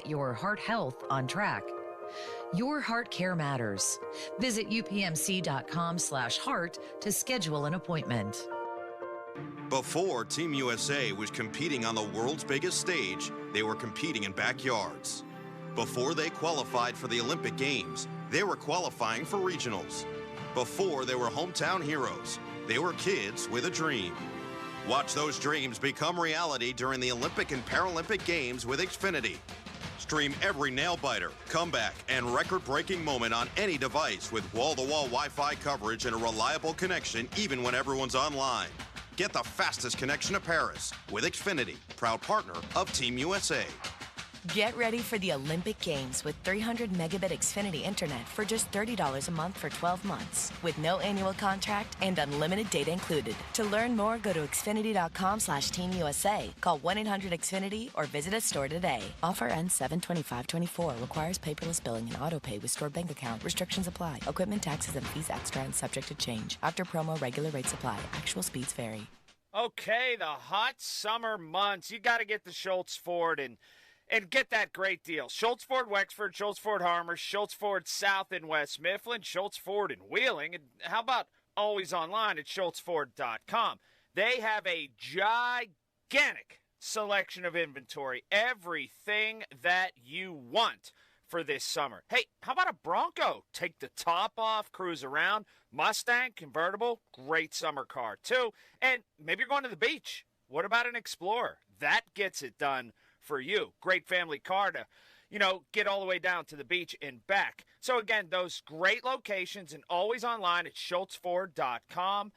get your heart health on track. Your heart care matters. Visit upmc.com/heart to schedule an appointment. Before Team USA was competing on the world's biggest stage, they were competing in backyards. Before they qualified for the Olympic Games, they were qualifying for regionals. Before they were hometown heroes, they were kids with a dream. Watch those dreams become reality during the Olympic and Paralympic Games with Xfinity. Stream every nail-biter, comeback, and record-breaking moment on any device with wall-to-wall Wi-Fi coverage and a reliable connection even when everyone's online. Get the fastest connection to Paris with Xfinity, proud partner of Team USA. Get ready for the Olympic Games with 300 megabit Xfinity Internet for just $30 a month for 12 months with no annual contract and unlimited data included. To learn more, go to Xfinity.com/TeamUSA. Call 1-800-XFINITY or visit a store today. Offer ends 7/25/24. Requires paperless billing and auto pay with stored bank account. Restrictions apply. Equipment, taxes, and fees extra and subject to change. After promo, regular rates apply. Actual speeds vary. Okay, the hot summer months. You got to get to Schultz Ford and get that great deal. Schultz Ford Wexford, Schultz Ford Harmer, Schultz Ford South and West Mifflin, Schultz Ford in Wheeling. And how about always online at schultzford.com? They have a gigantic selection of inventory, everything that you want for this summer. Hey, how about a Bronco? Take the top off, cruise around. Mustang, convertible, great summer car too. And maybe you're going to the beach. What about an Explorer? That gets it done for you. Great family car to, get all the way down to the beach and back. So again, those great locations and always online at schultzford.com.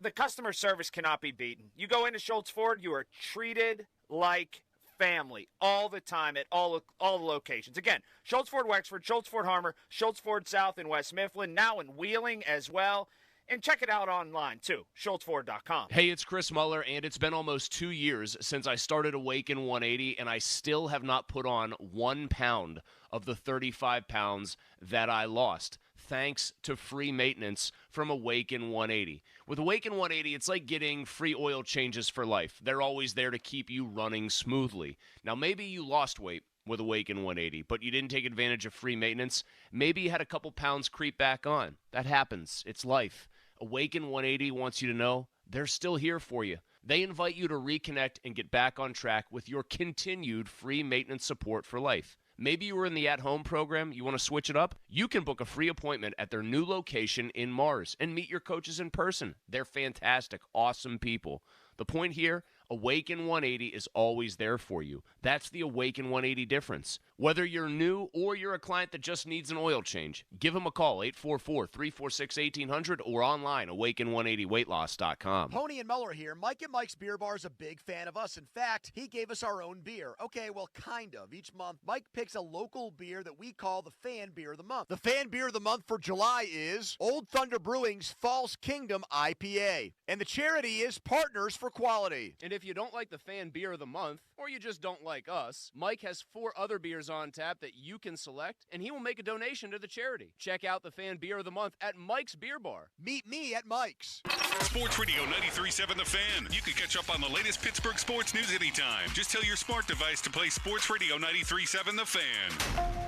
The customer service cannot be beaten. You go into Schultz Ford, you are treated like family all the time at all the locations. Again, Schultz Ford Wexford, Schultz Ford Harmer, Schultz Ford South in West Mifflin, now in Wheeling as well. And check it out online, too, schultzford.com. Hey, it's Chris Muller, and it's been almost 2 years since I started Awaken 180, and I still have not put on 1 pound of the 35 pounds that I lost, thanks to free maintenance from Awaken 180. With Awaken 180, it's like getting free oil changes for life. They're always there to keep you running smoothly. Now, maybe you lost weight with Awaken 180, but you didn't take advantage of free maintenance. Maybe you had a couple pounds creep back on. That happens. It's life. Awaken 180 wants you to know they're still here for you. They invite you to reconnect and get back on track with your continued free maintenance support for life. Maybe you were in the at-home program, you want to switch it up? You can book a free appointment at their new location in Mars and meet your coaches in person. They're fantastic, awesome people. The point here, Awaken 180 is always there for you. That's the Awaken 180 difference. Whether you're new or you're a client that just needs an oil change, give them a call, 844-346-1800, or online, awaken180weightloss.com. Pony and Muller here. Mike at Mike's Beer Bar is a big fan of us. In fact, he gave us our own beer. Okay, well, kind of. Each month, Mike picks a local beer that we call the Fan Beer of the Month. The Fan Beer of the Month for July is Old Thunder Brewing's False Kingdom IPA. And the charity is Partners for Quality. And if you don't like the Fan Beer of the Month, or you just don't like us, Mike has 4 other beers on tap that you can select, and he will make a donation to the charity. Check out the Fan Beer of the Month at Mike's Beer Bar. Meet me at Mike's. Sports Radio 93.7 The Fan. You can catch up on the latest Pittsburgh sports news anytime. Just tell your smart device to play Sports Radio 93.7 The Fan.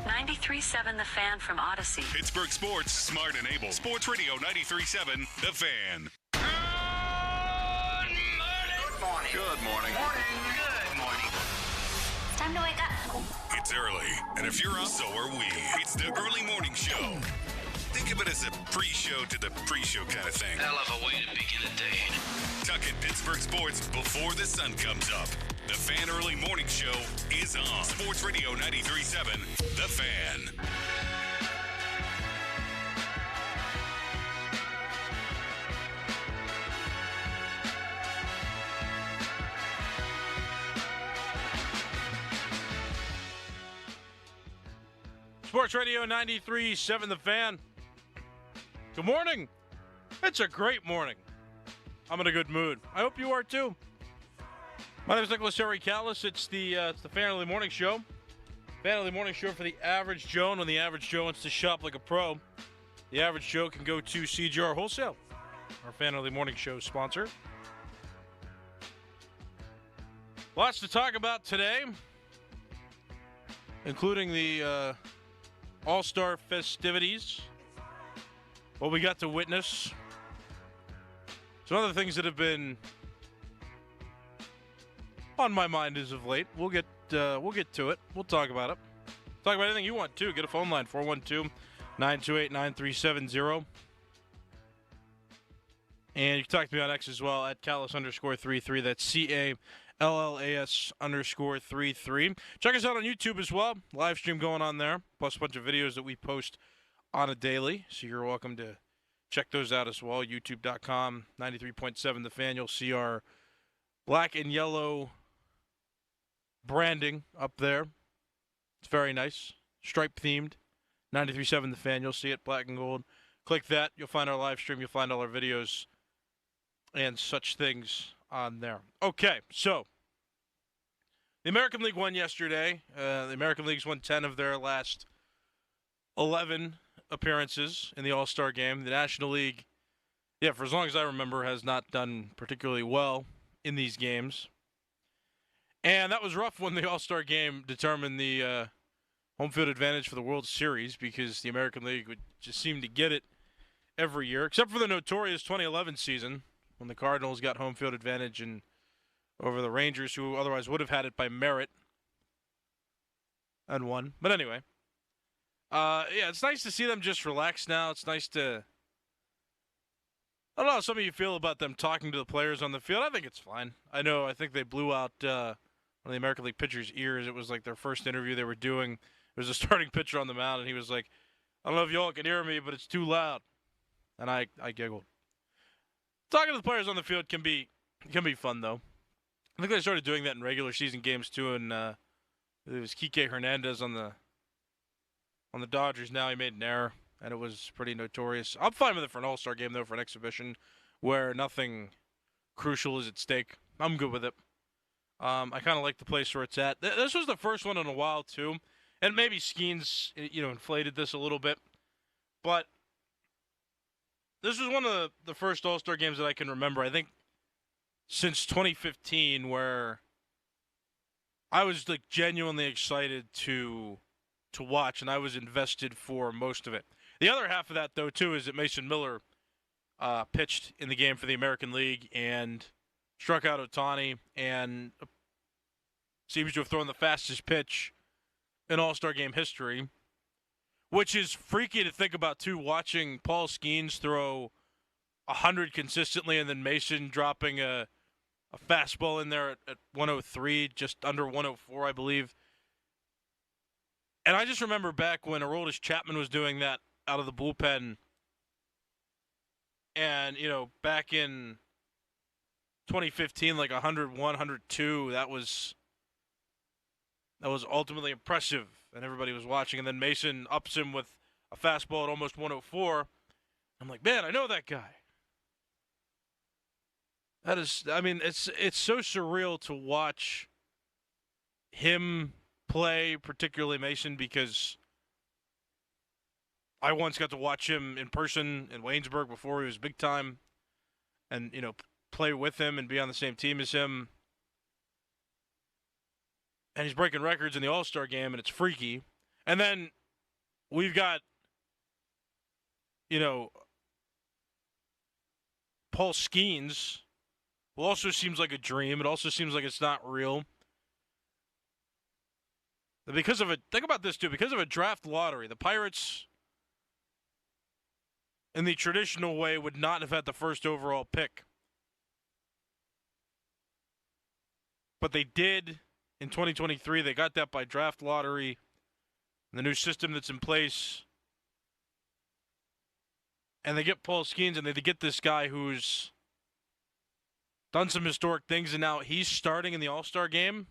93.7 The Fan from Odyssey. Pittsburgh sports, smart and able. Sports Radio 93.7 The Fan. Good morning. Good morning. It's time to wake up. It's early, and if you're up, so are we. It's the early morning show. Think of it as a pre-show to the pre-show kind of thing. Hell of a way to begin a day. Tuck in Pittsburgh sports before the sun comes up. The Fan Early Morning Show is on Sports Radio 93.7 The Fan. Sports Radio 93.7 The Fan. Good morning. It's a great morning. I'm in a good mood. I hope you are too. My name is Nicholas Harry Callis. It's the Fan Early Morning Show. Fan Early Morning Show for the average Joe. And when the average Joe wants to shop like a pro, the average Joe can go to CGR Wholesale, our Fan Early Morning Show sponsor. Lots to talk about today. including the All-Star festivities. What we got to witness. Some other things that have been on my mind as of late. We'll get to it. We'll talk about it. Talk about anything you want to. Get a phone line, 412-928-9370. And you can talk to me on X as well, at Callis_33. That's CALLAS_33. Check us out on YouTube as well. Live stream going on there, plus a bunch of videos that we post on a daily. So you're welcome to check those out as well. YouTube.com, 93.7 The Fan. You'll see our black and yellow branding up there. It's very nice. Stripe themed. 93.7 The Fan. You'll see it, black and gold. Click that. You'll find our live stream. You'll find all our videos and such things on there. Okay, so the American League won yesterday. The American League's won 10 of their last 11 appearances in the All-Star game. The National League, for as long as I remember, has not done particularly well in these games. And that was rough when the All-Star game determined the home field advantage for the World Series, because the American League would just seem to get it every year, except for the notorious 2011 season when the Cardinals got home field advantage over the Rangers, who otherwise would have had it by merit and won. But anyway, it's nice to see them just relax now. It's nice to, I don't know how some of you feel about them talking to the players on the field. I think it's fine. I think they blew out one of the American League pitchers' ears. It was like their first interview they were doing. There was a starting pitcher on the mound, and he was like, I don't know if y'all can hear me, but it's too loud. And I giggled. Talking to the players on the field can be fun, though. I think they started doing that in regular season games, too, and it was Kike Hernandez on the Dodgers. Now he made an error, and it was pretty notorious. I'm fine with it for an All-Star game, though, for an exhibition where nothing crucial is at stake. I'm good with it. I kind of like the place where it's at. This was the first one in a while, too, and maybe Skenes, inflated this a little bit, but this was one of the first All-Star games that I can remember, I think, since 2015, where I was like genuinely excited to watch, and I was invested for most of it. The other half of that, though, too, is that Mason Miller pitched in the game for the American League and struck out Ohtani, and seems to have thrown the fastest pitch in All-Star game history, which is freaky to think about, too, watching Paul Skenes throw 100 consistently and then Mason dropping a fastball in there at 103, just under 104, I believe. And I just remember back when Aroldis Chapman was doing that out of the bullpen, and, back in 2015, like 101, 102, that was ultimately impressive, and everybody was watching. And then Mason ups him with a fastball at almost 104. I'm like, man, I know that guy. It's so surreal to watch him play, particularly Mason, because I once got to watch him in person in Waynesburg before he was big time, and, play with him and be on the same team as him. And he's breaking records in the All-Star game, and it's freaky. And then we've got, Paul Skenes, who also seems like a dream. It also seems like it's not real. Think about this, too, because of a draft lottery, the Pirates, in the traditional way, would not have had the first overall pick. But they did in 2023. They got that by draft lottery. The new system that's in place. And they get Paul Skenes, and they get this guy who's done some historic things, and now he's starting in the All-Star game.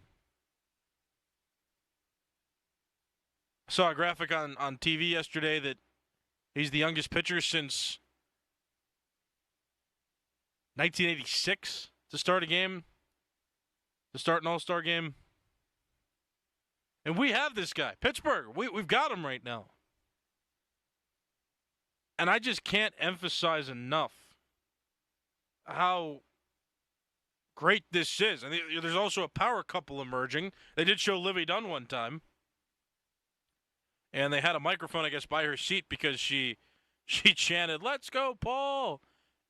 I saw a graphic on TV yesterday that he's the youngest pitcher since 1986 to start a game, to start an All-Star game. And we have this guy, Pittsburgh. We've got him right now. And I just can't emphasize enough how great this is. And there's also a power couple emerging. They did show Livy Dunn one time. And they had a microphone, I guess, by her seat because she chanted, "Let's go, Paul!"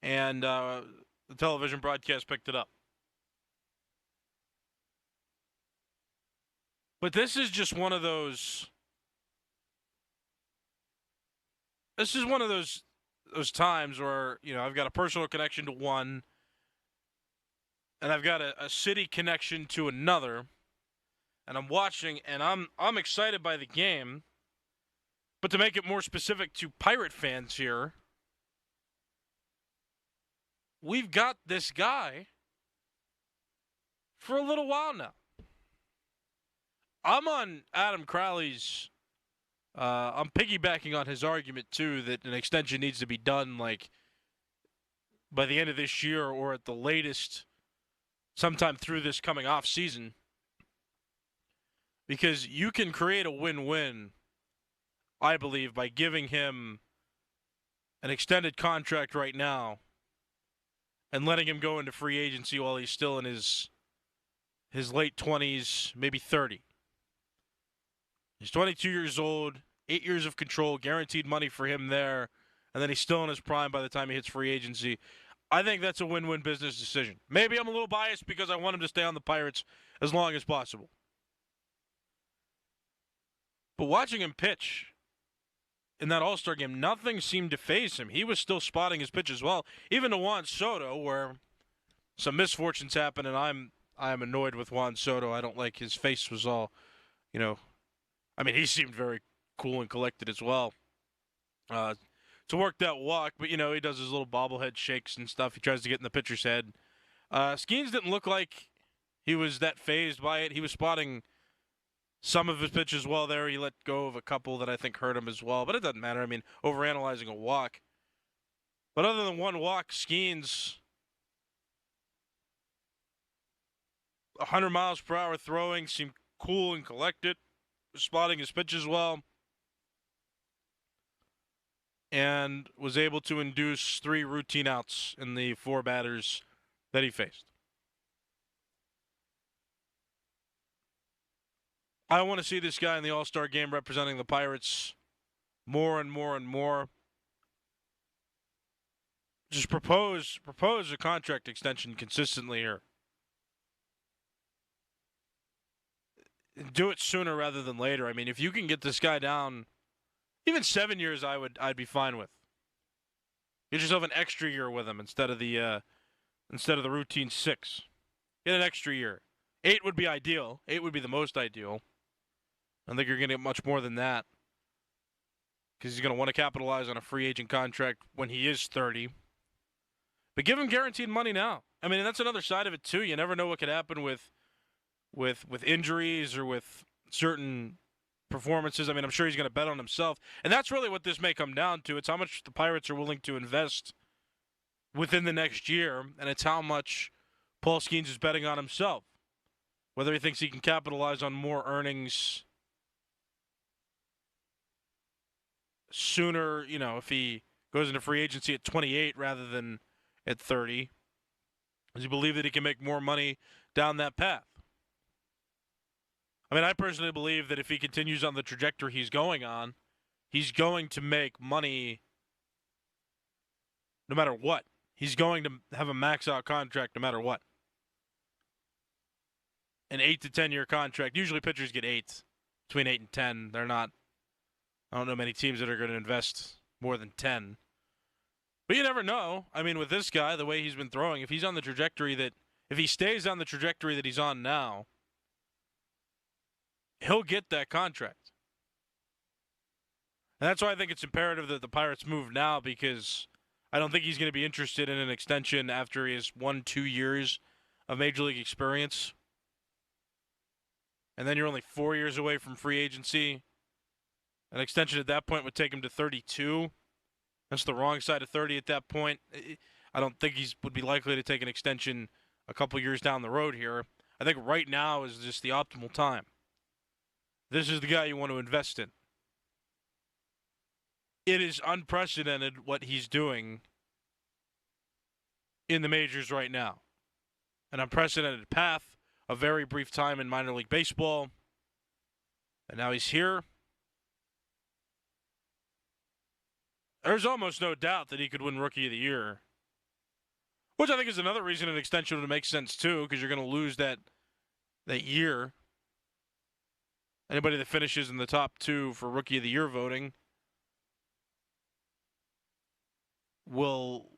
And the television broadcast picked it up. But this is just one of those. This is one of those times where, I've got a personal connection to one, and I've got a city connection to another, and I'm watching, and I'm excited by the game. But to make it more specific to Pirate fans here, we've got this guy for a little while now. I'm on Adam Crowley's. I'm piggybacking on his argument, too, that an extension needs to be done, like, by the end of this year or at the latest sometime through this coming off season. Because you can create a win-win, I believe, by giving him an extended contract right now and letting him go into free agency while he's still in his late 20s, maybe 30. He's 22 years old, 8 years of control, guaranteed money for him there, and then he's still in his prime by the time he hits free agency. I think that's a win-win business decision. Maybe I'm a little biased because I want him to stay on the Pirates as long as possible. But watching him pitch in that All-Star game, nothing seemed to faze him. He was still spotting his pitch as well. Even to Juan Soto, where some misfortunes happened, and I'm annoyed with Juan Soto. I don't like his face was all, he seemed very cool and collected as well. To work that walk, but, he does his little bobblehead shakes and stuff. He tries to get in the pitcher's head. Skenes didn't look like he was that fazed by it. He was spotting some of his pitches well there. He let go of a couple that I think hurt him as well, but it doesn't matter. Overanalyzing a walk. But other than one walk, Skenes, 100 miles per hour throwing, seemed cool and collected, spotting his pitches well, and was able to induce 3 routine outs in the 4 batters that he faced. I want to see this guy in the All-Star game representing the Pirates more and more and more. Just propose a contract extension consistently here. Do it sooner rather than later. If you can get this guy down, even 7 years, I'd be fine with. Get yourself an extra year with him instead of the routine 6. Get an extra year. 8 would be ideal. 8 would be the most ideal. I don't think you're going to get much more than that because he's going to want to capitalize on a free agent contract when he is 30. But give him guaranteed money now. That's another side of it, too. You never know what could happen with injuries or with certain performances. I'm sure he's going to bet on himself. And that's really what this may come down to. It's how much the Pirates are willing to invest within the next year, and it's how much Paul Skenes is betting on himself. Whether he thinks he can capitalize on more earnings sooner, if he goes into free agency at 28 rather than at 30. Does he believe that he can make more money down that path? I personally believe that if he continues on the trajectory he's going on, he's going to make money no matter what. He's going to have a max-out contract no matter what. An 8 to 10-year contract. Usually pitchers get 8, between 8 and 10. I don't know many teams that are going to invest more than 10. But you never know. With this guy, the way he's been throwing, if he stays on the trajectory that he's on now, he'll get that contract. And that's why I think it's imperative that the Pirates move now, because I don't think he's going to be interested in an extension after he has 1-2 years of Major League experience. And then you're only 4 years away from free agency. An extension at that point would take him to 32. That's the wrong side of 30 at that point. I don't think he would be likely to take an extension a couple years down the road here. I think right now is just the optimal time. This is the guy you want to invest in. It is unprecedented what he's doing in the majors right now. An unprecedented path, a very brief time in minor league baseball. And now he's here. there's almost no doubt that he could win Rookie of the Year. Which I think is another reason an extension would make sense, too, because you're going to lose that year. Anybody that finishes in the top 2 for Rookie of the Year voting will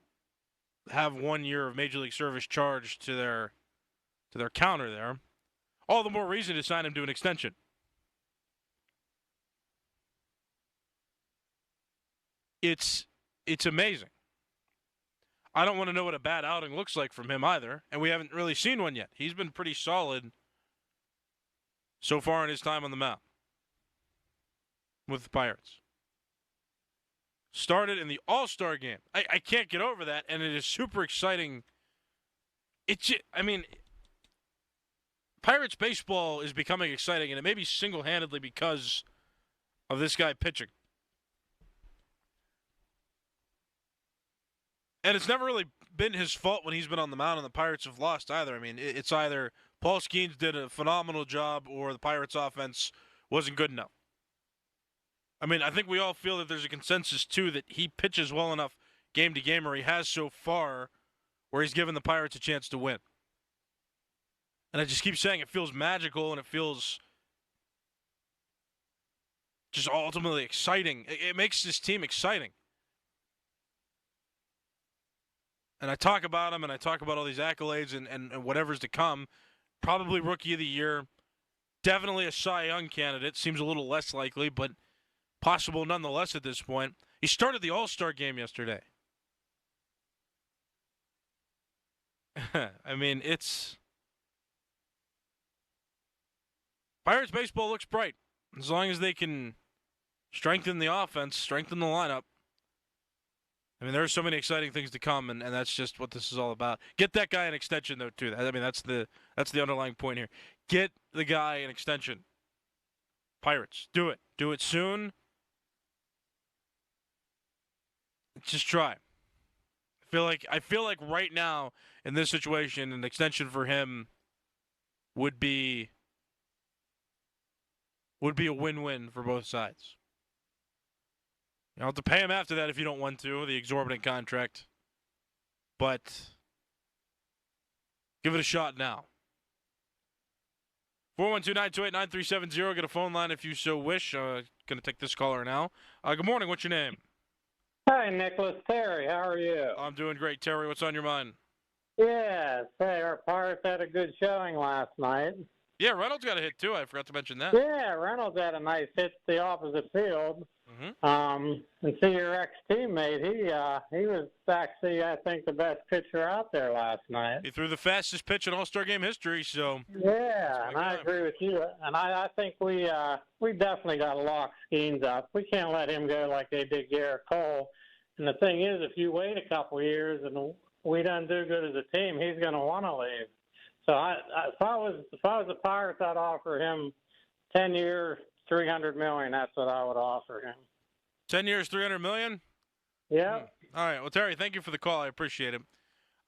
have 1 year of Major League Service charged to their counter there. All the more reason to sign him to an extension. It's amazing. I don't want to know what a bad outing looks like from him either, and we haven't really seen one yet. He's been pretty solid so far in his time on the mound with the Pirates. Started in the All-Star game. I can't get over that, and it is super exciting. Pirates baseball is becoming exciting, and it may be single-handedly because of this guy pitching. And it's never really been his fault when he's been on the mound and the Pirates have lost either. I mean, it's either Paul Skenes did a phenomenal job or the Pirates offense wasn't good enough. I mean, I think we all feel that there's a consensus, too, that he pitches well enough game to game, or he has so far, where he's given the Pirates a chance to win. And I just keep saying it feels magical and it feels just ultimately exciting. It makes this team exciting. And I talk about him, and I talk about all these accolades and whatever's to come. Probably Rookie of the Year. Definitely a Cy Young candidate. Seems a little less likely, but possible nonetheless at this point. He started the All-Star game yesterday. I mean, Pirates baseball looks bright. As long as they can strengthen the offense, strengthen the lineup. I mean, there are so many exciting things to come, and that's just what this is all about. Get that guy an extension, though, too. I mean, that's the underlying point here. Get the guy an extension. Pirates, do it. Do it soon. Just try. I feel like right now in this situation, an extension for him would be a win-win for both sides. You'll have to pay him after that if you don't want to, the exorbitant contract. But give it a shot now. 412-928-9370. Get a phone line if you so wish. Going to take this caller now. Good morning. What's your name? Hi, Nicholas. Terry, how are you? I'm doing great. Terry, what's on your mind? Yes. Hey, our Pirates had a good showing last night. Yeah, Reynolds got a hit, too. I forgot to mention that. Yeah, Reynolds had a nice hit to the opposite field. And see your ex-teammate, he was actually, I think, the best pitcher out there last night. He threw the fastest pitch in All-Star game history, so. Yeah, and I agree with you. And I think we definitely got to lock Skenes up. We can't let him go like they did Garrett Cole. And the thing is, if you wait a couple years and we don't do good as a team, he's going to want to leave. So if I was the Pirates, I'd offer him 10 years, $300 million. That's what I would offer him. 10 years, $300 million? Yeah. All right. Well, Terry, thank you for the call. I appreciate it.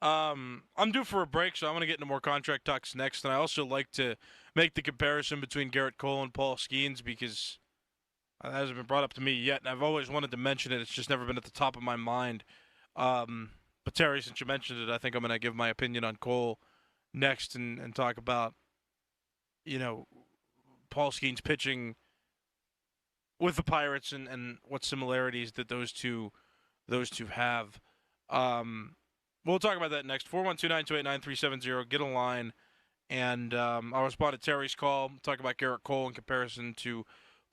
I'm due for a break, so I'm going to get into more contract talks next. And I also like to make the comparison between Garrett Cole and Paul Skenes because that hasn't been brought up to me yet, and I've always wanted to mention it. It's just never been at the top of my mind. But Terry, since you mentioned it, I think I'm going to give my opinion on Cole next and talk about, Paul Skenes pitching with the Pirates and what similarities that those two have. We'll talk about that next. 412-928-9370. Get a line, and I'll respond to Terry's call. Talk about Garrett Cole in comparison to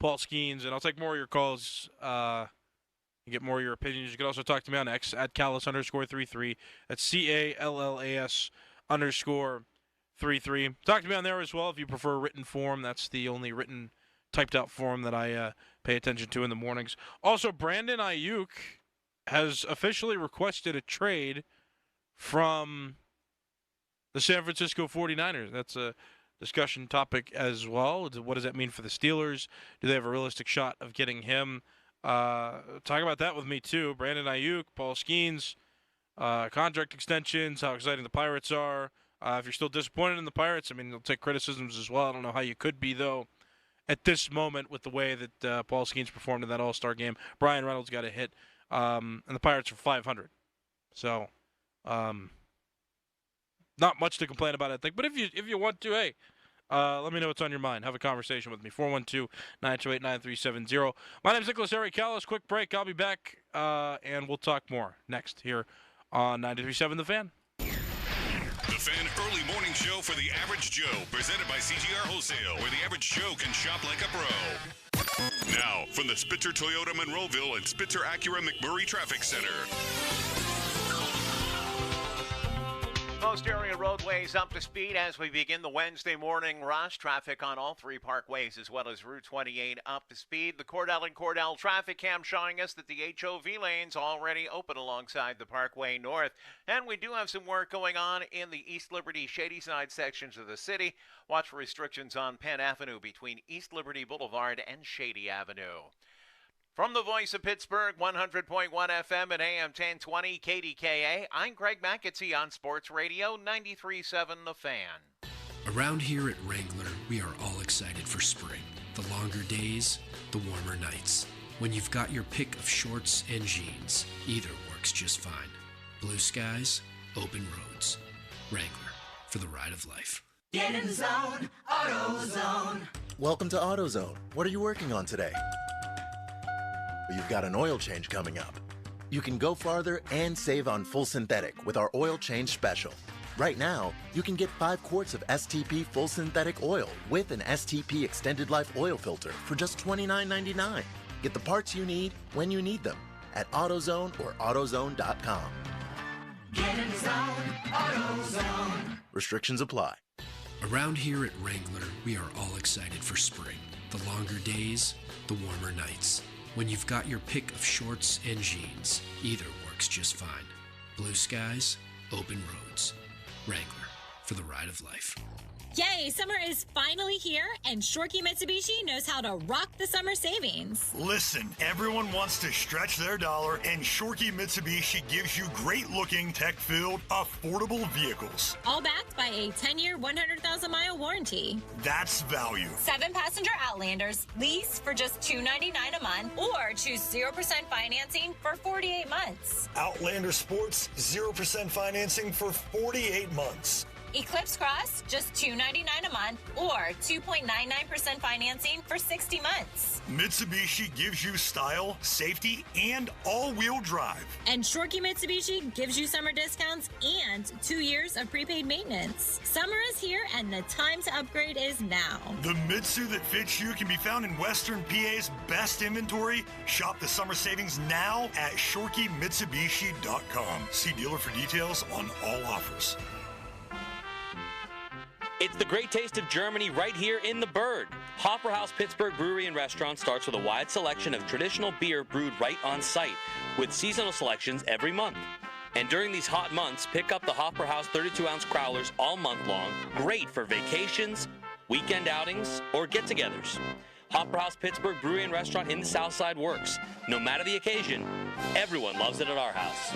Paul Skenes, and I'll take more of your calls and get more of your opinions. You can also talk to me on X at Callas_33. That's CALLAS_33. Talk to me on there as well if you prefer written form. That's the only written, typed out form that I pay attention to in the mornings. Also, Brandon Aiyuk has officially requested a trade from the San Francisco 49ers. That's a discussion topic as well. What does that mean for the Steelers? Do they have a realistic shot of getting him? Talk about that with me, too. Brandon Aiyuk, Paul Skenes, contract extensions, how exciting the Pirates are. If you're still disappointed in the Pirates, I mean, they'll take criticisms as well. I don't know how you could be, though, at this moment with the way that Paul Skenes performed in that All-Star game. Brian Reynolds got a hit and the Pirates are 500. So, not much to complain about, I think. But if you want to, hey, let me know what's on your mind. Have a conversation with me. 412-928-9370. My name is Nicholas Eric Callis. Quick break. I'll be back, and we'll talk more next here on 93.7 The Fan. The Fan Early Morning Show for the Average Joe, presented by CGR Wholesale, where the average Joe can shop like a pro. Now, from the Spitzer Toyota Monroeville and Spitzer Acura McMurray Traffic Center. Most area roadways up to speed as we begin the Wednesday morning rush. Traffic on all three parkways as well as Route 28 up to speed. The Cordell and Cordell traffic cam showing us that the HOV lane's already open alongside the Parkway North. And we do have some work going on in the East Liberty Shadyside sections of the city. Watch for restrictions on Penn Avenue between East Liberty Boulevard and Shady Avenue. From the voice of Pittsburgh, 100.1 FM and AM 1020 KDKA, I'm Greg McAtee on Sports Radio 93.7 The Fan. Around here at Wrangler, we are all excited for spring. The longer days, the warmer nights. When you've got your pick of shorts and jeans, either works just fine. Blue skies, open roads. Wrangler, for the ride of life. Get in the zone, AutoZone. Welcome to AutoZone. What are you working on today? You've got an oil change coming up. You can go farther and save on full synthetic with our oil change special. Right now, you can get 5 quarts of STP full synthetic oil with an STP extended life oil filter for just $29.99. Get the parts you need when you need them at AutoZone or AutoZone.com. Get in the zone, AutoZone. Restrictions apply. Around here at Wrangler, we are all excited for spring. The longer days, the warmer nights. When you've got your pick of shorts and jeans, either works just fine. Blue skies, open roads. Wrangler, for the ride of life. Yay, summer is finally here, and Shorkey Mitsubishi knows how to rock the summer savings. Listen, everyone wants to stretch their dollar, and Shorkey Mitsubishi gives you great-looking, tech-filled, affordable vehicles. All backed by a 10-year, 100,000-mile warranty. That's value. 7-passenger Outlanders, lease for just $299 a month, or choose 0% financing for 48 months. Outlander Sports, 0% financing for 48 months. Eclipse Cross, just $299 a month, or 2.99% financing for 60 months. Mitsubishi gives you style, safety, and all-wheel drive. And Shorkey Mitsubishi gives you summer discounts and 2 years of prepaid maintenance. Summer is here, and the time to upgrade is now. The Mitsu that fits you can be found in Western PA's best inventory. Shop the summer savings now at ShorkeyMitsubishi.com. See dealer for details on all offers. It's the great taste of Germany right here in the Berg. Hopper House Pittsburgh Brewery and Restaurant starts with a wide selection of traditional beer brewed right on site, with seasonal selections every month. And during these hot months, pick up the Hopper House 32-ounce crowlers all month long, great for vacations, weekend outings, or get-togethers. Hopper House Pittsburgh Brewery and Restaurant in the South Side works. No matter the occasion, everyone loves it at our house.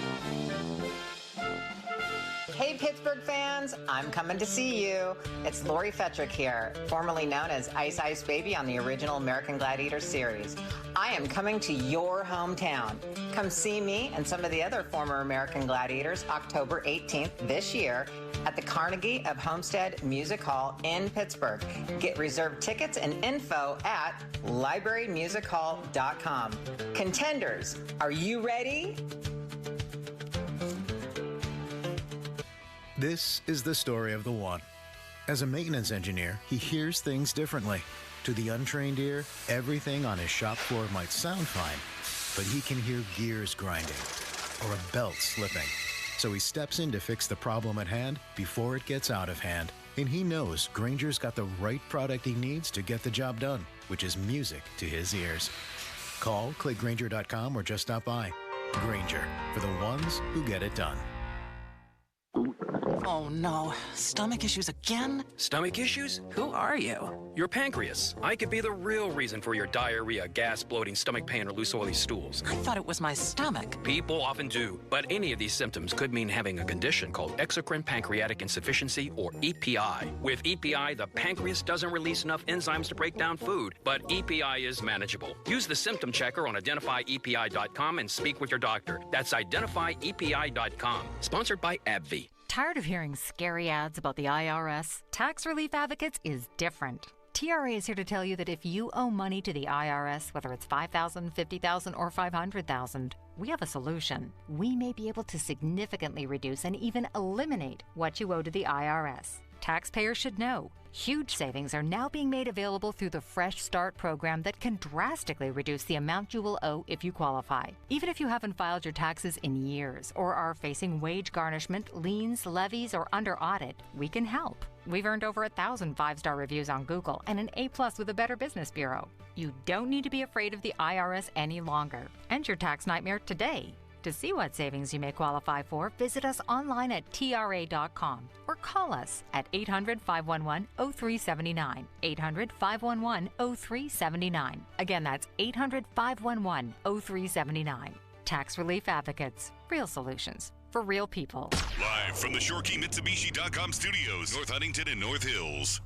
Hey Pittsburgh fans, I'm coming to see you. It's Lori Fetrick here, formerly known as Ice Ice Baby on the original American Gladiator series. I am coming to your hometown. Come see me and some of the other former American Gladiators October 18th this year at the Carnegie of Homestead Music Hall in Pittsburgh. Get reserved tickets and info at librarymusichall.com. Contenders, are you ready? This is the story of the one. As a maintenance engineer, he hears things differently. To the untrained ear, everything on his shop floor might sound fine, but he can hear gears grinding or a belt slipping. So he steps in to fix the problem at hand before it gets out of hand. And he knows Grainger's got the right product he needs to get the job done, which is music to his ears. Call, click Grainger.com, or just stop by. Grainger, for the ones who get it done. Oh no, stomach issues again? Stomach issues? Who are you? Your pancreas. I could be the real reason for your diarrhea, gas, bloating, stomach pain, or loose oily stools. I thought it was my stomach. People often do, but any of these symptoms could mean having a condition called exocrine pancreatic insufficiency, or EPI. With EPI, the pancreas doesn't release enough enzymes to break down food, but EPI is manageable. Use the symptom checker on identifyepi.com and speak with your doctor. That's identifyepi.com. Sponsored by AbbVie. Tired of hearing scary ads about the IRS? Tax Relief Advocates is different. TRA is here to tell you that if you owe money to the IRS, whether it's $5,000, $50,000, or $500,000, we have a solution. We may be able to significantly reduce and even eliminate what you owe to the IRS. Taxpayers should know. Huge savings are now being made available through the Fresh Start program that can drastically reduce the amount you will owe if you qualify. Even if you haven't filed your taxes in years or are facing wage garnishment, liens, levies, or under audit, we can help. We've earned over 1,000 5-star reviews on Google and an A+ with the Better Business Bureau. You don't need to be afraid of the IRS any longer. End your tax nightmare today. To see what savings you may qualify for, visit us online at tra.com or call us at 800-511-0379, 800-511-0379. Again, that's 800-511-0379. Tax Relief Advocates. Real solutions for real people. Live from the ShoreKeyMitsubishi.com studios, North Huntington and North Hills.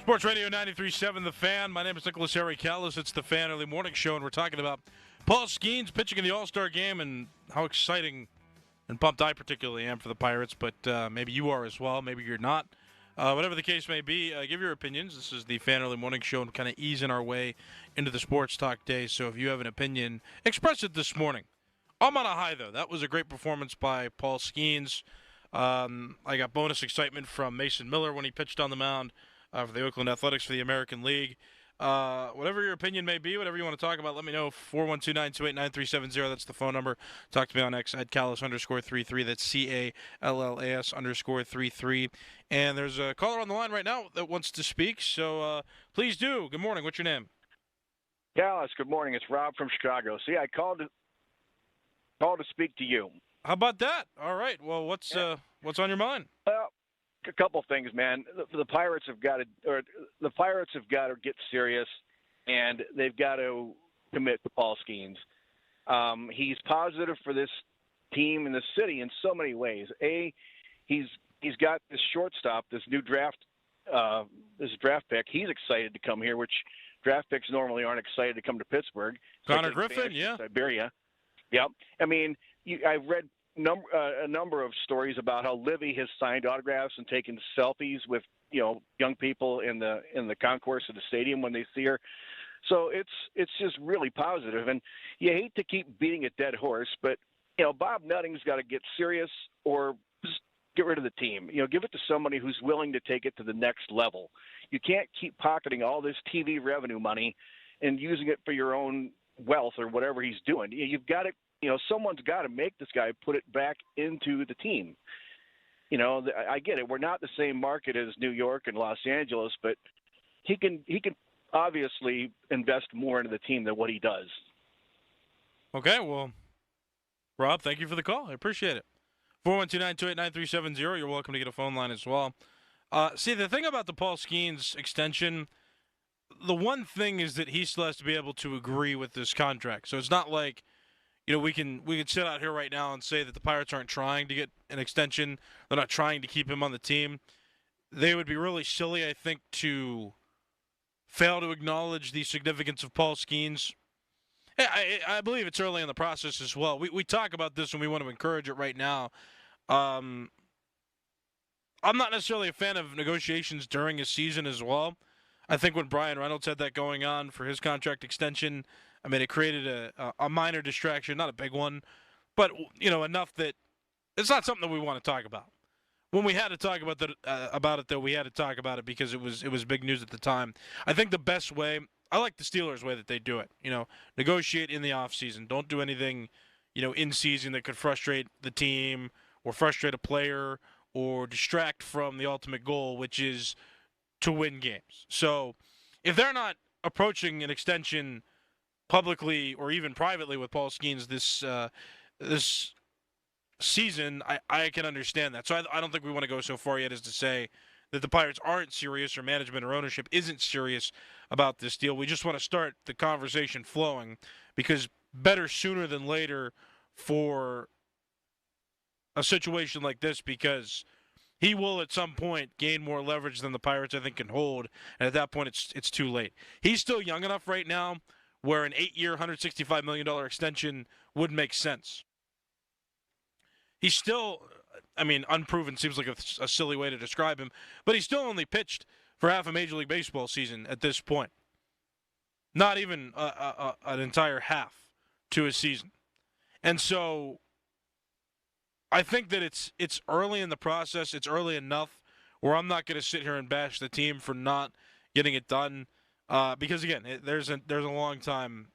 Sports Radio 93.7 The Fan. My name is Nicholas Harry Callis. It's The Fan Early Morning Show, and we're talking about Paul Skenes pitching in the All-Star Game and how exciting and pumped I particularly am for the Pirates, but maybe you are as well. Maybe you're not. Whatever the case may be, give your opinions. This is The Fan Early Morning Show and kind of easing our way into the sports talk day, so if you have an opinion, express it this morning. I'm on a high, though. That was a great performance by Paul Skenes. I got bonus excitement from Mason Miller when he pitched on the mound. For the Oakland Athletics for the American League. Whatever your opinion may be, whatever you want to talk about, let me know. 412-928-9370. That's the phone number. Talk to me on X at Callis_33. That's CALLAS _33. And there's a caller on the line right now that wants to speak, so please do. Good morning. What's your name? Callis, good morning. It's Rob from Chicago. See, I called to speak to you. How about that? All right. Well, what's on your mind? Well, a couple things, man. The Pirates have got to get serious, and they've got to commit to Paul Skenes. He's positive for this team and the city in so many ways. He's got this shortstop, this new draft pick. He's excited to come here, which draft picks normally aren't excited to come to Pittsburgh. Connor Griffin, yeah, Siberia. Yep. I mean, I've read a number of stories about how Livy has signed autographs and taken selfies with young people in the concourse of the stadium when they see her. So it's just really positive, and you hate to keep beating a dead horse, but Bob Nutting's got to get serious or just get rid of the team. Give it to somebody who's willing to take it to the next level. You can't keep pocketing all this TV revenue money and using it for your own wealth or whatever he's doing. You've got to. Someone's got to make this guy put it back into the team. I get it. We're not the same market as New York and Los Angeles, but he can obviously invest more into the team than what he does. Okay, well, Rob, thank you for the call. I appreciate it. 412-928-9370. You're welcome to get a phone line as well. See, the thing about the Paul Skenes extension, the one thing is that he still has to be able to agree with this contract. So it's not like, we can sit out here right now and say that the Pirates aren't trying to get an extension. They're not trying to keep him on the team. They would be really silly, I think, to fail to acknowledge the significance of Paul Skenes. I believe it's early in the process as well. We talk about this and we want to encourage it right now. I'm not necessarily a fan of negotiations during a season as well. I think when Brian Reynolds had that going on for his contract extension, it created a minor distraction, not a big one, but enough that it's not something that we want to talk about. When we had to talk about it, though, we had to talk about it because it was big news at the time. I think the best way, I like the Steelers' way that they do it. Negotiate in the offseason. Don't do anything, in season that could frustrate the team or frustrate a player or distract from the ultimate goal, which is to win games. So if they're not approaching an extension publicly or even privately with Paul Skenes this season, I can understand that. So I don't think we want to go so far yet as to say that the Pirates aren't serious or management or ownership isn't serious about this deal. We just want to start the conversation flowing because better sooner than later for a situation like this, because he will at some point gain more leverage than the Pirates, I think, can hold. And at that point, it's too late. He's still young enough right now where an 8-year, $165 million extension would make sense. He's still, unproven seems like a silly way to describe him, but he's still only pitched for half a Major League Baseball season at this point. Not even an entire half to his season. And so I think that it's early in the process. It's early enough where I'm not going to sit here and bash the team for not getting it done. Because, again, there's a long time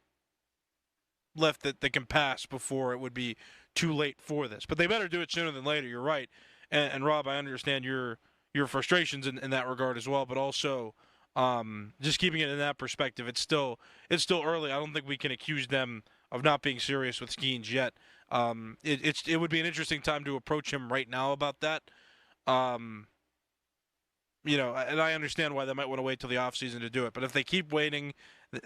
left that can pass before it would be too late for this. But they better do it sooner than later. You're right. And Rob, I understand your frustrations in that regard as well. But also, just keeping it in that perspective, it's still early. I don't think we can accuse them of not being serious with Skenes yet. It would be an interesting time to approach him right now about that. And I understand why they might want to wait till the offseason to do it. But if they keep waiting,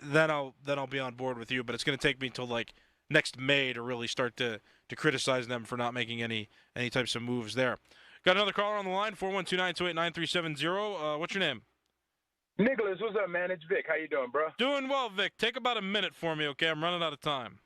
then I'll be on board with you. But it's going to take me until like next May to really start to criticize them for not making any types of moves there. Got another caller on the line, 412-928-9370. What's your name? Nicholas, what's up, man? It's Vic. How you doing, bro? Doing well, Vic. Take about a minute for me, okay? I'm running out of time.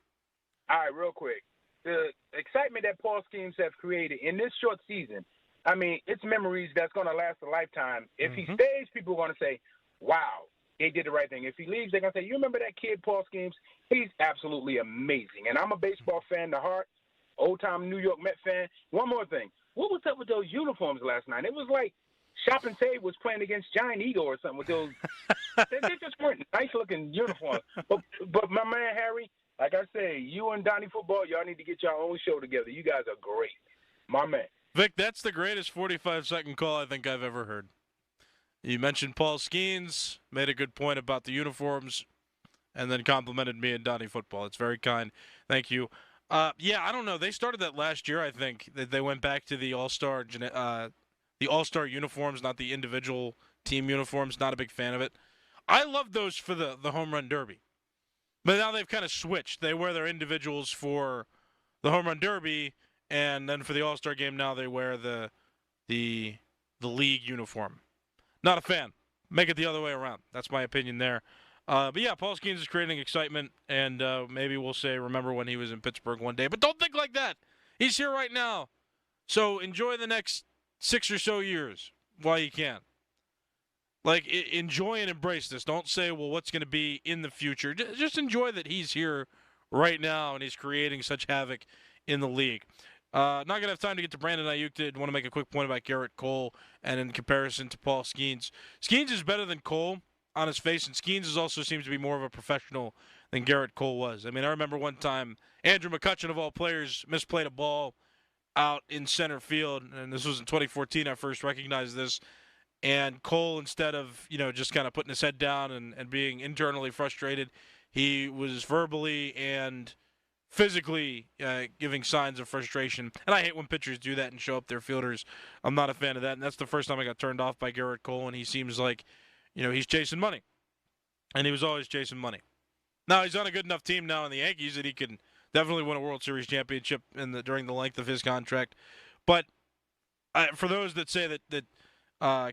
All right, real quick. The excitement that Paul Skenes have created in this short season, it's memories that's going to last a lifetime. If he stays, people are going to say, wow, they did the right thing. If he leaves, they're going to say, you remember that kid, Paul Skenes? He's absolutely amazing. And I'm a baseball fan to heart, old-time New York Met fan. One more thing. What was up with those uniforms last night? It was like Shop and Save was playing against Giant Eagle or something with those. they just weren't nice-looking uniforms. But my man, Harry, like I say, you and Donnie Football, y'all need to get your own show together. You guys are great. My man. Vic, that's the greatest 45-second call I think I've ever heard. You mentioned Paul Skenes, made a good point about the uniforms, and then complimented me and Donnie Football. It's very kind. Thank you. I don't know. They started that last year, I think. They went back to the All-Star uniforms, not the individual team uniforms. Not a big fan of it. I love those for the Home Run Derby. But now they've kind of switched. They wear their individuals for the Home Run Derby, and then for the All-Star game now they wear the league uniform. Not a fan. Make it the other way around. That's my opinion there. But yeah, Paul Skenes is creating excitement, and maybe we'll say, remember when he was in Pittsburgh one day. But don't think like that. He's here right now. So enjoy the next 6 or so years while you can. Like, enjoy and embrace this. Don't say, well, what's going to be in the future. Just enjoy that he's here right now, and he's creating such havoc in the league. Not going to have time to get to Brandon Aiyuk. Did want to make a quick point about Garrett Cole and in comparison to Paul Skenes. Skenes is better than Cole on his face, and Skenes also seems to be more of a professional than Garrett Cole was. I remember one time Andrew McCutchen, of all players, misplayed a ball out in center field, and this was in 2014 I first recognized this. And Cole, instead of, just kind of putting his head down and being internally frustrated, he was verbally and physically giving signs of frustration. And I hate when pitchers do that and show up their fielders. I'm not a fan of that. And that's the first time I got turned off by Garrett Cole, and he seems like, he's chasing money. And he was always chasing money. Now, he's on a good enough team now in the Yankees that he can definitely win a World Series championship during the length of his contract. But for those that say that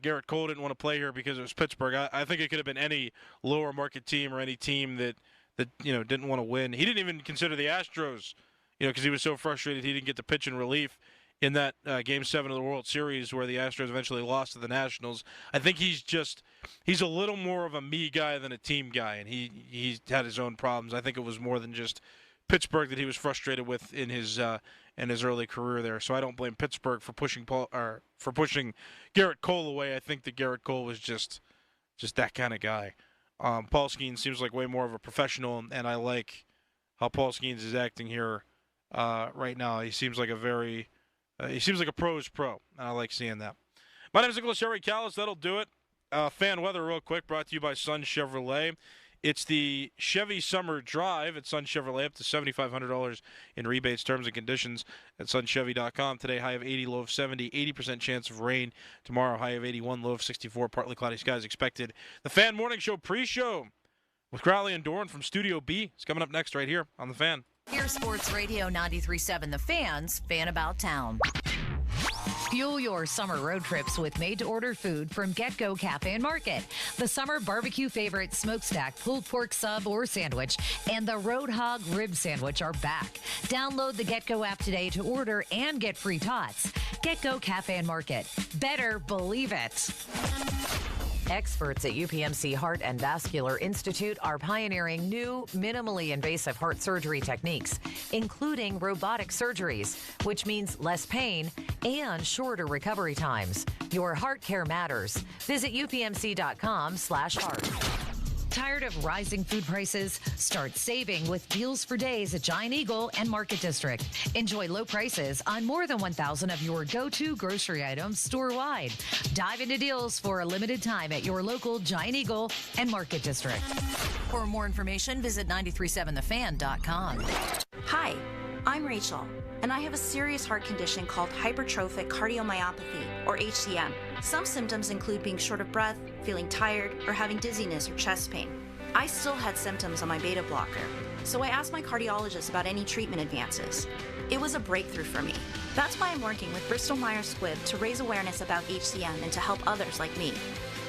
Garrett Cole didn't want to play here because it was Pittsburgh, I think it could have been any lower market team or any team that didn't want to win. He didn't even consider the Astros, because he was so frustrated he didn't get to pitch in relief in that Game 7 of the World Series where the Astros eventually lost to the Nationals. I think he's a little more of a me guy than a team guy, and he had his own problems. I think it was more than just Pittsburgh that he was frustrated with in his early career there. So I don't blame Pittsburgh for pushing Garrett Cole away. I think that Garrett Cole was just that kind of guy. Paul Skenes seems like way more of a professional, and I like how Paul Skenes is acting here right now. He seems like a pro's pro, and I like seeing that. My name is Nicholas Harry Callis. That'll do it Fan weather real quick, brought to you by Sun Chevrolet. It's the Chevy Summer Drive at Sun Chevrolet, up to $7,500 in rebates, terms and conditions at sunchevy.com. Today, high of 80, low of 70, 80% chance of rain. Tomorrow, high of 81, low of 64, partly cloudy skies expected. The Fan Morning Show pre-show with Crowley and Doran from Studio B is coming up next right here on The Fan. Here's Sports Radio 93.7 The Fan's Fan About Town. Fuel your summer road trips with made-to-order food from Get-Go Cafe and Market. The summer barbecue favorite smokestack, pulled pork sub or sandwich, and the Road Hog rib sandwich are back. Download the Get-Go app today to order and get free tots. Get-Go Cafe and Market. Better believe it. Experts at UPMC Heart and Vascular Institute are pioneering new, minimally invasive heart surgery techniques, including robotic surgeries, which means less pain and shorter recovery times. Your heart care matters. Visit upmc.com/heart. Tired of rising food prices? Start saving with deals for days at Giant Eagle and Market District. Enjoy low prices on more than 1,000 of your go-to grocery items store-wide. Dive into deals for a limited time at your local Giant Eagle and Market District. For more information, visit 937thefan.com. Hi, I'm Rachel, and I have a serious heart condition called hypertrophic cardiomyopathy, or HCM. Some symptoms include being short of breath, feeling tired, or having dizziness or chest pain. I still had symptoms on my beta blocker, so I asked my cardiologist about any treatment advances. It was a breakthrough for me. That's why I'm working with Bristol Myers Squibb to raise awareness about HCM and to help others like me.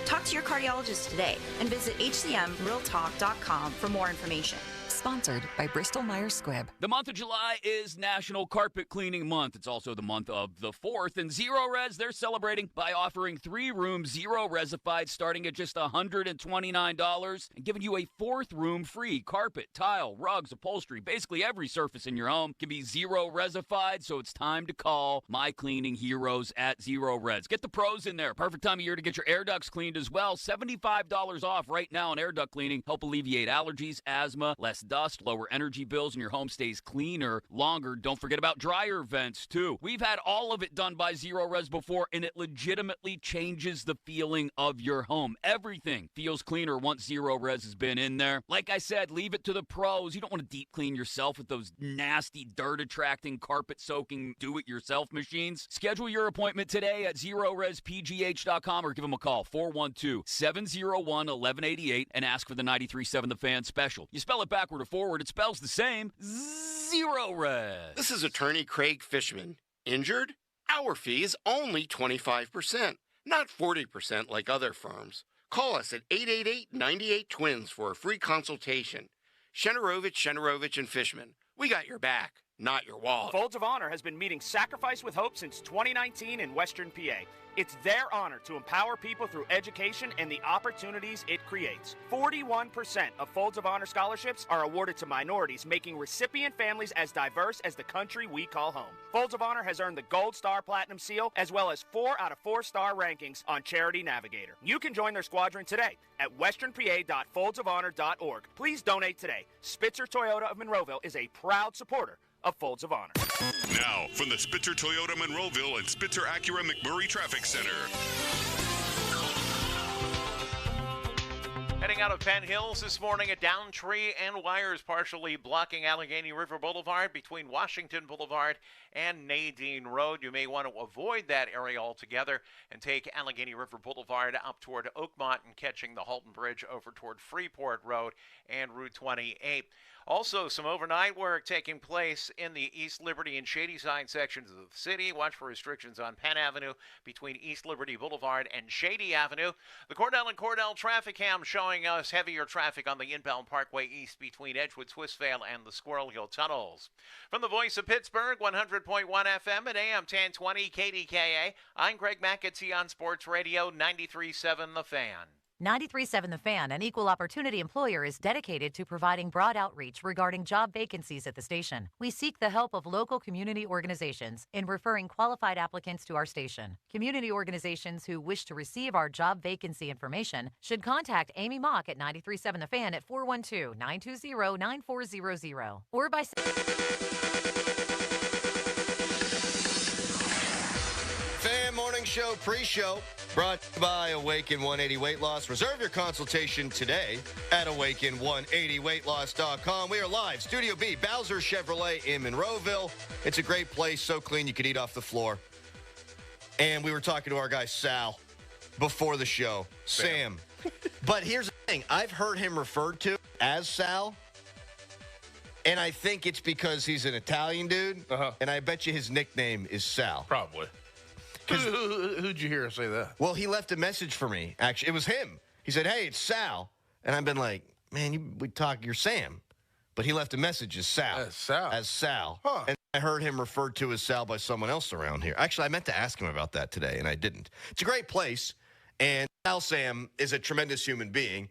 Talk to your cardiologist today and visit hcmrealtalk.com for more information. Sponsored by Bristol Myers Squibb. The month of July is National Carpet Cleaning Month. It's also the month of the 4th. And Zero Res, they're celebrating by offering 3-room Zero Resified starting at just $129 and giving you a 4th room free. Carpet, tile, rugs, upholstery, basically every surface in your home can be Zero Resified. So it's time to call my cleaning heroes at Zero Res. Get the pros in there. Perfect time of year to get your air ducts cleaned as well. $75 off right now on air duct cleaning. Help alleviate allergies, asthma, less dust, lower energy bills, and your home stays cleaner longer. Don't forget about dryer vents, too. We've had all of it done by Zero Res before, and it legitimately changes the feeling of your home. Everything feels cleaner once Zero Res has been in there. Like I said, leave it to the pros. You don't want to deep clean yourself with those nasty, dirt-attracting, carpet-soaking, do-it-yourself machines. Schedule your appointment today at ZeroResPGH.com or give them a call, 412-701-1188, and ask for the 93.7 The Fan special. You spell it backward or forward, it spells the same. Zero Res. This is attorney Craig Fishman. Injured? Our fee is only 25%, not 40% like other firms. Call us at 888-98-TWINS for a free consultation. Shenarovich, and Fishman. We got your back, not your wallet. Folds of Honor has been meeting Sacrifice with Hope since 2019 in Western PA. It's their honor to empower people through education and the opportunities it creates. 41% of Folds of Honor scholarships are awarded to minorities, making recipient families as diverse as the country we call home. Folds of Honor has earned the Gold Star Platinum Seal, as well as 4 out of 4-star rankings on Charity Navigator. You can join their squadron today at westernpa.foldsofhonor.org. Please donate today. Spitzer Toyota of Monroeville is a proud supporter of Folds of Honor. Now, from the Spitzer Toyota Monroeville and Spitzer Acura McMurray Traffic Center. Heading out of Penn Hills this morning, a downed tree and wires partially blocking Allegheny River Boulevard between Washington Boulevard and Nadine Road. You may want to avoid that area altogether and take Allegheny River Boulevard up toward Oakmont and catching the Halton Bridge over toward Freeport Road and Route 28. Also, some overnight work taking place in the East Liberty and Shadyside sections of the city. Watch for restrictions on Penn Avenue between East Liberty Boulevard and Shady Avenue. The Cordell and Cordell traffic cam showing us heavier traffic on the inbound Parkway East between Edgewood, Swissvale, and the Squirrel Hill tunnels. From the voice of Pittsburgh, 100.1 FM at AM 1020 KDKA, I'm Greg McAtee on Sports Radio 93.7 The Fan. 93.7 The Fan, an equal opportunity employer, is dedicated to providing broad outreach regarding job vacancies at the station. We seek the help of local community organizations in referring qualified applicants to our station. Community organizations who wish to receive our job vacancy information should contact Amy Mock at 93.7 The Fan at 412-920-9400 or by... Fan Morning Show pre-show Brought to you by Awaken 180 Weight Loss. Reserve your consultation today at awaken180weightloss.com. We are live, Studio B, Bowser Chevrolet in Monroeville. It's a great place, so clean you could eat off the floor. And we were talking to our guy Sal before the show. Sam. But here's the thing. I've heard him referred to as Sal. And I think it's because he's an Italian dude. And I bet you his nickname is Sal. Probably. Who'd you hear say that? Well, he left a message for me. Actually, it was him. He said, "Hey, it's Sal." And I've been like, man, you're Sam. But he left a message as Sal. As Sal. Huh. And I heard him referred to as Sal by someone else around here. Actually, I meant to ask him about that today, and I didn't. It's a great place. And Sal Sam is a tremendous human being.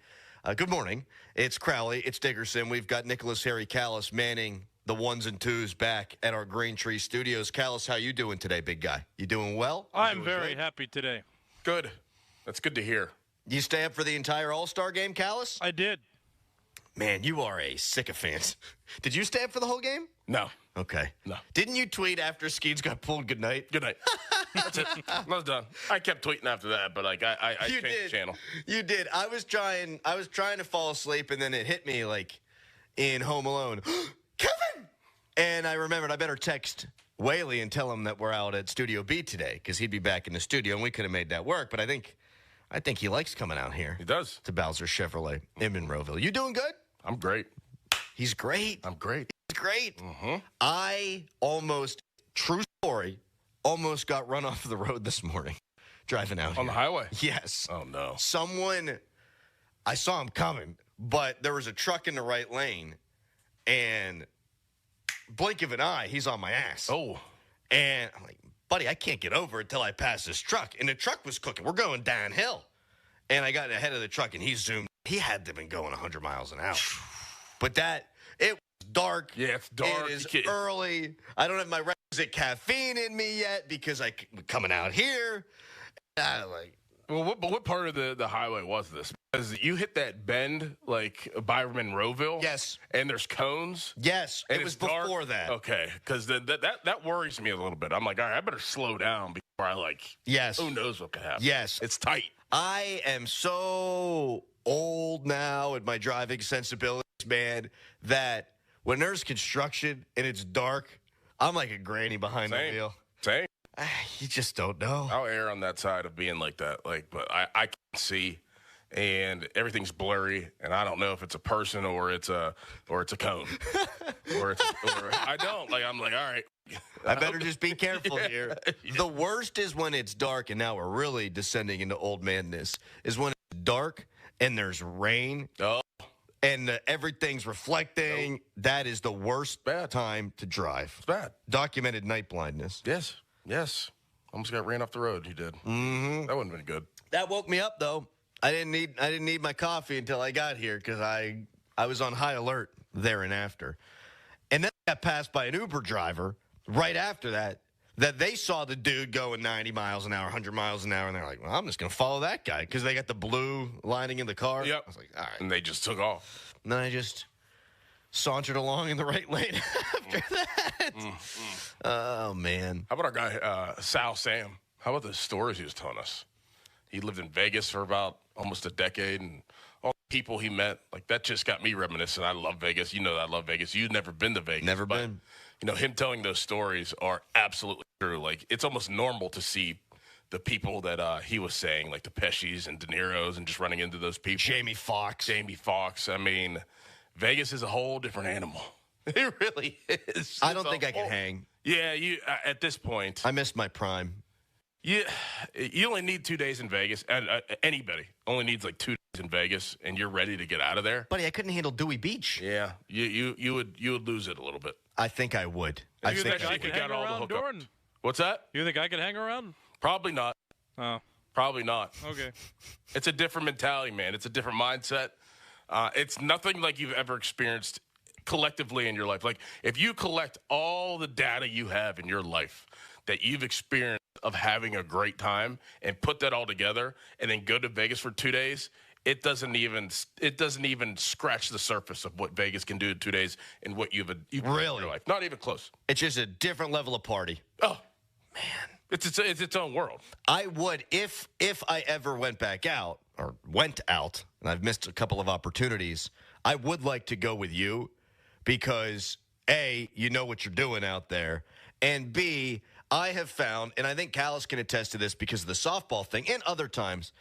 Good morning. It's Crowley. It's Dickerson. We've got Nicholas Harry Callis manning the ones and twos back at our Green Tree Studios. Callis, how you doing today, big guy? You doing well? I'm very happy today. Good. That's good to hear. You stay up for the entire All-Star game, Callis? I did. Man, you are a sycophant. Did you stay up for the whole game? No. Okay. No. Didn't you tweet after Skenes got pulled good night? Good night. That's it. I was done. I kept tweeting after that, but I changed the channel. You did. I was trying to fall asleep, and then it hit me like in Home Alone. Kevin! And I remembered I better text Whaley and tell him that we're out at Studio B today because he'd be back in the studio, and we could have made that work. But I think he likes coming out here. He does. To Bowser Chevrolet in Monroeville. You doing good? I'm great. He's great. I'm great. He's great. Mm-hmm. I true story, almost got run off the road this morning driving out on the highway. Yes. Oh, no. I saw him coming, but there was a truck in the right lane, and blink of an eye, he's on my ass. Oh. And I'm like, buddy, I can't get over it until I pass this truck. And the truck was cooking. We're going downhill. And I got ahead of the truck, and he zoomed. He had to have been going 100 miles an hour. But it was dark. Yeah, it's dark. It is early. I don't have my requisite caffeine in me yet because I'm coming out here. Well, what part of the highway was this? Because you hit that bend like by Monroeville. Yes. And there's cones. Yes. And it was dark. before that. Okay. Because that worries me a little bit. I'm like, all right, I better slow down before Yes. Who knows what could happen? Yes. It's tight. I am so old now in my driving sensibilities, man, that when there's construction and it's dark, I'm like a granny behind the wheel. Same. You just don't know. I'll err on that side of being like that. But I can't see, and everything's blurry, and I don't know if it's a person or it's a cone, or I don't. I'm like, all right. I better just be careful here. The worst is when it's dark, and now we're really descending into old manness, is when it's dark and there's rain. Oh. And everything's reflecting. Nope. That is the worst time to drive. It's bad. Documented night blindness. Yes. Almost got ran off the road. You did. Mm-hmm. That wouldn't have been good. That woke me up, though. I didn't need my coffee until I got here because I was on high alert there and after. And then I got passed by an Uber driver right after that they saw the dude going 90 miles an hour, 100 miles an hour, and they're like, well, I'm just going to follow that guy because they got the blue lining in the car. Yep. I was like, all right. And they just took off. And then I just sauntered along in the right lane after that. Oh, man. How about our guy, Sal Sam? How about the stories he was telling us? He lived in Vegas for about almost a decade, and all the people he met, that just got me reminiscent. I love Vegas. You know that I love Vegas. You've never been to Vegas. Never been. Him telling those stories are absolutely true. It's almost normal to see the people that he was saying, like the Pescis and De Niro's, and just running into those people. Jamie Foxx. I mean, Vegas is a whole different animal. It really is. I don't think I can hang. Yeah, you at this point. I missed my prime. You only need 2 days in Vegas, and anybody only needs 2 days in Vegas, and you're ready to get out of there. Buddy, I couldn't handle Dewey Beach. Yeah, you would lose it a little bit. I think I would. You think I could hang around, Jordan? What's that? You think I could hang around? Probably not. Oh. Probably not. Okay. It's a different mentality, man. It's a different mindset. It's nothing like you've ever experienced collectively in your life. If you collect all the data you have in your life that you've experienced of having a great time and put that all together and then go to Vegas for 2 days, it doesn't even scratch the surface of what Vegas can do in 2 days and what you've really in your life. Not even close. It's just a different level of party. Oh, man. It's its own world. I would, if I ever went back out or went out, and I've missed a couple of opportunities, I would like to go with you because, A, you know what you're doing out there, and B, I have found, and I think Callis can attest to this because of the softball thing and other times,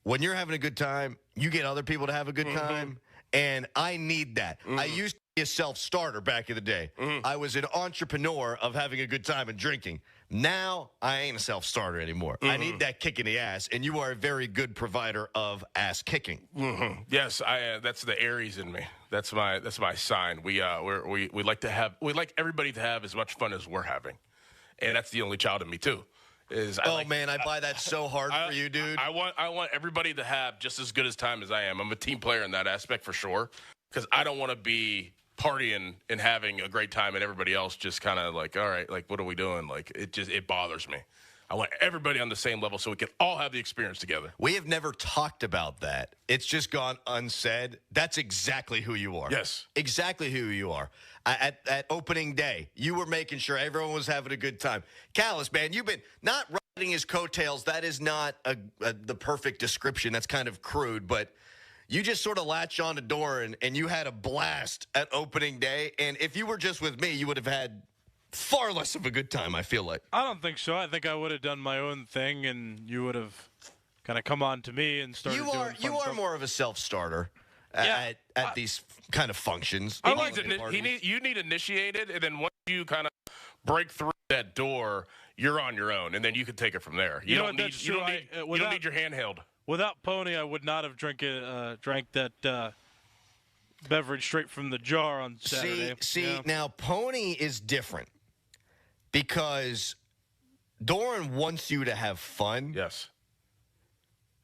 when you're having a good time, you get other people to have a good time, and I need that. I used to be a self-starter back in the day. I was an entrepreneur of having a good time and drinking. Now, I ain't a self-starter anymore. I need that kick in the ass, and you are a very good provider of ass kicking. Yes, that's the Aries in me. That's my sign. We like everybody to have as much fun as we're having, and that's the only child in me too. I buy that so hard for you, dude. I want everybody to have just as good as time as I am. I'm a team player in that aspect for sure, because I don't want to be partying and having a great time and everybody else just kind of like, all right, like, what are we doing? Like, it bothers me. I want everybody on the same level so we can all have the experience together. We have never talked about that. It's just gone unsaid. That's exactly who you are. Yes. Exactly who you are. At opening day, you were making sure everyone was having a good time. Callis, man, you've been not riding his coattails. That is not the perfect description. That's kind of crude, but you just sort of latched on to Doran, and you had a blast at opening day. And if you were just with me, you would have had far less of a good time, I feel like. I don't think so. I think I would have done my own thing, and you would have kind of come on to me and started doing fun You are stuff. more of a self-starter at these kind of functions. You need initiated, and then once you kind of break through that door, you're on your own, and then you can take it from there. You don't need your handheld. Without Pony, I would not have drank that beverage straight from the jar on Saturday. Now Pony is different because Doran wants you to have fun. Yes.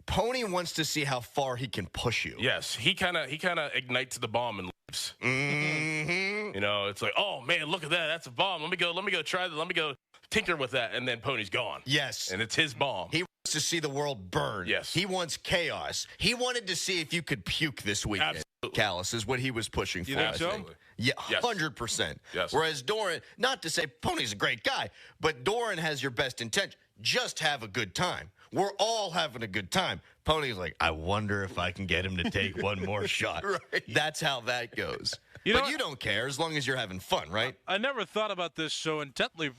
Pony wants to see how far he can push you. Yes, he kind of ignites the bomb and leaves. Mm-hmm. You know, it's like, oh man, look at that, that's a bomb. Let me go try that. Let me go tinker with that, and then Pony's gone. Yes, and it's his bomb. He wants to see the world burn. Yes, he wants chaos. He wanted to see if you could puke this weekend. Absolutely. Callis is what he was pushing for. You think so? Yeah, 100%. Yes. Whereas Doran, not to say Pony's a great guy, but Doran has your best intention. Just have a good time. We're all having a good time. Pony's like, I wonder if I can get him to take one more shot. Right. That's how that goes. You don't care as long as you're having fun, right? I never thought about this so intently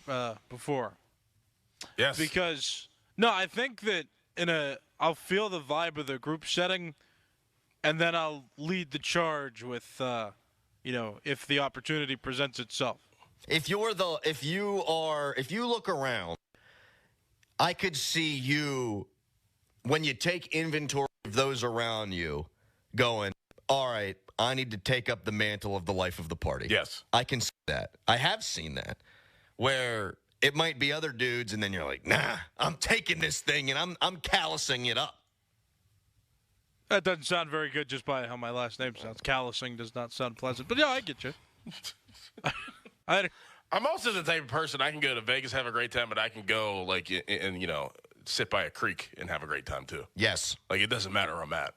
before. Yes. Because, I think that I'll feel the vibe of the group setting, and then I'll lead the charge with, if the opportunity presents itself. If you look around, I could see you, when you take inventory of those around you, going, all right, I need to take up the mantle of the life of the party. Yes. I can see that. I have seen that, where it might be other dudes, and then you're like, nah, I'm taking this thing, and I'm callousing it up. That doesn't sound very good just by how my last name sounds. Callousing does not sound pleasant. But, I get you. I'm also the type of person, I can go to Vegas, have a great time, but I can go, and sit by a creek and have a great time, too. Yes. It doesn't matter where I'm at.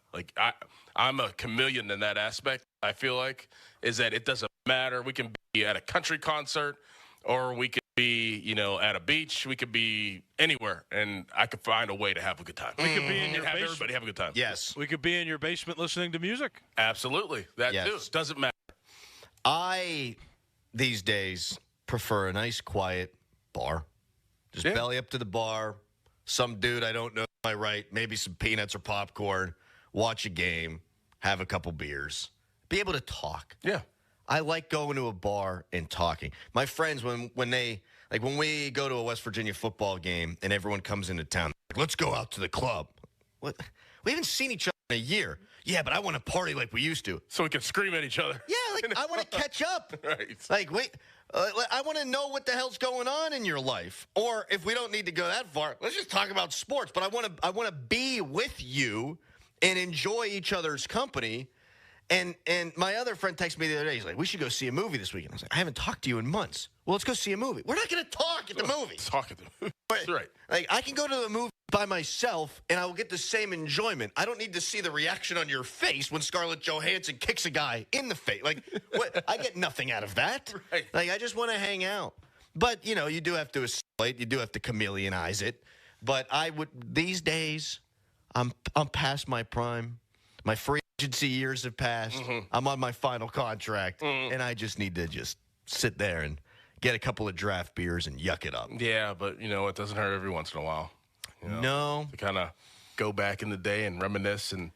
I'm a chameleon in that aspect, I feel like, is that it doesn't matter. We can be at a country concert, or we could be, at a beach. We could be anywhere, and I could find a way to have a good time. We could be in your have basement. everybody have a good time. Yes. We could be in your basement listening to music. Absolutely. That, too. Doesn't matter. I, these days, prefer a nice, quiet bar. Just belly up to the bar. Some dude I don't know to my right, maybe some peanuts or popcorn, watch a game, have a couple beers, be able to talk. Yeah. I like going to a bar and talking. My friends, when we go to a West Virginia football game and everyone comes into town, like, let's go out to the club. What? We haven't seen each other in a year. Yeah, but I want to party like we used to. So we can scream at each other. Yeah, I want to catch up. Right. I want to know what the hell's going on in your life. Or if we don't need to go that far, let's just talk about sports. But I want to be with you and enjoy each other's company. And my other friend texted me the other day. He's like, we should go see a movie this weekend. I was like, I haven't talked to you in months. Well, let's go see a movie. We're not going to talk at the movie. Talk at the movie. That's right. I can go to the movie by myself, and I will get the same enjoyment. I don't need to see the reaction on your face when Scarlett Johansson kicks a guy in the face. What? I get nothing out of that. Right. I just want to hang out. But, you do have to assimilate. You do have to chameleonize it. But these days, I'm past my prime. My free agency years have passed. I'm on my final contract. And I just need to just sit there and get a couple of draft beers and yuck it up. Yeah, but, it doesn't hurt every once in a while. No. To kind of go back in the day and reminisce. And,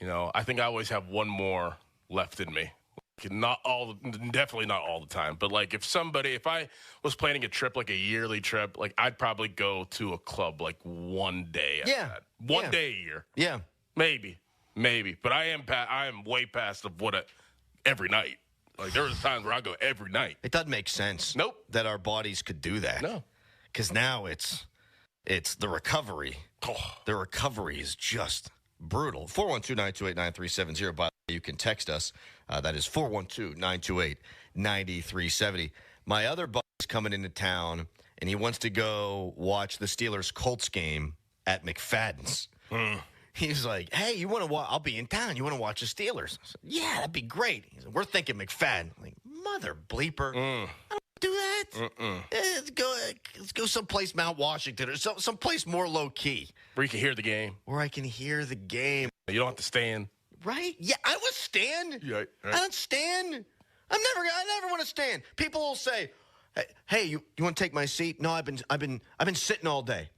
I think I always have one more left in me. Definitely not all the time. But, if I was planning a trip, like a yearly trip, I'd probably go to a club, one day. One day a year. Yeah. Maybe. But I am way past of every night. There was times where I go every night. It doesn't make sense. Nope. That our bodies could do that. No. Because now it's the recovery. The recovery is just brutal. 412-928-9370. By the way, you can text us. That is 412-928-9370. My other buddy's coming into town, and he wants to go watch the Steelers-Colts game at McFadden's. He's like, hey, you want to watch? I'll be in town. You want to watch the Steelers? I said, yeah, that'd be great. He said, we're thinking McFadden. I'm like, mother bleeper. I don't do that. Let's go someplace Mount Washington or someplace more low-key. Where you can hear the game. Where I can hear the game. You don't have to stand. Right? Yeah, I would stand. Yeah, right. I don't stand. I never want to stand. People will say, hey, you want to take my seat? No, I've been sitting all day.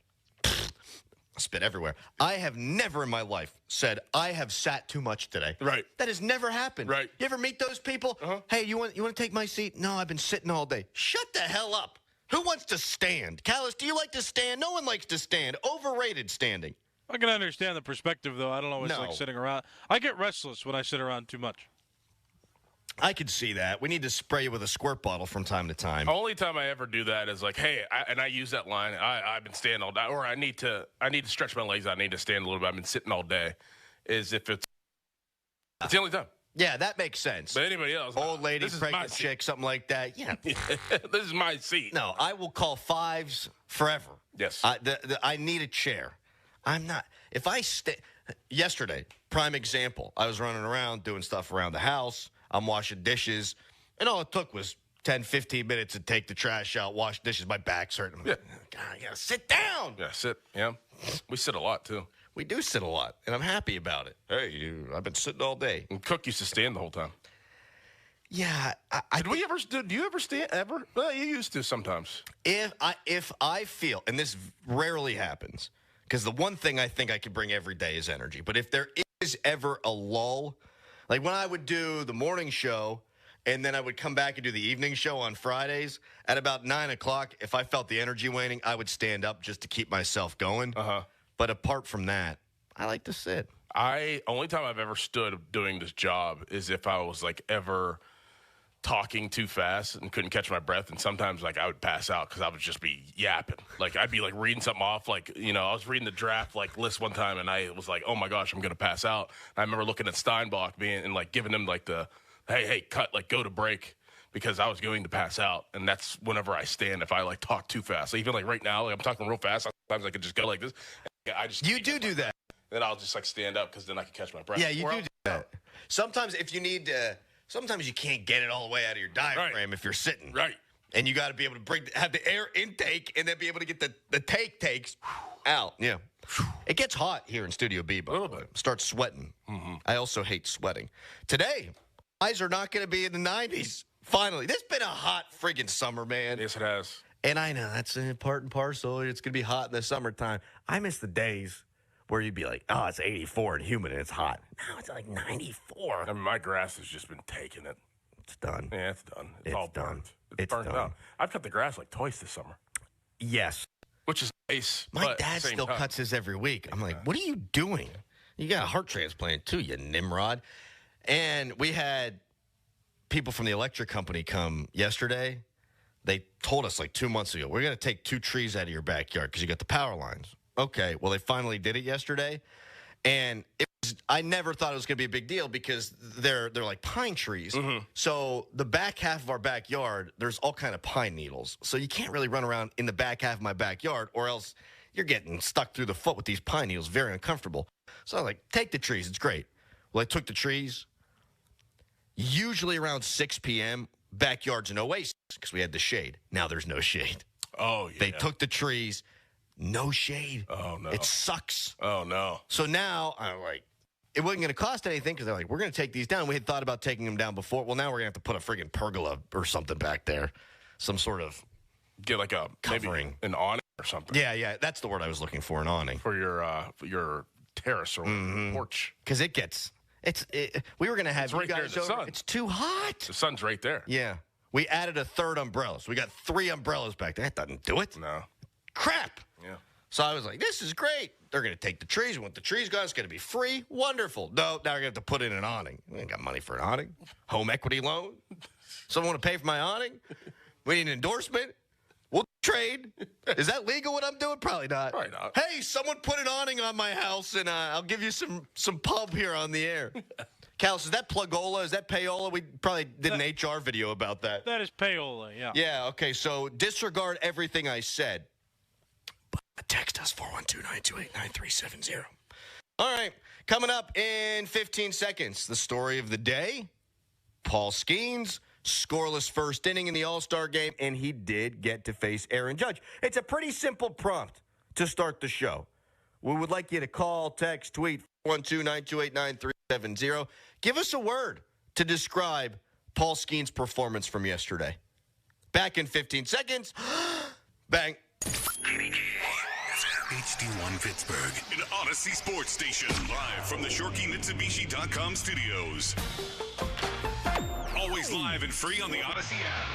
Spit everywhere. I have never in my life said I have sat too much today. Right. That has never happened. Right. You ever meet those people? Hey, you want to take my seat? No, I've been sitting all day. Shut the hell up. Who wants to stand? Callis, do you like to stand? No one likes to stand. Overrated standing. I can understand the perspective, though. I don't always like sitting around. I get restless when I sit around too much. I could see that. We need to spray you with a squirt bottle from time to time. Only time I ever do that is hey, I use that line. I've been standing all day, or I need to stretch my legs. I need to stand a little bit. I've been sitting all day. It's the only time. Yeah, that makes sense. But anybody else, old lady, pregnant chick, something like that. Yeah, this is my seat. No, I will call fives forever. Yes, I need a chair. I'm not. If I stay. Yesterday, prime example. I was running around doing stuff around the house. I'm washing dishes, and all it took was 10, 15 minutes to take the trash out, wash dishes. My back's hurting. Yeah. God, I got to sit down. Yeah, sit. Yeah. We sit a lot, too. We do sit a lot, and I'm happy about it. Hey, I've been sitting all day. And Cook used to stand the whole time. Yeah. Do you ever stand, ever? Well, you used to sometimes. If I feel, and this rarely happens, because the one thing I think I can bring every day is energy, but if there is ever a lull, like when I would do the morning show and then I would come back and do the evening show on Fridays, at about 9 o'clock, if I felt the energy waning, I would stand up just to keep myself going. But apart from that, I like to sit. Only time I've ever stood doing this job is if I was ever talking too fast and couldn't catch my breath, and sometimes I would pass out because I would just be yapping. I'd be reading something off, I was reading the draft list one time, and I was oh my gosh, I'm gonna pass out. And I remember looking at Steinbach and giving him the hey cut, go to break, because I was going to pass out. And that's whenever I stand, if I talk too fast. So even right now, I'm talking real fast, sometimes I could just go like this. You do that. Then I'll just stand up because then I can catch my breath. Yeah, you do that. Sometimes if you need to. Sometimes you can't get it all the way out of your diaphragm if you're sitting. Right. And you got to be able to have the air intake and then be able to get the takes out. Yeah. It gets hot here in Studio B, by the way. Start sweating. I also hate sweating. Today, highs are not going to be in the 90s. Finally. This has been a hot friggin' summer, man. Yes, it has. And I know that's a part and parcel. It's going to be hot in the summertime. I miss the days where you'd be oh, it's 84 and humid and it's hot. Now it's 94. I mean, my grass has just been taking it. It's done. Yeah, it's done. It's all done. burnt. It's burnt out. I've cut the grass twice this summer. Yes. Which is nice. My dad still cuts his every week. I'm what are you doing? You got a heart transplant too, you Nimrod. And we had people from the electric company come yesterday. They told us 2 months ago, we're going to take 2 trees out of your backyard because you got the power lines. Okay, well, they finally did it yesterday, and I never thought it was going to be a big deal because they're pine trees. So the back half of our backyard, there's all kind of pine needles. So you can't really run around in the back half of my backyard, or else you're getting stuck through the foot with these pine needles. Very uncomfortable. So I was take the trees. It's great. Well, I took the trees. Usually around 6 p.m., backyard's an oasis because we had the shade. Now there's no shade. Oh, yeah. They took the trees. No shade. Oh, no. It sucks. Oh, no. So now I'm like, it wasn't going to cost anything because they're like, we're going to take these down. We had thought about taking them down before. Well, now we're going to have to put a friggin' pergola or something back there. Some sort of get like a covering. Maybe an awning or something. Yeah. That's the word I was looking for, an awning. For your terrace or porch. Because we were going to have you guys there in the over. sun. It's too hot. The sun's right there. Yeah. We added a third umbrella. So we got 3 umbrellas back there. That doesn't do it. No. Crap. Yeah. So I was like, this is great. They're going to take the trees. We want the trees gone. It's going to be free. Wonderful. No, now we're going to have to put in an awning. We ain't got money for an awning. Home equity loan. Someone want to pay for my awning? We need an endorsement. We'll trade. Is that legal what I'm doing? Probably not. Probably not. Hey, someone put an awning on my house, and I'll give you some pub here on the air. Callis, is that plugola? Is that payola? We probably did an HR video about that. That is payola, yeah. Yeah, okay, so disregard everything I said. But text us 412-928-9370. All right, coming up in 15 seconds, the story of the day. Paul Skenes, scoreless first inning in the All-Star game, and he did get to face Aaron Judge. It's a pretty simple prompt to start the show. We would like you to call, text, tweet, 412-928-9370. Give us a word to describe Paul Skenes' performance from yesterday. Back in 15 seconds. Bang. HD1 Pittsburgh. An Odyssey Sports Station. Live from the ShorkeyMitsubishi.com studios. Always live and free on the Odyssey app.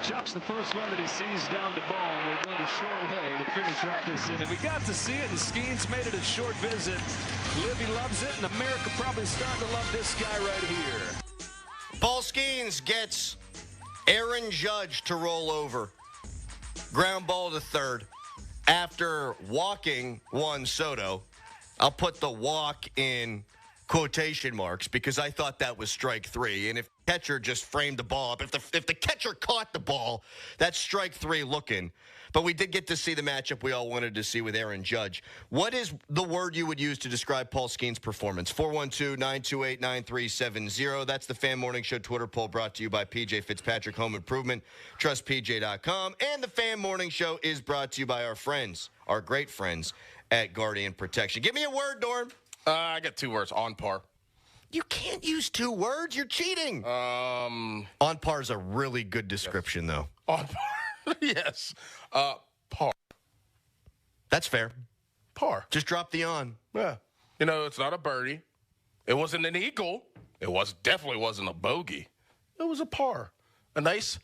Chops the first one that he sees down the ball. We're going to short way to finish off this inning. We got to see it, and Skenes made it a short visit. Libby loves it, and America probably starting to love this guy right here. Paul Skenes gets Aaron Judge to roll over. Ground ball to third. After walking Juan Soto, I'll put the walk in quotation marks because I thought that was strike 3. And if the catcher just framed the ball up, if the catcher caught the ball, that's strike 3 looking. But we did get to see the matchup we all wanted to see with Aaron Judge. What is the word you would use to describe Paul Skenes' performance? 412-928-9370. That's the Fan Morning Show Twitter poll brought to you by PJ Fitzpatrick Home Improvement, TrustPJ.com. And the Fan Morning Show is brought to you by our friends, our great friends at Guardian Protection. Give me a word, Norm. I got 2 words. On par. You can't use 2 words. You're cheating. On par is a really good description, though. On par. Yes. Par. That's fair. Par. Just drop the on. Yeah. You know, it's not a birdie. It wasn't an eagle. It definitely wasn't a bogey. It was a par. A nice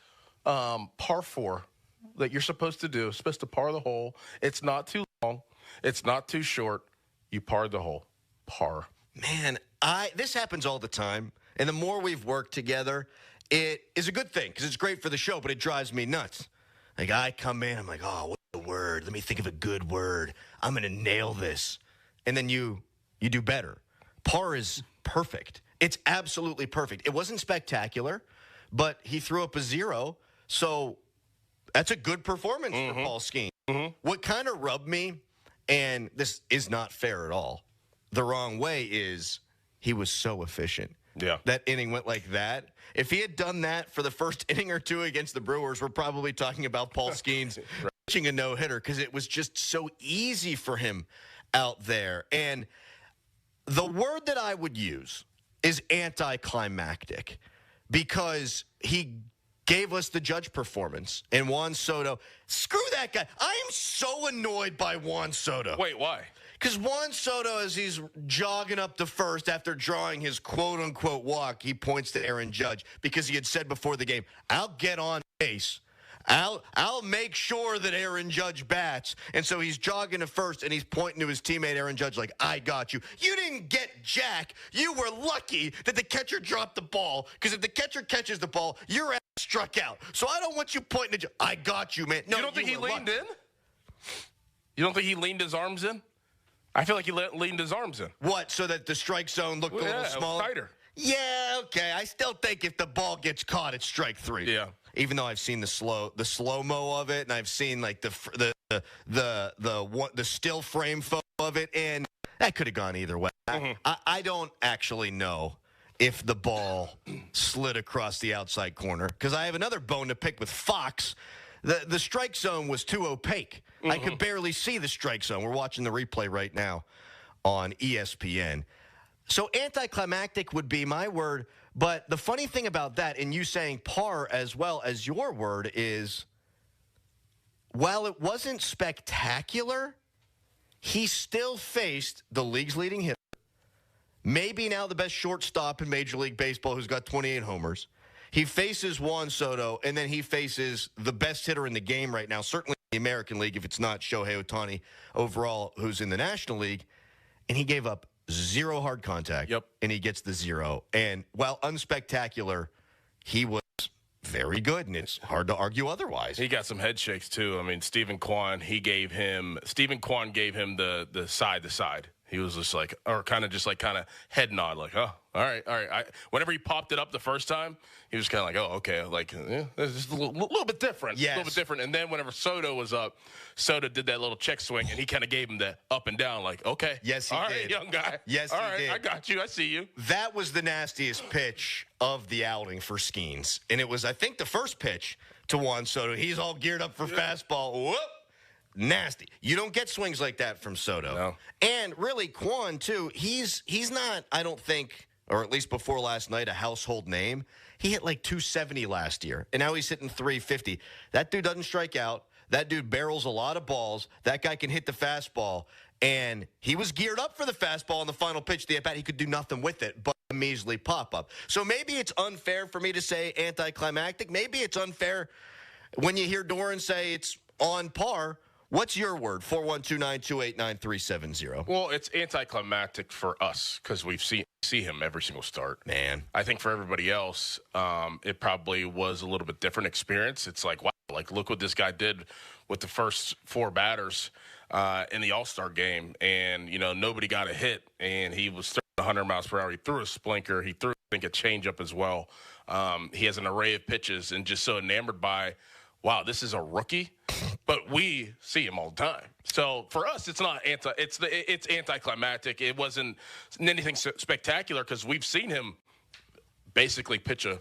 par 4 that you're supposed to do. Supposed to par the hole. It's not too long. It's not too short. You par the hole. Par. Man, this happens all the time. And the more we've worked together, it is a good thing because it's great for the show, but it drives me nuts. Like, I come in, I'm like, oh, what's the word? Let me think of a good word. I'm going to nail this. And then you do better. Par is perfect. It's absolutely perfect. It wasn't spectacular, but he threw up a 0. So that's a good performance for Paul Skenes. What kind of rubbed me, and this is not fair at all, the wrong way is he was so efficient. Yeah. That inning went like that. If he had done that for the first inning or 2 against the Brewers, we're probably talking about Paul Skenes pitching a no-hitter because it was just so easy for him out there. And the word that I would use is anticlimactic because he gave us the Judge performance. And Juan Soto, screw that guy. I am so annoyed by Juan Soto. Wait, why? Because Juan Soto, as he's jogging up to first after drawing his quote-unquote walk, he points to Aaron Judge because he had said before the game, I'll get on base. I'll make sure that Aaron Judge bats. And so he's jogging to first, and he's pointing to his teammate Aaron Judge like, I got you. You didn't get jack. You were lucky that the catcher dropped the ball because if the catcher catches the ball, your ass struck out. So I don't want you pointing to I got you, man. No, you don't think he leaned in? You don't think he leaned his arms in? I feel like he leaned his arms in. What, so that the strike zone looked a little smaller? Tighter. Yeah, okay. I still think if the ball gets caught, it's strike 3. Yeah. Even though I've seen the slow-mo of it, and I've seen like the still frame photo of it, and that could have gone either way. I don't actually know if the ball slid across the outside corner, because I have another bone to pick with Fox. The strike zone was too opaque. I could barely see the strike zone. We're watching the replay right now on ESPN. So anticlimactic would be my word. But the funny thing about that, and you saying par as well as your word, is while it wasn't spectacular, he still faced the league's leading hitter, maybe now the best shortstop in Major League Baseball, who's got 28 homers. He faces Juan Soto, and then he faces the best hitter in the game right now, certainly in the American League, if it's not Shohei Ohtani overall, who's in the National League. And he gave up 0 hard contact. Yep. And he gets the 0. And while unspectacular, he was very good, and it's hard to argue otherwise. He got some head shakes, too. I mean, Stephen Kwan gave him the side to side. He was just like, or kind of head nod, like, oh, all right. Whenever he popped it up the first time, he was kind of like, oh, okay, like, yeah, it's just a little bit different. Yes. A little bit different. And then whenever Soto was up, Soto did that little check swing, and he kind of gave him the up and down, like, okay. Yes, he all did. right, young guy. Yes, all he right, did. I got you. I see you. That was the nastiest pitch of the outing for Skenes. And it was, I think, the first pitch to Juan Soto. He's all geared up for fastball. Whoop. Nasty. You don't get swings like that from Soto. No. And really, Kwan, too, he's not, I don't think, or at least before last night, a household name. He hit like 270 last year, and now he's hitting 350. That dude doesn't strike out. That dude barrels a lot of balls. That guy can hit the fastball, and he was geared up for the fastball on the final pitch of the at-bat. He could do nothing with it but a measly pop-up. So maybe it's unfair for me to say anticlimactic. Maybe it's unfair when you hear Doran say it's on par. What's your word? 412-928-9370. Well, it's anticlimactic for us because we see him every single start. Man. I think for everybody else, it probably was a little bit different experience. It's like, wow, like look what this guy did with the first 4 batters in the All-Star game. And, you know, nobody got a hit, and he was 100 miles per hour. He threw a splinter. He threw, I think, a changeup as well. He has an array of pitches, and just so enamored by, wow, this is a rookie, but we see him all the time. So for us, it's not it's anticlimactic. It wasn't anything spectacular because we've seen him basically pitch a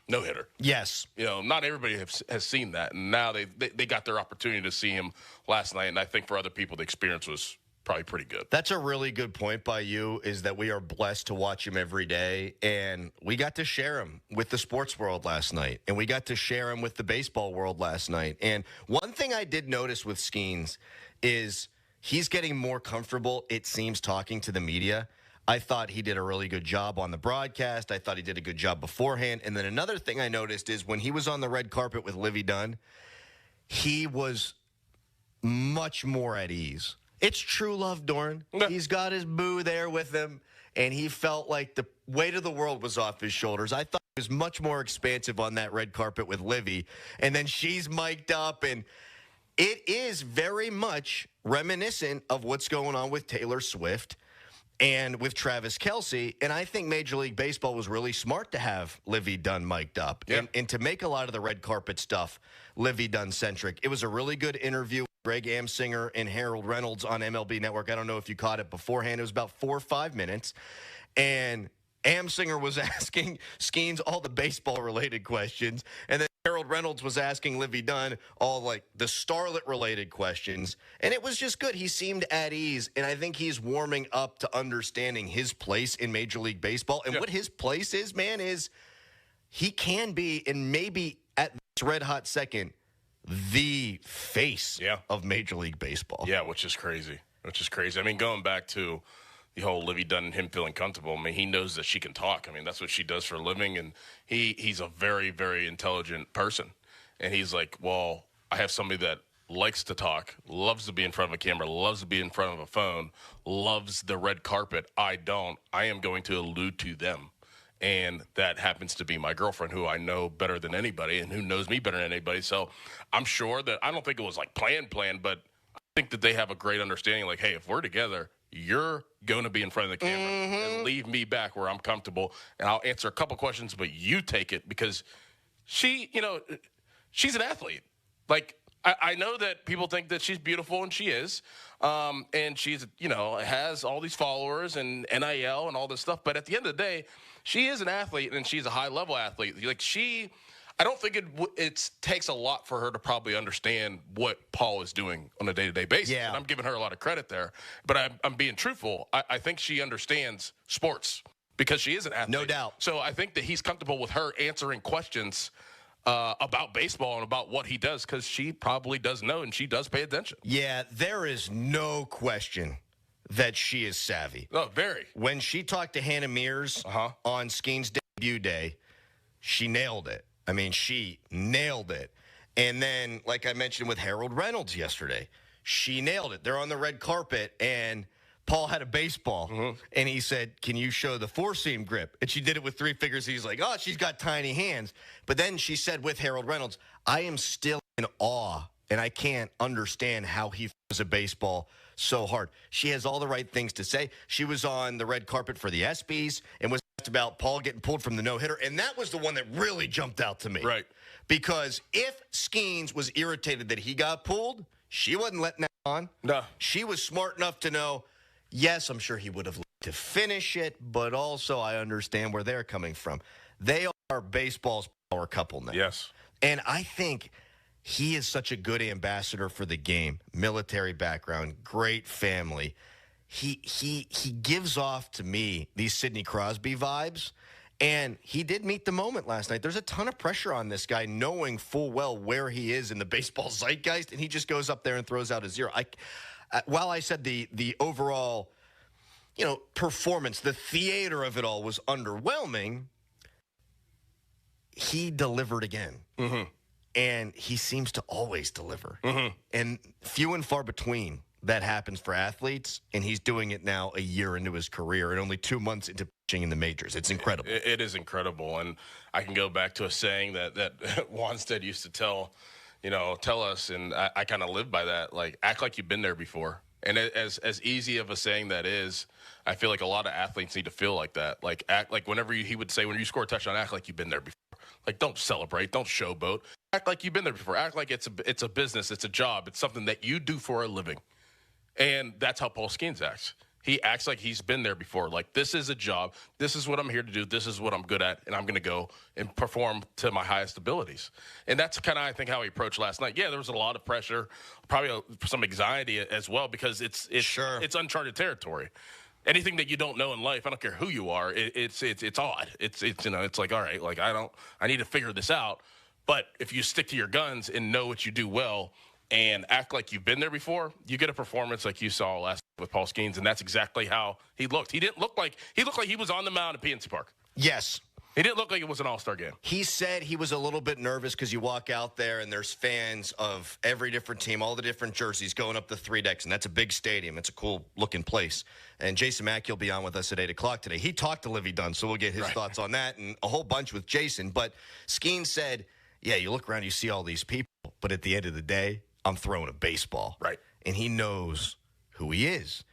no-hitter. Yes. You know, not everybody has seen that, and now they got their opportunity to see him last night, and I think for other people, the experience was probably pretty good. That's a really good point by you, is that we are blessed to watch him every day, and we got to share him with the sports world last night, and we got to share him with the baseball world last night. And one thing I did notice with Skenes is he's getting more comfortable, it seems, talking to the media. I thought he did a really good job on the broadcast. I thought he did a good job beforehand. And then another thing I noticed is when he was on the red carpet with Livy Dunn, he was much more at ease. It's true love, Doran. He's got his boo there with him, and he felt like the weight of the world was off his shoulders. I thought he was much more expansive on that red carpet with Livy, and then she's mic'd up, and it is very much reminiscent of what's going on with Taylor Swift and with Travis Kelce. And I think Major League Baseball was really smart to have Livy Dunn mic'd up and to make a lot of the red carpet stuff Livy Dunn-centric. It was a really good interview with Greg Amsinger and Harold Reynolds on MLB Network. I don't know if you caught it beforehand. It was about 4 or 5 minutes. And Amsinger was asking Skenes all the baseball-related questions. And then Harold Reynolds was asking Livy Dunn all, like, the Starlet-related questions. And it was just good. He seemed at ease. And I think he's warming up to understanding his place in Major League Baseball. And what his place is, man, is he can be, and maybe at this red-hot second, the face of Major League Baseball. Yeah, which is crazy. I mean, going back to the whole Livy Dunn and him feeling comfortable, I mean, he knows that she can talk. I mean, that's what she does for a living, and he's a very, very intelligent person. And he's like, well, I have somebody that likes to talk, loves to be in front of a camera, loves to be in front of a phone, loves the red carpet. I don't. I am going to allude to them. And that happens to be my girlfriend, who I know better than anybody and who knows me better than anybody. So I'm sure that I don't think it was like planned, but I think that they have a great understanding. Like, hey, if we're together, you're going to be in front of the camera and leave me back where I'm comfortable, and I'll answer a couple questions, but you take it, because she, she's an athlete. Like, I know that people think that she's beautiful, and she is. And she's, has all these followers and NIL and all this stuff. But at the end of the day, she is an athlete, and she's a high-level athlete. Like, I don't think it takes a lot for her to probably understand what Paul is doing on a day-to-day basis. Yeah. And I'm giving her a lot of credit there. But I'm being truthful. I think she understands sports because she is an athlete. No doubt. So I think that he's comfortable with her answering questions about baseball and about what he does, because she probably does know and she does pay attention. Yeah, there is no question that she is savvy. Oh, very. When she talked to Hannah Mears on Skenes' debut day, she nailed it. I mean, she nailed it. And then, like I mentioned with Harold Reynolds yesterday, she nailed it. They're on the red carpet, and Paul had a baseball, and he said, can you show the four-seam grip? And she did it with three fingers. He's like, oh, she's got tiny hands. But then she said with Harold Reynolds, I am still in awe, and I can't understand how he throws a baseball so hard. She has all the right things to say. She was on the red carpet for the ESPYs and was asked about Paul getting pulled from the no-hitter, and that was the one that really jumped out to me. Right. Because if Skenes was irritated that he got pulled, she wasn't letting that on. No. She was smart enough to know, yes, I'm sure he would have liked to finish it, but also I understand where they're coming from. They are baseball's power couple now. Yes. And I think he is such a good ambassador for the game. Military background, great family. He gives off to me these Sidney Crosby vibes, and he did meet the moment last night. There's a ton of pressure on this guy, knowing full well where he is in the baseball zeitgeist, and he just goes up there and throws out a zero. While I said the overall, performance, the theater of it all was underwhelming, he delivered again. Mm-hmm. And he seems to always deliver. Mm-hmm. And few and far between that happens for athletes, and he's doing it now a year into his career and only 2 months into pitching in the majors. It's incredible. It is incredible. And I can go back to a saying that Wanstead used to tell us, and I kind of live by that, like, act like you've been there before. And as easy of a saying that is, I feel like a lot of athletes need to feel like that. Like, act like he would say, when you score a touchdown, act like you've been there before. Like, don't celebrate, don't showboat. Act like you've been there before. Act like it's a business, it's a job, it's something that you do for a living. And that's how Paul Skenes acts. He acts like he's been there before. Like, this is a job. This is what I'm here to do. This is what I'm good at. And I'm going to go and perform to my highest abilities. And that's kind of, I think, how he approached last night. Yeah, there was a lot of pressure, probably some anxiety as well, because it's uncharted territory. Anything that you don't know in life, I don't care who you are, it's odd. It's like, all right, like, I need to figure this out. But if you stick to your guns and know what you do well and act like you've been there before, you get a performance like you saw last with Paul Skenes, and that's exactly how he looked. He looked like he was on the mound at PNC Park. Yes. He didn't look like it was an all-star game. He said he was a little bit nervous because you walk out there and there's fans of every different team, all the different jerseys going up the three decks, and that's a big stadium. It's a cool-looking place. And Jason Mackey will be on with us at 8 o'clock today. He talked to Livy Dunn, so we'll get his thoughts on that and a whole bunch with Jason. But Skenes said, yeah, you look around, you see all these people, but at the end of the day, I'm throwing a baseball. Right. And he knows who he is.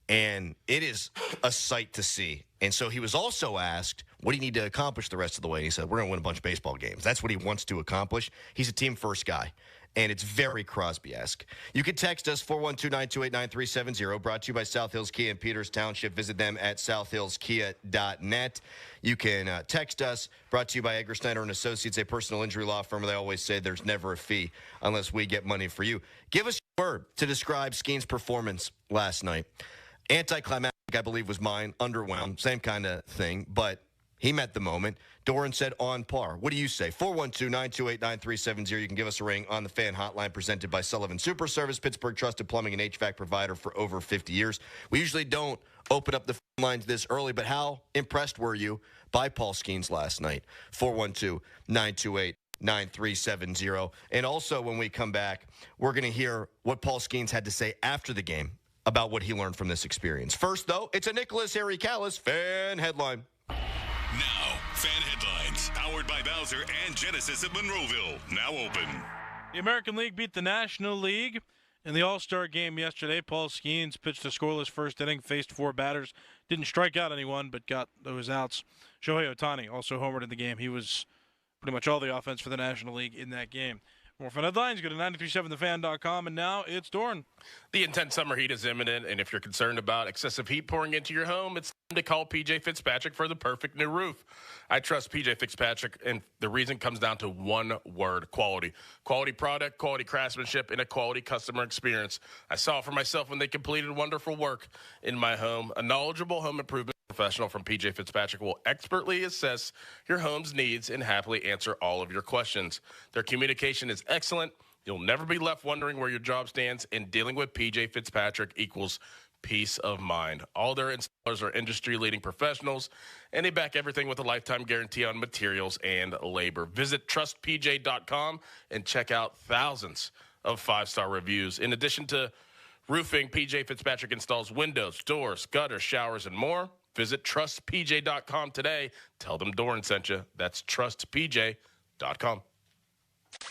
And it is a sight to see. And so he was also asked, what do you need to accomplish the rest of the way? And he said, we're going to win a bunch of baseball games. That's what he wants to accomplish. He's a team-first guy. And it's very Crosby-esque. You can text us, 412-928-9370, brought to you by South Hills Kia in Peters Township. Visit them at southhillskia.net. You can text us, brought to you by Edgar Snyder & Associates, a personal injury law firm. They always say there's never a fee unless we get money for you. Give us your word to describe Skenes' performance last night. Anticlimactic, I believe, was mine. Underwhelmed, same kind of thing, but he met the moment. Doran said on par. What do you say? 412-928-9370. You can give us a ring on the Fan Hotline presented by Sullivan Super Service, Pittsburgh trusted plumbing and HVAC provider for over 50 years. We usually don't open up the phone lines this early, but how impressed were you by Paul Skenes last night? 412-928-9370. And also, when we come back, we're going to hear what Paul Skenes had to say after the game about what he learned from this experience. First, though, it's a Nicholas Harry Callis Fan Headline. Now, Fan Headlines, powered by Bowser and Genesis of Monroeville, now open. The American League beat the National League In the All-Star game yesterday, Paul Skenes pitched a scoreless first inning, faced 4 batters, didn't strike out anyone, but got those outs. Shohei Ohtani also homered in the game. He was pretty much all the offense for the National League in that game. More fun headlines, go to 937thefan.com, and now it's Dorn. The intense summer heat is imminent, and if you're concerned about excessive heat pouring into your home, it's time to call P.J. Fitzpatrick for the perfect new roof. I trust P.J. Fitzpatrick, and the reason comes down to one word: quality. Quality product, quality craftsmanship, and a quality customer experience. I saw it for myself when they completed wonderful work in my home. A knowledgeable home improvement professional from P.J. Fitzpatrick will expertly assess your home's needs and happily answer all of your questions. Their communication is excellent. You'll never be left wondering where your job stands, and dealing with P.J. Fitzpatrick equals peace of mind. All their installers are industry-leading professionals, and they back everything with a lifetime guarantee on materials and labor. Visit trustpj.com and check out thousands of 5-star reviews. In addition to roofing, P.J. Fitzpatrick installs windows, doors, gutters, showers, and more. Visit trustpj.com today. Tell them Doran sent you. That's trustpj.com.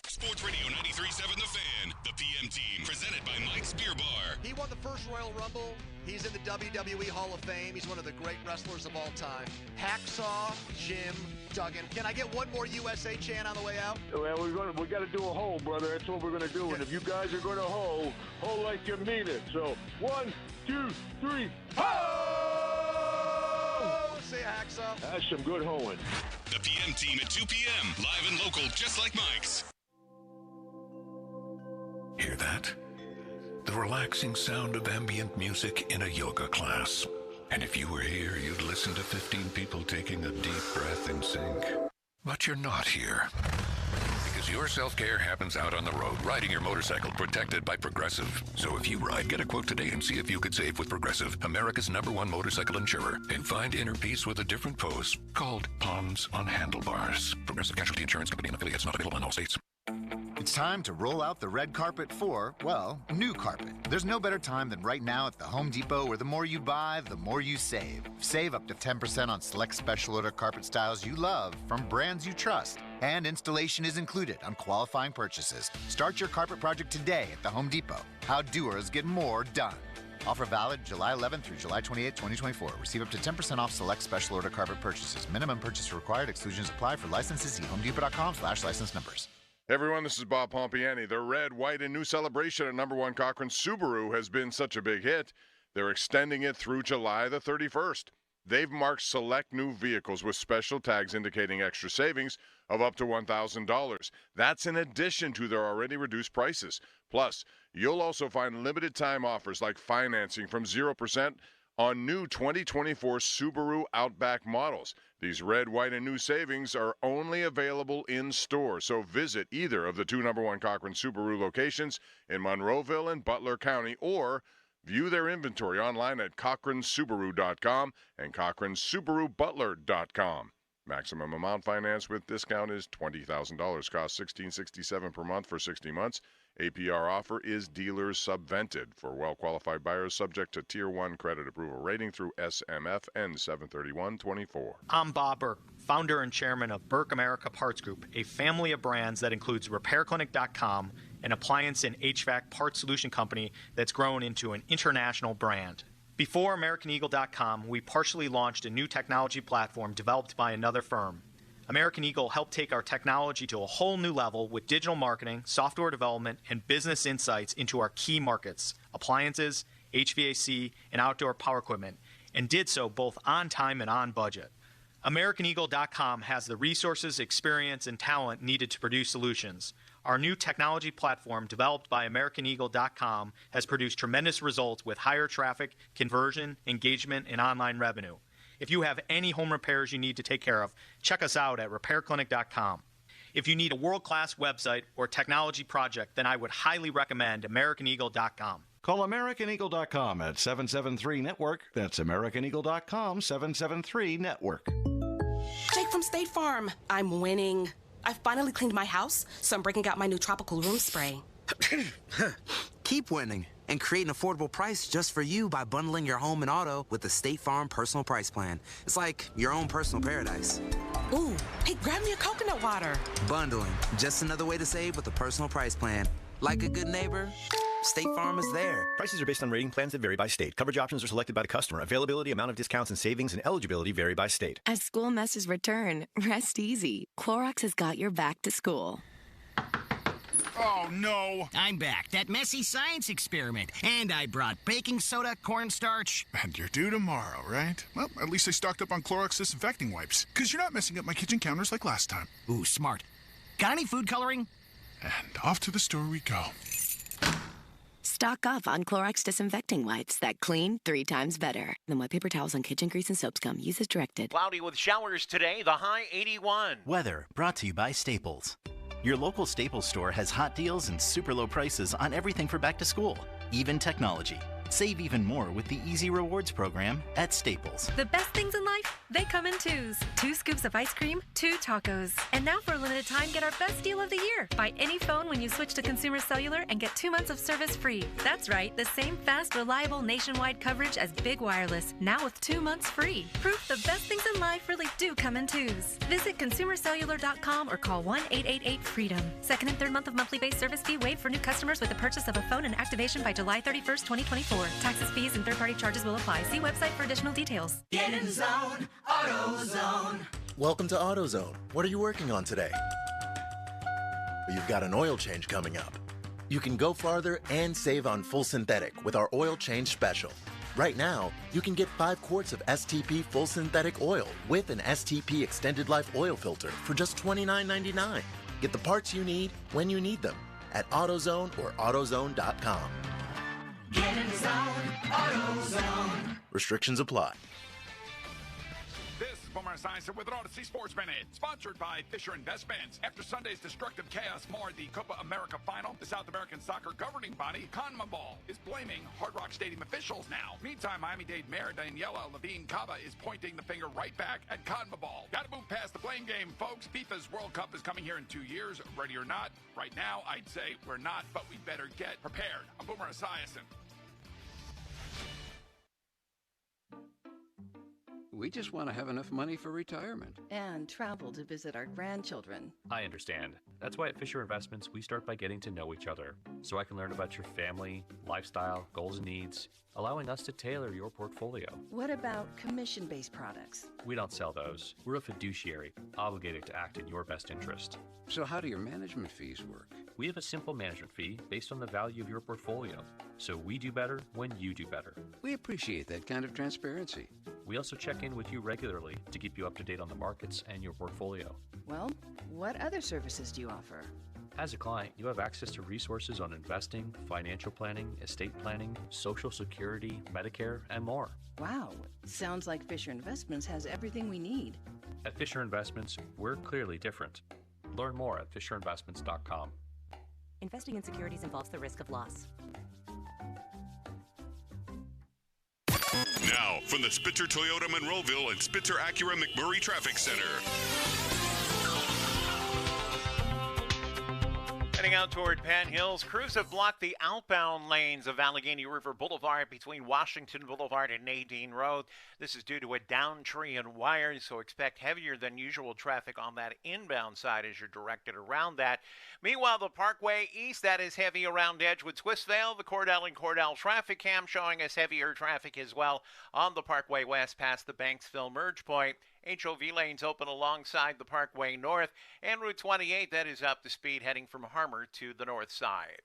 Sports Radio 93.7 The Fan, the PM team, presented by Mike's Beer Bar. He won the first Royal Rumble. He's in the WWE Hall of Fame. He's one of the great wrestlers of all time. Hacksaw Jim Duggan. Can I get one more USA chant on the way out? Well, we got to do a hole, brother. That's what we're going to do. And if you guys are going to hole like you mean it. So 1, 2, 3, ho! Say hacksaw. That's some good hoeing. The PM team at 2 p.m. Live and local, just like Mike's. Hear that? The relaxing sound of ambient music in a yoga class. And if you were here, you'd listen to 15 people taking a deep breath in sync. But you're not here. Because your self-care happens out on the road, riding your motorcycle protected by Progressive. So if you ride, get a quote today and see if you could save with Progressive, America's #1 motorcycle insurer. And find inner peace with a different pose called Pawns on Handlebars. Progressive Casualty Insurance Company and affiliates, not available in all states. It's time to roll out the red carpet for, well, new carpet. There's no better time than right now at the Home Depot, where the more you buy, the more you save. Save up to 10% on select special order carpet styles you love from brands you trust. And installation is included on qualifying purchases. Start your carpet project today at the Home Depot. How doers get more done. Offer valid July 11th through July 28th, 2024. Receive up to 10% off select special order carpet purchases. Minimum purchase required. Exclusions apply. For licenses, see homedepot.com/license numbers. Hey everyone, this is Bob Pompiani. The red, white, and new celebration at #1 Cochrane Subaru has been such a big hit, they're extending it through July the 31st. They've marked select new vehicles with special tags indicating extra savings of up to $1,000. That's in addition to their already reduced prices. Plus, you'll also find limited time offers like financing from 0% on new 2024 Subaru Outback models. These red, white, and new savings are only available in store, so visit either of the two #1 Cochrane Subaru locations in Monroeville and Butler County, or view their inventory online at CochraneSubaru.com and CochraneSubaruButler.com. Maximum amount financed with discount is $20,000. Cost $1,667 per month for 60 months. APR offer is dealers subvented for well-qualified buyers, subject to Tier 1 credit approval rating through SMFN 73124. I'm Bob Burke, founder and chairman of Burke America Parts Group, a family of brands that includes RepairClinic.com, an appliance and HVAC parts solution company that's grown into an international brand. Before AmericanEagle.com, we partially launched a new technology platform developed by another firm. American Eagle helped take our technology to a whole new level with digital marketing, software development, and business insights into our key markets, appliances, HVAC, and outdoor power equipment, and did so both on time and on budget. AmericanEagle.com has the resources, experience, and talent needed to produce solutions. Our new technology platform, developed by AmericanEagle.com, has produced tremendous results with higher traffic, conversion, engagement, and online revenue. If you have any home repairs you need to take care of, check us out at RepairClinic.com. If you need a world-class website or technology project, then I would highly recommend AmericanEagle.com. Call AmericanEagle.com at 773-NETWORK. That's AmericanEagle.com, 773-NETWORK. Jake from State Farm. I'm winning. I've finally cleaned my house, so I'm breaking out my new tropical room spray. Keep winning and create an affordable price just for you by bundling your home and auto with the State Farm Personal Price Plan. It's like your own personal paradise. Ooh, hey, grab me a coconut water. Bundling, just another way to save with a personal price plan. Like a good neighbor, State Farm is there. Prices are based on rating plans that vary by state. Coverage options are selected by the customer. Availability, amount of discounts and savings, and eligibility vary by state. As school messes return, rest easy. Clorox has got your back to school. Oh, no. I'm back. That messy science experiment. And I brought baking soda, cornstarch. And you're due tomorrow, right? Well, at least I stocked up on Clorox disinfecting wipes, because you're not messing up my kitchen counters like last time. Ooh, smart. Got any food coloring? And off to the store we go. Stock up on Clorox disinfecting wipes that clean 3 times better than wet paper towels on kitchen grease and soap scum. Use as directed. Cloudy with showers today, the high 81. Weather brought to you by Staples. Your local Staples store has hot deals and super low prices on everything for back to school, even technology. Save even more with the Easy Rewards program at Staples. The best things in life, they come in twos. 2 scoops of ice cream, 2 tacos. And now for a limited time, get our best deal of the year. Buy any phone when you switch to Consumer Cellular and get 2 months of service free. That's right, the same fast, reliable nationwide coverage as Big Wireless, now with 2 months free. Proof the best things in life really do come in twos. Visit consumercellular.com or call 1-888-FREEDOM. Second and third month of monthly base service fee waived for new customers with the purchase of a phone and activation by July 31st, 2024. Taxes, fees, and third-party charges will apply. See website for additional details. Get in the zone, AutoZone. Welcome to AutoZone. What are you working on today? You've got an oil change coming up. You can go farther and save on full synthetic with our oil change special. Right now, you can get 5 quarts of STP full synthetic oil with an STP extended life oil filter for just $29.99. Get the parts you need when you need them at AutoZone or AutoZone.com. Get in the zone, AutoZone. Restrictions apply. This is Boomer Esiason with an Odyssey Sports Minute, sponsored by Fisher Investments. After Sunday's destructive chaos marred the Copa America final, the South American soccer governing body, CONMEBOL, is blaming Hard Rock Stadium officials now. Meantime, Miami-Dade Mayor Daniela Levine Cava is pointing the finger right back at CONMEBOL. Gotta move past the blame game, folks. FIFA's World Cup is coming here in 2 years. Ready or not? Right now, I'd say we're not, but we better get prepared. I'm Boomer Esiason. We just want to have enough money for retirement. And travel to visit our grandchildren. I understand. That's why at Fisher Investments, we start by getting to know each other, so I can learn about your family, lifestyle, goals and needs, allowing us to tailor your portfolio. What about commission-based products? We don't sell those. We're a fiduciary, obligated to act in your best interest. So how do your management fees work? We have a simple management fee based on the value of your portfolio, so we do better when you do better. We appreciate that kind of transparency. We also check in with you regularly to keep you up to date on the markets and your portfolio. Well, what other services do you offer? As a client, you have access to resources on investing, financial planning, estate planning, Social Security, Medicare, and more. Wow, sounds like Fisher Investments has everything we need. At Fisher Investments, we're clearly different. Learn more at FisherInvestments.com. Investing in securities involves the risk of loss. Now, from the Spitzer Toyota Monroeville and Spitzer Acura McMurray Traffic Center. Heading out toward Penn Hills, crews have blocked the outbound lanes of Allegheny River Boulevard between Washington Boulevard and Nadine Road. This is due to a down tree and wires, so expect heavier than usual traffic on that inbound side as you're directed around that. Meanwhile, the Parkway East, that is heavy around Edgewood Swissvale. The Cordell and Cordell traffic cam showing us heavier traffic as well on the Parkway West past the Banksville merge point. HOV lanes open alongside the Parkway North, and Route 28, that is up to speed heading from Harmer to the north side.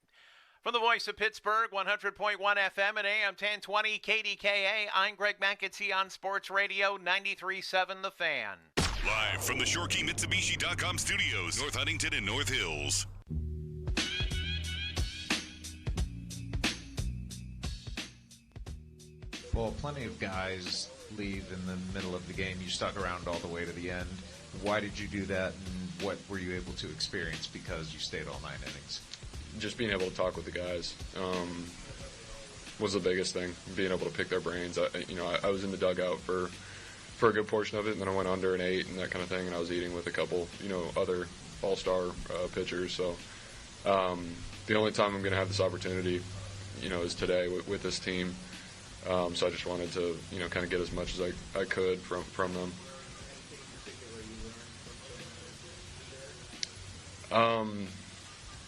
From the voice of Pittsburgh, 100.1 FM and AM 1020 KDKA, I'm Greg McEntee on Sports Radio 93.7 The Fan. Live from the ShoreKeyMitsubishi.com studios, North Huntington and North Hills. Well, plenty of guys leave in the middle of the game. You stuck around all the way to the end. Why did you do that, and what were you able to experience because you stayed all 9 innings? Just being able to talk with the guys was the biggest thing. Being able to pick their brains. I was in the dugout for a good portion of it, and then I went under an 8 and that kind of thing, and I was eating with a couple, other all-star pitchers. So the only time I'm going to have this opportunity, is today with this team. So I just wanted to, kind of get as much as I could from them.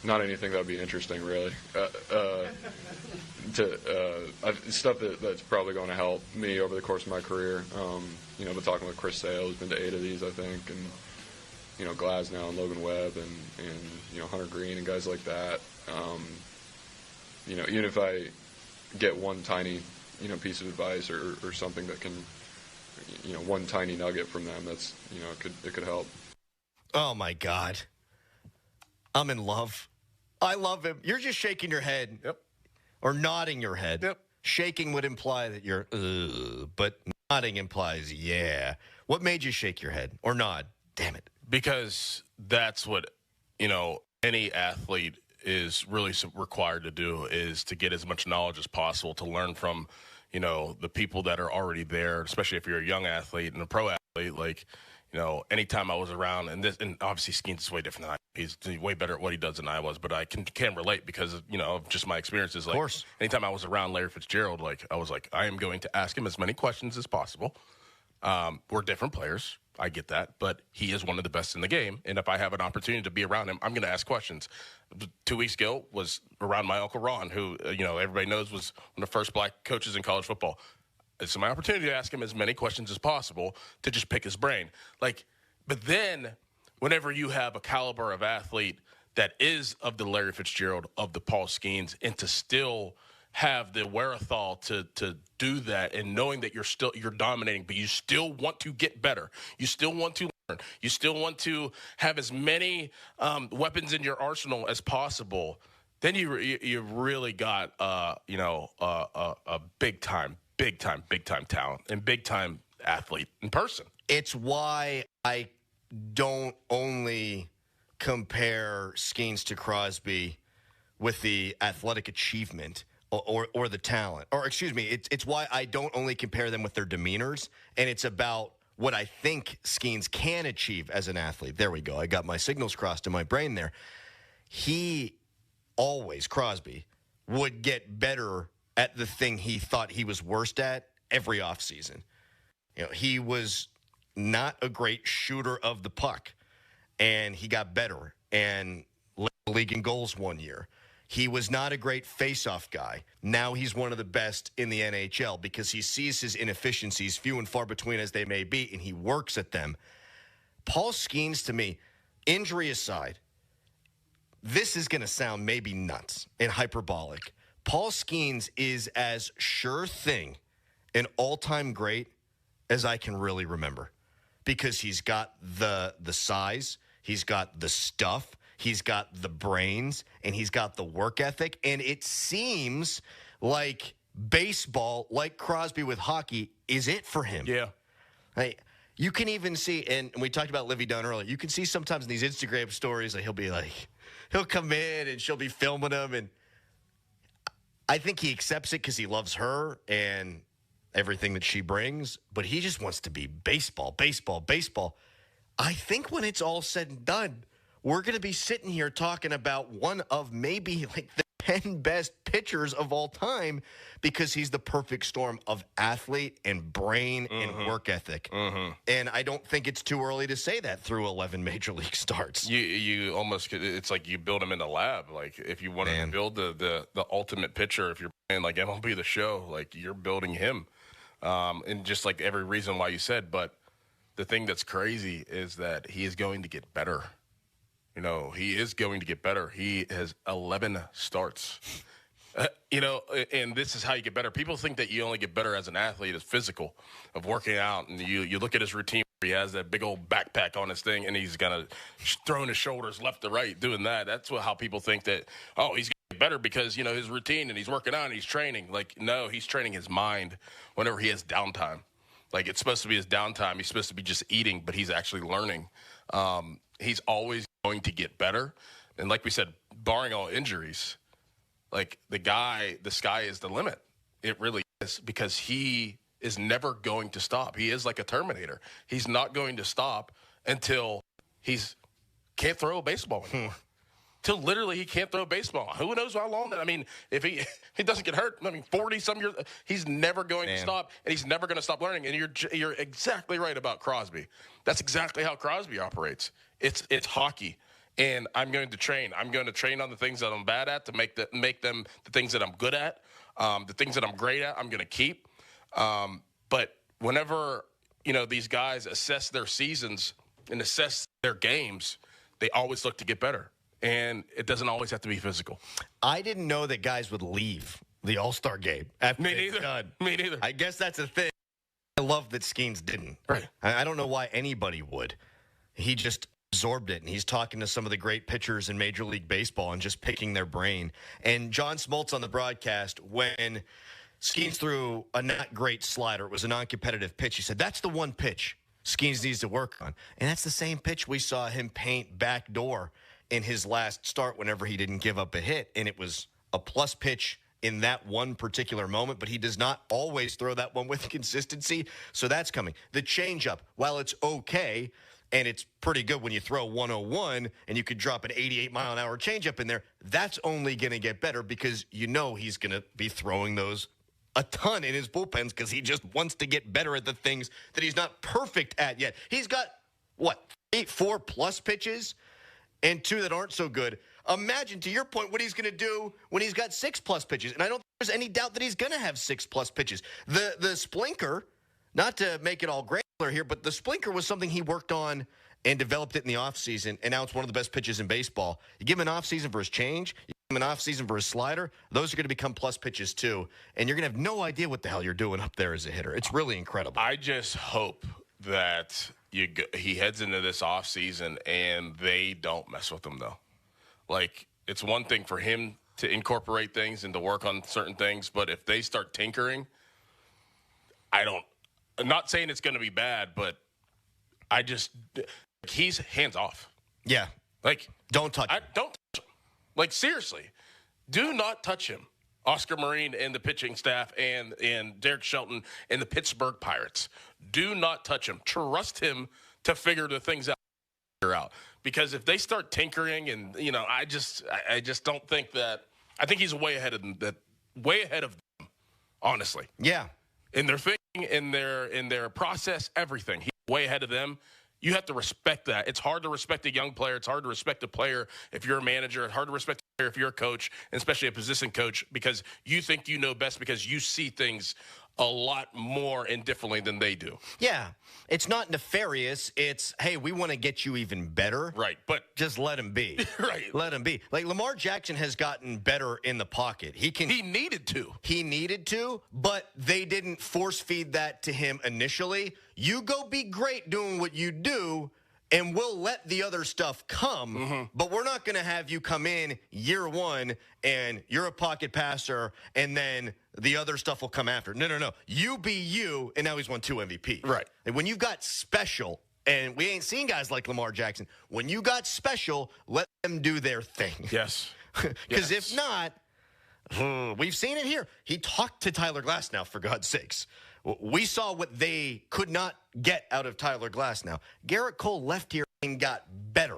not anything that would be interesting, really. Stuff that's probably going to help me over the course of my career. Been talking with Chris Sale, who's been to 8 of these, I think, and Glasnow and Logan Webb and Hunter Green and guys like that. Even if I get one tiny piece of advice or something that can one tiny nugget from them, that's it could help. Oh my God, I'm in love. I love him. You're just shaking your head. Yep. Or nodding your head. Yep. Shaking would imply that you're, but nodding implies, yeah. What made you shake your head or nod? Damn it. Because that's what, any athlete is really required to do, is to get as much knowledge as possible, to learn from, the people that are already there, especially if you're a young athlete and a pro athlete. Like, anytime I was around, and obviously Skenes is way different than I am. He's way better at what he does than I was, but I can relate because of just my experiences. Like, of course. Anytime I was around Larry Fitzgerald, I was like, I am going to ask him as many questions as possible. We're different players. I get that, but he is one of the best in the game. And if I have an opportunity to be around him, I'm going to ask questions. 2 weeks ago was around my Uncle Ron, who, everybody knows was one of the first black coaches in college football. It's my opportunity to ask him as many questions as possible to just pick his brain. But then whenever you have a caliber of athlete that is of the Larry Fitzgerald, of the Paul Skenes, and to still have the wherewithal to do that, and knowing that you're dominating, but you still want to get better. You still want to learn. You still want to have as many weapons in your arsenal as possible. Then you really got a big time talent and big time athlete in person. It's why I don't only compare Skenes to Crosby with the athletic achievement or the talent. Or, excuse me, it's why I don't only compare them with their demeanors, and it's about what I think Skenes can achieve as an athlete. There we go. I got my signals crossed in my brain there. He always, Crosby, would get better at the thing he thought he was worst at every offseason. He was not a great shooter of the puck, and he got better and led the league in goals one year. He was not a great face-off guy. Now he's one of the best in the NHL because he sees his inefficiencies, few and far between as they may be, and he works at them. Paul Skenes, to me, injury aside, this is going to sound maybe nuts and hyperbolic. Paul Skenes is as sure thing an all-time great as I can really remember, because he's got the size, he's got the stuff, he's got the brains, and he's got the work ethic. And it seems like baseball, like Crosby with hockey, is it for him. Yeah. You can even see, and we talked about Livy Dunn earlier, you can see sometimes in these Instagram stories that he'll come in and she'll be filming him, and I think he accepts it because he loves her and everything that she brings, but he just wants to be baseball. I think when it's all said and done, we're going to be sitting here talking about one of maybe the 10 best pitchers of all time, because he's the perfect storm of athlete and brain and work ethic. And I don't think it's too early to say that through 11 major league starts. You almost, it's like you build him in the lab. Like, if you want to build the ultimate pitcher, if you're playing like MLB The Show, like, you're building him. And just like every reason why you said, but the thing that's crazy is that he is going to get better. He is going to get better. He has 11 starts. And this is how you get better. People think that you only get better as an athlete, as physical, of working out. And you look at his routine where he has that big old backpack on his thing, and he's kind of throwing his shoulders left to right, doing that. That's how people think that, he's going to get better because, his routine, and he's working out and he's training. Like, no, he's training his mind whenever he has downtime. Like, it's supposed to be his downtime. He's supposed to be just eating, but he's actually learning. He's always going to get better. And like we said, barring all injuries, like, the sky is the limit. It really is, because he is never going to stop. He is like a Terminator. He's not going to stop until can't throw a baseball anymore. Till literally he can't throw a baseball. Who knows how long? If he doesn't get hurt, 40-some years, he's never going to stop, and he's never going to stop learning. And you're exactly right about Crosby. That's exactly how Crosby operates. It's hockey. and I'm going to train. I'm going to train on the things that I'm bad at to make them the things that I'm good at. The things that I'm great at, I'm going to keep. But whenever, these guys assess their seasons and assess their games, they always look to get better. And it doesn't always have to be physical. I didn't know that guys would leave the All-Star game after Me neither. Me neither. I guess that's a thing. I love that Skenes didn't. Right. I don't know why anybody would. He just absorbed it, and he's talking to some of the great pitchers in Major League Baseball and just picking their brain. And John Smoltz on the broadcast, when Skenes threw a not great slider, it was a non-competitive pitch, he said, that's the one pitch Skenes needs to work on. And that's the same pitch we saw him paint backdoor in his last start whenever he didn't give up a hit. And it was a plus pitch in that one particular moment, but he does not always throw that one with consistency. So that's coming. The changeup, while it's okay, and it's pretty good when you throw 101 and you could drop an 88-mile-an-hour changeup in there, that's only going to get better because he's going to be throwing those a ton in his bullpens because he just wants to get better at the things that he's not perfect at yet. He's got, 4+ pitches and 2 that aren't so good. Imagine, to your point, what he's going to do when he's got 6+ pitches. And I don't think there's any doubt that he's going to have 6+ pitches. The splinker, not to make it all granular here, but the splinker was something he worked on and developed it in the offseason, and now it's one of the best pitches in baseball. You give him an offseason for his change, you give him an offseason for his slider, those are going to become plus pitches too, and you're going to have no idea what the hell you're doing up there as a hitter. It's really incredible. I just hope that he heads into this offseason and they don't mess with him, though. Like, it's one thing for him to incorporate things and to work on certain things, but if they start tinkering, I'm not saying it's going to be bad, but he's hands off. Yeah. Like, don't touch him. Don't touch him. Like, seriously, do not touch him. Oscar Marine and the pitching staff and Derek Shelton and the Pittsburgh Pirates. Do not touch him. Trust him to figure the things out. Because if they start tinkering and, I just don't think that – I think he's way ahead of them, honestly. Yeah. In their thinking, in their process, everything. He's way ahead of them. You have to respect that. It's hard to respect a young player. It's hard to respect a player if you're a manager. It's hard to respect a player if you're a coach, and especially a position coach, because you think you know best because you see things a lot more and differently than they do. Yeah. It's not nefarious. It's, hey, we want to get you even better. Right. But just let him be. Right. Let him be. Like, Lamar Jackson has gotten better in the pocket. He needed to. He needed to, but they didn't force feed that to him initially. You go be great doing what you do, and we'll let the other stuff come, but we're not going to have you come in year one and you're a pocket passer and then the other stuff will come after. No. You be you, and now he's won 2 MVPs. Right. And when you've got special, and we ain't seen guys like Lamar Jackson, when you got special, let them do their thing. Yes. Because if not, we've seen it here. He talked to Tyler Glasnow, for God's sakes. We saw what they could not get out of Tyler Glasnow. Garrett Cole left here and got better.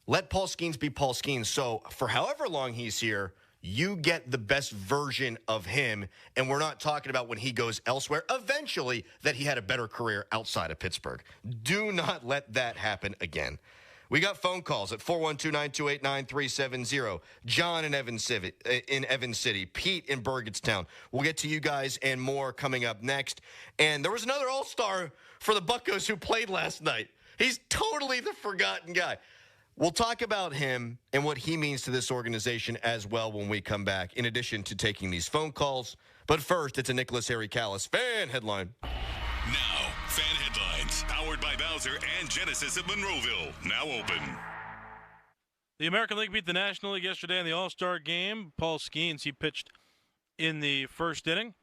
Let Paul Skenes be Paul Skenes. So for however long he's here, you get the best version of him. And we're not talking about when he goes elsewhere, eventually, that he had a better career outside of Pittsburgh. Do not let that happen again. We got phone calls at 412-928-9370. John in Evans City. Pete in Burgettstown. We'll get to you guys and more coming up next. And there was another all-star for the Buccos who played last night. He's totally the forgotten guy. We'll talk about him and what he means to this organization as well when we come back, in addition to taking these phone calls. But first, it's a Nicholas Harry Callis fan headline. Now, fan headlines, powered by Bowser and Genesis of Monroeville, now open. The American League beat the National League yesterday in the All-Star game. Paul Skenes, he pitched in the first inning.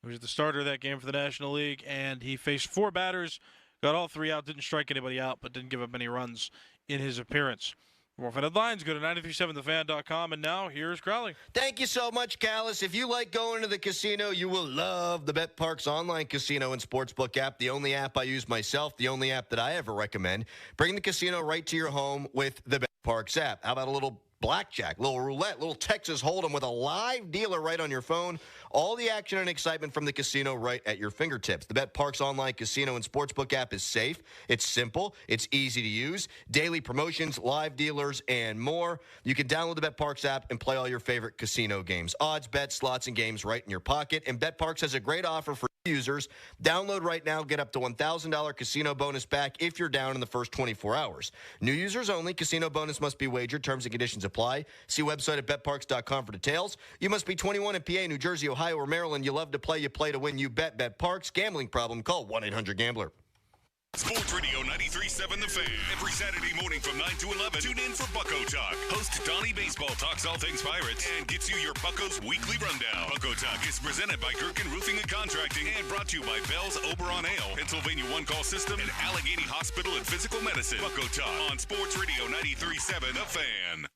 He was the starter of that game for the National League, and he faced 4 batters, got all 3 out, didn't strike anybody out, but didn't give up any runs in his appearance. For more fan headlines, go to 937thefan.com, and now here's Crowley. Thank you so much, Callis. If you like going to the casino, you will love the BetParks online casino and sportsbook app, the only app I use myself, the only app that I ever recommend. Bring the casino right to your home with the BetParks app. How about a little blackjack, little roulette, little Texas Hold'em with a live dealer right on your phone. All the action and excitement from the casino right at your fingertips. The BetParx online casino and sportsbook app is safe. It's simple. It's easy to use. Daily promotions, live dealers, and more. You can download the BetParx app and play all your favorite casino games. Odds, bets, slots, and games right in your pocket. And BetParx has a great offer for users. Download right now. Get up to $1,000 casino bonus back if you're down in the first 24 hours. New users only. Casino bonus must be wagered. Terms and conditions apply. See website at betparx.com for details. You must be 21 in PA, New Jersey, Ohio, or Maryland. You love to play. You play to win. You bet. BetParx. Gambling problem? Call 1-800-GAMBLER. Sports Radio 93.7 The Fan. Every Saturday morning from 9 to 11. Tune in for Bucko Talk. Host Donnie Baseball talks all things Pirates and gets you your Buccos weekly rundown. Bucko Talk is presented by Gherkin Roofing and Contracting and brought to you by Bell's Oberon Ale, Pennsylvania One Call System, and Allegheny Hospital and Physical Medicine. Bucko Talk on Sports Radio 93.7 The Fan.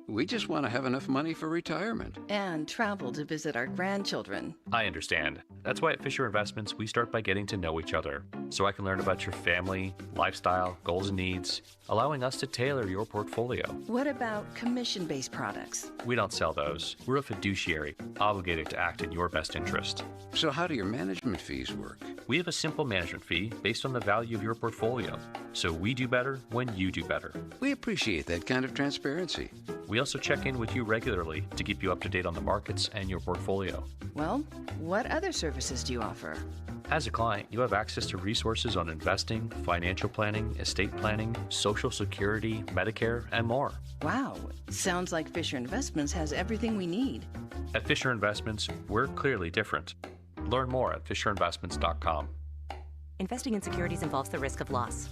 We just want to have enough money for retirement. And travel to visit our grandchildren. I understand. That's why at Fisher Investments, we start by getting to know each other, so I can learn about your family, lifestyle, goals and needs, allowing us to tailor your portfolio. What about commission-based products? We don't sell those. We're a fiduciary, obligated to act in your best interest. So how do your management fees work? We have a simple management fee based on the value of your portfolio. So we do better when you do better. We appreciate that kind of transparency. We also check in with you regularly to keep you up to date on the markets and your portfolio. Well, what other services do you offer? As a client, you have access to resources on investing, financial planning, estate planning, Social Security, Medicare, and more. Wow, sounds like Fisher Investments has everything we need. At Fisher Investments, we're clearly different. Learn more at fisherinvestments.com. Investing in securities involves the risk of loss.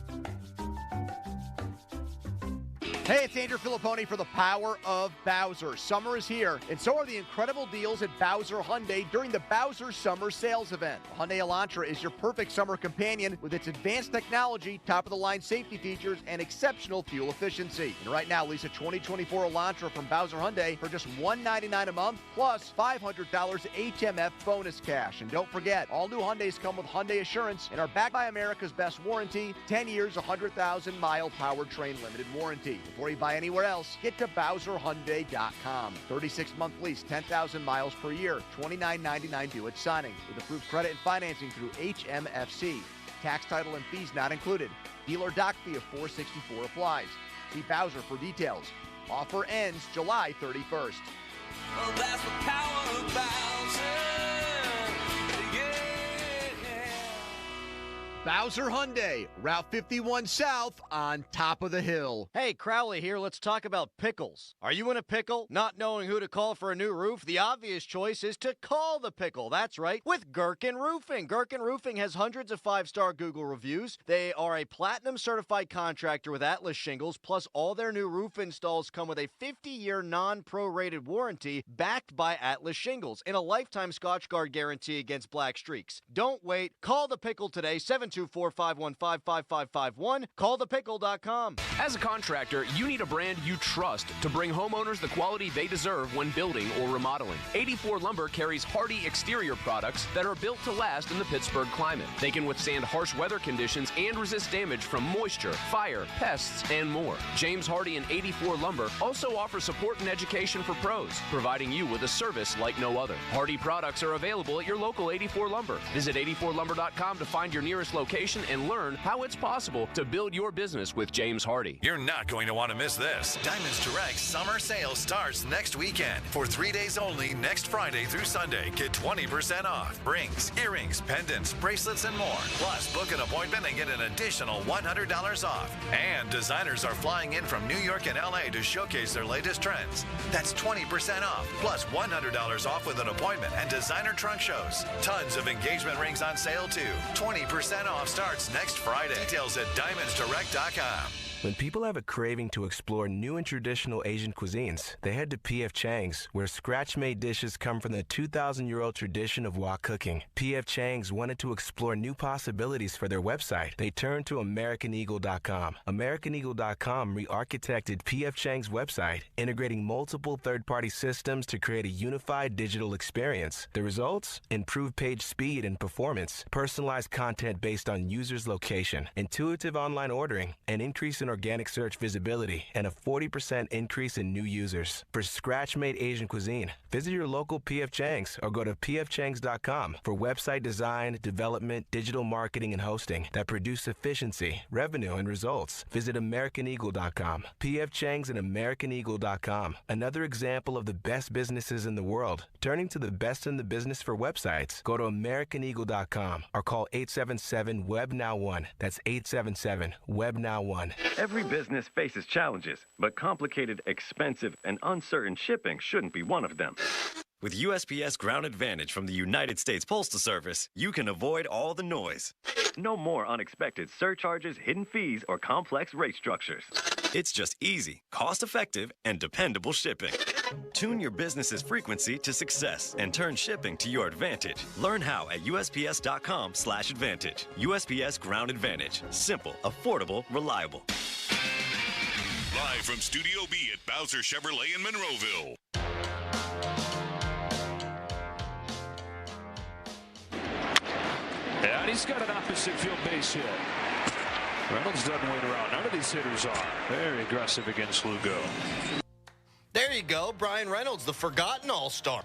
Hey, it's Andrew Filipponi for the Power of Bowser. Summer is here, and so are the incredible deals at Bowser Hyundai during the Bowser Summer Sales Event. The Hyundai Elantra is your perfect summer companion with its advanced technology, top-of-the-line safety features, and exceptional fuel efficiency. And right now, lease a 2024 Elantra from Bowser Hyundai for just $199 a month, plus $500 HMF bonus cash. And don't forget, all new Hyundais come with Hyundai Assurance and are backed by America's best warranty, 10 years, 100,000-mile powertrain limited warranty. Before you buy anywhere else, get to BowserHyundai.com. 36-month lease, 10,000 miles per year, $29.99 due at signing. With approved credit and financing through HMFC. Tax, title, and fees not included. Dealer doc fee of $464 applies. See Bowser for details. Offer ends July 31st. Well, that's the power of Bowser. Bowser Hyundai, Route 51 South on top of the hill. Hey, Crowley here. Let's talk about pickles. Are you in a pickle? Not knowing who to call for a new roof? The obvious choice is to call the pickle. That's right, with Gherkin Roofing. Gherkin Roofing has hundreds of 5-star Google reviews. They are a platinum certified contractor with Atlas shingles, plus all their new roof installs come with a 50-year non-prorated warranty backed by Atlas shingles and a lifetime Scotchguard guarantee against black streaks. Don't wait. Call the pickle today, 724-515-5551. CallThePickle.com. As a contractor, you need a brand you trust to bring homeowners the quality they deserve when building or remodeling. 84 Lumber carries hardy exterior products that are built to last in the Pittsburgh climate. They can withstand harsh weather conditions and resist damage from moisture, fire, pests, and more. James Hardy and 84 Lumber also offer support and education for pros, providing you with a service like no other. Hardy products are available at your local 84 Lumber. Visit 84lumber.com to find your nearest location and learn how it's possible to build your business with James Hardy. You're not going to want to miss this. Diamonds Direct Summer Sale starts next weekend. For 3 days only, next Friday through Sunday, get 20% off. Rings, earrings, pendants, bracelets, and more. Plus, book an appointment and get an additional $100 off. And designers are flying in from New York and LA to showcase their latest trends. That's 20% off, plus $100 off with an appointment and designer trunk shows. Tons of engagement rings on sale, too. 20% off starts next Friday. Details at diamondsdirect.com. When people have a craving to explore new and traditional Asian cuisines, they head to P.F. Chang's, where scratch-made dishes come from the 2,000-year-old tradition of wok cooking. P.F. Chang's wanted to explore new possibilities for their website. They turned to AmericanEagle.com. AmericanEagle.com re-architected P.F. Chang's website, integrating multiple third-party systems to create a unified digital experience. The results? Improved page speed and performance, personalized content based on users' location, intuitive online ordering, and increase in organic search visibility and a 40% increase in new users. For scratch-made Asian cuisine, visit your local P.F. Chang's or go to pfchangs.com for website design, development, digital marketing, and hosting that produce efficiency, revenue, and results. Visit AmericanEagle.com. P.F. Chang's and AmericanEagle.com. Another example of the best businesses in the world. Turning to the best in the business for websites, go to AmericanEagle.com or call 877-WEB-NOW1. That's 877-WEB-NOW1. Every business faces challenges, but complicated, expensive, and uncertain shipping shouldn't be one of them. With USPS Ground Advantage from the United States Postal Service, you can avoid all the noise. No more unexpected surcharges, hidden fees, or complex rate structures. It's just easy, cost-effective, and dependable shipping. Tune your business's frequency to success and turn shipping to your advantage. Learn how at USPS.com/advantage. USPS Ground Advantage. Simple, affordable, reliable. Live from Studio B at Bowser Chevrolet in Monroeville. And he's got an opposite field base hit. Reynolds doesn't wait around. None of these hitters are. Very aggressive against Lugo. There you go. Brian Reynolds, the forgotten all-star,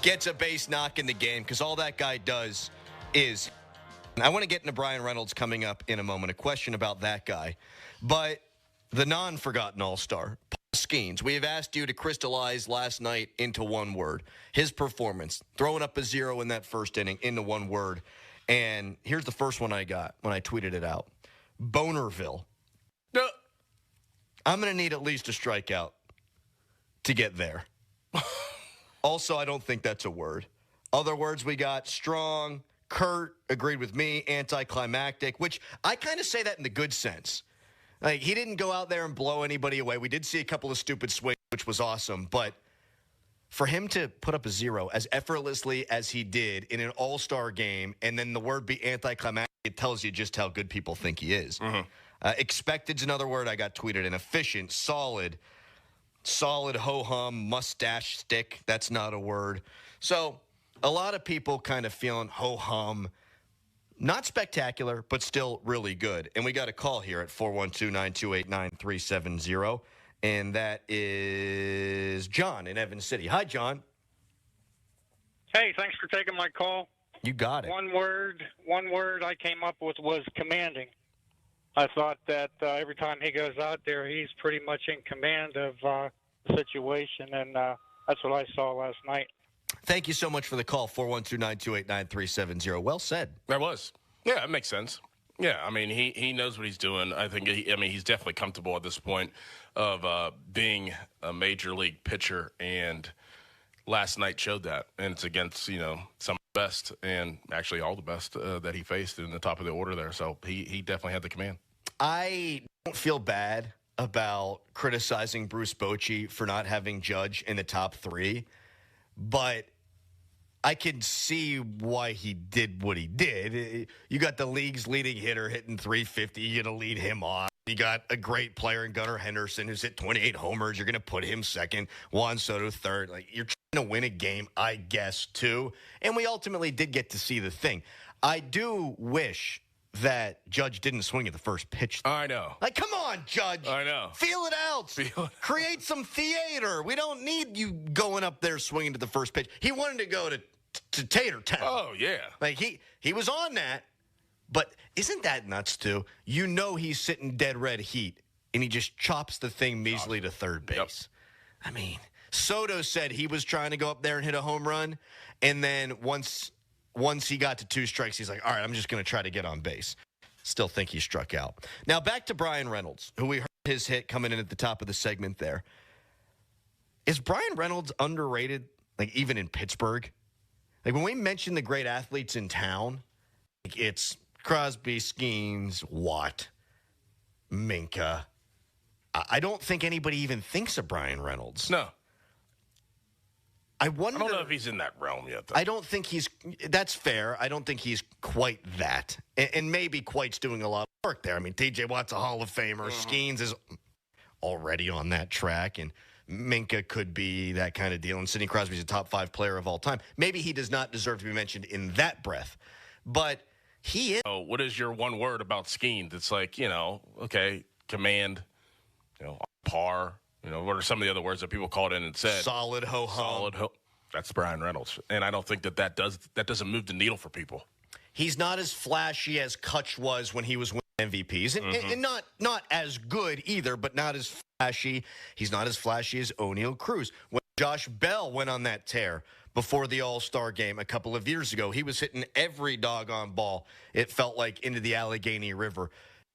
gets a base knock in the game because all that guy does is... I want to get into Brian Reynolds coming up in a moment, a question about that guy. But the non-forgotten all-star, Paul Skenes, we have asked you to crystallize last night into one word. His performance, throwing up a 0 in that first inning into one word. And here's the first one I got when I tweeted it out. Bonerville. I'm going to need at least a strikeout to get there. Also, I don't think that's a word. Other words we got, strong, curt, agreed with me, anticlimactic, which I kind of say that in the good sense. Like, he didn't go out there and blow anybody away. We did see a couple of stupid swings, which was awesome, but for him to put up a 0 as effortlessly as he did in an all-star game, and then the word be anticlimactic, it tells you just how good people think he is. Expected's another word I got tweeted. An efficient, solid ho-hum, mustache stick. That's not a word. So a lot of people kind of feeling ho-hum. Not spectacular, but still really good. And we got a call here at 412-928-9370. And that is John in Evans City. Hi, John. Hey, thanks for taking my call. You got it. One word I came up with was commanding. I thought that every time he goes out there, he's pretty much in command of the situation, and that's what I saw last night. Thank you so much for the call, 412-928-9370. Well said. That was. Yeah, it makes sense. Yeah, I mean, he knows what he's doing. I think, he's definitely comfortable at this point of being a major league pitcher, and last night showed that. And it's against, some of the best, and actually all the best that he faced in the top of the order there. So he definitely had the command. I don't feel bad about criticizing Bruce Bochy for not having Judge in the top 3, but I can see why he did what he did. You got the league's leading hitter hitting 350. You're going to lead him off. You got a great player in Gunnar Henderson who's hit 28 homers. You're going to put him second. Juan Soto third. Like, you're trying to win a game, I guess, too. And we ultimately did get to see the thing. I do wish that Judge didn't swing at the first pitch. I know. Like, come on, Judge. I know. Feel it out. Create some theater. We don't need you going up there swinging to the first pitch. He wanted to go to Tater Town. Oh, yeah. Like, he was on that. But isn't that nuts, too? You know he's sitting dead red heat, and he just chops the thing measly to third base. Yep. I mean, Soto said he was trying to go up there and hit a home run, and then once he got to 2 strikes, he's like, all right, I'm just going to try to get on base. Still think he struck out. Now, back to Brian Reynolds, who we heard his hit coming in at the top of the segment there. Is Brian Reynolds underrated, like, even in Pittsburgh? Like, when we mention the great athletes in town, like, it's Crosby, Skenes, Watt, Minka. I don't think anybody even thinks of Brian Reynolds. No. I don't know if he's in that realm yet, though. I don't think that's fair. I don't think he's quite that. And maybe Quite's doing a lot of work there. I mean, TJ Watt's a Hall of Famer. Skenes is already on that track, and Minka could be that kind of deal. And Sidney Crosby's a top 5 player of all time. Maybe he does not deserve to be mentioned in that breath, but he is. Oh, what is your one word about Skenes? It's like, okay, command, par. What are some of the other words that people called in and said? Solid ho-hum. That's Brian Reynolds. And I don't think that doesn't move the needle for people. He's not as flashy as Kutch was when he was winning MVPs. And not as good either, but not as flashy. He's not as flashy as O'Neal Cruz. When Josh Bell went on that tear before the All-Star game a couple of years ago, he was hitting every doggone ball, it felt like, into the Allegheny River.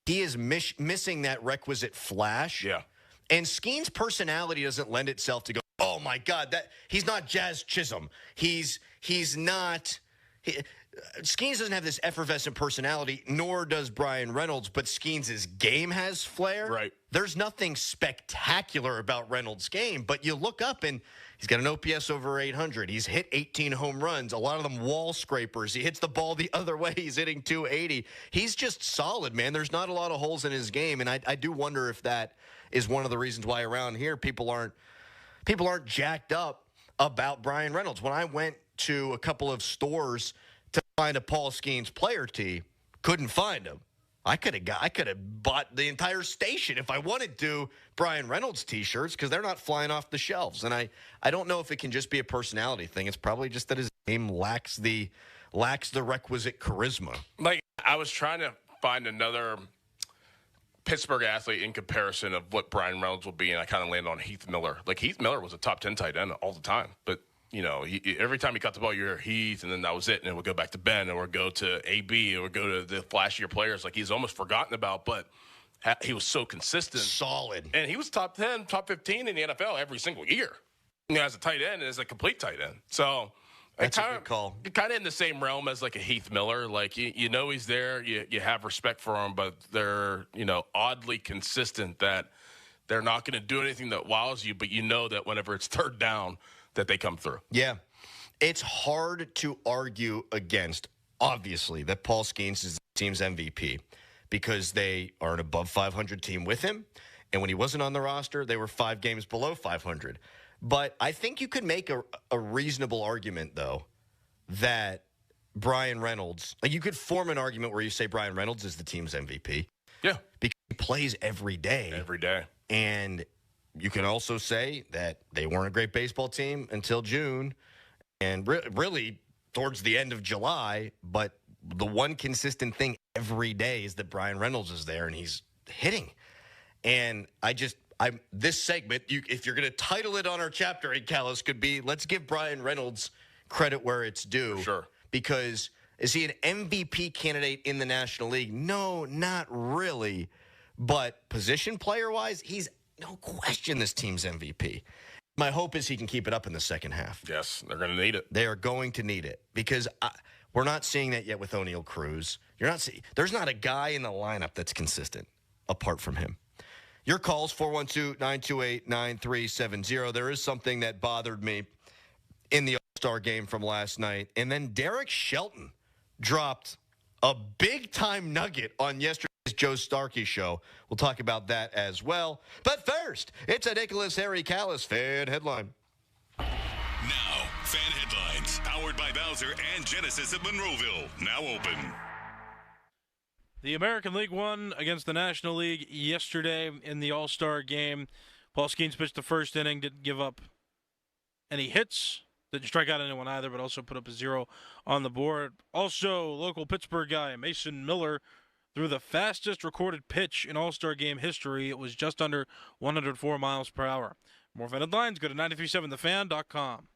He is missing that requisite flash. Yeah. And Skenes' personality doesn't lend itself to go, oh, my God, he's not Jazz Chisholm. He's not Skenes doesn't have this effervescent personality, nor does Brian Reynolds, but Skenes' game has flair. Right. There's nothing spectacular about Reynolds' game, but you look up and he's got an OPS over 800. He's hit 18 home runs, a lot of them wall scrapers. He hits the ball the other way. He's hitting 280. He's just solid, man. There's not a lot of holes in his game, and I do wonder if that is one of the reasons why around here people aren't jacked up about Brian Reynolds. When I went to a couple of stores to find a Paul Skenes player tee, couldn't find him. I could have bought the entire station if I wanted to Brian Reynolds T-shirts because they're not flying off the shelves. And I don't know if it can just be a personality thing. It's probably just that his game lacks the requisite charisma. Like, I was trying to find another Pittsburgh athlete in comparison of what Brian Reynolds will be, and I kind of landed on Heath Miller. Like, Heath Miller was a top 10 tight end all the time, but every time he got the ball, you hear Heath, and then that was it. And it would go back to Ben, or go to AB, or go to the flashier players. Like, he's almost forgotten about, but he was so consistent. Solid. And he was top 10, top 15 in the NFL every single year. As a tight end, as a complete tight end. So that's a good call. Kind of in the same realm as like a Heath Miller. Like, he's there. You have respect for him, but they're, oddly consistent that they're not going to do anything that wows you, but that whenever it's third down, that they come through. Yeah. It's hard to argue against, obviously, that Paul Skenes is the team's MVP because they are an above 500 team with him. And when he wasn't on the roster, they were 5 games below 500. But I think you could make a reasonable argument, though, that Brian Reynolds, like, you could form an argument where you say Brian Reynolds is the team's MVP. Yeah. Because he plays every day. Every day. And you can also say that they weren't a great baseball team until June and really towards the end of July. But the one consistent thing every day is that Brian Reynolds is there and he's hitting. And this segment, if you're going to title it on our chapter, Callis, could be, let's give Brian Reynolds credit where it's due. For sure. Because is he an MVP candidate in the National League? No, not really. But position player-wise, he's no question this team's MVP. My hope is he can keep it up in the second half. Yes, they're going to need it. They are going to need it because we're not seeing that yet with O'Neal Cruz. There's not a guy in the lineup that's consistent apart from him. Your calls, 412-928-9370. There is something that bothered me in the All-Star game from last night. And then Derek Shelton dropped a big-time nugget on yesterday's Joe Starkey show. We'll talk about that as well. But first, it's a Nicholas Harry Callis fan headline. Now, fan headlines, powered by Bowser and Genesis of Monroeville. Now open. The American League won against the National League yesterday in the All-Star game. Paul Skenes pitched the first inning, didn't give up any hits, didn't strike out anyone either, but also put up a 0 on the board. Also, local Pittsburgh guy Mason Miller threw the fastest recorded pitch in All-Star game history. It was just under 104 miles per hour. More fan headlines, go to 937thefan.com.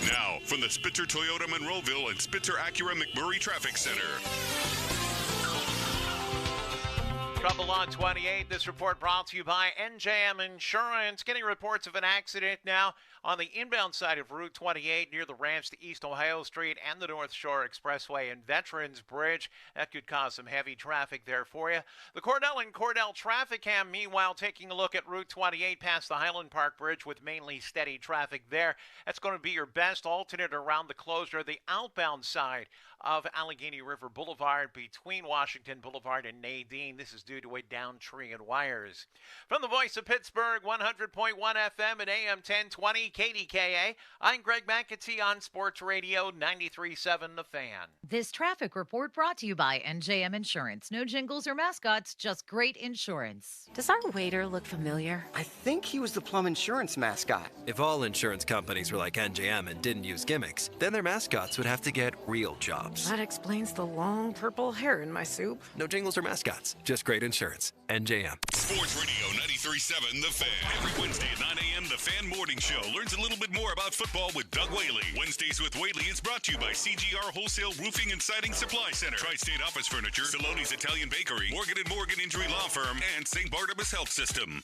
Now, from the Spitzer Toyota Monroeville and Spitzer Acura McMurray Traffic Center. Trouble on 28. This report brought to you by NJM Insurance. Getting reports of an accident now on the inbound side of Route 28 near the ranch to East Ohio Street and the North Shore Expressway and Veterans Bridge. That could cause some heavy traffic there for you. The Cordell and Cordell traffic cam, meanwhile, taking a look at Route 28 past the Highland Park Bridge with mainly steady traffic there. That's going to be your best alternate around the closure of the outbound side of Allegheny River Boulevard between Washington Boulevard and Nadine. This is due to a downed tree and wires. From the voice of Pittsburgh, 100.1 FM and AM 1020 KDKA, I'm Greg McAtee on Sports Radio 93.7 The Fan. This traffic report brought to you by NJM Insurance. No jingles or mascots, just great insurance. Does our waiter look familiar? I think he was the Plum Insurance mascot. If all insurance companies were like NJM and didn't use gimmicks, then their mascots would have to get real jobs. That explains the long purple hair in my soup. No jingles or mascots, just great insurance. NJM. Sports Radio 93.7 The Fan. Every Wednesday at 9 a.m., The Fan Morning Show learns a little bit more about football with Doug Whaley. Wednesdays with Whaley is brought to you by CGR Wholesale Roofing and Siding Supply Center, Tri-State Office Furniture, Saloni's Italian Bakery, Morgan & Morgan Injury Law Firm, and St. Barnabas Health System.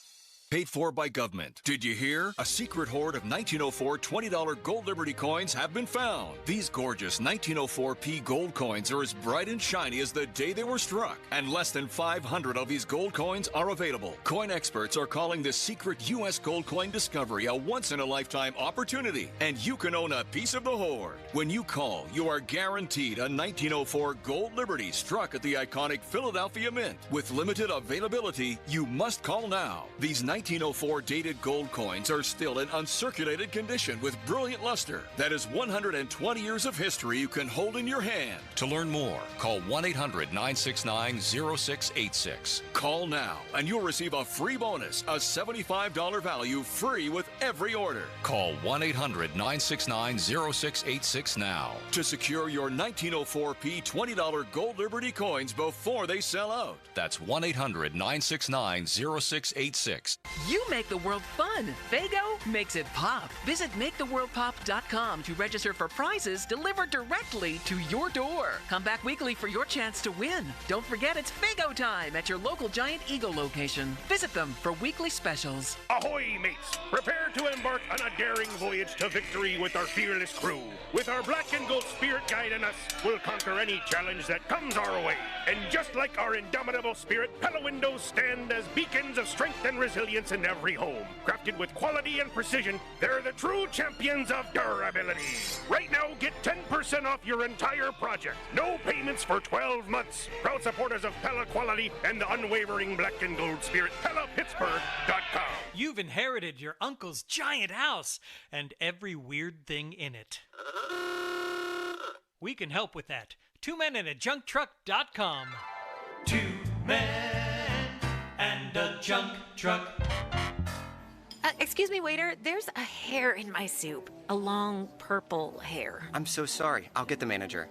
Paid for by government. Did you hear? A secret hoard of 1904 $20 Gold Liberty coins have been found. These gorgeous 1904p gold coins are as bright and shiny as the day they were struck, and less than 500 of these gold coins are available. Coin experts are calling this secret U.S. gold coin discovery a once-in-a-lifetime opportunity, and you can own a piece of the hoard. When you call, you are guaranteed a 1904 Gold Liberty struck at the iconic Philadelphia Mint. With limited availability, you must call now. These 1904 dated gold coins are still in uncirculated condition with brilliant luster. That is 120 years of history you can hold in your hand. To learn more, call 1-800-969-0686. Call now and you'll receive a free bonus, a $75 value free with every order. Call 1-800-969-0686 now to secure your 1904p $20 Gold Liberty coins before they sell out. That's 1-800-969-0686. You make the world fun. Fago makes it pop. Visit MakeTheWorldPop.com to register for prizes delivered directly to your door. Come back weekly for your chance to win. Don't forget it's Fago time at your local Giant Eagle location. Visit them for weekly specials. Ahoy, mates! Prepare to embark on a daring voyage to victory with our fearless crew. With our black and gold spirit guiding us, we'll conquer any challenge that comes our way. And just like our indomitable spirit, Pella windows stand as beacons of strength and resilience in every home. Crafted with quality and precision, they're the true champions of durability. Right now, get 10% off your entire project. No payments for 12 months. Proud supporters of Pella quality and the unwavering black and gold spirit. PellaPittsburgh.com. You've inherited your uncle's giant house and every weird thing in it. We can help with that. 2menandajunktruck.com. 2 men and a junk truck. Excuse me, waiter. There's a hair in my soup. A long purple hair. I'm so sorry. I'll get the manager.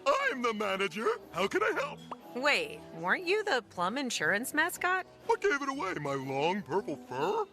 I'm the manager. How can I help? Wait, weren't you the Plum Insurance mascot? What gave it away? My long purple fur?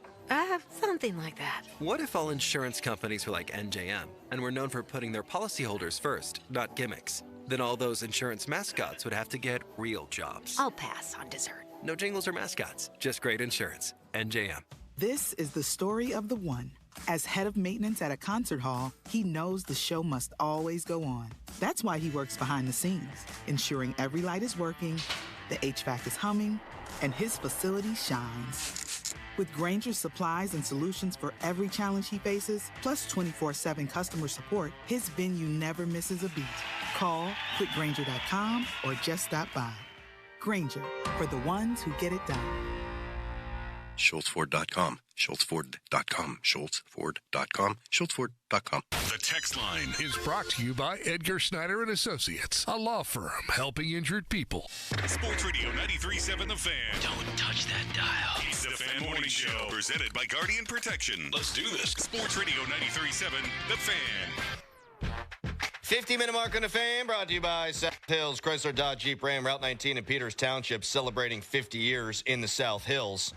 Something like that. What if all insurance companies were like NJM and were known for putting their policyholders first, not gimmicks? Then all those insurance mascots would have to get real jobs. I'll pass on dessert. No jingles or mascots, just great insurance. NJM. This is the story of the one. As head of maintenance at a concert hall, he knows the show must always go on. That's why he works behind the scenes, ensuring every light is working, the HVAC is humming, and his facility shines. With Grainger's supplies and solutions for every challenge he faces, plus 24/7 customer support, his venue never misses a beat. Call quickgrainger.com or just stop by. Grainger, for the ones who get it done. SchultzFord.com, SchultzFord.com, SchultzFord.com, SchultzFord.com. The text line is brought to you by Edgar Snyder and Associates, a law firm helping injured people. Sports Radio 93.7 The Fan. Don't touch that dial. It's the Fan Morning Show, presented by Guardian Protection. Let's do this. Sports Radio 93.7 The Fan. 50-minute mark on the Fan, brought to you by South Hills, Chrysler, Dodge, Jeep, Ram, Route 19 in Peters Township, celebrating 50 years in the South Hills.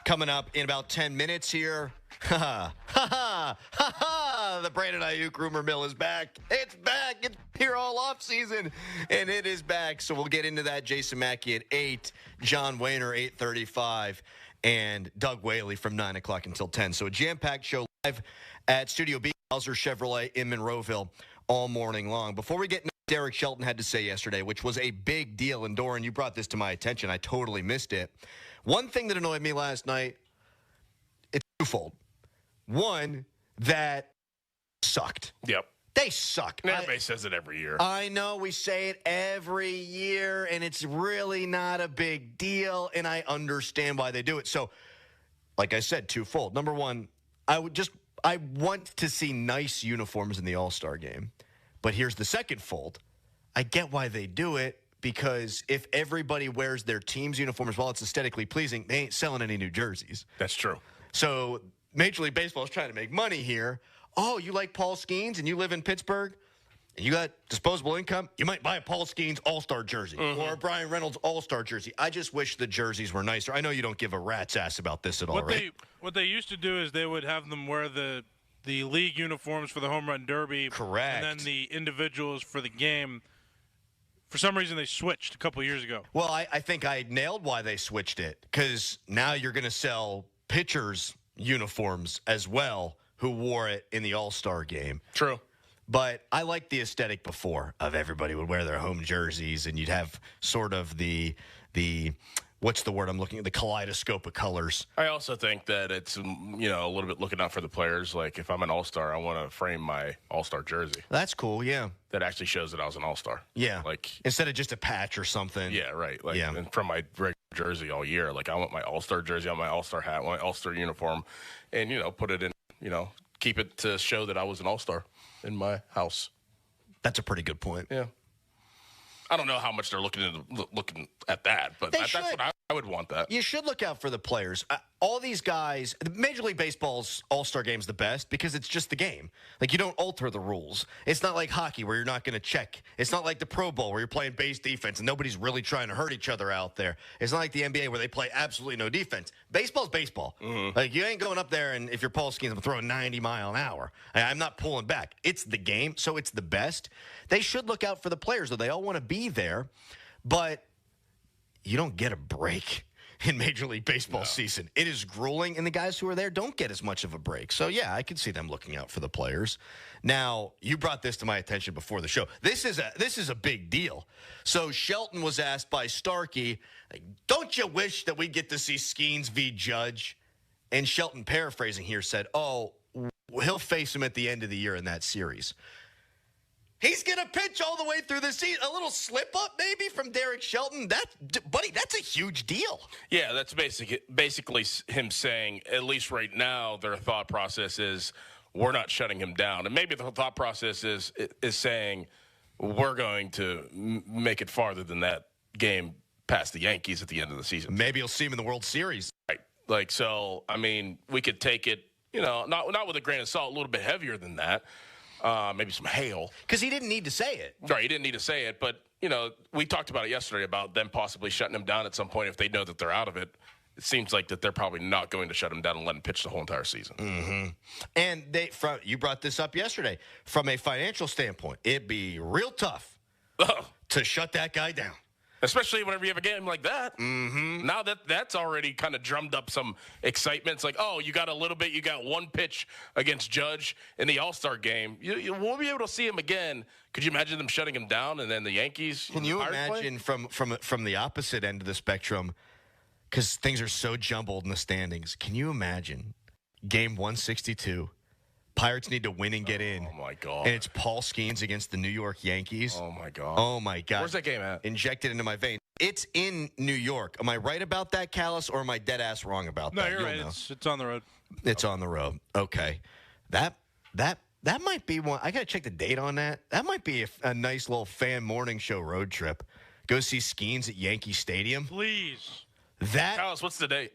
Coming up in about 10 minutes here. Ha ha ha! The Brandon Aiyuk rumor mill is back. It's back. It's here all off season, and it is back. So we'll get into that. Jason Mackey at 8, John Wayner 8:35, and Doug Whaley from 9 o'clock until 10. So a jam-packed show live at Studio B, Bowser Chevrolet in Monroeville all morning long. Before we get into what Derek Shelton had to say yesterday, which was a big deal, and Doran, you brought this to my attention. I totally missed it. One thing that annoyed me last night, it's twofold. One, that sucked. Yep. They suck. Everybody says it every year. I know we say it every year, and it's really not a big deal, and I understand why they do it. So, like I said, twofold. Number one, I want to see nice uniforms in the All-Star game. But here's the second fold. I get why they do it, because if everybody wears their team's uniform as well, it's aesthetically pleasing, they ain't selling any new jerseys. That's true. So Major League Baseball is trying to make money here. Oh, you like Paul Skenes and you live in Pittsburgh and you got disposable income? You might buy a Paul Skenes All-Star jersey or a Brian Reynolds All-Star jersey. I just wish the jerseys were nicer. I know you don't give a rat's ass about this at all, right? What they used to do is they would have them wear the league uniforms for the home run derby. Correct. And then the individuals for the game. For some reason, they switched a couple of years ago. Well, I think I nailed why they switched it, because now you're going to sell pitchers' uniforms as well who wore it in the All-Star game. True. But I liked the aesthetic before of everybody would wear their home jerseys, and you'd have sort of the what's the word I'm looking at? The kaleidoscope of colors. I also think that it's, a little bit looking out for the players. Like, if I'm an All-Star, I want to frame my All-Star jersey. That's cool, yeah. That actually shows that I was an All-Star. Yeah. Like, instead of just a patch or something. Yeah, right. Like, and from my regular jersey all year, like, I want my All-Star jersey, I want my All-Star hat, I want my All-Star uniform, and, put it in, keep it to show that I was an All-Star in my house. That's a pretty good point. Yeah. I don't know how much they're looking at that, but that's what I would want that. You should look out for the players. All these guys, Major League Baseball's All-Star Game's the best because it's just the game. Like, you don't alter the rules. It's not like hockey where you're not going to check. It's not like the Pro Bowl where you're playing base defense and nobody's really trying to hurt each other out there. It's not like the NBA where they play absolutely no defense. Baseball's baseball. Mm-hmm. Like, you ain't going up there and if you're Paul Skenes, I'm throwing 90 mile an hour. I'm not pulling back. It's the game, so it's the best. They should look out for the players, though. They all want to be there, but you don't get a break in Major League Baseball season. It is grueling, and the guys who are there don't get as much of a break. So, yeah, I can see them looking out for the players. Now, you brought this to my attention before the show. This is a big deal. So, Shelton was asked by Starkey, don't you wish that we get to see Skenes v. Judge? And Shelton, paraphrasing here, said, he'll face him at the end of the year in that series. He's going to pitch all the way through the season. A little slip-up maybe from Derek Shelton. Buddy, that's a huge deal. Yeah, that's basically him saying, at least right now, their thought process is we're not shutting him down. And maybe the thought process is saying we're going to make it farther than that game past the Yankees at the end of the season. Maybe you'll see him in the World Series. Right. Like, so, I mean, we could take it, not with a grain of salt, a little bit heavier than that. Maybe some hail. Because he didn't need to say it. Right, he didn't need to say it. But, we talked about it yesterday about them possibly shutting him down at some point if they know that they're out of it. It seems like that they're probably not going to shut him down and let him pitch the whole entire season. Mm-hmm. And you brought this up yesterday. From a financial standpoint, it'd be real tough to shut that guy down. Especially whenever you have a game like that. Mm-hmm. Now that's already kind of drummed up some excitement. It's like, you got a little bit. You got one pitch against Judge in the All-Star game. You won't be able to see him again. Could you imagine them shutting him down and then the Yankees? Can you imagine from the opposite end of the spectrum, because things are so jumbled in the standings, can you imagine game 162? Pirates need to win and get in. Oh, my God. And it's Paul Skenes against the New York Yankees. Oh, my God. Oh, my God. Where's that game at? Injected into my vein. It's in New York. Am I right about that, Callis, or am I dead ass wrong about that? No, you're right. It's on the road. It's on the road. Okay. That might be one. I got to check the date on that. That might be a nice little fan morning show road trip. Go see Skenes at Yankee Stadium. Please. Callis, what's the date?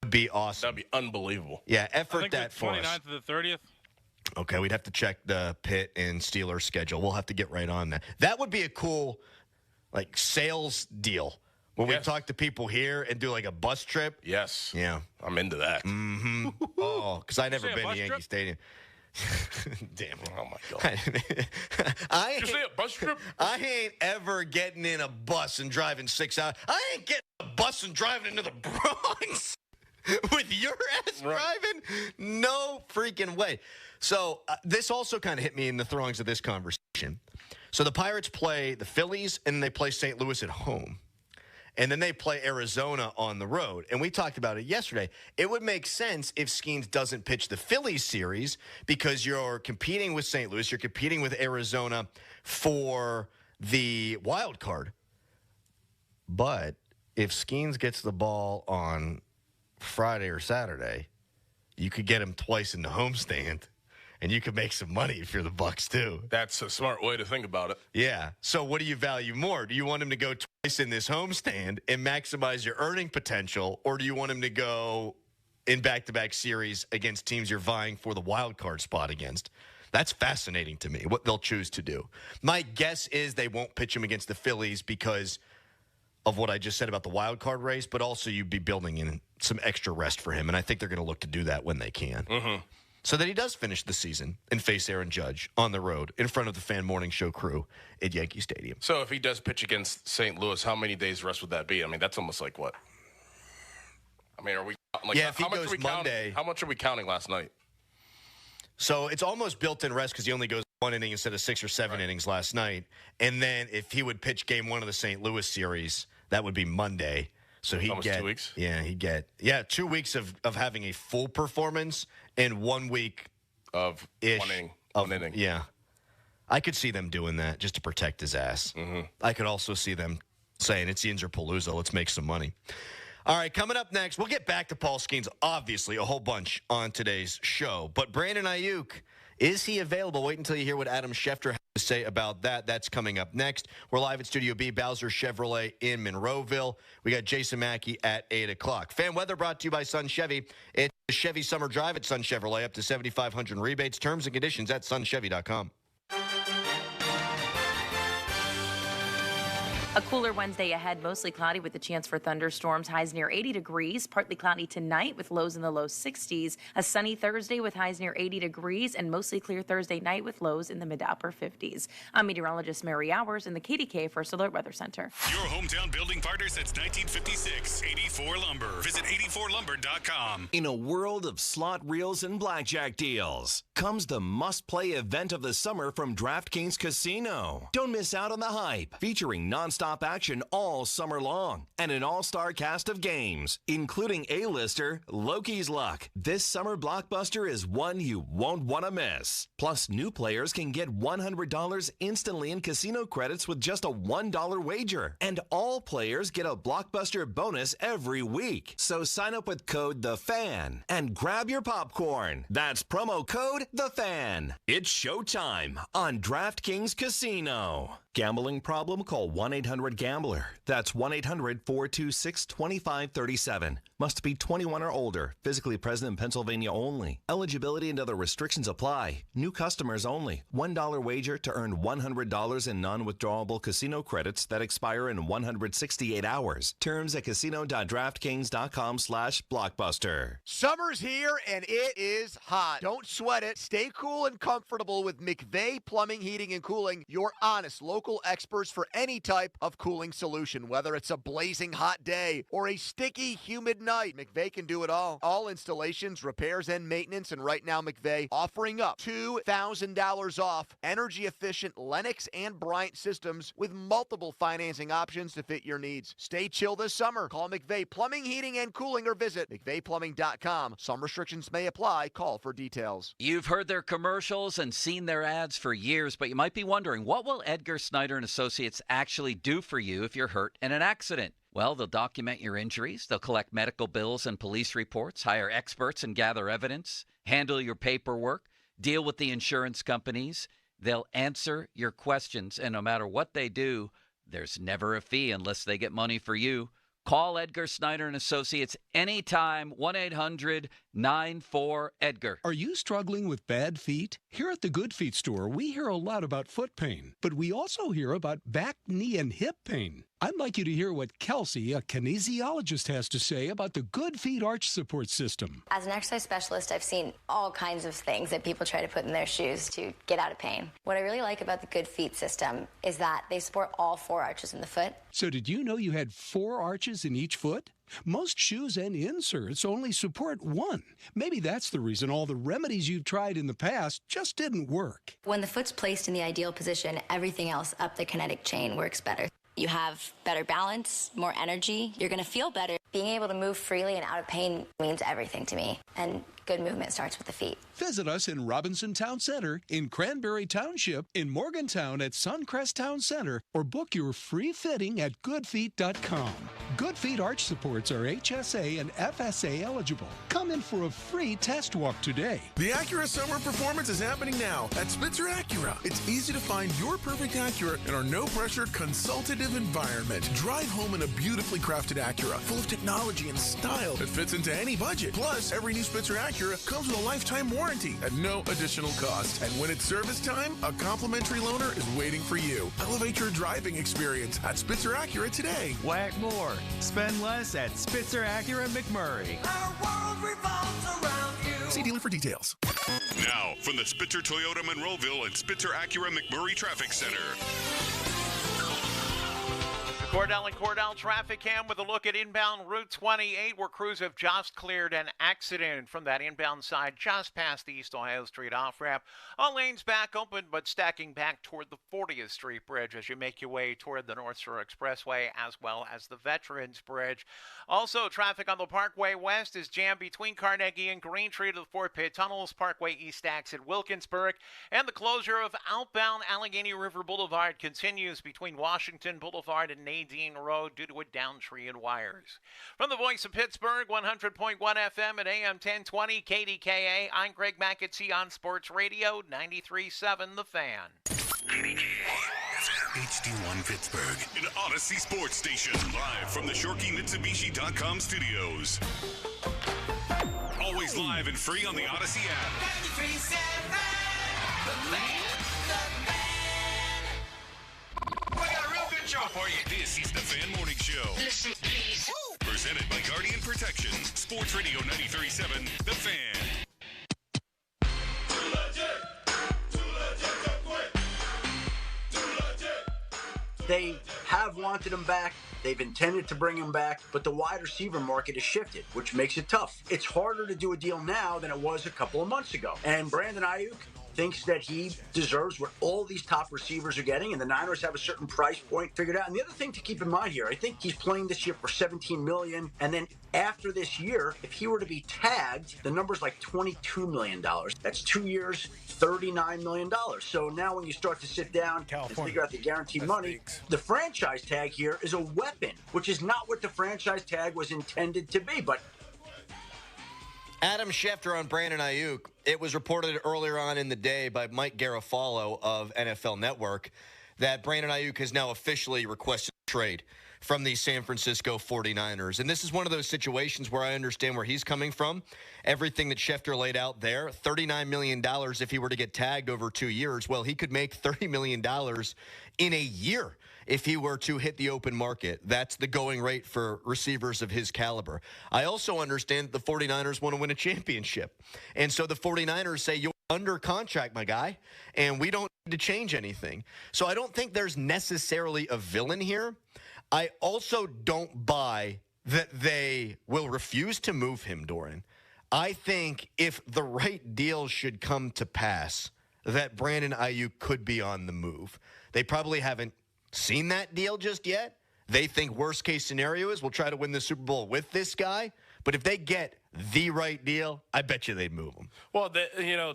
Would be awesome. That'd be unbelievable. Yeah, effort I think that the for us. 29th to the 30th. Okay, we'd have to check the Pitt and Steelers schedule. We'll have to get right on that. That would be a cool, sales deal where we talk to people here and do, a bus trip. Yes. Yeah. I'm into that. Mm-hmm. Because I've never been to Yankee Stadium. Damn it. Oh, my God. Did you say a bus trip? I ain't ever getting in a bus and driving 6 hours. I ain't getting a bus and driving into the Bronx. With your ass driving? No freaking way. So this also kind of hit me in the throngs of this conversation. So the Pirates play the Phillies, and they play St. Louis at home. and then they play Arizona on the road. And we talked about it yesterday. It would make sense if Skenes doesn't pitch the Phillies series because you're competing with St. Louis, you're competing with Arizona for the wild card. But if Skenes gets the ball on Friday or Saturday, you could get him twice in the homestand, and you could make some money if you're the Bucks too. That's a smart way to think about it. Yeah. So what do you value more? Do you want him to go twice in this homestand and maximize your earning potential, or do you want him to go in back-to-back series against teams you're vying for the wild card spot against? That's fascinating to me, what they'll choose to do. My guess is they won't pitch him against the Phillies because of what I just said about the wild card race, but also you'd be building in some extra rest for him, and I think they're going to look to do that when they can. Mm-hmm. So that he does finish the season and face Aaron Judge on the road in front of the Fan Morning Show crew at Yankee Stadium. So if he does pitch against St. Louis, how many days rest would that be? I mean, that's almost like what? I mean, are we like? Yeah, if he goes Monday. How much are we counting last night? So it's almost built-in rest because he only goes 1 inning instead of 6 or 7 innings last night. And then if he would pitch game 1 of the St. Louis series, that would be Monday. So he'd get 2 weeks? Yeah, he'd get 2 weeks of having a full performance and 1 week of one inning. Yeah. I could see them doing that just to protect his ass. Mm-hmm. I could also see them saying, it's Yinzer-Palooza, let's make some money. All right, coming up next, we'll get back to Paul Skenes, obviously, a whole bunch on today's show. But Brandon Aiyuk, is he available? Wait until you hear what Adam Schefter has to say about that. That's coming up next. We're live at Studio B, Bowser Chevrolet in Monroeville. We got Jason Mackey at 8 o'clock. Fan weather brought to you by Sun Chevy. It's the Chevy Summer Drive at Sun Chevrolet, up to $7,500 in rebates. Terms and conditions at sunchevy.com. A cooler Wednesday ahead, mostly cloudy with a chance for thunderstorms. Highs near 80 degrees, partly cloudy tonight with lows in the low 60s. A sunny Thursday with highs near 80 degrees and mostly clear Thursday night with lows in the mid to upper 50s. I'm meteorologist Mary Hours in the KDK First Alert Weather Center. Your hometown building partner since 1956, 84 Lumber. Visit 84lumber.com. In a world of slot reels and blackjack deals, comes the must-play event of the summer from DraftKings Casino. Don't miss out on the hype, featuring nonstop action all summer long and an all-star cast of games, including A-lister Loki's Luck. This summer blockbuster is one you won't want to miss. Plus, new players can get $100 instantly in casino credits with just a $1 wager. And all players get a blockbuster bonus every week. So sign up with code THEFAN and grab your popcorn. That's promo code THEFAN. It's showtime on DraftKings Casino. Gambling problem? Call 1-800-GAMBLER. That's 1-800-426-2537. Must be 21 or older. Physically present in Pennsylvania only. Eligibility and other restrictions apply. New customers only. $1 wager to earn $100 in non-withdrawable casino credits that expire in 168 hours. Terms at casino.draftkings.com/blockbuster. Summer's here and it is hot. Don't sweat it. Stay cool and comfortable with McVeigh Plumbing, Heating, and Cooling, your honest local experts for any type of cooling solution. Whether it's a blazing hot day or a sticky, humid night, McVeigh can do it all. All installations, repairs, and maintenance. And right now, McVeigh offering up $2,000 off energy-efficient Lennox and Bryant systems with multiple financing options to fit your needs. Stay chill this summer. Call McVeigh Plumbing, Heating, and Cooling or visit McVeighPlumbing.com. Some restrictions may apply. Call for details. You've heard their commercials and seen their ads for years, but you might be wondering, what will Edgar Snyder & Associates actually do for you if you're hurt in an accident? Well, they'll document your injuries, they'll collect medical bills and police reports, hire experts and gather evidence, handle your paperwork, deal with the insurance companies. They'll answer your questions, and no matter what they do, there's never a fee unless they get money for you. Call Edgar Snyder & Associates anytime, 1-800-94-EDGAR. Are you struggling with bad feet? Here at the Good Feet store, we hear a lot about foot pain, but we also hear about back, knee, and hip pain. I'd like you to hear what Kelsey, a kinesiologist, has to say about the Good Feet Arch Support System. As an exercise specialist, I've seen all kinds of things that people try to put in their shoes to get out of pain. What I really like about the Good Feet system is that they support all 4 arches in the foot. So did you know you had 4 arches in each foot? Most shoes and inserts only support 1. Maybe that's the reason all the remedies you've tried in the past just didn't work. When the foot's placed in the ideal position, everything else up the kinetic chain works better. You have better balance, more energy. You're going to feel better. Being able to move freely and out of pain means everything to me. And good movement starts with the feet. Visit us in Robinson Town Center, in Cranberry Township, in Morgantown at Suncrest Town Center, or book your free fitting at goodfeet.com. Good Feet arch supports are HSA and FSA eligible. Come in for a free test walk today. The Acura Summer Performance is happening now at Spitzer Acura. It's easy to find your perfect Acura in our no-pressure, consultative environment. Drive home in a beautifully crafted Acura, full of technology and style that fits into any budget. Plus, every new Spitzer Acura comes with a lifetime warranty at no additional cost. And when it's service time, a complimentary loaner is waiting for you. Elevate your driving experience at Spitzer Acura today. Whack more. Spend less at Spitzer Acura McMurray. Our world revolves around you. See dealer for details. Now, from the Spitzer Toyota Monroeville and Spitzer Acura McMurray Traffic Center. Cordell and Cordell traffic cam with a look at inbound Route 28, where crews have just cleared an accident from that inbound side just past the East Ohio Street off-ramp. All lanes back open, but stacking back toward the 40th Street Bridge as you make your way toward the North Shore Expressway, as well as the Veterans Bridge. Also, traffic on the Parkway West is jammed between Carnegie and Green Tree to the Fort Pitt Tunnels, Parkway East exit Wilkinsburg, and the closure of outbound Allegheny River Boulevard continues between Washington Boulevard and Nadine Road due to a downed tree and wires. From the voice of Pittsburgh, 100.1 FM at AM 1020 KDKA, I'm Greg McAtee on Sports Radio 93.7 The Fan. HD1 Pittsburgh, an Odyssey Sports Station, live from the ShorkeyMitsubishi.com studios. Always live and free on the Odyssey app. 93.7 The Fan. We got a real good show for you. This is the Fan Morning Show. Listen, please. Presented by Guardian Protection. Sports Radio 93.7 The Fan. They have wanted him back. They've intended to bring him back, but the wide receiver market has shifted, which makes it tough. It's harder to do a deal now than it was a couple of months ago. And Brandon Aiyuk thinks that he deserves what all these top receivers are getting, and the Niners have a certain price point figured out. And the other thing to keep in mind here, I think he's playing this year for $17 million, and then after this year, if he were to be tagged, the number's like $22 million. That's 2 years, $39 million. So now when you start to sit down and figure out the guaranteed money, the franchise tag here is a weapon, which is not what the franchise tag was intended to be. But Adam Schefter on Brandon Aiyuk. It was reported earlier on in the day by Mike Garafolo of NFL Network that Brandon Aiyuk has now officially requested a trade from the San Francisco 49ers. And this is one of those situations where I understand where he's coming from. Everything that Schefter laid out there, $39 million if he were to get tagged over 2 years. Well, he could make $30 million in a year if he were to hit the open market. That's the going rate for receivers of his caliber. I also understand that the 49ers want to win a championship. And so the 49ers say, you're under contract, my guy, and we don't need to change anything. So I don't think there's necessarily a villain here. I also don't buy that they will refuse to move him, Doran. I think if the right deal should come to pass, that Brandon Aiyuk could be on the move. They probably haven't seen that deal just yet. They think worst case scenario is we'll try to win the Super Bowl with this guy. But if they get the right deal, I bet you they'd move him. Well,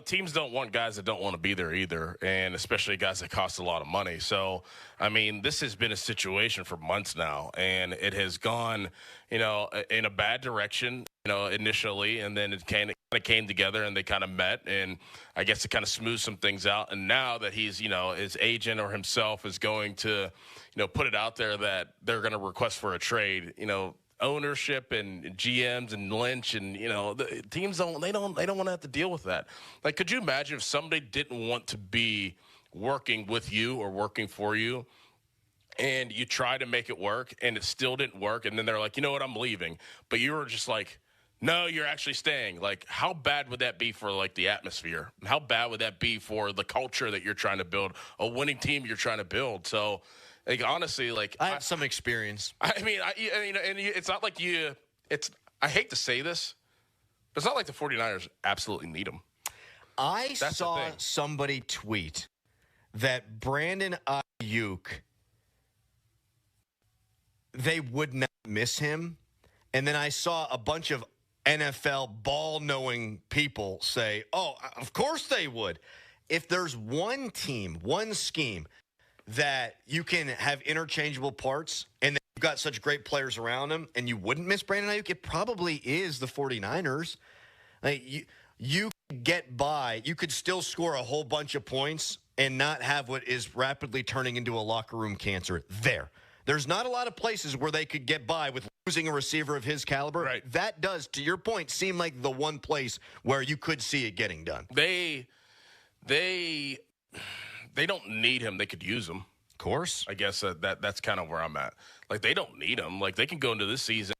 teams don't want guys that don't want to be there either, and especially guys that cost a lot of money. So, I mean, this has been a situation for months now, and it has gone, in a bad direction, initially, and then it kind of came together and they kind of met, and I guess it kind of smoothed some things out. And now that he's, his agent or himself is going to, put it out there that they're going to request for a trade, ownership and GMs and Lynch and the teams don't want to have to deal with that. Like, could you imagine if somebody didn't want to be working with you or working for you, and you try to make it work and it still didn't work, and then they're like, you know what, I'm leaving, but you were just like, no, you're actually staying. Like, how bad would that be for like the atmosphere? How bad would that be for the culture that you're trying to build, a winning team you're trying to build? So, like, honestly, like, I have some experience. I mean, and it's not like I hate to say this, but it's not like the 49ers absolutely need him. I saw somebody tweet that Brandon Aiyuk they would not miss him. And then I saw a bunch of NFL ball-knowing people say, oh, of course they would. If there's one team, one scheme that you can have interchangeable parts and you've got such great players around them and you wouldn't miss Brandon Aiyuk, it probably is the 49ers. Like you could get by. You could still score a whole bunch of points and not have what is rapidly turning into a locker room cancer there. There's not a lot of places where they could get by with losing a receiver of his caliber. Right. That does, to your point, seem like the one place where you could see it getting done. They don't need him. They could use him. Of course. I guess that's kind of where I'm at. Like, they don't need him. Like, they can go into this season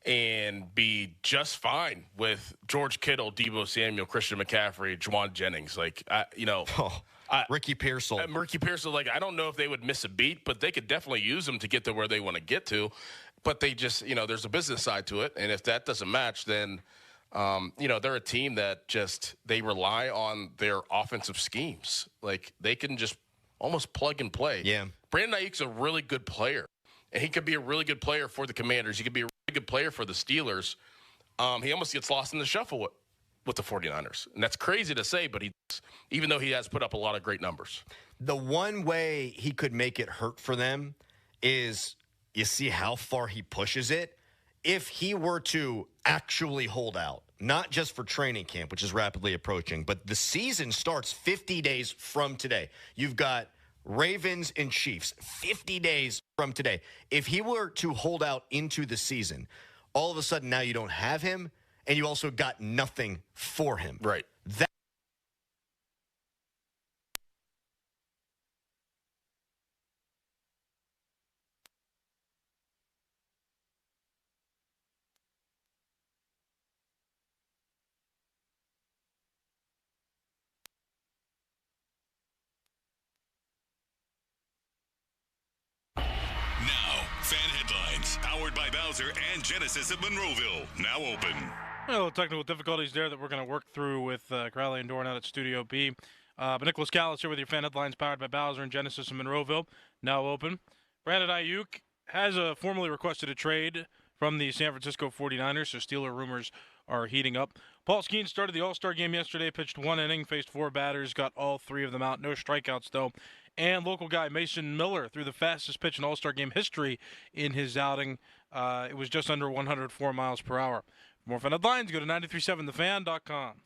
and be just fine with George Kittle, Deebo Samuel, Christian McCaffrey, Juwan Jennings. Like, Ricky Pearsall. Ricky Pearsall, like, I don't know if they would miss a beat, but they could definitely use him to get to where they want to get to. But they just, there's a business side to it. And if that doesn't match, then, they're a team that just, they rely on their offensive schemes. Like, they can just almost plug and play. Yeah. Brandon Aiyuk's a really good player. And he could be a really good player for the Commanders. He could be a really good player for the Steelers. He almost gets lost in the shuffle with the 49ers. And that's crazy to say, but even though he has put up a lot of great numbers. The one way he could make it hurt for them is, you see how far he pushes it? If he were to actually hold out, not just for training camp, which is rapidly approaching, but the season starts 50 days from today. You've got Ravens and Chiefs 50 days from today. If he were to hold out into the season, all of a sudden now you don't have him, and you also got nothing for him. Right. Fan headlines, powered by Bowser and Genesis of Monroeville, now open. Well, technical difficulties there that we're going to work through with Crowley and Dorn out at Studio B. But Nicholas Callis here with your fan headlines, powered by Bowser and Genesis of Monroeville, now open. Brandon Aiyuk has formally requested a trade from the San Francisco 49ers, so Steeler rumors are heating up. Paul Skenes started the All-Star game yesterday, pitched one inning, faced four batters, got all three of them out. No strikeouts, though. And local guy Mason Miller threw the fastest pitch in All-Star game history in his outing. It was just under 104 miles per hour. For more fan headlines, go to 937thefan.com.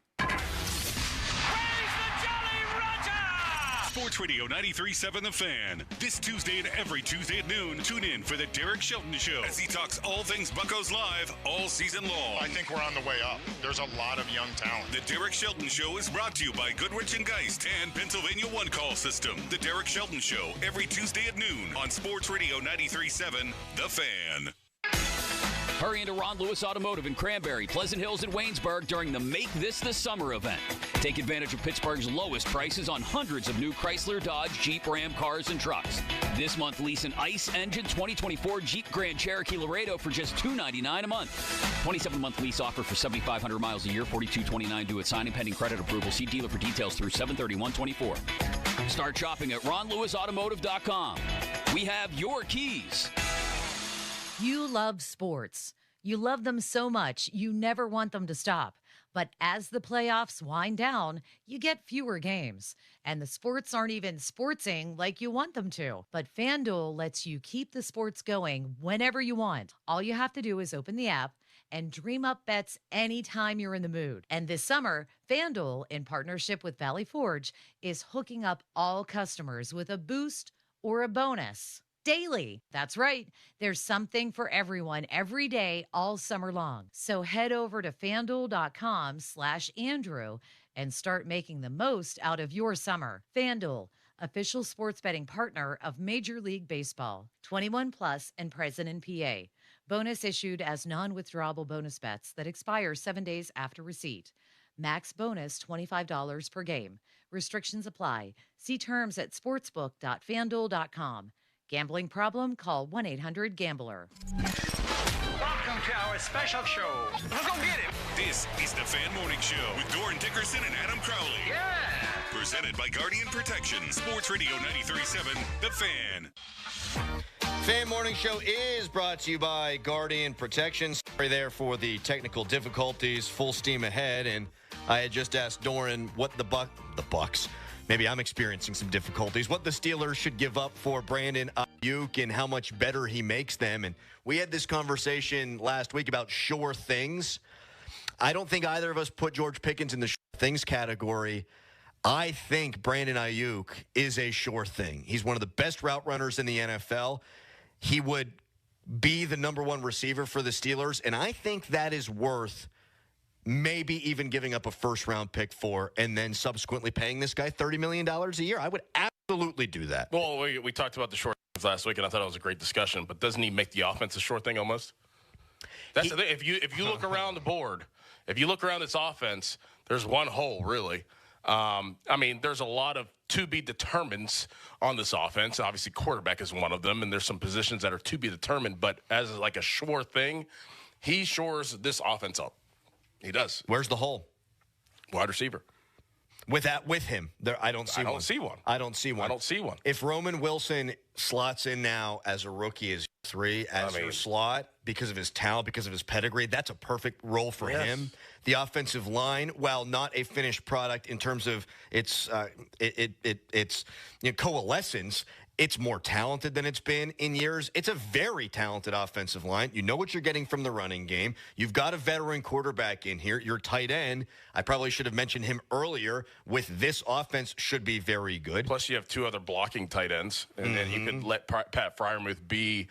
Sports Radio 93.7 The Fan. This Tuesday and every Tuesday at noon, tune in for the Derek Shelton Show as he talks all things Buccos live all season long. I think we're on the way up. There's a lot of young talent. The Derek Shelton Show is brought to you by Goodrich & Geist and Pennsylvania One Call System. The Derek Shelton Show every Tuesday at noon on Sports Radio 93.7 The Fan. Hurry into Ron Lewis Automotive in Cranberry, Pleasant Hills, and Waynesburg during the Make This the Summer event. Take advantage of Pittsburgh's lowest prices on hundreds of new Chrysler, Dodge, Jeep, Ram cars and trucks. This month, lease an ICE engine 2024 Jeep Grand Cherokee Laredo for just $299 a month. 27-month lease offer for 7,500 miles a year, $42.29 due at signing, pending credit approval. See dealer for details through 7/31/24. Start shopping at ronlewisautomotive.com. We have your keys. You love sports. You love them so much, you never want them to stop. But as the playoffs wind down, you get fewer games. And the sports aren't even sportsing like you want them to. But FanDuel lets you keep the sports going whenever you want. All you have to do is open the app and dream up bets anytime you're in the mood. And this summer, FanDuel, in partnership with Valley Forge, is hooking up all customers with a boost or a bonus. Daily. That's right. There's something for everyone every day all summer long. So head over to FanDuel.com/Andrew and start making the most out of your summer. FanDuel, official sports betting partner of Major League Baseball. 21 plus and present in PA. Bonus issued as non-withdrawable bonus bets that expire 7 days after receipt. Max bonus $25 per game. Restrictions apply. See terms at sportsbook.fanduel.com. Gambling problem? Call 1-800-GAMBLER. Welcome to our special show. Let's go get it. This is the Fan Morning Show with Doran Dickerson and Adam Crowley. Yeah. Presented by Guardian Protection. Sports Radio 93.7 The Fan. Fan Morning Show is brought to you by Guardian Protection. Sorry there for the technical difficulties. Full steam ahead. And I had just asked Doran what the Bucks, maybe I'm experiencing some difficulties, what the Steelers should give up for Brandon Aiyuk and how much better he makes them. And we had this conversation last week about sure things. I don't think either of us put George Pickens in the sure things category. I think Brandon Aiyuk is a sure thing. He's one of the best route runners in the NFL. He would be the number one receiver for the Steelers, and I think that is worth maybe even giving up a first-round pick for and then subsequently paying this guy $30 million a year. I would absolutely do that. Well, we talked about the short things last week, and I thought it was a great discussion, but doesn't he make the offense a short thing almost? That's the thing. If you look around the board, if you look around this offense, there's one hole, really. I mean, there's a lot of to be determined on this offense. Obviously, quarterback is one of them, and there's some positions that are to be determined. But as like a sure thing, he shores this offense up. He does. Where's the hole? Wide receiver. With him, I don't see one. I don't see one. If Roman Wilson slots in now as a rookie as 3 as your slot because of his talent, because of his pedigree, that's a perfect role for him. The offensive line, while not a finished product in terms of its coalescence, it's more talented than it's been in years. It's a very talented offensive line. You know what you're getting from the running game. You've got a veteran quarterback in here. Your tight end, I probably should have mentioned him earlier, with this offense should be very good. Plus you have 2 other blocking tight ends, and then you could let Pat Freiermuth be,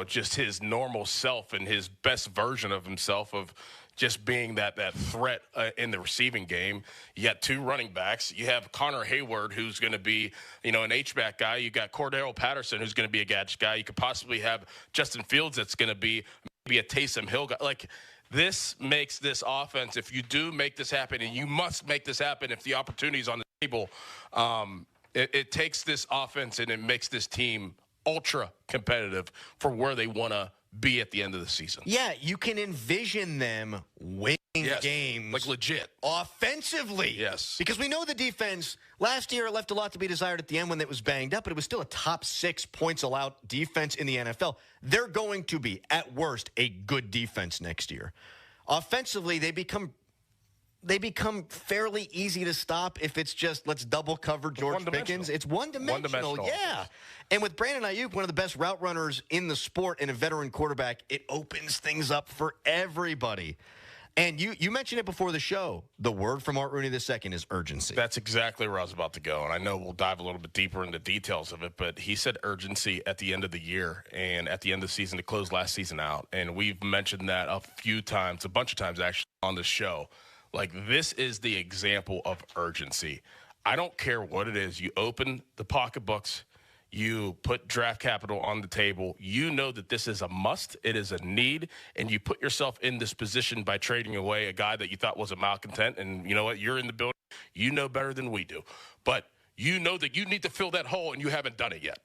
just his normal self and his best version of himself of just being that threat in the receiving game. You got 2 running backs. You have Connor Hayward, who's going to be, an H-back guy. You got Cordero Patterson, who's going to be a gadget guy. You could possibly have Justin Fields that's going to be maybe a Taysom Hill guy. Like, this makes this offense, if you do make this happen, and you must make this happen if the opportunity's on the table, it takes this offense and it makes this team ultra competitive for where they want to be at the end of the season. Yeah, you can envision them winning games. Like legit. Offensively. Yes. Because we know the defense last year left a lot to be desired at the end when it was banged up, but it was still a top 6 points allowed defense in the NFL. They're going to be, at worst, a good defense next year. Offensively, they become fairly easy to stop if it's just let's double cover George Pickens. It's one-dimensional. Yeah. And with Brandon Aiyuk, one of the best route runners in the sport and a veteran quarterback, it opens things up for everybody. And you mentioned it before the show. The word from Art Rooney II is urgency. That's exactly where I was about to go. And I know we'll dive a little bit deeper into details of it, but he said urgency at the end of the year and at the end of the season to close last season out. And we've mentioned that a bunch of times actually on the show. Like, this is the example of urgency. I don't care what it is. You open the pocketbooks, you put draft capital on the table. You know that this is a must. It is a need. And you put yourself in this position by trading away a guy that you thought was a malcontent. And you know what? You're in the building. You know better than we do. But you know that you need to fill that hole, and you haven't done it yet.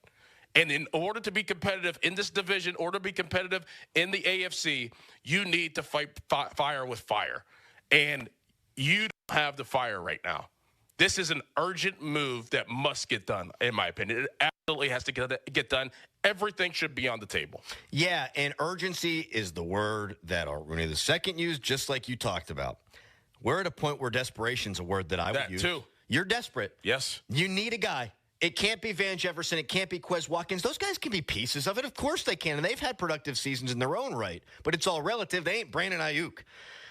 And in order to be competitive in this division, in order to be competitive in the AFC, you need to fight fire with fire. And you don't have the fire right now. This is an urgent move that must get done, in my opinion. It absolutely has to get done. Everything should be on the table. Yeah, and urgency is the word that Art Rooney II used, just like you talked about. We're at a point where desperation's a word that I would use. That too. You're desperate. Yes. You need a guy. It can't be Van Jefferson. It can't be Quez Watkins. Those guys can be pieces of it. Of course they can, and they've had productive seasons in their own right. But it's all relative. They ain't Brandon Aiyuk.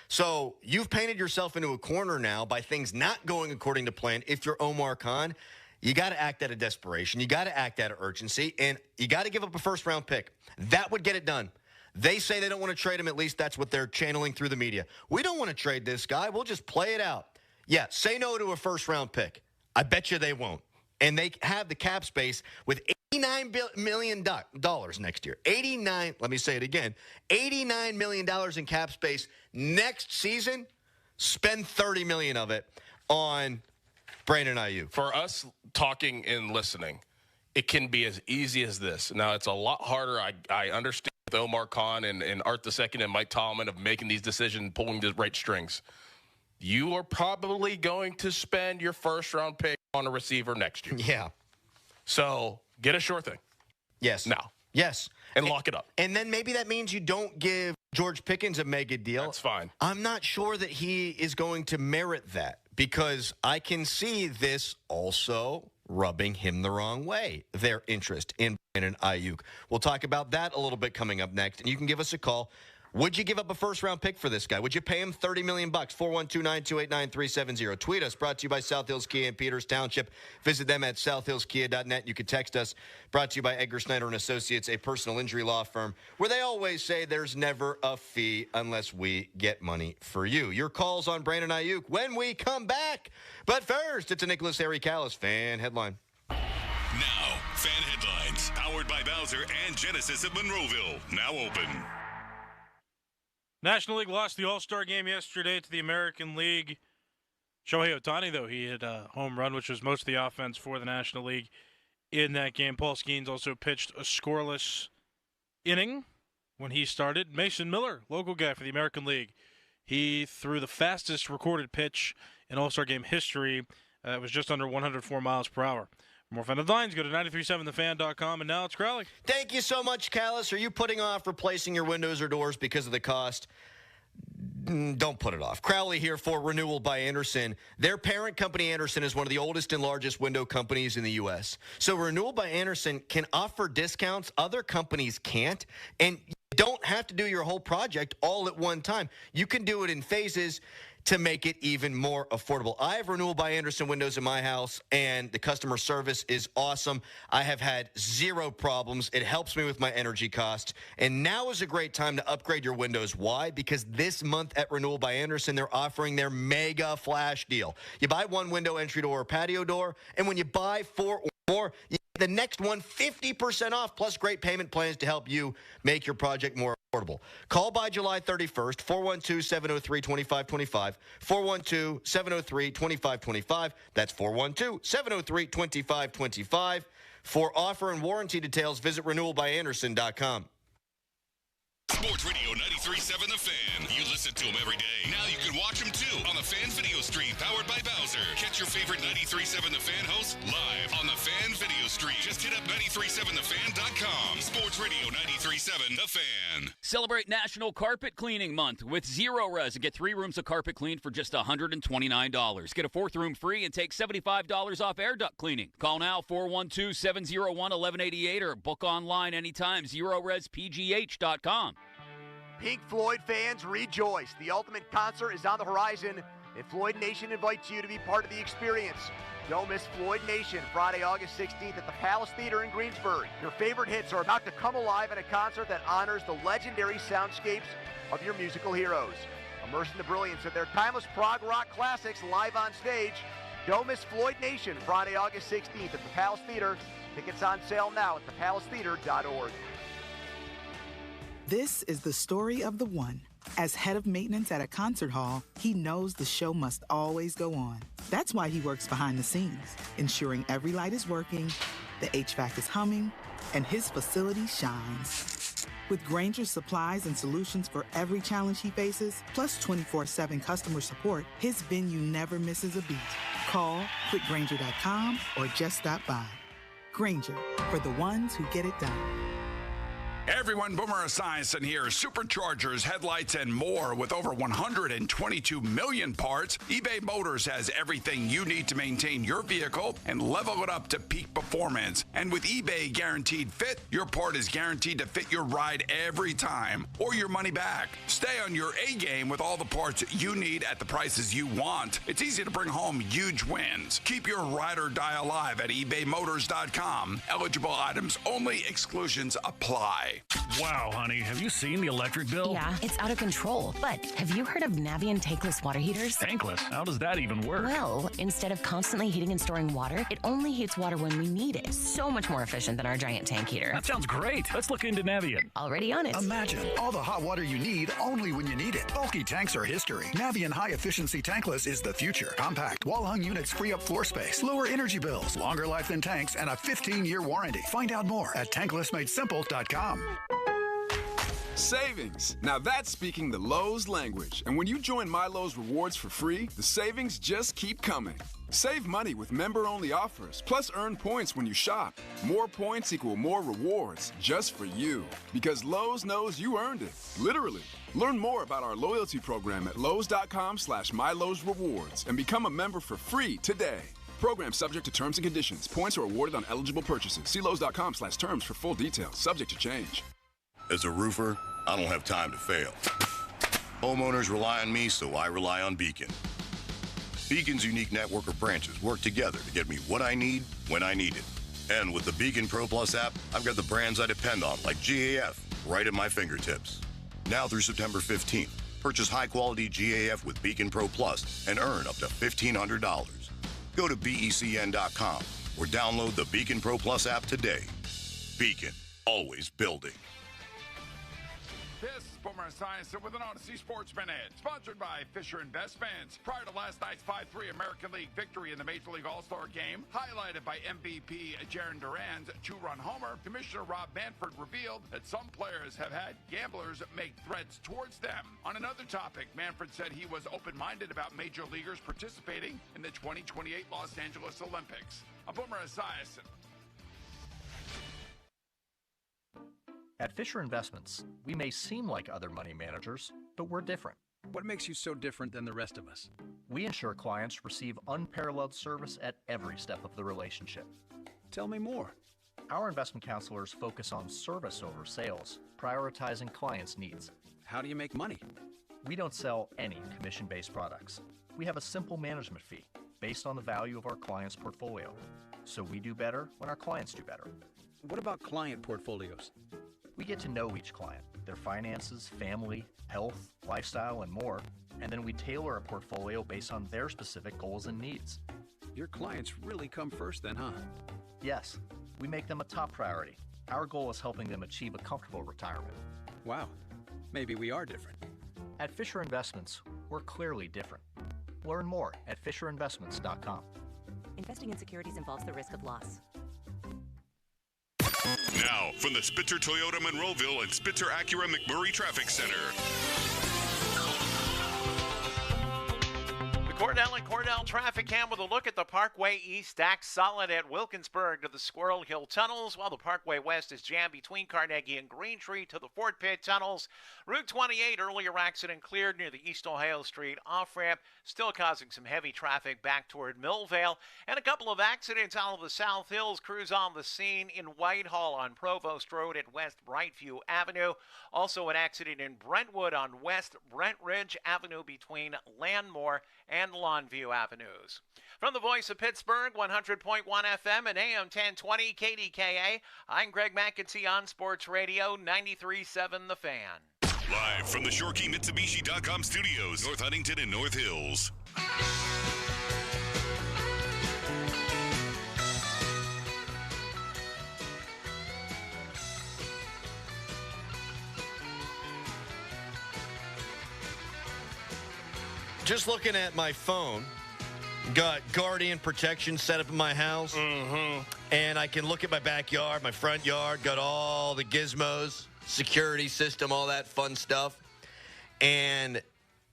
So you've painted yourself into a corner now by things not going according to plan. If you're Omar Khan, you got to act out of desperation. You got to act out of urgency, and you got to give up a first-round pick. That would get it done. They say they don't want to trade him. At least that's what they're channeling through the media. We don't want to trade this guy. We'll just play it out. Yeah, say no to a first-round pick. I bet you they won't. And they have the cap space with $89 million next year. Let me say it again. $89 million in cap space next season. Spend $30 million of it on Brandon Aiyuk. For us talking and listening, it can be as easy as this. Now, it's a lot harder. I understand with Omar Khan and Art II and Mike Tallman of making these decisions, pulling the right strings. You are probably going to spend your first-round pick on a receiver next year. Yeah. So get a sure thing. Yes. Now, Yes. And lock it up. And then maybe that means you don't give George Pickens a mega deal. That's fine. I'm not sure that he is going to merit that because I can see this also rubbing him the wrong way, their interest in Brandon Aiyuk. We'll talk about that a little bit coming up next, and you can give us a call. Would you give up a first-round pick for this guy? Would you pay him $30 million? 412-928-9370. Tweet us. Brought to you by South Hills Kia in Peters Township. Visit them at southhillskia.net. You can text us. Brought to you by Edgar Snyder & Associates, a personal injury law firm, where they always say there's never a fee unless we get money for you. Your calls on Brandon Aiyuk when we come back. But first, it's a Nicholas Harry Callis fan headline. Now, fan headlines. Powered by Bowser and Genesis of Monroeville. Now open. National League lost the All-Star game yesterday to the American League. Shohei Ohtani, though, he hit a home run, which was most of the offense for the National League in that game. Paul Skenes also pitched a scoreless inning when he started. Mason Miller, local guy for the American League, he threw the fastest recorded pitch in All-Star game history. It was just under 104 miles per hour. For more fan headlines, go to 937thefan.com, and now it's Crowley. Thank you so much, Callis. Are you putting off replacing your windows or doors because of the cost? Don't put it off. Crowley here for Renewal by Andersen. Their parent company, Andersen, is one of the oldest and largest window companies in the U.S. So Renewal by Andersen can offer discounts other companies can't, and you don't have to do your whole project all at one time. You can do it in phases to make it even more affordable. I have Renewal by Andersen windows in my house, and the customer service is awesome. I have had zero problems. It helps me with my energy costs. And now is a great time to upgrade your windows. Why? Because this month at Renewal by Andersen, they're offering their mega flash deal. You buy one window, entry door, or patio door, and when you buy 4 or more, you get the next one 50% off, plus great payment plans to help you make your project more affordable. Call by July 31st, 412-703-2525, 412-703-2525. That's 412-703-2525. For offer and warranty details, visit renewalbyandersen.com. Sports Radio 93.7 The Fan. You listen to them every day. Now you can watch them too on the Fan Video Stream powered by Bowser. Catch your favorite 93.7 The Fan hosts live on the Fan Video Stream. Just hit up 937thefan.com. Sports Radio 93.7 The Fan. Celebrate National Carpet Cleaning Month with Zero Res and get 3 rooms of carpet cleaned for just $129. Get a 4th room free and take $75 off air duct cleaning. Call now 412-701-1188 or book online anytime ZeroResPGH.com. Pink Floyd fans, rejoice. The ultimate concert is on the horizon, and Floyd Nation invites you to be part of the experience. Don't miss Floyd Nation, Friday, August 16th at the Palace Theater in Greensburg. Your favorite hits are about to come alive in a concert that honors the legendary soundscapes of your musical heroes. Immerse in the brilliance of their timeless prog rock classics live on stage. Don't miss Floyd Nation, Friday, August 16th at the Palace Theater. Tickets on sale now at thepalacetheater.org. This is the story of the one. As head of maintenance at a concert hall, he knows the show must always go on. That's why he works behind the scenes, ensuring every light is working, the HVAC is humming, and his facility shines. With Grainger's supplies and solutions for every challenge he faces, plus 24/7 customer support, his venue never misses a beat. Call quickgrainger.com or just stop by. Grainger, for the ones who get it done. Everyone, Boomer Esiason here. Superchargers, headlights, and more. With over 122 million parts, eBay Motors has everything you need to maintain your vehicle and level it up to peak performance. And with eBay Guaranteed Fit, your part is guaranteed to fit your ride every time or your money back. Stay on your A-game with all the parts you need at the prices you want. It's easy to bring home huge wins. Keep your ride or die alive at ebaymotors.com. Eligible items only. Exclusions apply. Wow, honey, have you seen the electric bill? Yeah, it's out of control. But have you heard of Navien tankless water heaters? Tankless? How does that even work? Well, instead of constantly heating and storing water, it only heats water when we need it. So much more efficient than our giant tank heater. That sounds great. Let's look into Navien. Already on it. Imagine all the hot water you need only when you need it. Bulky tanks are history. Navien high-efficiency tankless is the future. Compact, wall-hung units free up floor space, lower energy bills, longer life than tanks, and a 15-year warranty. Find out more at tanklessmadesimple.com. Savings. Now that's speaking the Lowe's language. And when you join My Lowe's Rewards for free, the savings just keep coming. Save money with member-only offers, plus earn points when you shop. More points equal more rewards, just for you. Because Lowe's knows you earned it, literally. Learn more about our loyalty program at lowes.com/MyLowe'sRewards and become a member for free today. Program subject to terms and conditions. Points are awarded on eligible purchases. See Lowe's.com/terms for full details. Subject to change. As a roofer, I don't have time to fail. Homeowners rely on me, so I rely on Beacon. Beacon's unique network of branches work together to get me what I need when I need it. And with the Beacon Pro Plus app, I've got the brands I depend on, like GAF, right at my fingertips. Now through September 15th, purchase high-quality GAF with Beacon Pro Plus and earn up to $1,500. Go to BECN.com or download the Beacon Pro Plus app today. Beacon, always building. This is Boomer Esiason with an Odyssey Sports Minute, sponsored by Fisher Investments. Prior to last night's 5-3 American League victory in the Major League All-Star Game, highlighted by MVP Jarren Duran's two-run homer, Commissioner Rob Manfred revealed that some players have had gamblers make threats towards them. On another topic, Manfred said he was open-minded about major leaguers participating in the 2028 Los Angeles Olympics. I'm Boomer Esiason. At Fisher Investments, we may seem like other money managers, but we're different. What makes you so different than the rest of us? We ensure clients receive unparalleled service at every step of the relationship. Tell me more. Our investment counselors focus on service over sales, prioritizing clients' needs. How do you make money? We don't sell any commission-based products. We have a simple management fee based on the value of our client's portfolio. So we do better when our clients do better. What about client portfolios? We get to know each client, their finances, family, health, lifestyle, and more, and then we tailor a portfolio based on their specific goals and needs. Your clients really come first then, huh? Yes, we make them a top priority. Our goal is helping them achieve a comfortable retirement. Wow, maybe we are different. At Fisher Investments, we're clearly different. Learn more at FisherInvestments.com. Investing in securities involves the risk of loss. Now, from the Spitzer Toyota Monroeville and Spitzer Acura McMurray Traffic Center. Cordell and Cordell traffic cam with a look at the Parkway East stacked solid at Wilkinsburg to the Squirrel Hill tunnels, while the Parkway West is jammed between Carnegie and Green Tree to the Fort Pitt tunnels. Route 28 earlier accident cleared near the East Ohio Street off-ramp, still causing some heavy traffic back toward Millvale. And a couple of accidents out of the South Hills. Crews on the scene in Whitehall on Provost Road at West Brightview Avenue. Also an accident in Brentwood on West Brent Ridge Avenue between Landmore and Longview Avenues. From the voice of Pittsburgh, 100.1 FM and AM 1020 KDKA, I'm Greg McEntee on Sports Radio 93.7 The Fan. Live from the ShoreKeyMitsubishi.com studios, North Huntington and North Hills. Just looking at my phone, got Guardian protection set up in my house, and I can look at my backyard, my front yard, got all the gizmos, security system, all that fun stuff. And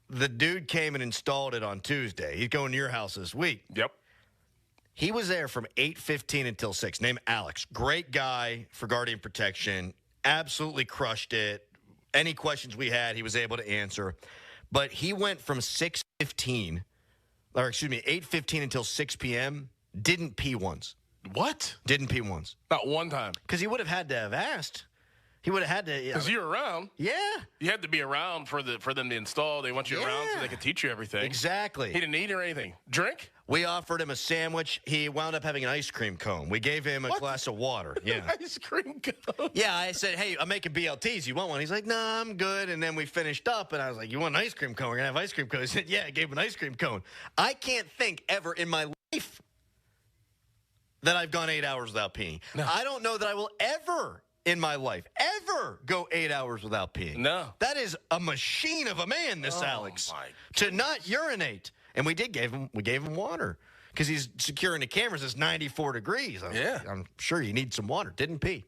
the dude came and installed it on Tuesday. He's going to your house this week. Yep. He was there from 8:15 until 6. Named Alex. Great guy for Guardian protection. Absolutely crushed it. Any questions we had, he was able to answer. But he went from 8:15 until 6 p.m., didn't pee once. What? Didn't pee once. Not one time. Because he would have had to have asked. He would have had to. Because you're around. Yeah. You had to be around for them to install. They want you around so they can teach you everything. Exactly. He didn't eat or anything. Drink? We offered him a sandwich. He wound up having an ice cream cone. We gave him a glass of water. Yeah. Ice cream cone? Yeah, I said, hey, I'm making BLTs. You want one? He's like, nah, I'm good. And then we finished up, and I was like, you want an ice cream cone? We're going to have ice cream cone. He said, yeah, I gave him an ice cream cone. I can't think ever in my life that I've gone 8 hours without peeing. No. I don't know that I will ever in my life ever go 8 hours without peeing. No. That is a machine of a man, this Alex. To not urinate. And we gave him water because he's securing the cameras. It's 94 degrees. I'm sure you need some water. Didn't pee.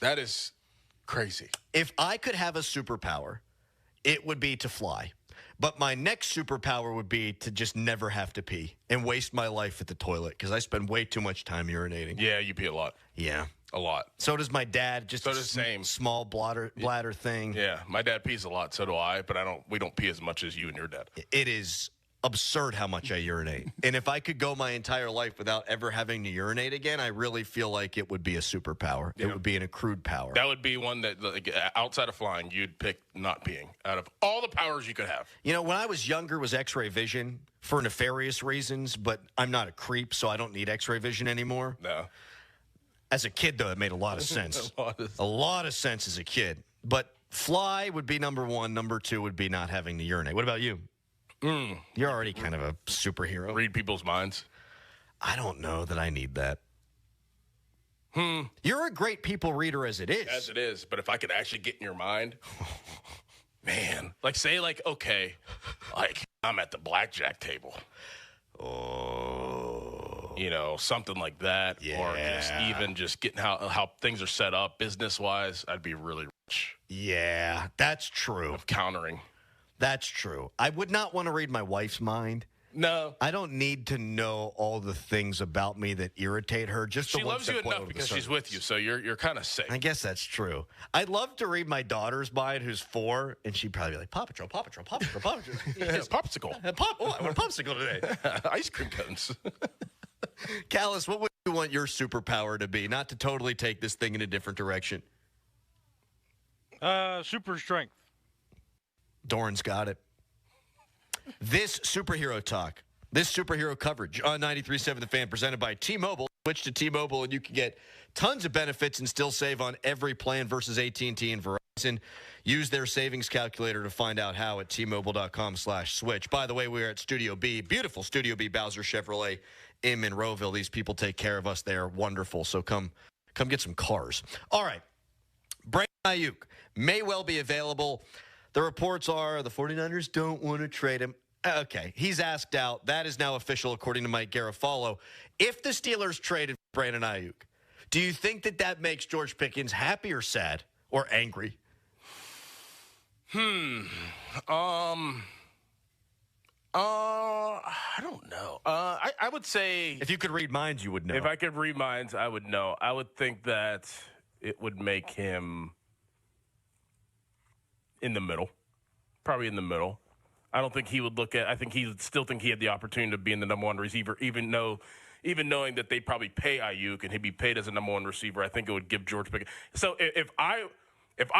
That is crazy. If I could have a superpower, it would be to fly. But my next superpower would be to just never have to pee and waste my life at the toilet because I spend way too much time urinating. Yeah, you pee a lot. Yeah. A lot. So does my dad. Just same small bladder thing. Yeah, my dad pees a lot. So do I. But we don't pee as much as you and your dad. It is absurd how much I urinate. And if I could go my entire life without ever having to urinate again, I really feel like it would be a superpower. Yeah. It would be an accrued power. That would be one that, like, outside of flying, you'd pick not peeing out of all the powers you could have. You know, when I was younger, it was X-ray vision for nefarious reasons, but I'm not a creep, so I don't need X-ray vision anymore. No. As a kid, though, it made a lot of sense. a lot of sense as a kid. But fly would be number one. Number two would be not having to urinate. What about you? You're already kind of a superhero. Read people's minds. I don't know that I need that. You're a great people reader as it is. As it is. But if I could actually get in your mind, man, like say like, okay, like I'm at the blackjack table. Oh. You know, something like that. Yeah. Or just even just getting how things are set up business-wise, I'd be really rich. Yeah, that's true. Of countering. That's true. I would not want to read my wife's mind. No. I don't need to know all the things about me that irritate her. Just she loves you enough because she's with you, so you're kind of safe. I guess that's true. I'd love to read my daughter's mind, who's 4, and she'd probably be like, Paw Patrol, Paw Patrol, Paw Patrol, Paw Patrol. Yes, popsicle. I want a popsicle today. Ice cream cones. Callis, what would you want your superpower to be? Not to totally take this thing in a different direction. Super strength. Doran's got it. This superhero talk, this superhero coverage on 93.7 The Fan, presented by T-Mobile. Switch to T-Mobile, and you can get tons of benefits and still save on every plan versus AT&T and Verizon. Use their savings calculator to find out how at T-Mobile.com/switch. By the way, we are at Studio B, beautiful Studio B, Bowser Chevrolet in Monroeville. These people take care of us. They are wonderful. So come get some cars. All right. Brandon Aiyuk may well be available. The reports are the 49ers don't want to trade him. Okay, he's asked out. That is now official, according to Mike Garafolo. If the Steelers traded Brandon Aiyuk, do you think that makes George Pickens happy or sad or angry? I don't know. I would say if you could read minds, you would know. If I could read minds, I would know. I would think that it would make him in the middle, probably in the middle. I don't think he would look at. I think he would still think he had the opportunity to be in the number one receiver, even knowing that they'd probably pay Aiyuk and he'd be paid as a number one receiver. I think it would give George Pickens. So if I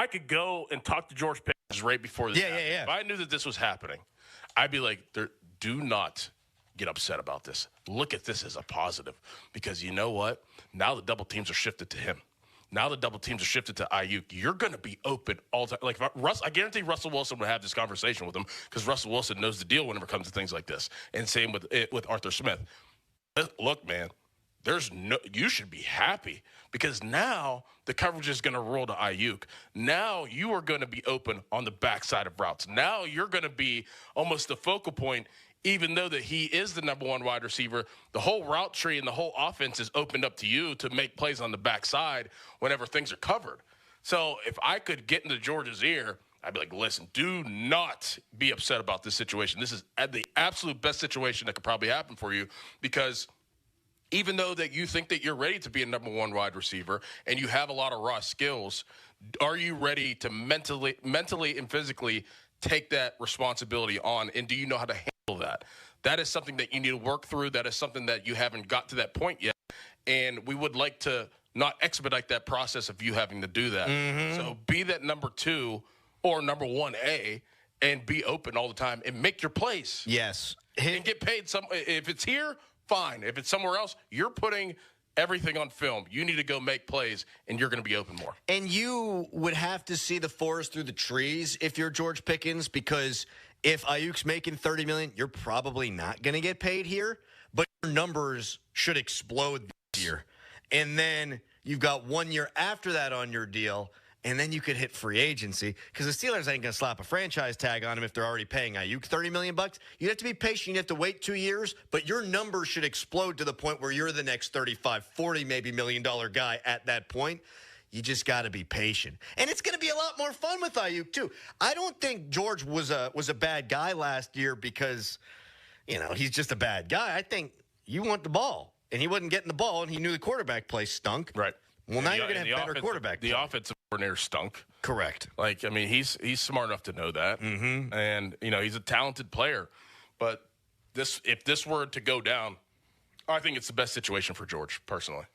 could go and talk to George Pickens right before this, if I knew that this was happening, I'd be like, do not get upset about this. Look at this as a positive, because you know what? Now the double teams are shifted to him. Now the double teams are shifted to Aiyuk. You're going to be open all the time. Like I guarantee Russell Wilson would have this conversation with him, because Russell Wilson knows the deal whenever it comes to things like this. And same with Arthur Smith. Look, man, you should be happy, because now the coverage is going to roll to Aiyuk. Now you are going to be open on the backside of routes. Now you're going to be almost the focal point. Even though that he is the number one wide receiver, the whole route tree and the whole offense is opened up to you to make plays on the backside whenever things are covered. So if I could get into George's ear, I'd be like, listen, do not be upset about this situation. This is the absolute best situation that could probably happen for you, because even though that you think that you're ready to be a number one wide receiver and you have a lot of raw skills, are you ready to mentally and physically take that responsibility on, and do you know how to handle that? That is something that you need to work through. That is something that you haven't got to that point yet, and we would like to not expedite that process of you having to do that. Mm-hmm. So be that number 2 or number 1A and be open all the time and make your plays. Yes. And get paid. If it's here, fine. If it's somewhere else, you're putting everything on film. You need to go make plays, and you're going to be open more. And you would have to see the forest through the trees if you're George Pickens, because if Aiyuk's making $30 million, you're probably not going to get paid here, but your numbers should explode this year. And then you've got 1 year after that on your deal, and then you could hit free agency, because the Steelers ain't going to slap a franchise tag on him if they're already paying Aiyuk $30 million. You'd have to be patient. You'd have to wait 2 years, but your numbers should explode to the point where you're the next $35, $40 maybe $million guy at that point. You just got to be patient. And it's going to be a lot more fun with Aiyuk, too. I don't think George was a bad guy last year because, he's just a bad guy. I think you want the ball, and he wasn't getting the ball, and he knew the quarterback play stunk. Right. Well, now you're going to have better quarterback play. The offensive coordinator stunk. Correct. He's smart enough to know that. Mm-hmm. And, he's a talented player. But if this were to go down, I think it's the best situation for George, personally.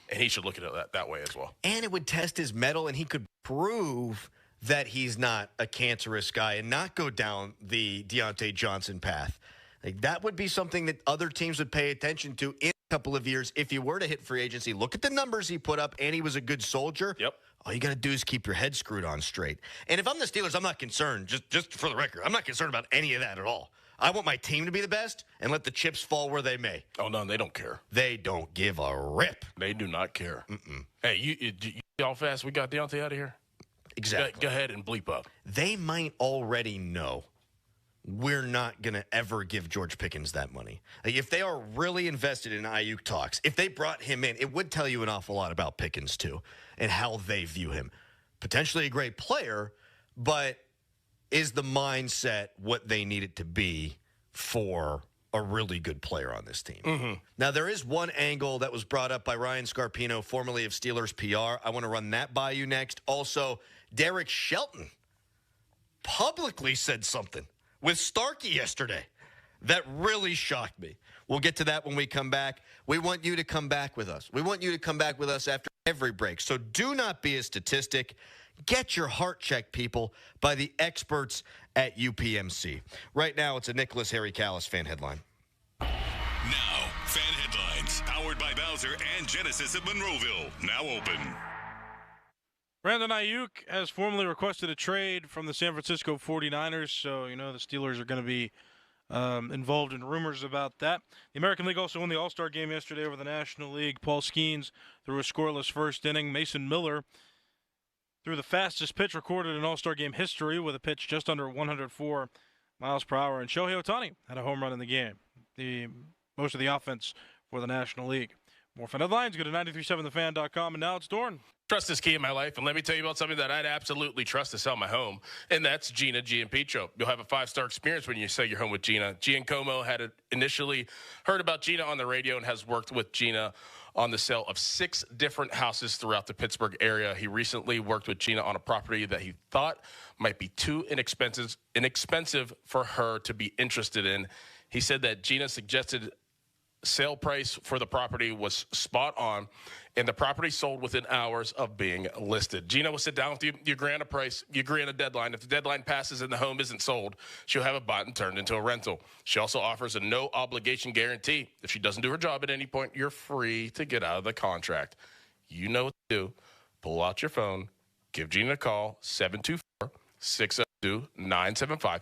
And he should look at it that way as well. And it would test his mettle, and he could prove that he's not a cancerous guy and not go down the Deontay Johnson path. That would be something that other teams would pay attention to in a couple of years if he were to hit free agency. Look at the numbers he put up, and he was a good soldier. Yep. All you got to do is keep your head screwed on straight. And if I'm the Steelers, I'm not concerned, just for the record, I'm not concerned about any of that at all. I want my team to be the best and let the chips fall where they may. Oh, no, they don't care. They don't give a rip. They do not care. Mm-mm. Hey, you see how fast we got Deontay out of here? Exactly. Go ahead and bleep up. They might already know we're not going to ever give George Pickens that money. If they are really invested in Aiyuk talks, if they brought him in, it would tell you an awful lot about Pickens, too, and how they view him. Potentially a great player, but is the mindset what they need it to be for a really good player on this team? Mm-hmm. Now, there is one angle that was brought up by Ryan Scarpino, formerly of Steelers PR. I want to run that by you next. Also, Derek Shelton publicly said something with Starkey yesterday that really shocked me. We'll get to that when we come back. We want you to come back with us. We want you to come back with us after every break. So do not be a statistic. Get your heart checked, people, by the experts at UPMC. Right now, it's a Nicholas Harry Callis fan headline. Now, fan headlines, powered by Bowser and Genesis of Monroeville. Now open. Brandon Aiyuk has formally requested a trade from the San Francisco 49ers, so the Steelers are going to be involved in rumors about that. The American League also won the All-Star game yesterday over the National League. Paul Skenes threw a scoreless first inning. Mason Miller threw the fastest pitch recorded in All-Star game history with a pitch just under 104 miles per hour. And Shohei Ohtani had a home run in the game, most of the offense for the National League. More fan headlines, go to 937thefan.com, and now it's Dorn. Trust is key in my life, and let me tell you about something that I'd absolutely trust to sell my home, and that's Gina Gianpietro. You'll have a 5-star experience when you sell your home with Gina. Giancomo had initially heard about Gina on the radio and has worked with Gina on the sale of 6 different houses throughout the Pittsburgh area. He recently worked with Gina on a property that he thought might be too inexpensive for her to be interested in. He said that Gina suggested sale price for the property was spot on, and the property sold within hours of being listed. Gina will sit down with you. You grant a price. You agree on a deadline. If the deadline passes and the home isn't sold, she'll have it bought and turned into a rental. She also offers a no-obligation guarantee. If she doesn't do her job at any point, you're free to get out of the contract. You know what to do. Pull out your phone. Give Gina a call, 724-602-9752.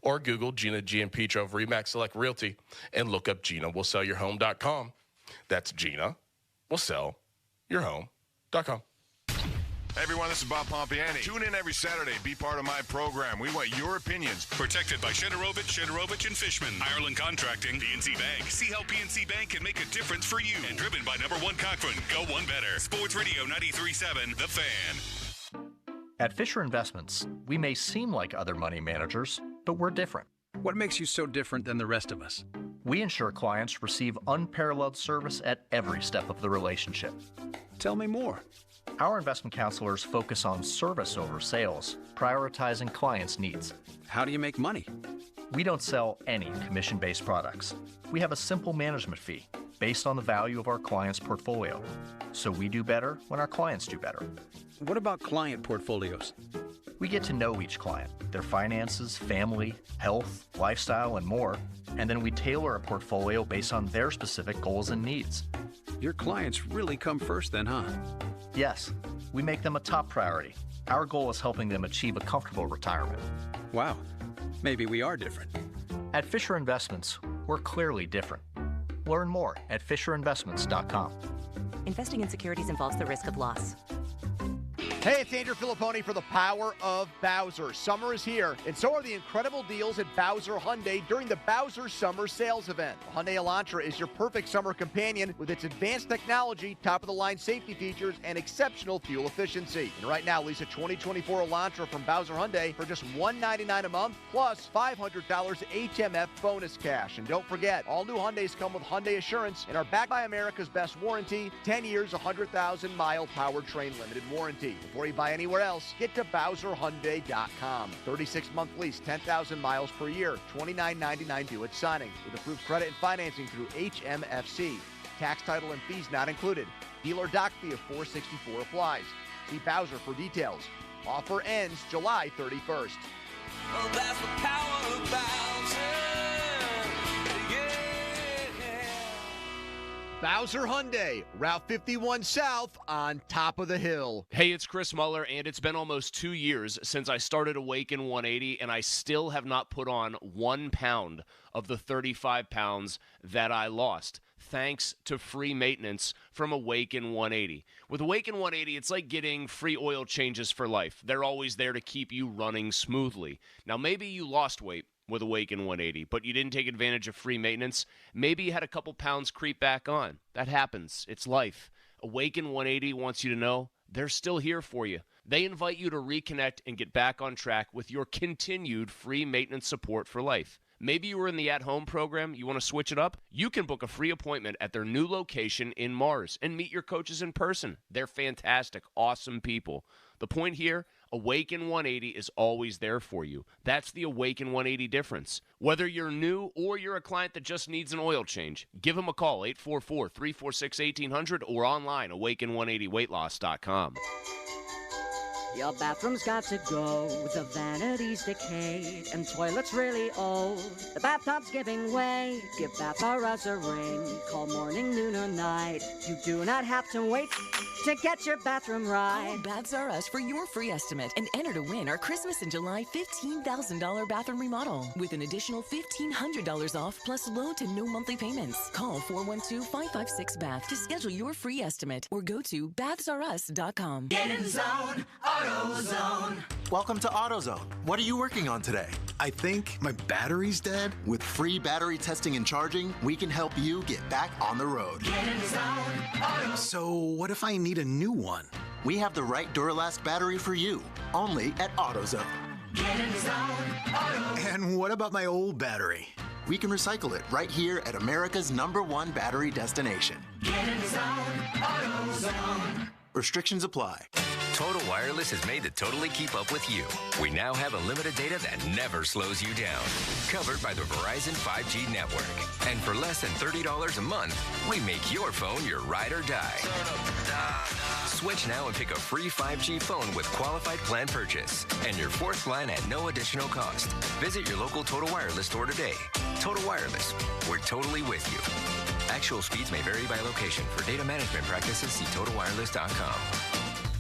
Or Google Gina Gianpietro of Remax Select Realty and look up GinaWillSellYourHome.com. That's GinaWillSellYourHome.com. Hey everyone, this is Bob Pompiani. Tune in every Saturday. Be part of my program. We want your opinions. Protected by Shederovich and Fishman. Ireland Contracting. PNC Bank. See how PNC Bank can make a difference for you. And driven by number 1 Cochran. Go one better. Sports Radio 93.7, The Fan. At Fisher Investments, we may seem like other money managers, but we're different. What makes you so different than the rest of us? We ensure clients receive unparalleled service at every step of the relationship. Tell me more. Our investment counselors focus on service over sales, prioritizing clients' needs. How do you make money? We don't sell any commission-based products. We have a simple management fee based on the value of our client's portfolio. So we do better when our clients do better. What about client portfolios? We get to know each client, their finances, family, health, lifestyle, and more, and then we tailor a portfolio based on their specific goals and needs. Your clients really come first then, huh? Yes, we make them a top priority. Our goal is helping them achieve a comfortable retirement. Wow, maybe we are different. At Fisher Investments, we're clearly different. Learn more at FisherInvestments.com. Investing in securities involves the risk of loss. Hey, it's Andrew Filipponi for the Power of Bowser. Summer is here, and so are the incredible deals at Bowser Hyundai during the Bowser Summer Sales Event. The Hyundai Elantra is your perfect summer companion with its advanced technology, top-of-the-line safety features, and exceptional fuel efficiency. And right now, lease a 2024 Elantra from Bowser Hyundai for just $199 a month, plus $500 HMF bonus cash. And don't forget, all new Hyundais come with Hyundai Assurance and are backed by America's best warranty, 10 years, 100,000-mile powertrain limited warranty. Before you buy anywhere else, get to BowserHyundai.com. 36-month lease, 10,000 miles per year, $29.99 due at signing. With approved credit and financing through HMFC. Tax, title, and fees not included. Dealer doc fee of $464 applies. See Bowser for details. Offer ends July 31st. Oh, that's the power of Bowser. Bowser Hyundai, Route 51 South on top of the hill. Hey, it's Chris Muller, and it's been almost 2 years since I started Awaken 180, and I still have not put on 1 pound of the 35 pounds that I lost, thanks to free maintenance from Awaken 180. With Awaken 180, it's like getting free oil changes for life. They're always there to keep you running smoothly. Now, maybe you lost weight with Awaken 180, but you didn't take advantage of free maintenance. Maybe you had a couple pounds creep back on. That happens. It's life. Awaken 180 wants you to know they're still here for you. They invite you to reconnect and get back on track with your continued free maintenance support for life. Maybe you were in the at-home program, you want to switch it up? You can book a free appointment at their new location in Mars and meet your coaches in person. They're fantastic, awesome people. The point here, Awaken 180 is always there for you. That's the Awaken 180 difference. Whether you're new or you're a client that just needs an oil change, give them a call, 844-346-1800, or online, awaken180weightloss.com. Your bathroom's got to go, the vanity's decayed, and toilet's really old. The bathtub's giving way, give Bath R Us a ring. Call morning, noon, or night. You do not have to wait to get your bathroom right. Call Baths R Us for your free estimate and enter to win our Christmas in July $15,000 bathroom remodel with an additional $1,500 off plus low to no monthly payments. Call 412-556-BATH to schedule your free estimate or go to bathsrus.com. Get in the zone, AutoZone. Welcome to AutoZone. What are you working on today? I think my battery's dead. With free battery testing and charging, we can help you get back on the road. Get in the zone, So what if I need a new one? We have the right Duralast battery for you, only at AutoZone. Get in the zone, AutoZone. And what about my old battery? We can recycle it right here at America's #1 battery destination. Get in the zone, AutoZone. Restrictions apply. Total Wireless is made to totally keep up with you. We now have unlimited data that never slows you down. Covered by the Verizon 5G network. And for less than $30 a month, we make your phone your ride or die. Switch now and pick a free 5G phone with qualified plan purchase. And your fourth line at no additional cost. Visit your local Total Wireless store today. Total Wireless, we're totally with you. Actual speeds may vary by location. For data management practices, see TotalWireless.com.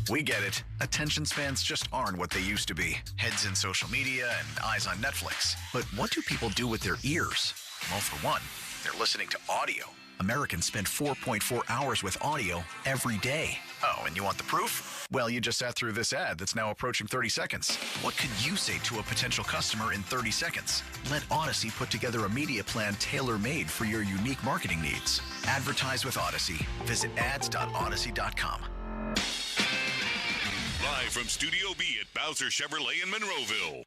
We get it. Attention spans just aren't what they used to be. Heads in social media and eyes on Netflix. But what do people do with their ears? Well, for one, they're listening to audio. Americans spend 4.4 hours with audio every day. Oh, and you want the proof? Well, you just sat through this ad that's now approaching 30 seconds. What could you say to a potential customer in 30 seconds? Let Odyssey put together a media plan tailor-made for your unique marketing needs. Advertise with Odyssey. Visit ads.odyssey.com. Live from Studio B at Bowser Chevrolet in Monroeville.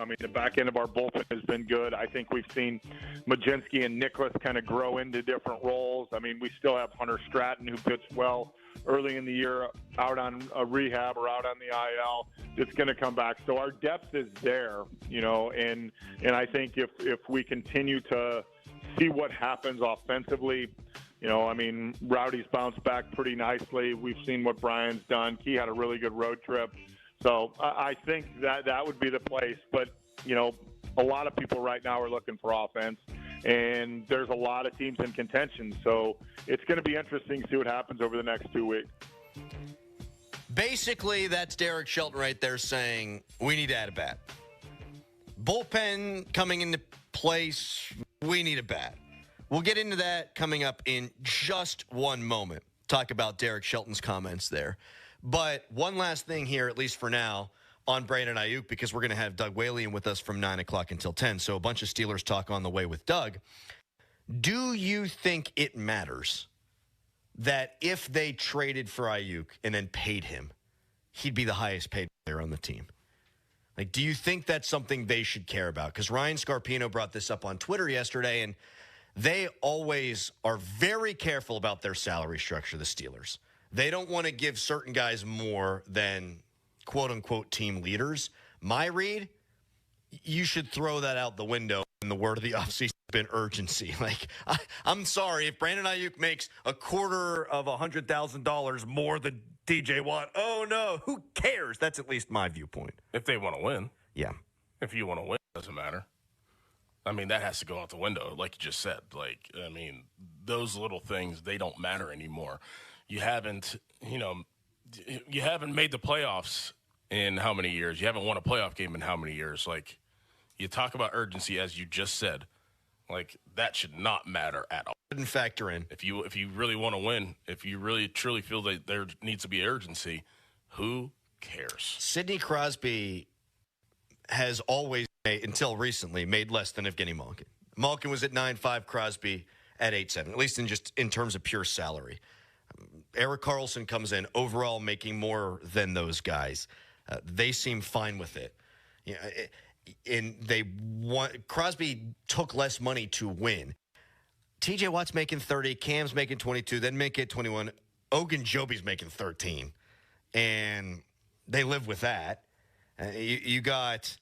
I mean, the back end of our bullpen has been good. I think we've seen Majinski and Nicholas kind of grow into different roles. I mean, we still have Hunter Stratton, who pitched well early in the year, out on a rehab or out on the IL. It's going to come back. So our depth is there, you know, and I think if we continue to see what happens offensively, you know, I mean, Rowdy's bounced back pretty nicely. We've seen what Brian's done. He had a really good road trip. So I think that would be the place. But, you know, a lot of people right now are looking for offense, and there's a lot of teams in contention. So it's going to be interesting to see what happens over the next 2 weeks. Basically, that's Derek Shelton right there saying we need to add a bat. Bullpen coming into place, we need a bat. We'll get into that coming up in just one moment. talk about Derek Shelton's comments there. But one last thing here, at least for now, on Brandon Aiyuk, because we're going to have Doug Whalen with us from 9 o'clock until 10. So a bunch of Steelers talk on the way with Doug. Do you think it matters that if they traded for Aiyuk and then paid him, he'd be the highest paid player on the team? Like, do you think that's something they should care about? Because Ryan Scarpino brought this up on Twitter yesterday, and they always are very careful about their salary structure, the Steelers. They don't want to give certain guys more than quote-unquote team leaders. My read, you should throw that out the window. And the word of the offseason has been urgency. Like, I'm sorry, if Brandon Aiyuk makes $250,000 more than TJ Watt, oh no, who cares? That's at least my viewpoint. If they want to win. Yeah. If you want to win, it doesn't matter. I mean, that has to go out the window, like you just said. Like, I mean, those little things, they don't matter anymore. You haven't made the playoffs in how many years? You haven't won a playoff game in how many years? Like, you talk about urgency, as you just said. Like, that should not matter at all. Shouldn't factor in. If you really want to win, if you really truly feel that there needs to be urgency, who cares? Sidney Crosby has always, until recently, made less than Evgeny Malkin. Malkin was at 9.5, Crosby at 8.7, at least in terms of pure salary. Eric Carlson comes in overall making more than those guys. They seem fine with it. You know, Crosby took less money to win. TJ Watt's making 30, Cam's making 22, then Minkah at 21, Ogunjobi's making 13, and they live with that. You got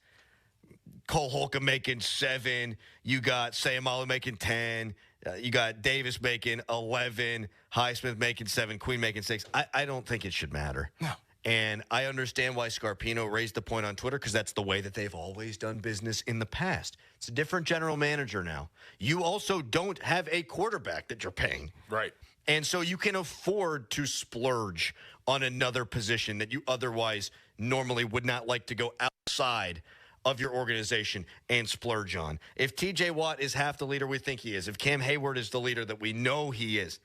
Cole Holcomb making 7, you got Sayamalu making 10, you got Davis making 11, Highsmith making 7, Queen making 6. I don't think it should matter. No. And I understand why Scarpino raised the point on Twitter, because that's the way that they've always done business in the past. It's a different general manager now. You also don't have a quarterback that you're paying. Right. And so you can afford to splurge on another position that you otherwise normally would not like to go outside of your organization and splurge on. If TJ Watt is half the leader we think he is, if Cam Hayward is the leader that we know he is,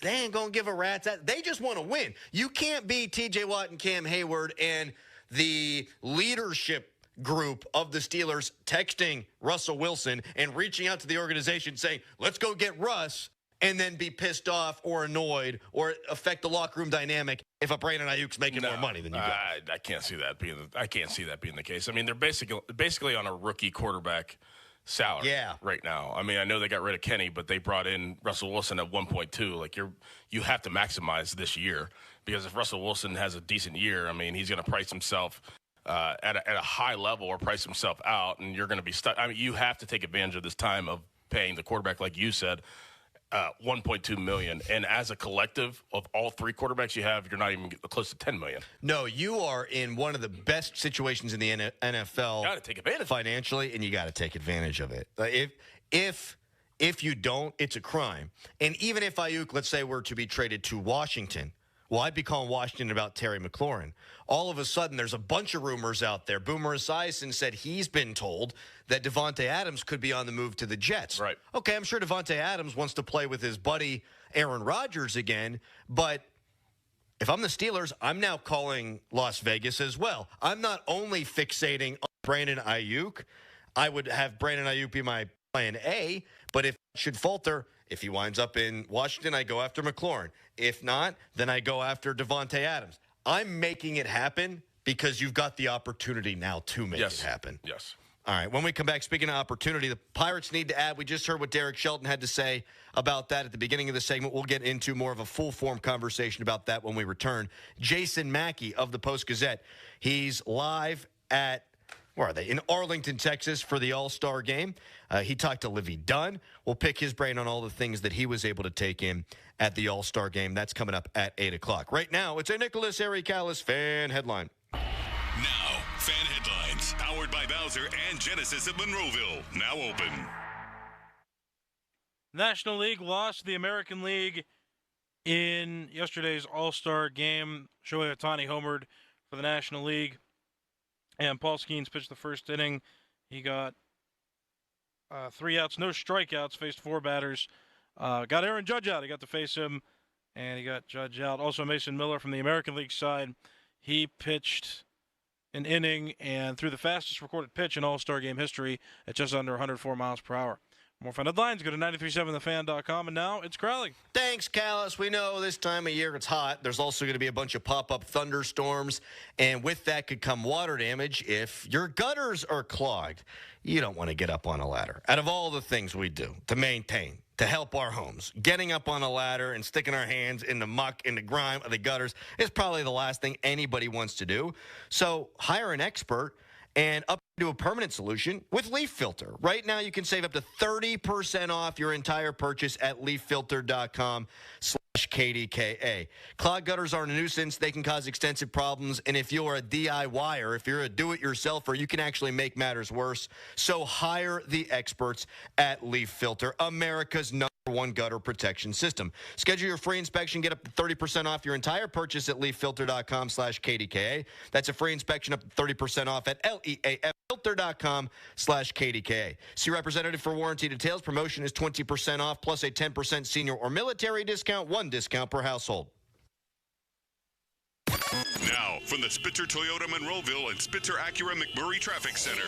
they ain't going to give a rat's ass. They just want to win. You can't be TJ Watt and Cam Hayward and the leadership group of the Steelers texting Russell Wilson and reaching out to the organization saying, let's go get Russ, and then be pissed off or annoyed or affect the locker room dynamic if a Brandon Aiyuk's making more money than you guys. I can't see that being the case. I mean, they're basically on a rookie quarterback salary right now. I mean, I know they got rid of Kenny, but they brought in Russell Wilson at 1.2. Like, you have to maximize this year, because if Russell Wilson has a decent year, I mean, he's going to price himself at a high level or price himself out, and you're going to be stuck. I mean, you have to take advantage of this time of paying the quarterback, like you said, $1.2 million. And as a collective of all three quarterbacks you have, you're not even close to $10 million. No, you are in one of the best situations in the NFL. You got to take advantage financially, and you got to take advantage of it. If you don't, it's a crime. And even if Aiyuk, let's say, were to be traded to Washington, well, I'd be calling Washington about Terry McLaurin. All of a sudden, there's a bunch of rumors out there. Boomer Esiason said he's been told that Devontae Adams could be on the move to the Jets. Right. Okay, I'm sure Devontae Adams wants to play with his buddy Aaron Rodgers again, but if I'm the Steelers, I'm now calling Las Vegas as well. I'm not only fixating on Brandon Aiyuk. I would have Brandon Aiyuk be my plan A, but if it should falter, if he winds up in Washington, I go after McLaurin. If not, then I go after Devontae Adams. I'm making it happen because you've got the opportunity now to make it happen. Yes. All right, when we come back, speaking of opportunity, the Pirates need to add. We just heard what Derek Shelton had to say about that at the beginning of the segment. We'll get into more of a full-form conversation about that when we return. Jason Mackey of the Post-Gazette, he's live at, where are they? In Arlington, Texas for the All-Star Game. He talked to Livy Dunn. We'll pick his brain on all the things that he was able to take in at the All-Star Game. That's coming up at 8 o'clock. Right now, it's a Nicholas Ericalis fan headline. Now, fan headlines, powered by Bowser and Genesis of Monroeville. Now open. National League lost to the American League in yesterday's All-Star Game. Shohei Ohtani homered for the National League. And Paul Skenes pitched the first inning. He got 3 outs, no strikeouts, faced 4 batters. Got Aaron Judge out. He got to face him and he got Judge out. Also, Mason Miller from the American League side, he pitched an inning and threw the fastest recorded pitch in All-Star game history at just under 104 miles per hour. More fun headlines, go to 937thefan.com, and now it's Crowley. Thanks, Callis. We know this time of year it's hot. There's also going to be a bunch of pop-up thunderstorms, and with that could come water damage. If your gutters are clogged, you don't want to get up on a ladder. Out of all the things we do to maintain, to help our homes, getting up on a ladder and sticking our hands in the muck, in the grime of the gutters is probably the last thing anybody wants to do. So hire an expert and upgrade to a permanent solution with Leaf Filter. Right now, you can save up to 30% off your entire purchase at leaffilter.com/KDKA. Clogged gutters are a nuisance. They can cause extensive problems. And if you're a DIYer, if you're a do-it-yourselfer, you can actually make matters worse. So hire the experts at Leaf Filter, America's #1 gutter protection system. Schedule your free inspection. Get up to 30% off your entire purchase at leaffilter.com/KDKA. That's a free inspection up to 30% off at leaffilter.com/KDKA. See representative for warranty details. Promotion is 20% off plus a 10% senior or military discount, 1 discount per household. Now, from the Spitzer Toyota Monroeville and Spitzer Acura McMurray Traffic Center.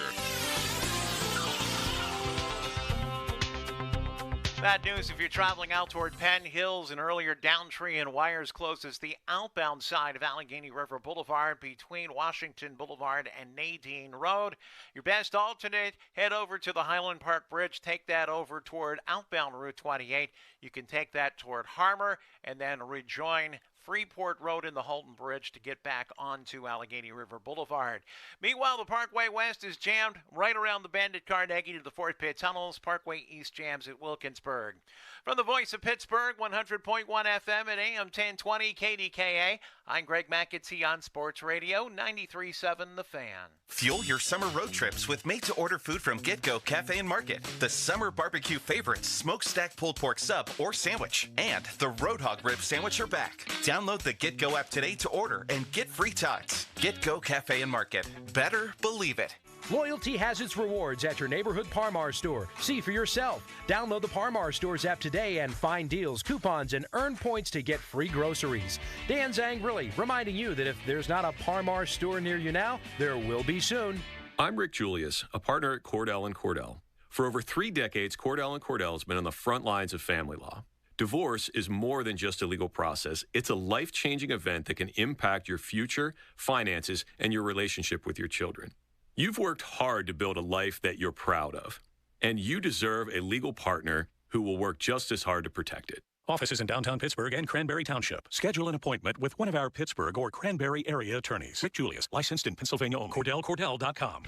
Bad news if you're traveling out toward Penn Hills. An earlier down tree and wires closes the outbound side of Allegheny River Boulevard between Washington Boulevard and Nadine Road. Your best alternate, head over to the Highland Park Bridge. Take that over toward outbound Route 28. You can take that toward Harmer and then rejoin Freeport Road and the Halton Bridge to get back onto Allegheny River Boulevard. Meanwhile, the Parkway West is jammed right around the bend at Carnegie to the Fort Pitt Tunnels. Parkway East jams at Wilkinsburg. From the voice of Pittsburgh, 100.1 FM at AM 1020 KDKA, I'm Greg McAtee on Sports Radio 93.7 The Fan. Fuel your summer road trips with made-to-order food from Get Go Cafe and Market. The summer barbecue favorites, smokestack pulled pork sub or sandwich, and the Road Hog rib sandwich are back. Download the Get Go app today to order and get free tots. Get Go Cafe and Market. Better believe it. Loyalty has its rewards at your neighborhood Par-Mar store. See for yourself. Download the Par-Mar stores app today and find deals, coupons, and earn points to get free groceries. Dan Zangrili reminding you that if there's not a Par-Mar store near you now, there will be soon. I'm Rick Julius, a partner at Cordell & Cordell. For over 3 decades, Cordell & Cordell has been on the front lines of family law. Divorce is more than just a legal process. It's a life-changing event that can impact your future, finances, and your relationship with your children. You've worked hard to build a life that you're proud of, and you deserve a legal partner who will work just as hard to protect it. Offices in downtown Pittsburgh and Cranberry Township. Schedule an appointment with one of our Pittsburgh or Cranberry area attorneys. Rick Julius, licensed in Pennsylvania only. CordellCordell.com.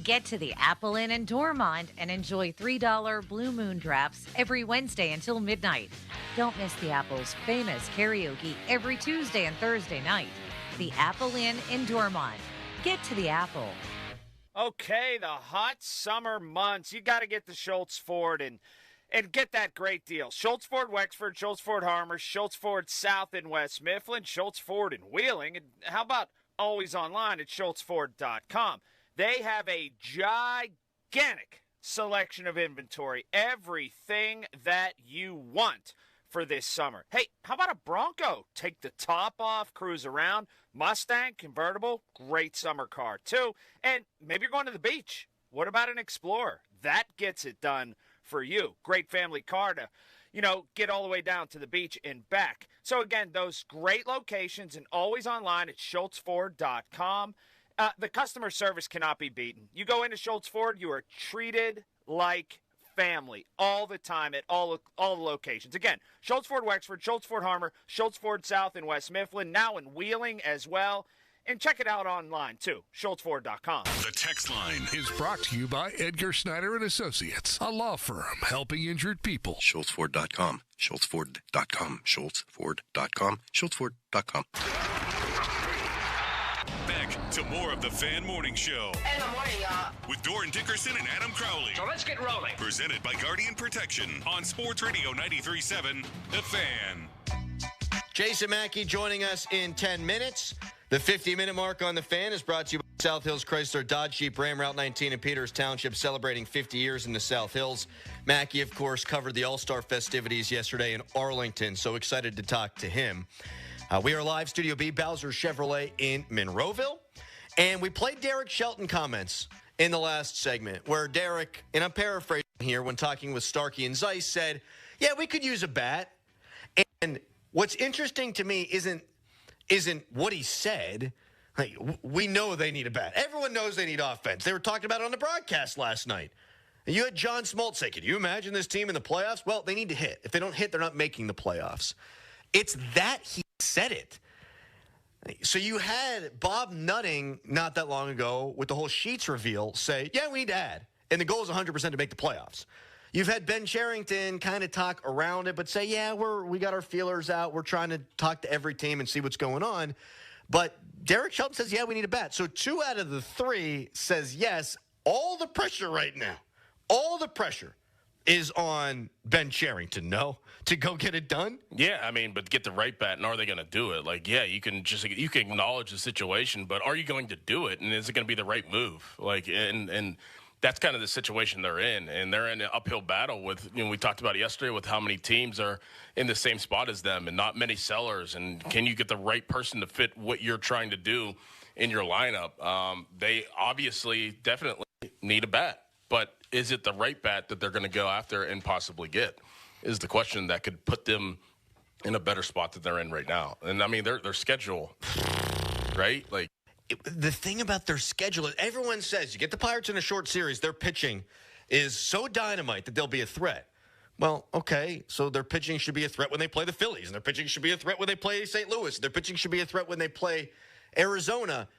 Get to the Apple Inn in Dormont and enjoy $3 Blue Moon drafts every Wednesday until midnight. Don't miss the Apple's famous karaoke every Tuesday and Thursday night. The Apple Inn in Dormont. Get to the Apple. Okay, the hot summer months. You got to get to Schultz Ford and get that great deal. Schultz Ford Wexford, Schultz Ford Harmer, Schultz Ford South and West Mifflin, Schultz Ford in Wheeling. And how about always online at schultzford.com? They have a gigantic selection of inventory, everything that you want for this summer. Hey, how about a Bronco? Take the top off, cruise around. Mustang, convertible, great summer car too. And maybe you're going to the beach. What about an Explorer? That gets it done for you. Great family car to, get all the way down to the beach and back. So again, those great locations and always online at schultzford.com. The customer service cannot be beaten. You go into Schultz Ford, you are treated like family all the time at all the locations. Again, Schultz Ford Wexford, Schultz Ford Harmer, Schultz Ford South in West Mifflin, now in Wheeling as well. And check it out online, too, schultzford.com. The text line is brought to you by Edgar Snyder & Associates, a law firm helping injured people. schultzford.com, schultzford.com, schultzford.com, schultzford.com. Back to more of the Fan Morning Show. In the morning, y'all. With Doran Dickerson and Adam Crowley. So let's get rolling. Presented by Guardian Protection on Sports Radio 93.7, The Fan. Jason Mackey joining us in 10 minutes. The 50-minute mark on The Fan is brought to you by South Hills Chrysler Dodge Jeep Ram Route 19 in Peters Township celebrating 50 years in the South Hills. Mackey, of course, covered the All-Star festivities yesterday in Arlington, so excited to talk to him. We are live, Studio B, Bowser Chevrolet in Monroeville. And we played Derek Shelton comments in the last segment where Derek, and I'm paraphrasing here, when talking with Starkey and Zeiss, said, yeah, we could use a bat. And what's interesting to me isn't what he said. Like, we know they need a bat. Everyone knows they need offense. They were talking about it on the broadcast last night. And you had John Smoltz say, can you imagine this team in the playoffs? Well, they need to hit. If they don't hit, they're not making the playoffs. It's that he said it. So you had Bob Nutting not that long ago with the whole Sheets reveal say, yeah, we need to add. And the goal is 100% to make the playoffs. You've had Ben Cherington kind of talk around it, but say, yeah, we got our feelers out. We're trying to talk to every team and see what's going on. But Derek Shelton says, yeah, we need a bat. So 2 out of the 3 says yes. All the pressure right now, all the pressure is on Ben Cherington, no? To go get it done? Yeah, I mean, but get the right bat, and are they going to do it? Like, yeah, you can acknowledge the situation, but are you going to do it? And is it going to be the right move? Like, and that's kind of the situation they're in, and they're in an uphill battle with, we talked about it yesterday with how many teams are in the same spot as them and not many sellers, and can you get the right person to fit what you're trying to do in your lineup? They obviously definitely need a bat, but is it the right bat that they're going to go after and possibly get is the question that could put them in a better spot that they're in right now. And, I mean, their schedule, right? Like, the thing about their schedule is everyone says you get the Pirates in a short series, their pitching is so dynamite that they'll be a threat. Well, okay, so their pitching should be a threat when they play the Phillies, and their pitching should be a threat when they play St. Louis. Their pitching should be a threat when they play Arizona.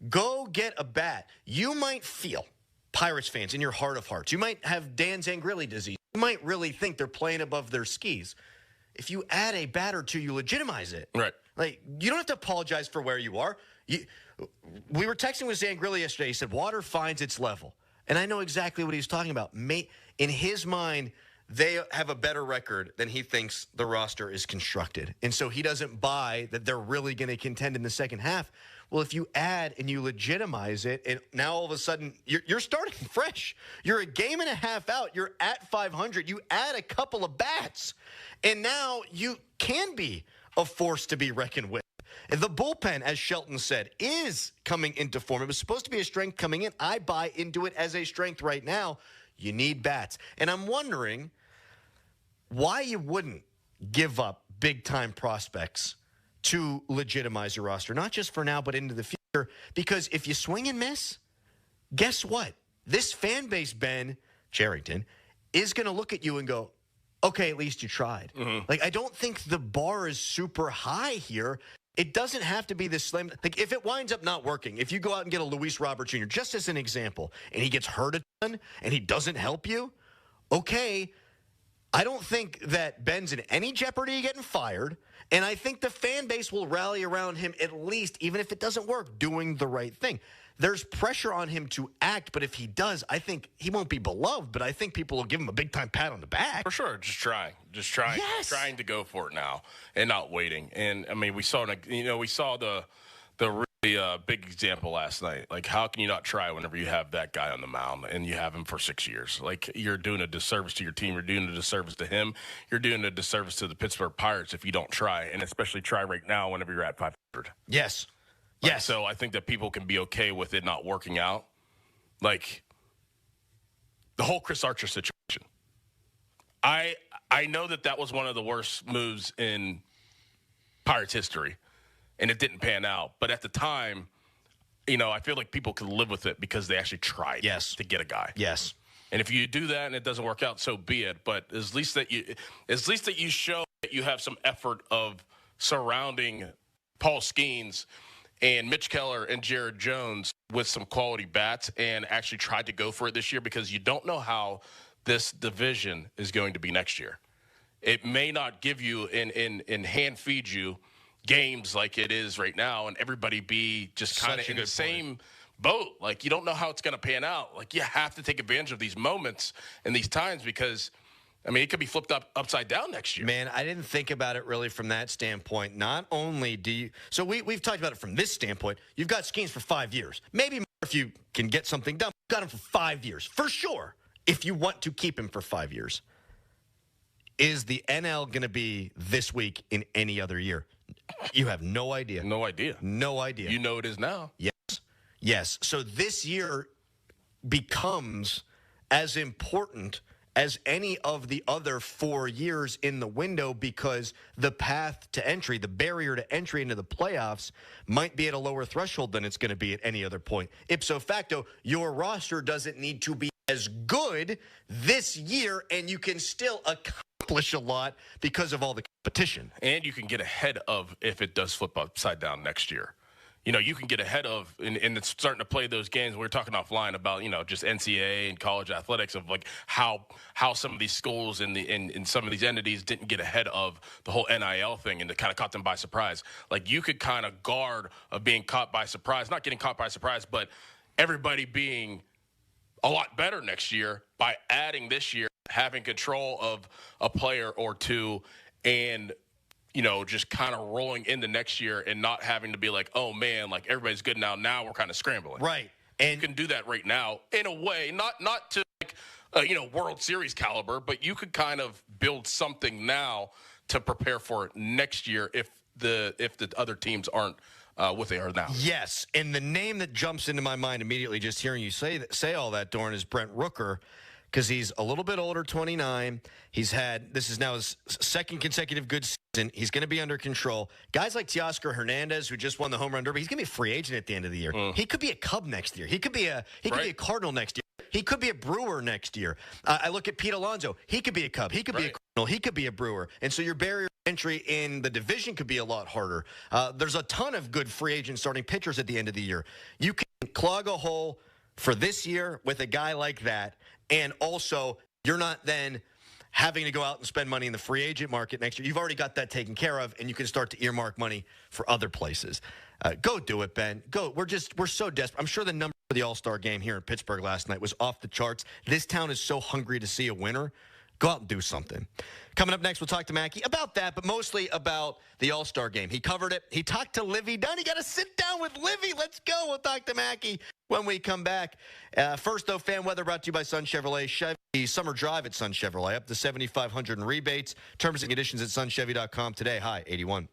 Go get a bat. You might feel, Pirates fans, in your heart of hearts, you might have Dan Zangrilli disease. You might really think they're playing above their skis. If you add a bat or two, you legitimize it. Right. Like, you don't have to apologize for where you are. We were texting with Zangrilli yesterday. He said, water finds its level. And I know exactly what he's talking about. In his mind, they have a better record than he thinks the roster is constructed. And so he doesn't buy that they're really going to contend in the second half. Well, if you add and you legitimize it, and now all of a sudden you're starting fresh. You're a game and a half out. You're at 500. You add a couple of bats, and now you can be a force to be reckoned with. The bullpen, as Shelton said, is coming into form. It was supposed to be a strength coming in. I buy into it as a strength right now. You need bats. And I'm wondering why you wouldn't give up big-time prospects to legitimize your roster, not just for now, but into the future. Because if you swing and miss, guess what? This fan base, Ben Cherington, is going to look at you and go, okay, at least you tried. Mm-hmm. Like, I don't think the bar is super high here. It doesn't have to be this slim. Like, if it winds up not working, if you go out and get a Luis Robert Jr., just as an example, and he gets hurt a ton and he doesn't help you, okay, I don't think that Ben's in any jeopardy of getting fired, and I think the fan base will rally around him at least, even if it doesn't work, doing the right thing. There's pressure on him to act, but if he does, I think he won't be beloved, but I think people will give him a big-time pat on the back. For sure, just trying, yes. Trying to go for it now and not waiting. And, I mean, we saw the really big example last night. Like, how can you not try whenever you have that guy on the mound and you have him for 6 years? Like, you're doing a disservice to your team. You're doing a disservice to him. You're doing a disservice to the Pittsburgh Pirates if you don't try, and especially try right now whenever you're at 500. Yes. Like, yes. So I think that people can be okay with it not working out. Like, the whole Chris Archer situation. I know that was one of the worst moves in Pirates history, and it didn't pan out. But at the time, I feel like people could live with it because they actually tried to get a guy. Yes. And if you do that and it doesn't work out, so be it. But at least that you show that you have some effort of surrounding Paul Skenes and Mitch Keller and Jared Jones with some quality bats and actually tried to go for it this year, because you don't know how this division is going to be next year. It may not give you and hand feed you games like it is right now, and everybody be just kind of in the same boat. Like, you don't know how it's going to pan out. Like, you have to take advantage of these moments and these times, because it could be flipped upside down next year. Man, I didn't think about it really from that standpoint. Not only do you – so we've talked about it from this standpoint. You've got Skenes for 5 years. Maybe if you can get something done. Got him for 5 years, for sure, if you want to keep him for 5 years. Is the NL going to be this week in any other year? You have no idea. No idea. No idea. You know it is now. Yes. Yes. So this year becomes as important as any of the other 4 years in the window because the path to entry, the barrier to entry into the playoffs might be at a lower threshold than it's going to be at any other point. Ipso facto, your roster doesn't need to be as good this year, and you can still accomplish a lot because of all the competition. And you can get ahead of if it does flip upside down next year. You know, you can get ahead of, and it's starting to play those games. We were talking offline about, you know, just NCAA and college athletics of like how some of these schools and some of these entities didn't get ahead of the whole NIL thing and it kind of caught them by surprise. Like you could kind of guard of being caught by surprise, not getting caught by surprise, but everybody being a lot better next year by adding this year, having control of a player or two, and you know, just kind of rolling into next year and not having to be like, oh, man, like everybody's good now. Now we're kind of scrambling. Right. And you can do that right now in a way, not to, like, World Series caliber, but you could kind of build something now to prepare for it next year if the other teams aren't what they are now. Yes. And the name that jumps into my mind immediately just hearing you say all that, Dorn, is Brent Rooker. Because he's a little bit older, 29. This is now his second consecutive good season. He's going to be under control. Guys like Teoscar Hernandez, who just won the home run derby, he's going to be a free agent at the end of the year. He could be a Cub next year. He could be a Cardinal next year. He could be a Brewer next year. I look at Pete Alonso. He could be a Cub. He could be a Cardinal. He could be a Brewer. And so your barrier to entry in the division could be a lot harder. There's a ton of good free agent starting pitchers at the end of the year. You can clog a hole for this year with a guy like that. And also, you're not then having to go out and spend money in the free agent market next year. You've already got that taken care of, and you can start to earmark money for other places. Go do it, Ben. Go. We're so desperate. I'm sure the number for the All-Star game here in Pittsburgh last night was off the charts. This town is so hungry to see a winner. Go out and do something. Coming up next, we'll talk to Mackey about that, but mostly about the All-Star game. He covered it. He talked to Livy Dunn. You got to sit down with Livy. Let's go. We'll talk to Mackey when we come back. First, though, fan weather brought to you by Sun Chevrolet. Chevy Summer Drive at Sun Chevrolet. Up to $7,500 in rebates. Terms and conditions at sunchevy.com today. Hi, 81.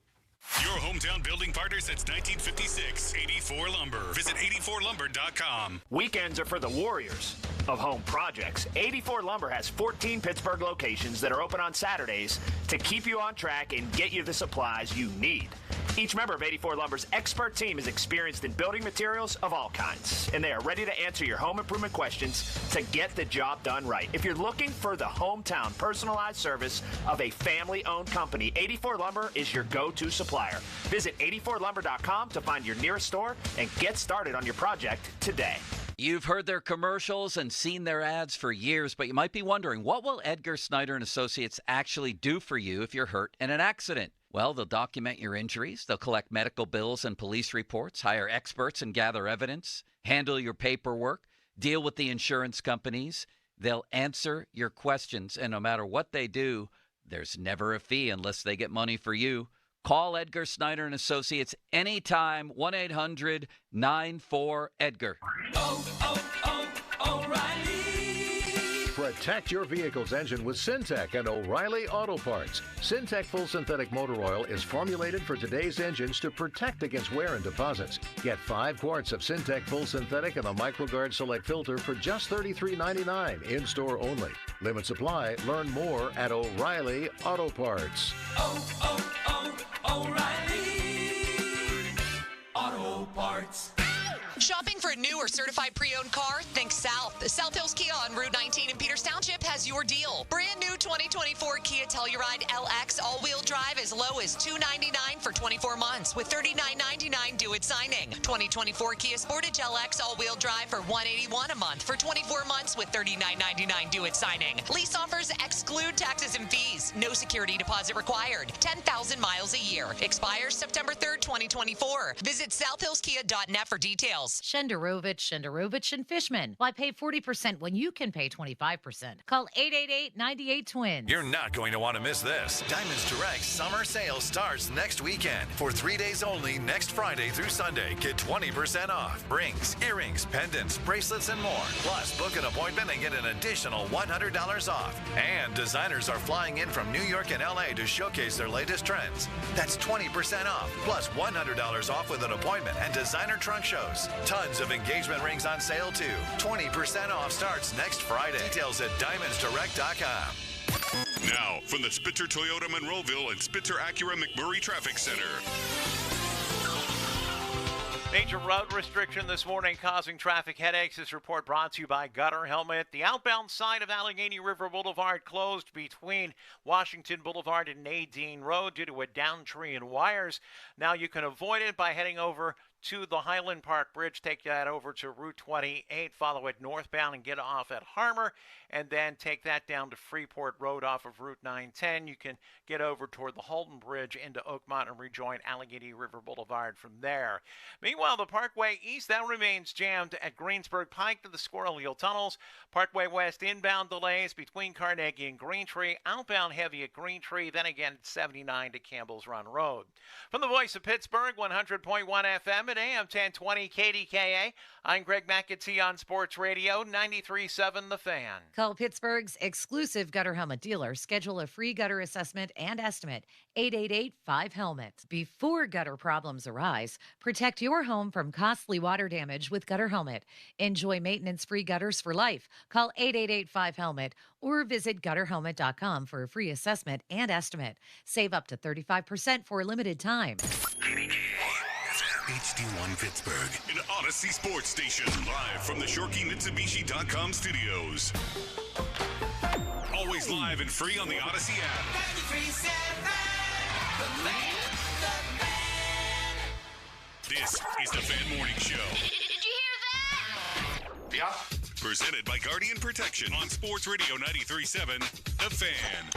Your hometown building partner since 1956, 84 Lumber. Visit 84lumber.com. Weekends are for the warriors of home projects. 84 Lumber has 14 Pittsburgh locations that are open on Saturdays to keep you on track and get you the supplies you need. Each member of 84 Lumber's expert team is experienced in building materials of all kinds, and they are ready to answer your home improvement questions to get the job done right. If you're looking for the hometown personalized service of a family-owned company, 84 Lumber is your go-to supplier. Visit 84lumber.com to find your nearest store and get started on your project today. You've heard their commercials and seen their ads for years, but you might be wondering, what will Edgar Snyder and Associates actually do for you if you're hurt in an accident? Well, they'll document your injuries, they'll collect medical bills and police reports, hire experts and gather evidence, handle your paperwork, deal with the insurance companies. They'll answer your questions, and no matter what they do, there's never a fee unless they get money for you. Call Edgar Snyder and Associates anytime, 1-800-94-EDGAR. O'Reilly. Protect your vehicle's engine with Syntec and O'Reilly Auto Parts. Syntec Full Synthetic Motor Oil is formulated for today's engines to protect against wear and deposits. Get 5 quarts of Syntec Full Synthetic and a MicroGuard Select filter for just $33.99 in-store only. Limit supply. Learn more at O'Reilly Auto Parts. O'Reilly Auto Parts. Shopping for a new or certified pre-owned car? Think South. South Hills Kia on Route 19 in Peters Township has your deal. Brand new 2024 Kia Telluride LX all-wheel drive as low as $299 for 24 months with $39.99 due at signing. 2024 Kia Sportage LX all-wheel drive for $181 a month for 24 months with $39.99 due at signing. Lease offers exclude taxes and fees. No security deposit required. 10,000 miles a year. Expires September 3rd, 2024. Visit southhillskia.net for details. details. Shenderovich, and Fishman. Why pay 40% when you can pay 25%? Call 888-98-TWINS. You're not going to want to miss this. Diamonds Direct summer sale starts next weekend. For 3 days only, next Friday through Sunday, get 20% off. Rings, earrings, pendants, bracelets, and more. Plus, book an appointment and get an additional $100 off. And designers are flying in from New York and LA to showcase their latest trends. That's 20% off, plus $100 off with an appointment and designer trunk shows. Tons of engagement rings on sale, too. 20% off starts next Friday. Details at diamondsdirect.com. Now, from the Spitzer Toyota Monroeville and Spitzer Acura McMurray Traffic Center. Major road restriction this morning causing traffic headaches. This report brought to you by Gutter Helmet. The outbound side of Allegheny River Boulevard closed between Washington Boulevard and Nadine Road due to a downed tree and wires. Now you can avoid it by heading over to the Highland Park Bridge. Take that over to Route 28, follow it northbound and get off at Harmer, and then take that down to Freeport Road off of Route 910. You can get over toward the Holden Bridge into Oakmont and rejoin Allegheny River Boulevard from there. Meanwhile, the Parkway East, that remains jammed at Greensburg Pike to the Squirrel Hill Tunnels. Parkway West inbound delays between Carnegie and Greentree. Outbound heavy at Greentree, then again at 79 to Campbell's Run Road. From the voice of Pittsburgh, 100.1 FM at AM 1020 KDKA, I'm Greg McAtee on Sports Radio 93.7 The Fan. Call Pittsburgh's exclusive Gutter Helmet dealer. Schedule a free gutter assessment and estimate. 888-5HELMET. Before gutter problems arise, protect your home from costly water damage with Gutter Helmet. Enjoy maintenance-free gutters for life. Call 888-5HELMET or visit gutterhelmet.com for a free assessment and estimate. Save up to 35% for a limited time. HD1 Pittsburgh, an Odyssey sports station, live from the ShorkeyMitsubishi.com studios. Always live and free on the Odyssey app. This is the Fan Morning Show. Did you hear that? Yeah. Presented by Guardian Protection on Sports Radio 93.7, The Fan.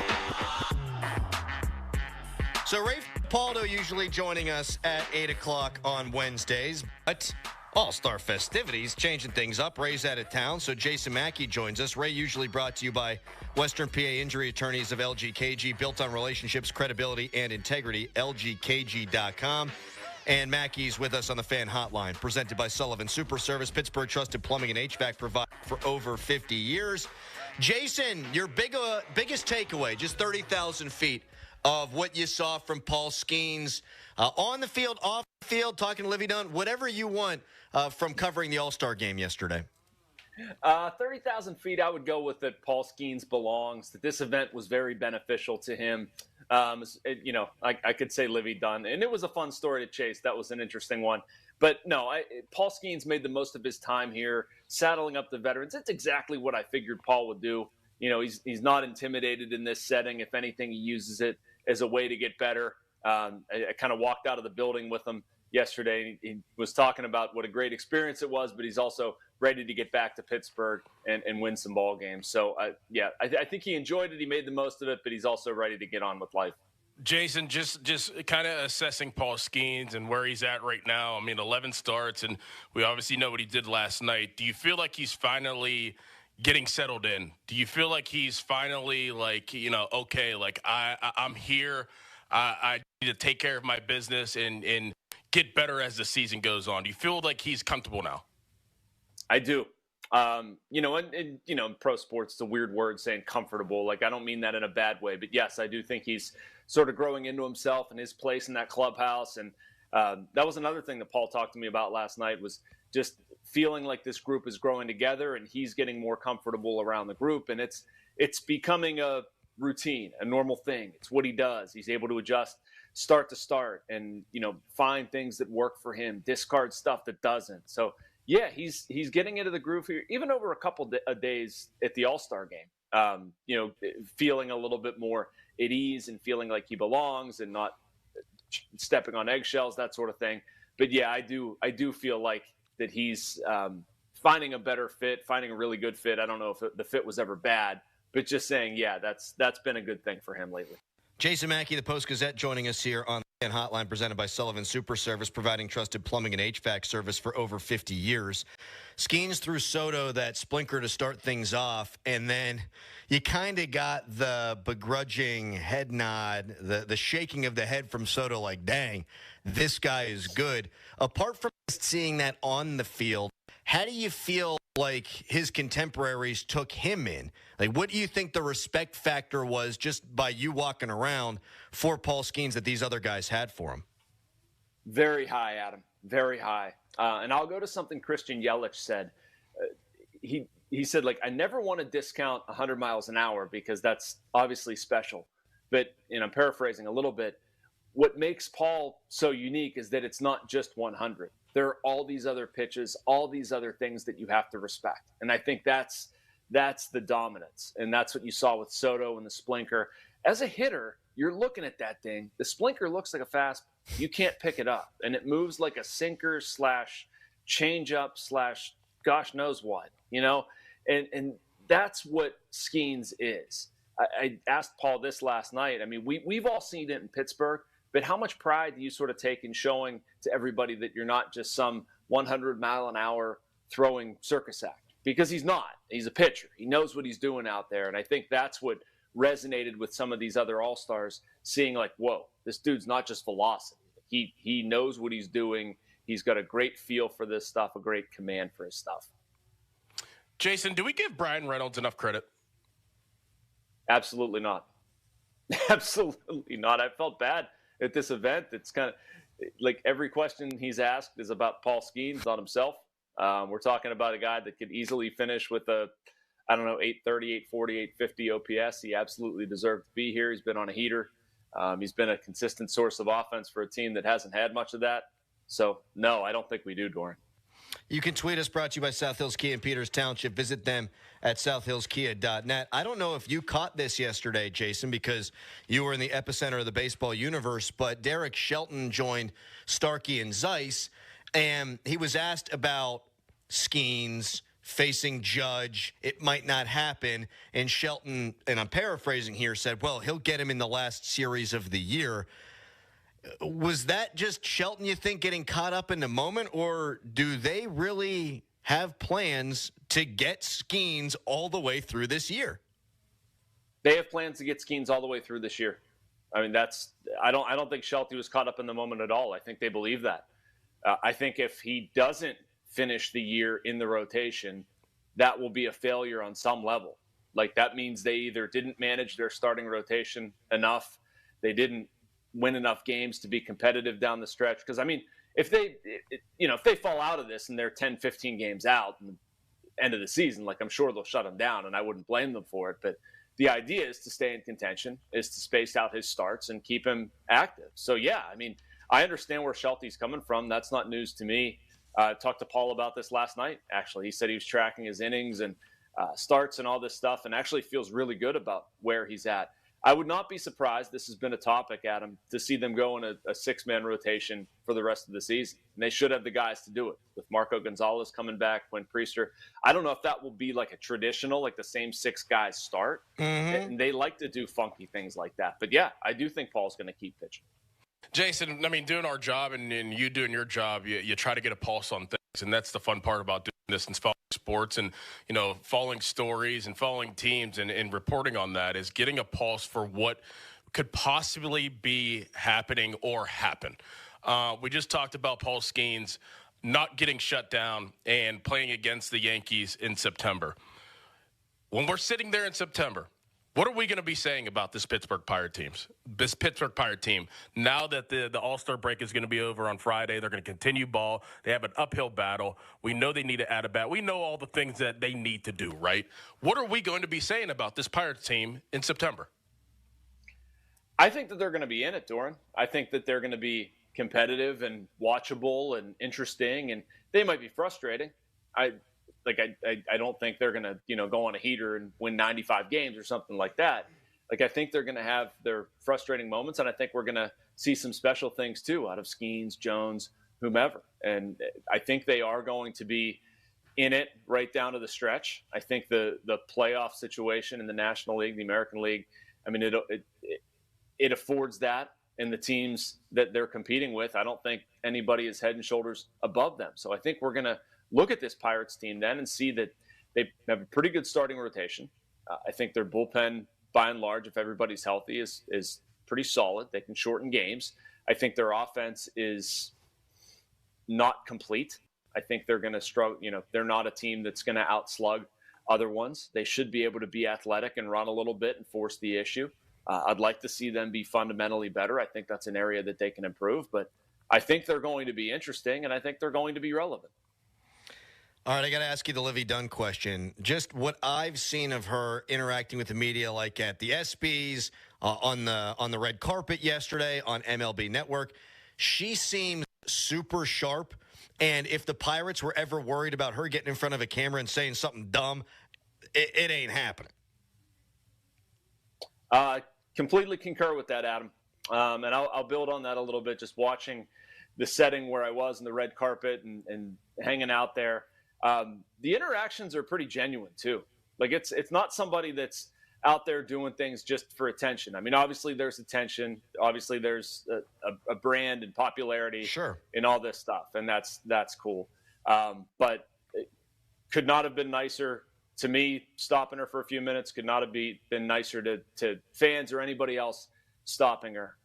So Ray Paldo usually joining us at 8 o'clock on Wednesdays, but All-Star festivities changing things up. Ray's out of town, so Jason Mackey joins us. Ray usually brought to you by Western PA Injury Attorneys of LGKG, built on relationships, credibility, and integrity, lgkg.com. And Mackey's with us on the Fan Hotline, presented by Sullivan Super Service, Pittsburgh trusted plumbing and HVAC provider for over 50 years. Jason, your biggest takeaway, just 30,000 feet, of what you saw from Paul Skenes on the field, off the field, talking to Livy Dunn, whatever you want from covering the All-Star game yesterday. 30,000 feet, I would go with that Paul Skenes belongs, that this event was very beneficial to him. I could say Livy Dunn, and it was a fun story to chase. That was an interesting one. But no, Paul Skenes made the most of his time here, saddling up the veterans. It's exactly what I figured Paul would do. You know, he's not intimidated in this setting. If anything, he uses it as a way to get better. I kind of walked out of the building with him yesterday. He was talking about what a great experience it was, but he's also ready to get back to Pittsburgh and win some ball games. So, I think he enjoyed it. He made the most of it, but he's also ready to get on with life. Jason, just kind of assessing Paul Skenes and where he's at right now. I mean, 11 starts, and we obviously know what he did last night. Do you feel like he's finally getting settled in? Do you feel like he's finally okay, I'm here. I need to take care of my business and get better as the season goes on. Do you feel like he's comfortable now? I do. In pro sports, it's a weird word saying comfortable. Like, I don't mean that in a bad way, but yes, I do think he's sort of growing into himself and his place in that clubhouse. And that was another thing that Paul talked to me about last night, was just feeling like this group is growing together and he's getting more comfortable around the group. And it's becoming a routine, a normal thing. It's what he does. He's able to adjust start to start and, find things that work for him, discard stuff that doesn't. So yeah, he's getting into the groove here, even over a couple of days at the All-Star game, feeling a little bit more at ease and feeling like he belongs and not stepping on eggshells, that sort of thing. But yeah, I do feel like that he's finding a better fit, finding a really good fit. I don't know if the fit was ever bad, but just saying, yeah, that's been a good thing for him lately. Jason Mackey, the Post-Gazette, joining us here on Hotline presented by Sullivan Super Service, providing trusted plumbing and HVAC service for over 50 years. Skenes threw Soto that splinker to start things off, and then you kind of got the begrudging head nod, the shaking of the head from Soto like, dang, this guy is good. Apart from just seeing that on the field, how do you feel like his contemporaries took him in? Like, what do you think the respect factor was just by you walking around for Paul Skenes that these other guys had for him? Very high, Adam. Very high. And I'll go to something Christian Yelich said. He said, like, I never want to discount 100 miles an hour because that's obviously special. But, and I'm paraphrasing a little bit, what makes Paul so unique is that it's not just 100. There are all these other pitches, all these other things that you have to respect. And I think that's the dominance. And that's what you saw with Soto and the splinker. As a hitter, you're looking at that thing. The splinker looks like a fastball. You can't pick it up. And it moves like a sinker / change-up / gosh knows what, you know? And that's what Skenes is. I asked Paul this last night. I mean, we've all seen it in Pittsburgh. But how much pride do you sort of take in showing to everybody that you're not just some 100-mile-an-hour throwing circus act? Because he's not. He's a pitcher. He knows what he's doing out there. And I think that's what resonated with some of these other all-stars, seeing like, whoa, this dude's not just velocity. He knows what he's doing. He's got a great feel for this stuff, a great command for his stuff. Jason, do we give Brian Reynolds enough credit? Absolutely not. Absolutely not. I felt bad at this event. It's kind of like every question he's asked is about Paul Skenes, not himself. We're talking about a guy that could easily finish with a, 830, 840, 850 OPS. He absolutely deserved to be here. He's been on a heater. He's been a consistent source of offense for a team that hasn't had much of that. So, no, I don't think we do, Doran. You can tweet us, brought to you by South Hills Kia in Peters Township. Visit them at southhillskia.net. I don't know if you caught this yesterday, Jason, because you were in the epicenter of the baseball universe, but Derek Shelton joined Starkey and Zeiss, and he was asked about Skenes facing Judge. It might not happen. And Shelton, and I'm paraphrasing here, said, well, he'll get him in the last series of the year. Was that just Shelton, you think, getting caught up in the moment, or do they really have plans to get Skenes all the way through this year? They have plans to get Skenes all the way through this year. I mean, I don't think Shelton was caught up in the moment at all. I think they believe that. I think if he doesn't finish the year in the rotation, that will be a failure on some level. Like, that means they either didn't manage their starting rotation enough, they didn't win enough games to be competitive down the stretch. Because, I mean, if they fall out of this and they're 10, 15 games out in the end of the season, like, I'm sure they'll shut him down, and I wouldn't blame them for it. But the idea is to stay in contention, is to space out his starts and keep him active. So, yeah, I mean, I understand where Shelty's coming from. That's not news to me. I talked to Paul about this last night, actually. He said he was tracking his innings and starts and all this stuff, and actually feels really good about where he's at. I would not be surprised, this has been a topic, Adam, to see them go in a six-man rotation for the rest of the season. And they should have the guys to do it. With Marco Gonzalez coming back, Quinn Priester. I don't know if that will be like a traditional, like the same six guys start. And they like to do funky things like that. But, yeah, I do think Paul's going to keep pitching. Jason, I mean, doing our job and you doing your job, you try to get a pulse on things, and that's the fun part about doing this and following sports and, following stories and following teams and reporting on that is getting a pulse for what could possibly be happening or happen. We just talked about Paul Skenes not getting shut down and playing against the Yankees in September. When we're sitting there in September, what are we going to be saying about this Pittsburgh Pirate team? Now that the All-Star break is going to be over on Friday, they're going to continue ball. They have an uphill battle. We know they need to add a bat. We know all the things that they need to do, right? What are we going to be saying about this Pirates team in September? I think that they're going to be in it, Doran. I think that they're going to be competitive and watchable and interesting, and they might be frustrating. I don't think they're going to, go on a heater and win 95 games or something like that. Like, I think they're going to have their frustrating moments, and I think we're going to see some special things too out of Skenes, Jones, whomever. And I think they are going to be in it right down to the stretch. I think the playoff situation in the National League, the American League, I mean, it affords that in the teams that they're competing with. I don't think anybody is head and shoulders above them. So I think we're going to look at this Pirates team then and see that they have a pretty good starting rotation. I think their bullpen, by and large, if everybody's healthy, is pretty solid. They can shorten games. I think their offense is not complete. I think they're going to struggle. They're not a team that's going to outslug other ones. They should be able to be athletic and run a little bit and force the issue. I'd like to see them be fundamentally better. I think that's an area that they can improve, but I think they're going to be interesting, and I think they're going to be relevant. All right, I got to ask you the Livy Dunn question. Just what I've seen of her interacting with the media, like at the ESPYs, on the red carpet yesterday on MLB Network, she seems super sharp. And if the Pirates were ever worried about her getting in front of a camera and saying something dumb, it ain't happening. Completely concur with that, Adam. And I'll build on that a little bit, just watching the setting where I was in the red carpet and hanging out there. The interactions are pretty genuine, too. Like, it's not somebody that's out there doing things just for attention. I mean, obviously there's attention. Obviously there's a brand and popularity in all this stuff, and that's cool. But it could not have been nicer to me stopping her for a few minutes. Could not have been nicer to fans or anybody else stopping her.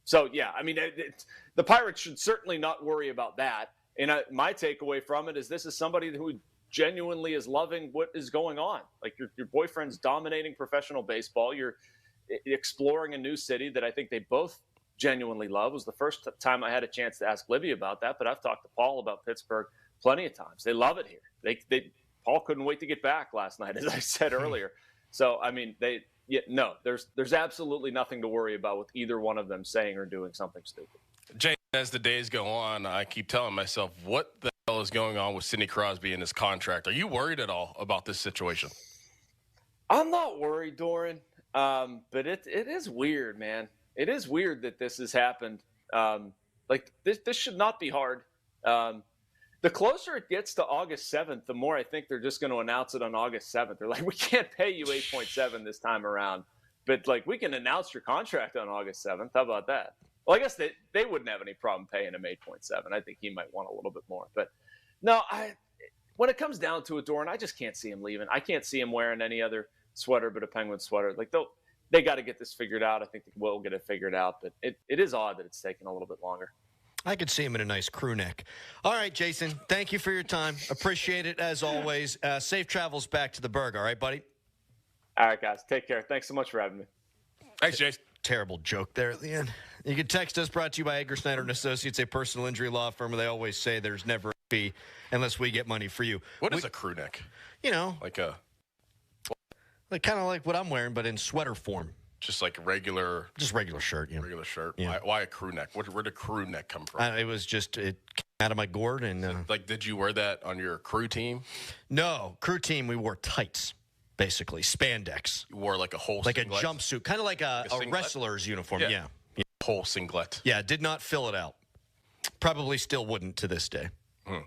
So, yeah, I mean, the Pirates should certainly not worry about that. And my takeaway from it is this is somebody who genuinely is loving what is going on. Like your boyfriend's dominating professional baseball. You're exploring a new city that I think they both genuinely love. It was the first time I had a chance to ask Libby about that, but I've talked to Paul about Pittsburgh plenty of times. They love it here. Paul couldn't wait to get back last night, as I said earlier. So, I mean, there's absolutely nothing to worry about with either one of them saying or doing something stupid. Jay, as the days go on, I keep telling myself, what the hell is going on with Sidney Crosby and his contract? Are you worried at all about this situation? I'm not worried, Doran, but it is weird, man. It is weird that this has happened. This should not be hard. The closer it gets to August 7th, the more I think they're just going to announce it on August 7th. They're like, we can't pay you 8.7 this time around, but we can announce your contract on August 7th. How about that? Well, I guess they wouldn't have any problem paying him 8.7. I think he might want a little bit more. But no, when it comes down to it, Doran, I just can't see him leaving. I can't see him wearing any other sweater but a Penguin sweater. They got to get this figured out. I think they will get it figured out. But it is odd that it's taking a little bit longer. I could see him in a nice crew neck. All right, Jason, thank you for your time. Appreciate it, as always. Safe travels back to the Berg, all right, buddy? All right, guys. Take care. Thanks so much for having me. Thanks, Jason. Terrible joke there at the end. You can text us, brought to you by Edgar Snyder & Associates, a personal injury law firm where they always say there's never a fee unless we get money for you. What is a crew neck? Like kind of like what I'm wearing, but in sweater form. Just like regular shirt. Yeah. Regular shirt. Yeah. Why a crew neck? Where did crew neck come from? It came out of my gourd. And did you wear that on your crew team? No, crew team. We wore tights. Basically, spandex. You wore like a whole singlet? A jumpsuit, kind of like a wrestler's uniform. Yeah. Whole singlet. Yeah, did not fill it out. Probably still wouldn't to this day.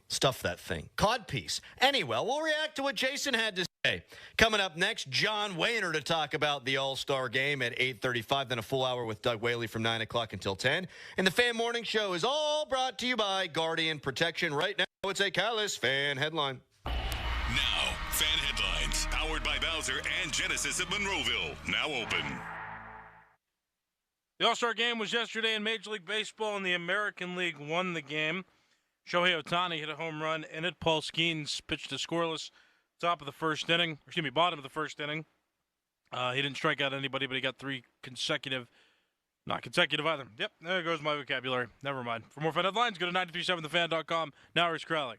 Stuff that thing. Codpiece. Anyway, we'll react to what Jason had to say. Coming up next, John Wayner to talk about the All-Star Game at 8:35, then a full hour with Doug Whaley from 9 o'clock until 10. And the Fan Morning Show is all brought to you by Guardian Protection. Right now, it's a Callis Fan Headline. Now, Fan Headlines, powered by Bowser and Genesis of Monroeville, now open. The All-Star Game was yesterday in Major League Baseball, and the American League won the game. Shohei Ohtani hit a home run in it. Paul Skenes pitched a scoreless bottom of the first inning. He didn't strike out anybody, but he got three consecutive. Not consecutive either. Yep, there goes my vocabulary. Never mind. For more Fan Headlines, go to 937thefan.com. Now here's Crowley.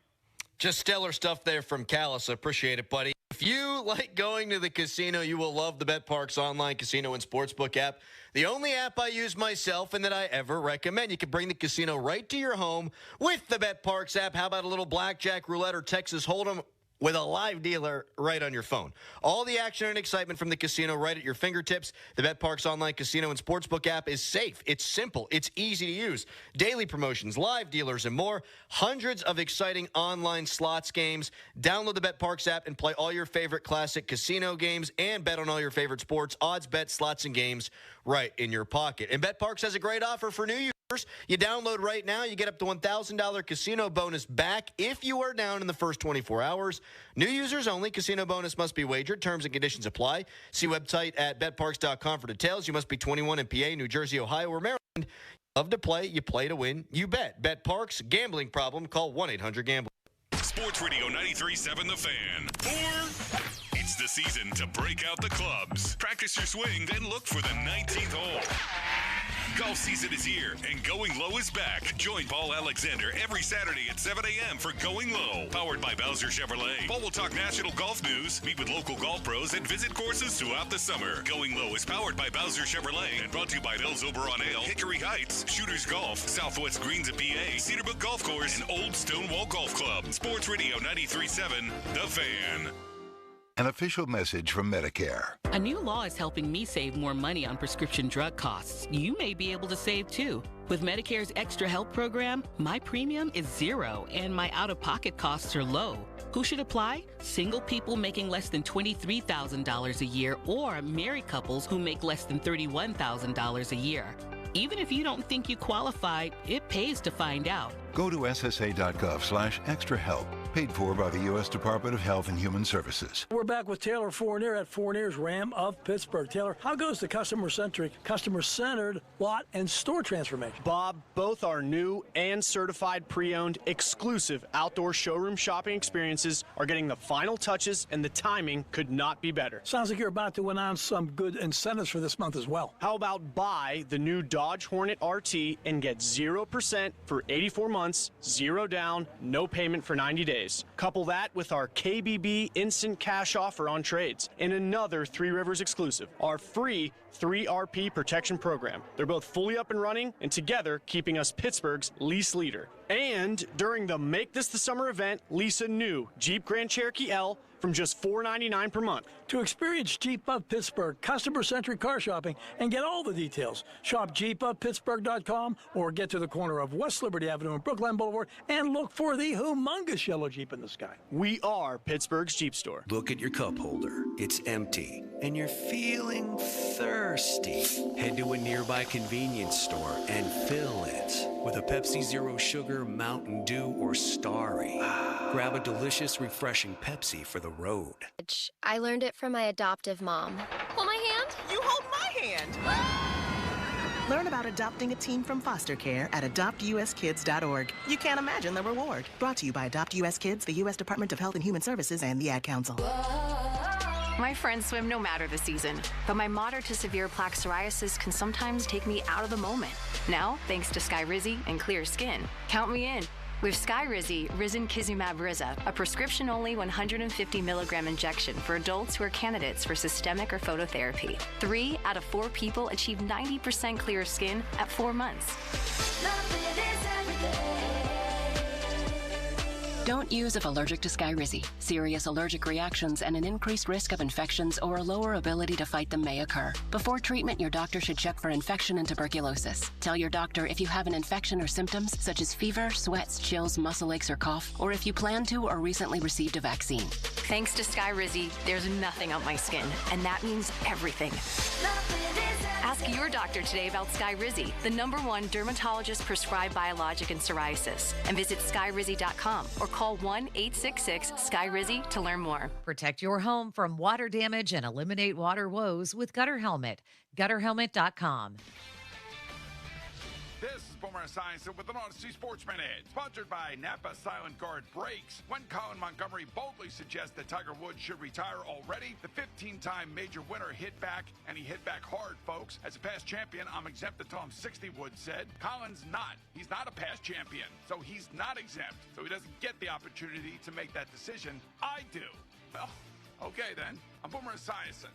Just stellar stuff there from Callis. I appreciate it, buddy. If you like going to the casino, you will love the BetParks online casino and sportsbook app. The only app I use myself and that I ever recommend. You can bring the casino right to your home with the BetParks app. How about a little blackjack, roulette, or Texas Hold'em with a live dealer right on your phone. All the action and excitement from the casino right at your fingertips. The BetParx online casino and sportsbook app is safe. It's simple. It's easy to use. Daily promotions, live dealers, and more. Hundreds of exciting online slots games. Download the BetParx app and play all your favorite classic casino games and bet on all your favorite sports, odds, bets, slots, and games right in your pocket. And BetParx has a great offer for new users. You download right now, you get up to $1,000 casino bonus back if you are down in the first 24 hours. New users only. Casino bonus must be wagered. Terms and conditions apply. See website at betparx.com for details. You must be 21 in PA, New Jersey, Ohio, or Maryland. You love to play. You play to win. You bet. BetParx. Gambling problem? Call 1-800-GAMBLER. Sports Radio 93.7 The Fan. It's the season to break out the clubs. Practice your swing, then look for the 19th hole. Golf season is here, and Going Low is back. Join Paul Alexander every Saturday at 7 a.m. for Going Low, powered by Bowser Chevrolet. Paul will talk national golf news, meet with local golf pros, and visit courses throughout the summer. Going Low is powered by Bowser Chevrolet and brought to you by Nels Oberon Ale, Hickory Heights, Shooters Golf, Southwest Greens at PA, Cedarbrook Golf Course, and Old Stonewall Golf Club. Sports Radio 93.7 The Fan. An official message from Medicare. A new law is helping me save more money on prescription drug costs. You may be able to save too. With Medicare's Extra Help program, my premium is $0 and my out-of-pocket costs are low. Who should apply? Single people making less than $23,000 a year or married couples who make less than $31,000 a year. Even if you don't think you qualify, it pays to find out. Go to ssa.gov/extrahelp. Paid for by the U.S. Department of Health and Human Services. We're back with Taylor Fournier at Fournier's Ram of Pittsburgh. Taylor, how goes the customer-centric, customer-centered lot and store transformation? Bob, both our new and certified pre-owned exclusive outdoor showroom shopping experiences are getting the final touches, and the timing could not be better. Sounds like you're about to announce some good incentives for this month as well. How about buy the new Dodge Hornet RT and get 0% for 84 months, 0 down, no payment for 90 days. Couple that with our KBB instant cash offer on trades and another Three Rivers exclusive, our free 3RP protection program. They're both fully up and running and together keeping us Pittsburgh's lease leader. And during the Make This the Summer event, lease a new Jeep Grand Cherokee L from just $499 per month. To experience Jeep of Pittsburgh customer-centric car shopping and get all the details, shop jeepofpittsburgh.com or get to the corner of West Liberty Avenue and Brookline Boulevard and look for the humongous yellow Jeep in the sky. We are Pittsburgh's Jeep store. Look at your cup holder. It's empty, and you're feeling thirsty. Head to a nearby convenience store and fill it with a Pepsi Zero Sugar, Mountain Dew, or Starry. Grab a delicious, refreshing Pepsi for the road. I learned it from my adoptive mom. Hold my hand. You hold my hand. Learn about adopting a teen from foster care at adoptuskids.org. You can't imagine the reward. Brought to you by Adopt US Kids, the U.S. Department of Health and Human Services, and the Ad Council. My friends swim no matter the season, but my moderate to severe plaque psoriasis can sometimes take me out of the moment. Now, thanks to Skyrizi and clear skin, count me in. With Skyrizi, Risankizumab Riza, a prescription-only 150 milligram injection for adults who are candidates for systemic or phototherapy. 3 out of 4 people achieve 90% clear skin at 4 months. Don't use if allergic to Skyrizi. Serious allergic reactions and an increased risk of infections or a lower ability to fight them may occur. Before treatment, your doctor should check for infection and tuberculosis. Tell your doctor if you have an infection or symptoms such as fever, sweats, chills, muscle aches, or cough, or if you plan to or recently received a vaccine. Thanks to Skyrizi, there's nothing on my skin, and that means everything. Ask your doctor today about Skyrizi, the #1 dermatologist-prescribed biologic in psoriasis, and visit skyrizi.com or call 1-866-SKYRIZI to learn more. Protect your home from water damage and eliminate water woes with Gutter Helmet. GutterHelmet.com. This is Boomer Esiason with an Odyssey Sportsman Edge, sponsored by Napa Silent Guard Brakes. When Colin Montgomery boldly suggests that Tiger Woods should retire already, the 15-time major winner hit back, and he hit back hard, folks. As a past champion, I'm exempt until I'm 60, Woods said. Colin's not. He's not a past champion, so he's not exempt. So he doesn't get the opportunity to make that decision. I do. Well, okay then. I'm Boomer Esiason.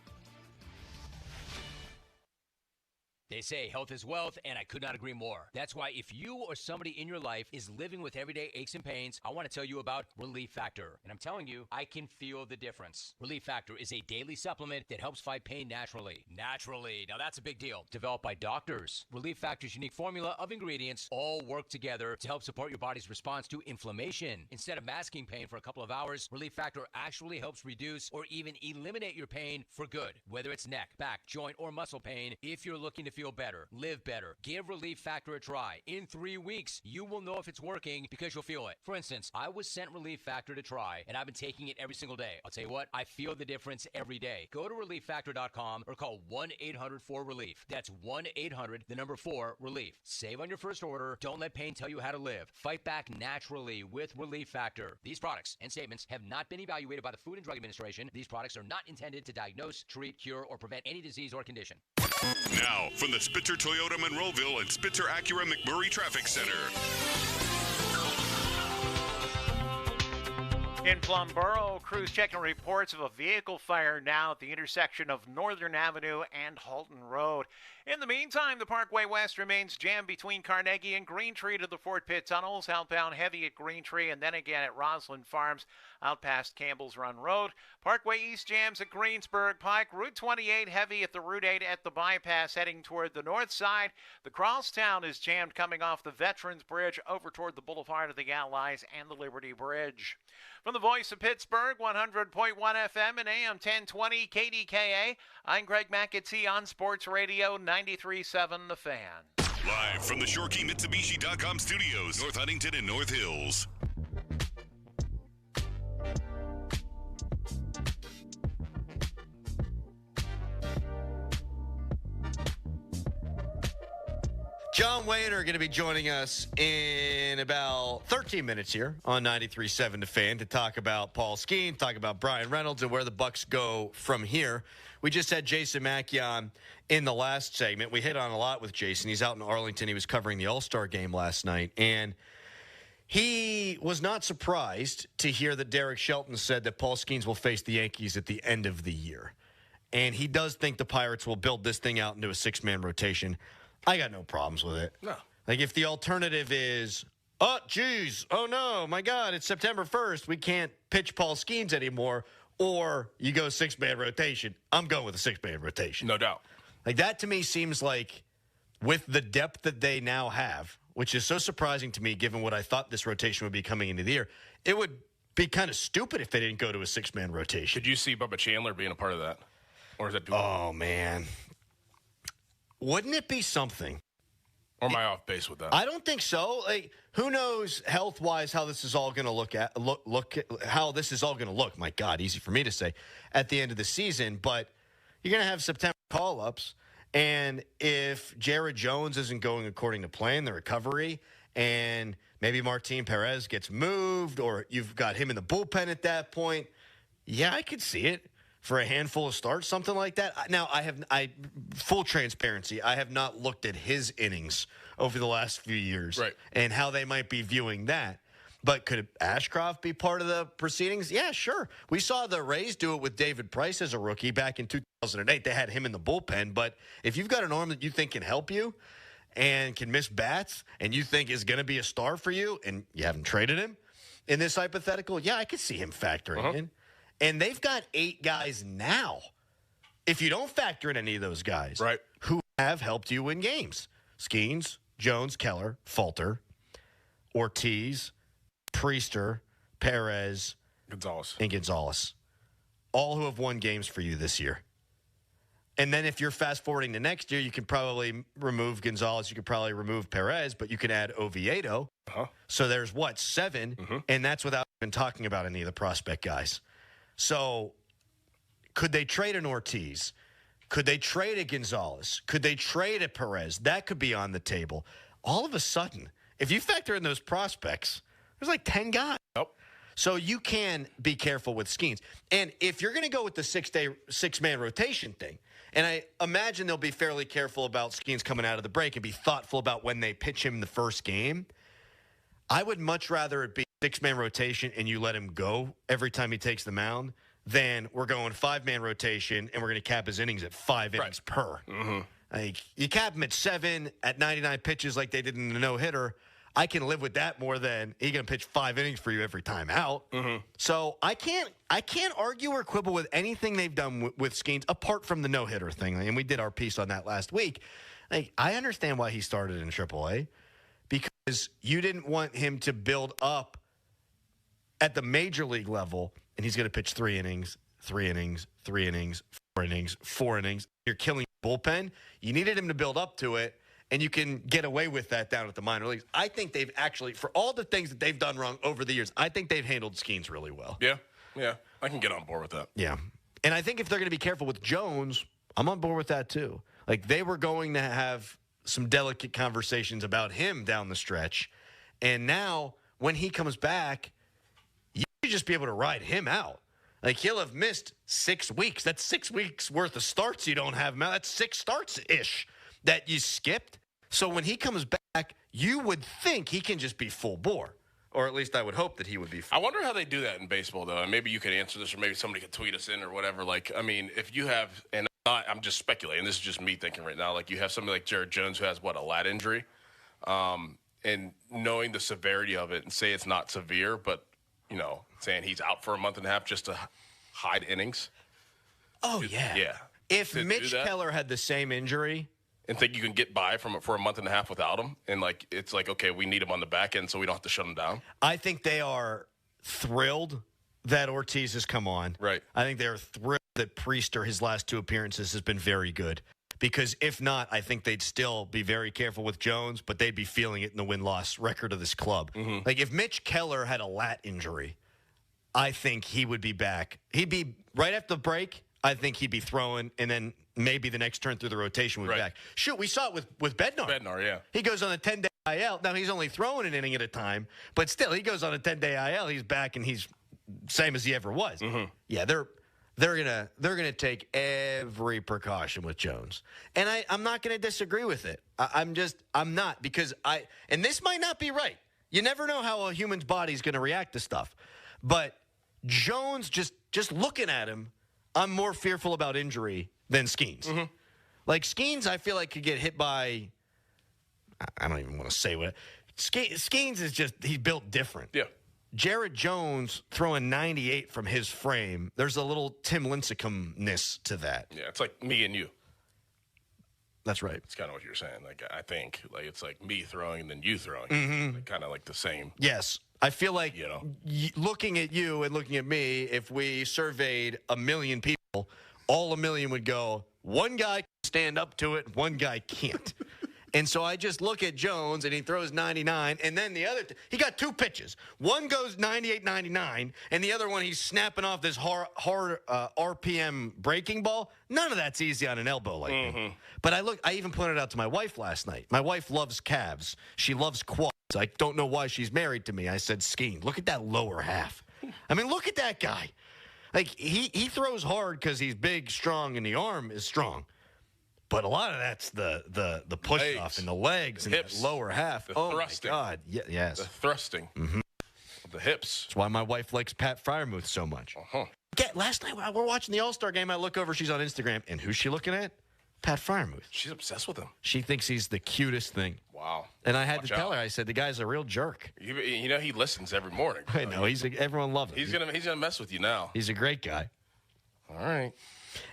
They say health is wealth, and I could not agree more. That's why if you or somebody in your life is living with everyday aches and pains, I want to tell you about Relief Factor. And I'm telling you, I can feel the difference. Relief Factor is a daily supplement that helps fight pain naturally. Naturally. Now that's a big deal. Developed by doctors. Relief Factor's unique formula of ingredients all work together to help support your body's response to inflammation. Instead of masking pain for a couple of hours, Relief Factor actually helps reduce or even eliminate your pain for good. Whether it's neck, back, joint, or muscle pain, if you're looking to feel better, live better, give Relief Factor a try. In 3 weeks, you will know if it's working because you'll feel it. For instance, I was sent Relief Factor to try, and I've been taking it every single day. I'll tell you what, I feel the difference every day. Go to ReliefFactor.com or call 1-800-4RELIEF. That's 1-800-4-RELIEF. Save on your first order. Don't let pain tell you how to live. Fight back naturally with Relief Factor. These products and statements have not been evaluated by the Food and Drug Administration. These products are not intended to diagnose, treat, cure, or prevent any disease or condition. Now, from the Spitzer Toyota Monroeville and Spitzer Acura McMurray Traffic Center. In Plumboro, crews checking reports of a vehicle fire now at the intersection of Northern Avenue and Halton Road. In the meantime, the Parkway West remains jammed between Carnegie and Green Tree to the Fort Pitt tunnels, outbound heavy at Green Tree, and then again at Roslyn Farms, out past Campbell's Run Road. Parkway East jams at Greensburg Pike. Route 28 heavy at the Route 8 at the bypass heading toward the north side. The Crosstown is jammed coming off the Veterans Bridge over toward the Boulevard of the Allies and the Liberty Bridge. From the voice of Pittsburgh, 100.1 FM and AM 1020 KDKA, I'm Greg McAtee on Sports Radio 93.7 The Fan. Live from the ShoreKeyMitsubishi.com studios, North Huntington and North Hills. John Wayne are going to be joining us in about 13 minutes here on 93.7 The Fan to talk about Paul Skenes, talk about Brian Reynolds, and where the Bucks go from here. We just had Jason Mackey on in the last segment. We hit on a lot with Jason. He's out in Arlington. He was covering the All-Star game last night, and he was not surprised to hear that Derek Shelton said that Paul Skenes will face the Yankees at the end of the year. And he does think the Pirates will build this thing out into a six-man rotation. I got no problems with it. No. Like, if the alternative is, oh, geez, oh, no, my God, it's September 1st. We can't pitch Paul Skenes anymore. Or you go six-man rotation. I'm going with a six-man rotation. No doubt. Like, that to me seems like, with the depth that they now have, which is so surprising to me given what I thought this rotation would be coming into the year, it would be kind of stupid if they didn't go to a six-man rotation. Could you see Bubba Chandler being a part of that? Or is that Oh, man. Wouldn't it be something? Or am I off base with that? I don't think so. Like, who knows health-wise how this is all going to how this is all going to look. My God, easy for me to say at the end of the season. But you're going to have September call-ups, and if Jared Jones isn't going according to plan, the recovery, and maybe Martin Perez gets moved, or you've got him in the bullpen at that point, yeah, I could see it. For a handful of starts, something like that. Now, full transparency, I have not looked at his innings over the last few years and how they might be viewing that. But could Ashcroft be part of the proceedings? Yeah, sure. We saw the Rays do it with David Price as a rookie back in 2008. They had him in the bullpen. But if you've got an arm that you think can help you and can miss bats and you think is going to be a star for you and you haven't traded him in this hypothetical, yeah, I could see him factoring in. And they've got 8 guys now, if you don't factor in any of those guys, who have helped you win games. Skenes, Jones, Keller, Falter, Ortiz, Priester, Perez, Gonzalez. All who have won games for you this year. And then if you're fast-forwarding to next year, you can probably remove Gonzalez, you could probably remove Perez, but you can add Oviedo. So there's, 7? And that's without even talking about any of the prospect guys. So could they trade an Ortiz? Could they trade a Gonzalez? Could they trade a Perez? That could be on the table. All of a sudden, if you factor in those prospects, there's like 10 guys. So you can be careful with Skenes. And if you're going to go with the six-man rotation thing, and I imagine they'll be fairly careful about Skenes coming out of the break and be thoughtful about when they pitch him the first game, I would much rather it be six-man rotation and you let him go every time he takes the mound than we're going 5-man rotation and we're going to cap his innings at 5 innings per. Like, you cap him at 7 at 99 pitches like they did in the no-hitter. I can live with that more than he's going to pitch 5 innings for you every time out. Mm-hmm. So I can't argue or quibble with anything they've done with Skenes apart from the no-hitter thing. And we did our piece on that last week. Like, I understand why he started in AAA, because you didn't want him to build up at the major league level, and he's going to pitch 3 innings, 3 innings, 3 innings, 4 innings, 4 innings. You're killing your bullpen. You needed him to build up to it. And you can get away with that down at the minor leagues. I think they've actually, for all the things that they've done wrong over the years, I think they've handled Skenes really well. Yeah. I can get on board with that. Yeah. And I think if they're going to be careful with Jones, I'm on board with that too. Like, they were going to have some delicate conversations about him down the stretch. And now, when he comes back, you should just be able to ride him out. Like, he'll have missed 6 weeks. That's 6 weeks worth of starts you don't have him out. That's 6 starts-ish that you skipped. So when he comes back, you would think he can just be full bore. Or at least I would hope that he would be full. I wonder how they do that in baseball, though. And maybe you could answer this, or maybe somebody could tweet us in or whatever. Like, I mean, if you have, and I'm just speculating, this is just me thinking right now, like you have somebody like Jared Jones who has, a lat injury, and knowing the severity of it, and say it's not severe, but, saying he's out for a month and a half just to hide innings. Oh, yeah. Yeah. If Mitch Keller had the same injury, and think you can get by for a month and a half without him, and it's like, okay, we need him on the back end so we don't have to shut him down. I think they are thrilled that Ortiz has come on. Right. I think they're thrilled that Priester, his last 2 appearances, has been very good. Because if not, I think they'd still be very careful with Jones, but they'd be feeling it in the win-loss record of this club. Mm-hmm. Like, if Mitch Keller had a lat injury, I think he would be back. He'd be right after the break. I think he'd be throwing, and then maybe the next turn through the rotation would be back. Shoot, we saw it with Bednar. Bednar, yeah. He goes on a 10-day IL. Now, he's only throwing an inning at a time, but still, he goes on a 10-day IL. He's back, and he's same as he ever was. Mm-hmm. Yeah, they're gonna take every precaution with Jones, and I'm not gonna disagree with it. I'm not, because and this might not be right. You never know how a human's body's gonna react to stuff, but Jones, just looking at him, I'm more fearful about injury than Skenes. Mm-hmm. Like, Skenes, I feel like could get hit by, I don't even want to say what. Skenes is just, he's built different. Yeah. Jared Jones throwing 98 from his frame, there's a little Tim Lincecum-ness to that. Yeah, it's like me and you. That's right. It's kind of what you're saying. Like, I think, it's like me throwing and then you throwing. Mm-hmm. Kind of like the same. Yes. I feel like looking at you and looking at me, if we surveyed 1 million people, all 1 million would go, one guy can stand up to it, one guy can't. And so I just look at Jones, and he throws 99, and then the other he got 2 pitches. One goes 98-99, and the other one he's snapping off this hard RPM breaking ball. None of that's easy on an elbow like me. But I even pointed out to my wife last night. My wife loves calves. She loves quads. I don't know why she's married to me. I said, Skenes, look at that lower half. I mean, look at that guy. Like, he throws hard because he's big, strong, and the arm is strong. But a lot of that's the push off and the legs and hips, that lower half. The thrusting. My God. Yes. The thrusting. Mm-hmm. The hips. That's why my wife likes Pat Freiermuth so much. Last night while we're watching the All-Star game, I look over, she's on Instagram, and who's she looking at? Pat Freiermuth. She's obsessed with him. She thinks he's the cutest thing. Wow. And I had to tell her, I said, the guy's a real jerk. He listens every morning. I know. Everyone loves him. He's gonna mess with you now. He's a great guy. All right.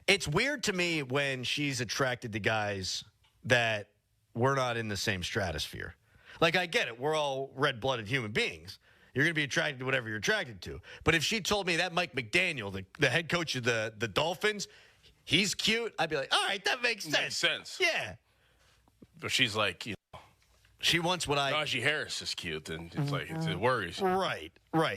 It's weird to me when she's attracted to guys that we're not in the same stratosphere. Like, I get it. We're all red-blooded human beings. You're going to be attracted to whatever you're attracted to. But if she told me that Mike McDaniel, the head coach of the Dolphins, he's cute, I'd be like, all right, that makes sense. Makes sense. Yeah. But she's like, she wants what Najee Harris is cute, and it's like, it worries. Right.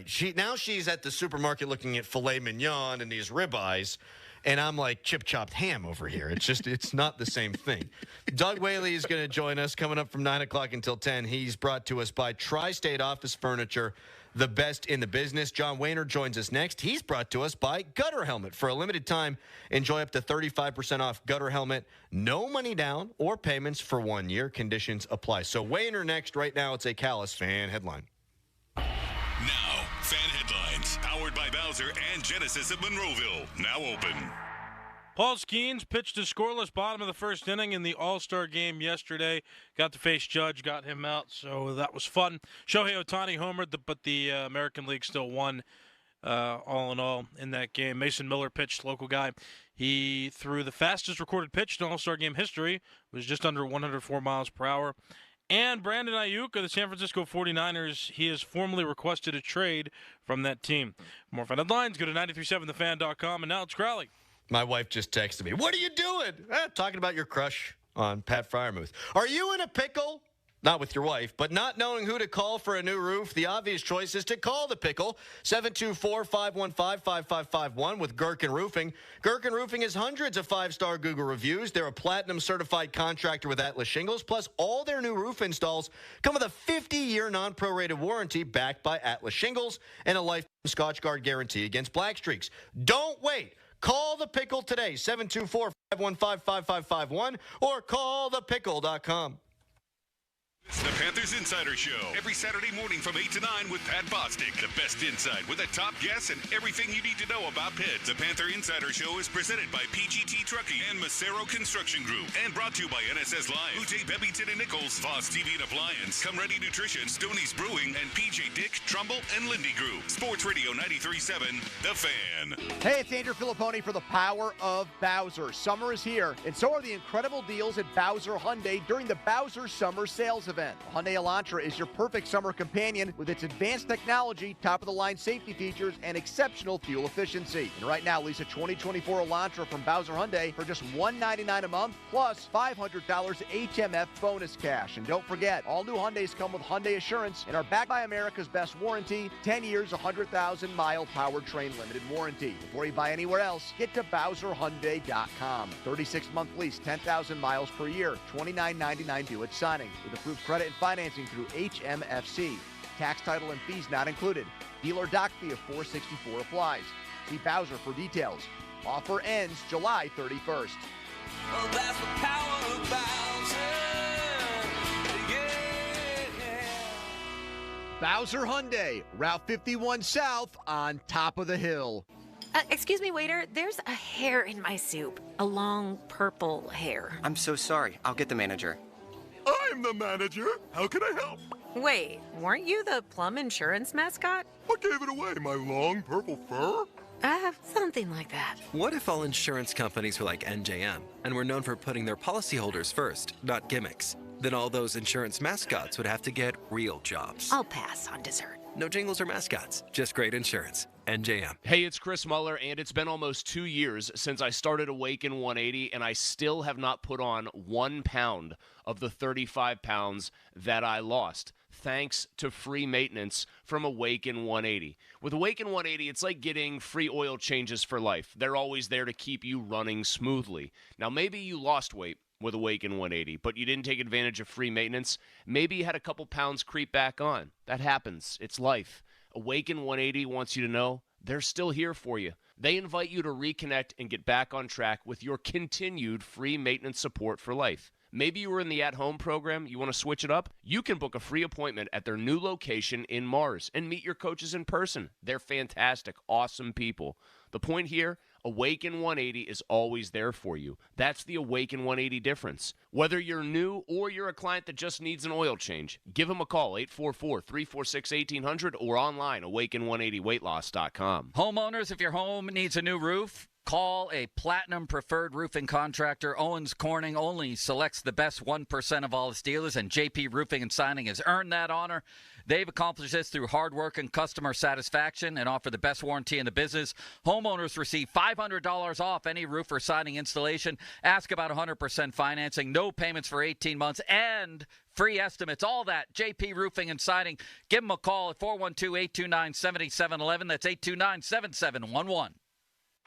She's at the supermarket looking at filet mignon and these ribeyes, and I'm like chip-chopped ham over here. It's not the same thing. Doug Whaley is going to join us coming up from 9 o'clock until 10. He's brought to us by Tri-State Office Furniture, the best in the business. John Wayner joins us next. He's brought to us by Gutter Helmet. For a limited time, enjoy up to 35% off Gutter Helmet. No money down or payments for 1 year. Conditions apply. So Wayner next. Right now, it's a Callis fan headline. Now, fan headlines, powered by Bowser and Genesis of Monroeville. Now open. Paul Skenes pitched a scoreless bottom of the first inning in the All-Star game yesterday. Got to face Judge, got him out, so that was fun. Shohei Ohtani homered, but the American League still won all in all in that game. Mason Miller pitched, local guy. He threw the fastest recorded pitch in All-Star game history. It was just under 104 miles per hour. And Brandon Aiyuk of the San Francisco 49ers, he has formally requested a trade from that team. For more fun headlines, go to 937thefan.com. And now it's Crowley. My wife just texted me, "What are you doing?" Talking about your crush on Pat Freiermuth. Are you in a pickle? Not with your wife, but not knowing who to call for a new roof, the obvious choice is to call the pickle. 724-515-5551 with Gherkin Roofing. Gherkin Roofing has hundreds of 5-star Google reviews. They're a platinum-certified contractor with Atlas Shingles, plus all their new roof installs come with a 50-year non-prorated warranty backed by Atlas Shingles and a lifetime Scotch Guard guarantee against black streaks. Don't wait. Call the pickle today, 724-515-5551, or callthepickle.com. It's the Panthers Insider Show. Every Saturday morning from 8 to 9 with Pat Bostic. The best insight with the top guests and everything you need to know about Pitt. The Panther Insider Show is presented by PGT Trucking and Macero Construction Group. And brought to you by NSS Live, Ute Bebington and Nichols, Voss TV and Appliance, Come Ready Nutrition, Stoney's Brewing, and PJ Dick, Trumbull, and Lindy Group. Sports Radio 93.7, The Fan. Hey, it's Andrew Filipponi for the power of Bowser. Summer is here, and so are the incredible deals at Bowser Hyundai during the Bowser Summer Sales Event. The Hyundai Elantra is your perfect summer companion with its advanced technology, top-of-the-line safety features, and exceptional fuel efficiency. And right now, lease a 2024 Elantra from Bowser Hyundai for just $199 a month, plus $500 HMF bonus cash. And don't forget, all new Hyundais come with Hyundai Assurance and are backed by America's best warranty, 10 years, 100,000-mile powertrain limited warranty. Before you buy anywhere else, get to BowserHyundai.com. 36-month lease, 10,000 miles per year, $29.99 due at signing. With approved credit and financing through HMFC. Tax, title, and fees not included. Dealer doc fee of $464 applies. See Bowser for details. Offer ends July 31st. Well, that's the power of Bowser. Yeah. Bowser Hyundai, Route 51 South on top of the hill. Excuse me, waiter. There's a hair in my soup. A long purple hair. I'm so sorry. I'll get the manager. I'm the manager. How can I help? Wait, weren't you the Plum Insurance mascot? What gave it away? My long purple fur? Something like that. What if all insurance companies were like NJM and were known for putting their policyholders first, not gimmicks? Then all those insurance mascots would have to get real jobs. I'll pass on dessert. No jingles or mascots, just great insurance. NJM. Hey, it's Chris Muller, and it's been almost 2 years since I started Awaken 180, and I still have not put on 1 pound of the 35 pounds that I lost, thanks to free maintenance from Awaken 180. With Awaken 180, it's like getting free oil changes for life. They're always there to keep you running smoothly. Now, maybe you lost weight with Awaken 180, but you didn't take advantage of free maintenance. Maybe you had a couple pounds creep back on. That happens. It's life. Awaken 180 wants you to know they're still here for you. They invite you to reconnect and get back on track with your continued free maintenance support for life. Maybe you were in the at-home program, you want to switch it up? You can book a free appointment at their new location in Mars and meet your coaches in person. They're fantastic, awesome people. The point here, Awaken 180 is always there for you. That's the Awaken 180 difference. Whether you're new or you're a client that just needs an oil change, give them a call, 844-346-1800, or online, awaken180weightloss.com. Homeowners, if your home needs a new roof, call a Platinum Preferred Roofing Contractor. Owens Corning only selects the best 1% of all its dealers, and JP Roofing and Signing has earned that honor. They've accomplished this through hard work and customer satisfaction and offer the best warranty in the business. Homeowners receive $500 off any roof or siding installation. Ask about 100% financing, no payments for 18 months, and free estimates. All that, JP Roofing and Siding. Give them a call at 412-829-7711. That's 829-7711.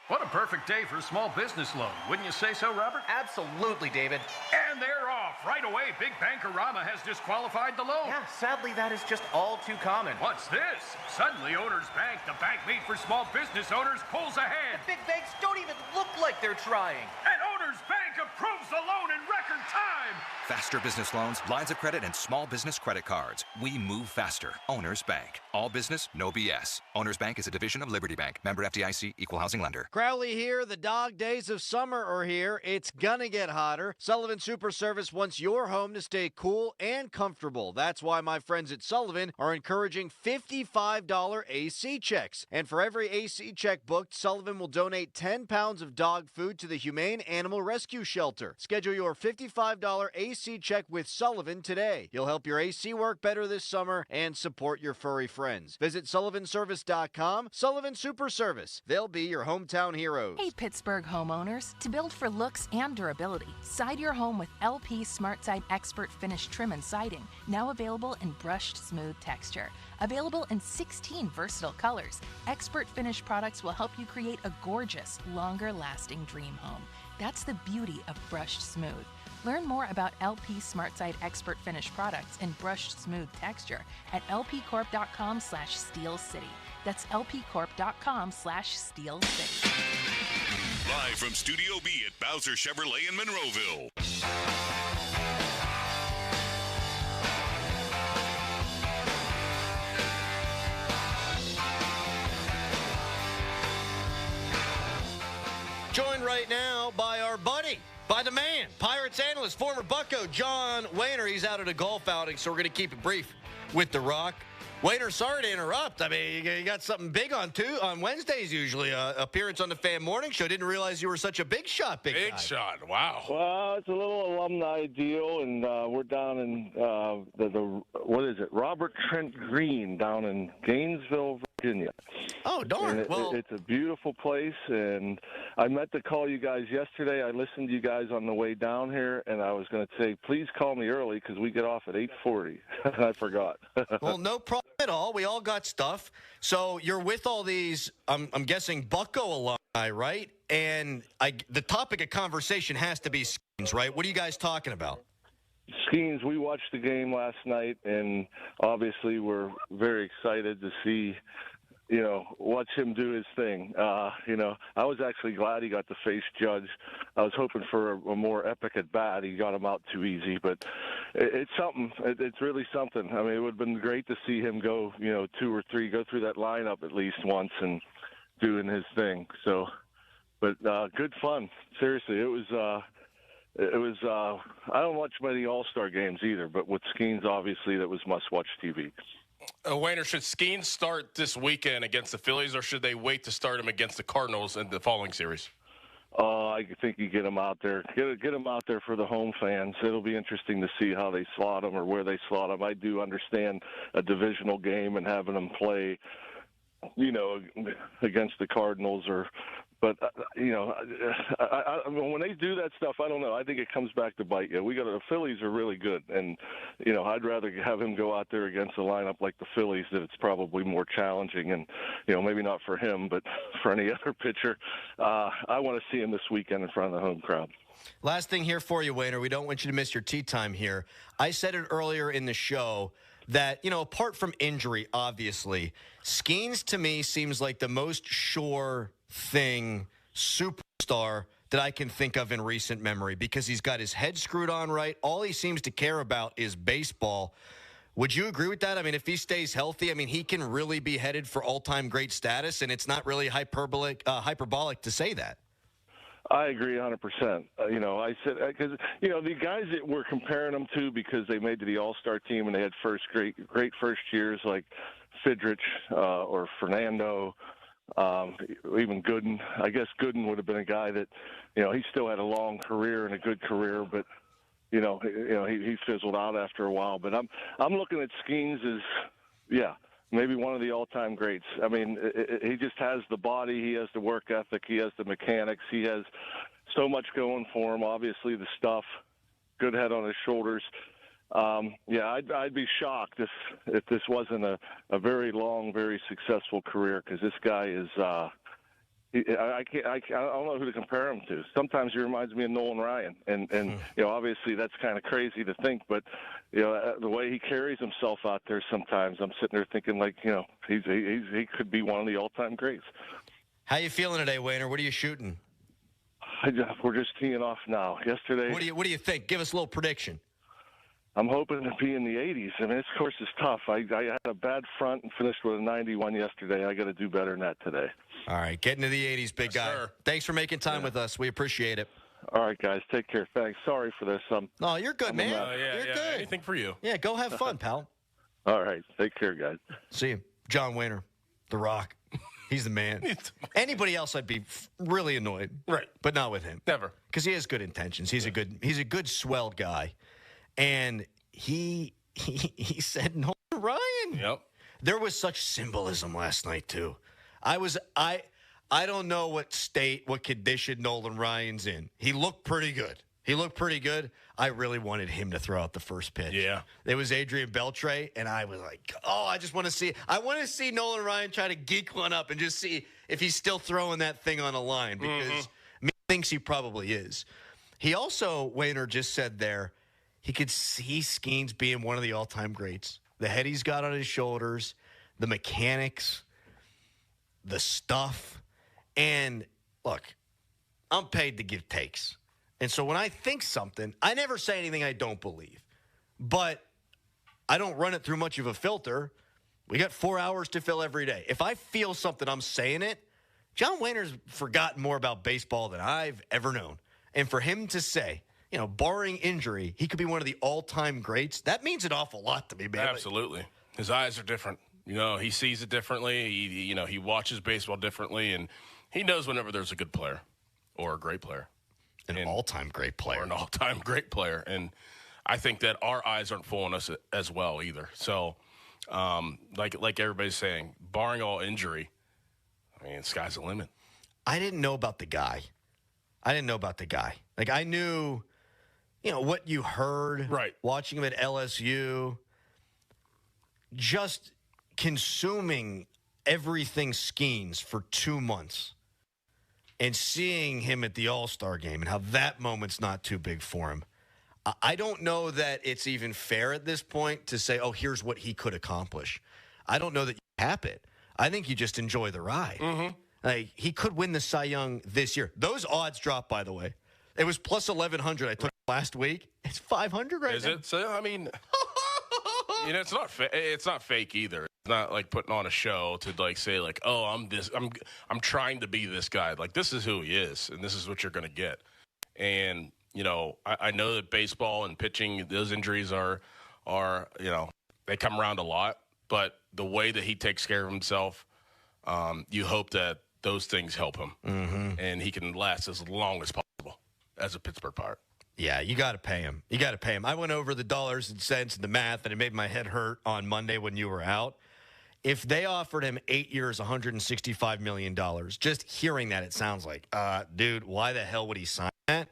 What a perfect day for a small business loan. Wouldn't you say so, Robert? Absolutely, David. And they're off. Right away, Big Bankarama has disqualified the loan. Yeah, sadly, that is just all too common. What's this? Suddenly, Owners Bank, the bank made for small business owners, pulls ahead. The big banks don't even look like they're trying. And Owners Bank approves the loan in record time. Faster business loans, lines of credit, and small business credit cards. We move faster. Owners Bank. All business, no BS. Owners Bank is a division of Liberty Bank. Member FDIC, equal housing lender. Crowley here. The dog days of summer are here. It's gonna get hotter. Sullivan Super Service wants your home to stay cool and comfortable. That's why my friends at Sullivan are encouraging $55 AC checks. And for every AC check booked, Sullivan will donate 10 pounds of dog food to the Humane Animal Rescue Shelter. Schedule your $55 AC check with Sullivan today. You'll help your AC work better this summer and support your furry friends. Visit SullivanService.com. Sullivan Super Service. They'll be your hometown heroes. Hey, Pittsburgh homeowners. To build for looks and durability, side your home with LP SmartSide Expert Finish Trim and Siding, now available in brushed smooth texture. Available in 16 versatile colors, Expert Finish products will help you create a gorgeous, longer-lasting dream home. That's the beauty of brushed smooth. Learn more about LP SmartSide Expert Finish products in brushed smooth texture at lpcorp.com/Steel City. That's lpcorp.com/Steel City. Live from Studio B at Bowser Chevrolet in Monroeville. Joined right now by our buddy, by the man, Pirates analyst, former Bucco, John Wehner. He's out at a golf outing, so we're going to keep it brief with The Rock. Wehner, sorry to interrupt. I mean, you got something big on Wednesdays usually. Appearance on the Fan Morning Show. Didn't realize you were such a big shot, big guy. Shot. Wow. Well, it's a little alumni deal, and we're down in what is it? Robert Trent Green down in Gainesville, Virginia. Oh, darn. It's a beautiful place, and I meant to call you guys yesterday. I listened to you guys on the way down here, and I was going to say, please call me early because we get off at 8:40. I forgot. Well, no problem at all. We all got stuff. So you're with all these, I'm guessing, Bucco alumni, right? And the topic of conversation has to be Skenes, right? What are you guys talking about? Skenes, we watched the game last night, and obviously we're very excited to see, watch him do his thing. I was actually glad he got to face Judge. I was hoping for a more epic at bat. He got him out too easy, but it's something. It's really something. I mean, it would have been great to see him go, 2 or 3, go through that lineup at least once and doing his thing. So, but good fun. Seriously, it was. I don't watch many All-Star games either, but with Skenes, obviously, that was must-watch TV. Wayner, should Skenes start this weekend against the Phillies, or should they wait to start him against the Cardinals in the following series? I think you get him out there. Get him out there for the home fans. It'll be interesting to see how they slot him or where they slot him. I do understand a divisional game and having him play, against the Cardinals But when they do that stuff, I don't know. I think it comes back to bite you. The Phillies are really good, and I'd rather have him go out there against a lineup like the Phillies that it's probably more challenging, and maybe not for him, but for any other pitcher. I want to see him this weekend in front of the home crowd. Last thing here for you, Wayner. We don't want you to miss your tea time here. I said it earlier in the show that, apart from injury, obviously, Skenes to me seems like the most sure thing superstar that I can think of in recent memory because he's got his head screwed on right. All he seems to care about is baseball. Would you agree with that? I mean, if he stays healthy, he can really be headed for all-time great status, and it's not really hyperbolic to say that. I agree 100%. I said because the guys that we're comparing them to because they made to the All-Star team and they had great first years like Fidrich or Fernando, even Gooden. I guess Gooden would have been a guy that he still had a long career and a good career, but he fizzled out after a while. But I'm looking at Skenes as maybe one of the all-time greats. I mean, he just has the body, he has the work ethic, he has the mechanics, he has so much going for him. Obviously, the stuff, good head on his shoulders. I'd be shocked if this wasn't a very long, very successful career because this guy is. I don't know who to compare him to. Sometimes he reminds me of Nolan Ryan, and obviously that's kind of crazy to think, but the way he carries himself out there, sometimes I'm sitting there thinking he could be one of the all-time greats. How you feeling today, Wayner? What are you shooting? We're just teeing off now. Yesterday. What do you think? Give us a little prediction. I'm hoping to be in the 80s. I mean, this course is tough. I had a bad front and finished with a 91 yesterday. I got to do better than that today. All right, get into the 80s, big guy. Sir. Thanks for making time with us. We appreciate it. All right, guys. Take care. Thanks. Sorry for this. No, you're good, man. You're good. Anything for you. Yeah, go have fun, pal. All right. Take care, guys. See you. John Wayner, The Rock. He's the man. Anybody else, I'd be really annoyed. Right. But not with him. Never. Because he has good intentions. He's a good, swell guy. And he said no to Ryan. Yep. There was such symbolism last night, too. I don't know what condition Nolan Ryan's in. He looked pretty good. I really wanted him to throw out the first pitch. Yeah. It was Adrian Beltre, and I was like, I just want to see. I want to see Nolan Ryan try to geek one up and just see if he's still throwing that thing on a line because he thinks he probably is. He also, Wayner just said there, he could see Skenes being one of the all-time greats. The head he's got on his shoulders, the mechanics, the stuff. And look, I'm paid to give takes. And so when I think something, I never say anything I don't believe. But I don't run it through much of a filter. We got 4 hours to fill every day. If I feel something, I'm saying it. John Wayner's forgotten more about baseball than I've ever known. And for him to say, barring injury, he could be one of the all-time greats, that means an awful lot to me, man. Absolutely. His eyes are different. He sees it differently. He watches baseball differently, and he knows whenever there's a good player or a great player. An all-time great player. Or an all-time great player. And I think that our eyes aren't fooling us as well either. So, like everybody's saying, barring all injury, sky's the limit. I didn't know about the guy. Like, I knew, what you heard. Right. Watching him at LSU. Just consuming everything Skenes for 2 months. And seeing him at the All-Star game and how that moment's not too big for him. I don't know that it's even fair at this point to say, here's what he could accomplish. I don't know that you cap it. I think you just enjoy the ride. Mm-hmm. Like, he could win the Cy Young this year. Those odds dropped, by the way. It was plus 1,100 I took last week. It's 500 right now. Is it? So, it's not fake either. It's not like putting on a show to say I'm trying to be this guy. Like, this is who he is, and this is what you're going to get. And I know that baseball and pitching, those injuries are they come around a lot. But the way that he takes care of himself, you hope that those things help him, and he can last as long as possible as a Pittsburgh Pirate. Yeah, you got to pay him. I went over the dollars and cents and the math, and it made my head hurt on Monday when you were out. If they offered him 8 years, $165 million, just hearing that, it sounds like, dude, why the hell would he sign that?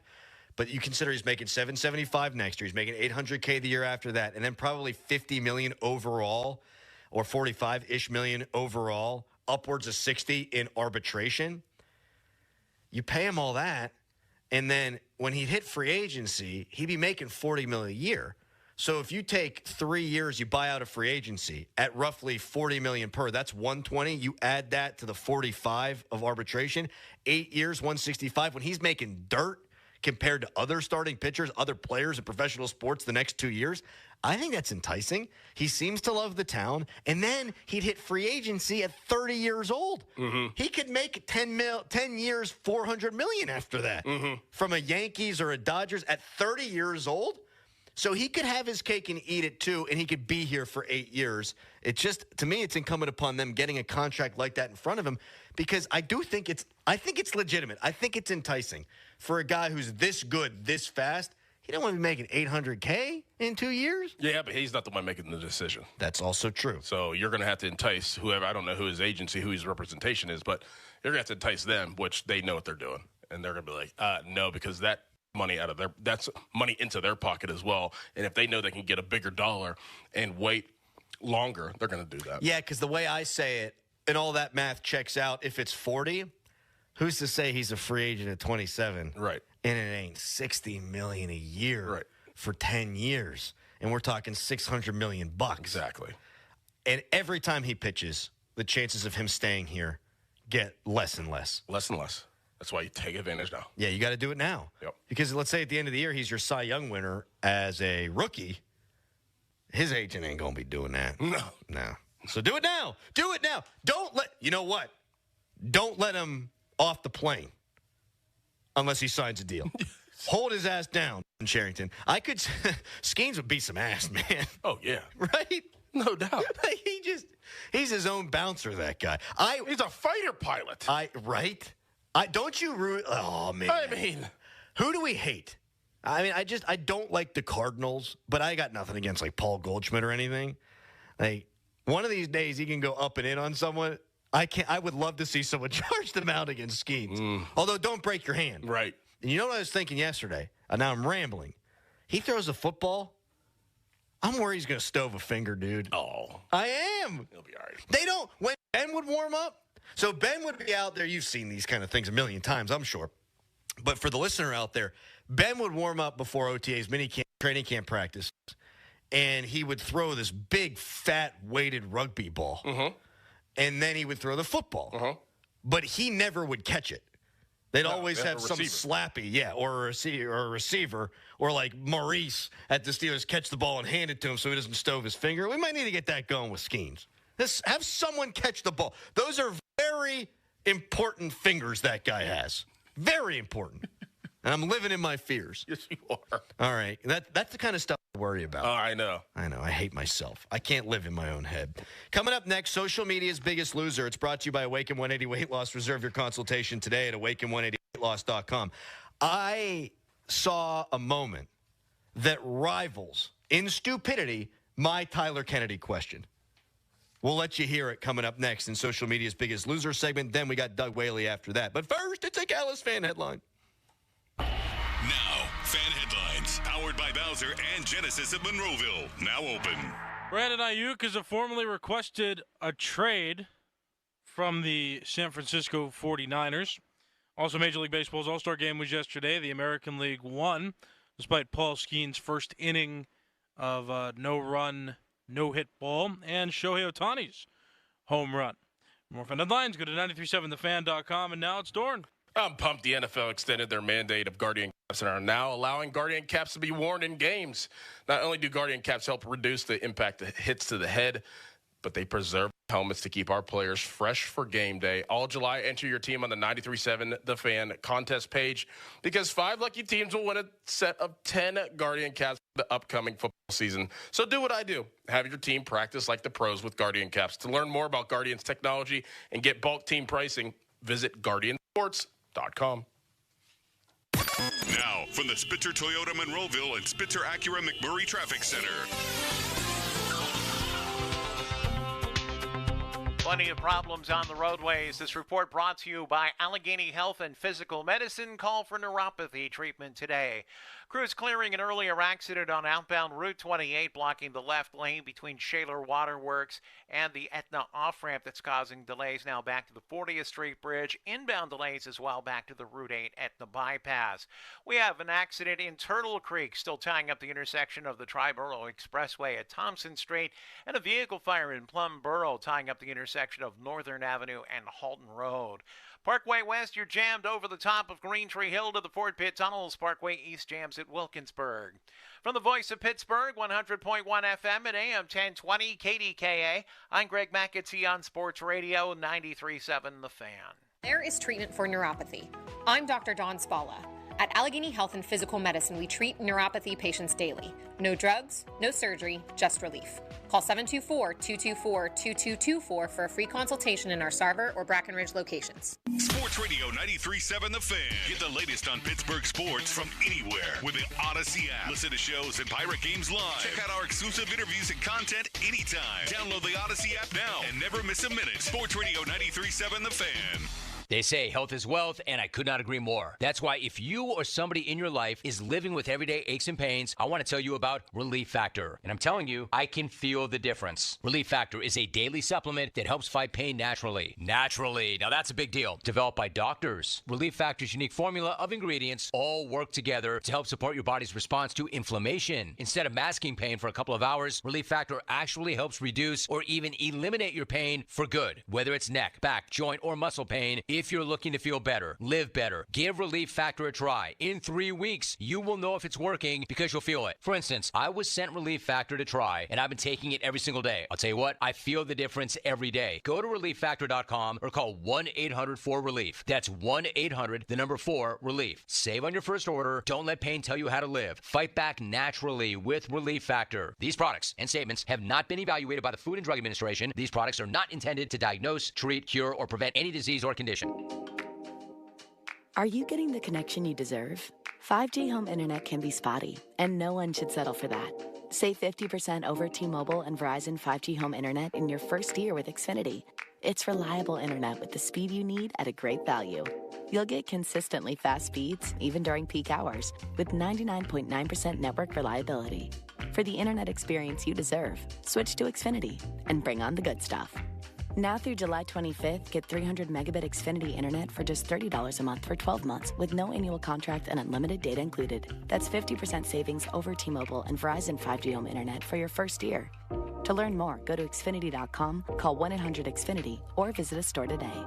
But you consider he's making $775 next year. He's making $800K the year after that, and then probably $50 million overall, or $45-ish million overall, upwards of $60 in arbitration. You pay him all that, and then when he'd hit free agency, he'd be making $40 million a year. So if you take 3 years, you buy out of free agency at roughly $40 million per, that's $120. You add that to the $45 of arbitration, 8 years, $165. When he's making dirt compared to other starting pitchers, other players in professional sports the next 2 years, I think that's enticing. He seems to love the town. And then he'd hit free agency at 30 years old. Mm-hmm. He could make 10 years, $400 million after that from a Yankees or a Dodgers at 30 years old. So he could have his cake and eat it too, and he could be here for 8 years. It just, to me, it's incumbent upon them getting a contract like that in front of him, because I think it's legitimate. I think it's enticing for a guy who's this good, this fast. He don't want to be making $800K in 2 years. Yeah, but he's not the one making the decision. That's also true. So you're going to have to entice whoever. I don't know who his agency, who his representation is, but you're going to have to entice them, which they know what they're doing, and they're going to be like, no, because that's money into their pocket as well. And if they know they can get a bigger dollar and wait longer, they're going to do that. Yeah, because the way I say it, and all that math checks out, if it's 40, who's to say he's a free agent at 27? Right. And it ain't $60 million a year for 10 years. And we're talking $600 million. Exactly. And every time he pitches, the chances of him staying here get less and less. Less and less. That's why you take advantage now. Yeah, you got to do it now. Yep. Because let's say at the end of the year, he's your Cy Young winner as a rookie. His agent ain't going to be doing that. No. So do it now. Do it now. You know what? Don't let him off the plane unless he signs a deal. Hold his ass down in Sherrington. Skenes would beat some ass, man. Oh, yeah. Right? No doubt. He's his own bouncer, that guy. He's a fighter pilot. Right? Don't you root? Oh, man. I mean, who do we hate? I mean, I don't like the Cardinals, but I got nothing against like Paul Goldschmidt or anything. Like one of these days, he can go up and in on someone. I would love to see someone charge them out against Skenes. Although, don't break your hand. Right. And you know what I was thinking yesterday? Now I'm rambling. He throws a football. I'm worried he's going to stove a finger, dude. Oh. I am. He'll be all right. They don't. When Ben would warm up, so Ben would be out there. You've seen these kind of things a million times, I'm sure. But for the listener out there, Ben would warm up before OTA's minicamp, training camp practice, and he would throw this big, fat, weighted rugby ball. Mm-hmm. And then he would throw the football. Uh-huh. But he never would catch it. They'd always have some receiver. slappy, or a receiver, or like Maurice at the Steelers catch the ball and hand it to him so he doesn't stove his finger. We might need to get that going with Skenes. Have someone catch the ball. Those are very important fingers that guy has. Very important. And I'm living in my fears. Yes, you are. All right. That's the kind of stuff I worry about. Oh, I know. I hate myself. I can't live in my own head. Coming up next, social media's biggest loser. It's brought to you by Awaken 180 Weight Loss. Reserve your consultation today at awaken180weightloss.com. I saw a moment that rivals in stupidity my Tyler Kennedy question. We'll let you hear it coming up next in social media's biggest loser segment. Then we got Doug Whaley after that. But first, it's a Callis fan headline. Now, fan headlines, powered by Bowser and Genesis of Monroeville. Now open. Brandon Aiyuk has formally requested a trade from the San Francisco 49ers. Also, Major League Baseball's All-Star Game was yesterday. The American League won, despite Paul Skenes' first inning of no-run, no-hit ball, and Shohei Ohtani's home run. More fan headlines, go to 937thefan.com, and now it's Dorn. I'm pumped the NFL extended their mandate of Guardian caps and are now allowing Guardian caps to be worn in games. Not only do Guardian caps help reduce the impact of hits to the head, but they preserve helmets to keep our players fresh for game day. All July, enter your team on the 93.7 The Fan contest page because 5 lucky teams will win a set of 10 Guardian caps for the upcoming football season. So do what I do. Have your team practice like the pros with Guardian caps. To learn more about Guardian's technology and get bulk team pricing, visit GuardianSports.com. Now, from the Spitzer Toyota Monroeville and Spitzer Acura McMurray Traffic Center. Plenty of problems on the roadways. This report brought to you by Allegheny Health and Physical Medicine. Call for neuropathy treatment today. Crews clearing an earlier accident on outbound Route 28, blocking the left lane between Shaler Waterworks and the Etna off-ramp that's causing delays now back to the 40th Street Bridge. Inbound delays as well back to the Route 8 Etna bypass. We have an accident in Turtle Creek, still tying up the intersection of the Triborough Expressway at Thompson Street, and a vehicle fire in Plum Borough tying up the intersection of Northern Avenue and Halton Road. Parkway West, you're jammed over the top of Green Tree Hill to the Fort Pitt Tunnels. Parkway East jams at Wilkinsburg. From the voice of Pittsburgh, 100.1 FM and AM 1020 KDKA, I'm Greg McAtee on Sports Radio 93.7 The Fan. There is treatment for neuropathy. I'm Dr. Dawn Spalla. At Allegheny Health and Physical Medicine, we treat neuropathy patients daily. No drugs, no surgery, just relief. Call 724-224-2224 for a free consultation in our Sarver or Brackenridge locations. Sports Radio 93.7 The Fan. Get the latest on Pittsburgh sports from anywhere with the Odyssey app. Listen to shows and Pirate Games live. Check out our exclusive interviews and content anytime. Download the Odyssey app now and never miss a minute. Sports Radio 93.7 The Fan. They say health is wealth, and I could not agree more. That's why if you or somebody in your life is living with everyday aches and pains, I want to tell you about Relief Factor. And I'm telling you, I can feel the difference. Relief Factor is a daily supplement that helps fight pain naturally. Naturally. Now that's a big deal. Developed by doctors. Relief Factor's unique formula of ingredients all work together to help support your body's response to inflammation. Instead of masking pain for a couple of hours, Relief Factor actually helps reduce or even eliminate your pain for good. Whether it's neck, back, joint, or muscle pain, If you're looking to feel better, live better, give Relief Factor a try. In 3 weeks, you will know if it's working because you'll feel it. For instance, I was sent Relief Factor to try, and I've been taking it every single day. I'll tell you what, I feel the difference every day. Go to ReliefFactor.com or call 1-800-4RELIEF. That's 1-800-4-RELIEF. Save on your first order. Don't let pain tell you how to live. Fight back naturally with Relief Factor. These products and statements have not been evaluated by the Food and Drug Administration. These products are not intended to diagnose, treat, cure, or prevent any disease or condition. Are you getting the connection you deserve? 5G home internet can be spotty, and no one should settle for that. Save 50% over T-Mobile and Verizon 5G home internet in your first year with Xfinity. It's reliable internet with the speed you need at a great value. You'll get consistently fast speeds, even during peak hours, with 99.9% network reliability. For the internet experience you deserve, switch to Xfinity and bring on the good stuff. Now through July 25th, get 300 megabit Xfinity internet for just $30 a month for 12 months with no annual contract and unlimited data included. That's 50% savings over T-Mobile and Verizon 5G home internet for your first year. To learn more, go to Xfinity.com, call 1-800-XFINITY, or visit a store today.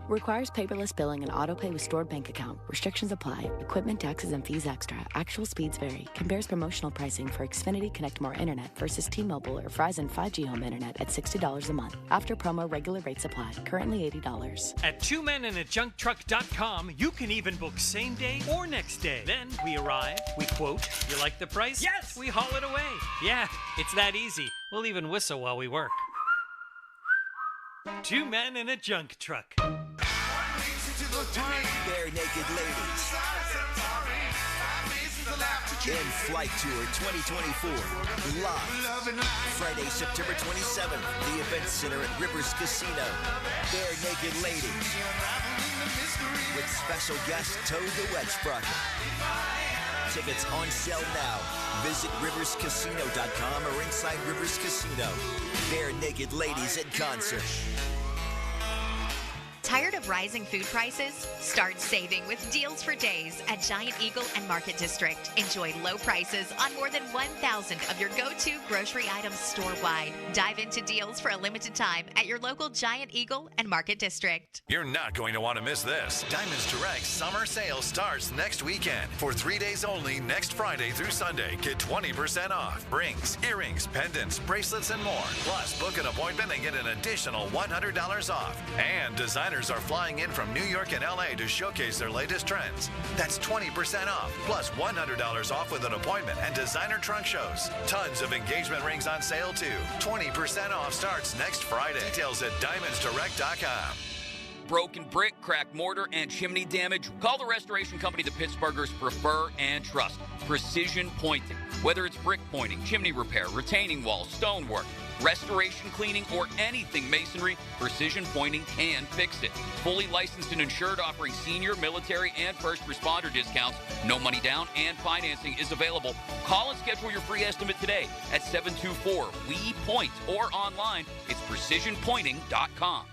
Requires paperless billing and autopay with stored bank account. Restrictions apply. Equipment, taxes, and fees extra. Actual speeds vary. Compares promotional pricing for Xfinity Connect More Internet versus T-Mobile or Verizon 5G home internet at $60 a month. After promo, regular rates apply. Currently $80. At twomeninAjunkTruck.com, you can even book same day or next day. Then we arrive, we quote, you like the price? Yes! We haul it away. Yeah, it's that easy. We'll even whistle while we work. 2 men in a junk truck. Bare Naked Ladies. In Flight Tour 2024. Live. Friday, September 27th. The Event Center at Rivers Casino. Bare Naked Ladies. With special guest Toad the Wet Sprocket. Tickets on sale now. Visit riverscasino.com or inside Rivers Casino. Bare Naked Ladies in concert. Tired of rising food prices? Start saving with deals for days at Giant Eagle and Market District. Enjoy low prices on more than 1,000 of your go-to grocery items store-wide. Dive into deals for a limited time at your local Giant Eagle and Market District. You're not going to want to miss this. Diamonds Direct summer sale starts next weekend. For 3 days only, next Friday through Sunday, get 20% off. Rings, earrings, pendants, bracelets, and more. Plus, book an appointment and get an additional $100 off. And designers are flying in from New York and LA to showcase their latest trends. That's 20% off, plus $100 off with an appointment and designer trunk shows. Tons of engagement rings on sale too. 20% off starts next Friday. Details at diamondsdirect.com. Broken brick, cracked mortar, and chimney damage? Call the restoration company the Pittsburghers prefer and trust. Precision Pointing. Whether it's brick pointing, chimney repair, retaining walls, stonework, restoration cleaning, or anything masonry, Precision Pointing can fix it. Fully licensed and insured, offering senior, military, and first responder discounts. No money down and financing is available. Call and schedule your free estimate today at 724-WE-POINT or online. It's precisionpointing.com.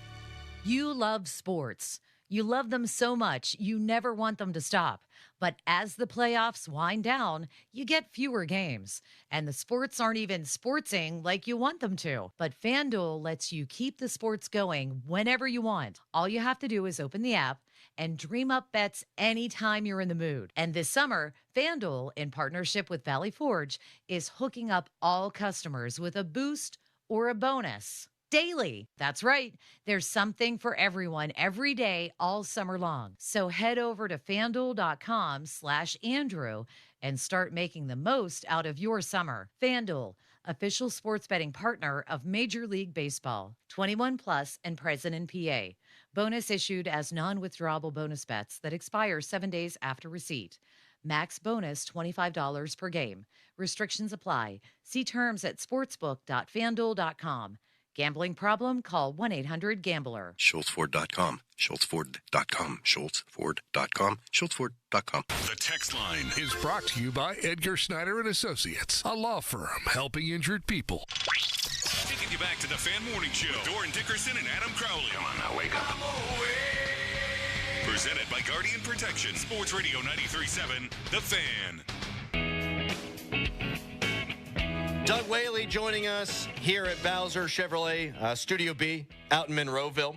You love sports. You love them so much, you never want them to stop. But as the playoffs wind down, you get fewer games. And the sports aren't even sportsing like you want them to. But FanDuel lets you keep the sports going whenever you want. All you have to do is open the app and dream up bets anytime you're in the mood. And this summer, FanDuel, in partnership with Valley Forge, is hooking up all customers with a boost or a bonus. Daily. That's right. There's something for everyone every day all summer long. So head over to FanDuel.com/Andrew and start making the most out of your summer. FanDuel, official sports betting partner of Major League Baseball. 21 plus and present in PA. Bonus issued as non-withdrawable bonus bets that expire 7 days after receipt. Max bonus $25 per game. Restrictions apply. See terms at sportsbook.fanduel.com. Gambling problem? Call 1-800-GAMBLER. SchultzFord.com. SchultzFord.com. SchultzFord.com. SchultzFord.com. The text line is brought to you by Edgar Snyder and Associates, a law firm helping injured people. Taking you back to the Fan Morning Show. Doran Dickerson and Adam Crowley. Come on now, wake up. Presented by Guardian Protection. Sports Radio 93.7, The Fan. Doug Whaley joining us here at Bowser Chevrolet Studio B out in Monroeville.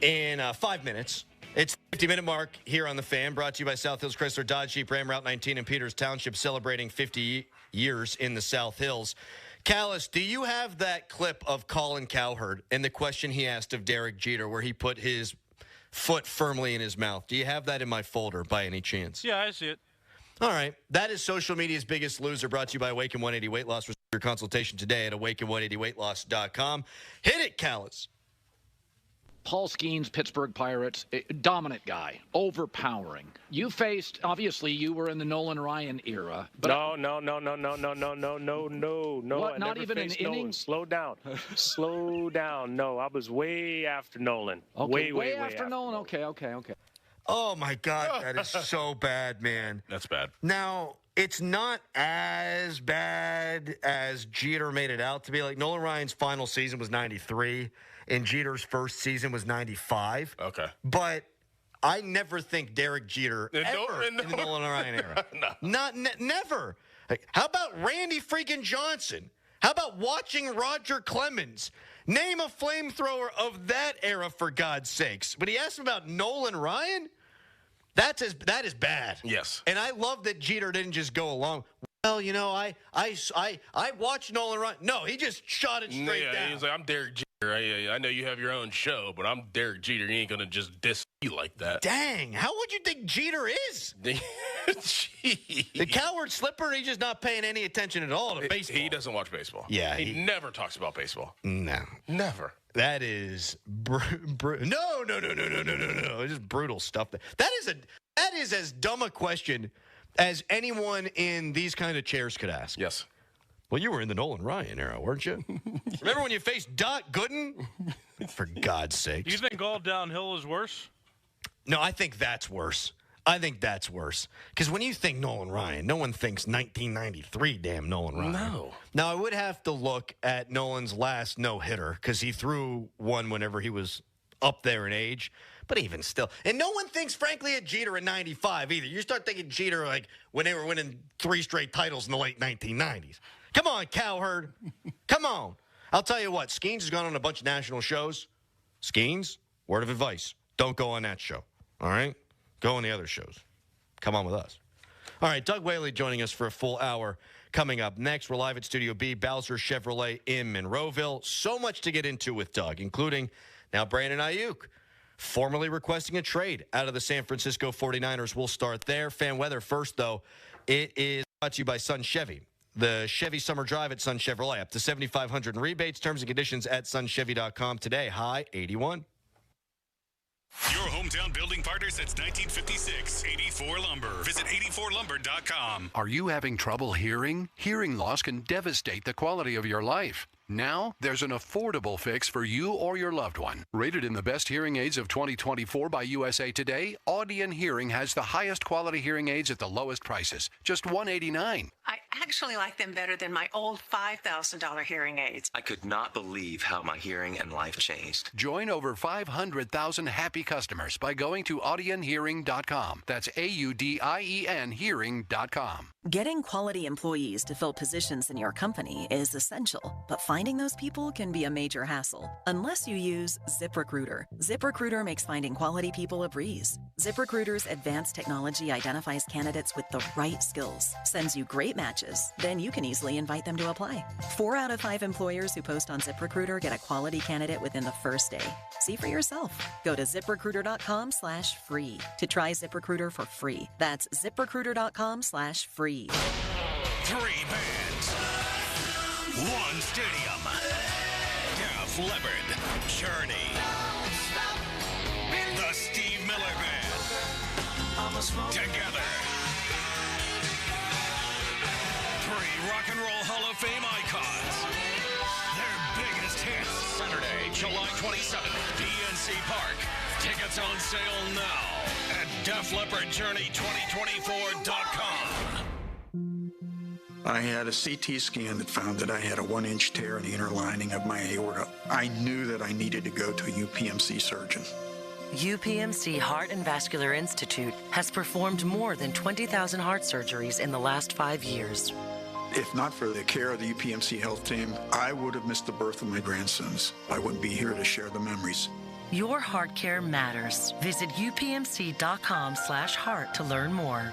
in 5 minutes. It's the 50-minute mark here on The Fan, brought to you by South Hills Chrysler Dodge Jeep Ram Route 19 in Peters Township, celebrating 50 years in the South Hills. Callis, do you have that clip of Colin Cowherd and the question he asked of Derek Jeter where he put his foot firmly in his mouth? Do you have that in my folder by any chance? Yeah, I see it. All right. That is social media's biggest loser, brought to you by Awaken 180 Weight Loss. Receive your consultation today at awaken180weightloss.com. Hit it, Callis. Paul Skenes, Pittsburgh Pirates, dominant guy, overpowering. You faced, obviously, you were in the Nolan Ryan era. But No. What, I not never even an faced Nolan. inning? Slow down. Slow down. No, I was way after Nolan. Okay, way after Nolan. Okay. Oh, my God. That is so bad, man. That's bad. Now, it's not as bad as Jeter made it out to be. Like, Nolan Ryan's final season was 93, and Jeter's first season was 95. Okay. But I never think Derek Jeter ever in the Nolan Ryan era. Never. Like, how about Randy freaking Johnson? How about watching Roger Clemens? Name a flamethrower of that era, for God's sakes. But he asked him about Nolan Ryan? That is bad. Yes. And I love that Jeter didn't just go along. Well, you know, I watched Nolan Ryan. No, he just shot it straight down. He's like, I'm Derek Jeter. I know you have your own show, but I'm Derek Jeter. You ain't going to just diss me like that. Dang, how would you think Jeter is? The coward slipper, he's just not paying any attention at all to baseball. He doesn't watch baseball. Yeah. He never talks about baseball. No. Never. That is no. It's just brutal stuff. That is as dumb a question as anyone in these kind of chairs could ask. Yes. Well, you were in the Nolan Ryan era, weren't you? Remember when you faced Doc Gooden? For God's sake. Do you think all downhill is worse? No, I think that's worse. Because when you think Nolan Ryan, no one thinks 1993 damn Nolan Ryan. No. Now, I would have to look at Nolan's last no-hitter because he threw one whenever he was up there in age. But even still. And no one thinks, frankly, of Jeter in 95 either. You start thinking Jeter like when they were winning 3 straight titles in the late 1990s. Come on, Cowherd. Come on. I'll tell you what. Skenes has gone on a bunch of national shows. Skenes, word of advice. Don't go on that show. All right? Go on the other shows. Come on with us. All right, Doug Whaley joining us for a full hour. Coming up next, we're live at Studio B, Bowser Chevrolet in Monroeville. So much to get into with Doug, including now Brandon Aiyuk, formally requesting a trade out of the San Francisco 49ers. We'll start there. Fan weather first, though. It is brought to you by Sun Chevy. The Chevy Summer Drive at Sun Chevrolet. Up to $7,500 in rebates. Terms and conditions at sunchevy.com today. High 81. Your hometown building partner since 1956. 84 Lumber. Visit 84lumber.com. Are you having trouble hearing? Hearing loss can devastate the quality of your life. Now, there's an affordable fix for you or your loved one. Rated in the best hearing aids of 2024 by USA Today, Audion Hearing has the highest quality hearing aids at the lowest prices, just $189. I actually like them better than my old $5,000 hearing aids. I could not believe how my hearing and life changed. Join over 500,000 happy customers by going to audionhearing.com. That's AUDIEN hearing.com. Getting quality employees to fill positions in your company is essential, but finding those people can be a major hassle unless you use ZipRecruiter. ZipRecruiter makes finding quality people a breeze. ZipRecruiter's advanced technology identifies candidates with the right skills, sends you great matches, then you can easily invite them to apply. 4 out of 5 employers who post on ZipRecruiter get a quality candidate within the first day. See for yourself. Go to ZipRecruiter.com/free to try ZipRecruiter for free. That's ZipRecruiter.com/free. 3 bands, 1 stadium. Def Leppard, Journey, the Steve Miller Band. Together. 3 Rock and Roll Hall of Fame icons. Their biggest hits. Saturday, July 27th, PNC Park. Tickets on sale now at DefLeppardJourney2024.com. I had a CT scan that found that I had a 1-inch tear in the inner lining of my aorta. I knew that I needed to go to a UPMC surgeon. UPMC Heart and Vascular Institute has performed more than 20,000 heart surgeries in the last 5 years. If not for the care of the UPMC health team, I would have missed the birth of my grandsons. I wouldn't be here to share the memories. Your heart care matters. Visit upmc.com/heart to learn more.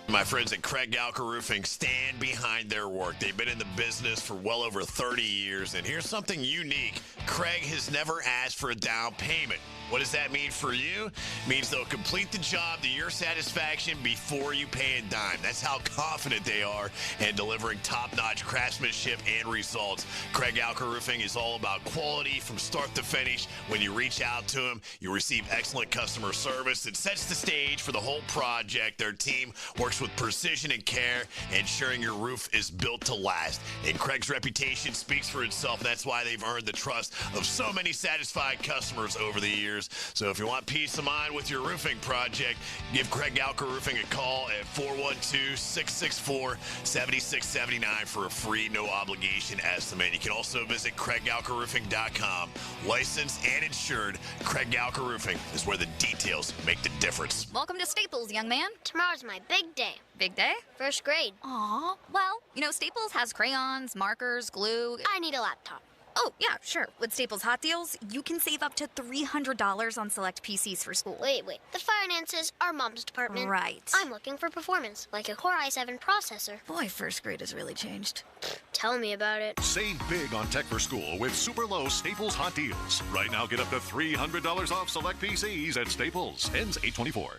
My friends at Craig Aiyuk Roofing stand behind their work. They've been in the business for well over 30 years, and here's something unique. Craig has never asked for a down payment. What does that mean for you? It means they'll complete the job to your satisfaction before you pay a dime. That's how confident they are in delivering top-notch craftsmanship and results. Craig Aiyuk Roofing is all about quality from start to finish. When you reach out to them, you receive excellent customer service that sets the stage for the whole project. Their team works with precision and care, ensuring your roof is built to last. And Craig's reputation speaks for itself. That's why they've earned the trust of so many satisfied customers over the years. So if you want peace of mind with your roofing project, give Craig Aiyuk Roofing a call at 412-664-7679 for a free, no-obligation estimate. You can also visit CraigAiyukRoofing.com. Licensed and insured, Craig Aiyuk Roofing is where the details make the difference. Welcome to Staples, young man. Tomorrow's my big day. Big day? First grade. Aw. Well, Staples has crayons, markers, glue. I need a laptop. Oh, yeah, sure. With Staples Hot Deals, you can save up to $300 on select PCs for school. Wait. The finances are Mom's department. Right. I'm looking for performance, like a Core i7 processor. Boy, first grade has really changed. Tell me about it. Save big on tech for school with super low Staples Hot Deals. Right now, get up to $300 off select PCs at Staples. Ends 8/24.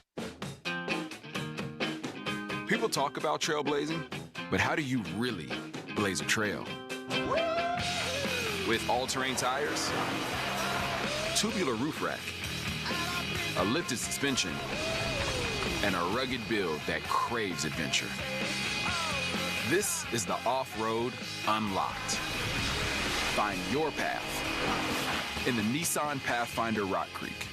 People talk about trailblazing, but how do you really blaze a trail? With all-terrain tires, tubular roof rack, a lifted suspension, and a rugged build that craves adventure. This is the off-road unlocked. Find your path in the Nissan Pathfinder Rock Creek.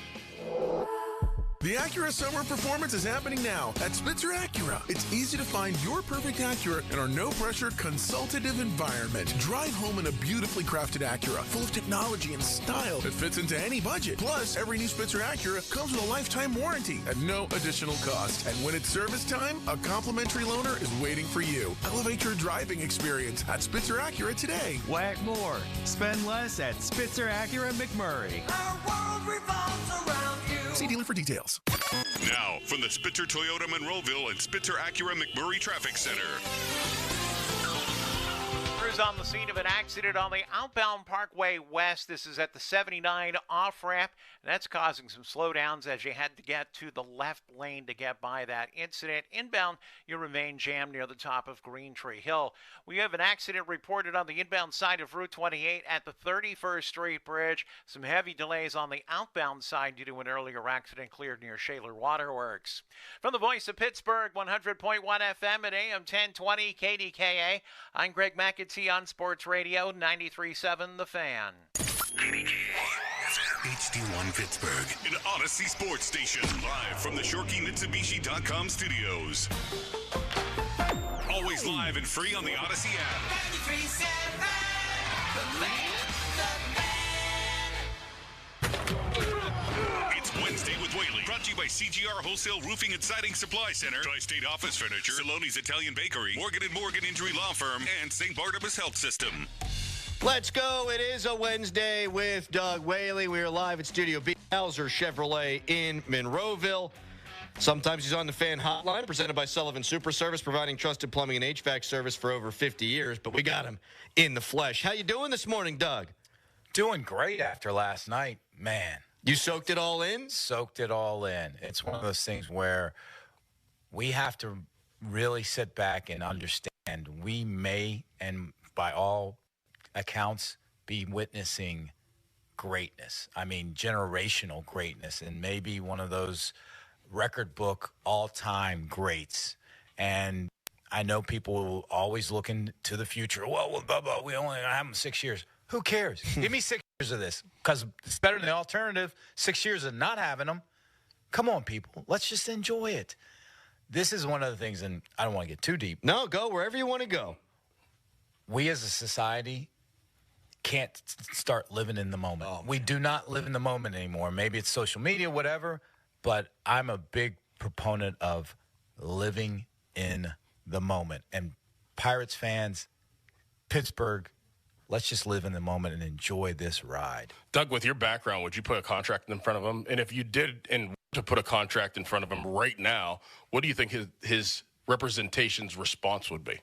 The Acura Summer Performance is happening now at Spitzer Acura. It's easy to find your perfect Acura in our no-pressure consultative environment. Drive home in a beautifully crafted Acura, full of technology and style that fits into any budget. Plus, every new Spitzer Acura comes with a lifetime warranty at no additional cost. And when it's service time, a complimentary loaner is waiting for you. Elevate your driving experience at Spitzer Acura today. Whack more. Spend less at Spitzer Acura McMurray. Our world revolves around you. See dealer for details. Now, from the Spitzer Toyota Monroeville and Spitzer Acura McMurray Traffic Center. Crews on the scene of an accident on the outbound Parkway West. This is at the 79 off-ramp, and that's causing some slowdowns as you had to get to the left lane to get by that incident. Inbound, you remain jammed near the top of Green Tree Hill. We have an accident reported on the inbound side of Route 28 at the 31st Street Bridge. Some heavy delays on the outbound side due to an earlier accident cleared near Shaler Waterworks. From the voice of Pittsburgh, 100.1 FM at AM 1020 KDKA, I'm Greg McAtee on Sports Radio 93.7 The Fan. HD1 Pittsburgh, an Odyssey sports station, live from the ShorkeyMitsubishi.com studios. Always live and free on the Odyssey app. 93.7 The Fan. It's Wednesday with Whaley, brought to you by CGR Wholesale Roofing and Siding Supply Center, Tri-State Office Furniture, Saloni's Italian Bakery, Morgan & Morgan Injury Law Firm, and St. Barnabas Health System. Let's go. It is a Wednesday with Doug Whaley. We are live at Studio B. Hauser Chevrolet in Monroeville. Sometimes he's on the Fan Hotline, presented by Sullivan Super Service, providing trusted plumbing and HVAC service for over 50 years. But we got him in the flesh. How you doing this morning, Doug? Doing great after last night, man. You soaked it all in? Soaked it all in. It's one of those things where we have to really sit back and understand we may, and by all accounts, be witnessing greatness. I mean, generational greatness, and maybe one of those record book all-time greats. And I know people always looking to the future. Well, we only have them 6 years. Who cares? Give me 6 years of this, because it's better than the alternative. 6 years of not having them. Come on, people. Let's just enjoy it. This is one of the things, and I don't want to get too deep. No, go wherever you want to go. We as a society can't start living in the moment. We do not live in the moment anymore. Maybe it's social media, whatever, but I'm a big proponent of living in the moment. And Pirates fans, Pittsburgh, let's just live in the moment and enjoy this ride. Doug, with your background, would you put a contract in front of him? And if you did and to put a contract in front of him right now, what do you think his representation's response would be?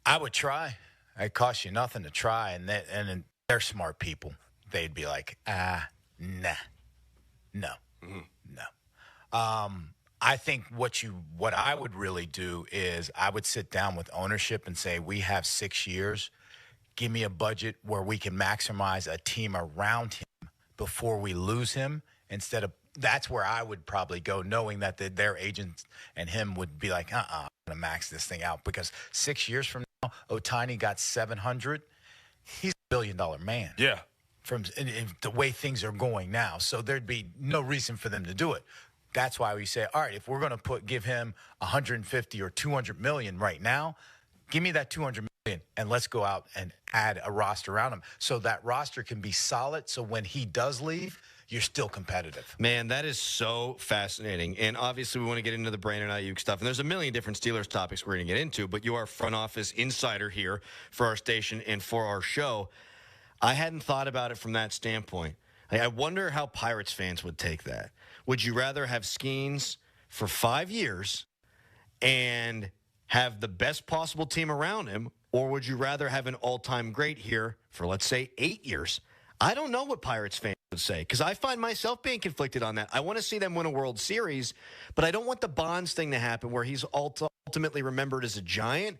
I would try. It costs you nothing to try, and they're smart people. They'd be like, no. I think what I would really do is I would sit down with ownership and say, we have 6 years. Give me a budget where we can maximize a team around him before we lose him. That's where I would probably go, knowing that their agents and him would be like, I'm going to max this thing out, because 6 years from now, Ohtani got 700. He's a billion-dollar man. Yeah. From the way things are going now. So there'd be no reason for them to do it. That's why we say, all right, if we're going to give him 150 or 200 million right now, give me that 200 million and let's go out and add a roster around him so that roster can be solid. So when he does leave, you're still competitive. Man, that is so fascinating. And obviously we want to get into the Brandon Aiyuk stuff. And there's a million different Steelers topics we're going to get into, but you are front office insider here for our station and for our show. I hadn't thought about it from that standpoint. I wonder how Pirates fans would take that. Would you rather have Skenes for 5 years and have the best possible team around him, or would you rather have an all-time great here for, let's say, 8 years? I don't know what Pirates fans would say, because I find myself being conflicted on that. I want to see them win a World Series, but I don't want the Bonds thing to happen where he's ultimately remembered as a giant.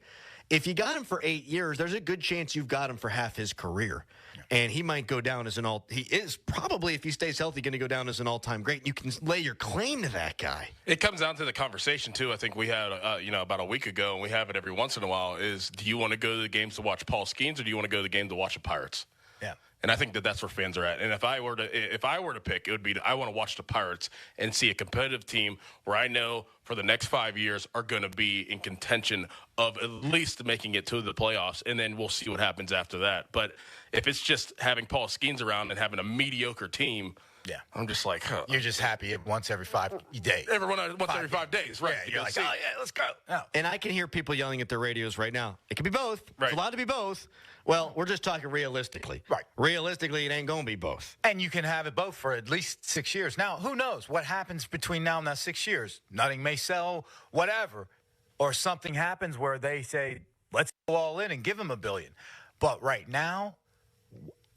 If you got him for 8 years, there's a good chance you've got him for half his career. And he might go down as he is probably, if he stays healthy, going to go down as an all-time great. You can lay your claim to that guy. It comes down to the conversation, too. I think we had, about a week ago, and we have it every once in a while, is do you want to go to the games to watch Paul Skenes, or do you want to go to the game to watch the Pirates? Yeah. And I think that's where fans are at. And if I were to pick, it would be I want to watch the Pirates and see a competitive team where I know for the next 5 years are going to be in contention of at least making it to the playoffs, and then we'll see what happens after that. But if it's just having Paul Skenes around and having a mediocre team, yeah, I'm just like, you're just happy once every 5 days. Every 5 days, right? Yeah, you're like, oh, yeah, let's go. Oh. And I can hear people yelling at their radios right now. It could be both. Right. It's allowed to be both. Well, we're just talking realistically. Right. Realistically, it ain't going to be both. And you can have it both for at least 6 years. Now, who knows what happens between now and that 6 years? Nothing may sell, whatever. Or something happens where they say, let's go all in and give him $1 billion. But right now,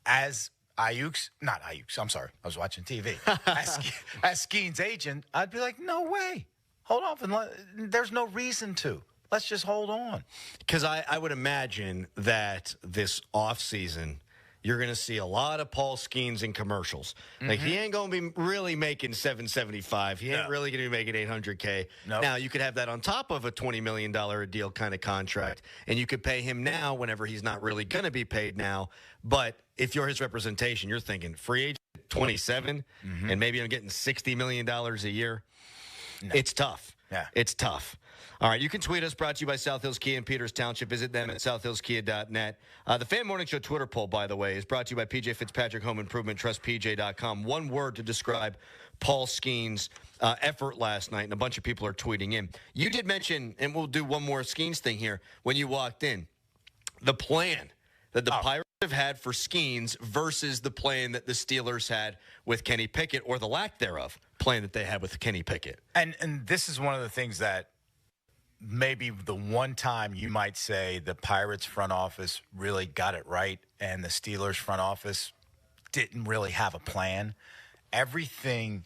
as I'm sorry, I was watching TV. as Skenes' agent, I'd be like, no way. Hold off. There's no reason to. Let's just hold on. Because I would imagine that this offseason, you're going to see a lot of Paul Skenes in commercials. Mm-hmm. Like, he ain't going to be really making $775. He ain't really going to be making $800K. Nope. Now, you could have that on top of a $20 million a deal kind of contract, and you could pay him now whenever he's not really going to be paid now. But if you're his representation, you're thinking free agent 27, and maybe I'm getting $60 million a year. No. It's tough. Yeah. It's tough. All right, you can tweet us, brought to you by South Hills Kia in Peters Township. Visit them at southhillskia.net. The Fan Morning Show Twitter poll, by the way, is brought to you by PJ Fitzpatrick Home Improvement, trustpj.com. One word to describe Paul Skenes' effort last night, and a bunch of people are tweeting in. You did mention, and we'll do one more Skenes thing here, when you walked in, the plan that the Pirates have had for Skenes versus the plan that the Steelers had with Kenny Pickett, or the lack thereof plan that they had with Kenny Pickett. And this is one of the things that maybe the one time you might say the Pirates front office really got it right and the Steelers front office didn't really have a plan. Everything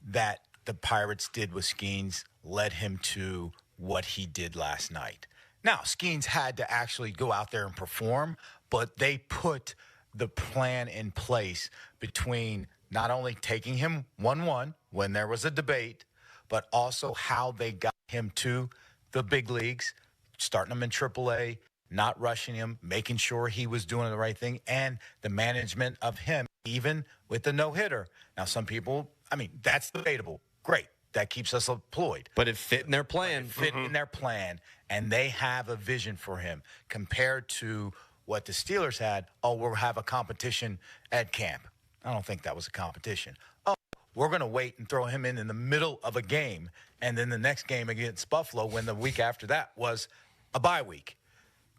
that the Pirates did with Skenes led him to what he did last night. Now, Skenes had to actually go out there and perform, but they put the plan in place between not only taking him 1-1 when there was a debate, but also how they got him to the big leagues, starting him in AAA, not rushing him, making sure he was doing the right thing, and the management of him, even with the no-hitter. Now, some people, that's debatable. Great. That keeps us employed. But it fit in their plan. In their plan, and they have a vision for him compared to what the Steelers had. Oh, we'll have a competition at camp. I don't think that was a competition. Oh, we're going to wait and throw him in the middle of a game, and then the next game against Buffalo, when the week after that was a bye week.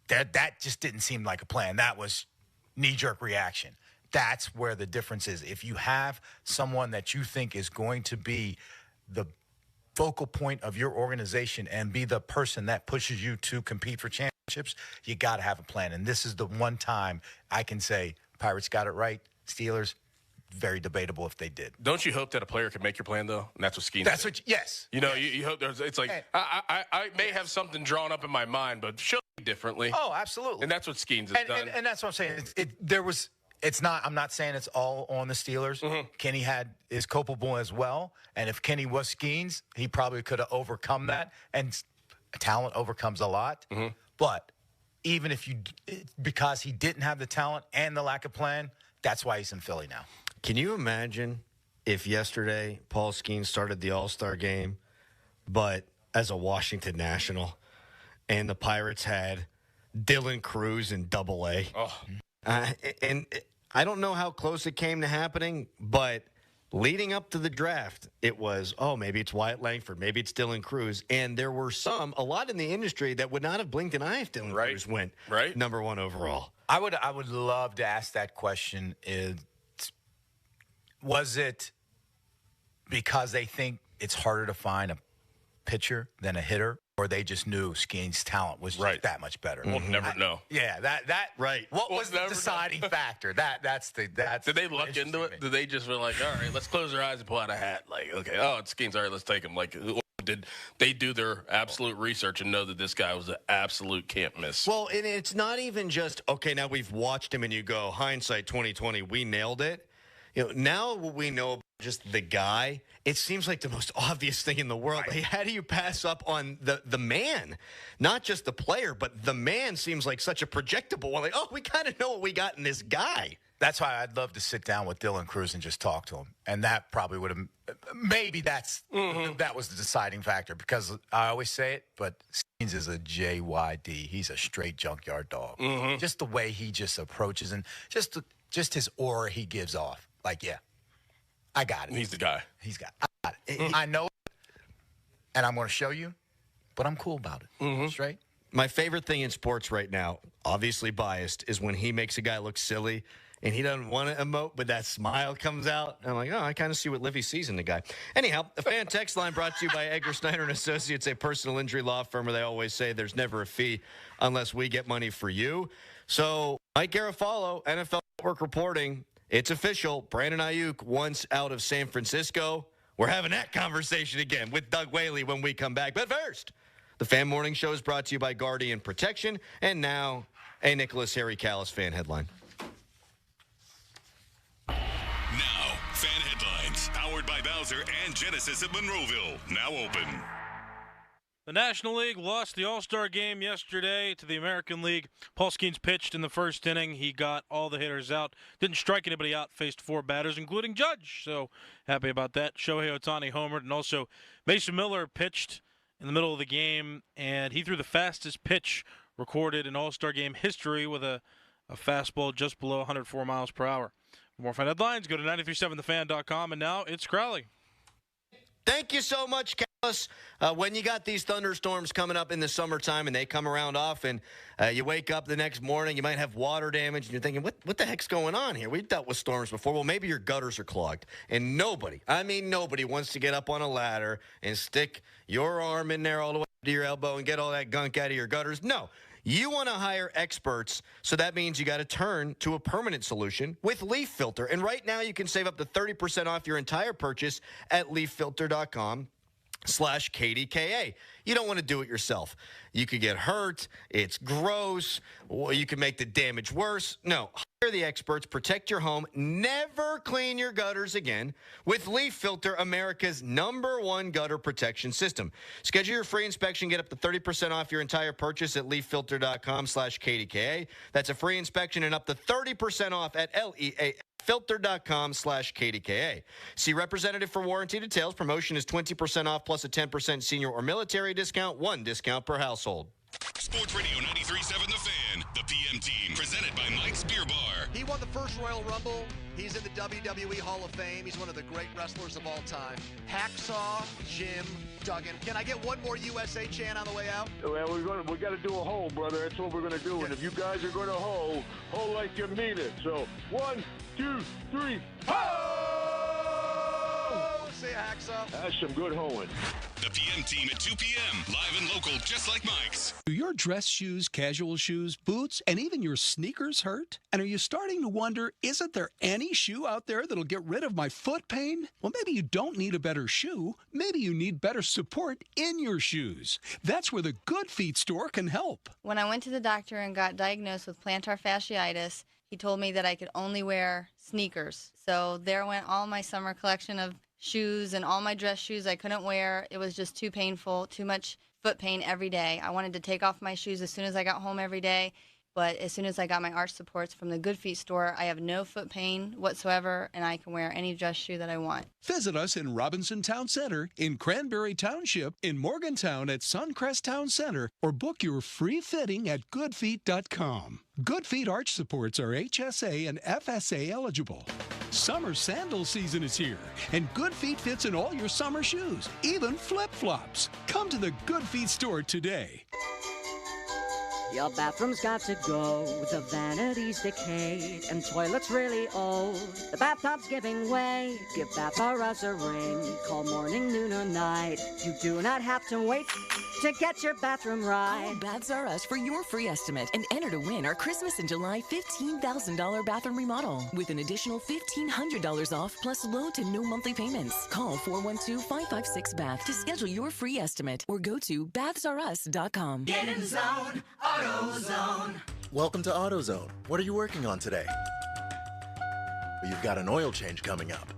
That just didn't seem like a plan. That was knee-jerk reaction. That's where the difference is. If you have someone that you think is going to be the focal point of your organization and be the person that pushes you to compete for championships, you got to have a plan. And this is the one time I can say Pirates got it right. Steelers, very debatable if they did. Don't you hope that a player can make your plan, though? And that's what Skenes That's did. what, yes. You know, you hope it's like, I may have something drawn up in my mind, but show me differently. Oh, absolutely. And that's what Skenes has done. And that's what I'm saying. I'm not saying it's all on the Steelers. Mm-hmm. Kenny is culpable as well. And if Kenny was Skenes, he probably could have overcome that. And talent overcomes a lot. Mm-hmm. But even because he didn't have the talent and the lack of plan, that's why he's in Philly now. Can you imagine if yesterday Paul Skenes started the All-Star game, but as a Washington National, and the Pirates had Dylan Cruz in Double-A? Oh. And I don't know how close it came to happening, but leading up to the draft, it was, maybe it's Wyatt Langford, maybe it's Dylan Cruz. And there were a lot in the industry that would not have blinked an eye if Dylan Cruz went number 1 overall. I would love to ask that question. Was it because they think it's harder to find a pitcher than a hitter? Or they just knew Skenes' talent was just that much better. We'll never know. Yeah, that right. What was the deciding factor? That's Did they look into it? Did they just were like, all right, let's close our eyes and pull out a hat? Like, okay, it's Skenes. All right, let's take him. Like, did they do their absolute research and know that this guy was an absolute can't miss? Well, and it's not even just, okay, now we've watched him and you go, hindsight 2020, we nailed it. Now what we know about just the guy, it seems like the most obvious thing in the world. Right. How do you pass up on the man? Not just the player, but the man seems like such a projectable one. Like, we kind of know what we got in this guy. That's why I'd love to sit down with Dylan Cruz and just talk to him. And that probably would have – maybe that was the deciding factor because I always say it, but Skenes is a JYD. He's a straight junkyard dog. Mm-hmm. Just the way he just approaches and just his aura he gives off. Like, yeah, I got it. He's the guy. I got it. I know it, and I'm going to show you, but I'm cool about it. Mm-hmm. Straight. My favorite thing in sports right now, obviously biased, is when he makes a guy look silly and he doesn't want to emote, but that smile comes out. And I'm like, I kind of see what Livy sees in the guy. Anyhow, the fan text line brought to you by Edgar Snyder & Associates, a personal injury law firm where they always say there's never a fee unless we get money for you. So Mike Garafolo, NFL Network reporting, it's official. Brandon Aiyuk once out of San Francisco. We're having that conversation again with Doug Whaley when we come back. But first, the Fan Morning Show is brought to you by Guardian Protection. And now, a Nicholas Harry Callis fan headline. Now, fan headlines. Powered by Bowser and Genesis of Monroeville. Now open. The National League lost the All-Star game yesterday to the American League. Paul Skenes pitched in the first inning. He got all the hitters out. Didn't strike anybody out. Faced 4 batters, including Judge. So happy about that. Shohei Ohtani homered. And also Mason Miller pitched in the middle of the game, and he threw the fastest pitch recorded in All-Star game history with a fastball just below 104 miles per hour. For more fan headlines, go to 937thefan.com. And now it's Crowley. Thank you so much, Callis. When you got these thunderstorms coming up in the summertime and they come around often, you wake up the next morning, you might have water damage, and you're thinking, what the heck's going on here? We've dealt with storms before. Well, maybe your gutters are clogged. And nobody wants to get up on a ladder and stick your arm in there all the way to your elbow and get all that gunk out of your gutters. No. You want to hire experts, so that means you got to turn to a permanent solution with Leaf Filter. And right now you can save up to 30% off your entire purchase at leaffilter.com/KDKA. You don't want to do it yourself. You could get hurt. It's gross. Or you can make the damage worse. No. Hire the experts. Protect your home. Never clean your gutters again with Leaf Filter, America's #1 gutter protection system. Schedule your free inspection. Get up to 30% off your entire purchase at leaffilter.com/KDKA. That's a free inspection and up to 30% off at leafilter.com/KDKA. See representative for warranty details. Promotion is 20% off plus a 10% senior or military discount. 1 discount per household. Sports Radio 93.7 The Fan, the PM team, presented by Mike's Beer Bar. He won the first Royal Rumble. He's in the WWE Hall of Fame. He's one of the great wrestlers of all time. Hacksaw Jim Duggan. Can I get one more USA chant on the way out? Well, we got to do a hoe, brother. That's what we're going to do. And if you guys are going to hoe like you mean it. So 1, 2, 3, ho! Say Hacksaw. That's some good hoeing. The PM team at 2 p.m. Live and local, just like Mike's. Do your dress shoes, casual shoes, boots, and even your sneakers hurt? And are you starting to wonder, isn't there any shoe out there that'll get rid of my foot pain? Well, maybe you don't need a better shoe. Maybe you need better support in your shoes. That's where the Good Feet store can help. When I went to the doctor and got diagnosed with plantar fasciitis, he told me that I could only wear sneakers. So there went all my summer collection of shoes and all my dress shoes I couldn't wear. It was just too painful, too much foot pain every day. I wanted to take off my shoes as soon as I got home every day, but as soon as I got my arch supports from the Good Feet store, I have no foot pain whatsoever, and I can wear any dress shoe that I want. Visit us in Robinson Town Center, in Cranberry Township, in Morgantown at Suncrest Town Center, or book your free fitting at goodfeet.com. Good Feet arch supports are HSA and FSA eligible. Summer sandal season is here, and Good Feet fits in all your summer shoes, even flip-flops. Come to the Good Feet store today. Your bathroom's got to go, the vanity's decayed, and toilet's really old. The bathtub's giving way, give Bath R Us a ring. Call morning, noon, or night. You do not have to wait to get your bathroom right. Call Baths R Us for your free estimate and enter to win our Christmas in July $15,000 bathroom remodel with an additional $1,500 off plus low to no monthly payments. Call 412-556-BATH to schedule your free estimate or go to bathsrus.com. Get in the zone, AutoZone. Welcome to AutoZone. What are you working on today? Well, you've got an oil change coming up.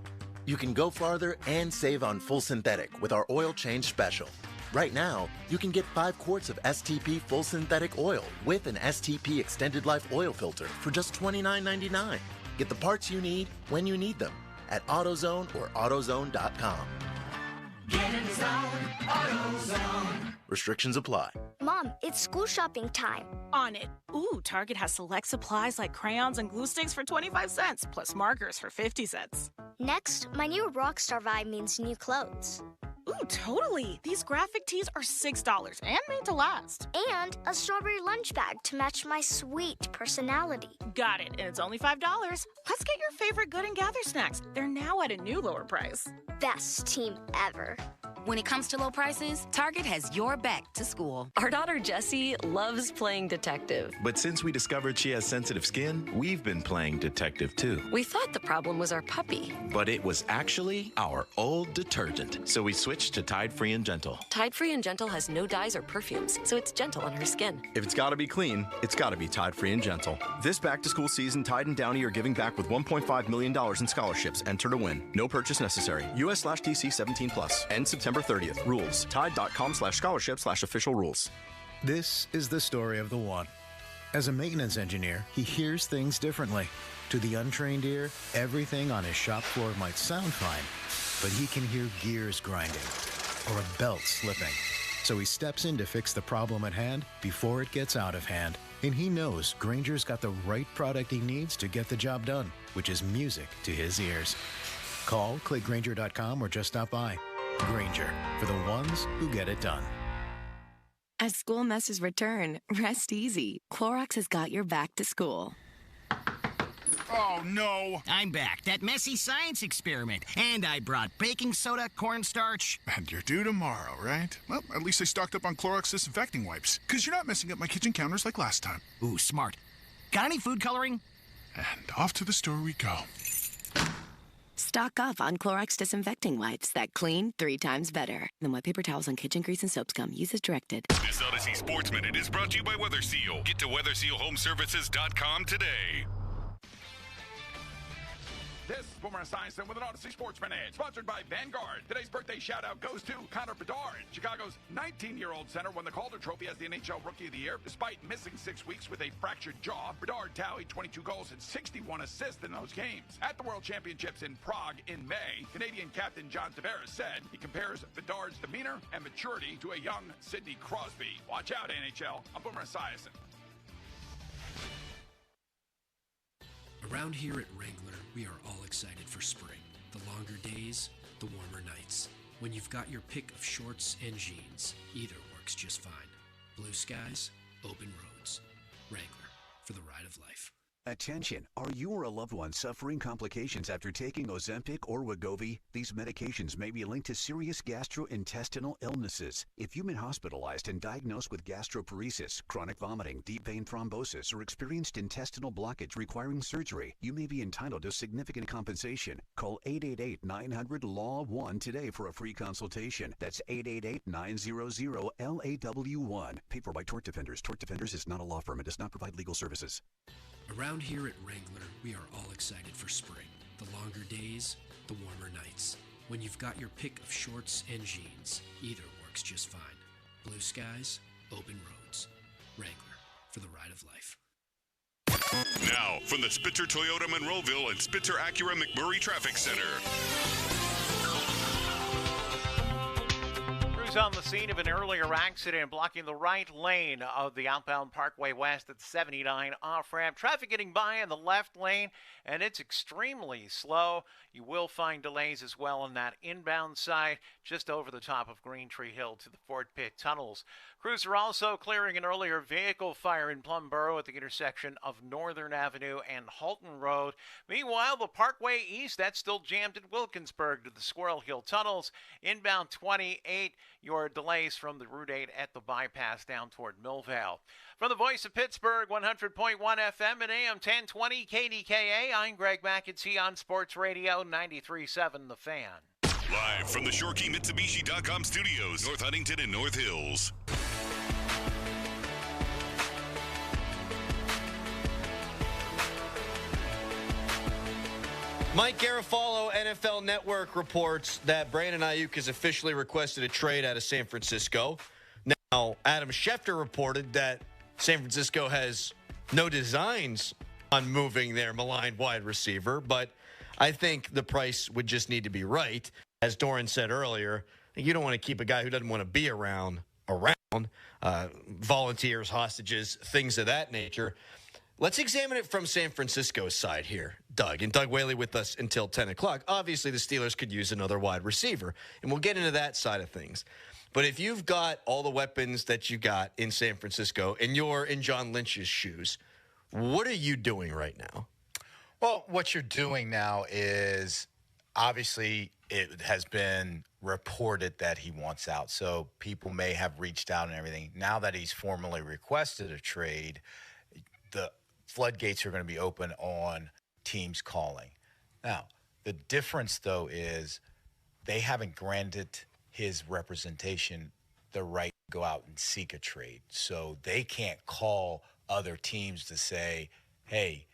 You can go farther and save on full synthetic with our oil change special. Right now, you can get 5 quarts of STP full synthetic oil with an STP extended life oil filter for just $29.99. Get the parts you need when you need them at AutoZone or AutoZone.com. Get in the zone, AutoZone. Restrictions apply. Mom, it's school shopping time. On it. Ooh, Target has select supplies like crayons and glue sticks for 25 cents, plus markers for 50 cents. Next, my new Rockstar vibe means new clothes. Ooh, totally. These graphic tees are $6 and made to last. And a strawberry lunch bag to match my sweet personality. Got it, and it's only $5. Let's get your favorite Good and Gather snacks. They're now at a new lower price. Best team ever. When it comes to low prices, Target has your back to school. Our daughter Jessie loves playing detective. But since we discovered she has sensitive skin, we've been playing detective too. We thought the problem was our puppy. But it was actually our old detergent. So we switched to Tide Free and Gentle. Tide Free and Gentle has no dyes or perfumes, so it's gentle on her skin. If it's got to be clean, it's got to be Tide Free and Gentle. This back-to-school season, Tide and Downy are giving back with $1.5 million in scholarships. Enter to win. No purchase necessary. US/TC 17+. End September 30th. Rules. Tide.com/scholarship/official rules. This is the story of the one. As a maintenance engineer, he hears things differently. To the untrained ear, everything on his shop floor might sound fine, but he can hear gears grinding or a belt slipping. So he steps in to fix the problem at hand before it gets out of hand. And he knows Grainger's got the right product he needs to get the job done, which is music to his ears. Call, click Grainger.com, or just stop by. Grainger, for the ones who get it done. As school messes return, rest easy. Clorox has got your back to school. Oh, no. I'm back. That messy science experiment. And I brought baking soda, cornstarch. And you're due tomorrow, right? Well, at least I stocked up on Clorox disinfecting wipes, because you're not messing up my kitchen counters like last time. Ooh, smart. Got any food coloring? And off to the store we go. Stock up on Clorox disinfecting wipes that clean 3 times better than wet paper towels on kitchen grease and soap scum. Use as directed. This Odyssey Sports Minute is brought to you by Weather Seal. Get to WeatherSealHomeservices.com today. This is Boomer Esiason with an Odyssey Sports Minute, sponsored by Vanguard. Today's birthday shout-out goes to Connor Bedard. Chicago's 19-year-old center won the Calder Trophy as the NHL Rookie of the Year. Despite missing 6 weeks with a fractured jaw, Bedard tallied 22 goals and 61 assists in those games. At the World Championships in Prague in May, Canadian captain John Tavares said he compares Bedard's demeanor and maturity to a young Sidney Crosby. Watch out, NHL. I'm Boomer Esiason. Around here at Wrangler, we are all excited for spring. The longer days, the warmer nights. When you've got your pick of shorts and jeans, either works just fine. Blue skies, open roads. Wrangler, for the ride of life. Attention, are you or a loved one suffering complications after taking Ozempic or Wegovy? These medications may be linked to serious gastrointestinal illnesses. If you've been hospitalized and diagnosed with gastroparesis, chronic vomiting, deep vein thrombosis, or experienced intestinal blockage requiring surgery, you may be entitled to significant compensation. Call 888-900-LAW-1 today for a free consultation. That's 888-900-LAW1. Paid for by Tort Defenders. Tort Defenders is not a law firm and does not provide legal services. Around here at Wrangler, we are all excited for spring. The longer days, the warmer nights. When you've got your pick of shorts and jeans, either works just fine. Blue skies, open roads. Wrangler, for the ride of life. Now, from the Spitzer Toyota Monroeville and Spitzer Acura McMurray Traffic Center. On the scene of an earlier accident blocking the right lane of the outbound Parkway West at 79 off-ramp. Traffic getting by in the left lane, and it's extremely slow. You will find delays as well on that inbound side, just over the top of Green Tree Hill to the Fort Pitt tunnels. Crews are also clearing an earlier vehicle fire in Plum Borough at the intersection of Northern Avenue and Halton Road. Meanwhile, the Parkway East, that's still jammed at Wilkinsburg to the Squirrel Hill tunnels. Inbound 28, your delays from the Route 8 at the bypass down toward Millvale. From the Voice of Pittsburgh, 100.1 FM and AM 1020 KDKA, I'm Greg McEntee on Sports Radio 93.7 The Fan. Live from the ShoreKeyMitsubishi.com studios, North Huntington and North Hills. Mike Garofalo, NFL Network, reports that Brandon Aiyuk has officially requested a trade out of San Francisco. Now, Adam Schefter reported that San Francisco has no designs on moving their maligned wide receiver, but I think the price would just need to be right. As Doran said earlier, you don't want to keep a guy who doesn't want to be around, volunteers, hostages, things of that nature. Let's examine it from San Francisco's side here, Doug. And Doug Whaley with us until 10 o'clock. Obviously, the Steelers could use another wide receiver, and we'll get into that side of things. But if you've got all the weapons that you got in San Francisco and you're in John Lynch's shoes, what are you doing right now? Well, what you're doing now is obviously it has been reported that he wants out. So people may have reached out and everything. Now that he's formally requested a trade, the floodgates are going to be open on teams calling. Now, the difference, though, is they haven't granted his representation the right to go out and seek a trade. So they can't call other teams to say, hey,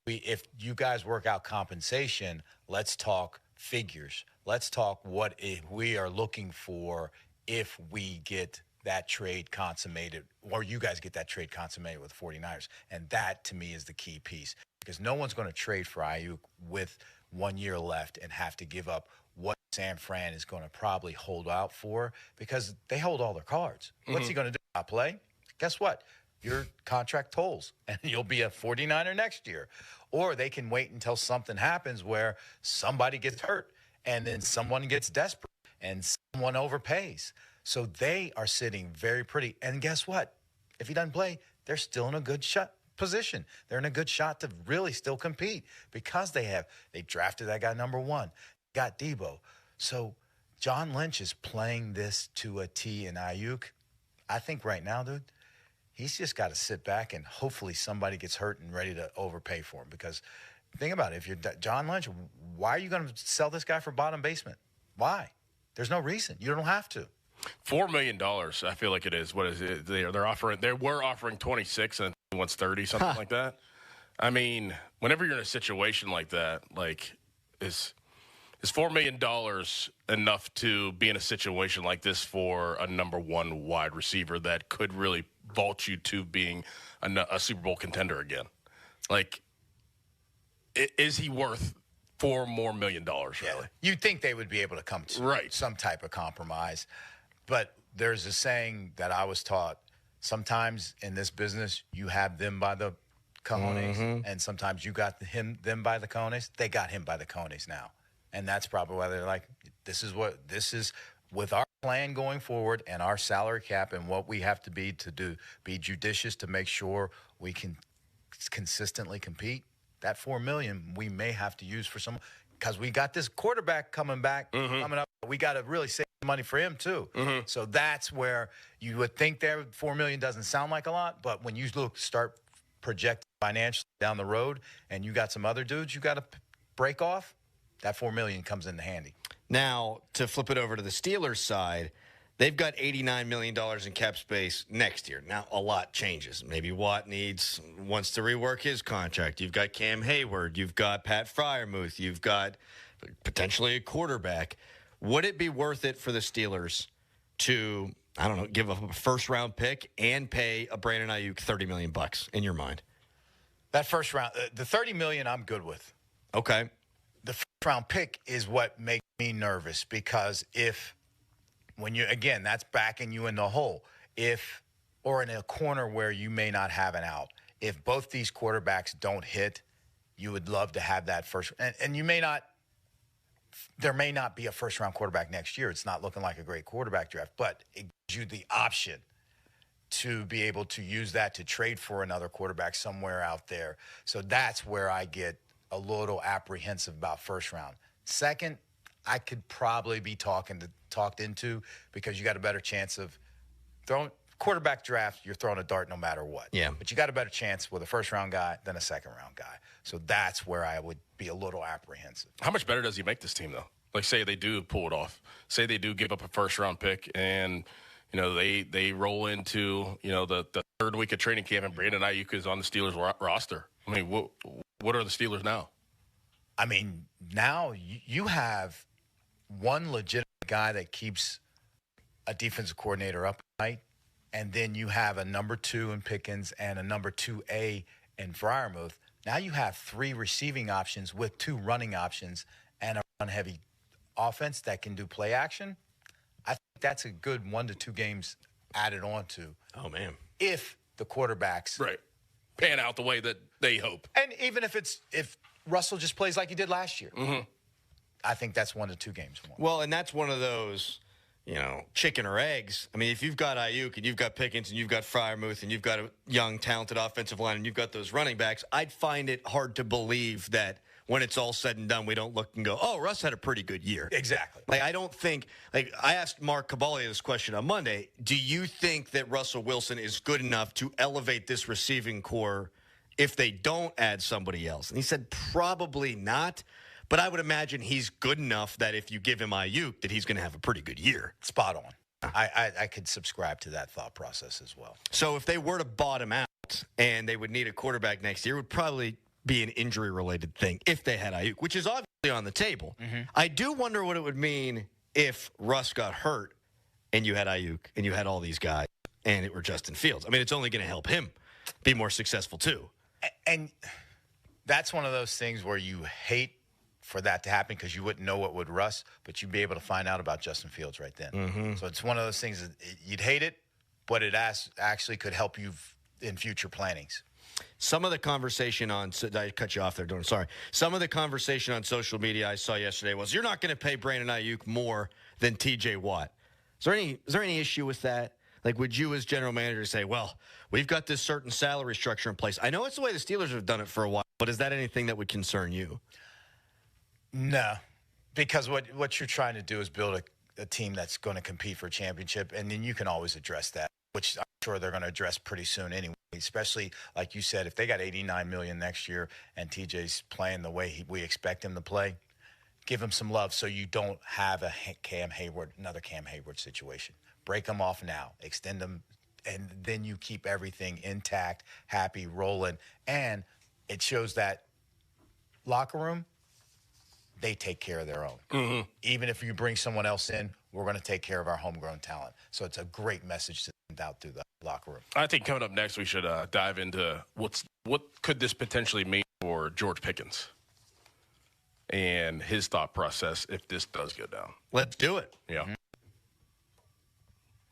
if you guys work out compensation, let's talk figures. Let's talk what we are looking for if we get that trade consummated, or you guys get that trade consummated with the 49ers. And that, to me, is the key piece. Because no one's going to trade for Aiyuk with 1 year left and have to give up what San Fran is going to probably hold out for, because they hold all their cards. Mm-hmm. What's he going to do? Not play? Guess what? Your contract tolls, and you'll be a 49er next year. Or they can wait until something happens where somebody gets hurt, and then someone gets desperate, and someone overpays. So they are sitting very pretty. And guess what? If he doesn't play, they're still in a good position. They're in a good shot to really still compete because they drafted that guy number 1, got Debo. So John Lynch is playing this to a T in Aiyuk. I think right now, dude, he's just got to sit back and hopefully somebody gets hurt and ready to overpay for him. Because think about it. If you're John Lynch, why are you going to sell this guy for bottom basement? Why? There's no reason. You don't have to. $4 million, I feel like it is. What is it? They were offering 26 and he wants 30, something like that. I mean, whenever you're in a situation like that, like is $4 million enough to be in a situation like this for a number one wide receiver that could really vault you to being a Super Bowl contender again? Like, is he worth $4 more million, really? Yeah. You'd think they would be able to come to some type of compromise. But there's a saying that I was taught, sometimes in this business, you have them by the cojones, and sometimes you got them by the cojones. They got him by the cojones now. And that's probably why they're like, this is with our plan going forward and our salary cap and what we have to be judicious to make sure we can consistently compete. That $4 million we may have to use for some, because we got this quarterback coming up. We got to really save money for him too. So that's where you would think there $4 million doesn't sound like a lot, but when you start projecting financially down the road, and you got some other dudes you got to break off, that $4 million comes in handy. Now, to flip it over to the Steelers side, they've got $89 million in cap space next year. Now, a lot changes. Maybe Watt wants to rework his contract. You've got Cam Hayward. You've got Pat Freiermuth. You've got potentially a quarterback. Would it be worth it for the Steelers to, I don't know, give up a first-round pick and pay a Brandon Aiyuk $30 million in your mind? That first round, the $30 million I'm good with. Okay. The first-round pick is what makes me nervous, because that's backing you in the hole. Or in a corner where you may not have an out. If both these quarterbacks don't hit, you would love to have that first. And you may not, there may not be a first-round quarterback next year. It's not looking like a great quarterback draft, but it gives you the option to be able to use that to trade for another quarterback somewhere out there. So that's where I get a little apprehensive about first round. Second, I could probably be talked into, because you got a better chance of throwing quarterback draft. You're throwing a dart no matter what. Yeah. But you got a better chance with a first round guy than a second round guy. So that's where I would be a little apprehensive. How much better does he make this team, though? Like, say they do pull it off. Say they do give up a first round pick, and they roll into the third week of training camp, and Brandon Aiyuk is on the Steelers roster. I mean, what are the Steelers now? I mean, now you have one legitimate guy that keeps a defensive coordinator up at night, and then you have a number 2 in Pickens and a number 2A in Freiermuth. Now you have 3 receiving options with 2 running options and a run-heavy offense that can do play action. I think that's a good 1 to 2 games added on to. Oh, man. If the quarterbacks pan out the way that they hope. And even if Russell just plays like he did last year, I think that's 1 to 2 games more. Well, and that's one of those, chicken or eggs. I mean, if you've got Aiyuk and you've got Pickens and you've got Freiermuth and you've got a young, talented offensive line and you've got those running backs, I'd find it hard to believe that when it's all said and done, we don't look and go, oh, Russ had a pretty good year. Exactly. Like, I don't think, I asked Mark Caballi this question on Monday. Do you think that Russell Wilson is good enough to elevate this receiving core if they don't add somebody else? And he said probably not. But I would imagine he's good enough that if you give him Aiyuk, that he's going to have a pretty good year. Spot on. I could subscribe to that thought process as well. So if they were to bottom out and they would need a quarterback next year, it would probably be an injury-related thing if they had Aiyuk, which is obviously on the table. I do wonder what it would mean if Russ got hurt and you had Aiyuk and you had all these guys and it were Justin Fields. I mean, it's only going to help him be more successful too. And that's one of those things where you hate for that to happen because you wouldn't know what would Russ, but you'd be able to find out about Justin Fields right then. So it's one of those things that you'd hate it, but it actually could help you in future plannings. Some of the conversation I cut you off there, Dorn. Sorry. Some of the conversation on social media I saw yesterday was, you're not going to pay Brandon Aiyuk more than TJ Watt. Is there any issue with that? Like, would you as general manager say, well, we've got this certain salary structure in place? I know it's the way the Steelers have done it for a while, but is that anything that would concern you? No, because what you're trying to do is build a team that's going to compete for a championship, and then you can always address that, which I'm sure they're going to address pretty soon anyway, especially, like you said, if they got $89 million next year and TJ's playing the way we expect him to play, give him some love so you don't have another Cam Hayward situation. Break them off now, extend them, and then you keep everything intact, happy, rolling, and it shows that locker room, they take care of their own. Mm-hmm. Even if you bring someone else in, we're going to take care of our homegrown talent. So it's a great message to send out through the locker room. I think coming up next, we should dive into what could this potentially mean for George Pickens and his thought process if this does go down. Let's do it. Yeah. Mm-hmm.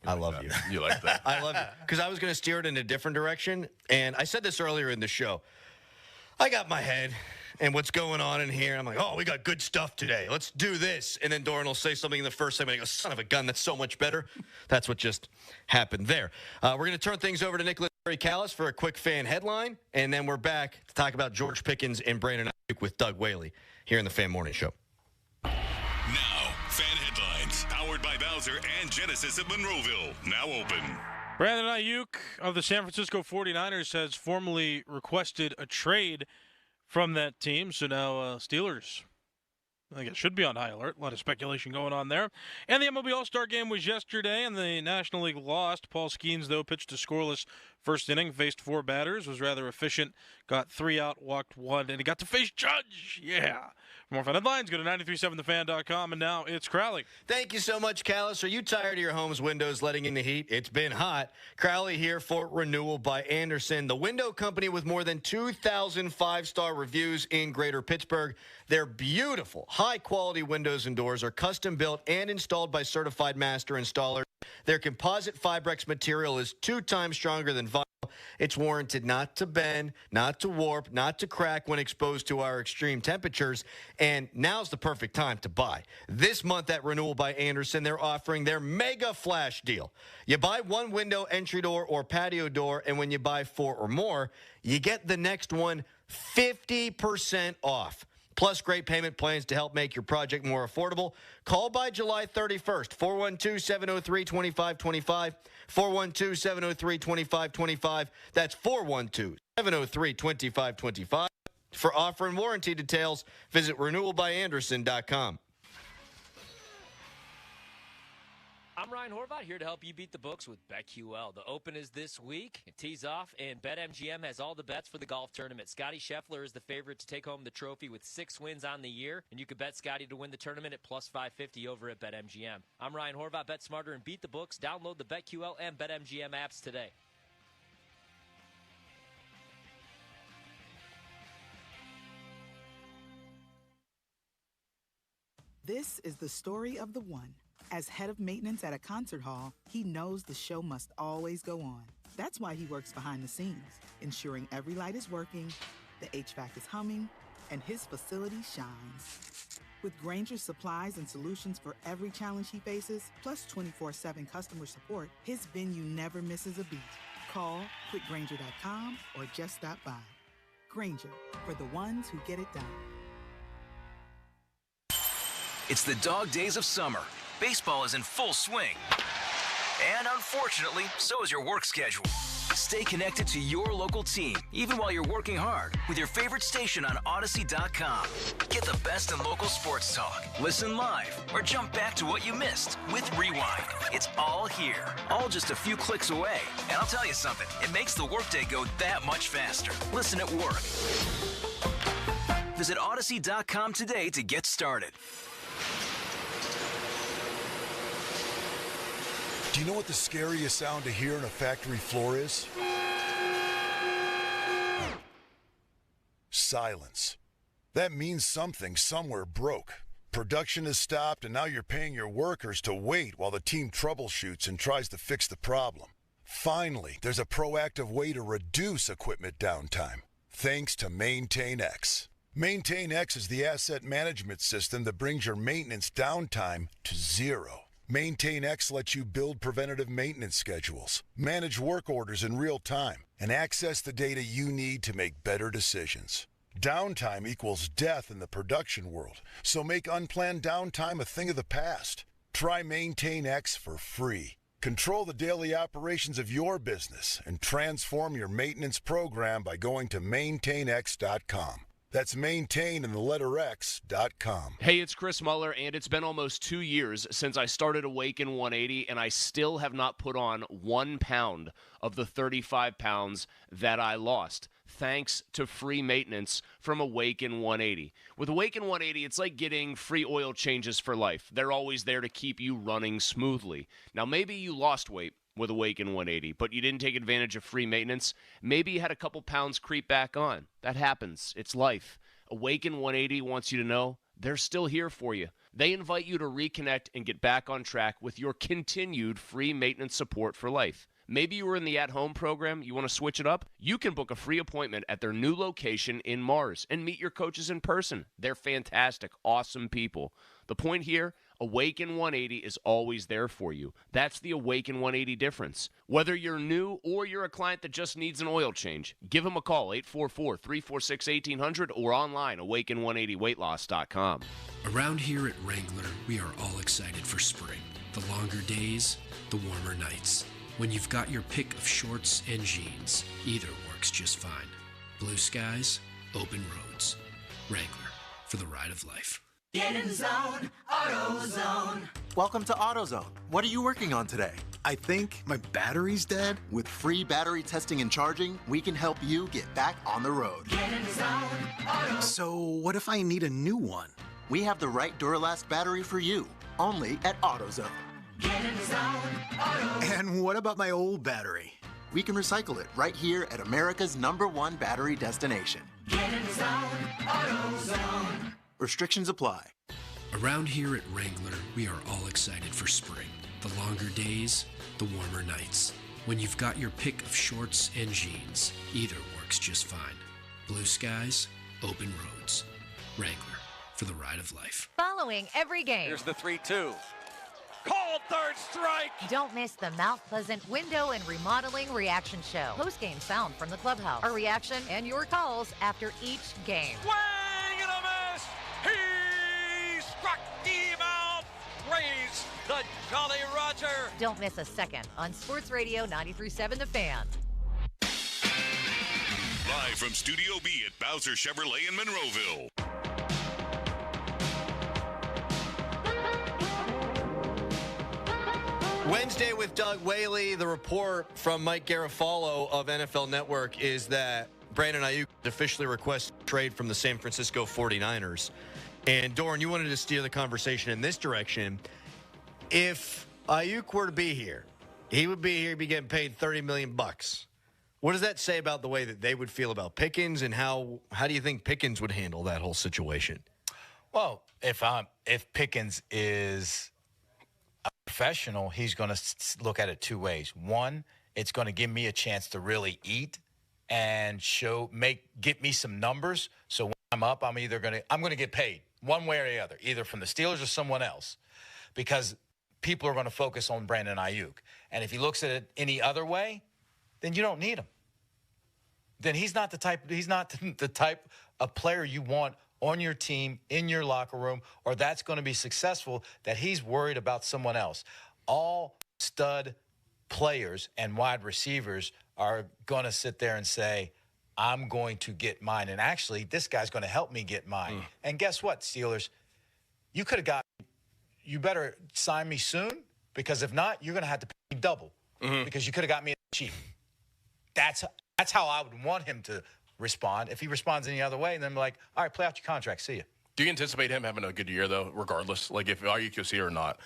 I love you. You like that? I love it. Because I was going to steer it in a different direction. And I said this earlier in the show. I got my head and what's going on in here. I'm like, oh, we got good stuff today. Let's do this. And then Doran will say something in the first segment. I go, son of a gun, that's so much better. That's what just happened there. We're going to turn things over to Nicholas Callis for a quick fan headline. And then we're back to talk about George Pickens and Brandon Aiyuk with Doug Whaley here in the Fan Morning Show. Now, fan headlines, powered by Bowser and Genesis of Monroeville, now open. Brandon Aiyuk of the San Francisco 49ers has formally requested a trade from that team. So now Steelers, I guess, should be on high alert. A lot of speculation going on there. And the MLB All-Star Game was yesterday, and the National League lost. Paul Skenes, though, pitched a scoreless first inning, faced 4 batters, was rather efficient, got 3 out, walked 1, and he got to face Judge. Yeah. For more fun headlines, go to 937thefan.com, and now it's Crowley. Thank you so much, Callis. Are you tired of your home's windows letting in the heat? It's been hot. Crowley here for Renewal by Andersen, the window company with more than 2,000 5-star reviews in Greater Pittsburgh. Their beautiful, high-quality windows and doors are custom-built and installed by certified master installers. Their composite Fibrex material is 2 times stronger than vinyl. It's warranted not to bend, not to warp, not to crack when exposed to our extreme temperatures. And now's the perfect time to buy. This month at Renewal by Andersen, they're offering their mega flash deal. You buy 1 window, entry door, or patio door, and when you buy 4 or more, you get the next one 50% off. Plus great payment plans to help make your project more affordable. Call by July 31st, 412-703-2525, 412-703-2525. That's 412-703-2525. For offer and warranty details, visit renewalbyandersen.com. I'm Ryan Horvath, here to help you beat the books with BetQL. The Open is this week. It tees off, and BetMGM has all the bets for the golf tournament. Scotty Scheffler is the favorite to take home the trophy with 6 wins on the year, and you could bet Scotty to win the tournament at plus 550 over at BetMGM. I'm Ryan Horvath. Bet smarter and beat the books. Download the BetQL and BetMGM apps today. This is the story of the one. As head of maintenance at a concert hall, he knows the show must always go on. That's why he works behind the scenes, ensuring every light is working, the HVAC is humming, and his facility shines. With Grainger's supplies and solutions for every challenge he faces, plus 24/7 customer support, his venue never misses a beat. Call quickgrainger.com or just stop by. Grainger, for the ones who get it done. It's the dog days of summer. Baseball is in full swing. And unfortunately, so is your work schedule. Stay connected to your local team, even while you're working hard, with your favorite station on Odyssey.com. Get the best in local sports talk. Listen live or jump back to what you missed with Rewind. It's all here, all just a few clicks away. And I'll tell you something, it makes the workday go that much faster. Listen at work. Visit Odyssey.com today to get started. Do you know what the scariest sound to hear on a factory floor is? Silence. That means something somewhere broke. Production has stopped, and now you're paying your workers to wait while the team troubleshoots and tries to fix the problem. Finally, there's a proactive way to reduce equipment downtime, thanks to MaintainX. MaintainX is the asset management system that brings your maintenance downtime to zero. MaintainX lets you build preventative maintenance schedules, manage work orders in real time, and access the data you need to make better decisions. Downtime equals death in the production world, so make unplanned downtime a thing of the past. Try MaintainX for free. Control the daily operations of your business and transform your maintenance program by going to maintainx.com. That's maintain in the letter X.com. Hey, it's Chris Muller, and it's been almost 2 years since I started Awaken 180, and I still have not put on 1 pound of the 35 pounds that I lost. thanks to free maintenance from Awaken 180. With Awaken 180, it's like getting free oil changes for life. They're always there to keep you running smoothly. Now, maybe you lost weight with Awaken 180, but you didn't take advantage of free maintenance. Maybe you had a couple pounds creep back on. That happens. It's life. Awaken 180 wants you to know they're still here for you. They invite you to reconnect and get back on track with your continued free maintenance support for life. Maybe you were in the at-home program, you want to switch it up? You can book a free appointment at their new location in Mars and meet your coaches in person. They're fantastic, awesome people. The point here, Awaken 180 is always there for you. That's the Awaken 180 difference. Whether you're new or you're a client that just needs an oil change, give them a call, 844-346-1800, or online, awaken180weightloss.com. Around here at Wrangler, we are all excited for spring. The longer days, the warmer nights. When you've got your pick of shorts and jeans, either works just fine. Blue skies, open roads. Wrangler, for the ride of life. Get in the zone, AutoZone. Welcome to AutoZone. What are you working on today? I think my battery's dead. With free battery testing and charging, we can help you get back on the road. Get in the zone, AutoZone. So what if I need a new one? We have the right Duralast battery for you, only at AutoZone. Get in the zone, AutoZone. And what about my old battery? We can recycle it right here at America's #1 battery destination. Get in the zone, AutoZone. Restrictions apply. Around here at Wrangler, we are all excited for spring. The longer days, the warmer nights. When you've got your pick of shorts and jeans, either works just fine. Blue skies, open roads. Wrangler, for the ride of life. Following every game. Here's the 3-2. Called third strike. Don't miss the Mount Pleasant Window and Remodeling Reaction Show. Post-game sound from the clubhouse. A reaction and your calls after each game. Swing and a miss. He struck him out. Raise the Jolly Roger. Don't miss a second on Sports Radio 93.7 The Fan. Live from Studio B at Bowser Chevrolet in Monroeville. Wednesday with Doug Whaley. The report from Mike Garofalo of NFL Network is that Brandon Aiyuk officially requested a trade from the San Francisco 49ers. And Doran, you wanted to steer the conversation in this direction. If Aiyuk were to be here, he would be here, be getting paid $30 million. What does that say about the way that they would feel about Pickens, and how do you think Pickens would handle that whole situation? Well, if Pickens is a professional, he's going to look at it two ways. One, it's going to give me a chance to really eat and get me some numbers. So when I'm up, I'm going to get paid one way or the other, either from the Steelers or someone else, because people are going to focus on Brandon Aiyuk. And if he looks at it any other way, then you don't need him. Then he's not the type of player you want on your team, in your locker room, or that's going to be successful, that he's worried about someone else. All stud players and wide receivers are going to sit there and say, I'm going to get mine. And actually, this guy's going to help me get mine. And guess what, Steelers? You could have you better sign me soon, because if not, you're going to have to pay me double, because you could have got me cheap. That's how I would want him to respond. If he responds any other way, then I'm like, all right, play out your contract. See you. Do you anticipate him having a good year, though, regardless? Like, if Aiyuk is here or not?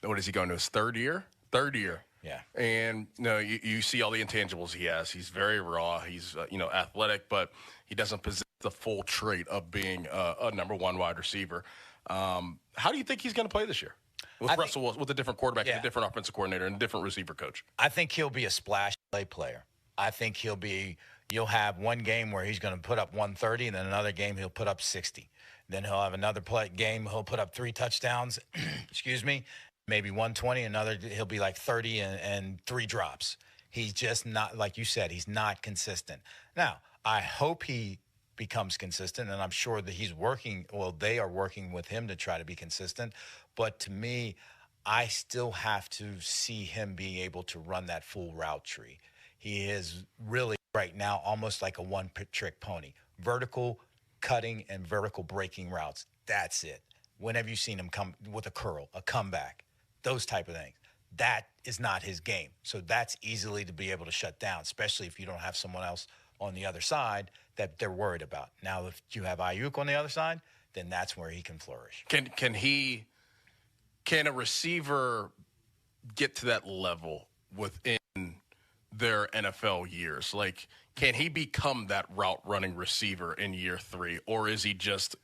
What is he going to his third year? Third year. Yeah. And you see all the intangibles he has. He's very raw. He's athletic, but he doesn't possess the full trait of being a number one wide receiver. How do you think he's going to play this year with Russell, with a different quarterback, and a different offensive coordinator, and a different receiver coach? I think he'll be a splash play player. I think you'll have one game where he's going to put up 130, and then another game he'll put up 60. Then he'll have another game he'll put up 3 touchdowns, maybe 120. Another he'll be like 30 and 3 drops. He's just not, like you said, he's not consistent. Now, I hope he becomes consistent, and I'm sure that they are working with him to try to be consistent. But to me, I still have to see him being able to run that full route tree. He is really right now almost like a one-trick pony. Vertical cutting and vertical breaking routes. That's it. When have you seen him come with a curl, a comeback, those type of things? That is not his game. So that's easily to be able to shut down, especially if you don't have someone else on the other side that they're worried about. Now, if you have Aiyuk on the other side, then that's where he can flourish. Can a receiver get to that level within their NFL years? Like, can he become that route running receiver in year 3, or is he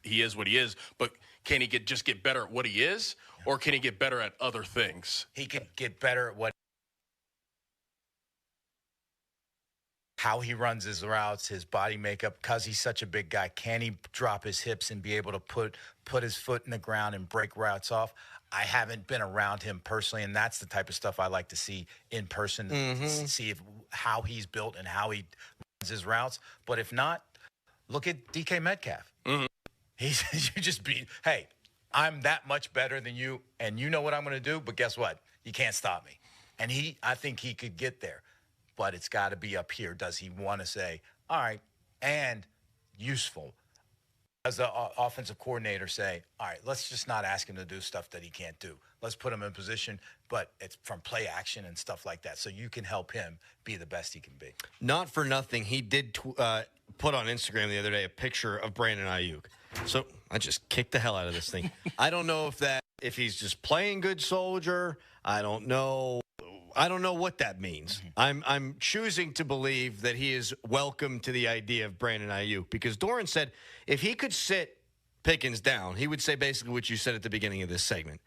is what he is? But can he get better at what he is, or can he get better at other things? He could get better at how he runs his routes, his body makeup, because he's such a big guy. Can he drop his hips and be able to put his foot in the ground and break routes off? I haven't been around him personally, and that's the type of stuff I like to see in person, to see how he's built and how he runs his routes. But if not, look at DK Metcalf. Hey, I'm that much better than you, and you know what I'm going to do, but guess what? You can't stop me. And I think he could get there, but it's got to be up here. Does he want to say, all right, and useful? Does the offensive coordinator say, all right, let's just not ask him to do stuff that he can't do. Let's put him in position, but it's from play action and stuff like that, so you can help him be the best he can be. Not for nothing, he did put on Instagram the other day a picture of Brandon Aiyuk. So I just kicked the hell out of this thing. I don't know if he's just playing good soldier. I don't know what that means. I'm choosing to believe that he is welcome to the idea of Brandon Aiyuk, because Doran said if he could sit Pickens down, he would say basically what you said at the beginning of this segment.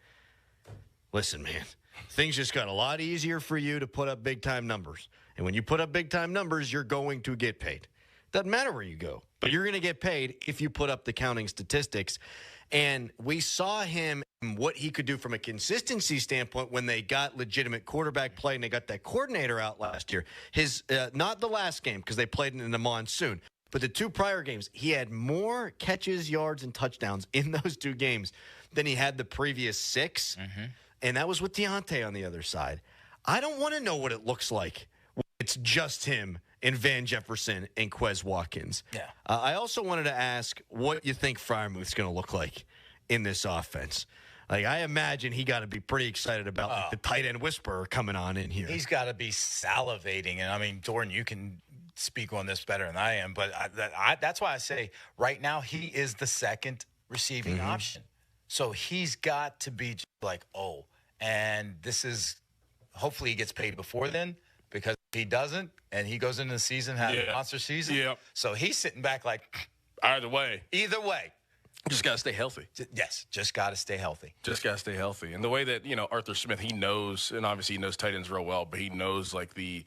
Listen, man, things just got a lot easier for you to put up big-time numbers. And when you put up big-time numbers, you're going to get paid. Doesn't matter where you go, but you're going to get paid if you put up the counting statistics. And we saw him, what he could do from a consistency standpoint when they got legitimate quarterback play and they got that coordinator out last year. His not the last game because they played in the monsoon, but the 2 prior games, he had more catches, yards, and touchdowns in those 2 games than he had the previous 6. And that was with Deontay on the other side. I don't want to know what it looks like when it's just him and Van Jefferson and Quez Watkins. Yeah. I also wanted to ask what you think Freiermuth's going to look like in this offense. Like, I imagine he got to be pretty excited about the tight end whisperer coming on in here. He's got to be salivating. And, I mean, Jordan, you can speak on this better than I am, but that's why I say right now he is the second receiving option. So he's got to be just like, and this is – hopefully he gets paid before then, because if he doesn't and he goes into the season having a monster season, so he's sitting back like – Either way. Just got to stay healthy. Yes, just got to stay healthy. Just got to stay healthy. And the way that, Arthur Smith, he knows, and obviously he knows tight ends real well, but he knows, like, the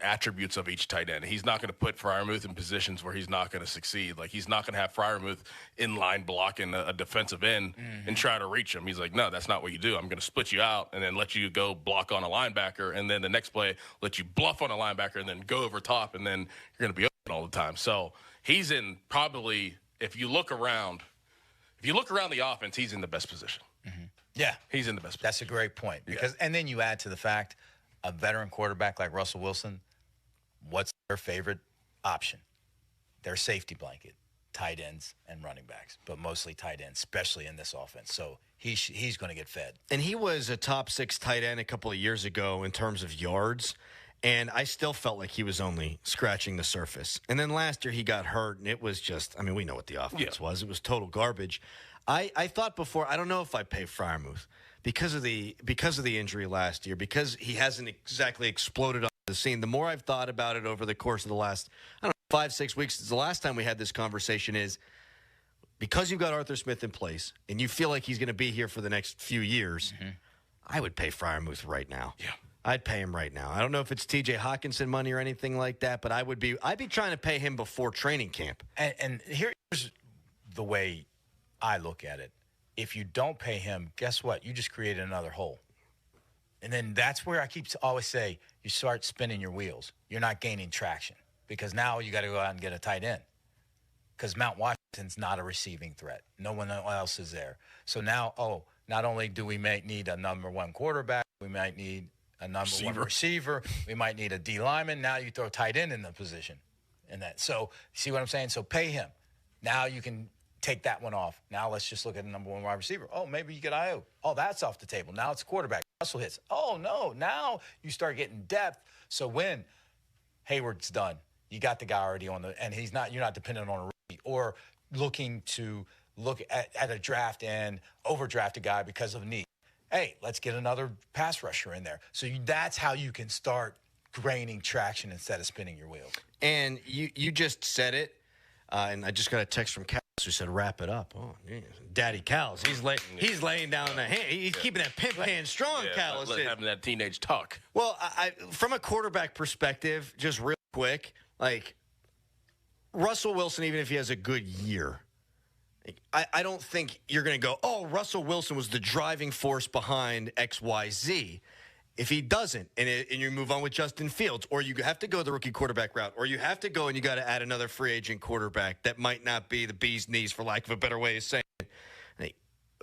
attributes of each tight end. He's not going to put Freiermuth in positions where he's not going to succeed. Like, he's not going to have Freiermuth in line blocking a defensive end and try to reach him. He's like, no, that's not what you do. I'm going to split you out and then let you go block on a linebacker, and then the next play let you bluff on a linebacker and then go over top, and then you're going to be open all the time. So he's in probably, if you look around the offense, he's in the best position. Yeah. He's in the best position. That's a great point. Because, and then you add to the fact, a veteran quarterback like Russell Wilson, what's their favorite option? Their safety blanket, tight ends and running backs, but mostly tight ends, especially in this offense. So he's going to get fed. And he was a top 6 tight end a couple of years ago in terms of yards, and I still felt like he was only scratching the surface. And then last year he got hurt, and it was just, I mean, we know what the offense was. It was total garbage. I thought before, I don't know if I pay Freiermuth because of the injury last year, because he hasn't exactly exploded on the scene. The more I've thought about it over the course of the last, 5-6 weeks since the last time we had this conversation, is because you've got Arthur Smith in place and you feel like he's going to be here for the next few years, I would pay Freiermuth right now. Yeah. I'd pay him right now. I don't know if it's TJ Hawkinson money or anything like that, but I'd be trying to pay him before training camp. And here's the way I look at it. If you don't pay him, guess what? You just created another hole. And then that's where I always say you start spinning your wheels. You're not gaining traction because now you got to go out and get a tight end because Mount Washington's not a receiving threat. No one else is there. So now, not only do we need a number 1 quarterback, we might need a number 1 receiver. We might need a D lineman. Now you throw tight end in the position. So see what I'm saying? So pay him. Now you can take that one off. Now let's just look at the number 1 wide receiver. Oh, maybe you get Aiyuk. Oh, that's off the table. Now it's quarterback. Russell hits. Oh, no. Now you start getting depth. So when Hayward's done you got the guy already on and you're not dependent on a rookie or looking to look at a draft and overdraft a guy because of need. Hey, let's get another pass rusher in there. So that's how you can start gaining traction instead of spinning your wheels. And you just said it, and I just got a text from Cal who said, wrap it up. Oh, yeah. Daddy Cal's. He's laying down the hand. He's keeping that pimp hand strong, Cal. Having that teenage tuck. Well, I from a quarterback perspective, just real quick, like Russell Wilson, even if he has a good year, I don't think you're going to go, oh, Russell Wilson was the driving force behind XYZ. If he doesn't, and you move on with Justin Fields, or you have to go the rookie quarterback route, or you have to go and you got to add another free agent quarterback that might not be the bee's knees, for lack of a better way of saying it.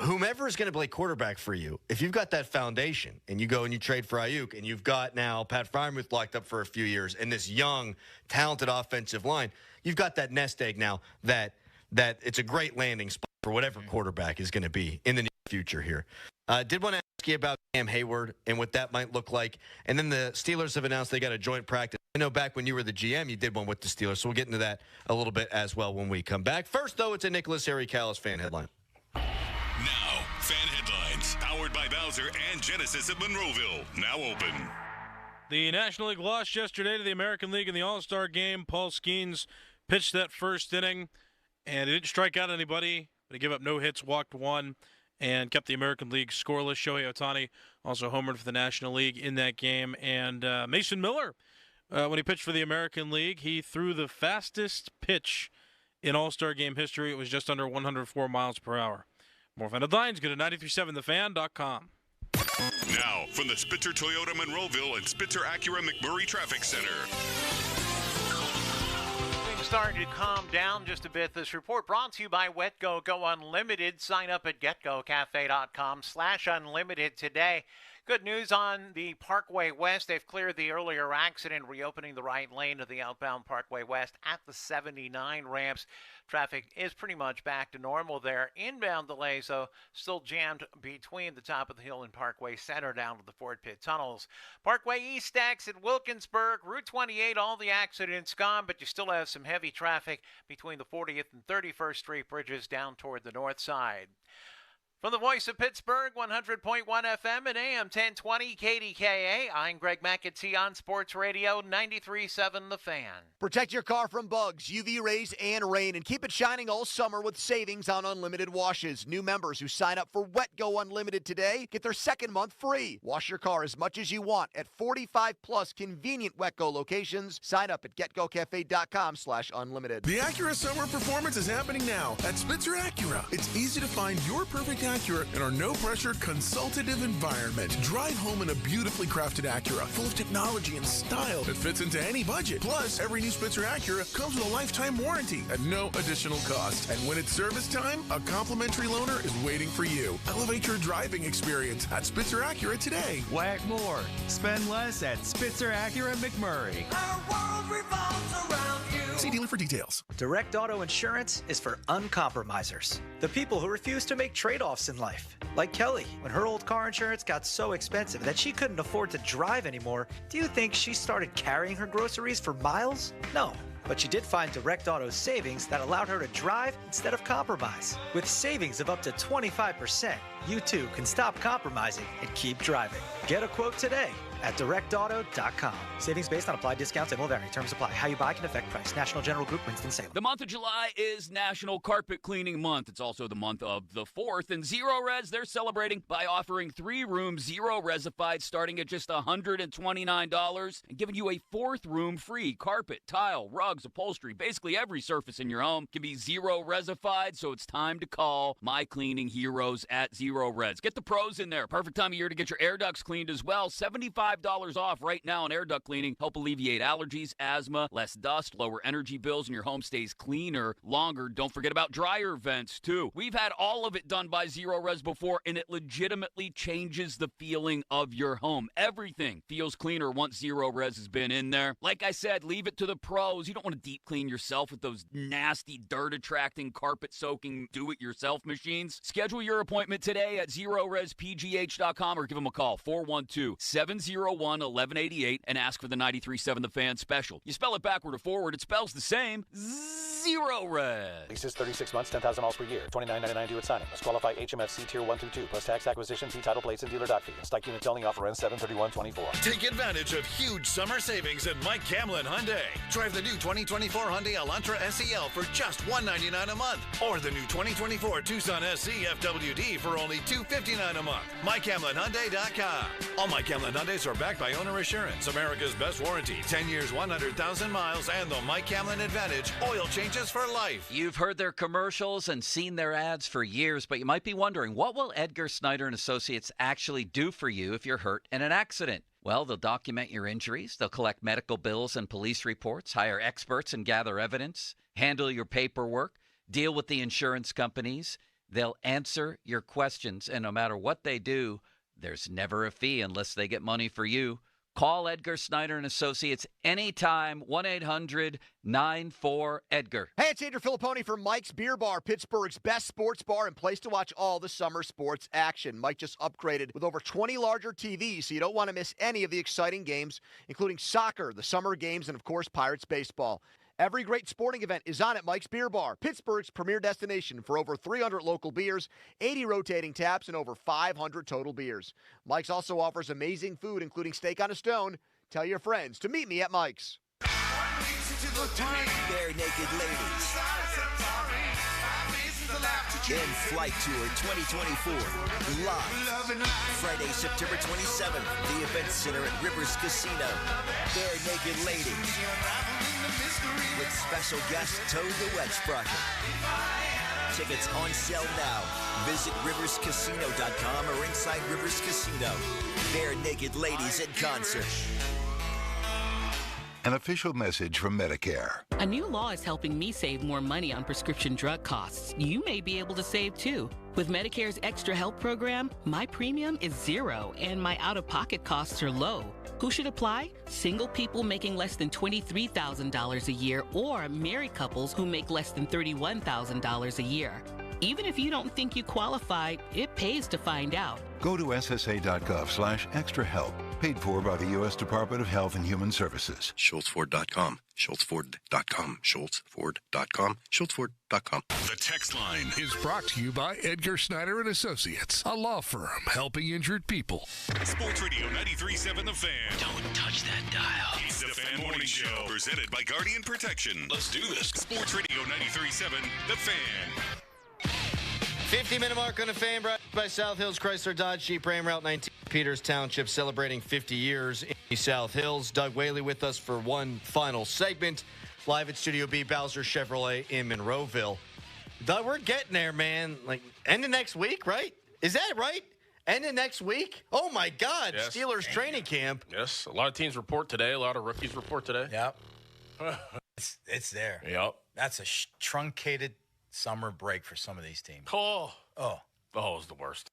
Whomever is going to play quarterback for you, if you've got that foundation and you go and you trade for Aiyuk and you've got now Pat Freiermuth locked up for a few years and this young, talented offensive line, you've got that nest egg now that it's a great landing spot for whatever quarterback is going to be in the near future here. Did want to ask you about Cam Hayward and what that might look like. And then the Steelers have announced they got a joint practice. I know back when you were the GM, you did one with the Steelers, so we'll get into that a little bit as well when we come back. First, though, it's a Nicholas Harry Callis fan headline. Now, fan headlines, powered by Bowser and Genesis of Monroeville, now open. The National League lost yesterday to the American League in the All-Star game. Paul Skenes pitched that first inning, and he didn't strike out anybody, but he gave up no hits, walked one, and kept the American League scoreless. Shohei Ohtani also homered for the National League in that game. And Mason Miller, when he pitched for the American League, he threw the fastest pitch in All-Star game history. It was just under 104 miles per hour. More fan headlines, go to 937thefan.com. Now, from the Spitzer Toyota Monroeville and Spitzer Acura McMurray Traffic Center. Starting to calm down just a bit. This report brought to you by WetGo Go Unlimited. Sign up at getgocafe.com/unlimited today. Good news on the Parkway West. They've cleared the earlier accident, reopening the right lane of the outbound Parkway West at the 79 ramps. Traffic is pretty much back to normal there. Inbound delays, though, still jammed between the top of the hill and Parkway Center down to the Ford Pitt tunnels. Parkway East exit Wilkinsburg, Route 28, all the accidents gone, but you still have some heavy traffic between the 40th and 31st Street bridges down toward the north side. From the voice of Pittsburgh, 100.1 FM and AM 1020 KDKA, I'm Greg McAtee on Sports Radio 93.7 The Fan. Protect your car from bugs, UV rays, and rain, and keep it shining all summer with savings on unlimited washes. New members who sign up for WetGo Unlimited today get their second month free. Wash your car as much as you want at 45-plus convenient WetGo locations. Sign up at getgocafe.com/unlimited. The Acura Summer Performance is happening now at Spitzer Acura. It's easy to find your perfect Acura in our no-pressure, consultative environment. Drive home in a beautifully crafted Acura, full of technology and style that fits into any budget. Plus, every new Spitzer Acura comes with a lifetime warranty at no additional cost. And when it's service time, a complimentary loaner is waiting for you. Elevate your driving experience at Spitzer Acura today. Whack more. Spend less at Spitzer Acura McMurray. Our world revolves around you. See dealer for details. Direct Auto Insurance is for uncompromisers. The people who refuse to make trade-offs in life. Like Kelly, when her old car insurance got so expensive that she couldn't afford to drive anymore, do you think she started carrying her groceries for miles? No. But she did find Direct Auto's savings that allowed her to drive instead of compromise. With savings of up to 25%, you too can stop compromising and keep driving. Get a quote today at directauto.com. Savings based on applied discounts and will vary. Terms apply. How you buy can affect price. National General Group, Winston-Salem. The month of July is National Carpet Cleaning Month. It's also the month of the 4th. And Zero Res, they're celebrating by offering 3-room Zero Resified starting at just $129 and giving you a 4th room free. Carpet, tile, rugs, upholstery, basically every surface in your home can be Zero Resified. So it's time to call my cleaning heroes at Zero Res. Get the pros in there. Perfect time of year to get your air ducts cleaned as well. $75 off right now on air duct cleaning. Help alleviate allergies, asthma, less dust, lower energy bills, and your home stays cleaner longer. Don't forget about dryer vents, too. We've had all of it done by Zero Res before, and it legitimately changes the feeling of your home. Everything feels cleaner once Zero Res has been in there. Like I said, leave it to the pros. You don't want to deep clean yourself with those nasty, dirt-attracting, carpet-soaking, do-it-yourself machines. Schedule your appointment today at ZeroResPGH.com or give them a call, 412-70 401-1188 and ask for the 93.7 The Fan special. You spell it backward or forward, it spells the same. Zero Red. Leases 36 months, 10,000 miles per year. $29.99 due at signing. Must qualify HMFC Tier 1 through 2. Plus tax, acquisition fee, title plates, and dealer dock fee. Stock units only. Offer ends 7/31/24. Take advantage of huge summer savings at Mike Camlin Hyundai. Drive the new 2024 Hyundai Elantra SEL for just $199 a month. Or the new 2024 Tucson SC FWD for only $259 a month. MikeCamlinHyundai.com. All Mike Camlin Hyundais are backed by Owner Assurance, America's best warranty, 10 years, 100,000 miles, and the Mike Camlin Advantage, oil changes for life. You've heard their commercials and seen their ads for years, but you might be wondering, what will Edgar Snyder and Associates actually do for you if you're hurt in an accident? Well, they'll document your injuries, they'll collect medical bills and police reports, hire experts and gather evidence, handle your paperwork, deal with the insurance companies. They'll answer your questions, and no matter what they do, there's never a fee unless they get money for you. Call Edgar Snyder and Associates anytime, 1-800-94-EDGAR. Hey, it's Andrew Filipponi from Mike's Beer Bar, Pittsburgh's best sports bar and place to watch all the summer sports action. Mike just upgraded with over 20 larger TVs, so you don't want to miss any of the exciting games, including soccer, the summer games, and, of course, Pirates baseball. Every great sporting event is on at Mike's Beer Bar, Pittsburgh's premier destination for over 300 local beers, 80 rotating taps, and over 500 total beers. Mike's also offers amazing food, including steak on a stone. Tell your friends to meet me at Mike's. Bare Naked Ladies. In Flight Tour 2024. Live. Friday, September 27th. The Event Center at Rivers Casino. Bare Naked Ladies. With special guest Toad the Wet Sprocket. Tickets on sale now. Visit riverscasino.com or inside Rivers Casino. Bare Naked Ladies in concert. An official message from Medicare. A new law is helping me save more money on prescription drug costs. You may be able to save too. With Medicare's Extra Help program, my premium is $0 and my out-of-pocket costs are low. Who should apply? Single people making less than $23,000 a year or married couples who make less than $31,000 a year. Even if you don't think you qualify, it pays to find out. Go to ssa.gov/extrahelp. Paid for by the U.S. Department of Health and Human Services. SchultzFord.com. SchultzFord.com. SchultzFord.com. SchultzFord.com. The text line is brought to you by Edgar Snyder and Associates, a law firm helping injured people. Sports Radio 93.7 The Fan. Don't touch that dial. It's the Fan Morning Show, presented by Guardian Protection. Let's do this. Sports Radio 93.7 The Fan. 50-minute mark on the Fan, brought by South Hills Chrysler Dodge Jeep Ram Route 19, Peters Township, celebrating 50 years in South Hills. Doug Whaley with us for one final segment, live at Studio B, Bowser Chevrolet in Monroeville. Doug, we're getting there, man. Like, end of next week, right? Is that right? End of next week? Oh, my God. Yes. Steelers training camp. Yes. A lot of teams report today. A lot of rookies report today. Yep. it's there. Yep. That's a truncated summer break for some of these teams. Oh, it's the worst.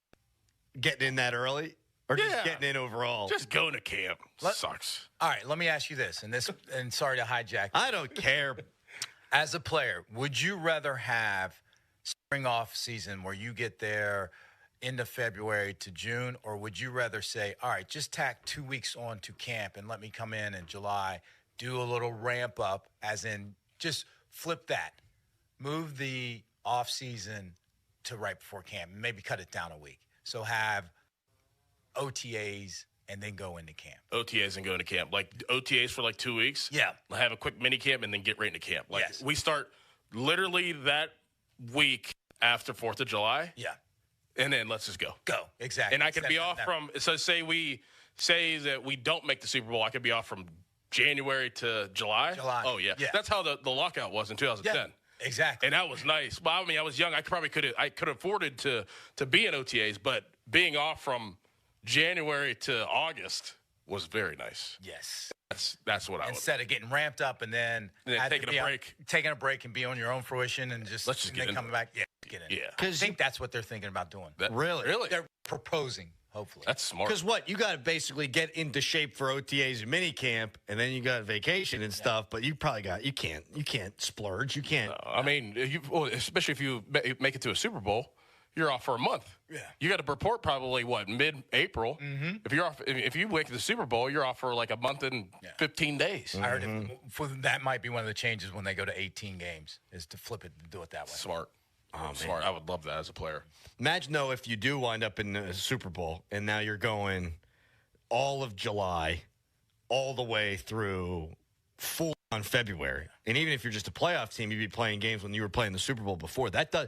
Getting in that early, or just getting in overall? Just going to camp sucks. All right, let me ask you this, and sorry to hijack. I don't care. As a player, would you rather have spring off season where you get there into February to June, or would you rather say, all right, just tack 2 weeks on to camp and let me come in July, do a little ramp up, as in just flip that? Move the off-season to right before camp, maybe cut it down a week. So have OTAs and then go into camp. OTAs and go into camp. Like OTAs for like 2 weeks. Yeah. Have a quick mini camp and then get right into camp. Like yes. We start literally that week after 4th of July. Yeah. And then let's just go. Go. Exactly. And I could be off from, so say that we don't make the Super Bowl, I could be off from January to July. Oh, yeah. That's how the lockout was in 2010. Yeah. Exactly. And that was nice. Well, I mean, I was young. I could have afforded to be in OTAs, but being off from January to August was very nice. Yes. That's what I would. Instead of getting ramped up and then taking a break and be on your own fruition and let's just get in. Coming back. Yeah, get in. Yeah. I think that's what they're thinking about doing. Really? They're proposing. Hopefully. That's smart. Because you got to basically get into shape for OTAs and mini camp, and then you got vacation and stuff. But you probably you can't splurge. You can't. I mean, especially if you make it to a Super Bowl, you're off for a month. Yeah. You got to report probably, mid-April. Mm-hmm. If you're off, if you wake the Super Bowl, you're off for like a month and 15 days. I heard that might be one of the changes when they go to 18 games, is to flip it and do it that way. Smart. Smart. I would love that as a player. Imagine, though, if you do wind up in the Super Bowl and now you're going all of July all the way through full on February. And even if you're just a playoff team, you'd be playing games when you were playing the Super Bowl before. That does,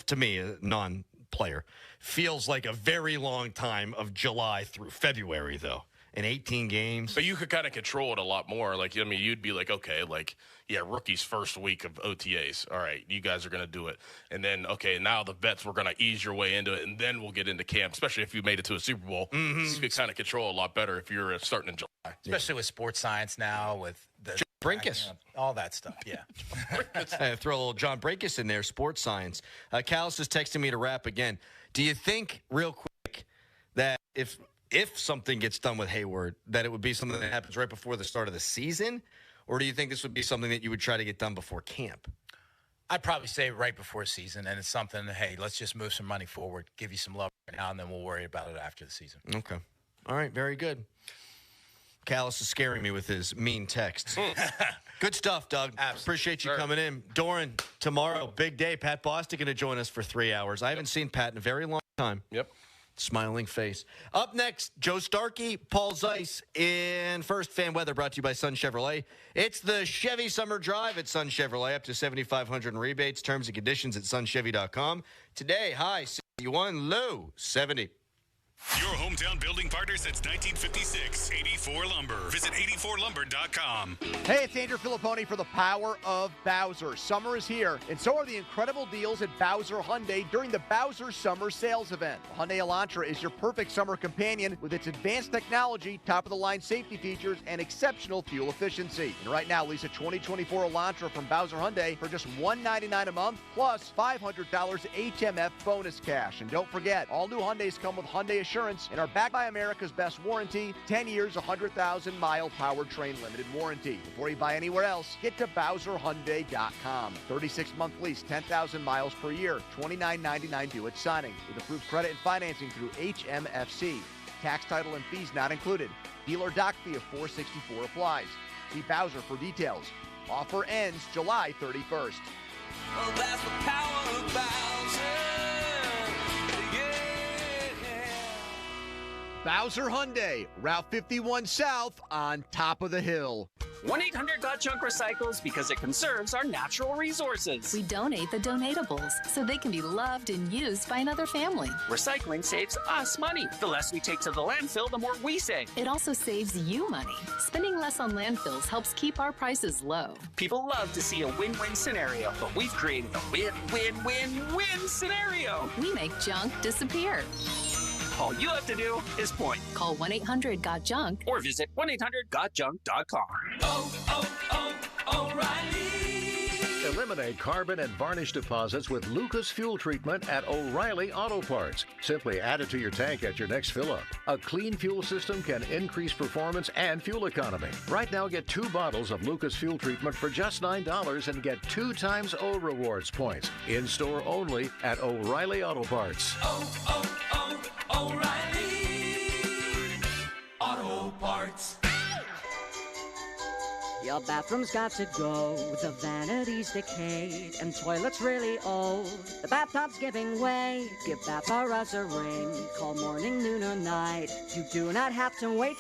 to me, a non-player, feels like a very long time of July through February, though. And 18 games. But you could kind of control it a lot more. Like, I mean, you'd be like, okay, like, yeah, rookie's first week of OTAs. All right, you guys are going to do it. And then, okay, now the vets, we're going to ease your way into it, and then we'll get into camp, especially if you made it to a Super Bowl. Mm-hmm. You could kind of control a lot better if you're starting in July. Especially with sports science now, with the Brinkus. All that stuff, yeah. I throw a little John Brinkus in there, sports science. Callis is texting me to wrap again. Do you think, real quick, that if something gets done with Hayward, that it would be something that happens right before the start of the season? Or do you think this would be something that you would try to get done before camp? I'd probably say right before season, and it's something, hey, let's just move some money forward, give you some love right now, and then we'll worry about it after the season. Okay. All right, very good. Callis is scaring me with his mean texts. Good stuff, Doug. Absolutely. Appreciate you coming in. Doran, tomorrow, big day. Pat Bostic going to join us for 3 hours. I haven't seen Pat in a very long time. Yep. Smiling face. Up next, Joe Starkey, Paul Zeiss in First Fan Weather, brought to you by Sun Chevrolet. It's the Chevy Summer Drive at Sun Chevrolet, up to $7,500 in rebates. Terms and conditions at sunchevy.com. Today, high 61, low 70. Your hometown building partner since 1956, 84 Lumber. Visit 84lumber.com. Hey, it's Andrew Filipponi for the power of Bowser. Summer is here, and so are the incredible deals at Bowser Hyundai during the Bowser Summer Sales Event. The Hyundai Elantra is your perfect summer companion with its advanced technology, top-of-the-line safety features, and exceptional fuel efficiency. And right now, lease a 2024 Elantra from Bowser Hyundai for just $199 a month, plus $500 HMF bonus cash. And don't forget, all new Hyundais come with Hyundai Assurance and are backed by America's best warranty, 10 years, 100,000-mile powertrain limited warranty. Before you buy anywhere else, get to BowserHyundai.com. 36-month lease, 10,000 miles per year, $29.99 due at signing, with approved credit and financing through HMFC. Tax, title, and fees not included. Dealer doc fee of $464 applies. See Bowser for details. Offer ends July 31st. Well, that's the power of Bowser. Bowser Hyundai, Route 51 South on top of the hill. 1-800-GOT-JUNK recycles because it conserves our natural resources. We donate the donatables so they can be loved and used by another family. Recycling saves us money. The less we take to the landfill, the more we save. It also saves you money. Spending less on landfills helps keep our prices low. People love to see a win-win scenario, but we've created a win-win-win-win scenario. We make junk disappear. All you have to do is point. Call 1-800-GOT-JUNK or visit 1-800-GOT-JUNK.com. O'Reilly! Eliminate carbon and varnish deposits with Lucas Fuel Treatment at O'Reilly Auto Parts. Simply add it to your tank at your next fill-up. A clean fuel system can increase performance and fuel economy. Right now, get 2 bottles of Lucas Fuel Treatment for just $9 and get 2 times O Rewards points. In-store only at O'Reilly Auto Parts. O'Reilly Auto Parts. Your bathroom's got to go, the vanity's decayed, and toilet's really old. The bathtub's giving way, give Bath R Us a ring. Call morning, noon, or night. You do not have to wait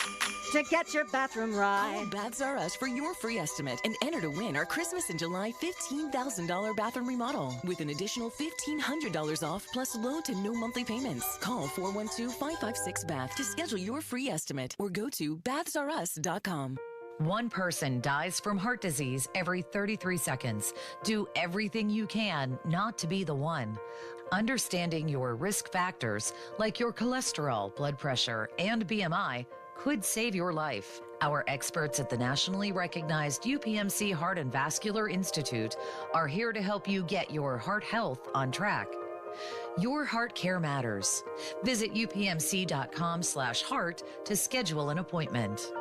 to get your bathroom right. Call Baths R Us for your free estimate and enter to win our Christmas in July $15,000 bathroom remodel with an additional $1,500 off plus low to no monthly payments. Call 412-556-BATH to schedule your free estimate or go to bathsrus.com. One person dies from heart disease every 33 seconds. Do everything you can not to be the one. Understanding your risk factors, like your cholesterol, blood pressure, and BMI, could save your life. Our experts at the nationally recognized UPMC Heart and Vascular Institute are here to help you get your heart health on track. Your heart care matters. Visit upmc.com/heart to schedule an appointment.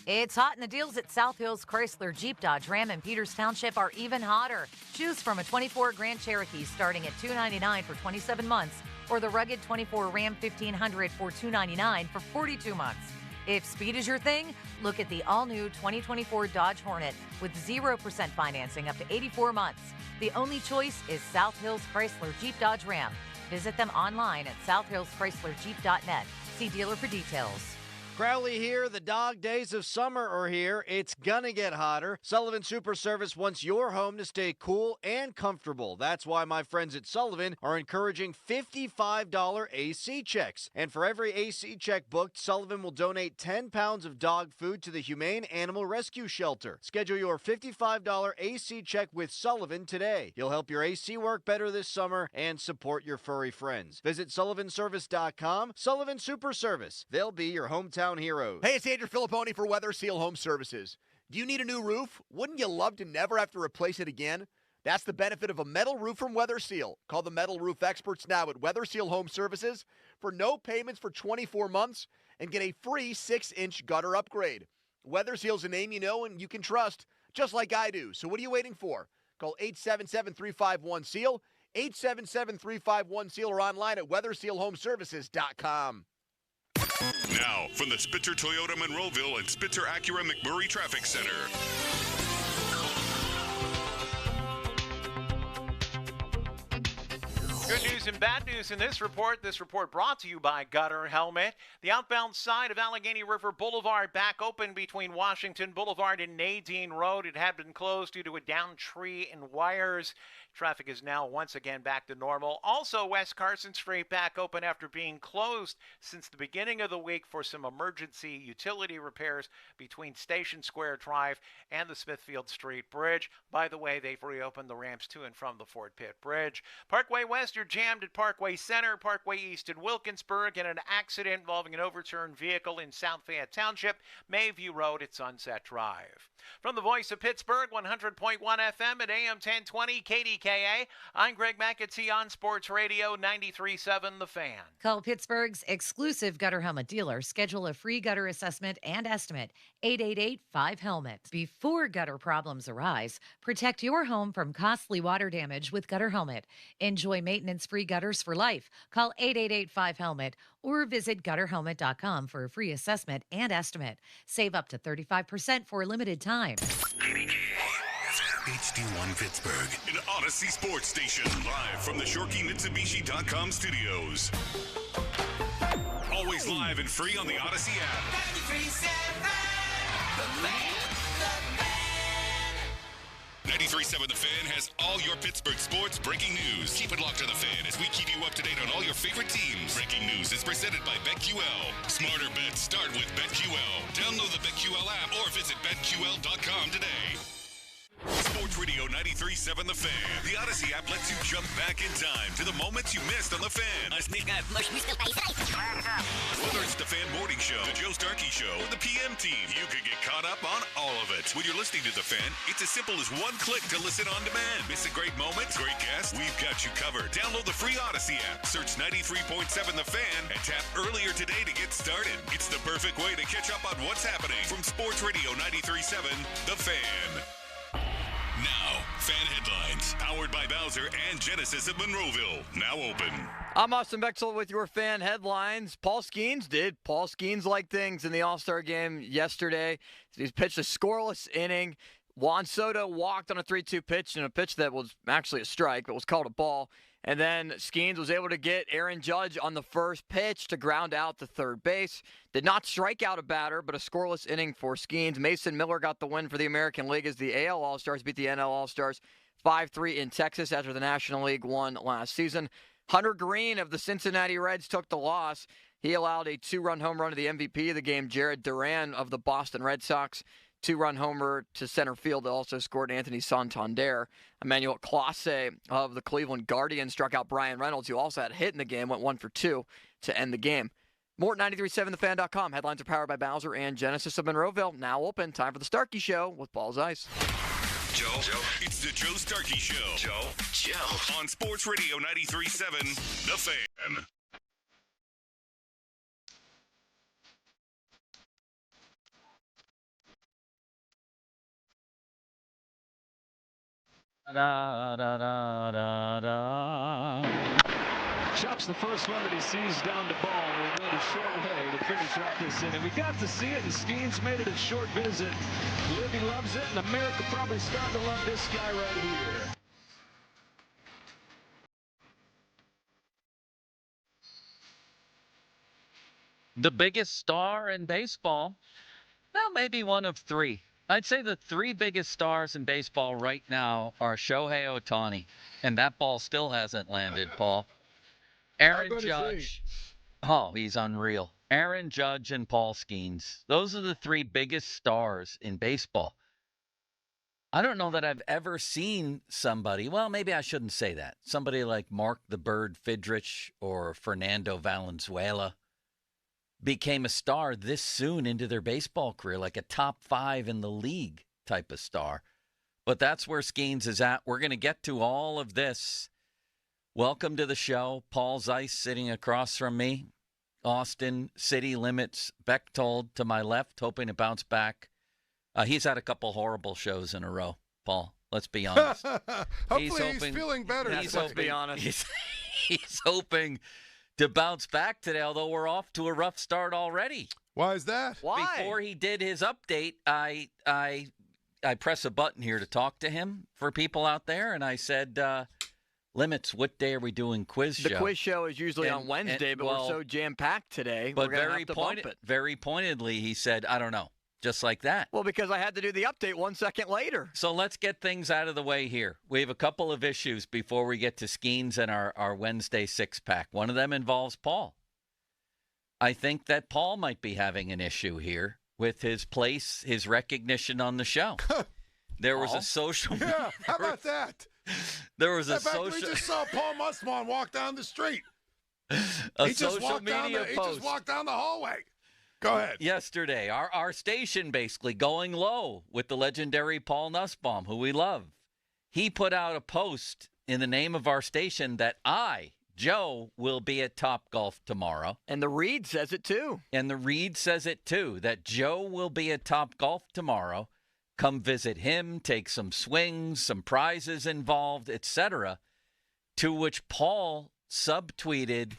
It's hot, and the deals at South Hills Chrysler Jeep Dodge Ram in Peters Township are even hotter. Choose from a 24 Grand Cherokee starting at $299 for 27 months, or the rugged 24 Ram 1500 for $299 for 42 months. If speed is your thing, look at the all-new 2024 Dodge Hornet with 0% financing up to 84 months. The only choice is South Hills Chrysler Jeep Dodge Ram. Visit them online at southhillschryslerjeep.net. See dealer for details. Crowley here. The dog days of summer are here. It's gonna get hotter. Sullivan Super Service wants your home to stay cool and comfortable. That's why my friends at Sullivan are encouraging $55 AC checks. And for every AC check booked, Sullivan will donate 10 pounds of dog food to the Humane Animal Rescue Shelter. Schedule your $55 AC check with Sullivan today. You'll help your AC work better this summer and support your furry friends. Visit sullivanservice.com. Sullivan Super Service. They'll be your hometown heroes. Hey, it's Andrew Filipponi for Weather Seal Home Services. Do you need a new roof? Wouldn't you love to never have to replace it again? That's the benefit of a metal roof from Weather Seal. Call the metal roof experts now at Weather Seal Home Services for no payments for 24 months and get a free 6-inch gutter upgrade. Weather Seal's a name you know and you can trust, just like I do. So what are you waiting for? Call 877-351-SEAL, 877-351-SEAL, or online at weathersealhomeservices.com. Now, from the Spitzer Toyota Monroeville and Spitzer Acura McMurray Traffic Center. Good news and bad news in this report. This report brought to you by Gutter Helmet. The outbound side of Allegheny River Boulevard back open between Washington Boulevard and Nadine Road. It had been closed due to a downed tree and wires. Traffic is now once again back to normal. Also, West Carson Street back open after being closed since the beginning of the week for some emergency utility repairs between Station Square Drive and the Smithfield Street Bridge. By the way, they've reopened the ramps to and from the Fort Pitt Bridge. Parkway West, you're jammed at Parkway Center. Parkway East in Wilkinsburg, and an accident involving an overturned vehicle in South Fayette Township, Mayview Road at Sunset Drive. From the voice of Pittsburgh, 100.1 FM at AM 1020 KDKA, I'm Greg McAtee on Sports Radio 93.7 The Fan. Call Pittsburgh's exclusive Gutter Helmet dealer. Schedule a free gutter assessment and estimate. 888-5HELMET. Before gutter problems arise, protect your home from costly water damage with Gutter Helmet. Enjoy maintenance-free gutters for life. Call 888-5HELMET or visit gutterhelmet.com for a free assessment and estimate. Save up to 35% for a limited time. HD1 Pittsburgh, an Odyssey sports station, live from the ShorkeyMitsubishi.com studios. Always live and free on the Odyssey app. 93.7 The Fan has all your Pittsburgh sports breaking news. Keep it locked to The Fan as we keep you up to date on all your favorite teams. Breaking news is presented by BetQL. Smarter bets start with BetQL. Download the BetQL app or visit BetQL.com today. Sports Radio 93.7 The Fan. The Odyssey app lets you jump back in time to the moments you missed on The Fan. Whether it's the Fan Morning Show, the Joe Starkey Show, or the PM Team, you can get caught up on all of it. When you're listening to The Fan, it's as simple as one click to listen on demand. Miss a great moment? Great guest? We've got you covered. Download the free Odyssey app, search 93.7 The Fan, and tap earlier today to get started. It's the perfect way to catch up on what's happening from Sports Radio 93.7 The Fan. Now, Fan Headlines, powered by Bowser and Genesis of Monroeville, now open. I'm Austin Bechtel with your Fan Headlines. Paul Skenes did Paul Skenes-like things in the All-Star game yesterday. He's pitched a scoreless inning. Juan Soto walked on a 3-2 pitch, and a pitch that was actually a strike, but was called a ball. And then Skenes was able to get Aaron Judge on the first pitch to ground out to third base. Did not strike out a batter, but a scoreless inning for Skenes. Mason Miller got the win for the American League as the AL All-Stars beat the NL All-Stars 5-3 in Texas after the National League won last season. Hunter Green of the Cincinnati Reds took the loss. He allowed a 2-run home run to the MVP of the game, Jared Duran of the Boston Red Sox. 2-run homer to center field that also scored Anthony Santander. Emmanuel Clase of the Cleveland Guardians struck out Brian Reynolds, who also had a hit in the game, went 1 for 2 to end the game. More at 937thefan.com. Headlines are powered by Bowser and Genesis of Monroeville. Now open. Time for the Starkey Show with Paul Zeiss. Joe. It's the Joe Starkey Show. Joe. On Sports Radio 93.7 The Fan. Da, da, da, da, da. Chops the first one that he sees down the ball. We'll go to short way to finish off this inning. We got to see it, and Skenes made it a short visit. Libby loves it, and America probably starting to love this guy right here. The biggest star in baseball? Well, maybe one of three. I'd say the three biggest stars in baseball right now are Shohei Ohtani, and that ball still hasn't landed, Paul. Aaron Judge. Oh, he's unreal. Aaron Judge and Paul Skenes. Those are the three biggest stars in baseball. I don't know that I've ever seen somebody, well, maybe I shouldn't say that. Somebody like Mark the Bird Fidrich or Fernando Valenzuela became a star this soon into their baseball career, like a top 5 in the league type of star. But that's where Skenes is at. We're going to get to all of this. Welcome to the show. Paul Zeiss sitting across from me. Austin, City Limits, Bechtold to my left, hoping to bounce back. He's had a couple horrible shows in a row, Paul. Let's be honest. Hopefully he's feeling better. Let's be honest. He's hoping to bounce back today, although we're off to a rough start already. Why is that? Why? Before he did his update, I press a button here to talk to him for people out there, and I said, Limits, what day are we doing quiz show? The quiz show is usually on Wednesday, but we're so jam-packed today, but we're going to have to bump it. Very pointedly, he said, I don't know, just like that. Well, because I had to do the update 1 second later. So let's get things out of the way here. We have a couple of issues before we get to Skenes and our Wednesday six-pack. One of them involves Paul. I think that Paul might be having an issue here with his place, his recognition on the show. There was a social media. Yeah, how about that? There was a social. We just saw Paul Musman walk down the street. He just walked down the hallway. Go ahead. Yesterday, our station basically going low with the legendary Paul Nussbaum, who we love. He put out a post in the name of our station that Joe, will be at Topgolf tomorrow. And the Read says it too. That Joe will be at Topgolf tomorrow. Come visit him, take some swings, some prizes involved, etc. To which Paul subtweeted,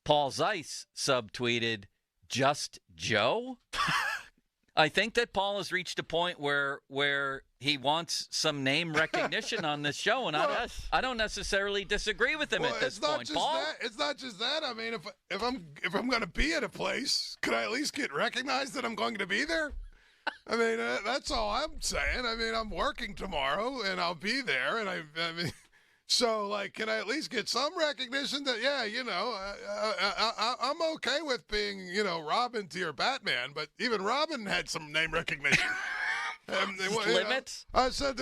Paul Zeiss subtweeted, just Joe? I think that Paul has reached a point where he wants some name recognition on this show, and I don't necessarily disagree with him at this point. Paul? It's not just that. I mean, if I'm going to be at a place, could I at least get recognized that I'm going to be there? I mean, that's all I'm saying. I mean, I'm working tomorrow, and I'll be there, and I mean, so, like, can I at least get some recognition that, yeah, you know, I'm okay with being, you know, Robin to your Batman, but even Robin had some name recognition. Limits? I said,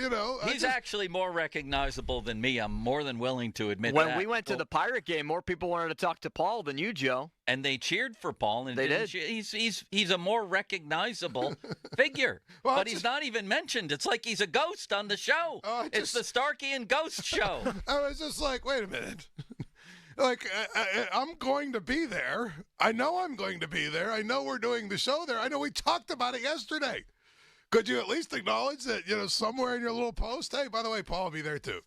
you know. He's actually more recognizable than me. I'm more than willing to admit that. When we went to the Pirate game, more people wanted to talk to Paul than you, Joe. And they cheered for Paul. And they did. He's a more recognizable figure. But he's not even mentioned. It's like he's a ghost on the show. It's the Starkey and Ghost show. I was just like, wait a minute. Like, I'm going to be there. I know I'm going to be there. I know we're doing the show there. I know we talked about it yesterday. Could you at least acknowledge that, you know, somewhere in your little post, hey, by the way, Paul will be there too?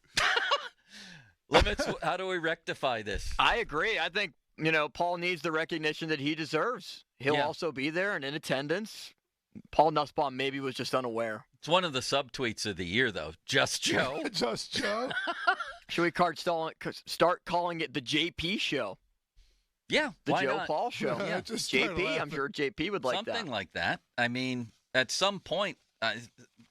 Limits, how do we rectify this? I agree. I think, you know, Paul needs the recognition that he deserves. He'll also be there and in attendance. Paul Nussbaum maybe was just unaware. It's one of the subtweets of the year, though. Just Joe. Just Joe. Should we start calling it the JP show? Yeah, the why Joe not? Paul show. Yeah. JP, I'm sure JP would like something like that. I mean, at some point,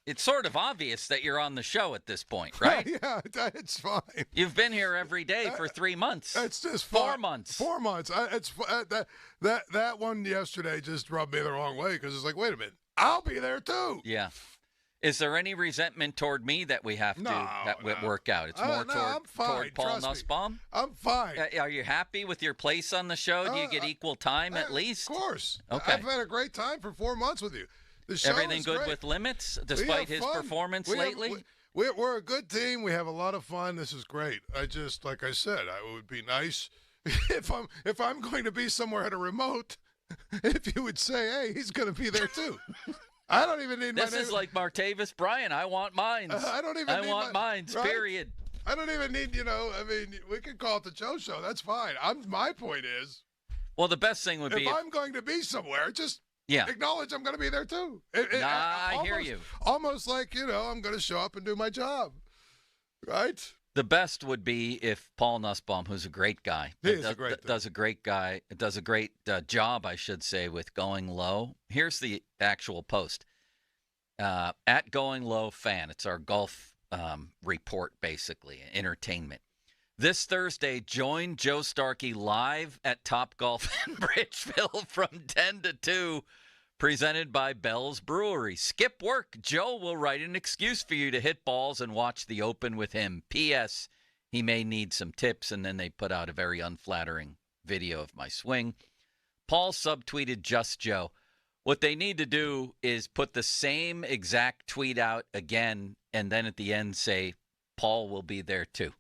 it's sort of obvious that you're on the show at this point, right? Yeah, it's fine. You've been here every day for 3 months. It's just 4 months. 4 months. That one yesterday just rubbed me the wrong way because it's like, wait a minute, I'll be there too. Yeah. Is there any resentment toward me that we have to work out? It's more toward Paul Nussbaum? I'm fine. Are you happy with your place on the show? Do you get equal time at least? Of course. Okay. I've had a great time for 4 months with you. The show Everything is good great. With Limits, despite his performance lately? We're a good team. We have a lot of fun. This is great. Like I said, it would be nice if I'm going to be somewhere at a remote, if you would say, hey, he's going to be there too. I don't even need my This name. is like Martavis Bryant. I want mines. I don't even I need want mines, right? period. I don't even need, we could call it the Joe Show. That's fine. My point is, Well, the best thing would be if I'm going to be somewhere, just Yeah. acknowledge I'm going to be there too. I hear you. Almost like, I'm going to show up and do my job. Right? The best would be if Paul Nussbaum, who's a great guy, does a great job, I should say, with Going Low. Here's the actual post. At Going Low Fan, it's our golf report, basically, entertainment. This Thursday, join Joe Starkey live at Topgolf in Bridgeville from 10 to 2, presented by Bell's Brewery. Skip work. Joe will write an excuse for you to hit balls and watch the Open with him. P.S. He may need some tips, and then they put out a very unflattering video of my swing. Paul subtweeted Just Joe. What they need to do is put the same exact tweet out again, and then at the end say, Paul will be there too.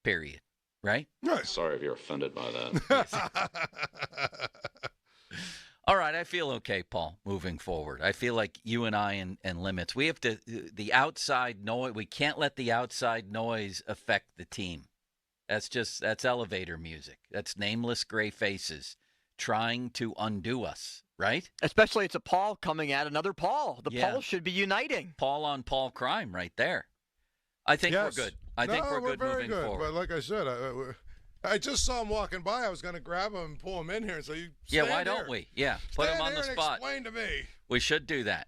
Period. Right? Sorry if you're offended by that. All right, I feel okay, Paul, moving forward. I feel like you and I and limits. We have to, the outside noise, we can't let the outside noise affect the team. That's elevator music. That's nameless gray faces trying to undo us, right? Especially it's a Paul coming at another Paul. The Paul should be uniting. Paul on Paul crime right there. I think we're good. I think we're good very moving good. forward. But like I said, I just saw him walking by. I was going to grab him and pull him in here. So you why don't we? Yeah, put him on the spot. Explain to me. We should do that.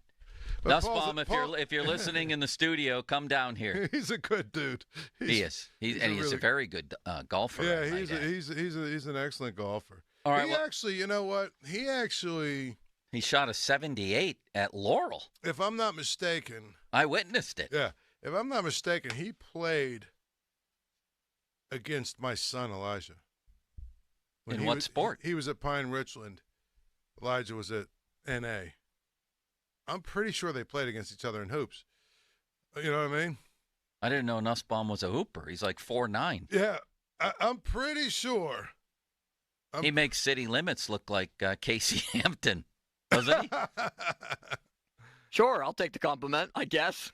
But Nussbaum, if you're listening in the studio, come down here. He's a good dude. He is. He's a very good golfer. Yeah, he's an excellent golfer. All right. Actually, you know what? He shot a 78 at Laurel. If I'm not mistaken, I witnessed it. Yeah. If I'm not mistaken, he played against my son, Elijah. In what sport? He was at Pine Richland. Elijah was at N.A. I'm pretty sure they played against each other in hoops. You know what I mean? I didn't know Nussbaum was a hooper. He's like 4'9". Yeah, I'm pretty sure. He makes City Limits look like Casey Hampton, doesn't he? Sure, I'll take the compliment, I guess.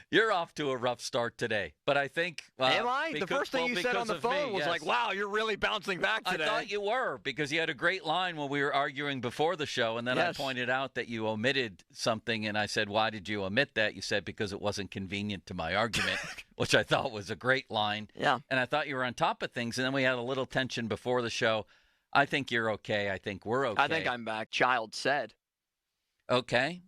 You're off to a rough start today, but I think... Am I? The first thing you said on the phone was like, wow, you're really bouncing back today. I thought you were, because you had a great line when we were arguing before the show, and then I pointed out that you omitted something, and I said, why did you omit that? You said, because it wasn't convenient to my argument, which I thought was a great line. Yeah. And I thought you were on top of things, and then we had a little tension before the show. I think you're okay. I think we're okay. I think I'm back. Child said. Okay.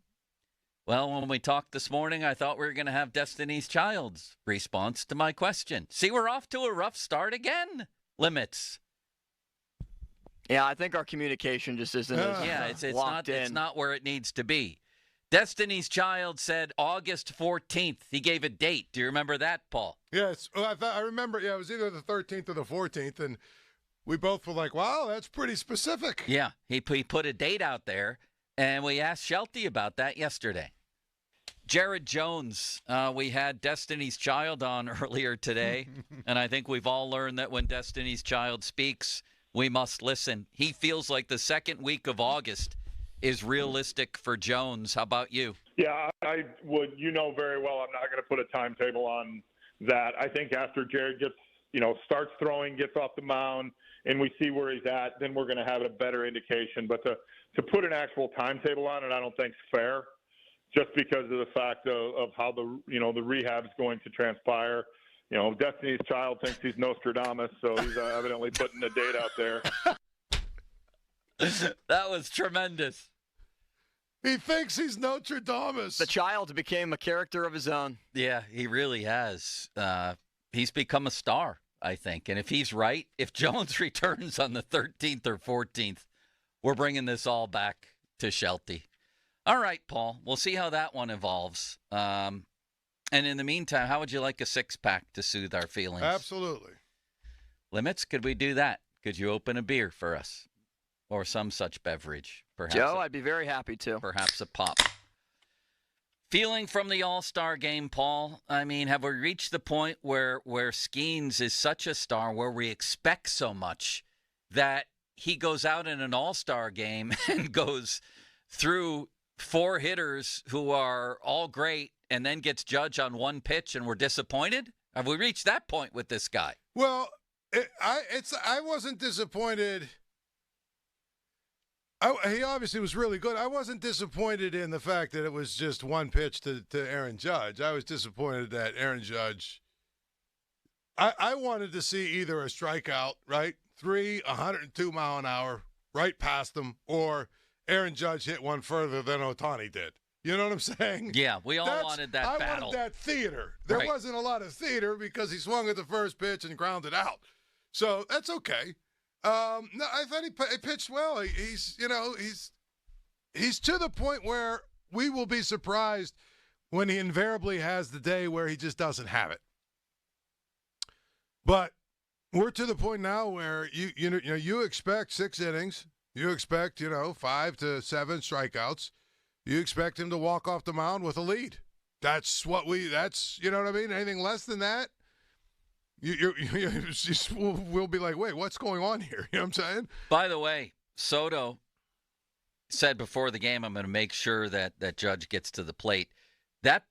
Well, when we talked this morning, I thought we were going to have Destiny's Child's response to my question. See, we're off to a rough start again. Limits. Yeah, I think our communication just isn't as locked in. It's not where it needs to be. Destiny's Child said August 14th. He gave a date. Do you remember that, Paul? Yes. Well, I remember, it was either the 13th or the 14th, and we both were like, wow, that's pretty specific. Yeah, he put a date out there. And we asked Shelty about that yesterday. Jared Jones, we had Destiny's Child on earlier today, and I think we've all learned that when Destiny's Child speaks, we must listen. He feels like the second week of August is realistic for Jones. How about you? Yeah, I would. You know very well I'm not going to put a timetable on that. I think after Jared gets, starts throwing, gets off the mound, and we see where he's at, then we're going to have a better indication. But to put an actual timetable on it, I don't think is fair, just because of the fact of how the rehab's going to transpire. Destiny's Child thinks he's Nostradamus, so he's evidently putting a date out there. That was tremendous. He thinks he's Nostradamus. The child became a character of his own. Yeah, he really has. He's become a star, I think. And if he's right, if Jones returns on the 13th or 14th, we're bringing this all back to Shelty. All right, Paul. We'll see how that one evolves. And in the meantime, how would you like a six-pack to soothe our feelings? Absolutely. Limits, could we do that? Could you open a beer for us? Or some such beverage? Perhaps Joe, I'd be very happy to. Perhaps a pop. Feeling from the All-Star game, Paul? I mean, have we reached the point where Skenes is such a star, where we expect so much, that he goes out in an All-Star game and goes through 4 hitters who are all great and then gets judged on one pitch and we're disappointed? Have we reached that point with this guy? Well, I wasn't disappointed. He obviously was really good. I wasn't disappointed in the fact that it was just one pitch to Aaron Judge. I was disappointed that Aaron Judge. I wanted to see either a strikeout, right? 102 mile an hour, right past him, or Aaron Judge hit one further than Ohtani did. You know what I'm saying? Yeah, we all wanted that battle. I wanted that theater. There Right. wasn't a lot of theater because he swung at the first pitch and grounded out. So that's okay. No, I thought he pitched well. He's to the point where we will be surprised when he invariably has the day where he just doesn't have it. But we're to the point now where you expect 6 innings, you expect 5 to 7 strikeouts, you expect him to walk off the mound with a lead. That's what you know what I mean. Anything less than that, we'll be like, wait, what's going on here? You know what I'm saying? By the way, Soto said before the game, I'm going to make sure that Judge gets to the plate. That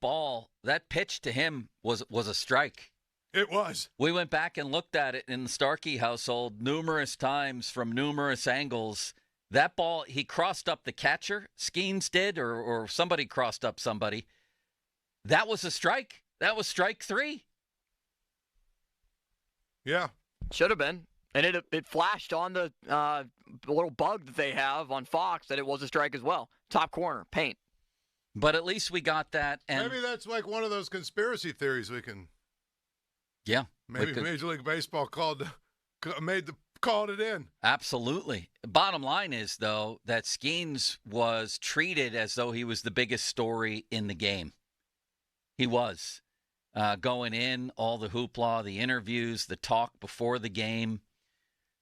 pitch to him was a strike. It was. We went back and looked at it in the Starkey household numerous times from numerous angles. That ball, he crossed up the catcher. Skenes did, or somebody crossed up somebody. That was a strike. That was strike 3. Yeah. Should have been. And it flashed on the little bug that they have on Fox that it was a strike as well. Top corner, paint. But at least we got that. And maybe that's like one of those conspiracy theories we can. Yeah. Maybe Major League Baseball called it in. Absolutely. Bottom line is, though, that Skenes was treated as though he was the biggest story in the game. He was. Going in, all the hoopla, the interviews, the talk before the game.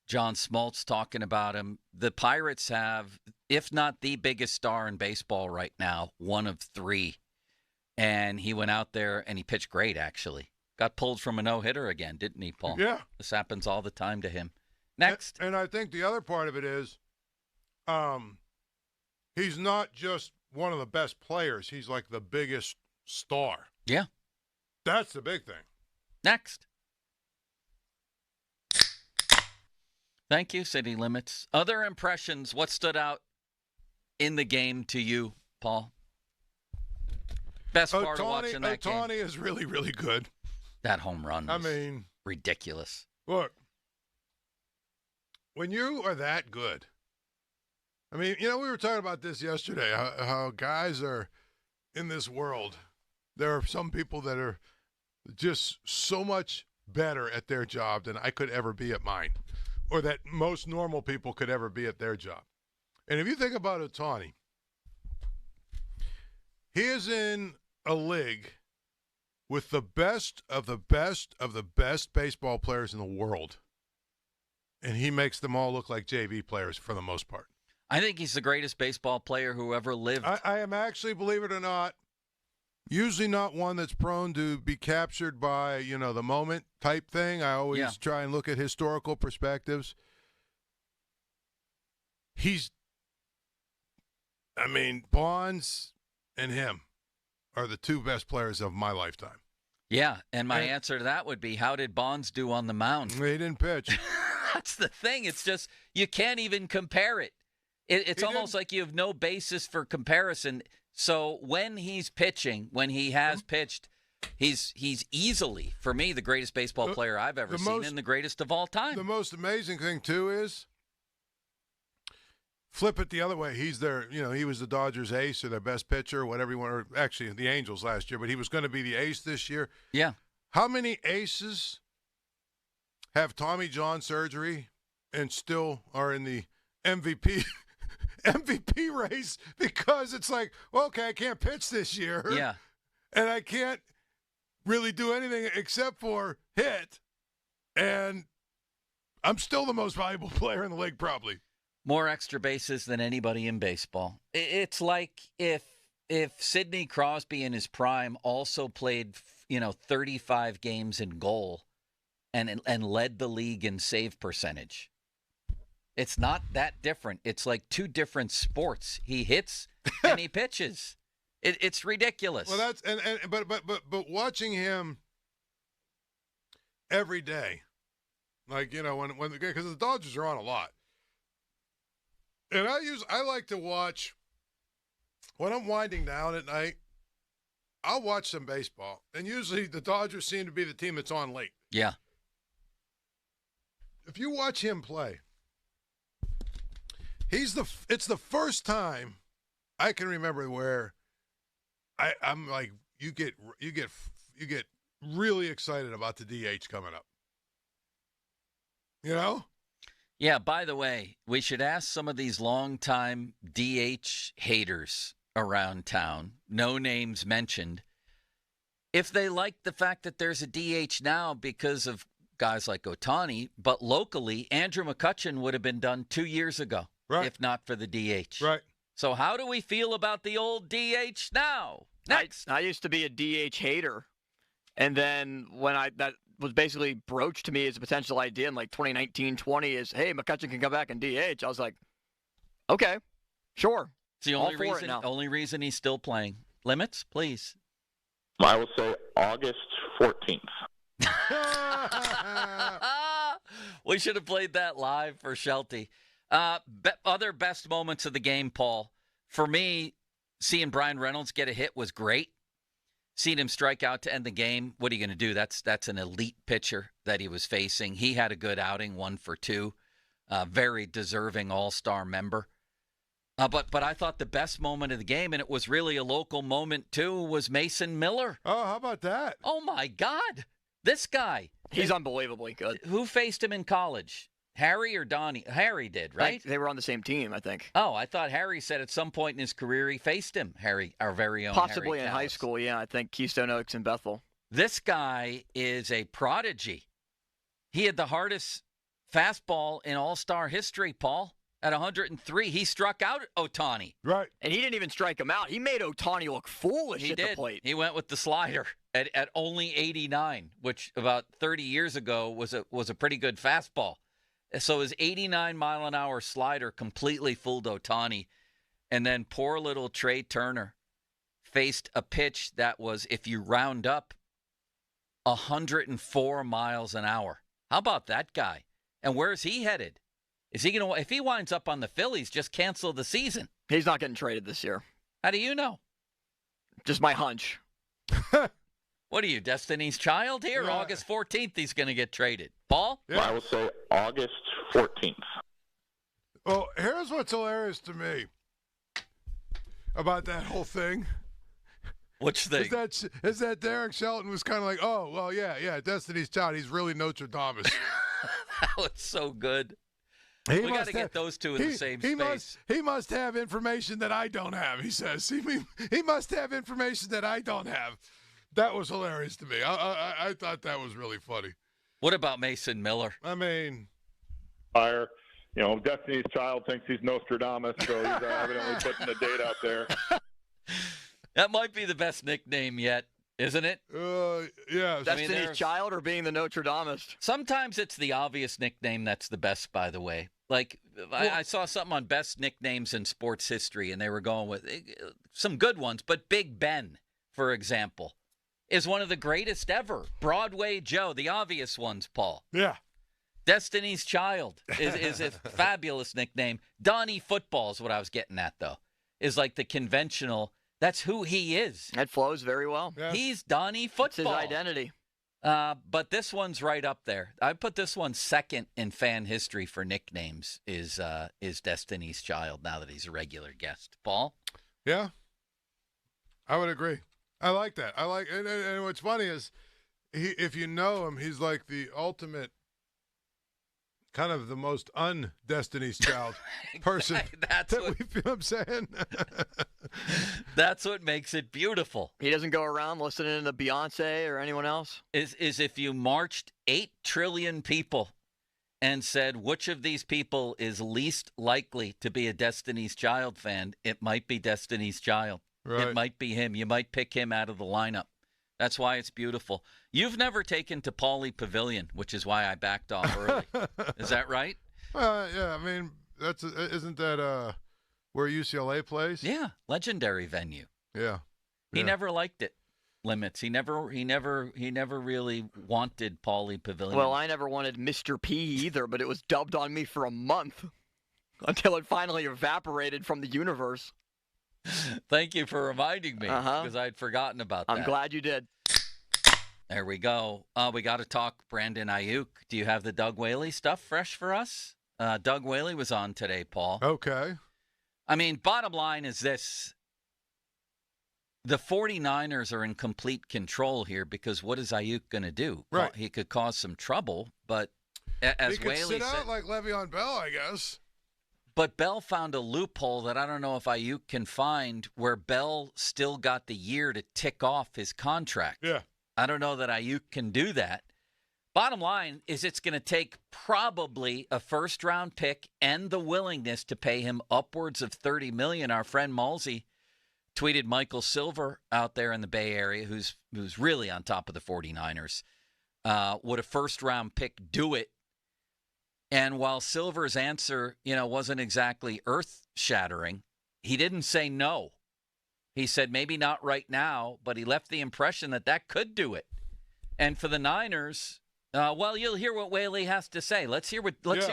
John Smoltz talking about him. The Pirates have, if not the biggest star in baseball right now, one of 3. And he went out there and he pitched great, actually. Got pulled from a no-hitter again, didn't he, Paul? Yeah. This happens all the time to him. Next. And I think the other part of it is he's not just one of the best players. He's like the biggest star. Yeah. That's the big thing. Next. Thank you, City Limits. Other impressions, what stood out in the game to you, Paul? Best part of watching that game? Ohtani is really, really good. That home run was ridiculous. Look, when you are that good, I mean, we were talking about this yesterday, how guys are in this world. There are some people that are just so much better at their job than I could ever be at mine, or that most normal people could ever be at their job. And if you think about Ohtani, he is in a league with the best of the best of the best baseball players in the world. And he makes them all look like JV players for the most part. I think he's the greatest baseball player who ever lived. I am actually, believe it or not, usually not one that's prone to be captured by, the moment type thing. I always try and look at historical perspectives. Bonds and him are the 2 best players of my lifetime. Yeah, and my answer to that would be, how did Bonds do on the mound? He didn't pitch. That's the thing. It's just, you can't even compare it. It's almost like you have no basis for comparison. So when he's pitching, when he has pitched, he's easily, for me, the greatest baseball player I've ever seen and the greatest of all time. The most amazing thing, too, is flip it the other way. He's their, he was the Dodgers' ace or their best pitcher, whatever you want, or actually the Angels last year, but he was going to be the ace this year. Yeah. How many aces have Tommy John surgery and still are in the MVP race because it's like, okay, I can't pitch this year. Yeah. And I can't really do anything except for hit. And I'm still the most valuable player in the league, probably. More extra bases than anybody in baseball. It's like if Sidney Crosby in his prime also played, 35 games in goal and led the league in save percentage. It's not that different. It's like 2 different sports. He hits and he pitches. It's ridiculous. Well, that's but watching him every day, like when because the Dodgers are on a lot, and I like to watch when I'm winding down at night. I'll watch some baseball, and usually the Dodgers seem to be the team that's on late. Yeah. If you watch him play, it's the first time I can remember where I'm like you get really excited about the DH coming up. You know? Yeah, by the way, we should ask some of these longtime DH haters around town, no names mentioned, if they like the fact that there's a DH now because of guys like Ohtani, but locally, Andrew McCutchen would have been done 2 years ago, if not for the DH. Right. So how do we feel about the old DH now? Next. I used to be a DH hater, and then when that was basically broached to me as a potential idea in like 2019-20 is, hey, McCutchen can come back and DH. I was like, okay, sure. It's the only reason he's still playing. Limits, please. I will say August 14th. We should have played that live for Shelty. Other best moments of the game, Paul. For me, seeing Brian Reynolds get a hit was great. Seeing him strike out to end the game, what are you going to do? That's an elite pitcher that he was facing. He had a good outing, 1 for 2. Very deserving all-star member. But I thought the best moment of the game, and it was really a local moment too, was Mason Miller. Oh, how about that? Oh, my God. This guy. He's unbelievably good. Who faced him in college? Harry or Donnie? Harry did, right? They were on the same team, I think. Oh, I thought Harry said at some point in his career he faced him, Harry, our very own Possibly Harry in Callis. high school, yeah. I think Keystone Oaks and Bethel. This guy is a prodigy. He had the hardest fastball in All-Star history, Paul. At 103, he struck out Ohtani. Right. And he didn't even strike him out. He made Ohtani look foolish at the plate. He went with the slider at only 89, which about 30 years ago was a pretty good fastball. So his 89-mile-an-hour slider completely fooled Ohtani. And then poor little Trey Turner faced a pitch that was, if you round up, 104 miles an hour. How about that guy? And where's he headed? Is he going to, if he winds up on the Phillies, just cancel the season? He's not getting traded this year. How do you know? Just my hunch. What are you, Destiny's Child here? Yeah. August 14th, he's going to get traded. Paul? Yeah. I will say August 14th. Well, here's what's hilarious to me about that whole thing. Which thing? Is that Derek Shelton was kind of like, oh, well, yeah, Destiny's Child. He's really Notre Dame. That was so good. We got to get those two in the same space. He must have information that I don't have, he says. He must have information that I don't have. That was hilarious to me. I thought that was really funny. What about Mason Miller? I mean, fire. You know, Destiny's Child thinks he's Nostradamus, so he's evidently putting the date out there. That might be the best nickname yet, isn't it? Yeah. Destiny's Child or being the Nostradamist? Sometimes it's the obvious nickname that's the best, by the way. Like, I saw something on best nicknames in sports history, and they were going with some good ones, but Big Ben, for example, is one of the greatest ever. Broadway Joe, the obvious ones, Paul. Yeah. Destiny's Child is a fabulous nickname. Donnie Football is what I was getting at, though, is like the conventional. That's who he is. That flows very well. Yeah. He's Donnie Football. It's his identity. But this one's right up there. I put this one second in fan history for nicknames is Destiny's Child now that he's a regular guest. Paul? Yeah. I would agree. I like that. And what's funny is if you know him, he's like the ultimate kind of the most un-Destiny's Child person. That's what we feel I'm saying. That's what makes it beautiful. He doesn't go around listening to Beyonce or anyone else. Is if you marched 8 trillion people and said which of these people is least likely to be a Destiny's Child fan, it might be Destiny's Child. Right. It might be him. You might pick him out of the lineup. That's why it's beautiful. You've never taken to Paulie Pavilion, which is why I backed off early. Is that right? Yeah, I mean, isn't that Where UCLA plays? Yeah, legendary venue. Yeah. He never liked it. Limits. He never really wanted Pauley Pavilion. Well, I never wanted Mr. P either, but it was dubbed on me for a month until it finally evaporated from the universe. Thank you for reminding me because I'd forgotten about that. I'm glad you did. There we go. We got to talk Brandon Aiyuk. Do you have the Doug Whaley stuff fresh for us? Doug Whaley was on today, Paul. Okay. I mean, bottom line is this. The 49ers are in complete control here because what is Aiyuk going to do? Right. He could cause some trouble, but as he could Whaley sit said, out like Le'Veon Bell, I guess. But Bell found a loophole that I don't know if Aiyuk can find where Bell still got the year to tick off his contract. Yeah. I don't know that Aiyuk can do that. Bottom line is it's going to take probably a first-round pick and the willingness to pay him upwards of $30 million. Our friend Malsey tweeted Michael Silver out there in the Bay Area, who's really on top of the 49ers. Would a first-round pick do it? And while Silver's answer, wasn't exactly earth-shattering, he didn't say no. He said maybe not right now, but he left the impression that could do it. And for the Niners, well, you'll hear what Whaley has to say. Let's hear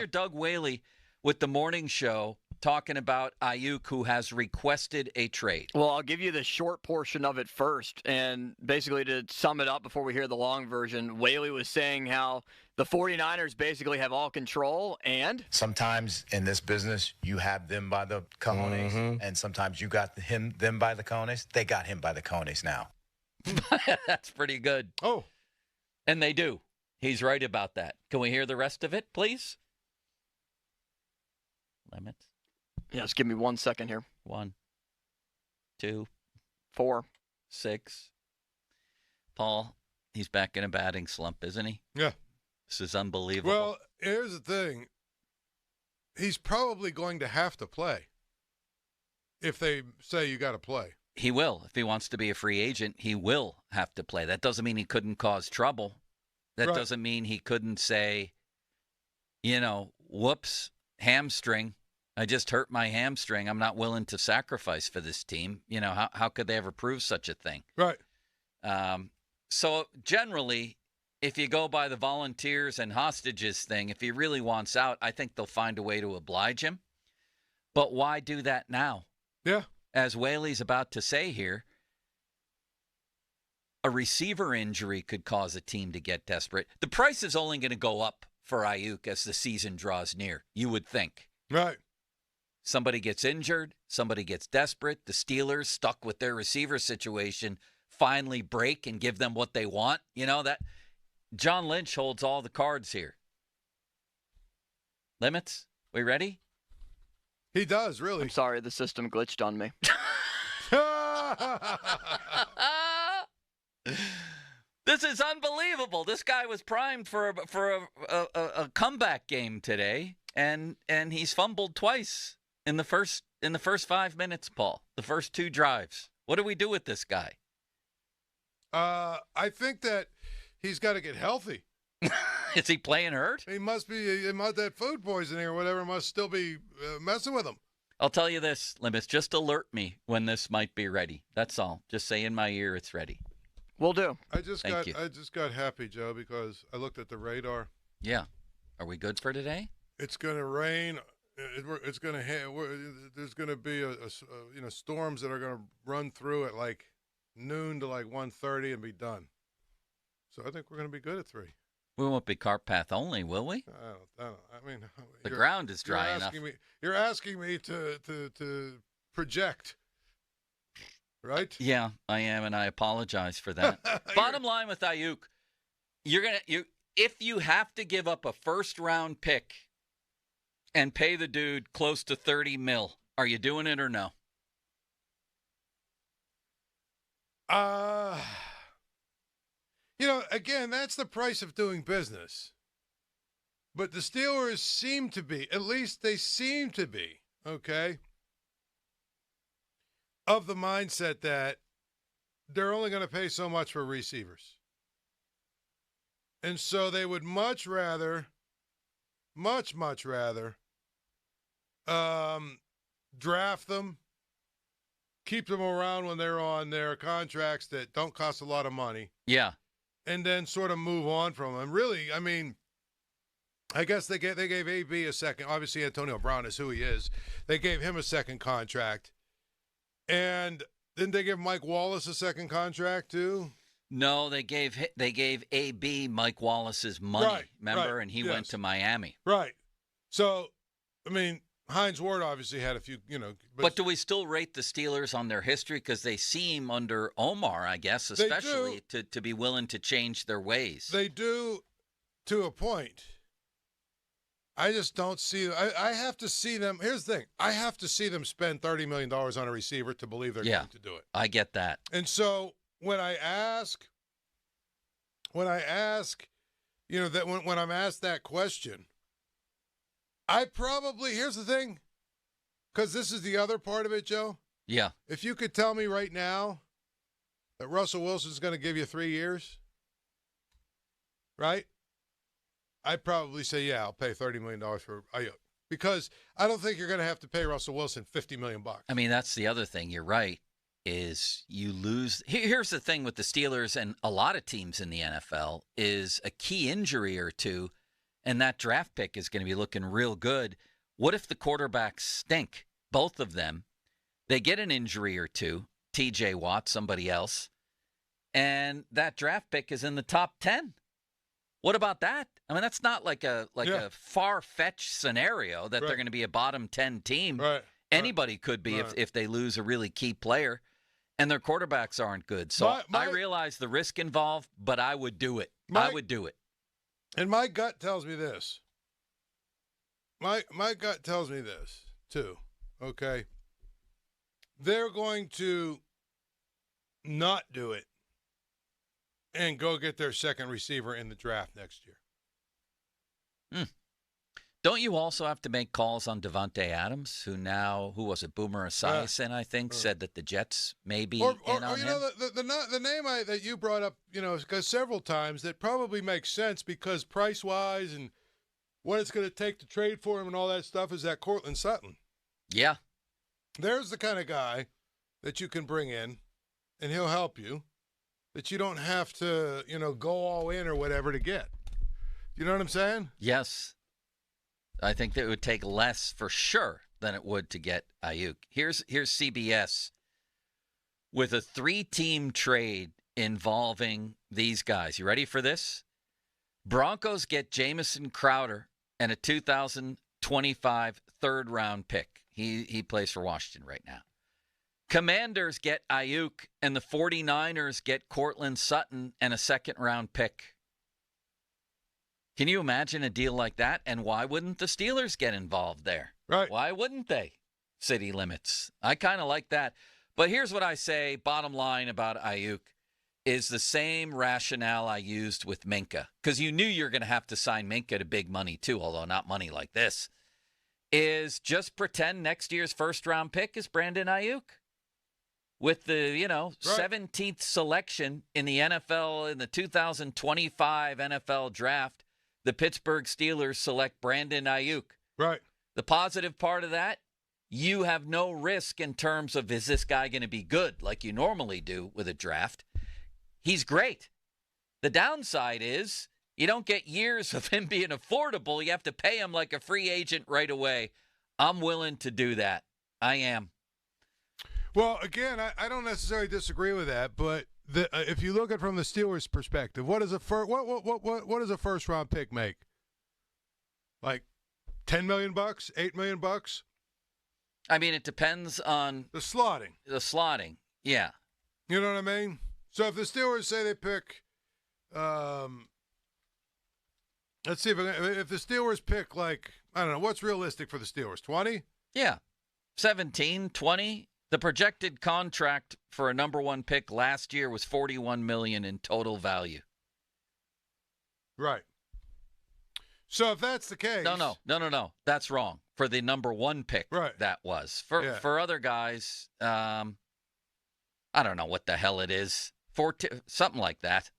Doug Whaley with the morning show talking about Aiyuk, who has requested a trade. Well, I'll give you the short portion of it first. And basically to sum it up before we hear the long version, Whaley was saying how the 49ers basically have all control and sometimes in this business, you have them by the cojones, and sometimes you got them by the cojones. They got him by the cojones now. That's pretty good. Oh. And they do. He's right about that. Can we hear the rest of it, please? Limits. Yes, give me 1 second here. 1, 2, 4, 6. Paul, he's back in a batting slump, isn't he? Yeah. This is unbelievable. Well, here's the thing. He's probably going to have to play if they say you got to play. He will. If he wants to be a free agent, he will have to play. That doesn't mean he couldn't cause trouble. That doesn't mean he couldn't say, whoops, hamstring. I just hurt my hamstring. I'm not willing to sacrifice for this team. How could they ever prove such a thing? Right. So generally, if you go by the volunteers and hostages thing, if he really wants out, I think they'll find a way to oblige him. But why do that now? Yeah. As Whaley's about to say here, a receiver injury could cause a team to get desperate. The price is only going to go up for Aiyuk as the season draws near, you would think. Right. Somebody gets injured, somebody gets desperate, the Steelers, stuck with their receiver situation, finally break and give them what they want. That John Lynch holds all the cards here. Limits? We ready? He does, really. I'm sorry, the system glitched on me. This is unbelievable. This guy was primed for a comeback game today, and he's fumbled twice in the first 5 minutes, Paul. The first 2 drives. What do we do with this guy? I think that he's got to get healthy. Is he playing hurt? He must be. That food poisoning or whatever must still be messing with him. I'll tell you this, Limits. Just alert me when this might be ready. That's all. Just say in my ear it's ready. Will do. I just got happy, Joe, because I looked at the radar. Yeah. Are we good for today? It's going to rain. It's going to. There's going to be storms that are going to run through at like noon to like 1:30 and be done. So I think we're going to be good at 3. We won't be cart path only, will we? I don't. I mean, the ground is dry enough. You're asking me to project, right? Yeah, I am, and I apologize for that. Bottom line with Aiyuk, if you have to give up a first-round pick and pay the dude close to $30 million, are you doing it or no? Again, that's the price of doing business. But the Steelers seem to be, at least they seem to be, okay, of the mindset that they're only going to pay so much for receivers. And so they would much rather draft them, keep them around when they're on their contracts that don't cost a lot of money. Yeah. And then sort of move on from them. Really, I mean, I guess they gave AB a second. Obviously, Antonio Brown is who he is. They gave him a second contract. And didn't they give Mike Wallace a second contract too? No, they gave AB Mike Wallace's money, Right, remember? right, And he yes. went to Miami. Right. So, I mean, Hines Ward obviously had a few, But do we still rate the Steelers on their history? Because they seem under Omar, I guess, They especially to be willing to change their ways. They do to a point. I just don't see. I have to see them. Here's the thing. I have to see them spend $30 million on a receiver to believe they're going to do it. I get that. And so when I ask, that when I'm asked that question, I probably, here's the thing, because this is the other part of it, Joe. Yeah. If you could tell me right now that Russell Wilson's going to give you 3 years, right? I'd probably say, yeah, I'll pay $30 million for Aiyuk. Because I don't think you're going to have to pay Russell Wilson $50 million. I mean, that's the other thing. You're right, is you lose. Here's the thing with the Steelers and a lot of teams in the NFL is a key injury or two, and that draft pick is going to be looking real good. What if the quarterbacks stink, both of them? They get an injury or two, TJ Watt, somebody else, and that draft pick is in the top 10. What about that? I mean, that's not like a far-fetched scenario that they're going to be a bottom 10 team. Right. Anybody could be if they lose a really key player, and their quarterbacks aren't good. So I realize the risk involved, but I would do it. I would do it. And my gut tells me this. My gut tells me this, too, okay? They're going to not do it and go get their second receiver in the draft next year. Don't you also have to make calls on Devontae Adams, who was it, Boomer Esiason, I think, said that the Jets may be in on him? The name that you brought up, because several times, that probably makes sense because price-wise and what it's going to take to trade for him and all that stuff is that Cortland Sutton. Yeah. There's the kind of guy that you can bring in, and he'll help you, that you don't have to, go all in or whatever to get. You know what I'm saying? Yes. I think that it would take less for sure than it would to get Aiyuk. Here's CBS with a 3-team trade involving these guys. You ready for this? Broncos get Jamison Crowder and a 2025 third-round pick. He plays for Washington right now. Commanders get Aiyuk, and the 49ers get Cortland Sutton and a second-round pick. Can you imagine a deal like that? And why wouldn't the Steelers get involved there? Right. Why wouldn't they? City limits. I kind of like that. But here's what I say, bottom line about Aiyuk, is the same rationale I used with Minka. Because you knew you were going to have to sign Minka to big money too, although not money like this. Is just pretend next year's first-round pick is Brandon Aiyuk. With the, 17th selection in the NFL, in the 2025 NFL draft, the Pittsburgh Steelers select Brandon Aiyuk. Right. The positive part of that, you have no risk in terms of, is this guy going to be good like you normally do with a draft? He's great. The downside is you don't get years of him being affordable. You have to pay him like a free agent right away. I'm willing to do that. I am. Well, again, I don't necessarily disagree with that, but if you look at it from the Steelers' perspective, what does a first round pick make? Like $10 million, $8 million? I mean, it depends on the slotting. The slotting, yeah. You know what I mean? So if the Steelers say they pick, let's see if the Steelers pick, like, I don't know, what's realistic for the Steelers? 20? Yeah, 17, 20. The projected contract for a number one pick last year was $41 million in total value. Right. So if that's the case, no, that's wrong. For the number one pick, right. That was for other guys. I don't know what the hell it is. Something like that.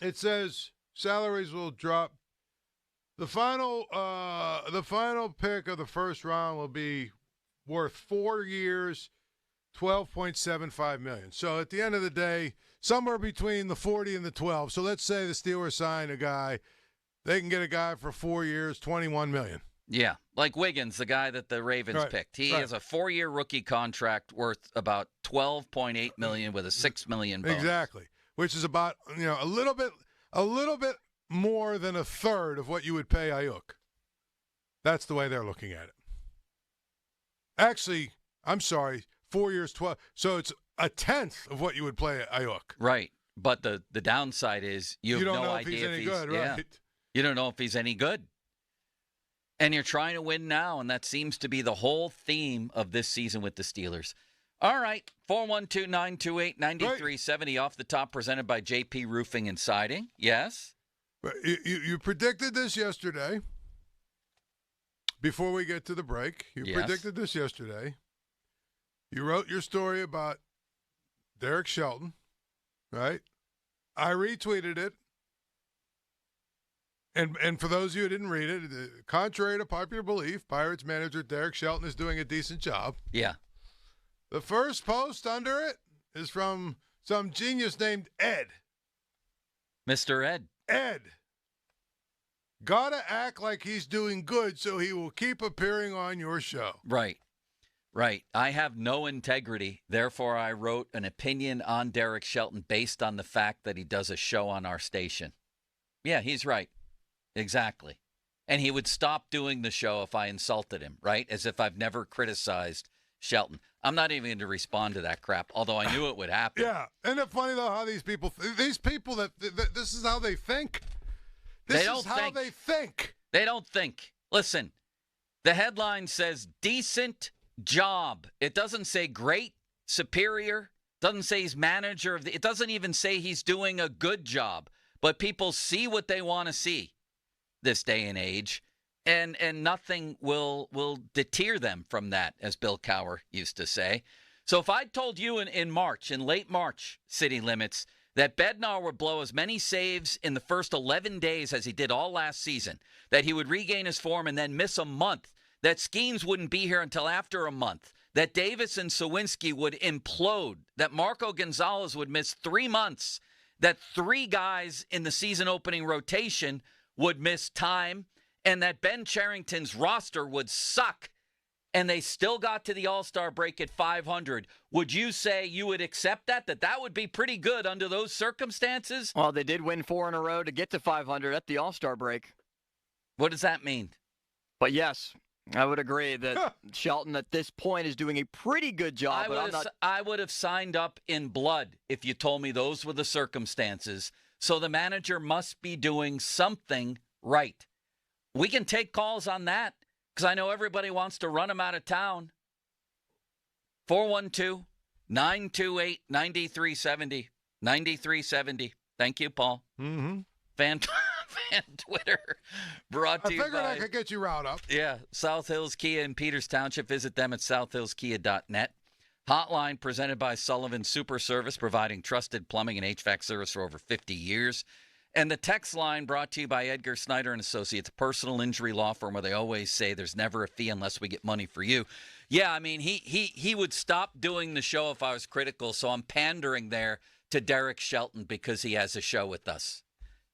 It says salaries will drop The final pick of the first round will be worth 4 years, $12.75 million. So at the end of the day, somewhere between the 40 and the 12. So let's say the Steelers sign a guy. They can get a guy for 4 years, $21 million. Yeah, like Wiggins, the guy that the Ravens picked. He has a 4-year rookie contract worth about $12.8 million with a $6 million bonus. Exactly, which is about a little bit more than a third of what you would pay Aiyuk. That's the way they're looking at it. Actually, I'm sorry, 4 years, 12. So it's a tenth of what you would pay Aiyuk. Right, but the downside is you have don't no know idea if he's any good, yeah. right? You don't know if he's any good. And you're trying to win now, and that seems to be the whole theme of this season with the Steelers. All right, 412-928-9370 off the top, presented by JP Roofing and Siding. Yes? But you predicted this yesterday. Before we get to the break, you predicted this yesterday. You wrote your story about Derek Shelton, right? I retweeted it. And for those of you who didn't read it, contrary to popular belief, Pirates manager Derek Shelton is doing a decent job. Yeah. The first post under it is from some genius named Ed. Mr. Ed. Ed. Gotta act like he's doing good so he will keep appearing on your show. Right. Right. I have no integrity. Therefore, I wrote an opinion on Derek Shelton based on the fact that he does a show on our station. Yeah, he's right. Exactly. And he would stop doing the show if I insulted him, right? As if I've never criticized Shelton. I'm not even going to respond to that crap, although I knew it would happen. Yeah. Isn't it funny, though, how these people that this is how they think? This is how they think. They don't think. Listen, the headline says decent job. It doesn't say great, superior. Doesn't say he's manager of the. It doesn't even say he's doing a good job. But people see what they want to see this day and age, and nothing will deter them from that, as Bill Cowher used to say. So if I told you in late March, city limits, that Bednar would blow as many saves in the first 11 days as he did all last season, that he would regain his form and then miss a month, that Skenes wouldn't be here until after a month, that Davis and Sawinski would implode, that Marco Gonzalez would miss 3 months, that 3 guys in the season opening rotation would miss time, and that Ben Cherington's roster would suck, and they still got to the All-Star break at 500, would you say you would accept that would be pretty good under those circumstances? Well, they did win 4 in a row to get to 500 at the All-Star break. What does that mean? But yes, I would agree that Shelton at this point is doing a pretty good job. I would have signed up in blood if you told me those were the circumstances. So the manager must be doing something right. We can take calls on that because I know everybody wants to run him out of town. 412-928-9370. 9370. Thank you, Paul. Mm-hmm. Fan Twitter brought to you by... I figured I could get you riled up. Yeah, South Hills Kia in Peters Township. Visit them at southhillskia.net. Hotline presented by Sullivan Super Service, providing trusted plumbing and HVAC service for over 50 years. And the text line brought to you by Edgar Snyder and Associates, a personal injury law firm where they always say there's never a fee unless we get money for you. Yeah, I mean, he would stop doing the show if I was critical, so I'm pandering there to Derek Shelton because he has a show with us.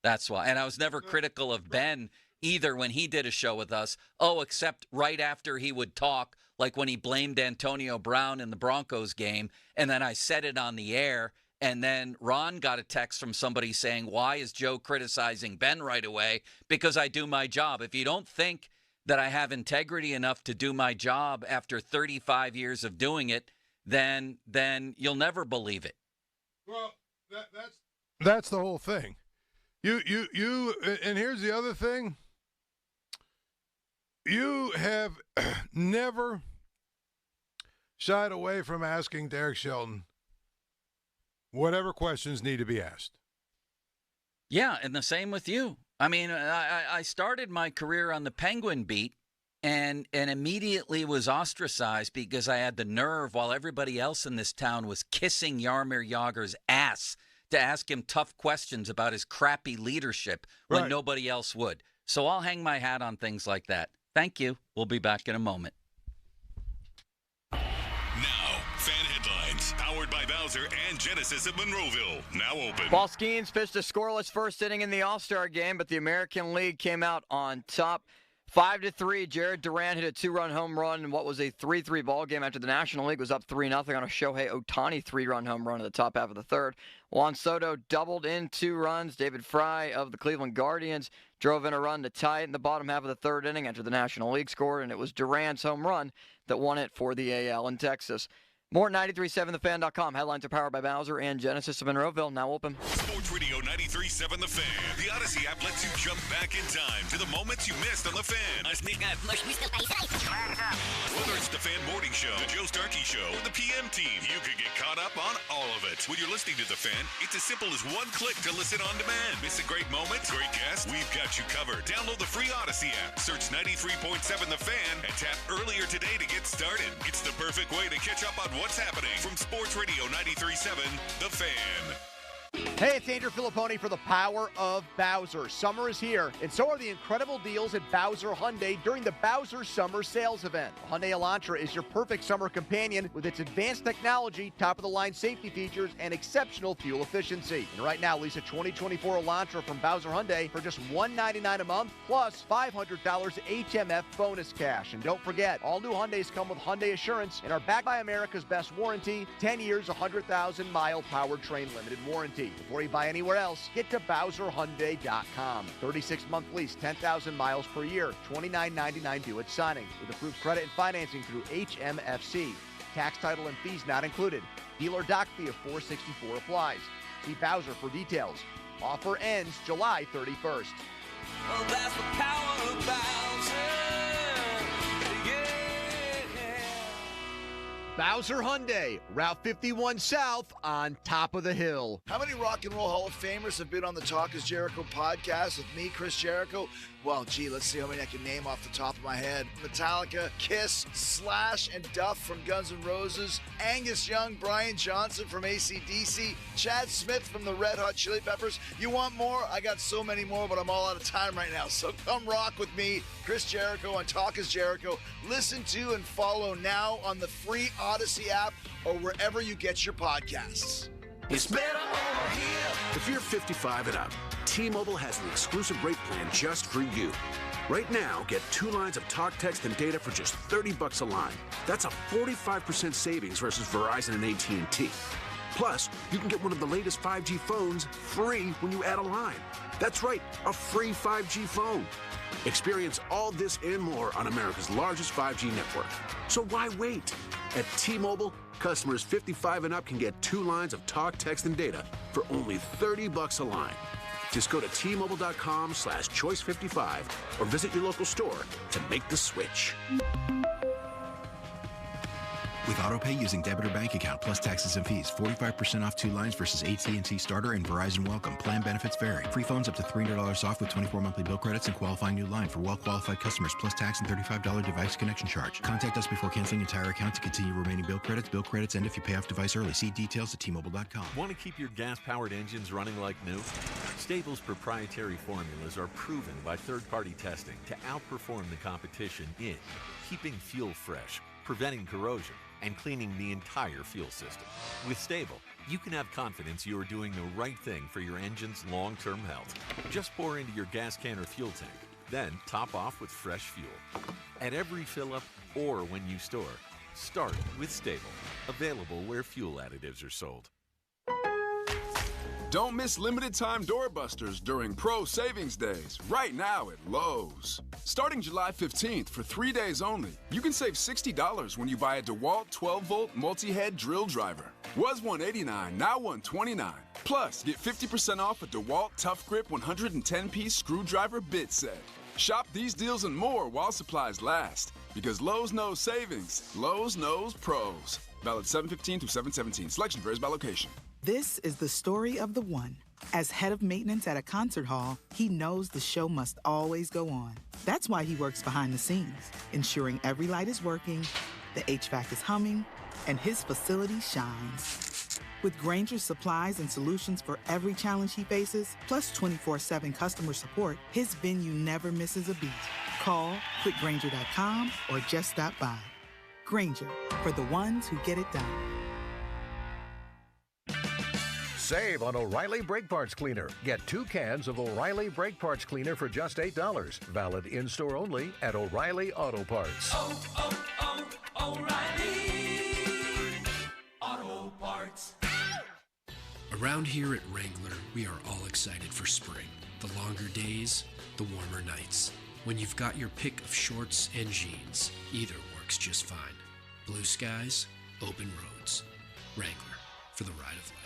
That's why. And I was never critical of Ben either when he did a show with us. Oh, except right after he would talk, like when he blamed Antonio Brown in the Broncos game, and then I said it on the air, and then Ron got a text from somebody saying, why is Joe criticizing Ben right away? Because I do my job. If you don't think that I have integrity enough to do my job after 35 years of doing it, then you'll never believe it. Well, that's the whole thing. You, and here's the other thing. You have never shied away from asking Derek Shelton whatever questions need to be asked. Yeah, and the same with you. I mean, I started my career on the Penguin beat and immediately was ostracized because I had the nerve, while everybody else in this town was kissing Jaromir Jagr's ass, to ask him tough questions about his crappy leadership when nobody else would. So I'll hang my hat on things like that. Thank you. We'll be back in a moment. Now, fan headlines, powered by Bowser and Genesis of Monroeville. Now open. Paul Skenes pitched a scoreless first inning in the All-Star game, but the American League came out on top. 5-3, Jared Duran hit a 2-run home run in what was a 3-3 ball game after the National League was up 3-0 on a Shohei Ohtani 3-run home run in the top half of the third. Juan Soto doubled in 2 runs. David Fry of the Cleveland Guardians drove in a run to tie it in the bottom half of the third inning after the National League scored, and it was Duran's home run that won it for the AL in Texas. More at 937thefan.com. Headlines are powered by Bowser and Genesis of Monroeville. Now open. Sports Radio 93.7 The Fan. The Odyssey app lets you jump back in time to the moments you missed on The Fan. Whether it's The Fan Morning Show, The Joe Starkey Show, or The PM Team, you can get caught up on all of it. When you're listening to The Fan, it's as simple as one click to listen on demand. Miss a great moment, great guest, we've got you covered. Download the free Odyssey app, search 93.7 The Fan, and tap earlier today to get started. It's the perfect way to catch up on what's happening from Sports Radio 93.7 The Fan. Hey, it's Andrew Filipponi for the Power of Bowser. Summer is here, and so are the incredible deals at Bowser Hyundai during the Bowser Summer Sales Event. The Hyundai Elantra is your perfect summer companion with its advanced technology, top-of-the-line safety features, and exceptional fuel efficiency. And right now, lease a 2024 Elantra from Bowser Hyundai for just $199 a month, plus $500 HMF bonus cash. And don't forget, all new Hyundais come with Hyundai Assurance and are backed by America's best warranty, 10 years, 100,000-mile powertrain limited warranty. Before you buy anywhere else, get to BowserHyundai.com. 36-month lease, 10,000 miles per year, $29.99 due at signing. With approved credit and financing through HMFC. Tax, title, and fees not included. Dealer doc fee of $464 applies. See Bowser for details. Offer ends July 31st. Oh, that's the power of Bowser. Bowser Hyundai, Route 51 South on top of the hill. How many Rock and Roll Hall of Famers have been on the Talk is Jericho podcast with me, Chris Jericho? Well, gee, let's see how many I can name off the top of my head. Metallica, Kiss, Slash, and Duff from Guns N' Roses, Angus Young, Brian Johnson from AC/DC, Chad Smith from the Red Hot Chili Peppers. You want more? I got so many more, but I'm all out of time right now. So come rock with me, Chris Jericho, on Talk is Jericho. Listen to and follow now on the free Odyssey app or wherever you get your podcasts. It's better over here. If you're 55 and up, T-Mobile has an exclusive rate plan just for you. Right now, get 2 lines of talk, text, and data for just $30 a line. That's a 45% savings versus Verizon and AT&T. Plus, you can get one of the latest 5G phones free when you add a line. That's right, a free 5G phone. Experience all this and more on America's largest 5G network. So why wait? At T-Mobile, customers 55 and up can get 2 lines of talk, text, and data for only $30 a line. Just go to T-Mobile.com/choice55 or visit your local store to make the switch. With AutoPay using debit or bank account plus taxes and fees, 45% off 2 lines versus AT&T Starter and Verizon Welcome. Plan benefits vary. Free phones up to $300 off with 24 monthly bill credits and qualifying new line for well-qualified customers plus tax and $35 device connection charge. Contact us before canceling entire account to continue remaining bill credits. Bill credits end if you pay off device early. See details at T-Mobile.com. Want to keep your gas-powered engines running like new? Stable's proprietary formulas are proven by third-party testing to outperform the competition in keeping fuel fresh, preventing corrosion, and cleaning the entire fuel system. With Stable, you can have confidence you are doing the right thing for your engine's long-term health. Just pour into your gas can or fuel tank, then top off with fresh fuel. At every fill-up or when you store, start with Stable. Available where fuel additives are sold. Don't miss limited time doorbusters during Pro Savings Days, right now at Lowe's. Starting July 15th for 3 days only, you can save $60 when you buy a DeWalt 12-volt multi-head drill driver. Was $189, now $129. Plus, get 50% off a DeWalt Tough Grip 110-piece screwdriver bit set. Shop these deals and more while supplies last. Because Lowe's knows savings, Lowe's knows pros. Valid 7/15 through 7/17. Selection varies by location. This is the story of the one. As head of maintenance at a concert hall, he knows the show must always go on. That's why he works behind the scenes, ensuring every light is working, the HVAC is humming, and his facility shines. With Granger's supplies and solutions for every challenge he faces, plus 24/7 customer support, his venue never misses a beat. Call quickgranger.com or just stop by. Granger, for the ones who get it done. Save on O'Reilly Brake Parts Cleaner. Get 2 cans of O'Reilly Brake Parts Cleaner for just $8. Valid in-store only at O'Reilly Auto Parts. O'Reilly Auto Parts. Around here at Wrangler, we are all excited for spring. The longer days, the warmer nights. When you've got your pick of shorts and jeans, either works just fine. Blue skies, open roads. Wrangler, for the ride of life.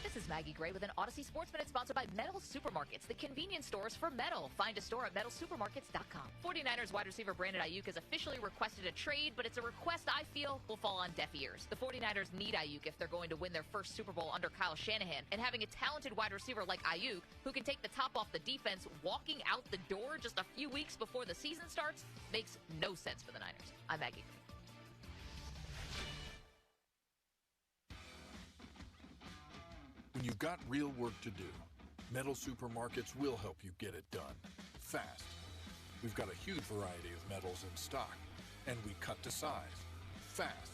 This is Maggie Gray with an Odyssey Sports Minute sponsored by Metal Supermarkets, the convenience stores for metal. Find a store at metalsupermarkets.com. 49ers wide receiver Brandon Aiyuk has officially requested a trade, but it's a request I feel will fall on deaf ears. The 49ers need Aiyuk if they're going to win their first Super Bowl under Kyle Shanahan, and having a talented wide receiver like Aiyuk, who can take the top off the defense walking out the door just a few weeks before the season starts, makes no sense for the Niners. I'm Maggie Gray. When you've got real work to do, Metal Supermarkets will help you get it done, fast. We've got a huge variety of metals in stock, and we cut to size, fast.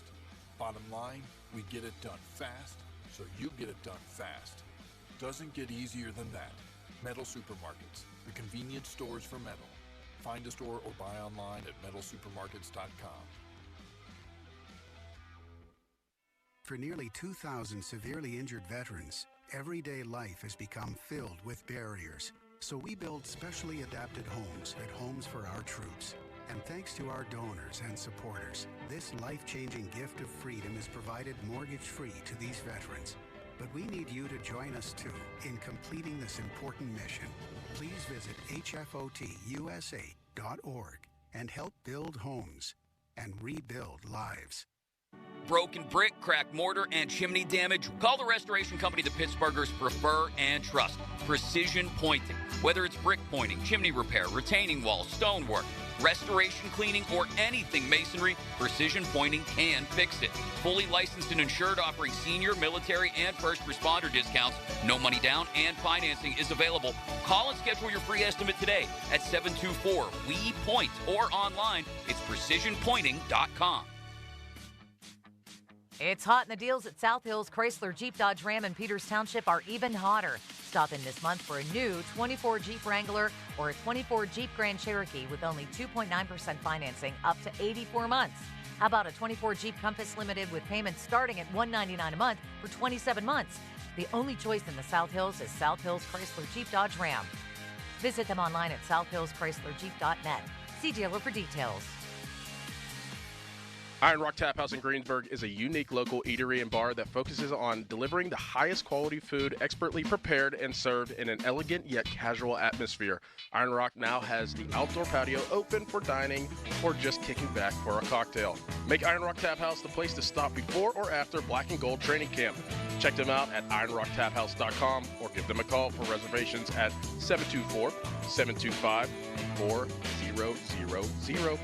Bottom line, we get it done fast, so you get it done fast. Doesn't get easier than that. Metal Supermarkets, the convenience stores for metal. Find a store or buy online at metalsupermarkets.com. For nearly 2,000 severely injured veterans, everyday life has become filled with barriers. So we build specially adapted homes at Homes for Our Troops. And thanks to our donors and supporters, this life-changing gift of freedom is provided mortgage-free to these veterans. But we need you to join us too in completing this important mission. Please visit hfotusa.org and help build homes and rebuild lives. Broken brick, cracked mortar, and chimney damage? Call the restoration company the Pittsburghers prefer and trust. Precision Pointing. Whether it's brick pointing, chimney repair, retaining walls, stonework, restoration cleaning, or anything masonry, Precision Pointing can fix it. Fully licensed and insured, offering senior, military, and first responder discounts. No money down and financing is available. Call and schedule your free estimate today at 724-WE-POINT or online. It's precisionpointing.com. It's hot, and the deals at South Hills Chrysler Jeep Dodge Ram in Peters Township are even hotter. Stop in this month for a new 24 Jeep Wrangler or a 24 Jeep Grand Cherokee with only 2.9% financing up to 84 months. How about a 24 Jeep Compass Limited with payments starting at $199 a month for 27 months? The only choice in the South Hills is South Hills Chrysler Jeep Dodge Ram. Visit them online at southhillschryslerjeep.net. See dealer for details. Iron Rock Tap House in Greensburg is a unique local eatery and bar that focuses on delivering the highest quality food, expertly prepared and served in an elegant yet casual atmosphere. Iron Rock now has the outdoor patio open for dining or just kicking back for a cocktail. Make Iron Rock Tap House the place to stop before or after Black and Gold training camp. Check them out at ironrocktaphouse.com or give them a call for reservations at 724-725-4000.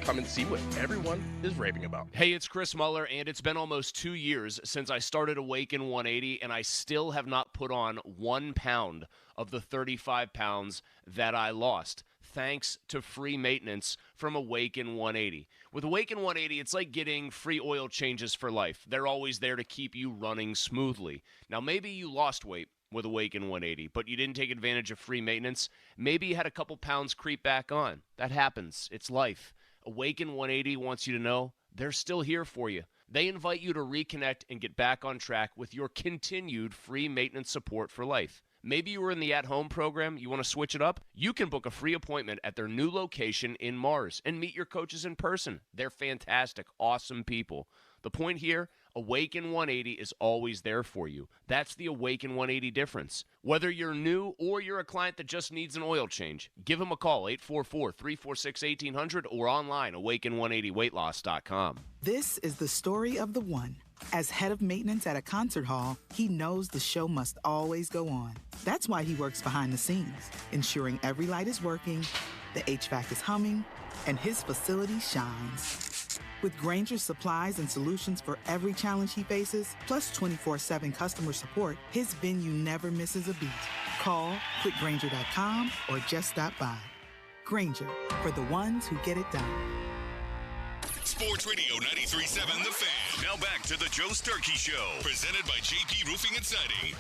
Come and see what everyone is raving about. Hey, it's Chris Muller, and it's been almost 2 years since I started Awaken 180, and I still have not put on 1 pound of the 35 pounds that I lost, thanks to free maintenance from Awaken 180. With Awaken 180, it's like getting free oil changes for life. They're always there to keep you running smoothly. Now, maybe you lost weight with Awaken 180, but you didn't take advantage of free maintenance. Maybe you had a couple pounds creep back on. That happens. It's life. Awaken 180 wants you to know they're still here for you. They invite you to reconnect and get back on track with your continued free maintenance support for life. Maybe you were in the at-home program, you want to switch it up? You can book a free appointment at their new location in Mars and meet your coaches in person. They're fantastic, awesome people. The point here, Awaken 180 is always there for you. That's the Awaken 180 difference. Whether you're new or you're a client that just needs an oil change, give them a call, 844-346-1800, or online, awaken180weightloss.com. This is the story of the one. As head of maintenance at a concert hall, he knows the show must always go on. That's why he works behind the scenes, ensuring every light is working, the HVAC is humming, and his facility shines. With Granger's supplies and solutions for every challenge he faces, plus 24/7 customer support, his venue never misses a beat. Call quickgranger.com or just stop by. Granger, for the ones who get it done. Sports Radio 93.7 The Fan. Now back to the Joe Sturkey Show, presented by JP Roofing and Siding.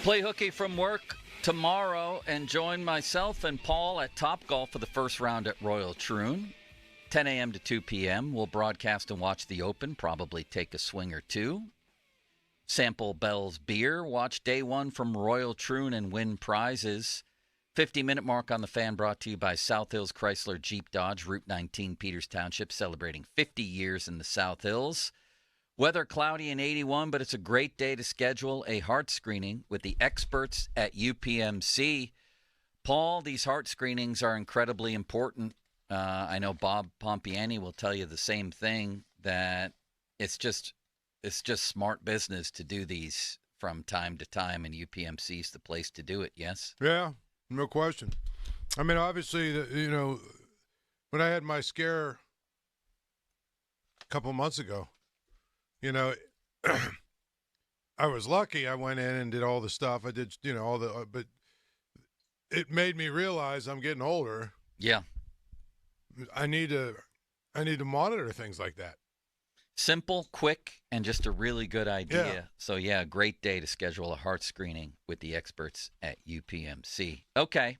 Play hooky from work tomorrow and join myself and Paul at Topgolf for the first round at Royal Troon. 10 a.m. to 2 p.m. We'll broadcast and watch the Open, probably take a swing or two. Sample Bell's beer, watch day one from Royal Troon and win prizes. 50-minute mark on the Fan brought to you by South Hills Chrysler Jeep Dodge, Route 19, Peters Township, celebrating 50 years in the South Hills. Weather cloudy and 81, but it's a great day to schedule a heart screening with the experts at UPMC. Paul, these heart screenings are incredibly important. I know Bob Pompiani will tell you the same thing, that it's just smart business to do these from time to time, and UPMC is the place to do it, yes? Yeah, no question. I mean, obviously, when I had my scare a couple months ago, I was lucky. I went in and did all the stuff. I did, but it made me realize I'm getting older. Yeah. I need to monitor things like that. Simple, quick, and just a really good idea. Yeah. So, yeah, great day to schedule a heart screening with the experts at UPMC. Okay.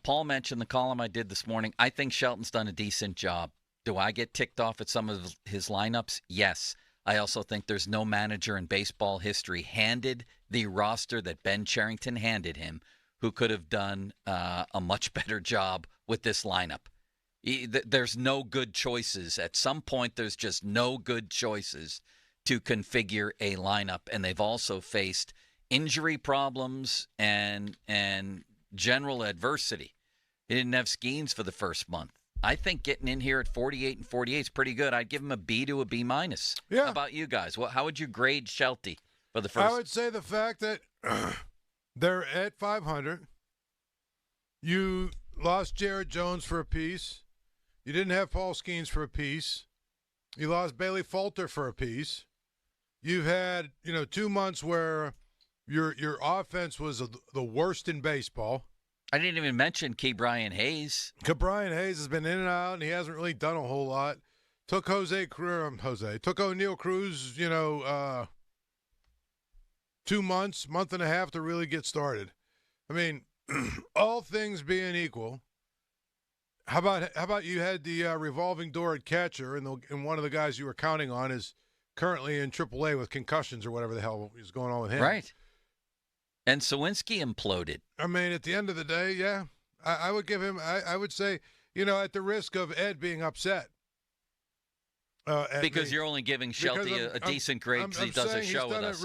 Paul mentioned the column I did this morning. I think Shelton's done a decent job. Do I get ticked off at some of his lineups? Yes. I also think there's no manager in baseball history handed the roster that Ben Cherington handed him who could have done a much better job with this lineup. There's no good choices. At some point, there's just no good choices to configure a lineup. And they've also faced injury problems and general adversity. He didn't have Skenes for the first month. I think getting in here at 48 and 48 is pretty good. I'd give him a B to a B minus. Yeah. How about you guys? How would you grade Shelty for the first? I would say the fact that they're at 500. You lost Jared Jones for a piece. You didn't have Paul Skenes for a piece. You lost Bailey Falter for a piece. You've had 2 months where your offense was the worst in baseball. I didn't even mention Ke'Bryan Hayes. Ke'Bryan Hayes has been in and out, and he hasn't really done a whole lot. Took took O'Neal Cruz, 2 months, month and a half to really get started. I mean, all things being equal, how about you had the revolving door at catcher, and one of the guys you were counting on is currently in AAA with concussions or whatever the hell is going on with him. Right. And Sawinski imploded. I mean, at the end of the day, yeah, I would give him, I would say, at the risk of Ed being upset. Because you're only giving Shelty a decent grade because he does a show with us.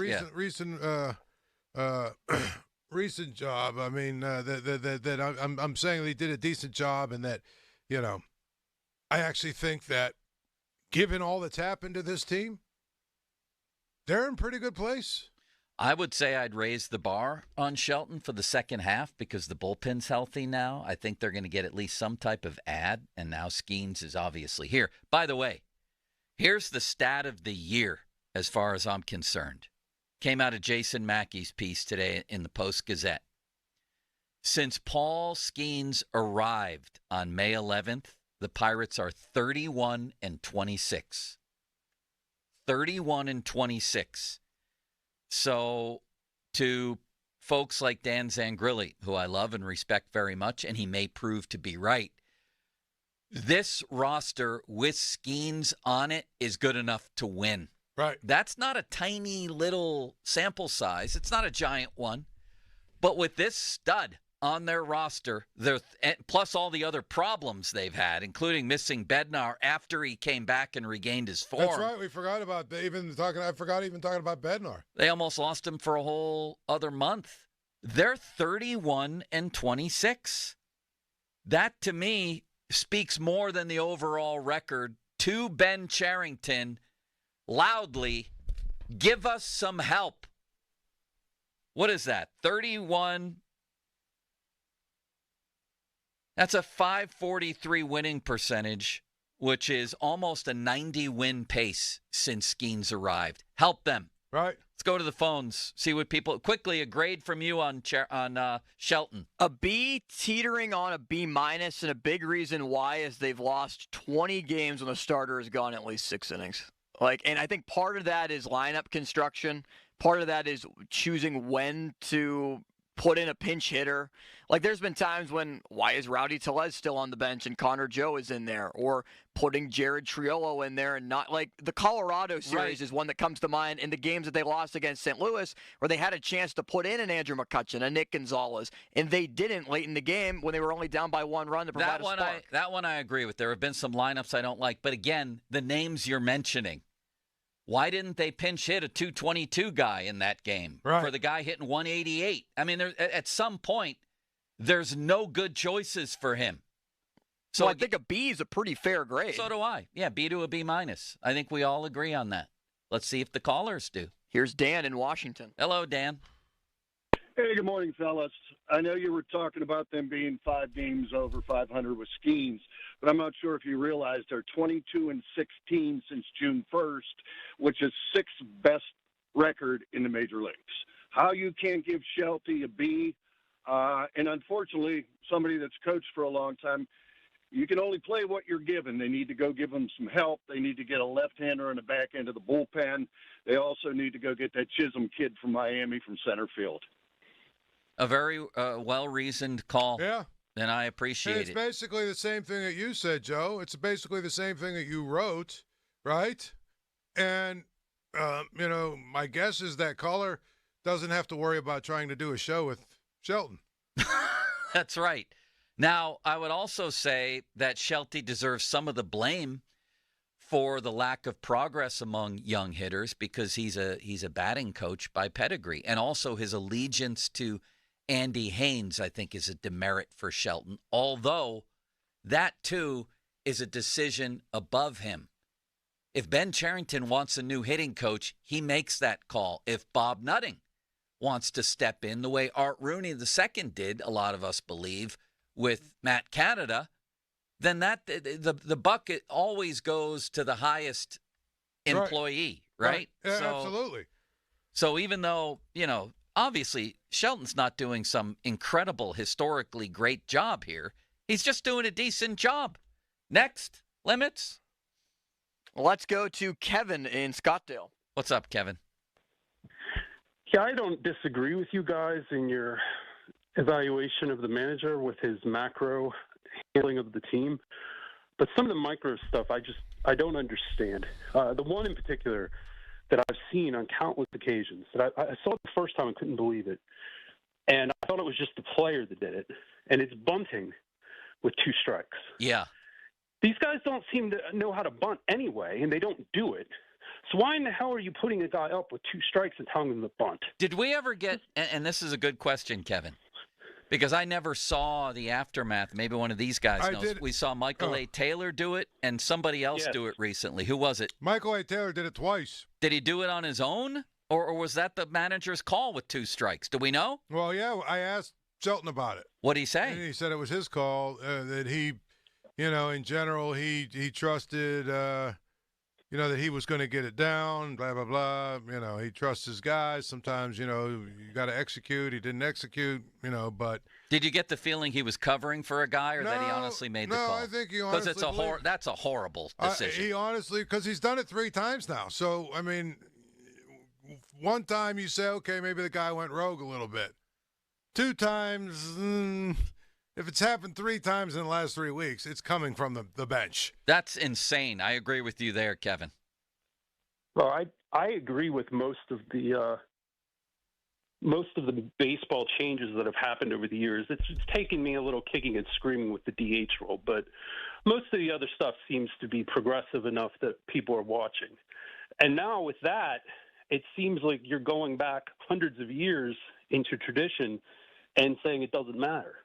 Recent job. I mean, I'm saying that he did a decent job, and that, I actually think that given all that's happened to this team, they're in pretty good place. I would say I'd raise the bar on Shelton for the second half because the bullpen's healthy now. I think they're going to get at least some type of ad, and now Skenes is obviously here. By the way, here's the stat of the year as far as I'm concerned. Came out of Jason Mackey's piece today in the Post-Gazette. Since Paul Skenes arrived on May 11th, the Pirates are 31-26. 31-26. So to folks like Dan Zangrilli, who I love and respect very much, and he may prove to be right, this roster with Skenes on it is good enough to win. Right. That's not a tiny little sample size. It's not a giant one. But with this stud on their roster, plus all the other problems they've had, including missing Bednar after he came back and regained his form. That's right. We forgot about I forgot even talking about Bednar. They almost lost him for a whole other month. They're 31-26. That, to me, speaks more than the overall record to Ben Cherington. Loudly, give us some help. What is that? 31. That's a .543 winning percentage, which is almost a 90-win pace since Skenes arrived. Help them. Right. Let's go to the phones, see what people... Quickly, a grade from you on Shelton. A B teetering on a B-, and a big reason why is they've lost 20 games when the starter has gone at least 6 innings. And I think part of that is lineup construction. Part of that is choosing when to put in a pinch hitter. There's been times when, why is Rowdy Tellez still on the bench and Connor Joe is in there? Or putting Jared Triolo in there and not, the Colorado series is one that comes to mind in the games that they lost against St. Louis, where they had a chance to put in an Andrew McCutchen, a Nick Gonzalez, and they didn't late in the game when they were only down by 1 run to provide a spark. That one I agree with. There have been some lineups I don't like. But again, the names you're mentioning, why didn't they pinch hit a 222 guy in that game for the guy hitting 188? I mean, at some point, there's no good choices for him. So I think a B is a pretty fair grade. So do I. Yeah, B to a B-. I think we all agree on that. Let's see if the callers do. Here's Dan in Washington. Hello, Dan. Hey, good morning, fellas. I know you were talking about them being 5 games over 500 with Skenes, but I'm not sure if you realize they're 22-16 since June 1st, which is 6th best record in the major leagues. How you can't give Shelty a B, and unfortunately, somebody that's coached for a long time, you can only play what you're given. They need to go give them some help. They need to get a left-hander in the back end of the bullpen. They also need to go get that Chisholm kid from Miami from center field. A very well-reasoned call. Yeah. And I appreciate it's basically the same thing that you said, Joe. It's basically the same thing that you wrote, right? And, my guess is that caller doesn't have to worry about trying to do a show with Shelton. That's right. Now, I would also say that Shelty deserves some of the blame for the lack of progress among young hitters because he's a batting coach by pedigree. And also his allegiance to Andy Haynes, I think, is a demerit for Shelton, although that, too, is a decision above him. If Ben Cherington wants a new hitting coach, he makes that call. If Bob Nutting wants to step in the way Art Rooney II did, a lot of us believe, with Matt Canada, then the buck always goes to the highest employee, right? Yeah, absolutely. So even though, obviously Shelton's not doing some incredible, historically great job here, he's just doing a decent job. Next, Limits. Let's go to Kevin in Scottsdale. What's up, Kevin? Yeah, I don't disagree with you guys in your evaluation of the manager with his macro handling of the team, but some of the micro stuff I don't understand. The one in particular that I've seen on countless occasions that I saw it the first time and couldn't believe it, and I thought it was just the player that did it, and it's bunting with 2 strikes. Yeah. These guys don't seem to know how to bunt anyway, and they don't do it. So why in the hell are you putting a guy up with 2 strikes and telling him to bunt? Did we ever get, and this is a good question, Kevin, because I never saw the aftermath. Maybe one of these guys knows. We saw Michael A. Taylor do it and somebody else do it recently. Who was it? Michael A. Taylor did it twice. Did he do it on his own? Or was that the manager's call with 2 strikes? Do we know? Well, yeah, I asked Shelton about it. What'd he say? And he said it was his call, that he, in general, he trusted, that he was going to get it down, blah, blah, blah. He trusts his guys. Sometimes, you got to execute. He didn't execute, but. Did you get the feeling he was covering for a guy or that he honestly made the call? No, I think he honestly Because that's a horrible decision. He honestly, because he's done it 3 times now. So, I mean, one time you say, okay, maybe the guy went rogue a little bit. 2 times, if it's happened 3 times in the last 3 weeks, it's coming from the bench. That's insane. I agree with you there, Kevin. Well, I agree with most of the baseball changes that have happened over the years. It's taken me a little kicking and screaming with the DH role, but most of the other stuff seems to be progressive enough that people are watching. And now with that, it seems like you're going back hundreds of years into tradition and saying it doesn't matter.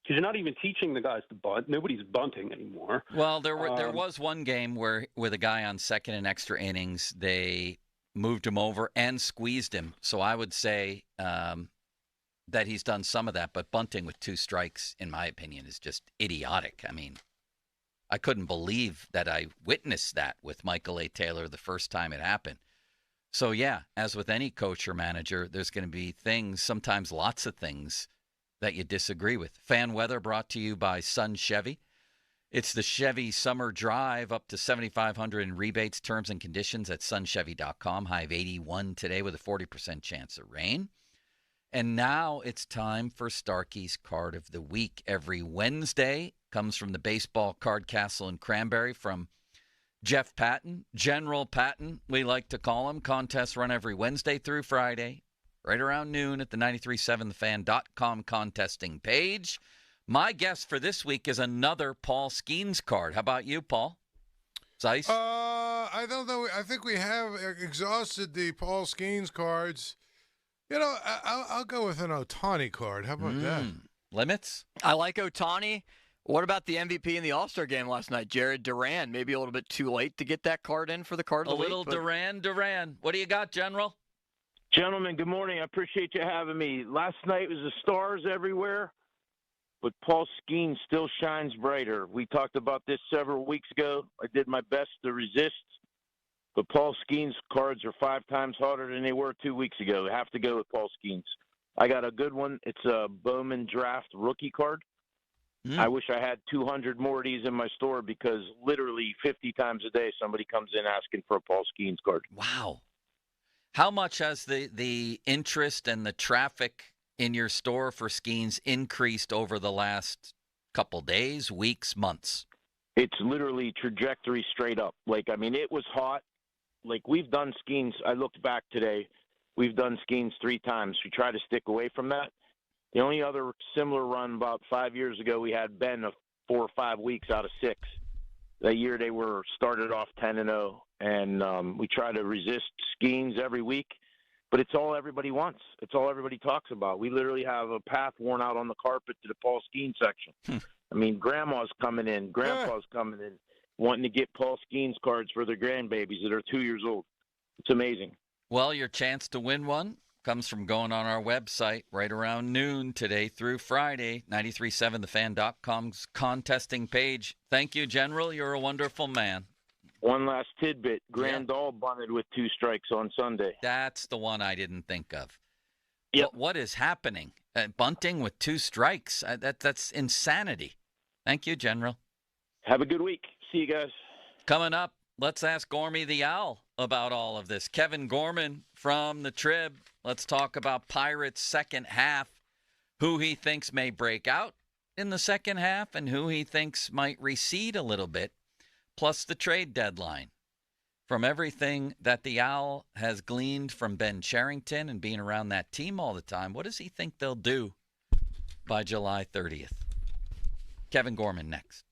Because you're not even teaching the guys to bunt. Nobody's bunting anymore. Well, there was one game where with a guy on second in extra innings, they moved him over and squeezed him. So I would say that he's done some of that, but bunting with 2 strikes, in my opinion, is just idiotic. I mean, I couldn't believe that I witnessed that with Michael A. Taylor the first time it happened. So, yeah, as with any coach or manager, there's going to be things, sometimes lots of things, that you disagree with. Fan weather brought to you by Sun Chevy. It's the Chevy Summer Drive, up to $7,500 in rebates, terms and conditions at sunchevy.com. High of 81 today with a 40% chance of rain. And now it's time for Starkey's Card of the Week. Every Wednesday comes from the Baseball Card Castle in Cranberry from Jeff Patton, General Patton, we like to call him. Contests run every Wednesday through Friday, right around noon at the 937thefan.com contesting page. My guess for this week is another Paul Skenes card. How about you, Paul? Zeiss? I don't know. I think we have exhausted the Paul Skenes cards. You know, I'll go with an Ohtani card. How about that? Limits? I like Ohtani. What about the MVP in the All-Star game last night, Jared Duran? Maybe a little bit too late to get that card in for the card of the week. A little Duran. What do you got, General? Gentlemen, good morning. I appreciate you having me. Last night was the stars everywhere, but Paul Skenes still shines brighter. We talked about this several weeks ago. I did my best to resist, but Paul Skenes cards are 5 times harder than they were 2 weeks ago. I have to go with Paul Skenes. I got a good one. It's a Bowman Draft rookie card. I wish I had 200 more of these in my store because literally 50 times a day somebody comes in asking for a Paul Skenes card. Wow. How much has the interest and the traffic in your store for Skenes increased over the last couple days, weeks, months? It's literally trajectory straight up. Like, I mean, it was hot. Like, we've done Skenes. I looked back today. We've done Skenes 3 times. We try to stick away from that. The only other similar run about 5 years ago, we had Ben of 4 or 5 weeks out of 6. That year they were started off 10-0, and we try to resist Skenes every week. But it's all everybody wants. It's all everybody talks about. We literally have a path worn out on the carpet to the Paul Skenes section. I mean, grandma's coming in, grandpa's coming in, wanting to get Paul Skenes cards for their grandbabies that are 2 years old. It's amazing. Well, your chance to win one comes from going on our website right around noon today through Friday, 937thefan.com's contesting page. Thank you, General. You're a wonderful man. One last tidbit. Grandal bunted with 2 strikes on Sunday. That's the one I didn't think of. Yep. What is happening? Bunting with 2 strikes. That's insanity. Thank you, General. Have a good week. See you guys. Coming up, let's ask Gormy the Owl about all of this. Kevin Gorman from the Trib. Let's talk about Pirates' second half, who he thinks may break out in the second half and who he thinks might recede a little bit, plus the trade deadline. From everything that the Owl has gleaned from Ben Cherington and being around that team all the time, what does he think they'll do by July 30th? Kevin Gorman next.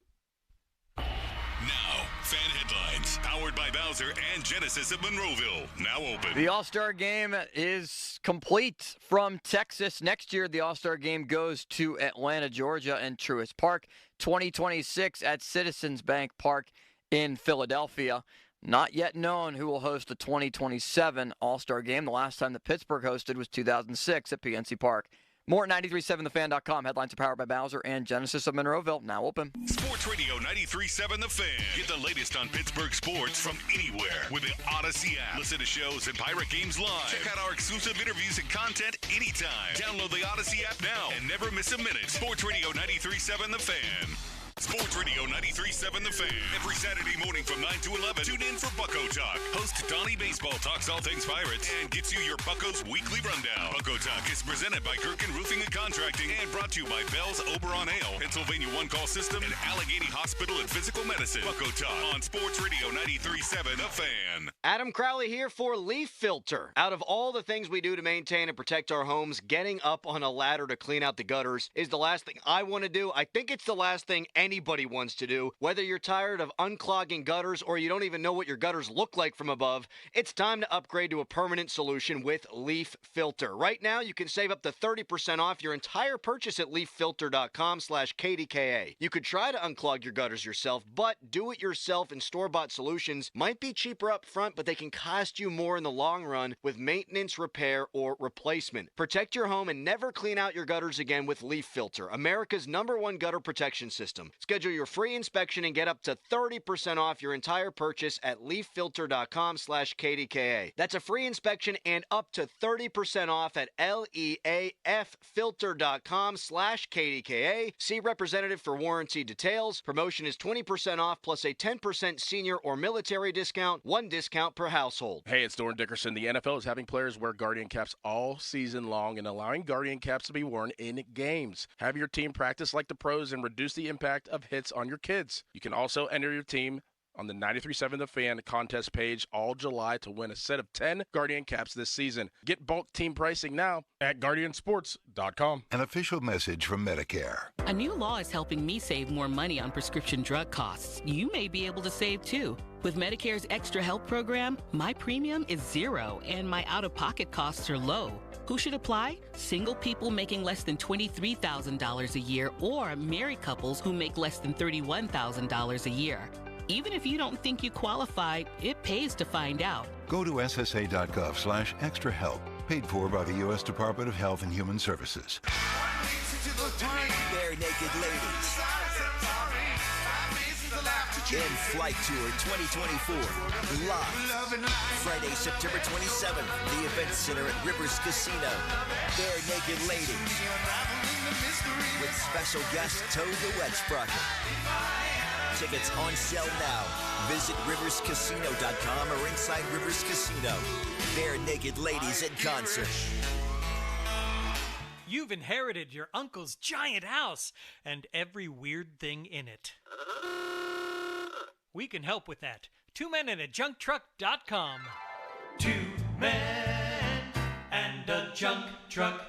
Now, fan headlines, powered by Bowser and Genesis of Monroeville, now open. The All-Star Game is complete from Texas. Next year, the All-Star Game goes to Atlanta, Georgia, and Truist Park. 2026 at Citizens Bank Park in Philadelphia. Not yet known who will host the 2027 All-Star Game. The last time that Pittsburgh hosted was 2006 at PNC Park. More at 937thefan.com. Headlines are powered by Bowser and Genesis of Monroeville, now open. Sports Radio 93.7 The Fan. Get the latest on Pittsburgh sports from anywhere with the Odyssey app. Listen to shows and Pirate games live. Check out our exclusive interviews and content anytime. Download the Odyssey app now and never miss a minute. Sports Radio 93.7 The Fan. Sports Radio 93.7 The Fan. Every Saturday morning from 9 to 11. Tune in for Bucko Talk. Host Donnie Baseball talks all things Pirates and gets you your Buccos weekly rundown. Bucko Talk is presented by Gerken Roofing and Contracting and brought to you by Bell's Oberon Ale, Pennsylvania One Call System, and Allegheny Hospital and Physical Medicine. Bucko Talk on Sports Radio 93.7 The Fan. Adam Crowley here for Leaf Filter. Out of all the things we do to maintain and protect our homes, getting up on a ladder to clean out the gutters is the last thing I want to do. I think it's the last thing anybody wants to do. Whether you're tired of unclogging gutters or you don't even know what your gutters look like from above, it's time to upgrade to a permanent solution with Leaf Filter. Right now, you can save up to 30% off your entire purchase at leaffilter.com/KDKA. You could try to unclog your gutters yourself, but do-it-yourself and store-bought solutions might be cheaper up front, but they can cost you more in the long run with maintenance, repair, or replacement. Protect your home and never clean out your gutters again with Leaf Filter, America's #1 gutter protection system. Schedule your free inspection and get up to 30% off your entire purchase at leaffilter.com/KDKA. That's a free inspection and up to 30% off at leaffilter.com/KDKA. See representative for warranty details. Promotion is 20% off plus a 10% senior or military discount, 1 discount per household. Hey, it's Doran Dickerson. The NFL is having players wear Guardian caps all season long and allowing Guardian caps to be worn in games. Have your team practice like the pros and reduce the impact of hits on your kids. You can also enter your team on the 93.7 The Fan contest page all July to win a set of 10 Guardian caps this season. Get bulk team pricing now at GuardianSports.com. An official message from Medicare. A new law is helping me save more money on prescription drug costs. You may be able to save too. With Medicare's Extra Help program, my premium is $0 and my out-of-pocket costs are low. Who should apply? Single people making less than $23,000 a year or married couples who make less than $31,000 a year. Even if you don't think you qualify, it pays to find out. Go to ssa.gov/extrahelp. Paid for by the U.S. Department of Health and Human Services. Bare Naked Ladies. In Flight Tour 2024. Live. Friday, September 27th. The Event Center at Rivers Casino. Bare Naked Ladies. With special guest Toe the Wet Sprocket. Tickets on sale now. Visit riverscasino.com or inside Rivers Casino. Bare Naked Ladies in concert. You've inherited your uncle's giant house and every weird thing in it. We can help with that. 2menandajunktruck.com. 2 men and a junk truck.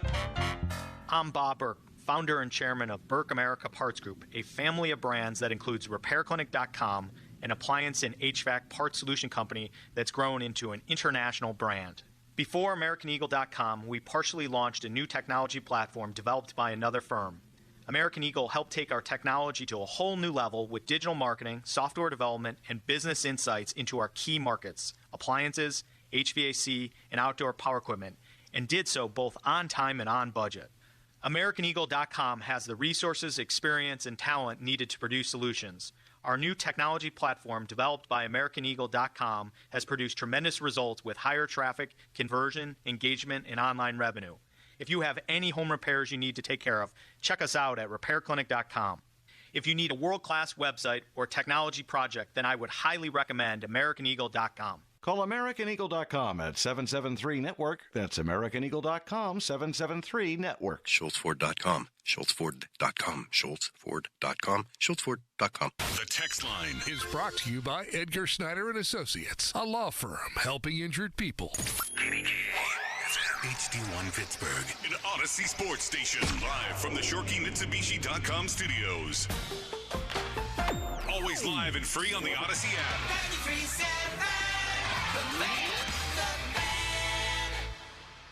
I'm Bob Burke, founder and chairman of Burke America Parts Group, a family of brands that includes RepairClinic.com, an appliance and HVAC parts solution company that's grown into an international brand. Before AmericanEagle.com, we partially launched a new technology platform developed by another firm. American Eagle helped take our technology to a whole new level with digital marketing, software development, and business insights into our key markets, appliances, HVAC, and outdoor power equipment, and did so both on time and on budget. AmericanEagle.com has the resources, experience, and talent needed to produce solutions. Our new technology platform, developed by AmericanEagle.com, has produced tremendous results with higher traffic, conversion, engagement, and online revenue. If you have any home repairs you need to take care of, check us out at RepairClinic.com. If you need a world-class website or technology project, then I would highly recommend AmericanEagle.com. Call AmericanEagle.com at 773-NETWORK. That's AmericanEagle.com, 773-NETWORK. SchultzFord.com. SchultzFord.com. SchultzFord.com. SchultzFord.com. The text line is brought to you by Edgar Snyder and Associates, a law firm helping injured people. HD1 Pittsburgh, an Odyssey sports station, live from the ShorkeyMitsubishi.com studios. Always live and free on the Odyssey app.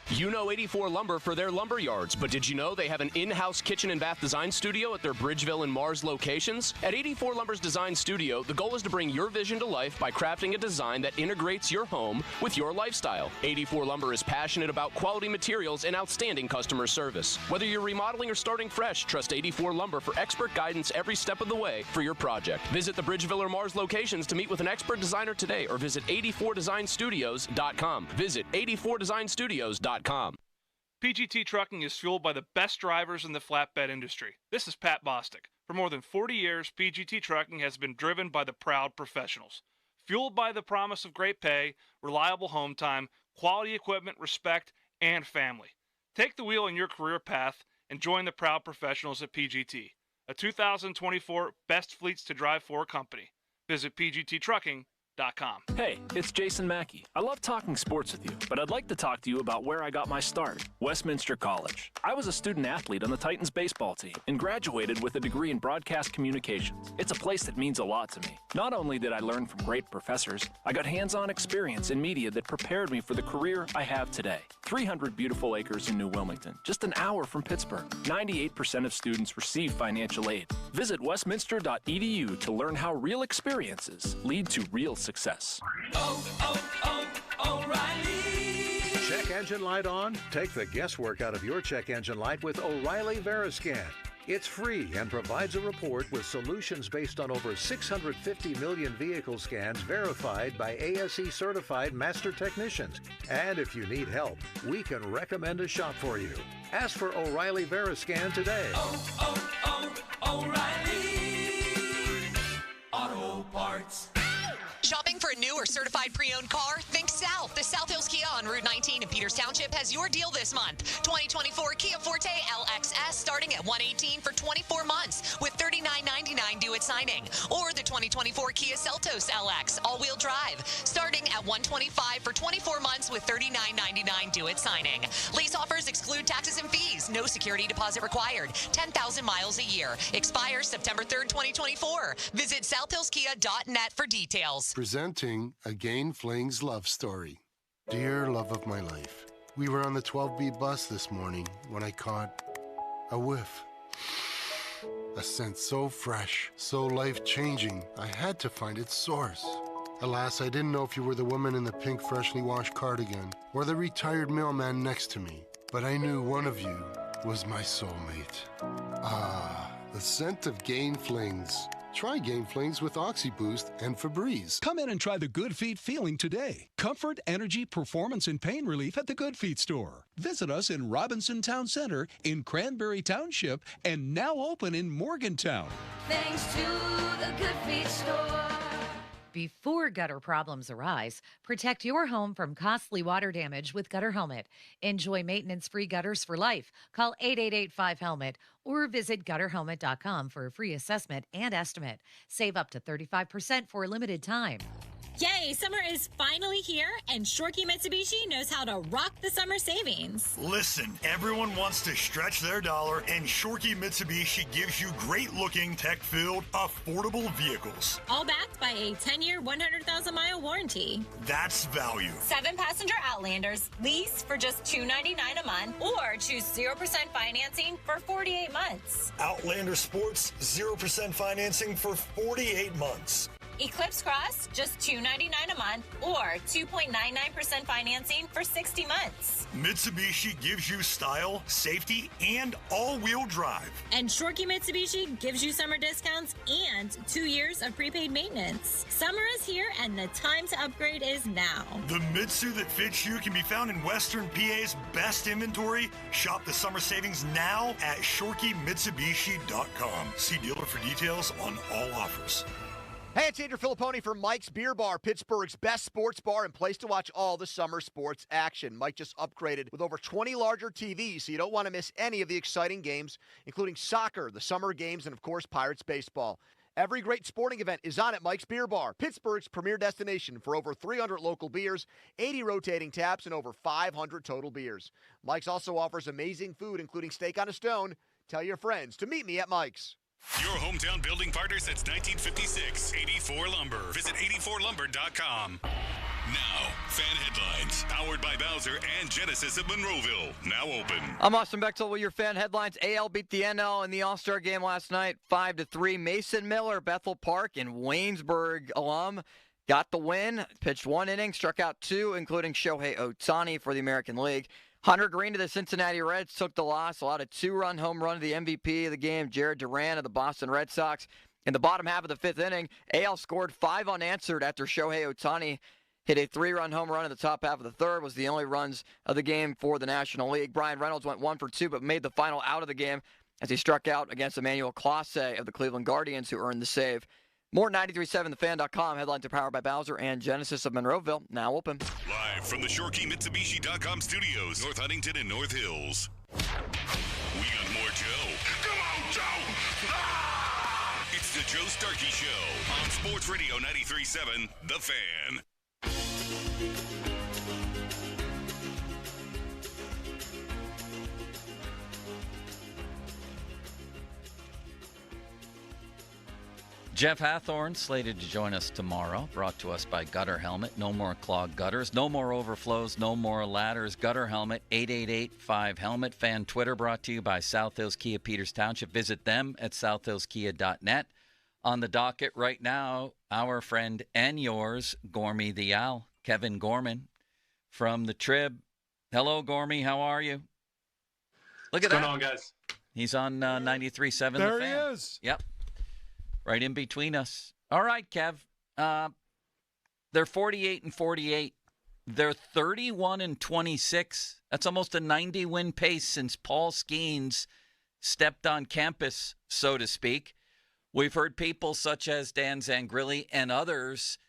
You know 84 Lumber for their lumber yards, but did you know they have an in-house kitchen and bath design studio at their Bridgeville and Mars locations? At 84 Lumber's design studio, the goal is to bring your vision to life by crafting a design that integrates your home with your lifestyle. 84 Lumber is passionate about quality materials and outstanding customer service. Whether you're remodeling or starting fresh, trust 84 Lumber for expert guidance every step of the way for your project. Visit the Bridgeville or Mars locations to meet with an expert designer today, or visit 84designstudios.com. Visit 84designstudios.com. PGT Trucking is fueled by the best drivers in the flatbed industry. This is Pat Bostic. For more than 40 years, PGT Trucking has been driven by the proud professionals. Fueled by the promise of great pay, reliable home time, quality equipment, respect, and family. Take the wheel in your career path and join the proud professionals at PGT, a 2024 Best Fleets to Drive For company. Visit pgttrucking.com. Hey, it's Jason Mackey. I love talking sports with you, but I'd like to talk to you about where I got my start, Westminster College. I was a student athlete on the Titans baseball team and graduated with a degree in broadcast communications. It's a place that means a lot to me. Not only did I learn from great professors, I got hands-on experience in media that prepared me for the career I have today. 300 beautiful acres in New Wilmington, just an hour from Pittsburgh. 98% of students receive financial aid. Visit westminster.edu to learn how real experiences lead to real success. O'Reilly. Check engine light on? Take the guesswork out of your check engine light with O'Reilly Veriscan. It's free and provides a report with solutions based on over 650 million vehicle scans verified by ASE certified master technicians. And if you need help, we can recommend a shop for you. Ask for O'Reilly Veriscan today. O'Reilly Auto Parts. Shopping for a new or certified pre-owned car? Think South. The South Hills Kia on Route 19 in Peters Township has your deal this month. 2024 Kia Forte LXS starting at $118 for 24 months with $39.99 due at signing. Or the 2024 Kia Seltos LX all-wheel drive starting at $125 for 24 months with $39.99 due at signing. Lease offers exclude taxes and fees. No security deposit required. 10,000 miles a year. Expires September 3rd, 2024. Visit southhillskia.net for details. Presenting Again Fling's love story. Dear love of my life, we were on the 12B bus this morning when I caught a whiff. A scent so fresh, so life-changing, I had to find its source. Alas, I didn't know if you were the woman in the pink freshly washed cardigan or the retired mailman next to me, but I knew one of you was my soulmate. Ah, the scent of Gain Flings. Try Gain Flings with OxyBoost and Febreze. Come in and try the Good Feet feeling today. Comfort, energy, performance, and pain relief at the Good Feet store. Visit us in Robinson Town Center, in Cranberry Township, and now open in Morgantown. Thanks to the Good Feet store. Before gutter problems arise, protect your home from costly water damage with Gutter Helmet. Enjoy maintenance-free gutters for life. Call 888-5HELMET or visit gutterhelmet.com for a free assessment and estimate. Save up to 35% for a limited time. Yay, summer is finally here, and Shorkey Mitsubishi knows how to rock the summer savings. Listen, everyone wants to stretch their dollar, and Shorkey Mitsubishi gives you great-looking, tech-filled, affordable vehicles. All backed by a 10-year, 100,000-mile warranty. That's value. 7-passenger Outlanders, lease for just $299 a month, or choose 0% financing for 48 months. Outlander Sports, 0% financing for 48 months. Eclipse Cross, just $299 a month, or 2.99% financing for 60 months. Mitsubishi gives you style, safety, and all-wheel drive. And Shorkey Mitsubishi gives you summer discounts and 2 years of prepaid maintenance. Summer is here, and the time to upgrade is now. The Mitsu that fits you can be found in Western PA's best inventory. Shop the summer savings now at ShorkeyMitsubishi.com. See dealer for details on all offers. Hey, it's Andrew Filipponi from Mike's Beer Bar, Pittsburgh's best sports bar and place to watch all the summer sports action. Mike just upgraded with over 20 larger TVs, so you don't want to miss any of the exciting games, including soccer, the summer games, and, of course, Pirates baseball. Every great sporting event is on at Mike's Beer Bar, Pittsburgh's premier destination for over 300 local beers, 80 rotating taps, and over 500 total beers. Mike's also offers amazing food, including steak on a stone. Tell your friends to meet me at Mike's. Your hometown building partner since 1956, 84 Lumber. Visit 84lumber.com. Now, fan headlines, powered by Bowser and Genesis of Monroeville. Now open. I'm Austin Bechtel with your fan headlines. AL beat the NL in the All-Star game last night, 5-3. Mason Miller, Bethel Park and Waynesburg alum, got the win. Pitched 1 inning, struck out 2, including Shohei Ohtani for the American League. Hunter Green to the Cincinnati Reds took the loss, allowed a 2-run home run to the MVP of the game, Jared Duran of the Boston Red Sox. In the bottom half of the 5th inning, AL scored 5 unanswered after Shohei Ohtani hit a 3-run home run in the top half of the 3rd, was the only runs of the game for the National League. Brian Reynolds went 1 for 2, but made the final out of the game as he struck out against Emmanuel Clase of the Cleveland Guardians, who earned the save. More 93.7thefan.com. Headlines are powered by Bowser and Genesis of Monroeville. Now open. Live from the ShorkeyMitsubishi.com studios, North Huntington and North Hills. We got more Joe. Come on, Joe! Ah! It's the The Joe Starkey Show on Sports Radio 93.7 The Fan. Jeff Hathorn slated to join us tomorrow, brought to us by Gutter Helmet. No more clogged gutters, no more overflows, no more ladders. Gutter Helmet, 888-5-HELMET. Fan Twitter brought to you by South Hills Kia Peters Township. Visit them at southhillskia.net. On the docket right now, our friend and yours, Gormy the Owl, Kevin Gorman from the Trib. Hello, Gormy. How are you? Look at that. What's going on, guys? He's on 93.7 There The Fan. he is. Yep. Right in between us. All right, Kev. They're 48-48. They're 31-26. That's almost a 90-win pace since Paul Skenes stepped on campus, so to speak. We've heard people such as Dan Zangrilli and others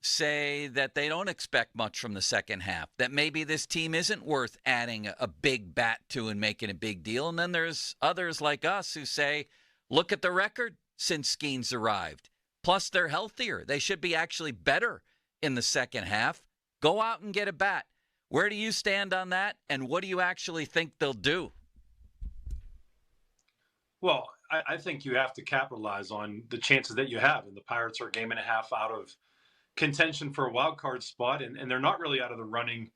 say that they don't expect much from the second half, that maybe this team isn't worth adding a big bat to and making a big deal. And then there's others like us who say, look at the record since Skenes arrived. Plus, they're healthier. They should be actually better in the second half. Go out and get a bat. Where do you stand on that, and what do you actually think they'll do? Well, I think you have to capitalize on the chances that you have. And the Pirates are a game and a half out of contention for a wild card spot, and they're not really out of the running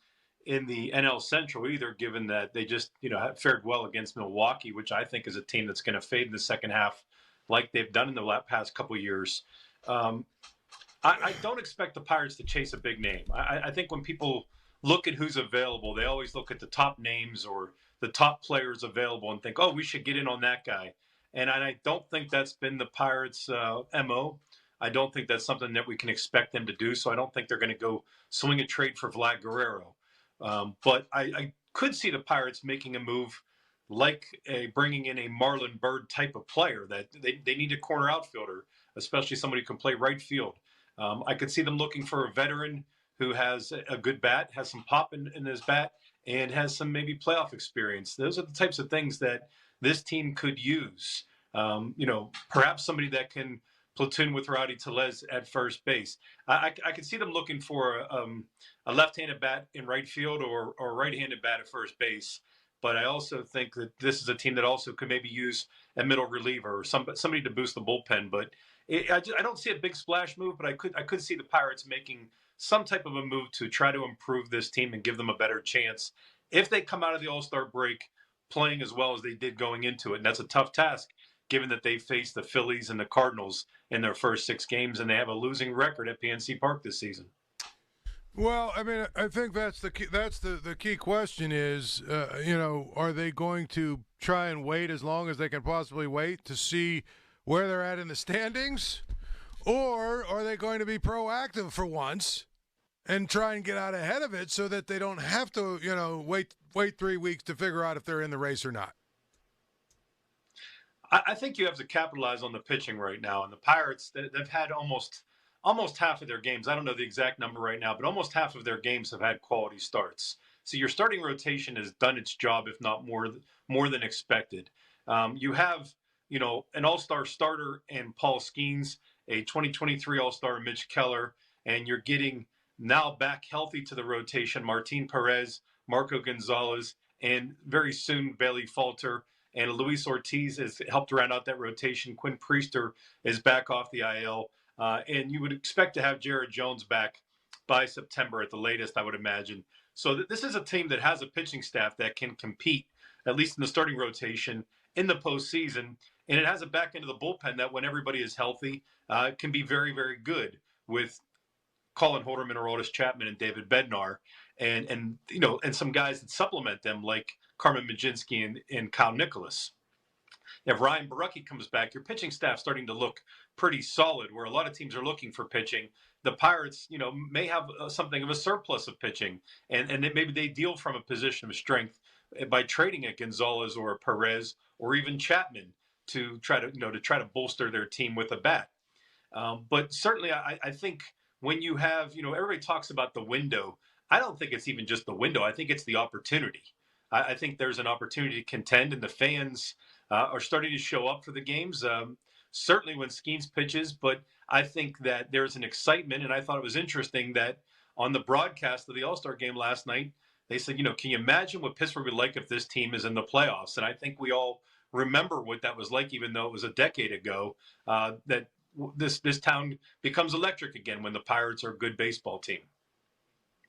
in the NL Central either, given that they just have fared well against Milwaukee, which I think is a team that's going to fade in the second half like they've done in the past couple of years. I don't expect the Pirates to chase a big name. I think when people look at who's available, they always look at the top names or the top players available and think, oh, we should get in on that guy. And I don't think that's been the Pirates' MO. I don't think that's something that we can expect them to do. So I don't think they're going to go swing a trade for Vlad Guerrero. But I could see the Pirates making a move like bringing in a Marlon Byrd type of player, that they need a corner outfielder, especially somebody who can play right field. I could see them looking for a veteran who has a good bat, has some pop in his bat, and has some maybe playoff experience. Those are the types of things that this team could use. Perhaps somebody that can platoon with Rowdy Tellez at first base. I could see them looking for a left-handed bat in right field or a right-handed bat at first base. But I also think that this is a team that also could maybe use a middle reliever or somebody to boost the bullpen. But I don't see a big splash move, but I could see the Pirates making some type of a move to try to improve this team and give them a better chance if they come out of the All-Star break playing as well as they did going into it. And that's a tough task, given that they faced the Phillies and the Cardinals in their first 6 games, and they have a losing record at PNC Park this season. Well, I mean, I think that's the key, the key question is, are they going to try and wait as long as they can possibly wait to see where they're at in the standings, or are they going to be proactive for once and try and get out ahead of it so that they don't have to, wait 3 weeks to figure out if they're in the race or not? I think you have to capitalize on the pitching right now, and the Pirates, they've had almost half of their games. I don't know the exact number right now, but almost half of their games have had quality starts. So your starting rotation has done its job, if not more than expected. You have, an all-star starter in Paul Skenes, a 2023 all-star Mitch Keller, and you're getting now back healthy to the rotation Martin Perez, Marco Gonzalez, and very soon Bailey Falter. And Luis Ortiz has helped round out that rotation. Quinn Priester is back off the IL. And you would expect to have Jared Jones back by September at the latest, I would imagine. So this is a team that has a pitching staff that can compete, at least in the starting rotation, in the postseason. And it has a back end of the bullpen that, when everybody is healthy, can be very, very good, with Colin Holderman, Aroldis Chapman, and David Bednar, and some guys that supplement them like Carmen Majinski and Kyle Nicholas. If Ryan Barucki comes back, your pitching staff starting to look pretty solid, where a lot of teams are looking for pitching. The Pirates, may have something of a surplus of pitching, and maybe they deal from a position of strength by trading a Gonzalez or a Perez or even Chapman to try to bolster their team with a bat. But certainly, I think when you have, everybody talks about the window. I don't think it's even just the window. I think it's the opportunity. I think there's an opportunity to contend, and the fans are starting to show up for the games. certainly when Skenes pitches, but I think that there's an excitement, and I thought it was interesting that on the broadcast of the All-Star game last night, they said, can you imagine what Pittsburgh would like if this team is in the playoffs? And I think we all remember what that was like, even though it was a decade ago, that this town becomes electric again when the Pirates are a good baseball team.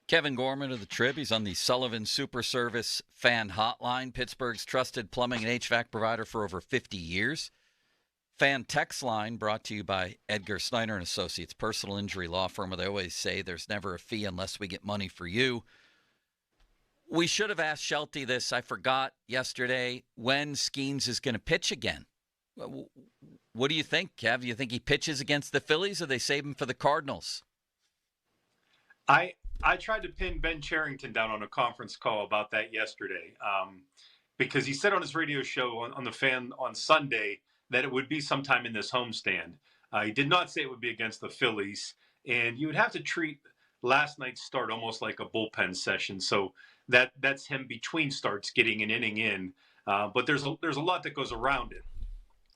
Kevin Gorman of the Trib. He's on the Sullivan Super Service Fan Hotline, Pittsburgh's trusted plumbing and HVAC provider for over 50 years. Fan text line brought to you by Edgar Snyder and Associates, personal injury law firm where they always say there's never a fee unless we get money for you. We should have asked Shelty this. I forgot yesterday when Skenes is going to pitch again. What do you think, Kev? Do you think he pitches against the Phillies or they save him for the Cardinals? I tried to pin Ben Cherington down on a conference call about that yesterday because he said on his radio show on the Fan on Sunday that it would be sometime in this homestand. He did not say it would be against the Phillies, and you would have to treat last night's start almost like a bullpen session. So that's him between starts getting an inning in. But there's a lot that goes around it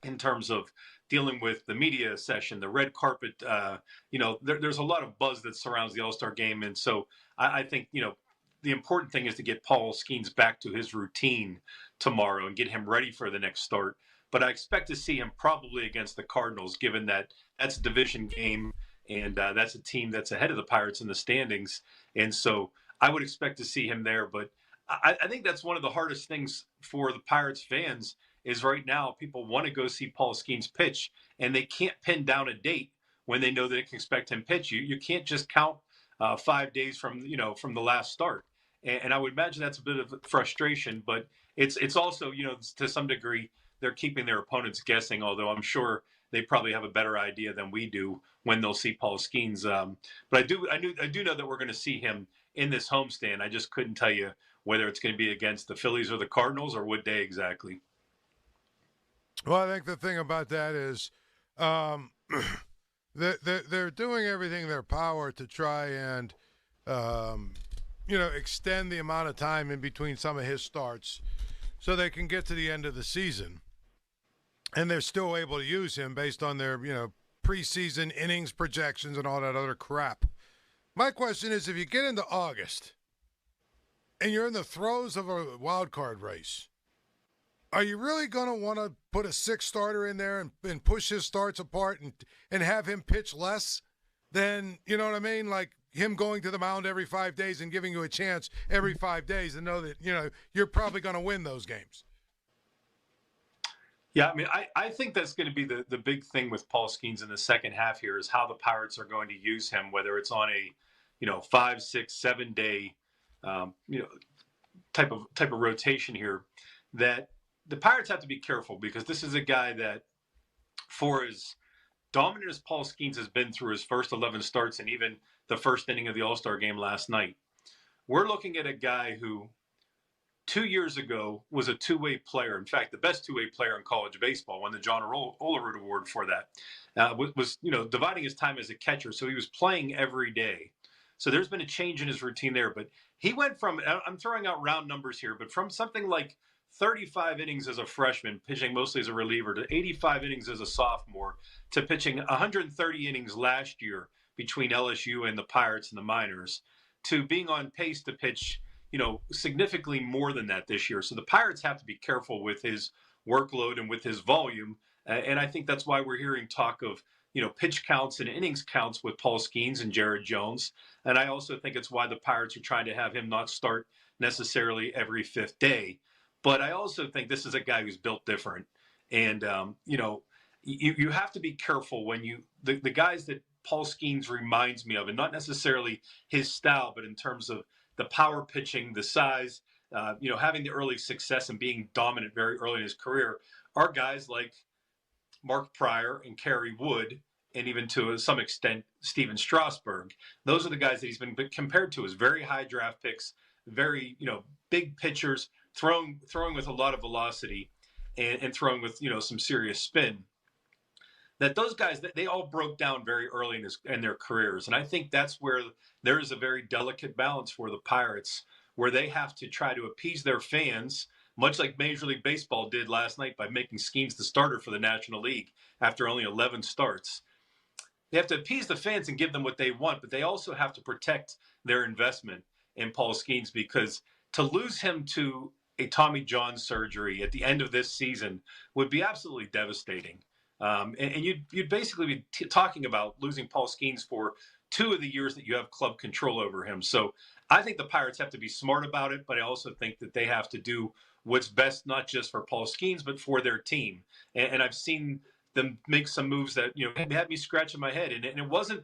in terms of dealing with the media session, the red carpet. There's a lot of buzz that surrounds the All-Star game. And so I think, the important thing is to get Paul Skenes back to his routine tomorrow and get him ready for the next start. But I expect to see him probably against the Cardinals, given that that's a division game and that's a team that's ahead of the Pirates in the standings. And so I would expect to see him there. But I think that's one of the hardest things for the Pirates fans is right now people want to go see Paul Skenes pitch, and they can't pin down a date when they know that they can expect him pitch. You can't just count 5 days from the last start. And I would imagine that's a bit of frustration, but it's also, to some degree, they're keeping their opponents guessing, although I'm sure they probably have a better idea than we do when they'll see Paul Skenes. But I do know that we're going to see him in this homestand. I just couldn't tell you whether it's going to be against the Phillies or the Cardinals or what day exactly. Well, I think the thing about that is they're doing everything in their power to try and, extend the amount of time in between some of his starts so they can get to the end of the season. And they're still able to use him based on their, preseason innings projections and all that other crap. My question is, if you get into August and you're in the throes of a wild card race, are you really going to want to put a sixth starter in there and push his starts apart and have him pitch less than, you know what I mean, like him going to the mound every 5 days and giving you a chance every 5 days and know that, you're probably going to win those games? Yeah, I mean, I think that's going to be the big thing with Paul Skenes in the second half here is how the Pirates are going to use him, whether it's on a, 5, 6, 7 day, type of rotation here, that the Pirates have to be careful because this is a guy that, for as dominant as Paul Skenes has been through his first 11 starts and even the first inning of the All-Star game last night, we're looking at a guy who 2 years ago was a two-way player. In fact, the best two-way player in college baseball, won the John Olerud Award for that. Was dividing his time as a catcher, so he was playing every day. So there's been a change in his routine there. But he went from, I'm throwing out round numbers here, but from something like 35 innings as a freshman, pitching mostly as a reliever, to 85 innings as a sophomore, to pitching 130 innings last year between LSU and the Pirates and the minors, to being on pace to pitch significantly more than that this year. So the Pirates have to be careful with his workload and with his volume. And I think that's why we're hearing talk of, pitch counts and innings counts with Paul Skenes and Jared Jones. And I also think it's why the Pirates are trying to have him not start necessarily every fifth day. But I also think this is a guy who's built different. And, you have to be careful when the guys that Paul Skenes reminds me of, and not necessarily his style, but in terms of the power pitching, the size, having the early success and being dominant very early in his career, are guys like Mark Pryor and Kerry Wood, and even to some extent, Steven Strasburg. Those are the guys that he's been compared to as very high draft picks, very, big pitchers, throwing with a lot of velocity and throwing with, some serious spin. That those guys, they all broke down very early in their careers. And I think that's where there is a very delicate balance for the Pirates, where they have to try to appease their fans much like Major League Baseball did last night by making Skenes the starter for the National League after only 11 starts. They have to appease the fans and give them what they want, but they also have to protect their investment in Paul Skenes, because to lose him to a Tommy John surgery at the end of this season would be absolutely devastating. And you'd basically be talking about losing Paul Skenes for 2 of the years that you have club control over him. So I think the Pirates have to be smart about it, but I also think that they have to do what's best, not just for Paul Skenes, but for their team. And I've seen them make some moves that, had me scratching my head. And it wasn't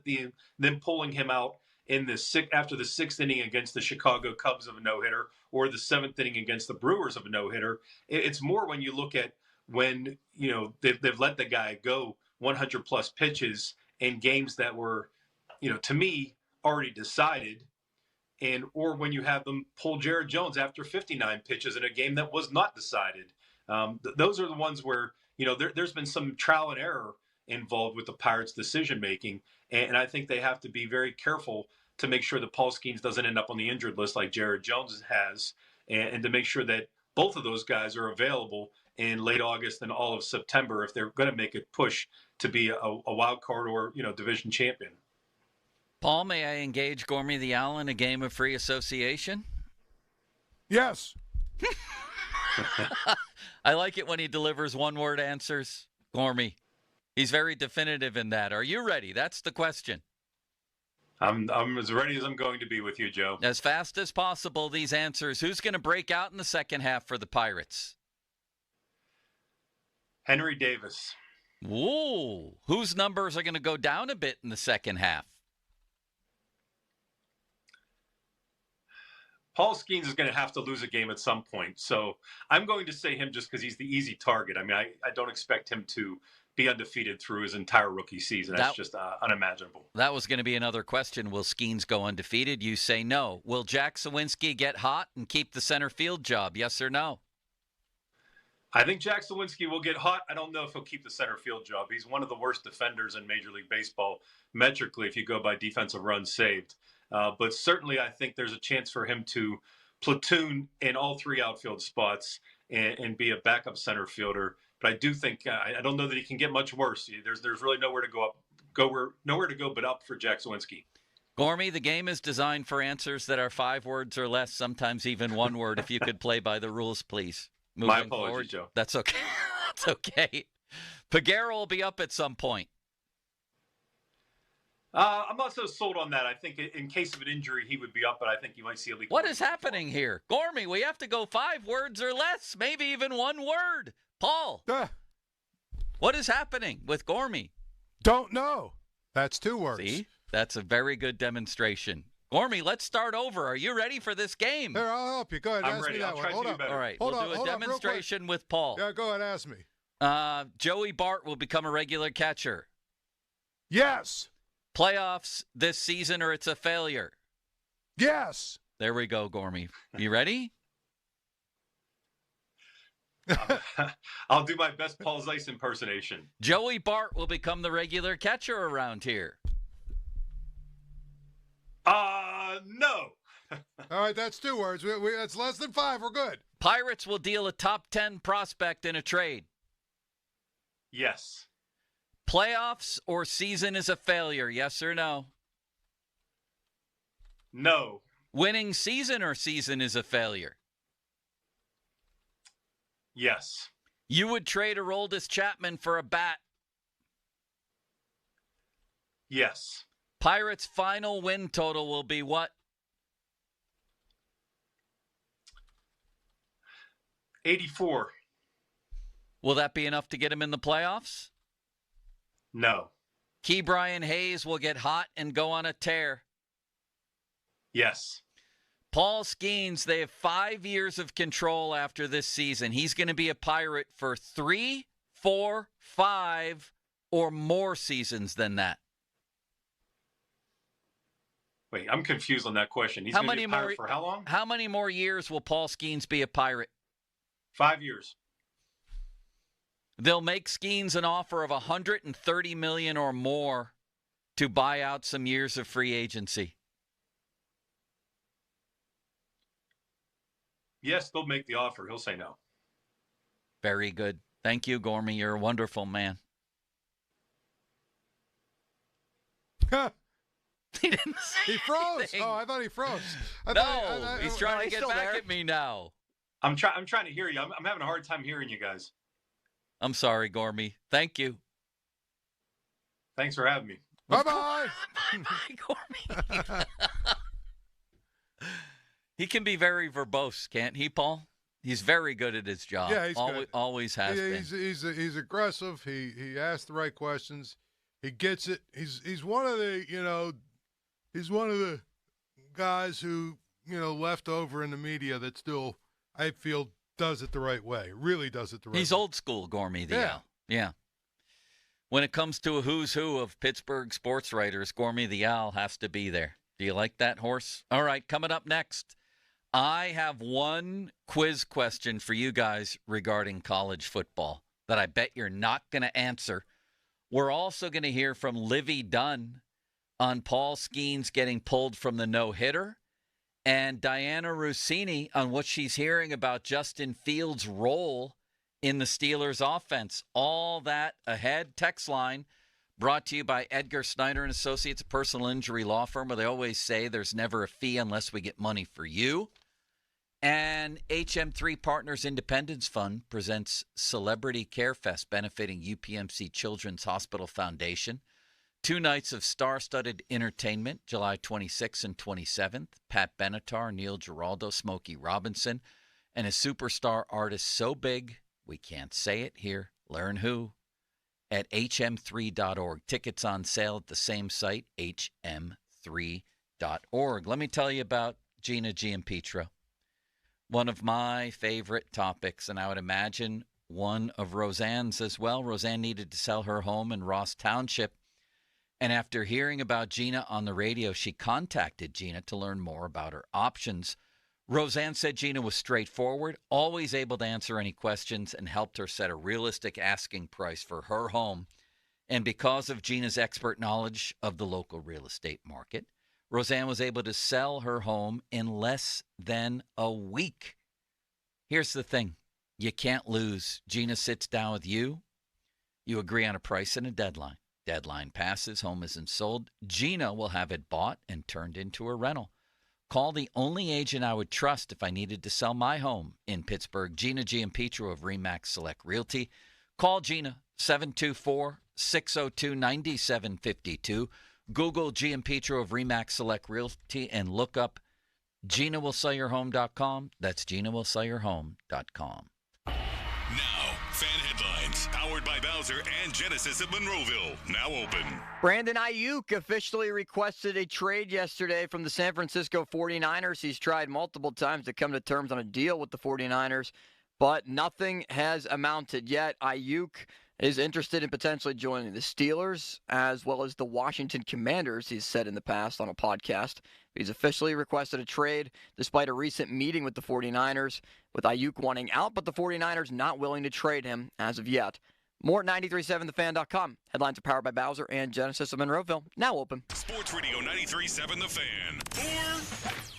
them pulling him out in after the 6th inning against the Chicago Cubs of a no-hitter, or the 7th inning against the Brewers of a no-hitter. It's more when you look at when, they've let the guy go 100 plus pitches in games that were, to me, already decided, or when you have them pull Jared Jones after 59 pitches in a game that was not decided. Those are the ones where, there's been some trial and error involved with the Pirates' decision making, and I think they have to be very careful to make sure that Paul Skenes doesn't end up on the injured list like Jared Jones has, and to make sure that both of those guys are available in late August and all of September if they're going to make a push to be a wild card or division champion. Paul, may I engage Gormy the Owl in a game of free association? Yes. I like it when he delivers one-word answers, Gormy. He's very definitive in that. Are you ready? That's the question. I'm as ready as I'm going to be with you, Joe. As fast as possible, these answers. Who's going to break out in the second half for the Pirates? Henry Davis. Ooh. Whose numbers are going to go down a bit in the second half? Paul Skenes is going to have to lose a game at some point. So I'm going to say him just because he's the easy target. I mean, I don't expect him to be undefeated through his entire rookie season. That's just unimaginable. That was going to be another question. Will Skenes go undefeated? You say no. Will Jack Sawinski get hot and keep the center field job? Yes or no? I think Jack Sawinski will get hot. I don't know if he'll keep the center field job. He's one of the worst defenders in Major League Baseball metrically if you go by defensive runs saved. But certainly I think there's a chance for him to platoon in all 3 outfield spots and be a backup center fielder. But I do think I don't know that he can get much worse. There's really nowhere to go but up for Jack Sawinski. Gormy, the game is designed for answers that are 5 words or less, sometimes even 1 word. If you could play by the rules, please. My apologies, Joe. That's okay. That's okay. Peguero will be up at some point. I'm not so sold on that. I think in case of an injury, he would be up, but I think you might see a leak. What is happening here? Gormy, we have to go 5 words or less, maybe even 1 word. Paul, what is happening with Gormy? Don't know. That's 2 words. See? That's a very good demonstration. Gormy, let's start over. Are you ready for this game? Here, I'll help you. Go ahead. I'm ask ready. me that I'll one. try Hold to on. do better. All right. Hold we'll on, do a hold on, real demonstration with Paul. Yeah, go ahead. Ask me. Joey Bart will become a regular catcher. Yes. Playoffs this season or it's a failure? Yes. There we go, Gormy. You ready? I'll do my best Paul Zeiss impersonation. Joey Bart will become the regular catcher around here. No. All right, that's 2 words. That's less than 5. We're good. Pirates will deal a top 10 prospect in a trade. Yes. Playoffs or season is a failure, yes or no? No. Winning season or season is a failure? Yes. You would trade Aroldis Chapman for a bat? Yes. Pirates' final win total will be what? 84. Will that be enough to get him in the playoffs? No. Key Brian Hayes will get hot and go on a tear. Yes. Paul Skenes, they have 5 years of control after this season. He's going to be a Pirate for 3, 4, 5, or more seasons than that. Wait, I'm confused on that question. He's going to be a Pirate for how long? How many more years will Paul Skenes be a Pirate? 5 years. They'll make Skenes an offer of $130 million or more to buy out some years of free agency. yes, they'll make the offer. He'll say no. Very good. Thank you, Gormy. You're a wonderful man. He didn't say He froze. anything. Oh, I thought he froze. He's trying to get back at me now. I'm trying to hear you. I'm having a hard time hearing you guys. I'm sorry, Gormy. Thank you. Thanks for having me. Bye-bye. Bye-bye, Gormy. He can be very verbose, can't he, Paul? He's very good at his job. Yeah, he's good. Always has been. He's aggressive. He asks the right questions. He gets it. He's one of the he's one of the guys who left over in the media that still I feel does it the right way. Really does it the right way. He's old school, Gormy the Owl. Yeah. When it comes to a who's who of Pittsburgh sports writers, Gormy the Owl has to be there. Do you like that horse? All right, coming up next, I have one quiz question for you guys regarding college football that I bet you're not going to answer. We're also going to hear from Livy Dunn on Paul Skenes getting pulled from the no-hitter, and Diana Rossini on what she's hearing about Justin Fields' role in the Steelers' offense. All that ahead. Text line brought to you by Edgar Snyder & Associates, a personal injury law firm where they always say there's never a fee unless we get money for you. And HM3 Partners Independence Fund presents Celebrity Care Fest benefiting UPMC Children's Hospital Foundation. 2 nights of star-studded entertainment, July 26th and 27th. Pat Benatar, Neil Giraldo, Smokey Robinson, and a superstar artist so big we can't say it here. Learn who at hm3.org. Tickets on sale at the same site, hm3.org. Let me tell you about Gina Giampetro. One of my favorite topics, and I would imagine one of Roseanne's as well. Roseanne needed to sell her home in Ross Township. And after hearing about Gina on the radio, she contacted Gina to learn more about her options. Roseanne said Gina was straightforward, always able to answer any questions, and helped her set a realistic asking price for her home. And because of Gina's expert knowledge of the local real estate market, Roseanne was able to sell her home in less than a week. Here's the thing. You can't lose. Gina sits down with you. You agree on a price and a deadline. Deadline passes, home isn't sold. Gina will have it bought and turned into a rental. Call the only agent I would trust if I needed to sell my home in Pittsburgh, Gina Giampetro of RE/MAX Select Realty. Call Gina, 724-602-9752. Google Giampetro of RE/MAX Select Realty and look up GinaWillSellYourHome.com. That's GinaWillSellYourHome.com. Now, fan headlines, powered by Bowser and Genesis of Monroeville. Now open. Brandon Aiyuk officially requested a trade yesterday from the San Francisco 49ers. He's tried multiple times to come to terms on a deal with the 49ers, but nothing has amounted yet. Aiyuk is interested in potentially joining the Steelers as well as the Washington Commanders, he's said in the past on a podcast. He's officially requested a trade despite a recent meeting with the 49ers, with Aiyuk wanting out, but the 49ers not willing to trade him as of yet. More at 937thefan.com. Headlines are powered by Bowser and Genesis of Monroeville. Now open. Sports Radio 93.7 The Fan.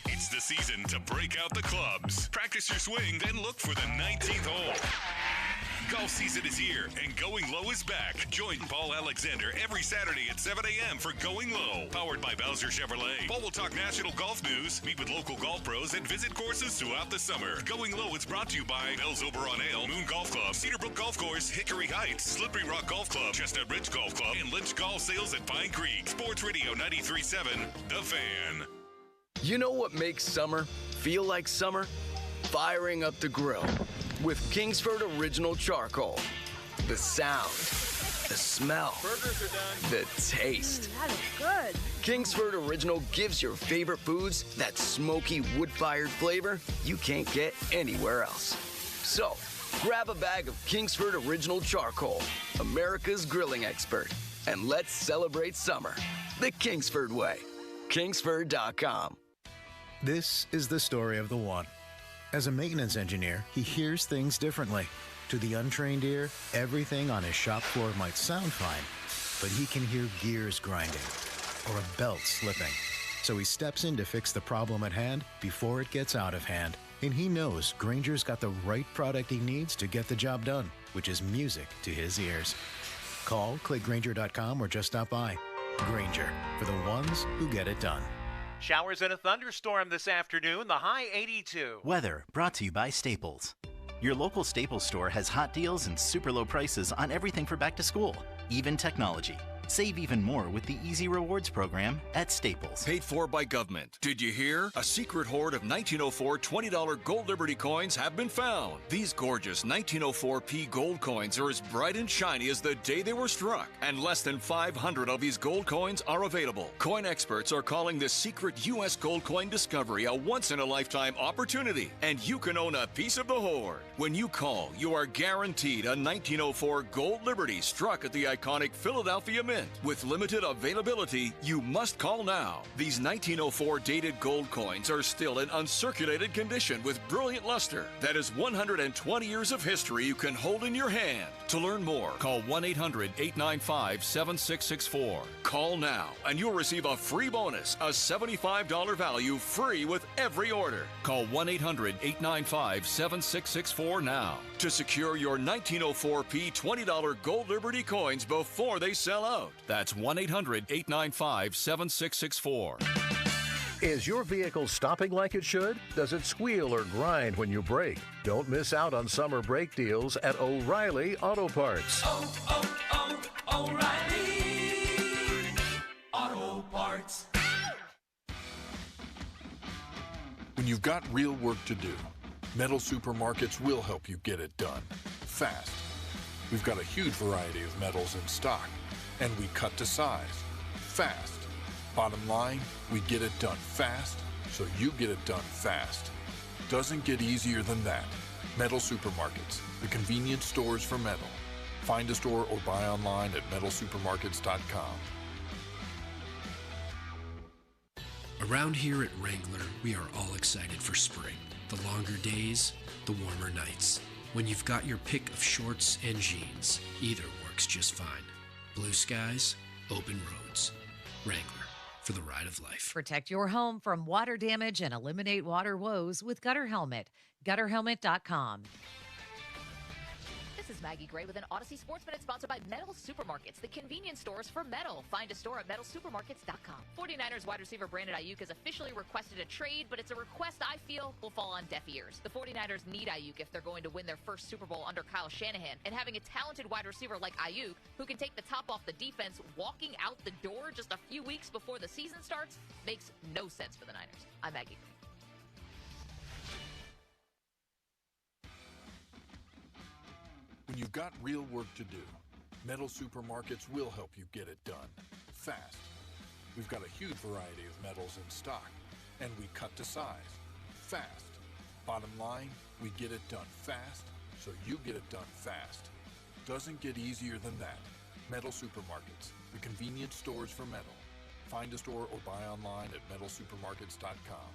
It's the season to break out the clubs. Practice your swing, then look for the 19th hole. Golf season is here, and Going Low is back. Join Paul Alexander every Saturday at 7 a.m. for Going Low, powered by Bowser Chevrolet. Paul will talk national golf news, meet with local golf pros, and visit courses throughout the summer. Going Low is brought to you by Bell's Oberon Ale, Moon Golf Club, Cedarbrook Golf Course, Hickory Heights, Slippery Rock Golf Club, Chestnut Ridge Golf Club, and Lynch Golf Sales at Pine Creek. Sports Radio 93.7 The Fan. You know what makes summer feel like summer? Firing up the grill with Kingsford Original Charcoal. The sound, the smell, Burgers are done. the taste. That is good. Kingsford Original gives your favorite foods that smoky wood-fired flavor you can't get anywhere else. So, grab a bag of Kingsford Original Charcoal, America's grilling expert, and let's celebrate summer the Kingsford way. Kingsford.com. This is the story of the one. As a maintenance engineer, he hears things differently. To the untrained ear, everything on his shop floor might sound fine, but he can hear gears grinding or a belt slipping. So he steps in to fix the problem at hand before it gets out of hand. And he knows Granger's got the right product he needs to get the job done, which is music to his ears. Call, click Granger.com, or just stop by. Granger, for the ones who get it done. Showers and a thunderstorm this afternoon, the high 82. Weather brought to you by Staples. Your local Staples store has hot deals and super low prices on everything for back to school, even technology. Save even more with the Easy Rewards program at Staples. Paid for by government. Did you hear? A secret hoard of 1904 $20 Gold Liberty coins have been found. These gorgeous 1904p gold coins are as bright and shiny as the day they were struck. And less than 500 of these gold coins are available. Coin experts are calling this secret U.S. gold coin discovery a once-in-a-lifetime opportunity. And you can own a piece of the hoard. When you call, you are guaranteed a 1904 Gold Liberty struck at the iconic Philadelphia Mint. With limited availability, you must call now. These 1904 dated gold coins are still in uncirculated condition with brilliant luster. That is 120 years of history you can hold in your hand. To learn more, call 1-800-895-7664. Call now, and you'll receive a free bonus, a $75 value free with every order. Call 1-800-895-7664 now to secure your 1904p $20 Gold Liberty coins before they sell out. That's 1-800-895-7664. Is your vehicle stopping like it should? Does it squeal or grind when you brake? Don't miss out on summer brake deals at O'Reilly Auto Parts. O'Reilly Auto Parts. When you've got real work to do, Metal Supermarkets will help you get it done fast. We've got a huge variety of metals in stock, and we cut to size fast. Bottom line, we get it done fast, so you get it done fast. Doesn't get easier than that. Metal Supermarkets, the convenience stores for metal. Find a store or buy online at metalsupermarkets.com. Around here at Wrangler, we are all excited for spring. The longer days, the warmer nights. When you've got your pick of shorts and jeans, either works just fine. Blue skies, open roads. Wrangler, for the ride of life. Protect your home from water damage and eliminate water woes with Gutter Helmet. GutterHelmet.com. This is Maggie Gray with an Odyssey Sports Minute sponsored by Metal Supermarkets, the convenience stores for metal. Find a store at metalsupermarkets.com. 49ers wide receiver Brandon Aiyuk has officially requested a trade, but it's a request I feel will fall on deaf ears. The 49ers need Aiyuk if they're going to win their first Super Bowl under Kyle Shanahan, and having a talented wide receiver like Aiyuk, who can take the top off the defense walking out the door just a few weeks before the season starts, makes no sense for the Niners. I'm Maggie Gray. When you've got real work to do, Metal Supermarkets will help you get it done fast. We've got a huge variety of metals in stock, and we cut to size fast. Bottom line, we get it done fast, so you get it done fast. Doesn't get easier than that. Metal Supermarkets, the convenience stores for metal. Find a store or buy online at metalsupermarkets.com.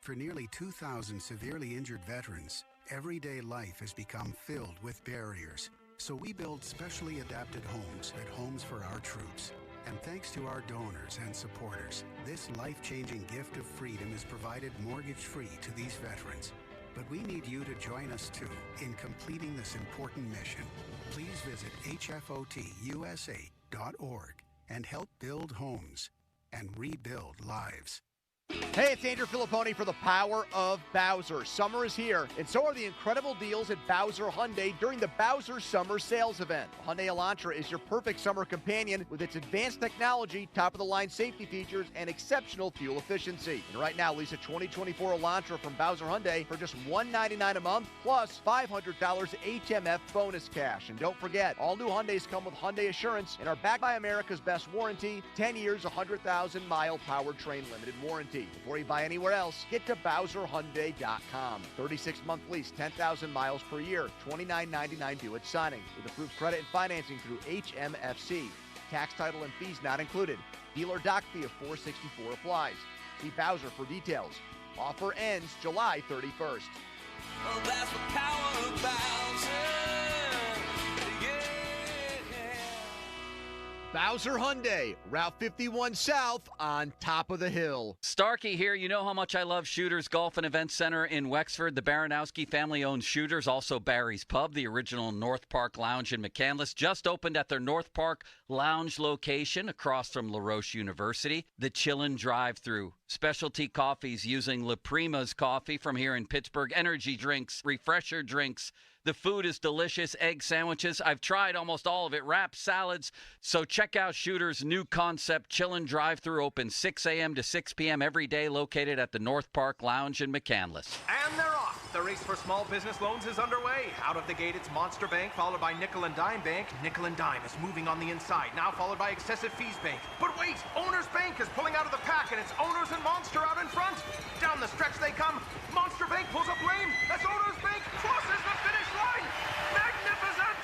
For nearly 2,000 severely injured veterans, everyday life has become filled with barriers. So we build specially adapted homes at Homes for Our Troops. And thanks to our donors and supporters, this life-changing gift of freedom is provided mortgage-free to these veterans. But we need you to join us, too, in completing this important mission. Please visit hfotusa.org and help build homes and rebuild lives. Hey, it's Andrew Filipponi for the Power of Bowser. Summer is here, and so are the incredible deals at Bowser Hyundai during the Bowser Summer Sales Event. Hyundai Elantra is your perfect summer companion with its advanced technology, top-of-the-line safety features, and exceptional fuel efficiency. And right now, lease a 2024 Elantra from Bowser Hyundai for just $199 a month, plus $500 HMF bonus cash. And don't forget, all new Hyundais come with Hyundai Assurance and are backed by America's best warranty, 10 years, 100,000-mile powertrain limited warranty. Before you buy anywhere else, get to BowserHyundai.com. 36-month lease, 10,000 miles per year, $29.99 due at signing. With approved credit and financing through HMFC. Tax, title, and fees not included. Dealer doc fee of $464 applies. See Bowser for details. Offer ends July 31st. Oh, that's the power of Bowser. Yeah. Bowser Hyundai, Route 51 South on top of the hill. Starkey here. You know how much I love Shooters Golf and Event Center in Wexford. The Baranowski family owns Shooters, also Barry's Pub, the original North Park Lounge in McCandless, just opened at their North Park Lounge location across from La Roche University. The Chillin' Drive-Thru. Specialty coffees using La Prima's coffee from here in Pittsburgh. Energy drinks, refresher drinks. The food is delicious. Egg sandwiches. I've tried almost all of it. Wraps, salads. So check out Shooter's new concept, Chillin' Drive-Thru, open 6 a.m. to 6 p.m. every day, located at the North Park Lounge in McCandless. And they're off. The race for small business loans is underway. Out of the gate, it's Monster Bank, followed by Nickel and Dime Bank. Nickel and Dime is moving on the inside, now followed by Excessive Fees Bank. But wait, Owner's Bank is pulling out of the pack, and it's Owners and Monster out in front. Down the stretch they come. Monster Bank pulls up lane as Owner's Bank crosses the finish line. Magnificent!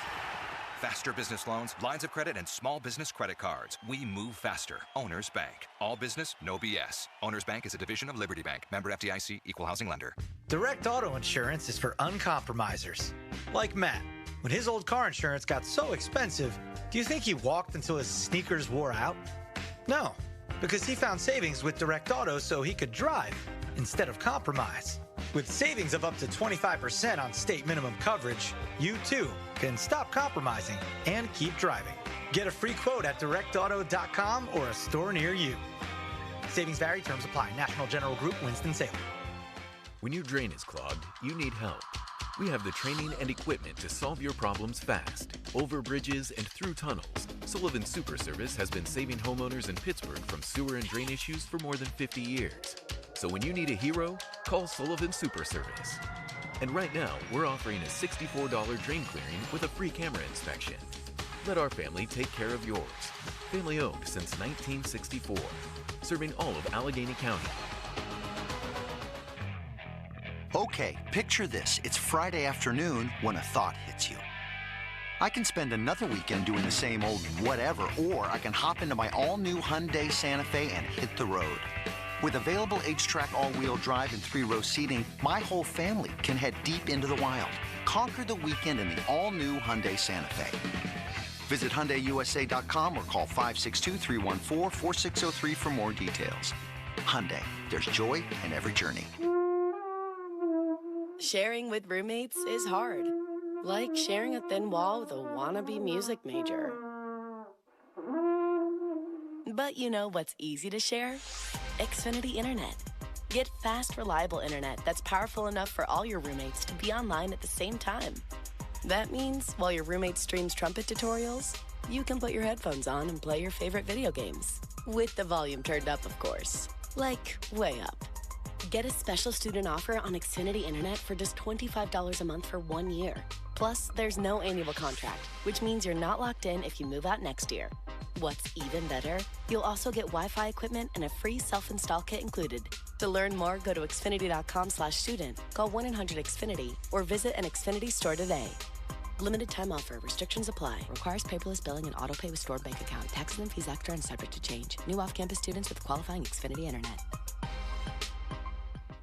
Faster business loans, lines of credit, and small business credit cards. We move faster. Owners Bank. All business, no BS. Owners Bank is a division of Liberty Bank. Member FDIC, equal housing lender. Direct auto insurance is for uncompromisers. Like Matt. When his old car insurance got so expensive, do you think he walked until his sneakers wore out? No, because he found savings with Direct Auto so he could drive instead of compromise. With savings of up to 25% on state minimum coverage, you too can stop compromising and keep driving. Get a free quote at directauto.com or a store near you. Savings vary, terms apply. National General Group, Winston-Salem. When your drain is clogged, you need help. We have the training and equipment to solve your problems fast, over bridges and through tunnels. Sullivan Super Service has been saving homeowners in Pittsburgh from sewer and drain issues for more than 50 years. So when you need a hero, call Sullivan Super Service. And right now, we're offering a $64 drain clearing with a free camera inspection. Let our family take care of yours. Family owned since 1964, serving all of Allegheny County. Okay, picture this. It's Friday afternoon when a thought hits you. I can spend another weekend doing the same old whatever, or I can hop into my all-new Hyundai Santa Fe and hit the road. With available H-Track all-wheel drive and 3-row seating, my whole family can head deep into the wild. Conquer the weekend in the all-new Hyundai Santa Fe. Visit HyundaiUSA.com or call 562-314-4603 for more details. Hyundai, there's joy in every journey. Sharing with roommates is hard. Like sharing a thin wall with a wannabe music major. But you know what's easy to share? Xfinity Internet. Get fast, reliable internet that's powerful enough for all your roommates to be online at the same time. That means while your roommate streams trumpet tutorials, you can put your headphones on and play your favorite video games. With the volume turned up, of course. Like, way up. Get a special student offer on Xfinity Internet for just $25 a month for 1 year. Plus, there's no annual contract, which means you're not locked in if you move out next year. What's even better, you'll also get Wi-Fi equipment and a free self-install kit included. To learn more, go to Xfinity.com/student, call 1-800-XFINITY, or visit an Xfinity store today. Limited time offer. Restrictions apply. Requires paperless billing and auto pay with stored bank account. Taxes and fees extra and subject to change. New off-campus students with qualifying Xfinity Internet.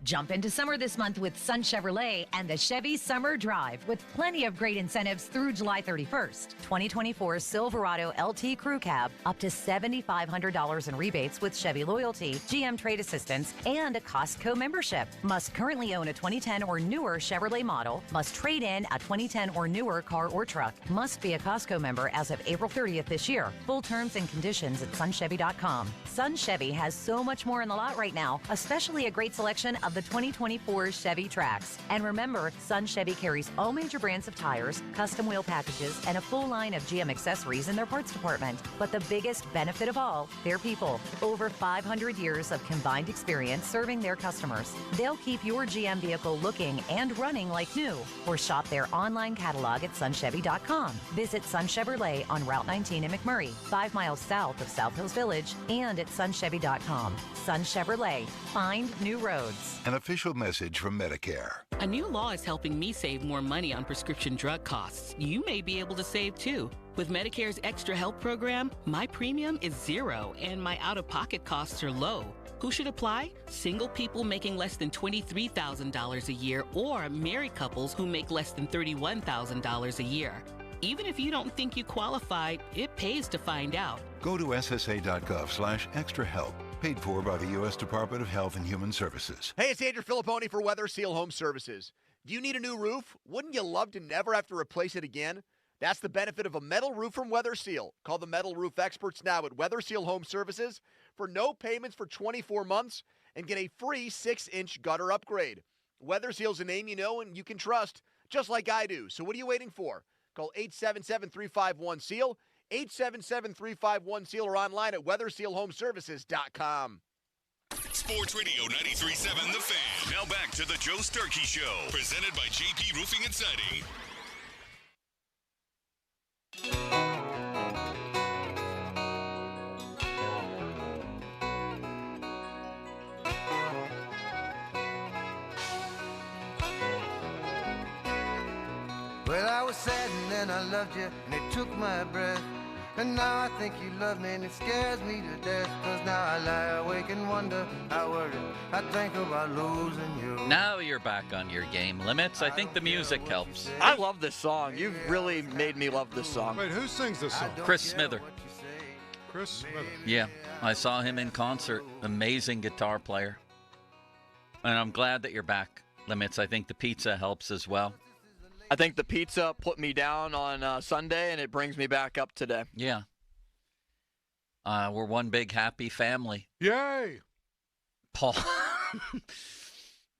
Jump into summer this month with Sun Chevrolet and the Chevy Summer Drive with plenty of great incentives through July 31st. 2024 Silverado LT Crew Cab, up to $7,500 in rebates with Chevy Loyalty, GM Trade Assistance, and a Costco membership. Must currently own a 2010 or newer Chevrolet model. Must trade in a 2010 or newer car or truck. Must be a Costco member as of April 30th this year. Full terms and conditions at sunchevy.com. Sun Chevy has so much more in the lot right now, especially a great selection of the 2024 Chevy Trax. And remember, Sun Chevy carries all major brands of tires, custom wheel packages, and a full line of GM accessories in their parts department. But the biggest benefit of all, their people. Over 500 years of combined experience serving their customers. They'll keep your GM vehicle looking and running like new. Or shop their online catalog at sunchevy.com. Visit Sun Chevrolet on Route 19 in McMurray, 5 miles south of South Hills Village, and at sunchevy.com. Sun Chevrolet. Find new roads. An official message from Medicare. A new law is helping me save more money on prescription drug costs. You may be able to save too. With Medicare's Extra Help program, my premium is $0 and my out-of-pocket costs are low. Who should apply? Single people making less than $23,000 a year or married couples who make less than $31,000 a year. Even if you don't think you qualify, it pays to find out. Go to ssa.gov/extra help. Paid for by the U.S. Department of Health and Human Services. Hey, it's Andrew Filipponi for Weather Seal Home Services. Do you need a new roof? Wouldn't you love to never have to replace it again? That's the benefit of a metal roof from Weather Seal. Call the metal roof experts now at Weather Seal Home Services for no payments for 24 months and get a free 6-inch gutter upgrade. Weather Seal's a name you know and you can trust, just like I do. So what are you waiting for? Call 877-351-SEAL, 877-351-SEAL, or online at weathersealhomeservices.com. Sports Radio 93.7 The Fan. Now back to the Joe Sturkey Show, presented by JP Roofing and Siding. Well, I was sad and then I loved you, and it took my breath. And now I think you love me, and it scares me to death. 'Cause now I lie awake and wonder, I worry, I think about losing you. Now you're back on your game limits. I think the music helps. I love this song. You've really made me love this song. Wait, who sings this song? Chris Smither. Chris Smither. Yeah, I saw him in concert. Amazing guitar player. And I'm glad that you're back, Limits. I think the pizza helps as well. I think the pizza put me down on Sunday, and it brings me back up today. Yeah. We're one big happy family. Yay!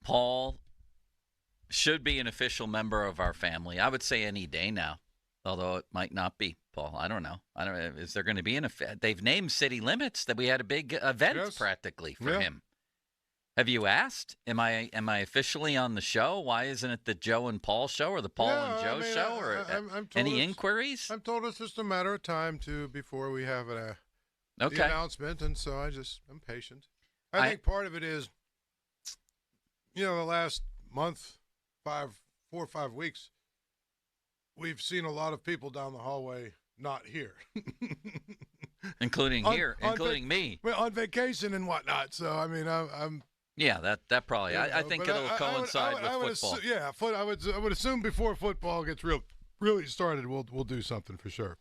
Paul should be an official member of our family. I would say any day now, although it might not be, Paul. I don't know. Is there going to be an event? They've named City Limits that we had a big event practically for him. Have you asked? Am I officially on the show? Why isn't it the Joe and Paul show or the Paul and Joe show? Or any inquiries? I'm told it's just a matter of time before we have the announcement, and so I'm patient. I think part of it is, the last month, 4 or 5 weeks, we've seen a lot of people down the hallway not here. Including me. Well, on vacation and whatnot. So, I'm... Yeah, that probably. I think it'll coincide with football. I would assume before football gets really started, we'll do something for sure.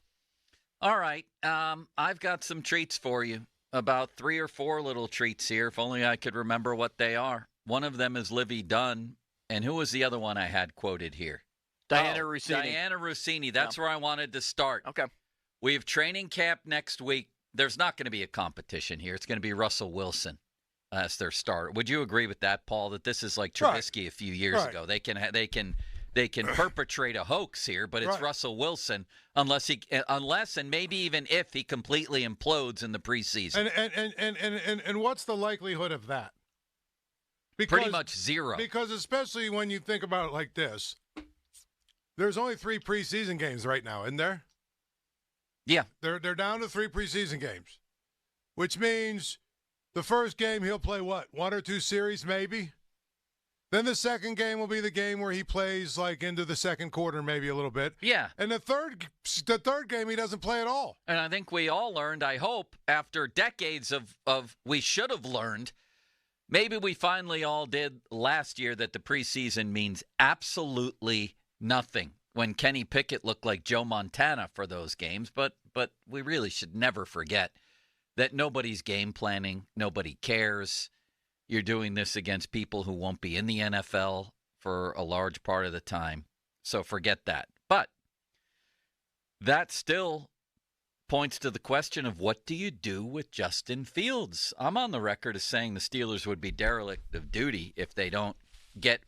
All right, I've got some treats for you. About 3 or 4 little treats here. If only I could remember what they are. One of them is Livy Dunn, and who was the other one I had quoted here? Diana Rossini. Diana Rossini. That's where I wanted to start. Okay. We have training camp next week. There's not going to be a competition here. It's going to be Russell Wilson as their starter. Would you agree with that, Paul? That this is like Trubisky a few years ago. They can perpetrate a hoax here, but it's Russell Wilson unless and maybe even if he completely implodes in the preseason. And what's the likelihood of that? Pretty much zero. Because especially when you think about it like this, there's only 3 preseason games right now, isn't there? Yeah. They're down to 3 preseason games, which means the first game he'll play what? 1 or 2 series maybe? Then the second game will be the game where he plays like into the second quarter maybe a little bit. Yeah. And the third game he doesn't play at all. And I think we all learned, I hope, after decades of we should have learned, maybe we finally all did last year, that the preseason means absolutely nothing. When Kenny Pickett looked like Joe Montana for those games, but we really should never forget that nobody's game planning, nobody cares. You're doing this against people who won't be in the NFL for a large part of the time, so forget that. But that still points to the question of what do you do with Justin Fields? I'm on the record as saying the Steelers would be derelict of duty if they don't get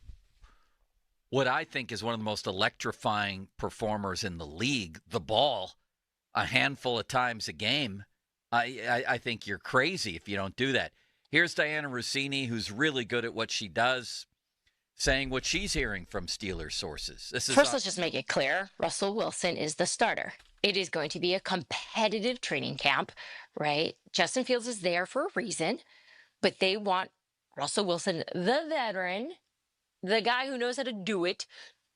what I think is one of the most electrifying performers in the league, the ball, a handful of times a game. I think you're crazy if you don't do that. Here's Diana Rossini, who's really good at what she does, saying what she's hearing from Steelers sources. First, let's just make it clear. Russell Wilson is the starter. It is going to be a competitive training camp, right? Justin Fields is there for a reason, but they want Russell Wilson, the veteran, the guy who knows how to do it,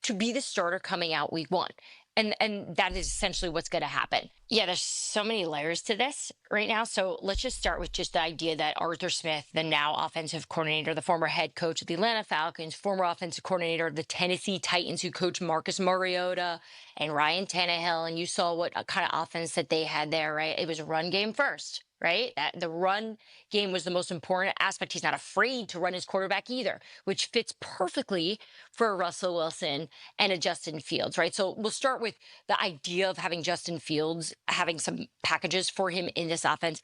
to be the starter coming out week 1. And that is essentially what's going to happen. Yeah, there's so many layers to this right now. So let's just start with just the idea that Arthur Smith, the now offensive coordinator, the former head coach of the Atlanta Falcons, former offensive coordinator of the Tennessee Titans, who coached Marcus Mariota and Ryan Tannehill, and you saw what kind of offense that they had there, right? It was a run game first, right? That the run game was the most important aspect. He's not afraid to run his quarterback either, which fits perfectly for Russell Wilson and a Justin Fields, right? So we'll start with the idea of having Justin Fields, having some packages for him in this offense.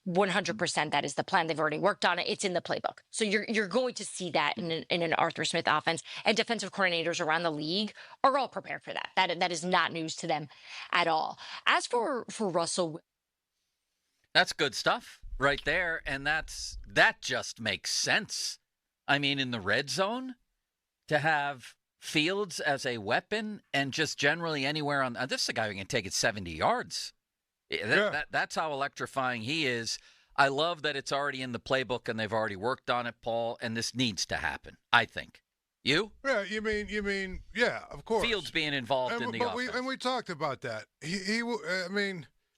100% that is the plan. They've already worked on it. It's in the playbook. So you're going to see that in an Arthur Smith offense, and defensive coordinators around the league are all prepared for that. That is not news to them at all. As for Russell, that's good stuff right there, and that just makes sense. I mean, in the red zone, to have Fields as a weapon, and just generally anywhere on this is a guy who can take it 70 yards. That's how electrifying he is. I love that it's already in the playbook and they've already worked on it, Paul, and this needs to happen, I think. You? Yeah, you mean, yeah, of course. Fields being involved in the offense. We talked about that.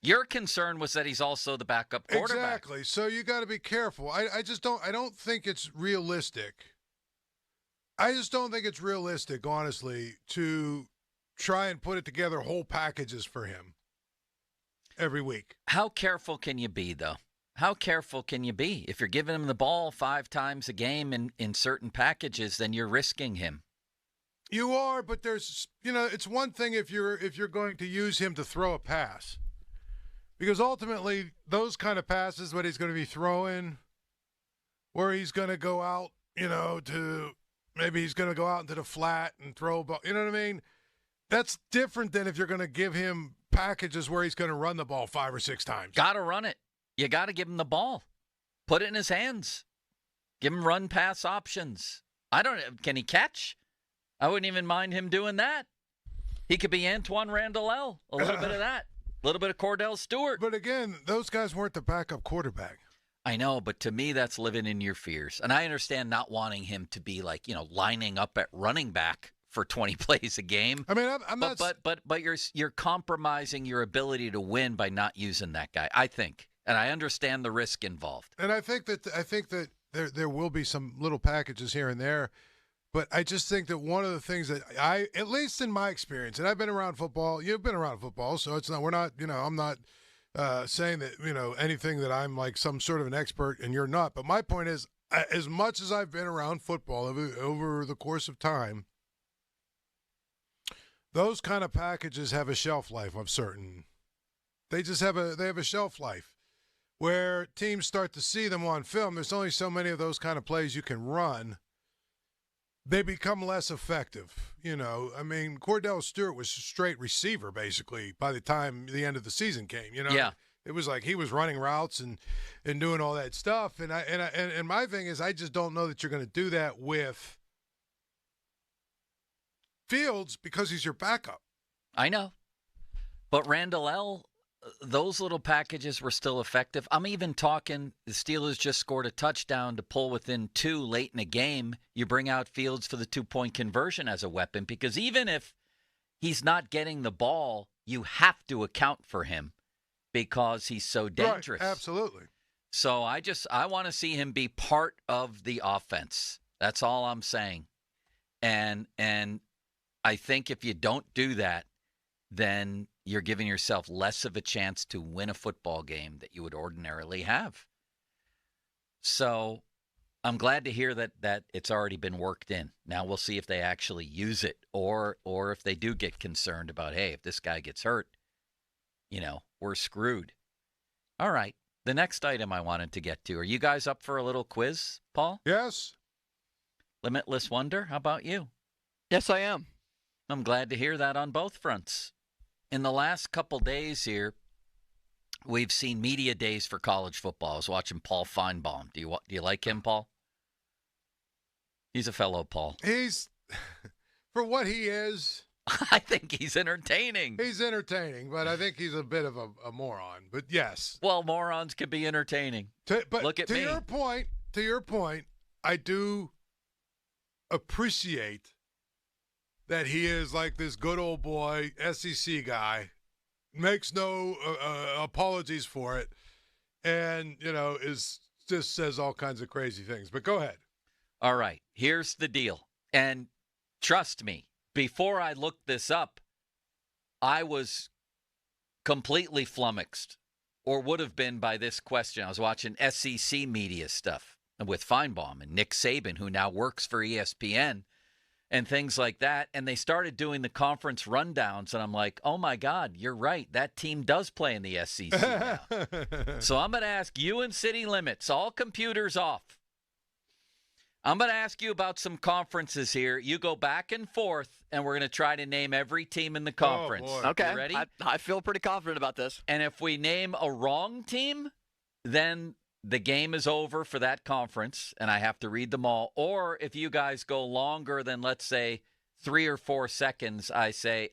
Your concern was that he's also the backup quarterback. Exactly. So you got to be careful. I don't think it's realistic. I just don't think it's realistic, honestly, to try and put it together whole packages for him every week. How careful can you be, though? How careful can you be? If you're giving him the ball 5 times a game in certain packages, then you're risking him. You are, but there's, it's one thing if you're going to use him to throw a pass. Because ultimately, those kind of passes, what he's going to be throwing, where he's going to go out, maybe he's going to go out into the flat and throw a ball. You know what I mean? That's different than if you're going to give him packages where he's going to run the ball 5 or 6 times. Got to run it. You got to give him the ball. Put it in his hands. Give him run-pass options. Can he catch? I wouldn't even mind him doing that. He could be Antoine Randall, a little bit of that. A little bit of Cordell Stewart. But again, those guys weren't the backup quarterback. I know, but to me, that's living in your fears. And I understand not wanting him to be like, lining up at running back for 20 plays a game. I mean, I'm not. But you're compromising your ability to win by not using that guy, I think. And I understand the risk involved. And I think that there will be some little packages here and there. But I just think that one of the things that at least in my experience, and I've been around football, you've been around football, so we're not, I'm not saying that, anything that I'm like some sort of an expert and you're not. But my point is, as much as I've been around football over the course of time, those kind of packages have a shelf life of certain. They just have a shelf life where teams start to see them on film. There's only so many of those kind of plays you can run. They become less effective. I mean, Cordell Stewart was a straight receiver, basically, by the time the end of the season came. Yeah. It was like he was running routes and doing all that stuff. And my thing is, I just don't know that you're going to do that with Fields because he's your backup. I know. But Randall, those little packages were still effective. I'm even talking the Steelers just scored a touchdown to pull within 2 late in a game. You bring out Fields for the 2-point conversion as a weapon because even if he's not getting the ball, you have to account for him because he's so dangerous. Right, absolutely. So I want to see him be part of the offense. That's all I'm saying. And I think if you don't do that, then you're giving yourself less of a chance to win a football game that you would ordinarily have. So I'm glad to hear that it's already been worked in. Now we'll see if they actually use it or if they do get concerned about, hey, if this guy gets hurt, we're screwed. All right. The next item I wanted to get to. Are you guys up for a little quiz, Paul? Yes. Limitless Wonder, how about you? Yes, I am. I'm glad to hear that on both fronts. In the last couple days here, we've seen media days for college football. I was watching Paul Feinbaum. Do you like him, Paul? He's a fellow Paul. He's, for what he is. I think he's entertaining. He's entertaining, but I think he's a bit of a moron. But yes. Well, morons can be entertaining. But look at me. To your point, I do appreciate that he is like this good old boy SEC guy, makes no apologies for it, and, is just says all kinds of crazy things. But go ahead. All right, here's the deal. And trust me, before I looked this up, I was completely flummoxed, or would have been by this question. I was watching SEC media stuff with Feinbaum and Nick Saban, who now works for ESPN, and things like that. And they started doing the conference rundowns, and I'm like, oh, my God, you're right. That team does play in the SEC now. So I'm going to ask you and City Limits, all computers off. I'm going to ask you about some conferences here. You go back and forth, and we're going to try to name every team in the conference. Oh, boy. Okay. You ready? I feel pretty confident about this. And if we name a wrong team, then the game is over for that conference, and I have to read them all. Or if you guys go longer than, let's say, 3 or 4 seconds, I say,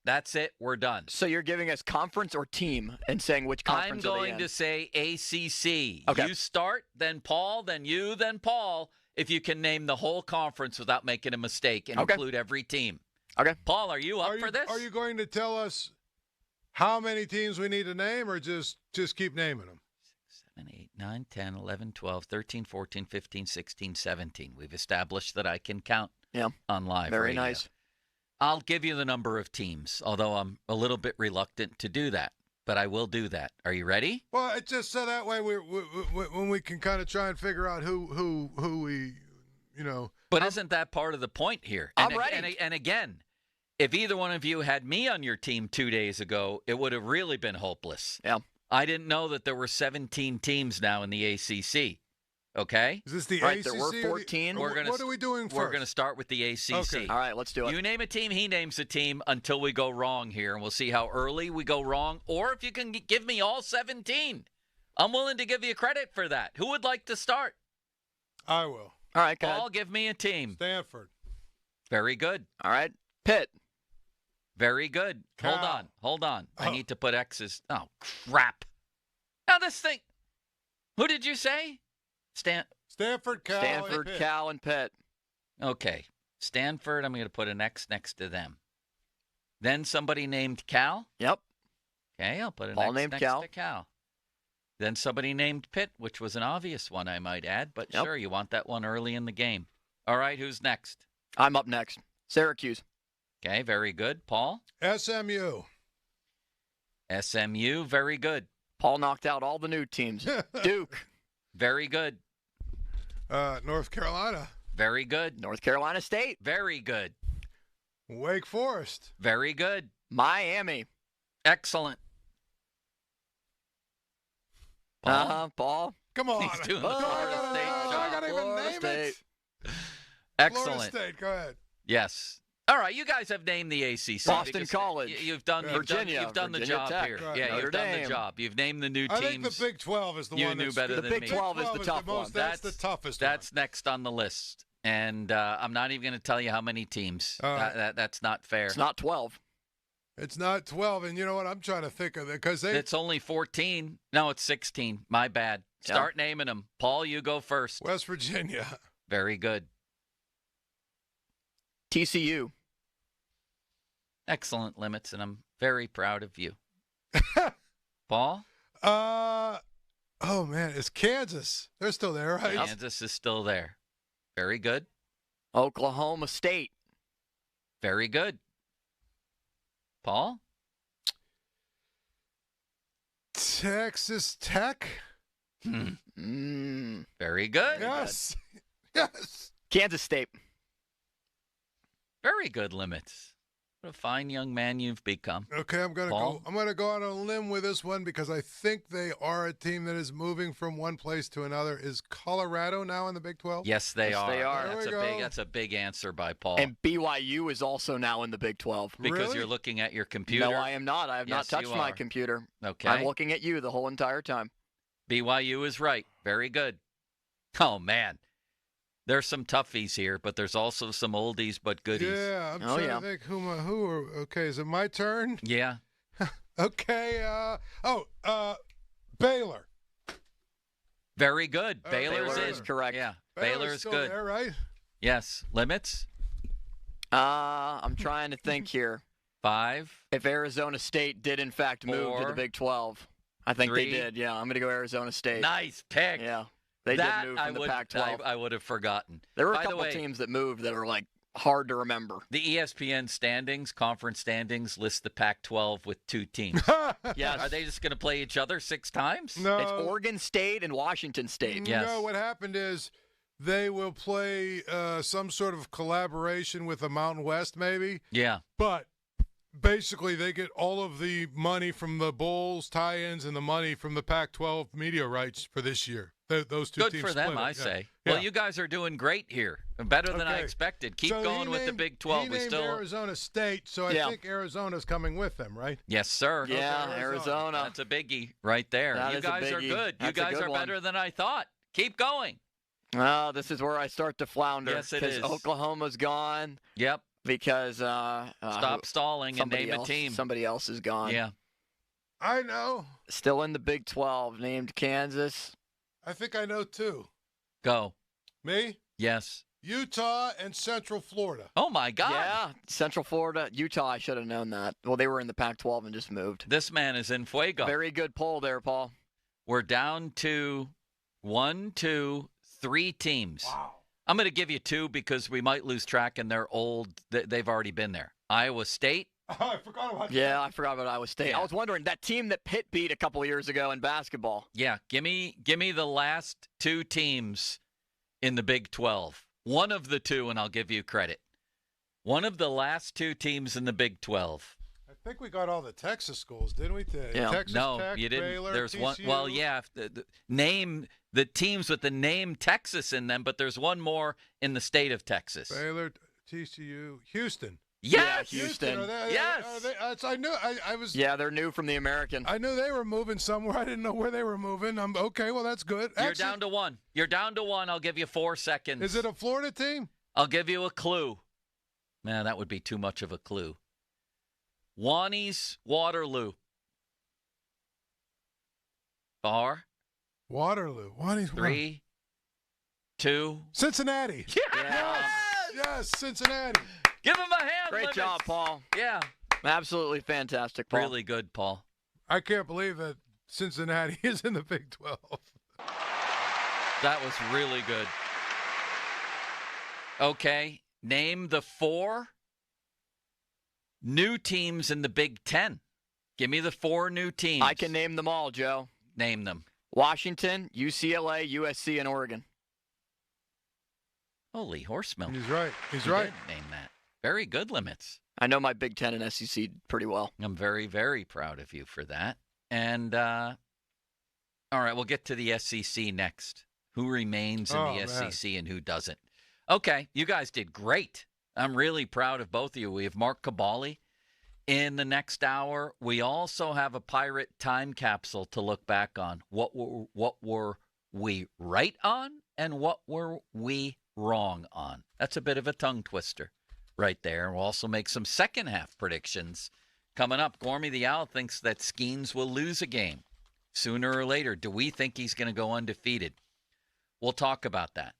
that's it, we're done. So you're giving us conference or team and saying which conference I'm are they going in? to say ACC. Okay. You start, then Paul, then you, then Paul, if you can name the whole conference without making a mistake and include every team. Okay. Paul, are you up for this? Are you going to tell us how many teams we need to name, or just keep naming them? 7, 8, 9, 10, 11, 12, 13, 14, 15, 16, 17. We've established that I can count on live Very radio. nice. I'll give you the number of teams, although I'm a little bit reluctant to do that, but I will do that. Are you ready? Well, it's just so that way when we can kind of try and figure out who we, But isn't that part of the point here? I'm ready. And again, if either one of you had me on your team 2 days ago, it would have really been hopeless. Yeah. I didn't know that there were 17 teams now in the ACC. Okay? Is this the Right, ACC? there were 14. What are we doing first? We're going to start with the ACC. Okay. All right, let's do it. You name a team, he names a team until we go wrong here, and we'll see how early we go wrong, or if you can give me all 17. I'm willing to give you credit for that. Who would like to start? I will. All right, go Paul, ahead. give me a team. Stanford. Very good. All right. Pitt. Very good. Cal. Hold on. I Oh. need to put X's. Oh, crap. Now this thing. Who did you say? Stanford, Cal, Stanford, and Pitt. Cal, and Pitt. Okay. Stanford, I'm going to put an X next to them. Then somebody named Cal. Yep. Okay, I'll put an Paul X named next Cal. to Cal. Then somebody named Pitt, which was an obvious one, I might add. But Yep. sure, you want that one early in the game. All right, who's next? I'm up next. Syracuse. Okay, very good. Paul? SMU. SMU, very good. Paul knocked out all the new teams. Duke. Very good. North Carolina. Very good. North Carolina State. Very good. Wake Forest. Very good. Miami. Excellent. Paul? Paul. Come on. He's doing the Florida Florida State I job. gotta even Florida name State. it. Excellent. Florida State. Go ahead. Yes. All right, you guys have named the ACC. Boston because College. You've done Virginia. You've done the Virginia job Tech. here. Right. Yeah, Notre you've done Dame. the job. You've named the new I teams. think the Big 12 is the You one knew that's better The than Big me. 12 is the tough the most, one. That's the toughest That's next on the list. And I'm not even going to tell you how many teams. All right. That's not fair. It's not 12. It's not 12, and you know what? I'm trying to think of it because It's only 14. No, it's 16. My bad. Yeah. Start naming them. Paul, you go first. West Virginia. Very good. TCU. Excellent limits, and I'm very proud of you. Paul? Oh man, it's Kansas. They're still there, right? Kansas is still there. Very good. Oklahoma State. Very good. Paul? Texas Tech. Very good. Yes. Yes. Kansas State. Very good limits. What a fine young man you've become. Okay, I'm gonna Paul? go. I'm gonna go on a limb with this one because I think they are a team that is moving from one place to another. Is Colorado now in the Big 12? Yes, they Yes, are. they are. That's a big answer by Paul. And BYU is also now in the Big 12. because Really? you're looking at your computer. No, I am not. I have not Yes, touched you my are. computer. Okay. I'm looking at you the whole entire time. BYU is right. Very good. Oh, man. There's some toughies here, but there's also some oldies but goodies. Yeah, I'm Oh, trying yeah. to think who are. Okay, is it my turn? Yeah. Okay. Baylor. Very good. Baylor's Baylor in. is correct. Yeah. Baylor's Baylor is still good. there, right? Yes. Limits? I'm trying to think here. 5. If Arizona State did, in fact, move to the Big 12. I think 3. they did, yeah. I'm going to go Arizona State. Nice pick. Yeah. They did move from the Pac-12. I would have forgotten. There were a couple teams that moved that are, like, hard to remember. The ESPN standings, conference standings, list the Pac-12 with 2 teams. Yes. Are they just going to play each other 6 times? No. It's Oregon State and Washington State. Yes. No, what happened is they will play some sort of collaboration with the Mountain West, maybe. Yeah. But basically they get all of the money from the Bulls tie-ins and the money from the Pac-12 media rights for this year. Those 2 Good teams for them, split it. I say. Yeah. Well, you guys are doing great here. Better than I expected. Keep going with the Big 12. He named Arizona State, so I think Arizona's coming with them, right? Yes, sir. Yeah, Okay, Arizona. That's a biggie right there. That You is a guys are biggie. good. You That's a guys good are one. better than I thought. Keep going. Well, this is where I start to flounder. Yes, it because is. Oklahoma's gone. Yep. Because stop stalling and name a team. Somebody else is gone. Yeah. I know. Still in the Big 12, named Kansas. I think I know 2. Go. Me? Yes. Utah and Central Florida. Oh, my God. Yeah, Central Florida. Utah, I should have known that. Well, they were in the Pac-12 and just moved. This man is in fuego. Very good poll there, Paul. We're down to 1, 2, 3 teams. Wow. I'm going to give you 2 because we might lose track and they're old. They've already been there. Iowa State. Oh, I forgot about that. Yeah, I forgot about Iowa State. Yeah. I was wondering, that team that Pitt beat a couple of years ago in basketball. Yeah, give me the last 2 teams in the Big 12. One of the 2, and I'll give you credit. One of the last 2 teams in the Big 12. I think we got all the Texas schools, didn't we? Yeah. Texas No, Tech, you didn't. Baylor, There's TCU. one. Well, yeah. Name the teams with the name Texas in them, but there's one more in the state of Texas. Baylor, TCU, Houston. Yes, yeah, Houston. Yes. I knew. I was. Yeah, they're new from the American. I knew they were moving somewhere. I didn't know where they were moving. Okay, well that's good. You're down to 1. You're down to 1. I'll give you 4 seconds. Is it a Florida team? I'll give you a clue. Man, that would be too much of a clue. Wani's Waterloo. 4. Waterloo. Wani's 3, 2. Cincinnati. Yes! Yes, Cincinnati. Give him a hand. Great job, Paul. Yeah. Absolutely fantastic, Paul. Really good, Paul. I can't believe that Cincinnati is in the Big 12. That was really good. Okay, name the 4 new teams in the Big 10. Give me the 4 new teams. I can name them all, Joe. Name them. Washington, UCLA, USC, and Oregon. Holy horse milk. He's right. He's He right. did name that. Very good limits. I know my Big 10 and SEC pretty well. I'm very, very proud of you for that. And, all right, we'll get to the SEC next. Who remains in the SEC and who doesn't? Okay, you guys did great. I'm really proud of both of you. We have Mark Cabali in the next hour. We also have a Pirate time capsule to look back on. What were we right on and what were we wrong on? That's a bit of a tongue twister right there. We'll also make some second half predictions coming up. Gormy the Owl thinks that Skenes will lose a game sooner or later. Do we think he's going to go undefeated? We'll talk about that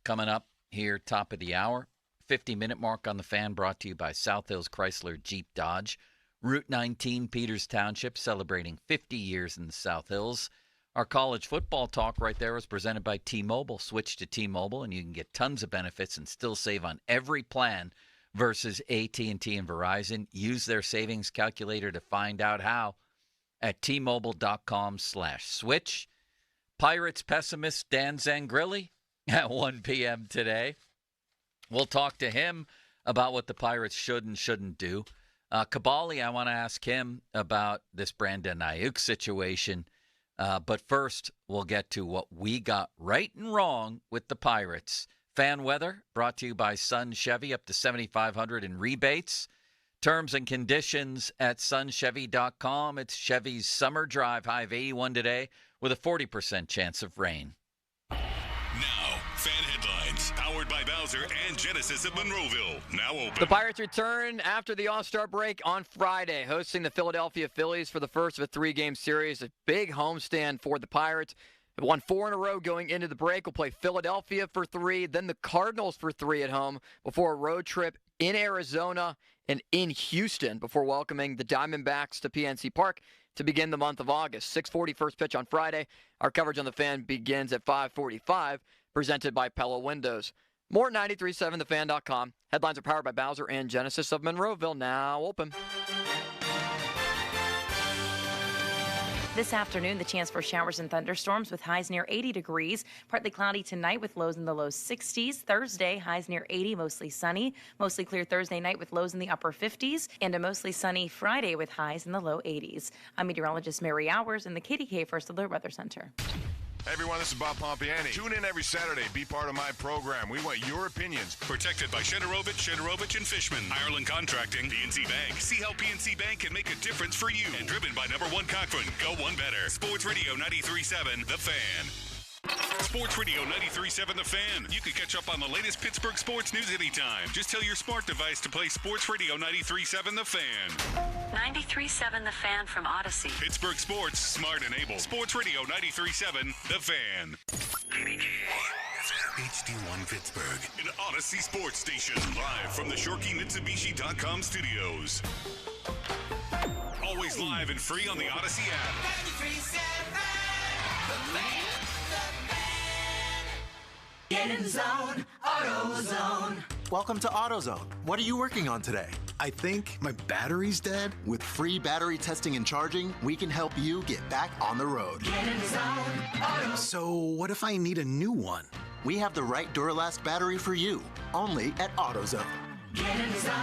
coming up here, top of the hour. 50-minute mark on the Fan, brought to you by South Hills Chrysler Jeep Dodge. Route 19, Peters Township, celebrating 50 years in the South Hills. Our college football talk right there was presented by T-Mobile. Switch to T-Mobile, and you can get tons of benefits and still save on every plan versus AT&T and Verizon. Use their savings calculator to find out how at T-Mobile.com/switch. Pirates pessimist Dan Zangrilli at 1 p.m. today. We'll talk to him about what the Pirates should and shouldn't do. Cabali, I want to ask him about this Brandon Aiyuk situation. But first, we'll get to what we got right and wrong with the Pirates. Fan weather brought to you by Sun Chevy, up to $7,500 in rebates. Terms and conditions at sunchevy.com. It's Chevy's summer drive, high of 81 today with a 40% chance of rain. Now, fan headlines, powered by Bowser and Genesis of Monroeville. Now open. The Pirates return after the All-Star break on Friday, hosting the Philadelphia Phillies for the first of a 3-game series. A big homestand for the Pirates. They've won 4 in a row going into the break. We'll play Philadelphia for 3, then the Cardinals for 3 at home before a road trip in Arizona and in Houston before welcoming the Diamondbacks to PNC Park to begin the month of August. 6:40 first pitch on Friday. Our coverage on the Fan begins at 5:45, presented by Pella Windows. More at 937thefan.com. Headlines are powered by Bowser and Genesis of Monroeville, now open. This afternoon, the chance for showers and thunderstorms with highs near 80 degrees. Partly cloudy tonight with lows in the low 60s. Thursday, highs near 80, mostly sunny. Mostly clear Thursday night with lows in the upper 50s. And a mostly sunny Friday with highs in the low 80s. I'm meteorologist Mary Hours in the KDK First Alert Weather Center. Hey everyone, this is Bob Pompiani. Tune in every Saturday. Be part of my program. We want your opinions. Protected by Shederovich and Fishman. Ireland Contracting. PNC Bank. See how PNC Bank can make a difference for you. And driven by number one Cochran. Go one better. Sports Radio 93.7 The Fan. Sports Radio 93.7 The Fan. You can catch up on the latest Pittsburgh sports news anytime. Just tell your smart device to play Sports Radio 93.7 The Fan. 93.7 The Fan from Odyssey. Pittsburgh sports, smart and able. Sports Radio 93.7 The Fan. HD1 Pittsburgh. An Odyssey sports station. Live from the ShorkeyMitsubishi.com studios. Always live and free on the Odyssey app. 93.7 The Fan. Get in the zone, AutoZone. Welcome to AutoZone. What are you working on today? I think my battery's dead. With free battery testing and charging, we can help you get back on the road. Get in the zone, AutoZone. So what if I need a new one? We have the right Duralast battery for you, only at AutoZone. Get in the zone,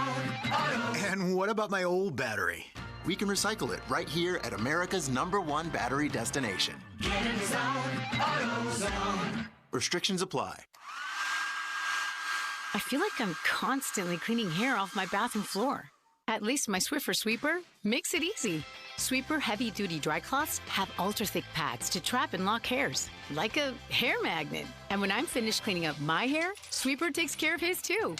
AutoZone. And what about my old battery? We can recycle it right here at America's #1 battery destination. Get in the zone, AutoZone. Restrictions apply. I feel like I'm constantly cleaning hair off my bathroom floor. At least my Swiffer Sweeper makes it easy. Sweeper heavy-duty dry cloths have ultra-thick pads to trap and lock hairs, like a hair magnet. And when I'm finished cleaning up my hair, Sweeper takes care of his too.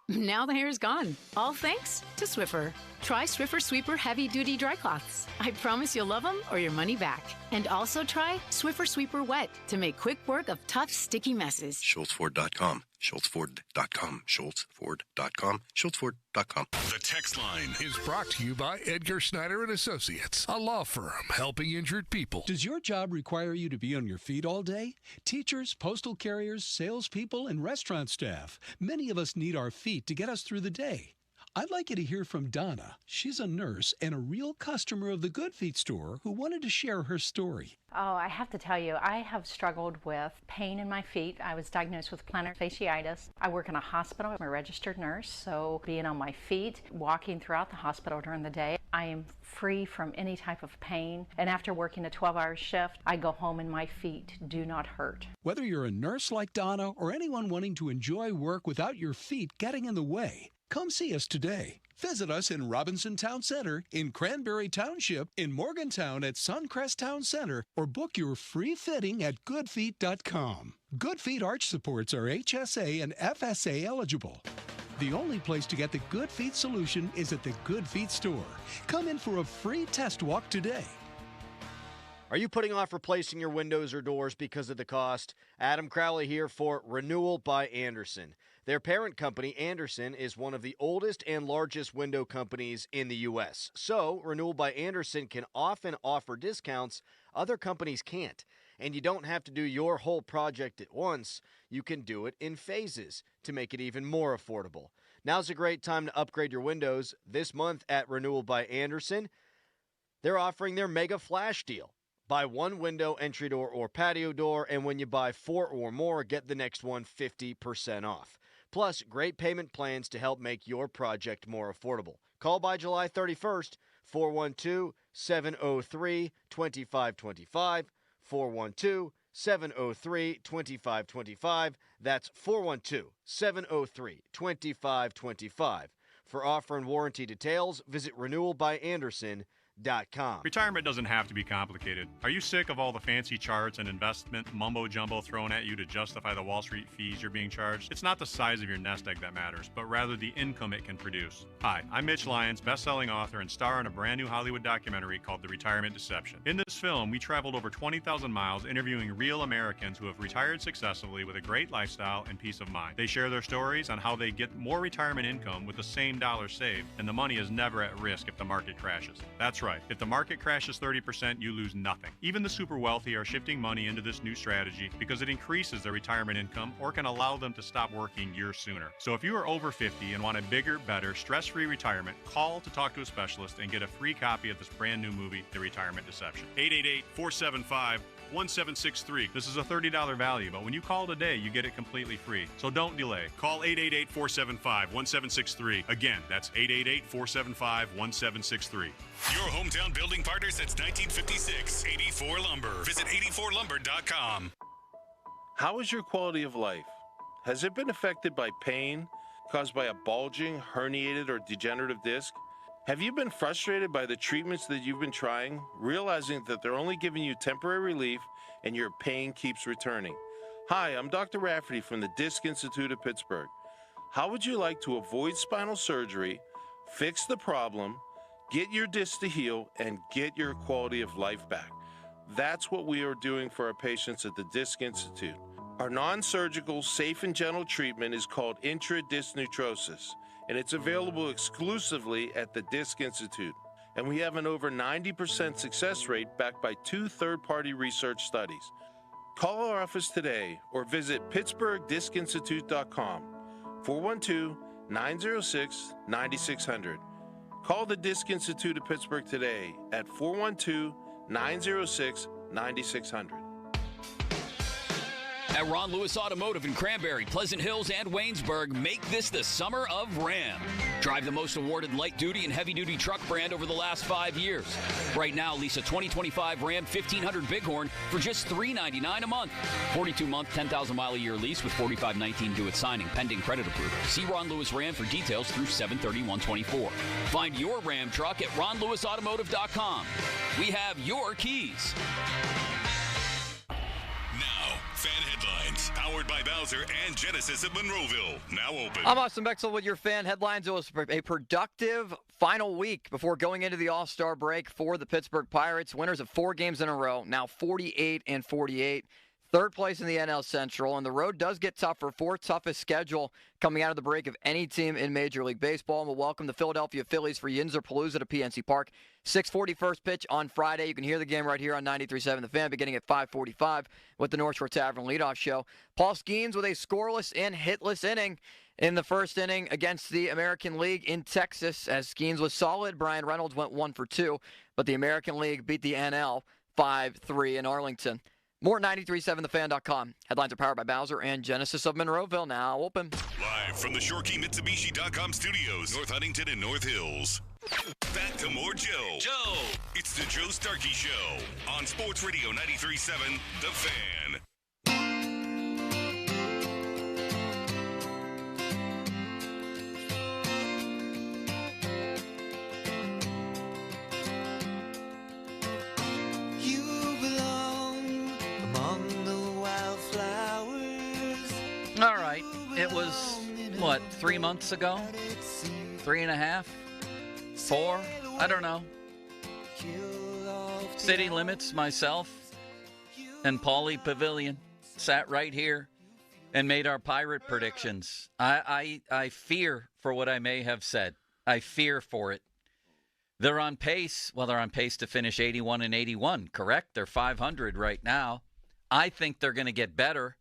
Now the hair is gone, all thanks to Swiffer. Try Swiffer Sweeper heavy-duty dry cloths. I promise you'll love them or your money back. And also try Swiffer Sweeper Wet to make quick work of tough, sticky messes. SchultzFord.com. SchultzFord.com. SchultzFord.com. SchultzFord.com. The text line is brought to you by Edgar Snyder and Associates, a law firm helping injured people. Does your job require you to be on your feet all day? Teachers, postal carriers, salespeople, and restaurant staff. Many of us need our feet to get us through the day. I'd like you to hear from Donna. She's a nurse and a real customer of the Good Feet store who wanted to share her story. Oh, I have to tell you, I have struggled with pain in my feet. I was diagnosed with plantar fasciitis. I work in a hospital. I'm a registered nurse, so being on my feet, walking throughout the hospital during the day, I am free from any type of pain. And after working a 12-hour shift, I go home and my feet do not hurt. Whether you're a nurse like Donna or anyone wanting to enjoy work without your feet getting in the way, come see us today. Visit us in Robinson Town Center, in Cranberry Township, in Morgantown at Suncrest Town Center, or book your free fitting at goodfeet.com. Good Feet arch supports are HSA and FSA eligible. The only place to get the Good Feet solution is at the Good Feet store. Come in for a free test walk today. Are you putting off replacing your windows or doors because of the cost? Adam Crowley here for Renewal by Andersen. Their parent company, Andersen, is one of the oldest and largest window companies in the U.S. So, Renewal by Andersen can often offer discounts other companies can't. And you don't have to do your whole project at once. You can do it in phases to make it even more affordable. Now's a great time to upgrade your windows. This month at Renewal by Andersen, they're offering their Mega Flash deal. Buy one window, entry door, or patio door, and when you buy 4 or more, get the next one 50% off. Plus, great payment plans to help make your project more affordable. Call by July 31st, 412-703-2525, 412-703-2525. That's 412-703-2525. For offer and warranty details, visit renewalbyanderson.com. Retirement doesn't have to be complicated. Are you sick of all the fancy charts and investment mumbo-jumbo thrown at you to justify the Wall Street fees you're being charged? It's not the size of your nest egg that matters, but rather the income it can produce. Hi, I'm Mitch Lyons, best-selling author and star in a brand new Hollywood documentary called The Retirement Deception. In this film, we traveled over 20,000 miles interviewing real Americans who have retired successfully with a great lifestyle and peace of mind. They share their stories on how they get more retirement income with the same dollar saved, and the money is never at risk if the market crashes. That's right. If the market crashes 30%, you lose nothing. Even the super wealthy are shifting money into this new strategy because it increases their retirement income or can allow them to stop working years sooner. So if you are over 50 and want a bigger, better, stress-free retirement, call to talk to a specialist and get a free copy of this brand new movie, The Retirement Deception. 888-475-1763. This is a $30 value, but when you call today, you get it completely free. So don't delay. Call 888-475-1763. Again, that's 888-475-1763. Your hometown building partner since 1956. 84 Lumber. Visit 84lumber.com. How is your quality of life? Has it been affected by pain caused by a bulging, herniated, or degenerative disc? Have you been frustrated by the treatments that you've been trying, realizing that they're only giving you temporary relief and your pain keeps returning? Hi, I'm Dr. Rafferty from the Disc Institute of Pittsburgh. How would you like to avoid spinal surgery, fix the problem, get your disc to heal, and get your quality of life back? That's what we are doing for our patients at the Disc Institute. Our non-surgical, safe and gentle treatment is called intradisc neutrosis, and it's available exclusively at the Disc Institute. And we have an over 90% success rate backed by 2 third-party research studies. Call our office today or visit pittsburghdiscinstitute.com, 412-906-9600. Call the Disc Institute of Pittsburgh today at 412-906-9600. At Ron Lewis Automotive in Cranberry, Pleasant Hills, and Waynesburg, make this the summer of Ram. Drive the most awarded light-duty and heavy-duty truck brand over the last 5 years. Right now, lease a 2025 Ram 1500 Bighorn for just $399 a month. 42-month, 10,000-mile-a-year lease with $45.19 due at signing, pending credit approval. See Ron Lewis Ram for details through 7/31/24. Find your Ram truck at ronlewisautomotive.com. We have your keys. Fan headlines, powered by Bowser and Genesis of Monroeville. Now open. I'm Austin Bexel with your fan headlines. It was a productive final week before going into the All-Star break for the Pittsburgh Pirates. Winners of 4 games in a row, now 48-48. Third place in the NL Central, and the road does get tougher. 4th toughest schedule coming out of the break of any team in Major League Baseball. And we'll welcome the Philadelphia Phillies for Yinzer Palooza to PNC Park. 6:40 first pitch on Friday. You can hear the game right here on 93.7 The Fan, beginning at 5:45 with the North Shore Tavern leadoff show. Paul Skenes with a scoreless and hitless inning in the first inning against the American League in Texas. As Skenes was solid, Brian Reynolds went 1 for 2, but the American League beat the NL 5-3 in Arlington. More at 937thefan.com. Headlines are powered by Bowser and Genesis of Monroeville. Now open. Live from the ShoreKeyMitsubishi.com studios, North Huntington and North Hills. Back to more Joe. It's the Joe Starkey Show on Sports Radio 93.7 The Fan. All right. It was, 3 months ago? 3.5? 4? I don't know. City Limits, myself, and Paulie Pavilion sat right here and made our Pirate predictions. I fear for what I may have said. I fear for it. They're on pace. Well, they're on pace to finish 81-81, correct? They're 500 right now. I think they're going to get better.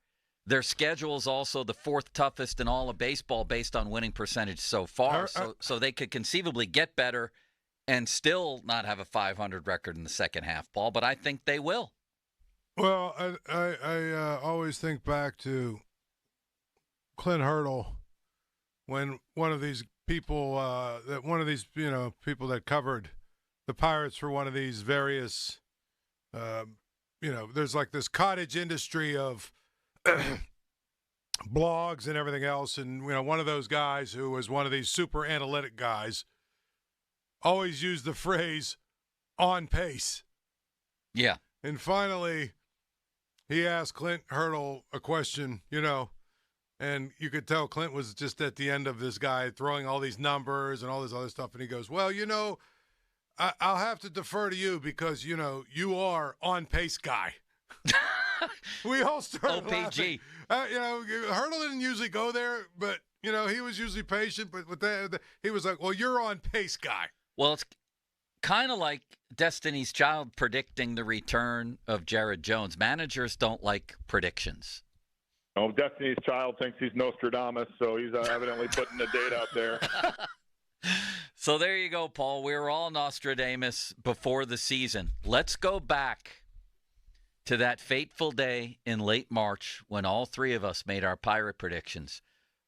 Their schedule is also the 4th toughest in all of baseball based on winning percentage so far. So they could conceivably get better and still not have a 500 record in the second half, Paul. But I think they will. Well, I always think back to Clint Hurdle when one of these people, people that covered the Pirates for one of these various, there's like this cottage industry of blogs and everything else, and one of those guys who was one of these super analytic guys always used the phrase, on pace. Yeah. And finally, he asked Clint Hurdle a question, and you could tell Clint was just at the end of this guy throwing all these numbers and all this other stuff. And he goes, well, I'll have to defer to you because, you are on pace guy. We all started OPG. Hurdle didn't usually go there, but, he was usually patient. But with that, he was like, well, you're on pace guy. Well, it's kind of like Destiny's Child predicting the return of Jared Jones. Managers don't like predictions. Oh, Destiny's Child thinks he's Nostradamus, so he's evidently putting the date out there. So there you go, Paul. We were all Nostradamus before the season. Let's go back to that fateful day in late March when all three of us made our Pirate predictions.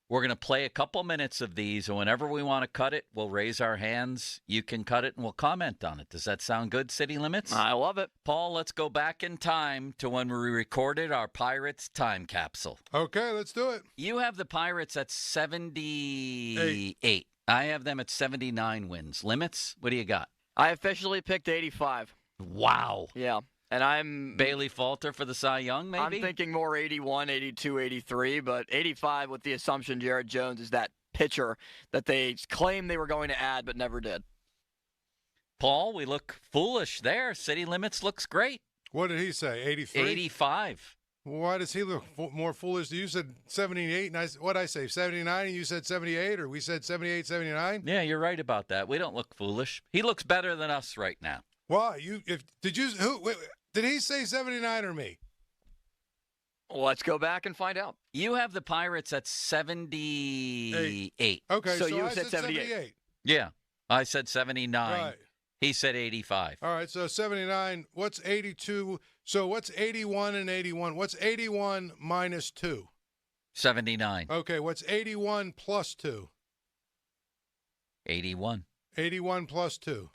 We're going to play a couple minutes of these, and whenever we want to cut it, we'll raise our hands. You can cut it, and we'll comment on it. Does that sound good, City Limits? I love it. Paul, let's go back in time to when we recorded our Pirates time capsule. Okay, let's do it. You have the Pirates at 78. I have them at 79 wins. Limits, what do you got? I officially picked 85. Wow. Yeah. And I'm Bailey Falter for the Cy Young, maybe? I'm thinking more 81, 82, 83, but 85 with the assumption Jared Jones is that pitcher that they claimed they were going to add but never did. Paul, we look foolish there. City Limits looks great. What did he say, 83? 85. Why does he look more foolish? You said 78, and what'd I say, 79, and you said 78, or we said 78, 79? Yeah, you're right about that. We don't look foolish. He looks better than us right now. Why? Did he say 79 or me? Let's go back and find out. You have the Pirates at 78. Okay, so you I said 78. Yeah, I said 79. Right. He said 85. All right, so 79. What's 82? So what's 81 and 81? What's 81 minus 2? 79. Okay, what's 81 plus 2? 81. 81 plus 2.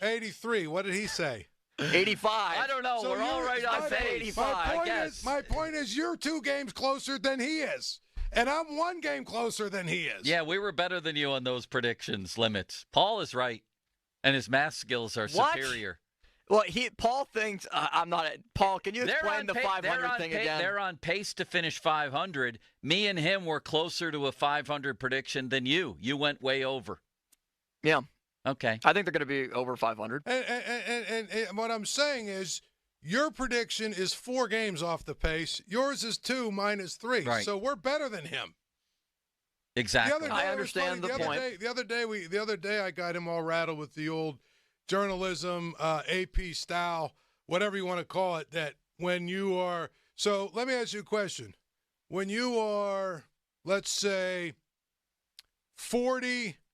83. What did he say? 85. I don't know. So we're all right on 85, I guess. My point is you're 2 games closer than he is. And I'm 1 game closer than he is. Yeah, we were better than you on those predictions limits. Paul is right. And his math skills are superior. Well, Paul thinks I'm not. Paul, can you explain the 500 thing again? They're on pace to finish 500. Me and him were closer to a 500 prediction than you. You went way over. Yeah. Okay. I think they're going to be over 500. And what I'm saying is your prediction is 4 games off the pace. Yours is 2 minus 3. Right. So we're better than him. Exactly. I understand the point. The other day I got him all rattled with the old journalism, AP style, whatever you want to call it, that when you are – so let me ask you a question. When you are, let's say, 40 –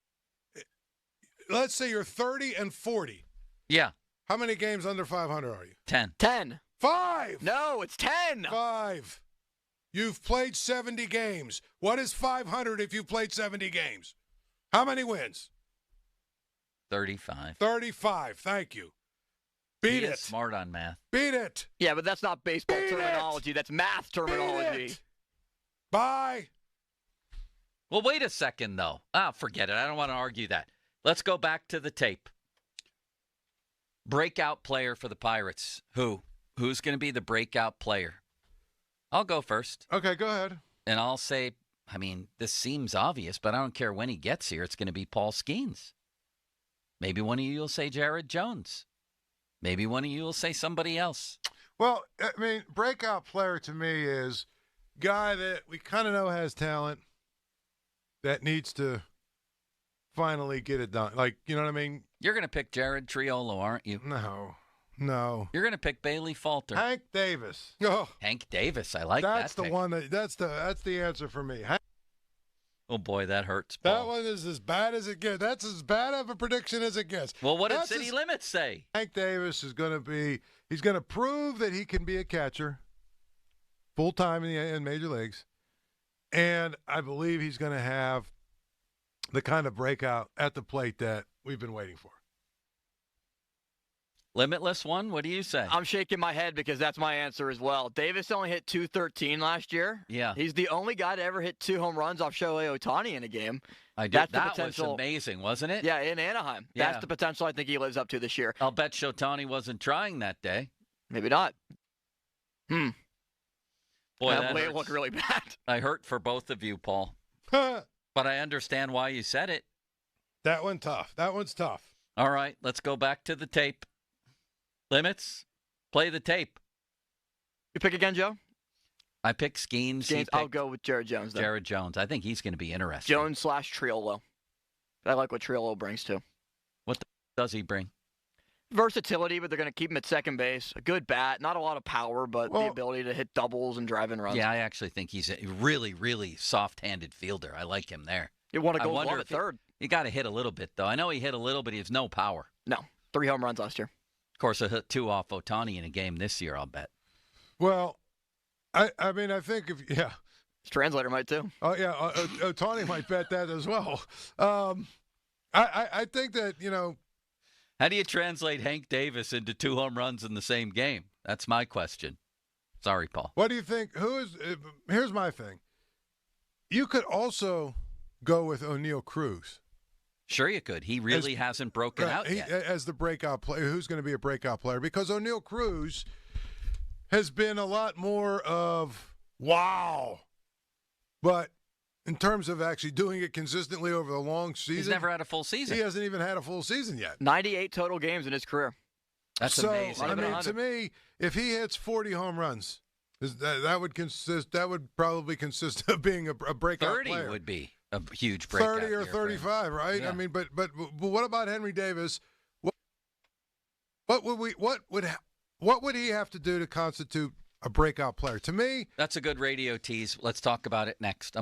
let's say you're 30 and 40. Yeah. How many games under 500 are you? 10. 10. 5. No, it's 10. 5. You've played 70 games. What is 500 if you've played 70 games? How many wins? 35. 35. Thank you. Beat it. Smart on math. Beat it. Yeah, but that's not baseball terminology. That's math terminology. Beat it. Bye. Well, wait a second, though. Forget it. I don't want to argue that. Let's go back to the tape. Breakout player for the Pirates. Who's going to be the breakout player? I'll go first. Okay, go ahead. And I'll say, this seems obvious, but I don't care when he gets here. It's going to be Paul Skenes. Maybe one of you will say Jared Jones. Maybe one of you will say somebody else. Well, breakout player to me is guy that we kind of know has talent that needs to finally get it done. Like, you know what I mean? You're going to pick Jared Triolo, aren't you? No. You're going to pick Bailey Falter. Hank Davis. Oh, Hank Davis. I like that. That's the one. That's the answer for me. Oh boy, that hurts, Paul. That one is as bad as it gets. That's as bad of a prediction as it gets. Well, what did City Limits say? Hank Davis is going to be. He's going to prove that he can be a catcher, full time in major leagues, and I believe he's going to have the kind of breakout at the plate that we've been waiting for. Limitless one? What do you say? I'm shaking my head because that's my answer as well. Davis only hit 213 last year. Yeah. He's the only guy to ever hit 2 home runs off Shohei Ohtani in a game. That was amazing, wasn't it? Yeah, in Anaheim. Yeah. That's the potential I think he lives up to this year. I'll bet Ohtani wasn't trying that day. Maybe not. Boy, that may look really bad. I hurt for both of you, Paul. But I understand why you said it. That one's tough. All right, let's go back to the tape. Limits, play the tape. You pick again, Joe? I pick Skenes. I'll go with Jared Jones, then. Jared Jones. I think he's going to be interesting. Jones/Triolo. I like what Triolo brings, too. What does he bring? Versatility, but they're going to keep him at second base. A good bat. Not a lot of power, but the ability to hit doubles and drive in runs. Yeah, I actually think he's a really, really soft-handed fielder. I like him there. You want to go Glove at third. You got to hit a little bit, though. I know he hit a little, but he has no power. No. 3 home runs last year. Of course, I hit 2 off Ohtani in a game this year, I'll bet. Well, I mean, I think His translator might, too. Oh, yeah. Ohtani might bet that as well. I think that, How do you translate Hank Davis into 2 home runs in the same game? That's my question. Sorry, Paul. What do you think? Here's my thing. You could also go with O'Neal Cruz. Sure you could. He really hasn't broken out yet. As the breakout player. Who's going to be a breakout player? Because O'Neal Cruz has been a lot more of wow. But in terms of actually doing it consistently over the long season. He's never had a full season. He hasn't even had a full season yet. 98 total games in his career. That's amazing. I mean, to me, if he hits 40 home runs, that would probably consist of being a breakout 30 player. Would be a huge breakout. 30 or 35, right? Yeah. I mean, but what about Henry Davis? What would he have to do to constitute a breakout player? To me, that's a good radio tease. Let's talk about it next.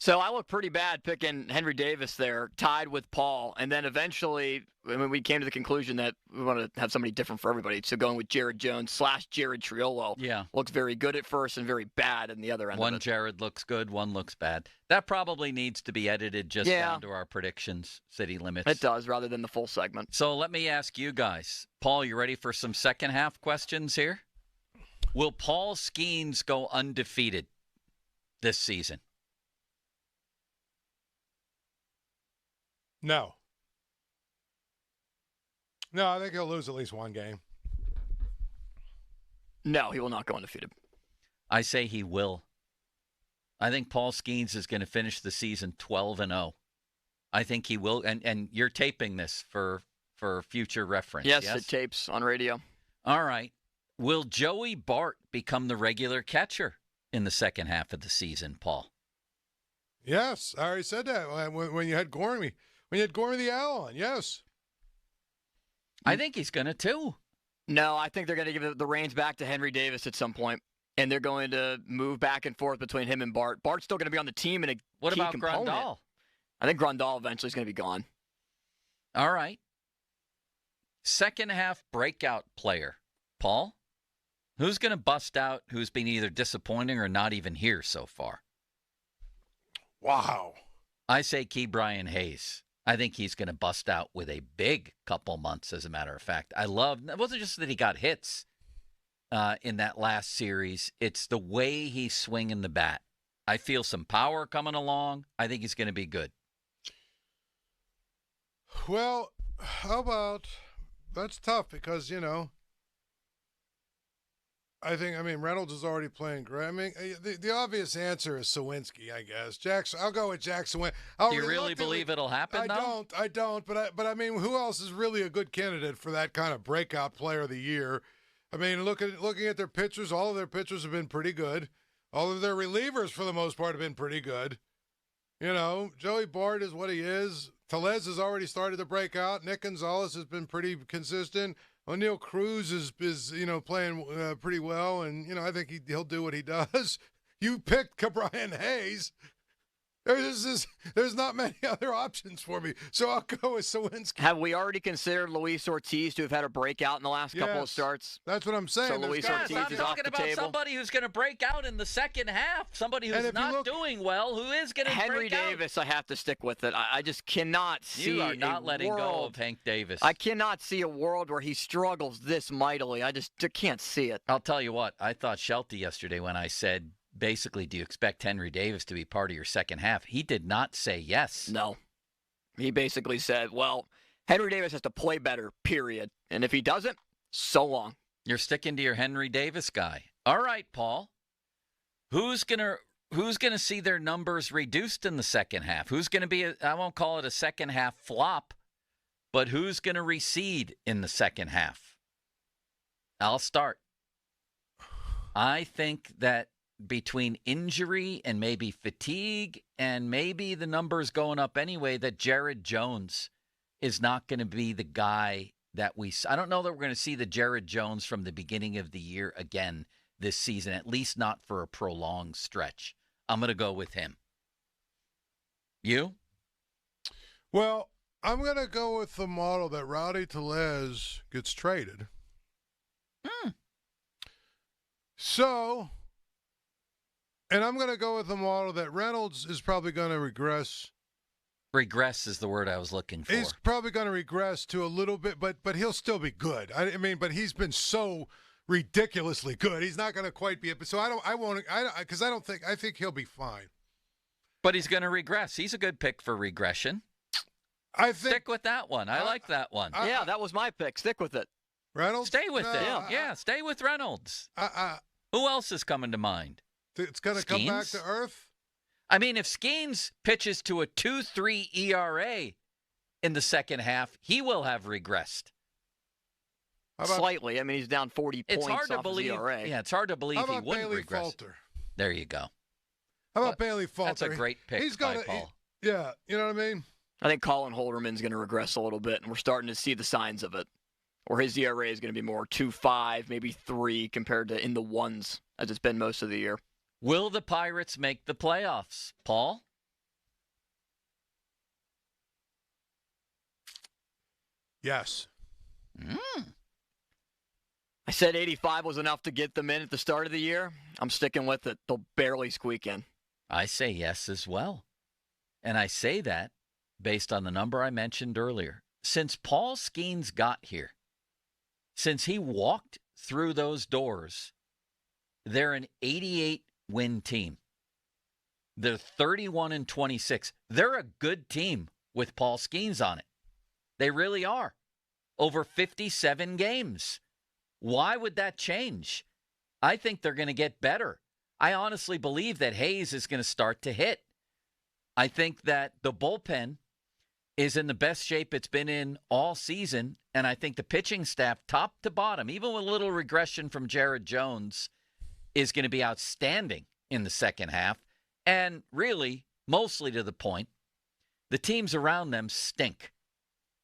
So I look pretty bad picking Henry Davis there, tied with Paul, and then eventually we came to the conclusion that we want to have somebody different for everybody. So going with Jared Jones/Jared Triolo looks very good at first and very bad in the other end. One of it. Jared looks good, one looks bad. That probably needs to be edited just down to our predictions, city limits. It does, rather than the full segment. So let me ask you guys. Paul, you ready for some second half questions here? Will Paul Skenes go undefeated this season? No. I think he'll lose at least one game. No, he will not go undefeated. I say he will. I think Paul Skenes is going to finish the season 12-0. I think he will, and you're taping this for future reference. Yes, it tapes on radio. All right. Will Joey Bart become the regular catcher in the second half of the season, Paul? Yes, I already said that when you had Gormy. When you had Gormy the Owl on, yes. I think he's going to, too. No, I think they're going to give the reins back to Henry Davis at some point, and they're going to move back and forth between him and Bart. Bart's still going to be on the team and What key about component. Grandal? I think Grandal eventually is going to be gone. All right. Second half breakout player, Paul? Who's going to bust out who's been either disappointing or not even here so far? Wow. I say Ke'Bryan Hayes. I think he's going to bust out with a big couple months, as a matter of fact. It wasn't just that he got hits in that last series. It's the way he's swinging the bat. I feel some power coming along. I think he's going to be good. Well, how about – that's tough because, Reynolds is already playing great. I mean, the obvious answer is Sawinski, I guess. I'll go with Jack Sawinski. Do you really believe it'll happen, though? I don't. But I mean, who else is really a good candidate for that kind of breakout player of the year? I mean, looking at their pitchers, all of their pitchers have been pretty good. All of their relievers, for the most part, have been pretty good. Joey Bart is what he is. Tellez has already started to break out. Nick Gonzalez has been pretty consistent. O'Neal Cruz is playing pretty well, and I think he'll do what he does. You picked Ke'Bryan Hayes. There's not many other options for me, so I'll go with Sawinski. Have we already considered Luis Ortiz to have had a breakout in the last couple of starts? That's what I'm saying. So Luis Ortiz I'm is off talking the about table. somebody who's going to break out in the second half. Somebody who's not doing well, who is going to Henry break out. Davis, I have to stick with it. I just cannot see You are not letting go of Hank Davis. I cannot see a world where he struggles this mightily. I just can't see it. I'll tell you what. I thought Shelty yesterday when I said, basically, do you expect Henry Davis to be part of your second half? He did not say yes. No. He basically said, well, Henry Davis has to play better, period. And if he doesn't, so long. You're sticking to your Henry Davis guy. All right, Paul. Who's gonna see their numbers reduced in the second half? Who's going to be, I won't call it a second half flop, but who's going to recede in the second half? I'll start. I think that between injury and maybe fatigue and maybe the numbers going up anyway, that Jared Jones is not going to be the guy that I don't know that we're going to see the Jared Jones from the beginning of the year again this season, at least not for a prolonged stretch. I'm going to go with him. You? Well, I'm going to go with the model that Rowdy Tellez gets traded. So, and I'm going to go with the model that Reynolds is probably going to regress. Regress is the word I was looking for. He's probably going to regress to a little bit, but he'll still be good. I mean, but he's been so ridiculously good. He's not going to quite be. So I think he'll be fine. But he's going to regress. He's a good pick for regression. Stick with that one. I like that one. Yeah, that was my pick. Stick with it. Reynolds? Stay with it. Yeah, stay with Reynolds. Who else is coming to mind? It's going to come back to earth? I mean, if Skenes pitches to a 2.3 ERA in the second half, he will have regressed. Slightly. I mean, he's down 40 points hard to off believe, his ERA. Yeah, it's hard to believe he wouldn't Bailey regress. Falter? There you go. How about Bailey Falter? That's a great pick by Paul. Yeah, you know what I mean? I think Colin Holderman's going to regress a little bit, and we're starting to see the signs of it. Or his ERA is going to be more 2.5, maybe 3 compared to in the ones as it's been most of the year. Will the Pirates make the playoffs, Paul? Yes. I said 85 was enough to get them in at the start of the year. I'm sticking with it. They'll barely squeak in. I say yes as well. And I say that based on the number I mentioned earlier. Since Paul Skenes got here, since he walked through those doors, they're an 88-win team. They're 31-26. They're a good team with Paul Skenes on it. They really are. Over 57 games. Why would that change? I think they're going to get better. I honestly believe that Hayes is going to start to hit. I think that the bullpen is in the best shape it's been in all season, and I think the pitching staff, top to bottom, even with a little regression from Jared Jones, is going to be outstanding in the second half. And really, mostly to the point, the teams around them stink.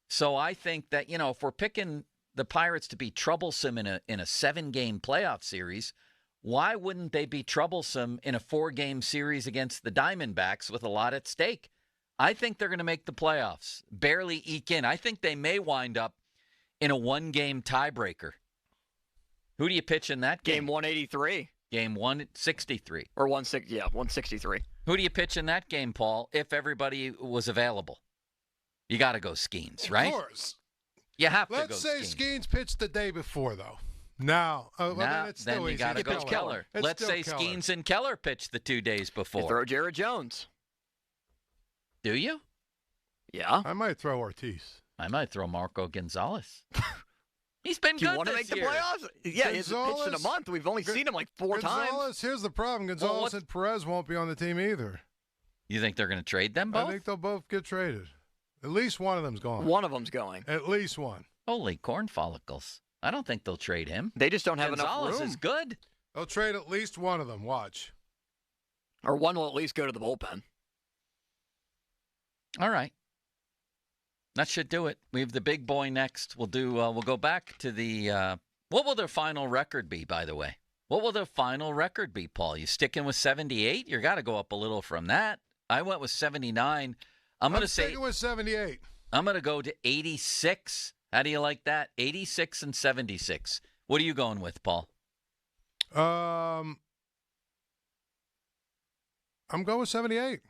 So I think that, if we're picking the Pirates to be troublesome in a 7-game playoff series, why wouldn't they be troublesome in a 4-game series against the Diamondbacks with a lot at stake? I think they're going to make the playoffs, barely eke in. I think they may wind up in a 1-game tiebreaker. Who do you pitch in that game? Game 183. Game 163. Or 163. Who do you pitch in that game, Paul, if everybody was available? You got to go Skenes, right? Of course. You have to go Let's say Skenes. Skenes pitched the day before, though. Now, it's then still you got to go Keller. Let's say Keller. Skenes and Keller pitched the 2 days before. You throw Jared Jones. Do you? Yeah. I might throw Ortiz. I might throw Marco Gonzalez. He's been good Do you want to this make year. the playoffs? Yeah, he's pitched in a month. We've only seen him like 4 times. Here's the problem. Gonzalez and Perez won't be on the team either. You think they're going to trade them both? I think they'll both get traded. At least one of them's gone. One of them's going. At least one. Holy corn follicles. I don't think they'll trade him. They just don't have enough room. Gonzalez is good. They'll trade at least one of them. Watch. Or one will at least go to the bullpen. All right. That should do it. We have the big boy next. We'll go back to the what will their final record be, by the way? What will their final record be, Paul? You sticking with 78? You got to go up a little from that. I went with 79. I'm going to say it was 78. I'm going to go to 86. How do you like that? 86 and 76. What are you going with, Paul? I'm going with 78.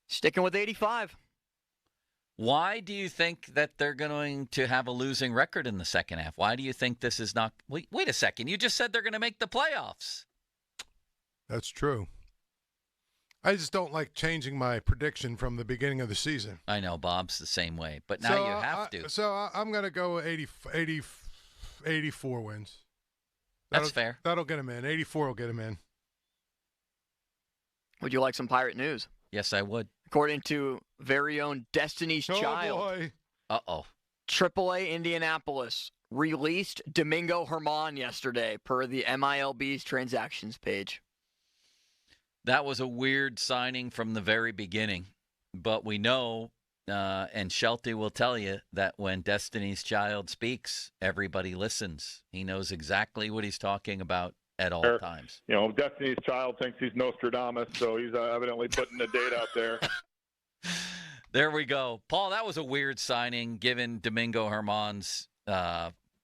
Sticking with 85. Why do you think that they're going to have a losing record in the second half? Why do you think this is not? Wait a second. You just said they're going to make the playoffs. That's true. I just don't like changing my prediction from the beginning of the season. I know, Bob's the same way, but now you have to. So I'm going to go 84 wins. That's fair. That'll get them in. 84 will get them in. Would you like some Pirate news? Yes, I would. According to very own Destiny's Child. Boy. Uh-oh. AAA Indianapolis released Domingo Germán yesterday per the MILB's transactions page. That was a weird signing from the very beginning. But we know, and Shelty will tell you, that when Destiny's Child speaks, everybody listens. He knows exactly what he's talking about at all times. You know, Destiny's Child thinks he's Nostradamus, so he's evidently putting the date out there. There we go. Paul, that was a weird signing, given Domingo Germán's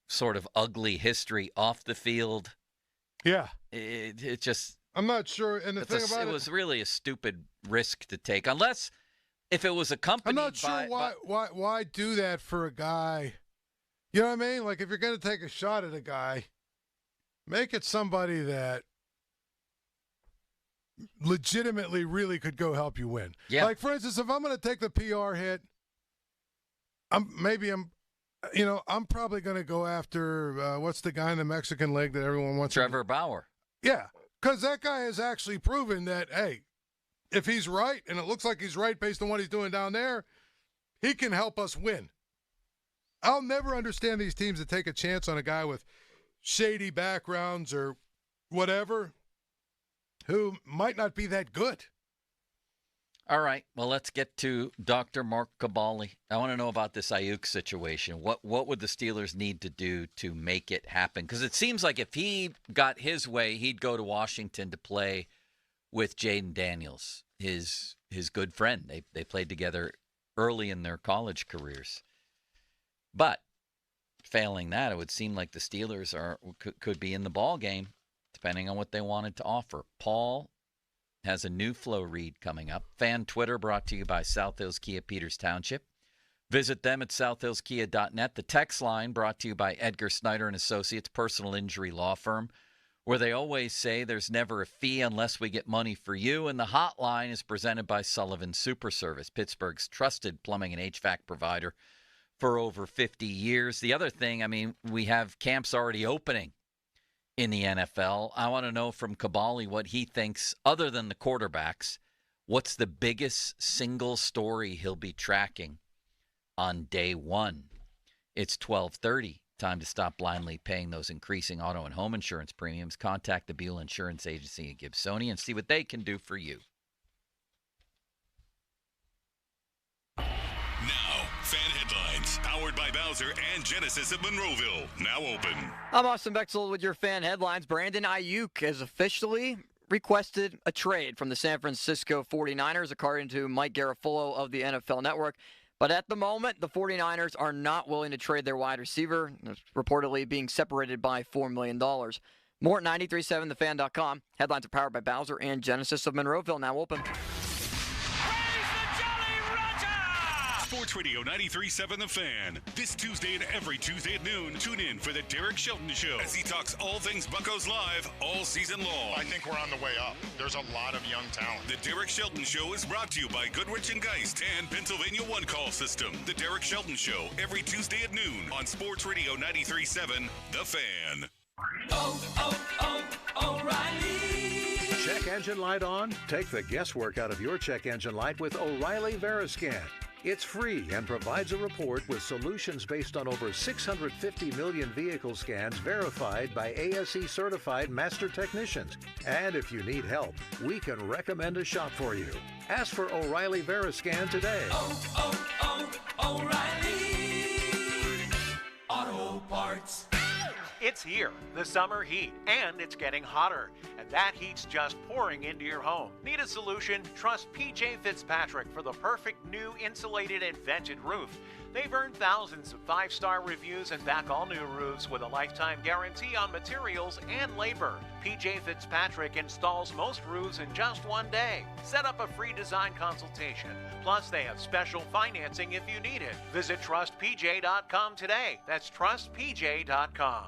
sort of ugly history off the field. Yeah. It just... I'm not sure. And the thing about it... It was really a stupid risk to take, unless if it was accompanied by... I'm not sure why do that for a guy. You know what I mean? Like, if you're going to take a shot at a guy... Make it somebody that legitimately really could go help you win. Yeah. Like, for instance, if I'm going to take the PR hit, I'm probably going to go after, what's the guy in the Mexican League that everyone wants? Trevor Bauer. Yeah, because that guy has actually proven that, hey, if he's right, and it looks like he's right based on what he's doing down there, he can help us win. I'll never understand these teams that take a chance on a guy with shady backgrounds or whatever, who might not be that good. All right, well, let's get to Dr. Mark Kaboly. I want to know about this Aiyuk situation. What would the Steelers need to do to make it happen? Because it seems like if he got his way, he'd go to Washington to play with Jaden Daniels, his good friend. They played together early in their college careers. But failing that, it would seem like the Steelers could be in the ball game, depending on what they wanted to offer. Paul has a new flow read coming up. Fan Twitter brought to you by South Hills Kia Peters Township. Visit them at southhillskia.net. The text line brought to you by Edgar Snyder and Associates, personal injury law firm, where they always say there's never a fee unless we get money for you. And the hotline is presented by Sullivan Super Service, Pittsburgh's trusted plumbing and HVAC provider for over 50 years. The other thing, I mean, we have camps already opening in the NFL. I want to know from Kaboly what he thinks, other than the quarterbacks, what's the biggest single story he'll be tracking on day one. It's 12:30. Time to stop blindly paying those increasing auto and home insurance premiums. Contact the Buell Insurance Agency in Gibsonia and see what they can do for you. Now, fan headlines, powered by Bowser and Genesis of Monroeville. Now open. I'm Austin Bexel with your fan headlines. Brandon Aiyuk has officially requested a trade from the San Francisco 49ers, according to Mike Garafolo of the NFL Network. But at the moment, the 49ers are not willing to trade their wide receiver, reportedly being separated by $4 million. More at 937thefan.com. Headlines are powered by Bowser and Genesis of Monroeville. Now open. Sports Radio 93.7 The Fan. This Tuesday and every Tuesday at noon, tune in for the Derek Shelton Show as he talks all things Buccos live all season long. I think we're on the way up. There's a lot of young talent. The Derek Shelton Show is brought to you by Goodrich & Geist and Pennsylvania One Call System. The Derek Shelton Show every Tuesday at noon on Sports Radio 93.7 The Fan. O'Reilly. Check engine light on? Take the guesswork out of your check engine light with O'Reilly Veriscan. It's free and provides a report with solutions based on over 650 million vehicle scans verified by ASE certified master technicians. And if you need help, we can recommend a shop for you. Ask for O'Reilly Veriscan today. O'Reilly Auto Parts. It's here, the summer heat, and it's getting hotter. And that heat's just pouring into your home. Need a solution? Trust PJ Fitzpatrick for the perfect new insulated and vented roof. They've earned thousands of 5-star reviews and back all new roofs with a lifetime guarantee on materials and labor. PJ Fitzpatrick installs most roofs in just one day. Set up a free design consultation. Plus, they have special financing if you need it. Visit trustpj.com today. That's trustpj.com.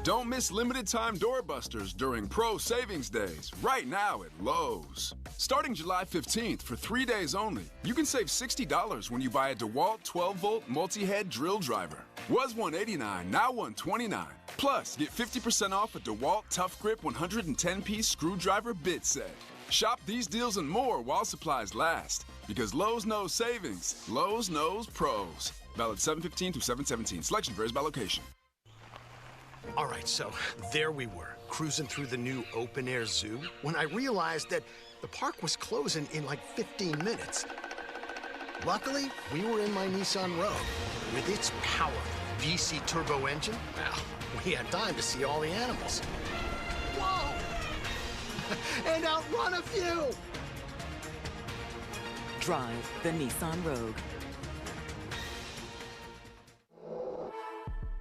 Don't miss limited time doorbusters during Pro Savings Days right now at Lowe's. Starting July 15th for 3 days only, you can save $60 when you buy a DeWalt 12-volt multi-head drill driver. Was $189, now $129. Plus, get 50% off a DeWalt Tough Grip 110-piece screwdriver bit set. Shop these deals and more while supplies last. Because Lowe's knows savings. Lowe's knows pros. Valid 7/15 through 7/17. Selection varies by location. All right, so there we were, cruising through the new open-air zoo, when I realized that the park was closing in like 15 minutes. Luckily, we were in my Nissan Rogue. With its powerful VC turbo engine, well, we had time to see all the animals. Whoa! And outrun a few! Drive the Nissan Rogue.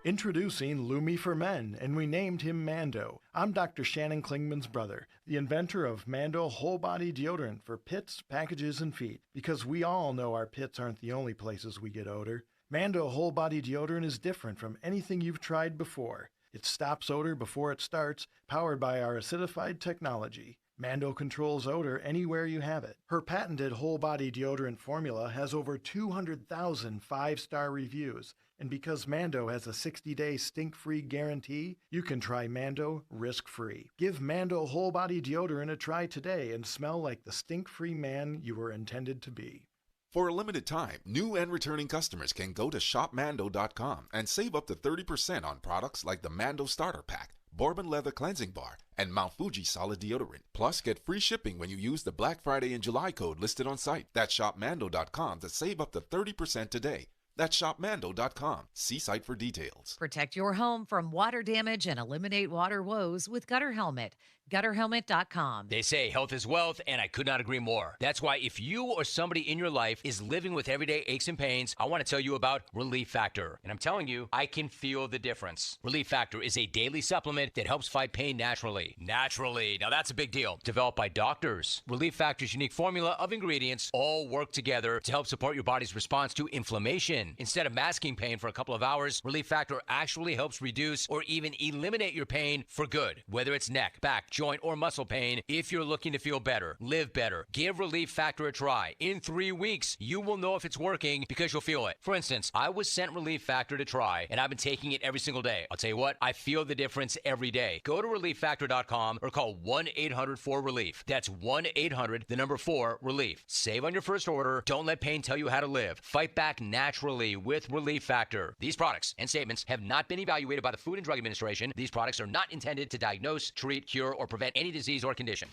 Introducing Lumi for Men, and we named him Mando. I'm Dr. Shannon Klingman's brother, the inventor of Mando Whole Body Deodorant for pits, packages, and feet. Because we all know our pits aren't the only places we get odor. Mando Whole Body Deodorant is different from anything you've tried before. It stops odor before it starts, powered by our acidified technology. Mando controls odor anywhere you have it. Her patented whole body deodorant formula has over 200,000 5-star reviews. And because Mando has a 60-day stink-free guarantee, you can try Mando risk-free. Give Mando whole body deodorant a try today and smell like the stink-free man you were intended to be. For a limited time, new and returning customers can go to shopmando.com and save up to 30% on products like the Mando Starter Pack, Bourbon Leather Cleansing Bar, and Mount Fuji Solid Deodorant. Plus, get free shipping when you use the Black Friday and July code listed on site. That's shopmando.com to save up to 30% today. That's shopmando.com. See site for details. Protect your home from water damage and eliminate water woes with Gutter Helmet. GutterHelmet.com. They say health is wealth, and I could not agree more. That's why if you or somebody in your life is living with everyday aches and pains, I want to tell you about Relief Factor. And I'm telling you, I can feel the difference. Relief Factor is a daily supplement that helps fight pain naturally. Naturally. Now that's a big deal. Developed by doctors. Relief Factor's unique formula of ingredients all work together to help support your body's response to inflammation. Instead of masking pain for a couple of hours, Relief Factor actually helps reduce or even eliminate your pain for good. Whether it's neck, back, joint, or muscle pain, if you're looking to feel better, live better, give Relief Factor a try. In 3 weeks, you will know if it's working because you'll feel it. For instance, I was sent Relief Factor to try, and I've been taking it every single day. I'll tell you what, I feel the difference every day. Go to ReliefFactor.com or call 1-800-4RELIEF. That's 1-800-4-RELIEF. Save on your first order. Don't let pain tell you how to live. Fight back naturally with Relief Factor. These products and statements have not been evaluated by the Food and Drug Administration. These products are not intended to diagnose, treat, cure, or prevent any disease or condition.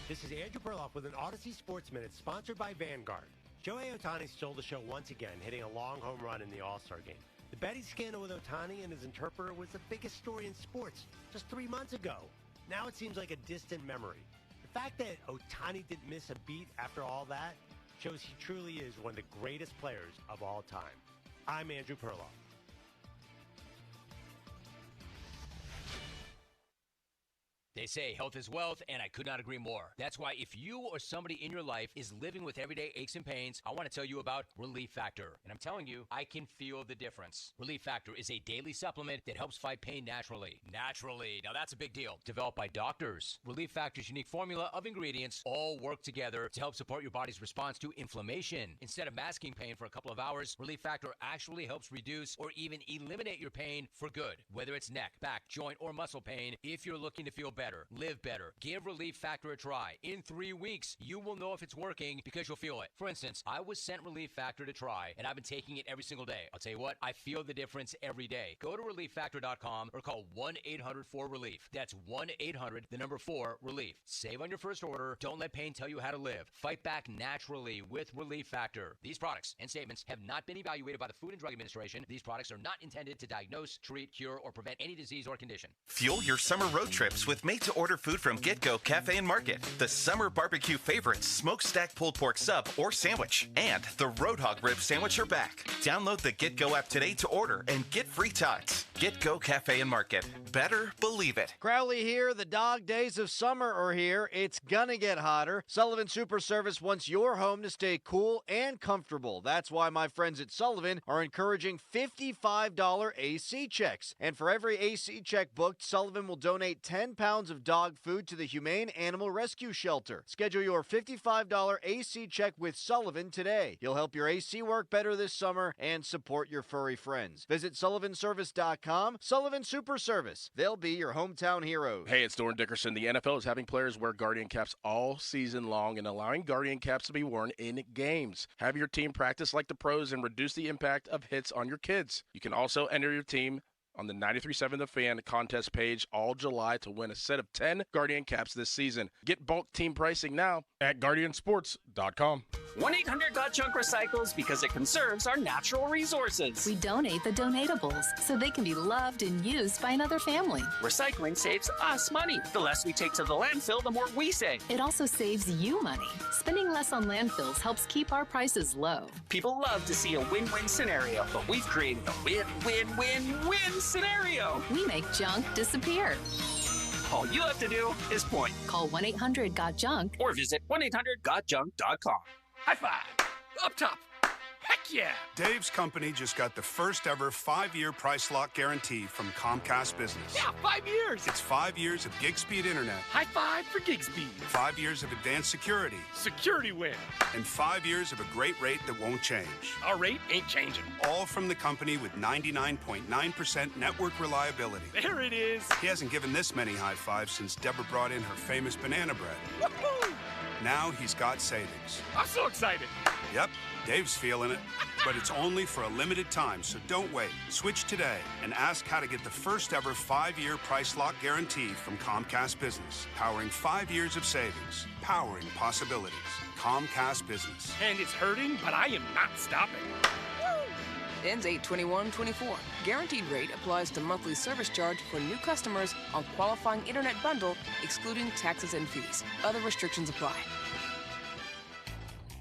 This is Andrew Perloff with an Odyssey Sports Minute sponsored by Vanguard. Shohei Ohtani stole the show once again, hitting a long home run in the All-Star game. The betting scandal with Ohtani and his interpreter was the biggest story in sports just 3 months ago. Now it seems like a distant memory. The fact that Ohtani didn't miss a beat after all that shows he truly is one of the greatest players of all time. I'm Andrew Perloff. They say health is wealth, and I could not agree more. That's why if you or somebody in your life is living with everyday aches and pains, I want to tell you about Relief Factor. And I'm telling you, I can feel the difference. Relief Factor is a daily supplement that helps fight pain naturally. Naturally. Now that's a big deal. Developed by doctors. Relief Factor's unique formula of ingredients all work together to help support your body's response to inflammation. Instead of masking pain for a couple of hours, Relief Factor actually helps reduce or even eliminate your pain for good. Whether it's neck, back, joint, or muscle pain, if you're looking to feel better, better, live better. Give Relief Factor a try. In 3 weeks, you will know if it's working because you'll feel it. For instance, I was sent Relief Factor to try, and I've been taking it every single day. I'll tell you what, I feel the difference every day. Go to ReliefFactor.com or call 1-800-4RELIEF. That's 1-800-4-RELIEF. Save on your first order. Don't let pain tell you how to live. Fight back naturally with Relief Factor. These products and statements have not been evaluated by the Food and Drug Administration. These products are not intended to diagnose, treat, cure, or prevent any disease or condition. Fuel your summer road trips with made-to-order food from GetGo Cafe and Market. The summer barbecue favorites, smokestack pulled pork sub or sandwich, and the Road Hog rib sandwich are back. Download the GetGo app today to order and get free tots. GetGo Cafe and Market. Better believe it. Crowley here. The dog days of summer are here. It's gonna get hotter. Sullivan Super Service wants your home to stay cool and comfortable. That's why my friends at Sullivan are encouraging $55 AC checks. And for every AC check booked, Sullivan will donate 10 pounds of dog food to the Humane Animal Rescue Shelter. Schedule your $55 AC check with Sullivan today. He'll help your AC work better this summer and support your furry friends. Visit SullivanService.com. Sullivan Super Service. They'll be your hometown heroes. Hey, it's Doran Dickerson. The NFL is having players wear Guardian caps all season long and allowing Guardian caps to be worn in games. Have your team practice like the pros and reduce the impact of hits on your kids. You can also enter your team on the 93.7 The Fan contest page all July to win a set of 10 Guardian caps this season. Get bulk team pricing now at GuardianSports.com. 1-800-GOT-JUNK recycles because it conserves our natural resources. We donate the donatables so they can be loved and used by another family. Recycling saves us money. The less we take to the landfill, the more we save. It also saves you money. Spending less on landfills helps keep our prices low. People love to see a win-win scenario, but we've created a win-win-win-win scenario. We make junk disappear. All you have to do is point. Call 1-800-GOT-JUNK or visit 1-800-GOT-JUNK.com. High five! Up top! Heck yeah! Dave's company just got the first ever 5-year price lock guarantee from Comcast Business. Yeah, 5 years! It's 5 years of gig speed internet. High five for gig speed. 5 years of advanced security. Security win. And 5 years of a great rate that won't change. Our rate ain't changing. All from the company with 99.9% network reliability. There it is. He hasn't given this many high fives since Deborah brought in her famous banana bread. Woohoo! Now he's got savings. I'm so excited. Yep, Dave's feeling it. But it's only for a limited time, so don't wait. Switch today and ask how to get the first ever 5-year price lock guarantee from Comcast Business. Powering 5 years of savings. Powering possibilities. Comcast Business. And it's hurting, but I am not stopping. Ends 8/21/24. Guaranteed rate applies to monthly service charge for new customers on qualifying internet bundle, excluding taxes and fees. Other restrictions apply.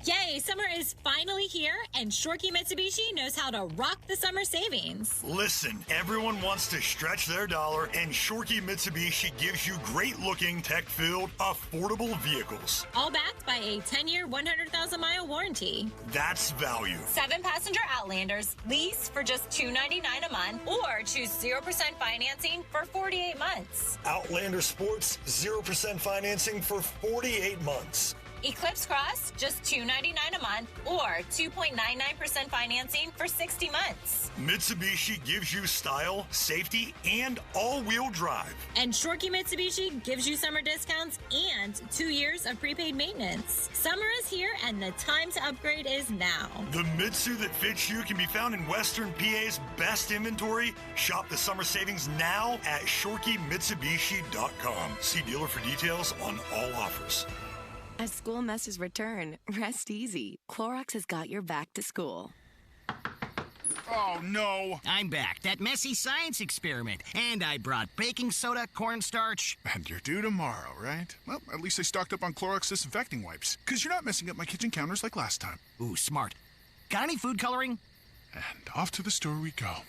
Yay, summer is finally here, and Shorkey Mitsubishi knows how to rock the summer savings. Listen, everyone wants to stretch their dollar, and Shorkey Mitsubishi gives you great-looking, tech-filled, affordable vehicles. All backed by a 10-year, 100,000-mile warranty. That's value. 7-passenger Outlanders, lease for just $299 a month, or choose 0% financing for 48 months. Outlander Sports, 0% financing for 48 months. Eclipse Cross, just $299 a month, or 2.99% financing for 60 months. Mitsubishi gives you style, safety, and all-wheel drive. And Shorkey Mitsubishi gives you summer discounts and 2 years of prepaid maintenance. Summer is here, and the time to upgrade is now. The Mitsu that fits you can be found in Western PA's best inventory. Shop the summer savings now at ShorkeyMitsubishi.com. See dealer for details on all offers. As school messes return, rest easy. Clorox has got your back to school. Oh, no. I'm back. That messy science experiment. And I brought baking soda, cornstarch. And you're due tomorrow, right? Well, at least I stocked up on Clorox disinfecting wipes, because you're not messing up my kitchen counters like last time. Ooh, smart. Got any food coloring? And off to the store we go.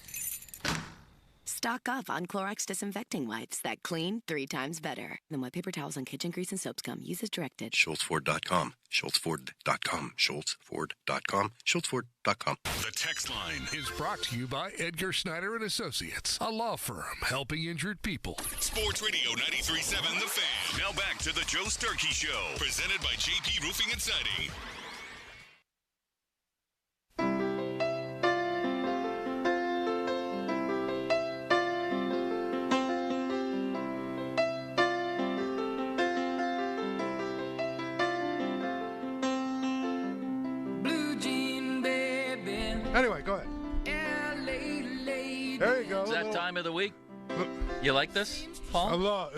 Stock up on Clorox disinfecting wipes that clean 3 times better than wet paper towels on kitchen grease and soap scum. Use as directed. SchultzFord.com. SchultzFord.com. SchultzFord.com. SchultzFord.com. The text line is brought to you by Edgar Snyder and Associates, a law firm helping injured people. Sports Radio 93.7 The Fan. Now back to the Joe Sturkey Show, presented by JP Roofing and Siding. that time of the week? You like this, Paul? A lot.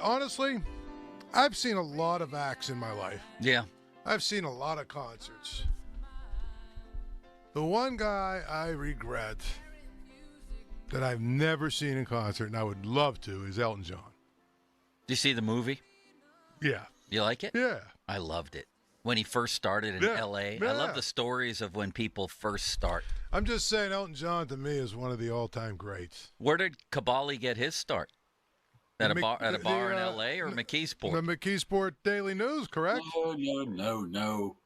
Honestly, I've seen a lot of acts in my life. Yeah. I've seen a lot of concerts. The one guy I regret that I've never seen in concert, and I would love to, is Elton John. Did you see the movie? Yeah. You like it? Yeah. I loved it. When he first started in L.A. Yeah. I love the stories of when people first start. I'm just saying Elton John, to me, is one of the all-time greats. Where did Kabali get his start? At a bar in L.A. or McKeesport? The McKeesport Daily News, correct? No.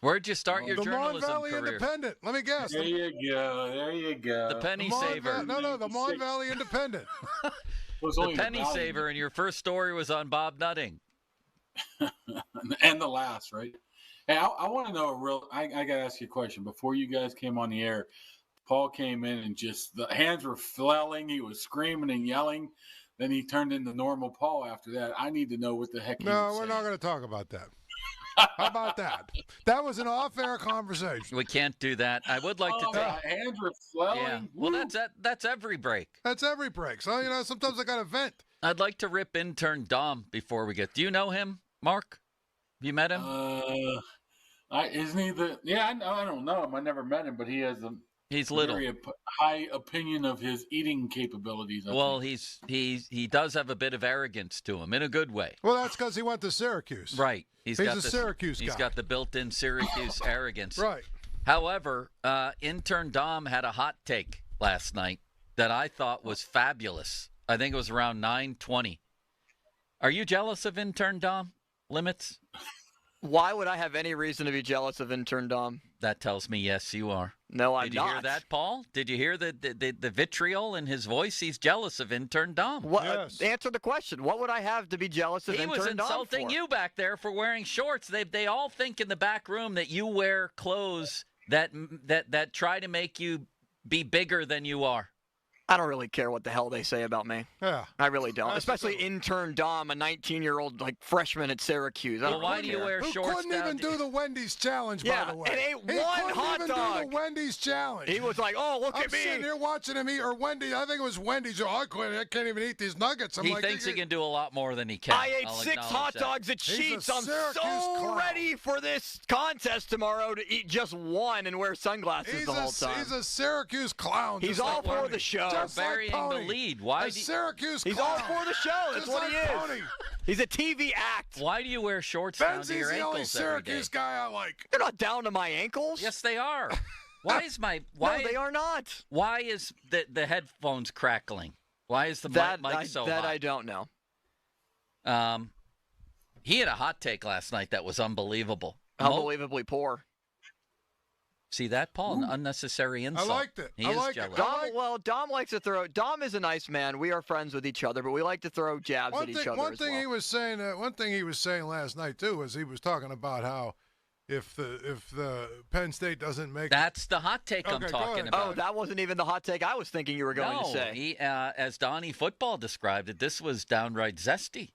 Where'd you start your the journalism Mon Valley career? Independent. Let me guess. There you go. The Penny Saver. No, the Mon Valley Independent. The Penny Saver, and your first story was on Bob Nutting. And the last, right? Hey, I want to know I got to ask you a question. Before you guys came on the air, Paul came in and just the hands were flailing. He was screaming and yelling. Then he turned into normal Paul after that. I need to know what the heck he was saying. Not going to talk about that. How about that? That was an off-air conversation. We can't do that. I would like to talk. Hands were flailing. Yeah. Well, that's every break. That's every break. So, sometimes I got to vent. I'd like to rip intern Dom before we get. Do you know him, Mark? Have you met him? Isn't he the? Yeah, I don't know him. I never met him, but he has He's little. Very high opinion of his eating capabilities. Well, he does have a bit of arrogance to him in a good way. Well, that's because he went to Syracuse. Right. He's got a Syracuse guy. He's got the built-in Syracuse arrogance. Right. However, intern Dom had a hot take last night that I thought was fabulous. I think it was around 9:20. Are you jealous of intern Dom? Limits? Why would I have any reason to be jealous of intern Dom? That tells me yes, you are. No, I'm not. Did you hear that, Paul? Did you hear the vitriol in his voice? He's jealous of intern Dom. What? Yes. Answer the question. What would I have to be jealous of intern Dom for? He was insulting you back there for wearing shorts. They all think in the back room that you wear clothes that try to make you be bigger than you are. I don't really care what the hell they say about me. Yeah. I really don't. Especially intern Dom, a 19-year-old freshman at Syracuse. Well, why do you wear shorts? Who couldn't even do the Wendy's challenge, by the way? And ate one hot dog. He couldn't even do the Wendy's challenge. He was like, oh, look at me. I'm sitting here watching him eat, or Wendy's. I think it was Wendy's. I can't even eat these nuggets. He thinks he can do a lot more than he can. I ate 6 hot dogs at Sheetz. I'm so ready for this contest tomorrow to eat just one and wear sunglasses the whole time. He's a Syracuse clown. He's all for the show. Just burying the lead. Why? Syracuse He's clown. all for the show. That's what he is. Pony. He's a TV act. Why do you wear shorts down to your the only ankles every day? Syracuse guy I like. They're not down to my ankles. Yes, they are. Why is my No, they are not. Why is the headphones crackling? Why is the mic so hot? That I don't know. He had a hot take last night that was unbelievable. Unbelievably poor. See that, Paul? An unnecessary insult. I liked it. He is jealous. Dom likes to throw. Dom is a nice man. We are friends with each other, but we like to throw jabs at each other. One thing he was saying last night too was he was talking about how if the Penn State doesn't make that's the hot take I'm talking about. Oh, that wasn't even the hot take I was thinking you were going to say. He, as Donnie Football described it, this was downright zesty.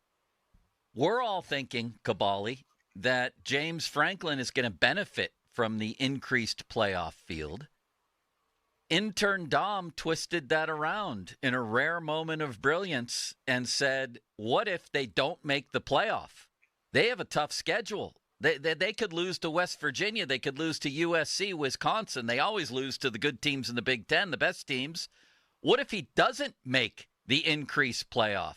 We're all thinking, Kabali, that James Franklin is going to benefit from the increased playoff field. Intern Dom twisted that around in a rare moment of brilliance and said, what if they don't make the playoff? They have a tough schedule. They could lose to West Virginia. They could lose to USC, Wisconsin. They always lose to the good teams in the Big Ten, the best teams. What if he doesn't make the increased playoff?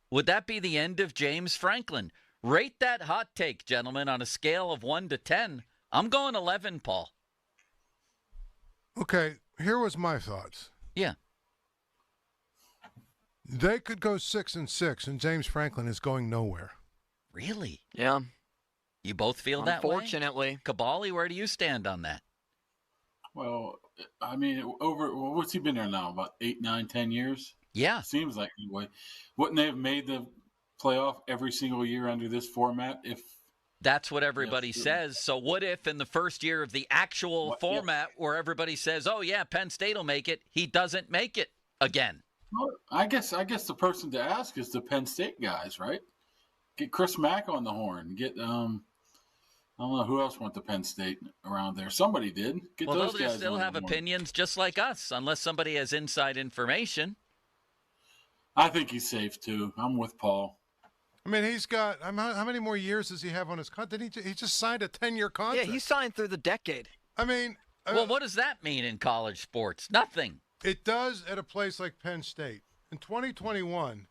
Would that be the end of James Franklin? Rate that hot take, gentlemen, on a scale of 1 to 10. I'm going 11, Paul. Okay, here was my thoughts. Yeah. They could go 6-6, and James Franklin is going nowhere. Really? Yeah. You both feel that way? Unfortunately. Kabali, where do you stand on that? Well, I mean, what's he been there now? About 8, 9, 10 years? Yeah. Seems like anyway. Wouldn't they have made the playoff every single year under this format if that's what everybody says. So what if in the first year of the actual format where everybody says, oh, yeah, Penn State will make it, he doesn't make it again? Well, I guess the person to ask is the Penn State guys, right? Get Chris Mack on the horn. Get I don't know who else went to Penn State around there. Somebody did. Get Well, those they'll guys still on have the board. opinions just like us, unless somebody has inside information. I think he's safe, too. I'm with Paul. I mean, he's got how many more years does he have on his contract? He just signed a 10-year contract. Yeah, he signed through the decade. I mean, well, what does that mean in college sports? Nothing. It does at a place like Penn State. In 2021,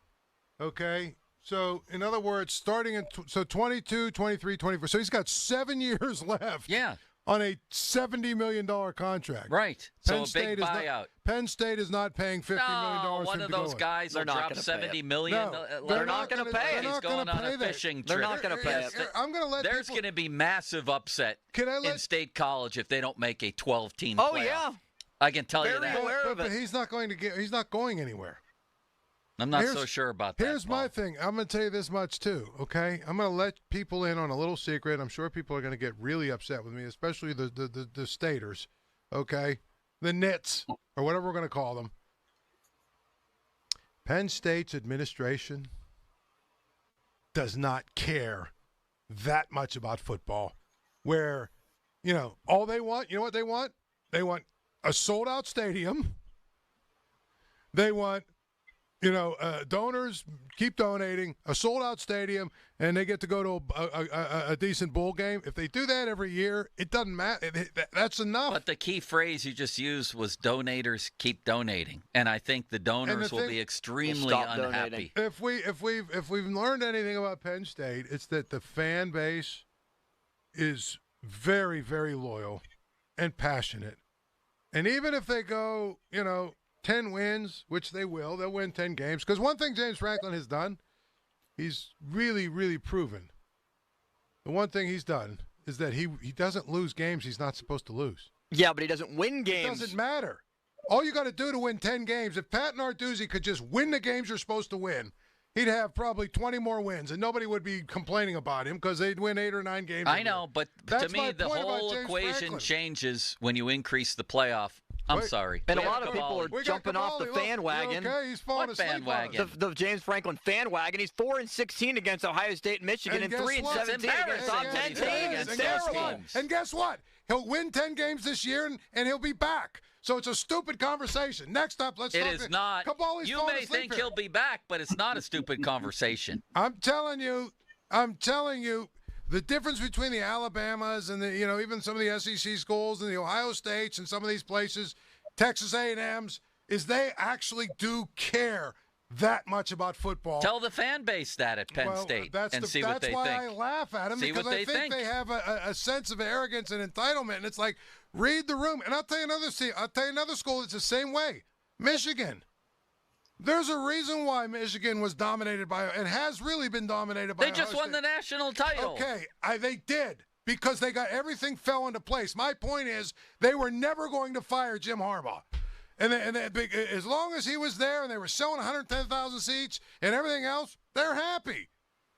okay, so in other words, starting in 22, 23, 24. So he's got 7 years left. Yeah. On a $70 million contract. Right. Penn So a big buyout. Penn State is not paying $50 million for him one of to go those in. guys will drop $70 million. No, they're not going to pay it. He's going on a fishing trip. They're not going to pay it. I'm going to let There's going to be massive upset in State College if they don't make a 12-team playoff. Oh, yeah. I can tell you that. But he's not going anywhere. I'm not so sure about that. Here's my thing. I'm going to tell you this much, too, okay? I'm going to let people in on a little secret. I'm sure people are going to get really upset with me, especially the staters, okay? The nits, or whatever we're going to call them. Penn State's administration does not care that much about football, where, all they want, you know what they want? They want a sold-out stadium. They want donors keep donating, a sold-out stadium, and they get to go to a decent bowl game. If they do that every year, it doesn't matter. That's enough. But the key phrase you just used was donators keep donating, and I think the donors will be extremely unhappy. If we've learned anything about Penn State, it's that the fan base is very, very loyal and passionate. And even if they go, 10 wins, which they will. They'll win 10 games. Because one thing James Franklin has done, he's really, really proven. The one thing he's done is that he doesn't lose games he's not supposed to lose. Yeah, but he doesn't win games. It doesn't matter. All you got to do to win 10 games, if Pat Narduzzi could just win the games you're supposed to win, he'd have probably 20 more wins, and nobody would be complaining about him because they'd win 8 or 9 games. I know, but to me, the whole equation changes when you increase the playoff. I'm sorry. And a lot of people are jumping off the fan wagon. Okay, he's falling asleep bandwagon? The James Franklin fan wagon. He's 4-16 against Ohio State and Michigan, and 3-17 against top 10 teams. And guess what? He'll win 10 games this year, and he'll be back. So it's a stupid conversation. Next up, let's talk. It is not. Kabali's You may think he'll be back, but it's not a stupid conversation. I'm telling you, the difference between the Alabamas and the, even some of the SEC schools and the Ohio States and some of these places, Texas A&Ms, is they actually do care that much about football. Tell the fan base that at Penn State and see what they think. That's why I laugh at them, because I think they have a sense of arrogance and entitlement. And it's like, read the room. And I'll tell you another school that's the same way. Michigan. There's a reason why Michigan was dominated by, and has really been dominated by. They just won the national title. Okay, they did, because they got everything fell into place. My point is, they were never going to fire Jim Harbaugh. And as long as he was there and they were selling 110,000 seats and everything else, they're happy.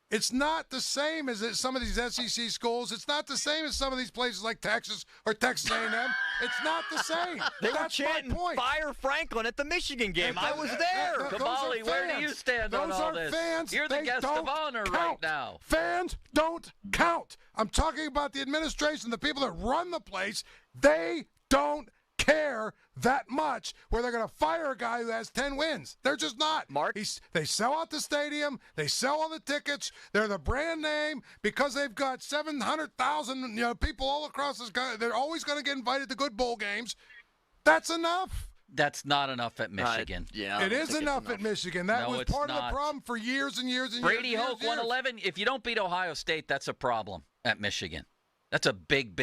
It's not the same as some of these SEC schools. It's not the same as some of these places like Texas or Texas A&M. It's not the same. They were chanting, fire Franklin at the Michigan game. I was there. Kabali, where do you stand on all this? Fans. You're the guest of honor right now. Fans don't count. I'm talking about the administration, the people that run the place. They don't care that much where they're going to fire a guy who has 10 wins. They're just not. Mark? They sell out the stadium. They sell all the tickets. They're the brand name because they've got 700,000 people all across this country. They're always going to get invited to good bowl games. That's enough. That's not enough at Michigan. It is enough at Michigan. That was part of the problem for years and years and Brady years. Hoke 111. If you don't beat Ohio State, that's a problem at Michigan. That's a big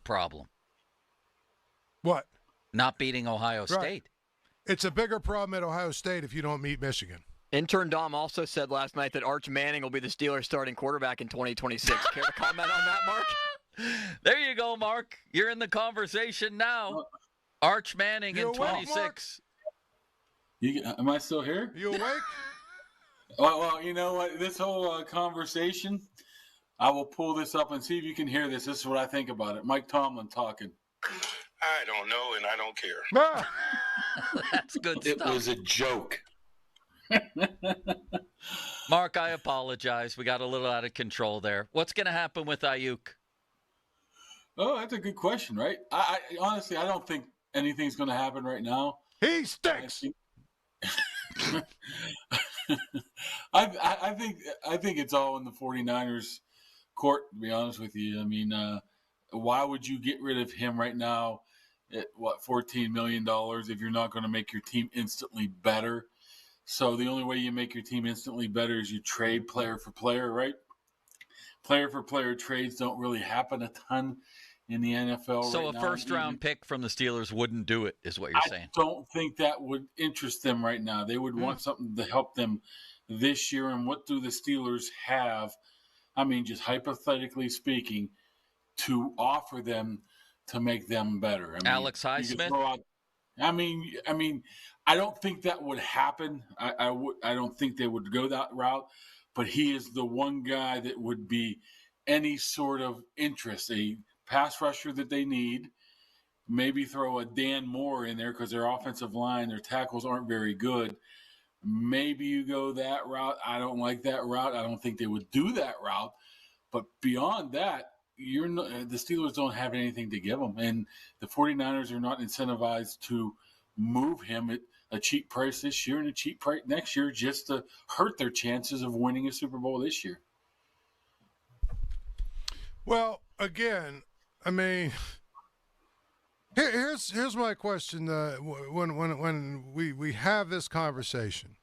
problem. What? Not beating Ohio State. Right. It's a bigger problem at Ohio State if you don't meet Michigan. Intern Dom also said last night that Arch Manning will be the Steelers' starting quarterback in 2026. Care to comment on that, Mark? There you go, Mark. You're in the conversation now. Arch Manning in 26. Am I still here? You awake? Well, you know what? This whole conversation, I will pull this up and see if you can hear this. This is what I think about it. Mike Tomlin talking. I don't know, and I don't care. That's good stuff. It was a joke. Mark, I apologize. We got a little out of control there. What's going to happen with Aiyuk? Oh, that's a good question, right? I honestly, I don't think anything's going to happen right now. He stinks. I think it's all in the 49ers court, to be honest with you. I mean, why would you get rid of him right now at, $14 million if you're not going to make your team instantly better? So the only way you make your team instantly better is you trade player for player, right? Player for player trades don't really happen a ton in the NFL so right now. So a first-round pick from the Steelers wouldn't do it, is what you're saying? I don't think that would interest them right now. They would want something to help them this year. And what do the Steelers have, I mean, just hypothetically speaking, to offer them to make them better? I mean, Alex Highsmith? I mean, I don't think that would happen. I don't think they would go that route. But he is the one guy that would be any sort of interest, a pass rusher that they need. Maybe throw a Dan Moore in there because their offensive line, their tackles aren't very good. Maybe you go that route. I don't like that route. I don't think they would do that route. But beyond that, the Steelers don't have anything to give them. And the 49ers are not incentivized to move him at a cheap price this year and a cheap price next year just to hurt their chances of winning a Super Bowl this year. Well, again, I mean, here's my question. When we have this conversation,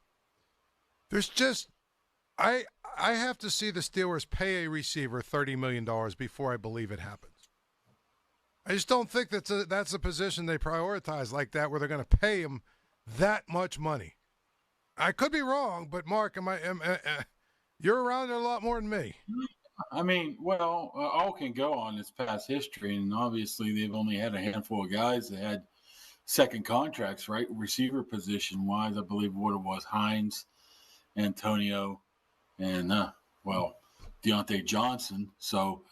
there's just I have to see the Steelers pay a receiver $30 million before I believe it happens. I just don't think that's a position they prioritize like that, where they're going to pay him that much money. I could be wrong, but Mark, you're around there a lot more than me. I mean, well, all can go on its past history, and obviously they've only had a handful of guys that had second contracts, right? Receiver position-wise, I believe what it was, Hines, Antonio, and, Deontay Johnson. So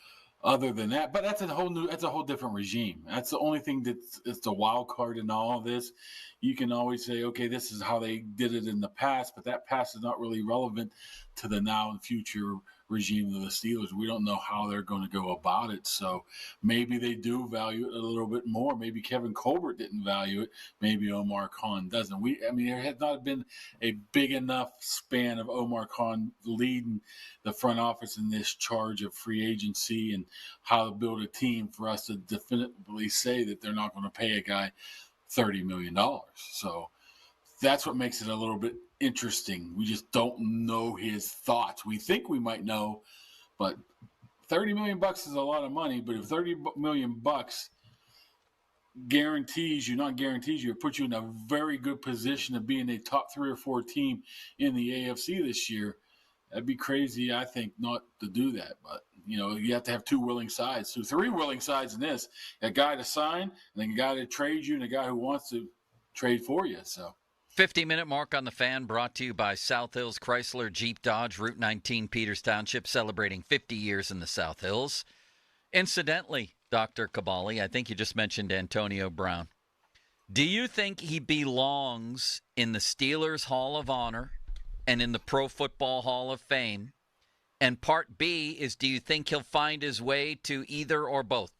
other than that, but that's a whole different regime. That's the only thing it's the wild card in all of this. You can always say, okay, this is how they did it in the past, but that past is not really relevant to the now and future regime of the Steelers. We don't know how they're going to go about it. So maybe they do value it a little bit more. Maybe Kevin Colbert didn't value it. Maybe Omar Khan doesn't. There has not been a big enough span of Omar Khan leading the front office in this charge of free agency and how to build a team for us to definitively say that they're not going to pay a guy $30 million. So that's what makes it a little bit interesting. We just don't know his thoughts. We think we might know, but $30 million is a lot of money. But if $30 million guarantees you, it puts you in a very good position of being a top 3 or 4 team in the AFC this year, that'd be crazy, I think, not to do that. But, you have to have 2 willing sides. So 3 willing sides in this, a guy to sign, and then a guy to trade you, and a guy who wants to trade for you. So 50-minute mark on the Fan, brought to you by South Hills Chrysler Jeep Dodge, Route 19, Peters Township, celebrating 50 years in the South Hills. Incidentally, Dr. Cabali, I think you just mentioned Antonio Brown. Do you think he belongs in the Steelers Hall of Honor and in the Pro Football Hall of Fame? And part B is, do you think he'll find his way to either or both?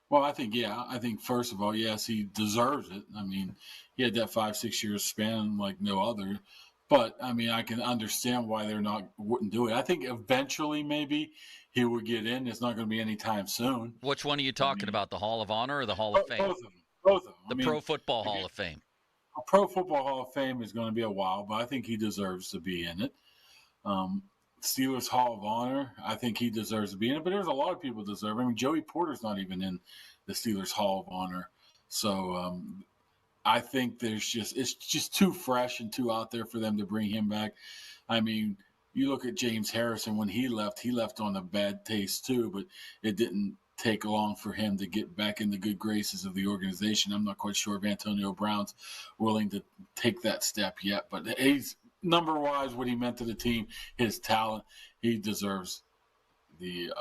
Well, I think first of all, yes, he deserves it. I mean, he had that 5-6 year span like no other. But, I mean, I can understand why wouldn't do it. I think eventually maybe he would get in. It's not going to be anytime soon. Which one are you talking about, the Hall of Honor or the Hall of Fame? Both of them. The Pro Football Hall of Fame. A Pro Football Hall of Fame is going to be a while, but I think he deserves to be in it. Steelers Hall of Honor, I think he deserves to be in it, but there's a lot of people deserve it. I mean, Joey Porter's not even in the Steelers Hall of Honor. So I think it's just too fresh and too out there for them to bring him back. I mean, you look at James Harrison when he left on a bad taste too, but it didn't take long for him to get back in the good graces of the organization. I'm not quite sure if Antonio Brown's willing to take that step yet, but he's number-wise, what he meant to the team, his talent, he deserves the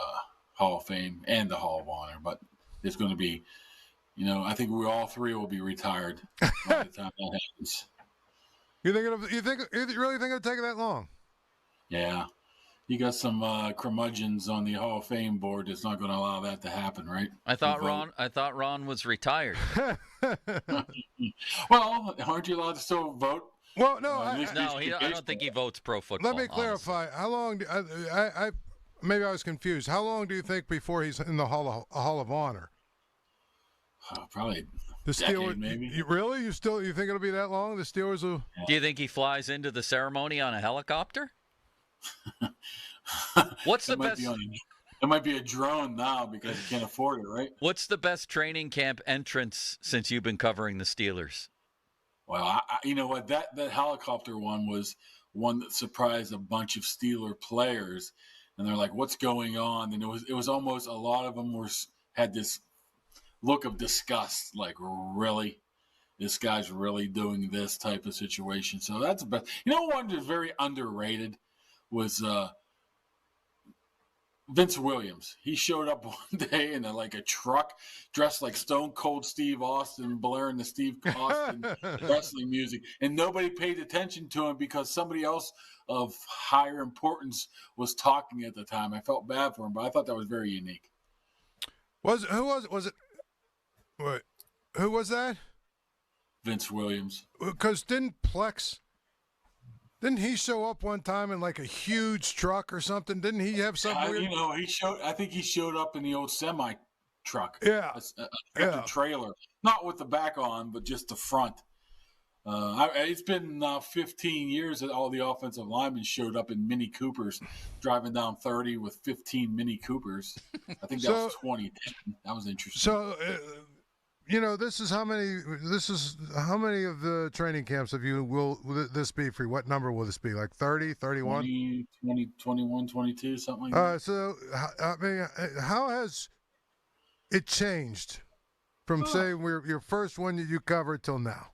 Hall of Fame and the Hall of Honor. But it's going to be, I think we all 3 will be retired by the time that happens. You really think it'll take that long? Yeah. You got some curmudgeons on the Hall of Fame board that's not going to allow that to happen, right? I thought Ron was retired. Well, aren't you allowed to still vote? Well, no, I don't think he votes pro football. Let me clarify. Honestly. How long? Maybe I was confused. How long do you think before he's in the Hall of Honor? Probably the Steelers. Decade, maybe. You think it'll be that long? The Steelers will. Do you think he flies into the ceremony on a helicopter? What's the best? It might be a drone now because you can't afford it, right? What's the best training camp entrance since you've been covering the Steelers? Well, you know what? That helicopter one was one that surprised a bunch of Steeler players, and they're like, "What's going on?" And it was almost a lot of them had this look of disgust, like, really, this guy's really doing this type of situation. So that's the best. You know, one that's very underrated was Vince Williams. He showed up one day in a truck dressed like Stone Cold Steve Austin, blaring the Steve Austin wrestling music, and nobody paid attention to him because somebody else of higher importance was talking at the time. I felt bad for him, but I thought that was very unique. Who was that? Vince Williams. Because didn't he show up one time in like a huge truck or something? Didn't he have something weird? I think he showed up in the old semi truck. Yeah. A trailer. Not with the back on, but just the front. It's been 15 years that all the offensive linemen showed up in Mini Coopers, driving down 30 with 15 Mini Coopers. I think that was 2010. That was interesting. So, this is how many of the training camps will this be for? What number will this be? Like 30, 31? 20, 21, 22, something like that. So, I mean, how has it changed from, say, your first one that you covered till now?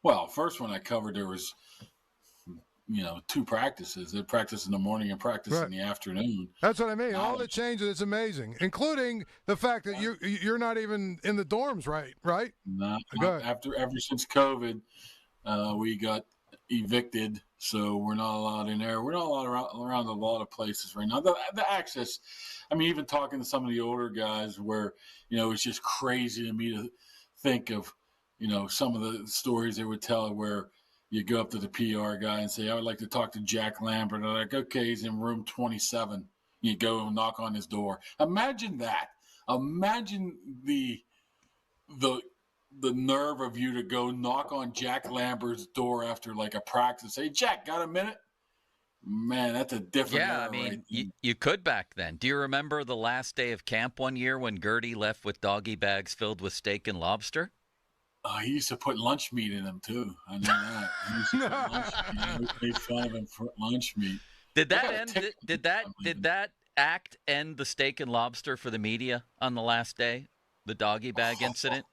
Well, first one I covered, there was, 2 practices. They practice in the morning and practice in the afternoon. That's what I mean. All the changes, it's amazing, including the fact that you're not even in the dorms, right? Not ever since COVID, we got evicted, so we're not allowed in there. We're not allowed around a lot of places right now. The access, I mean, even talking to some of the older guys where, it's just crazy to me to think of, some of the stories they would tell where you go up to the PR guy and say, I would like to talk to Jack Lambert. They're like, okay, he's in room 27. You go and knock on his door. Imagine that. Imagine the nerve of you to go knock on Jack Lambert's door after like a practice. Say, Jack, got a minute? Man, that's a different era. I mean, right? you could back then. Do you remember the last day of camp one year when Gertie left with doggy bags filled with steak and lobster? He used to put lunch meat in them too. I know that. He used to put lunch meat. We made fun of him for lunch meat. Did that act end the steak and lobster for the media on the last day? The doggy bag incident?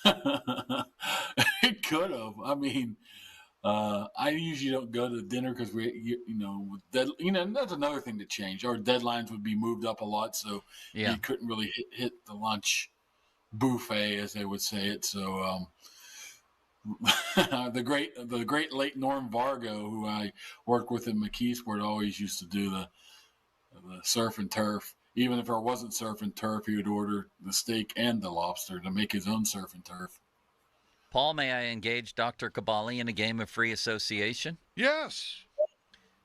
It could have. I mean, I usually don't go to dinner because that's another thing to change. Our deadlines would be moved up a lot, so you couldn't really hit the lunch buffet, as they would say it. So the great late Norm Vargo, who I worked with in McKeesport, always used to do the surf and turf. Even if there wasn't surf and turf, he would order the steak and the lobster to make his own surf and turf. Paul, may I engage Dr. Cabali in a game of free association? Yes.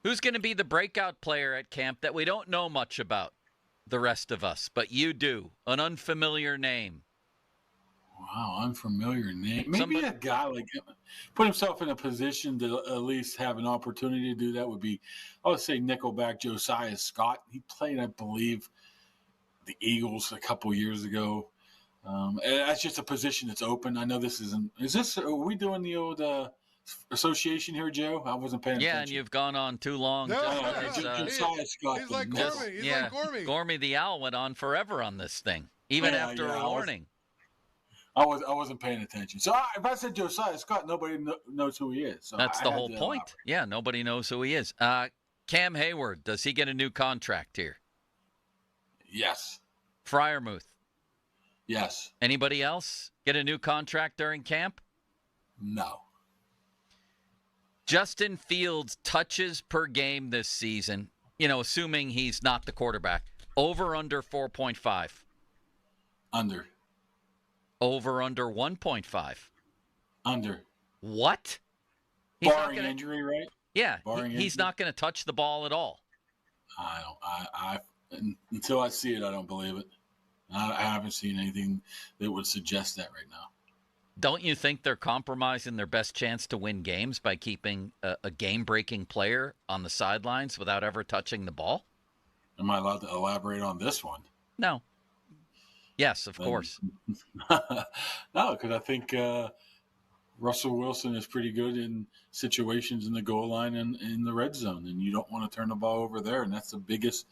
Who's going to be the breakout player at camp that we don't know much about, the rest of us, but you do? An unfamiliar name. Wow, unfamiliar name. Maybe a guy like put himself in a position to at least have an opportunity to do that would be, I would say, Nickelback Josiah Scott. He played, I believe, the Eagles a couple years ago. And that's just a position that's open. I know this isn't. Are we doing the old association here, Joe? I wasn't paying attention. Yeah, and you've gone on too long. Josiah Scott. He's like Gormy. He's like Gormy. Gormy the Owl went on forever on this thing, even after a warning. I wasn't paying attention. So if I said Josiah Scott, nobody knows who he is. So that's the whole point. Yeah, nobody knows who he is. Cam Hayward, does he get a new contract here? Yes. Freiermuth? Yes. Anybody else get a new contract during camp? No. Justin Fields touches per game this season, you know, assuming he's not the quarterback. Over under 4.5. Under. Over under 1.5. Under. What? Barring injury, right? Yeah, Barring he's injury? not going to touch the ball at all. I until I see it, I don't believe it. I haven't seen anything that would suggest that right now. Don't you think they're compromising their best chance to win games by keeping a game-breaking player on the sidelines without ever touching the ball? Am I allowed to elaborate on this one? No. Yes, of course. No, because I think Russell Wilson is pretty good in situations in the goal line and in the red zone, and you don't want to turn the ball over there, and that's the biggest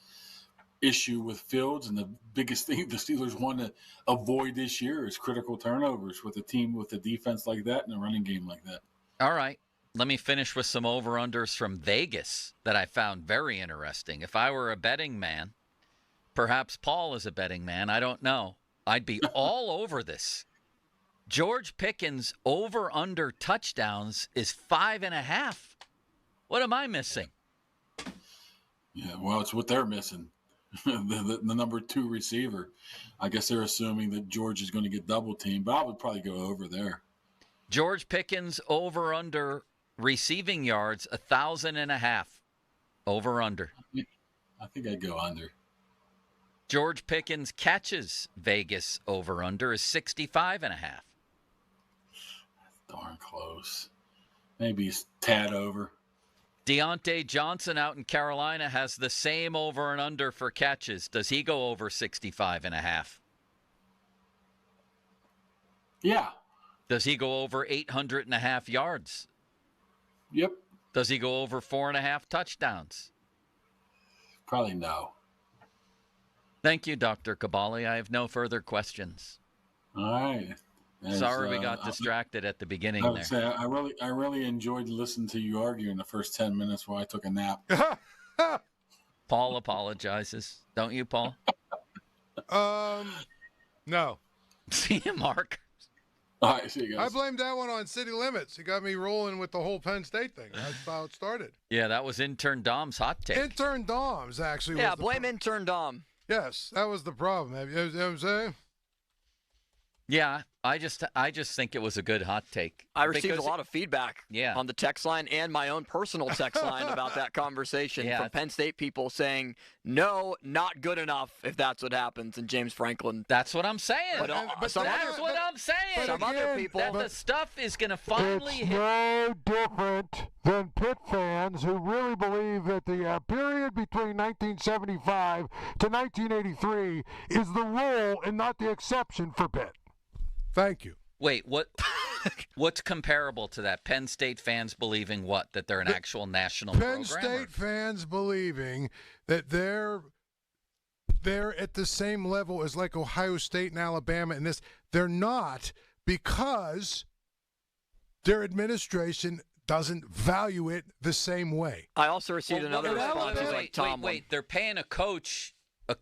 issue with Fields, and the biggest thing the Steelers want to avoid this year is critical turnovers with a team with a defense like that and a running game like that. All right. Let me finish with some over-unders from Vegas that I found very interesting. If I were a betting man, perhaps Paul is a betting man, I don't know, I'd be all over this. George Pickens' over-under touchdowns is 5.5. What am I missing? Yeah, well, it's what they're missing. the number 2 receiver. I guess they're assuming that George is going to get double teamed, but I would probably go over there. George Pickens over under receiving yards 1,500. Over under. I think I'd go under. George Pickens catches Vegas over under is 65.5. Darn close. Maybe it's tad over. Deontay Johnson out in Carolina has the same over and under for catches. Does he go over 65.5? Yeah. Does he go over 800.5 yards? Yep. Does he go over 4.5 touchdowns? Probably no. Thank you, Dr. Kabali. I have no further questions. All right. Sorry we got distracted at the beginning I would there. say I really enjoyed listening to you argue in the first 10 minutes while I took a nap. Paul apologizes. Don't you, Paul? No. See you, Mark. All right, see you guys. I blamed that one on City Limits. He got me rolling with the whole Penn State thing. That's how it started. Yeah, that was Intern Dom's hot take. Intern Dom's actually. Yeah, was the blame Intern Dom. Yes, that was the problem. You know what I'm saying? Yeah, I just think it was a good hot take. I received a lot of feedback Yeah. on the text line and my own personal text line about that conversation from Penn State people saying, no, not good enough if that's what happens. And James Franklin. That's what I'm saying. But that's what I'm saying. Some other people. That the stuff is going to finally it's hit. no different than Pitt fans who really believe that the period between 1975 to 1983 is the rule and not the exception for Pitt. Thank you. Wait, what's comparable to that? Penn State fans believing what? That they're an actual national Penn program? State fans believing that they're at the same level as like Ohio State and Alabama and this. They're not, because their administration doesn't value it the same way. I also received another response. Wait, they're paying a coach a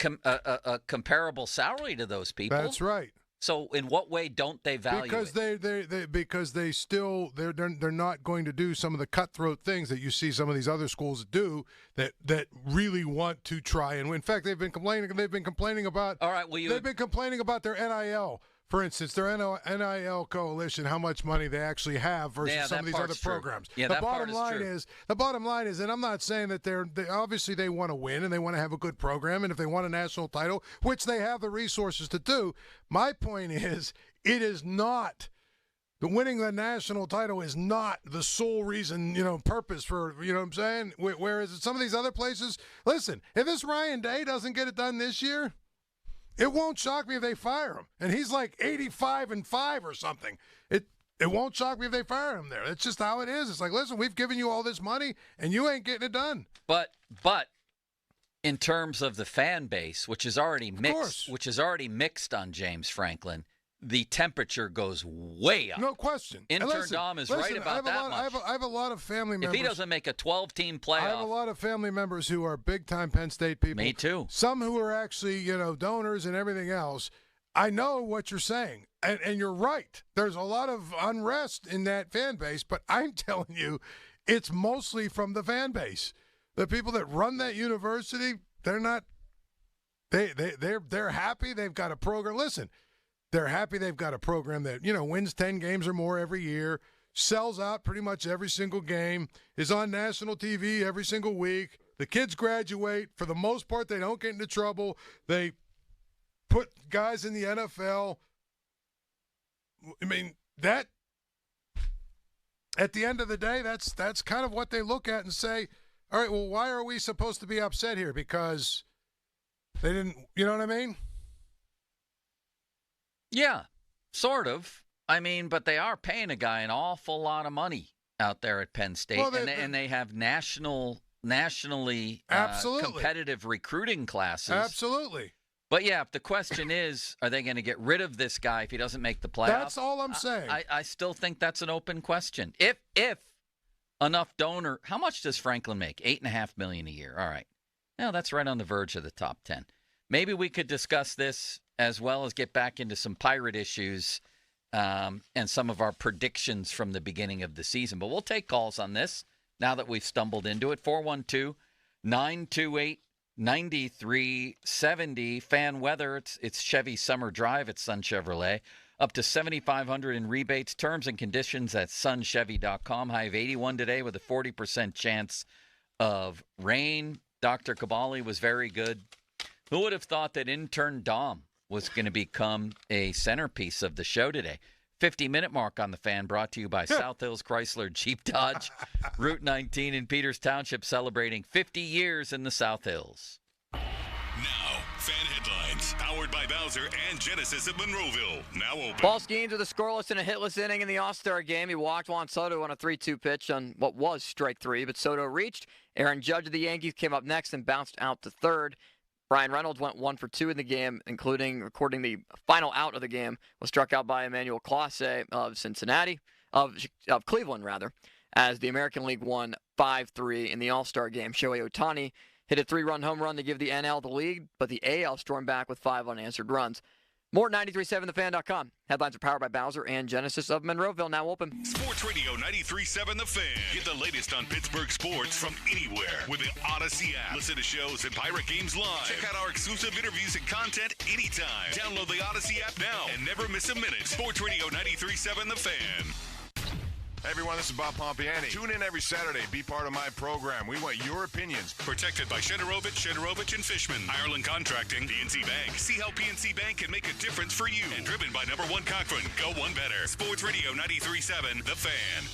comparable salary to those people. That's right. So in what way don't they value because it? Because they're not going to do some of the cutthroat things that you see some of these other schools do that really want to try and win. In fact, they've been complaining about. All right, they've been complaining about their NIL. For instance, their NIL coalition, how much money they actually have versus some of these other programs. Yeah, the that bottom part line is the bottom line is, and I'm not saying that they obviously they want to win and they want to have a good program, and if they want a national title, which they have the resources to do, my point is, it is not. The winning the national title is not the sole reason, purpose for, what I'm saying? Whereas some of these other places, listen, if this Ryan Day doesn't get it done this year, it won't shock me if they fire him. And he's like 85-5 or something. It won't shock me if they fire him there. It's just how it is. It's like, listen, we've given you all this money, and you ain't getting it done. But in terms of the fan base, which is already mixed on James Franklin, the temperature goes way up. No question. Intern Dom is right about that much. I have a lot of family members. If he doesn't make a 12-team playoff. I have a lot of family members who are big-time Penn State people. Me too. Some who are actually, donors and everything else. I know what you're saying, and you're right. There's a lot of unrest in that fan base, but I'm telling you, it's mostly from the fan base. The people that run that university, they're not. They're happy they've got a program. Listen, they're happy they've got a program that, wins 10 games or more every year, sells out pretty much every single game, is on national TV every single week. The kids graduate. For the most part, they don't get into trouble. They put guys in the NFL. I mean, that at the end of the day, that's kind of what they look at and say, all right, well, why are we supposed to be upset here? Because they didn't, you know what I mean? Yeah, sort of. I mean, but they are paying a guy an awful lot of money out there at Penn State, well, and they have nationally competitive recruiting classes. Absolutely. But, yeah, if the question is, are they going to get rid of this guy if he doesn't make the playoffs? That's all I'm saying. I still think that's an open question. If enough donor, how much does Franklin make? $8.5 million a year. All right. Now that's right on the verge of the top 10. Maybe we could discuss this as well as get back into some Pirate issues and some of our predictions from the beginning of the season. But we'll take calls on this now that we've stumbled into it. 412-928-9370. Fan weather, it's Chevy Summer Drive at Sun Chevrolet. Up to $7,500 in rebates. Terms and conditions at sunchevy.com. High of 81 today with a 40% chance of rain. Dr. Cabali was very good. Who would have thought that intern Dom was going to become a centerpiece of the show today? 50-minute mark on the Fan, brought to you by South Hills Chrysler Jeep Dodge. Route 19 in Peters Township celebrating 50 years in the South Hills. Now, Fan Headlines, powered by Bowser and Genesis of Monroeville. Now open. Paul Skenes with a scoreless and a hitless inning in the All-Star game. He walked Juan Soto on a 3-2 pitch on what was strike three, but Soto reached. Aaron Judge of the Yankees came up next and bounced out to third. Brian Reynolds went 1 for 2 in the game, including recording the final out of the game, was struck out by Emmanuel Clase of Cleveland, as the American League won 5-3 in the All-Star game. Shohei Ohtani hit a 3-run home run to give the NL the lead, but the AL stormed back with 5 unanswered runs. More at 937thefan.com. Headlines are powered by Bowser and Genesis of Monroeville, now open. Sports Radio 93.7 The Fan. Get the latest on Pittsburgh sports from anywhere with the Odyssey app. Listen to shows and Pirate games live. Check out our exclusive interviews and content anytime. Download the Odyssey app now and never miss a minute. Sports Radio 93.7 The Fan. Hey everyone, this is Bob Pompiani. Tune in every Saturday. Be part of my program. We want your opinions. Protected by Shederovich and Fishman. Ireland Contracting. PNC Bank. See how PNC Bank can make a difference for you. And driven by number 1 Cochran. Go one better. Sports Radio 93.7 The Fan.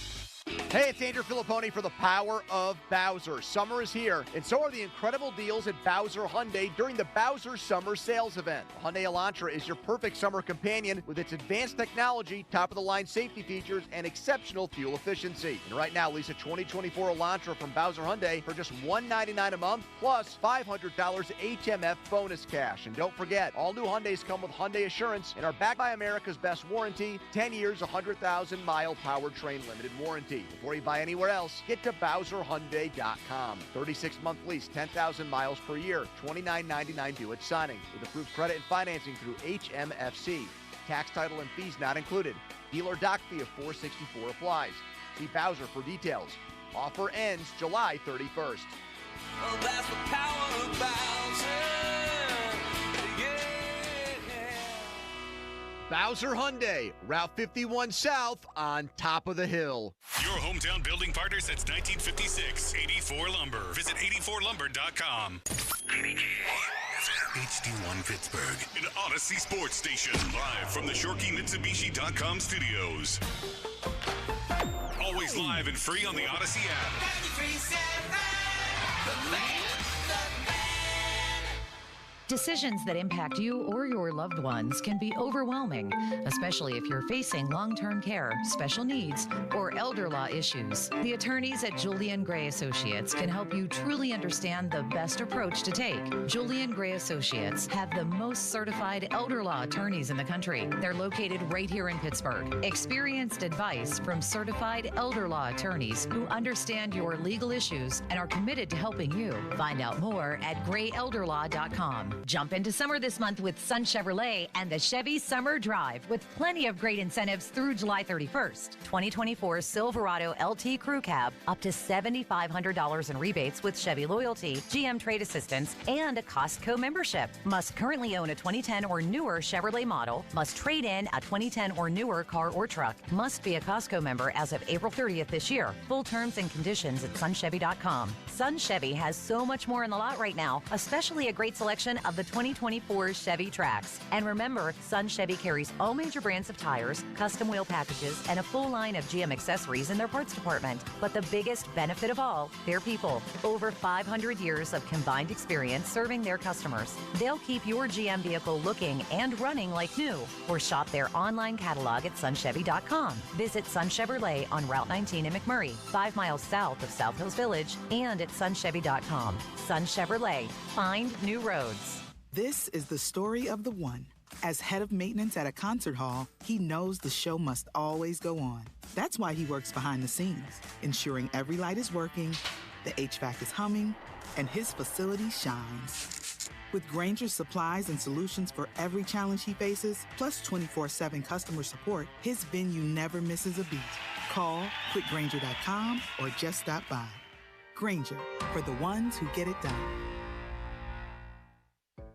Hey, it's Andrew Filipponi for the power of Bowser. Summer is here, and so are the incredible deals at Bowser Hyundai during the Bowser Summer Sales Event. The Hyundai Elantra is your perfect summer companion with its advanced technology, top-of-the-line safety features, and exceptional fuel efficiency. And right now, lease a 2024 Elantra from Bowser Hyundai for just $199 a month, plus $500 HMF bonus cash. And don't forget, all new Hyundais come with Hyundai Assurance and are backed by America's best warranty, 10 years, 100,000-mile powertrain limited warranty. Before you buy anywhere else, get to BowserHyundai.com. 36-month lease, 10,000 miles per year, $29.99 due at signing. With approved credit and financing through HMFC. Tax, title, and fees not included. Dealer doc fee of $464 applies. See Bowser for details. Offer ends July 31st. Oh, that's the power of Bowser. Bowser Hyundai, Route 51 South on top of the hill. Your hometown building partner since 1956. 84 Lumber. Visit 84lumber.com. HD1 Pittsburgh, an Odyssey Sports Station. Live from the ShorkeyMitsubishi.com studios. Always live and free on the Odyssey app. 93.7 Decisions that impact you or your loved ones can be overwhelming, especially if you're facing long-term care, special needs, or elder law issues. The attorneys at Julian Gray Associates can help you truly understand the best approach to take. Julian Gray Associates have the most certified elder law attorneys in the country. They're located right here in Pittsburgh. Experienced advice from certified elder law attorneys who understand your legal issues and are committed to helping you. Find out more at grayelderlaw.com. Jump into summer this month with Sun Chevrolet and the Chevy Summer Drive with plenty of great incentives through July 31st. 2024 Silverado LT Crew Cab, up to $7,500 in rebates with Chevy Loyalty, GM Trade Assistance, and a Costco membership. Must currently own a 2010 or newer Chevrolet model. Must trade in a 2010 or newer car or truck. Must be a Costco member as of April 30th this year. Full terms and conditions at sunchevy.com. Sun Chevy has so much more in the lot right now, especially a great selection of the 2024 Chevy Trax. And remember, Sun Chevy carries all major brands of tires, custom wheel packages, and a full line of GM accessories in their parts department. But the biggest benefit of all, their people. Over 500 years of combined experience serving their customers. They'll keep your GM vehicle looking and running like new. Or shop their online catalog at sunchevy.com. Visit Sun Chevrolet on Route 19 in McMurray, 5 miles south of South Hills Village, and at sunchevy.com. Sun Chevrolet. Find new roads. This is the story of the one. As head of maintenance at a concert hall, he knows the show must always go on. That's why he works behind the scenes, ensuring every light is working, the HVAC is humming, and his facility shines. With Grainger's supplies and solutions for every challenge he faces, plus 24/7 customer support, his venue never misses a beat. Call quickgrainger.com or just stop by. Grainger, for the ones who get it done.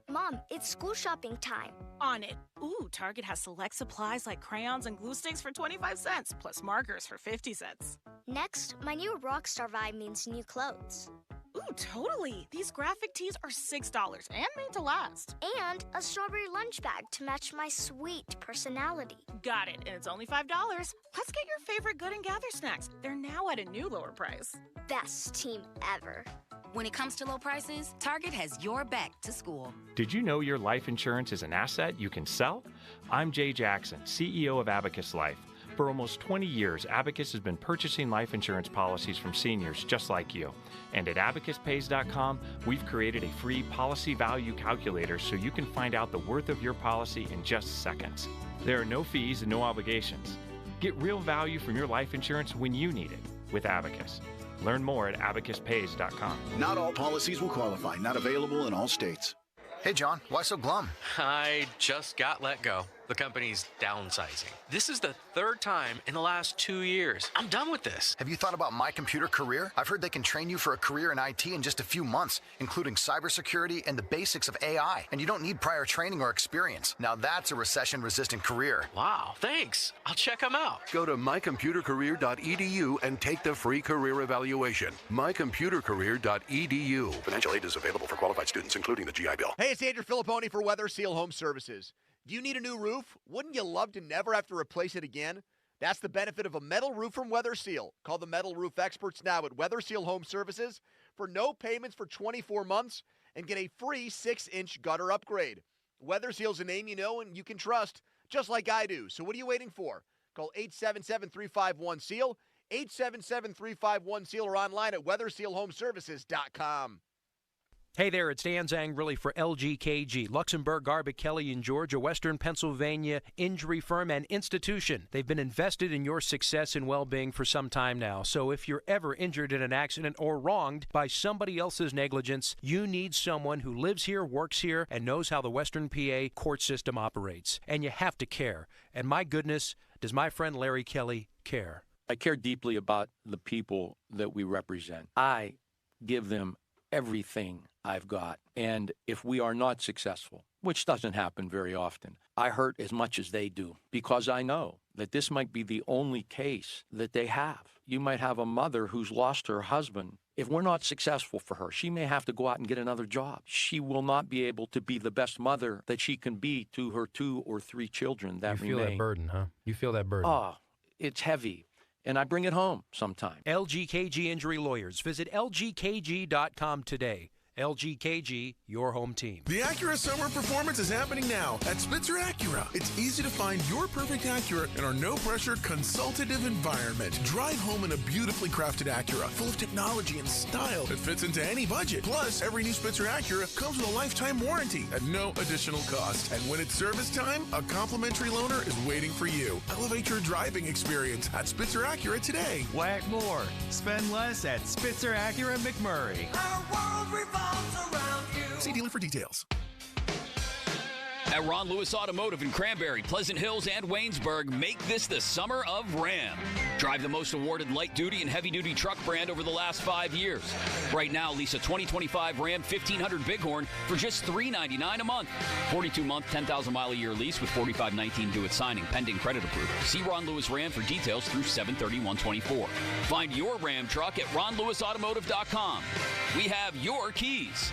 Mom, it's school shopping time. On it. Ooh, Target has select supplies like crayons and glue sticks for 25 cents, plus markers for 50 cents. Next, my new Rockstar vibe means new clothes. Ooh, totally. These graphic tees are $6 and made to last. And a strawberry lunch bag to match my sweet personality. Got it, and it's only $5. Let's get your favorite Good and Gather snacks. They're now at a new lower price. Best team ever. When it comes to low prices, Target has your back to school. Did you know your life insurance is an asset you can sell? I'm Jay Jackson, CEO of Abacus Life. For almost 20 years, Abacus has been purchasing life insurance policies from seniors just like you. And at abacuspays.com, we've created a free policy value calculator so you can find out the worth of your policy in just seconds. There are no fees and no obligations. Get real value from your life insurance when you need it with Abacus. Learn more at abacuspays.com. Not all policies will qualify. Not available in all states. Hey, John, why so glum? I just got let go. The company's downsizing. This is the third time in the last 2 years. I'm done with this. Have you thought about My Computer Career? I've heard they can train you for a career in IT in just a few months, including cybersecurity and the basics of AI. And you don't need prior training or experience. Now that's a recession-resistant career. Wow, thanks. I'll check them out. Go to mycomputercareer.edu and take the free career evaluation. mycomputercareer.edu. Financial aid is available for qualified students, including the GI Bill. Hey, it's Andrew Filipponi for Weather Seal Home Services. Do you need a new roof? Wouldn't you love to never have to replace it again? That's the benefit of a metal roof from Weather Seal. Call the metal roof experts now at Weather Seal Home Services for no payments for 24 months and get a free 6-inch gutter upgrade. Weather Seal's a name you know and you can trust, just like I do. So what are you waiting for? Call 877-351-SEAL, 877-351-SEAL, or online at weathersealhomeservices.com. Hey there, it's Dan Zangrili for LGKG, Luxembourg, Garbutt, Kelly in Georgia, Western Pennsylvania injury firm and institution. They've been invested in your success and well-being for some time now. So if you're ever injured in an accident or wronged by somebody else's negligence, you need someone who lives here, works here, and knows how the Western PA court system operates. And you have to care. And my goodness, does my friend Larry Kelly care. I care deeply about the people that we represent. I give them everything I've got. And if we are not successful, which doesn't happen very often, I hurt as much as they do because I know that this might be the only case that they have. You might have a mother who's lost her husband. If we're not successful for her, she may have to go out and get another job. She will not be able to be the best mother that she can be to her 2 or 3 children that remain. You feel that burden, huh? You feel that burden. Oh, it's heavy. And I bring it home sometimes. LGKG Injury Lawyers. Visit lgkg.com today. LGKG, your home team. The Acura Summer Performance is happening now at Spitzer Acura. It's easy to find your perfect Acura in our no-pressure consultative environment. Drive home in a beautifully crafted Acura, full of technology and style that fits into any budget. Plus, every new Spitzer Acura comes with a lifetime warranty at no additional cost. And when it's service time, a complimentary loaner is waiting for you. Elevate your driving experience at Spitzer Acura today. Whack more. Spend less at Spitzer Acura McMurray. See dealer for details. At Ron Lewis Automotive in Cranberry, Pleasant Hills, and Waynesburg, make this the summer of Ram. Drive the most awarded light-duty and heavy-duty truck brand over the last 5 years. Right now, lease a 2025 Ram 1500 Bighorn for just $399 a month. 42-month, 10,000-mile-a-year lease with $45.19 due at signing, pending credit approval. See Ron Lewis Ram for details through 7/31/24. Find your Ram truck at ronlewisautomotive.com. We have your keys.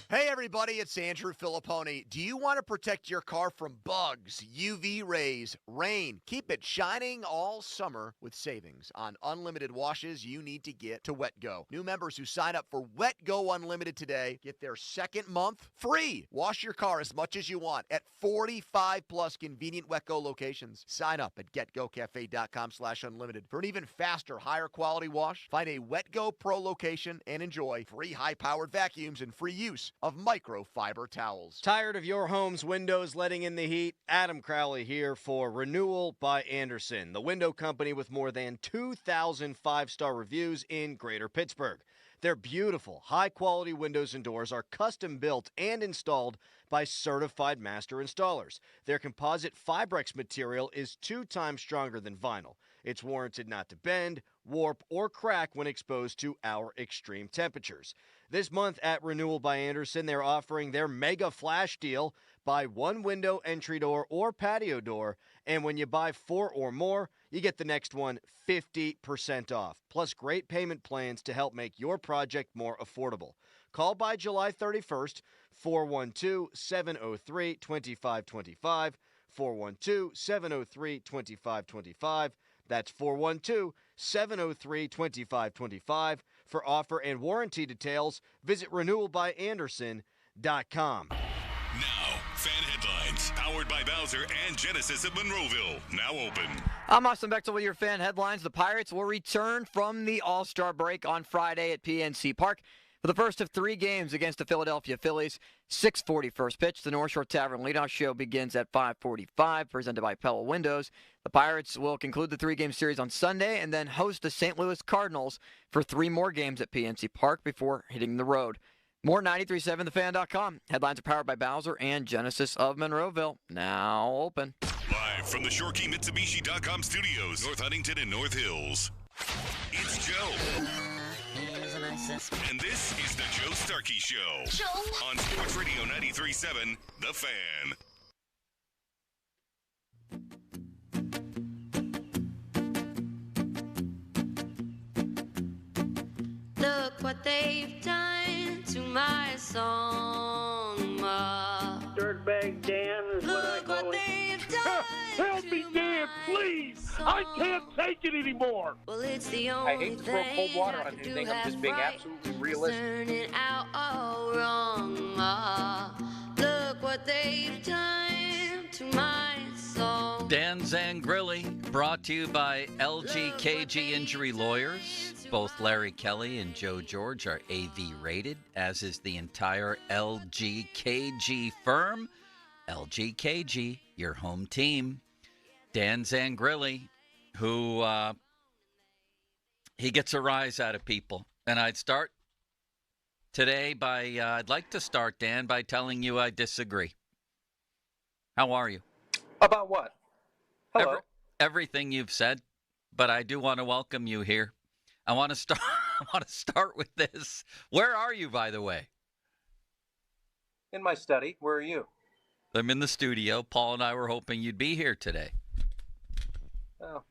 Hey everybody, it's Andrew Filipponi. Do you want to protect your car from bugs, UV rays, rain? Keep it shining all summer with savings on unlimited washes you need to get to WetGo. New members who sign up for WetGo Unlimited today get their second month free. Wash your car as much as you want at 45 plus convenient WetGo locations. Sign up at getgocafe.com/unlimited for an even faster, higher quality wash. Find a WetGo Pro location and enjoy free high-powered vacuums and free use of microfiber towels. Tired of your home's windows letting in the heat? Adam Crowley here for Renewal by Andersen, the window company with more than 2,000 five-star reviews in Greater Pittsburgh. Their beautiful, high-quality windows and doors are custom-built and installed by certified master installers. Their composite Fibrex material is 2 times stronger than vinyl. It's warranted not to bend, warp, or crack when exposed to our extreme temperatures. This month at Renewal by Andersen, they're offering their mega flash deal. Buy 1 window, entry door, or patio door, and when you buy 4 or more, you get the next one 50% off, plus great payment plans to help make your project more affordable. Call by July 31st, 412-703-2525, 412-703-2525. That's 412-703-2525. For offer and warranty details, visit renewalbyandersen.com. Now, fan headlines, powered by Bowser and Genesis of Monroeville, now open. I'm Austin Bechtel with your fan headlines. The Pirates will return from the All-Star break on Friday at PNC Park for the first of 3 games against the Philadelphia Phillies. 6:40 first pitch. The North Shore Tavern leadoff show begins at 5:45, presented by Pella Windows. The Pirates will conclude the 3-game series on Sunday and then host the St. Louis Cardinals for 3 more games at PNC Park before hitting the road. More 93.7thefan.com. Headlines are powered by Bowser and Genesis of Monroeville. Now open. Live from the ShoreKeyMitsubishi.com studios, North Huntington and North Hills. It's Joe. And this is the Joe Starkey Show. On Sports Radio 93.7, The Fan. Look what they've done to my song, Ma. Dirtbag Dan is Look what they've done. Help me, Dan, please. I can't take it anymore. Well, it's the only I hate to throw cold water on anything. I'm just being absolutely realistic. Turn it out all wrong, Ma. Look what they've done to my song. Dan Zangrilli, brought to you by LGKG Injury Lawyers. Both Larry Kelly and Joe George are AV rated, as is the entire LGKG firm. LGKG, your home team. Dan Zangrilli, who he gets a rise out of people. And I'd start today by, I'd like to start, Dan, by telling you I disagree. How are you? About what? Hello. Everything you've said, but I do want to welcome you here. I want to start. I want to start with this. Where are you, by the way? In my study. Where are you? I'm in the studio. Paul and I were hoping you'd be here today. Oh.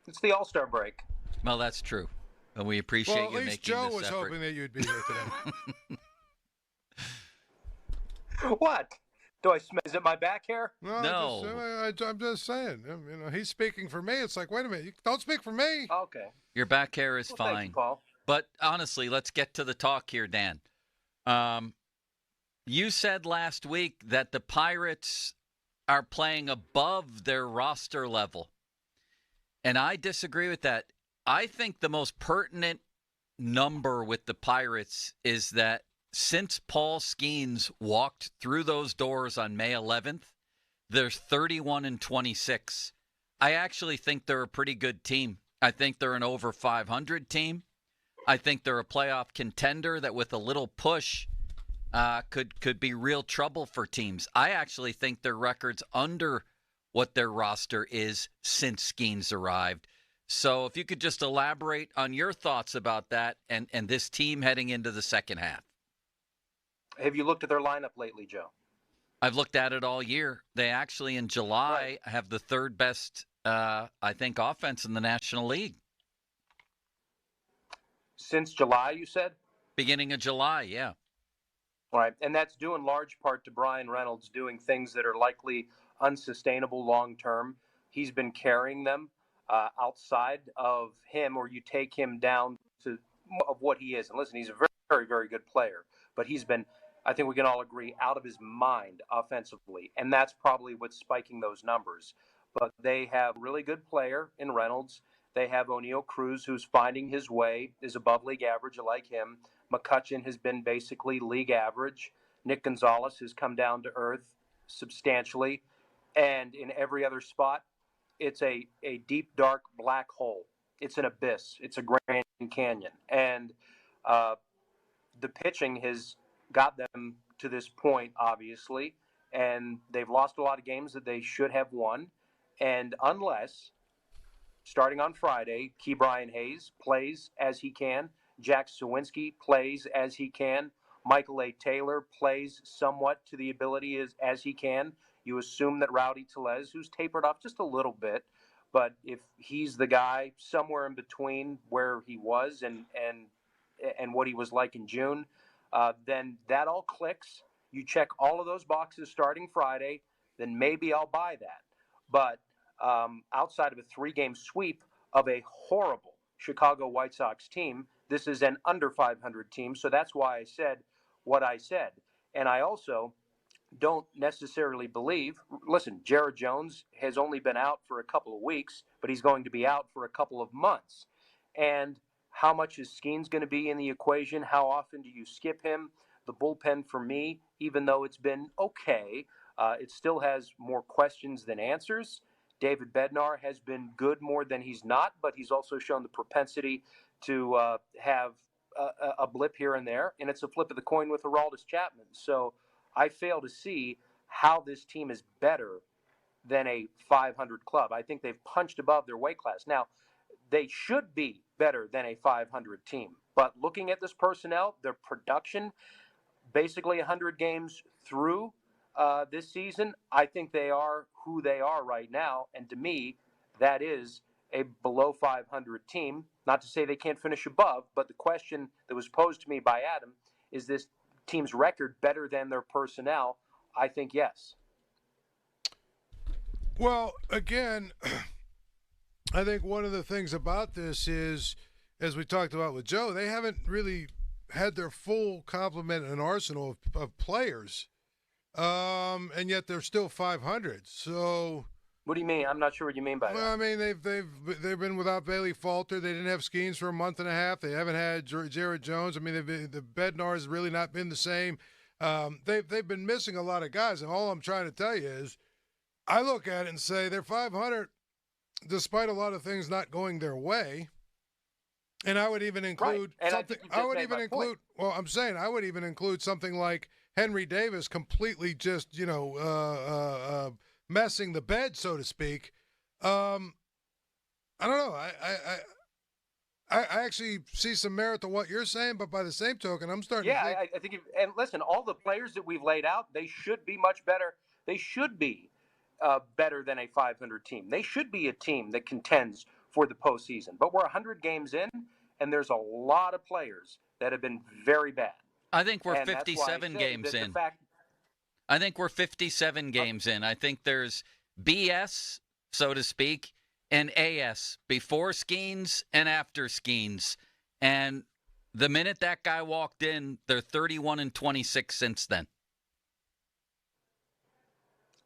It's the All-Star break. Well, that's true. And we appreciate you making this effort. Well, at least Joe was hoping that you'd be here today. What? Is it my back hair? No. I'm just saying. You know, he's speaking for me. It's like, wait a minute. Don't speak for me. Okay. Your back hair is fine. Thank you, Paul. But honestly, let's get to the talk here, Dan. You said last week that the Pirates are playing above their roster level. And I disagree with that. I think the most pertinent number with the Pirates is that since Paul Skenes walked through those doors on May 11th, they're 31-26. I actually think they're a pretty good team. I think they're an over 500 team. I think they're a playoff contender that with a little push could be real trouble for teams. I actually think their record's under what their roster is since Skenes arrived. So if you could just elaborate on your thoughts about that and this team heading into the second half. Have you looked at their lineup lately, Joe? I've looked at it all year. They actually, in July, have the third best, I think, offense in the National League. Since July, you said? Beginning of July, yeah. Right, and that's due in large part to Brian Reynolds doing things that are likely unsustainable long term. He's been carrying them outside of him, or you take him down to of what he is. And listen, he's a very, very, very good player, but he's been, I think we can all agree, out of his mind offensively, and that's probably what's spiking those numbers. But they have a really good player in Reynolds. They have O'Neal Cruz, who's finding his way, is above league average. I like him. McCutchen has been basically league average. Nick Gonzalez has come down to earth substantially. And in every other spot, it's a deep, dark, black hole. It's an abyss. It's a Grand Canyon. And the pitching has got them to this point, obviously. And they've lost a lot of games that they should have won. And unless, starting on Friday, Key Brian Hayes plays as he can, Jack Sawinski plays as he can, Michael A. Taylor plays somewhat to the ability as he can. You assume that Rowdy Tellez, who's tapered off just a little bit, but if he's the guy somewhere in between where he was and what he was like in June, then that all clicks. You check all of those boxes starting Friday, then maybe I'll buy that. But outside of a 3-game sweep of a horrible Chicago White Sox team, this is an under 500 team. So that's why I said what I said. And I also don't necessarily believe, listen, Jared Jones has only been out for a couple of weeks, but he's going to be out for a couple of months. And how much is Skenes going to be in the equation? How often do you skip him? The bullpen for me, even though it's been okay, it still has more questions than answers. David Bednar has been good more than he's not, but he's also shown the propensity to have a blip here and there, and it's a flip of the coin with Aroldis Chapman. So I fail to see how this team is better than a 500 club. I think they've punched above their weight class. Now, they should be better than a 500 team, but looking at this personnel, their production, basically 100 games through this season, I think they are who they are right now. And to me, that is a below 500 team. Not to say they can't finish above, but the question that was posed to me by Adam, is this team's record better than their personnel? I think yes. Well, again, I think one of the things about this is, as we talked about with Joe, they haven't really had their full complement and arsenal of players. And yet they're still 500. So, what do you mean? I'm not sure what you mean by that. Well, I mean they've been without Bailey Falter. They didn't have Skenes for a month and a half. They haven't had Jared Jones. I mean, the Bednar's really not been the same. They've been missing a lot of guys. And all I'm trying to tell you is, I look at it and say they're 500, despite a lot of things not going their way. And I would even include something. I would even include. Well, I'm saying I would even include something like Henry Davis completely just, messing the bed, so to speak. I don't know. I actually see some merit to what you're saying, but by the same token, I'm starting to think. I think, and listen, all the players that we've laid out, they should be much better. They should be better than a 500 team. They should be a team that contends for the postseason. But we're 100 games in, and there's a lot of players that have been very bad. I think we're 57 games in. I think we're 57 games in. I think there's BS, so to speak, and AS before Skenes and after Skenes. And the minute that guy walked in, they're 31-26 since then.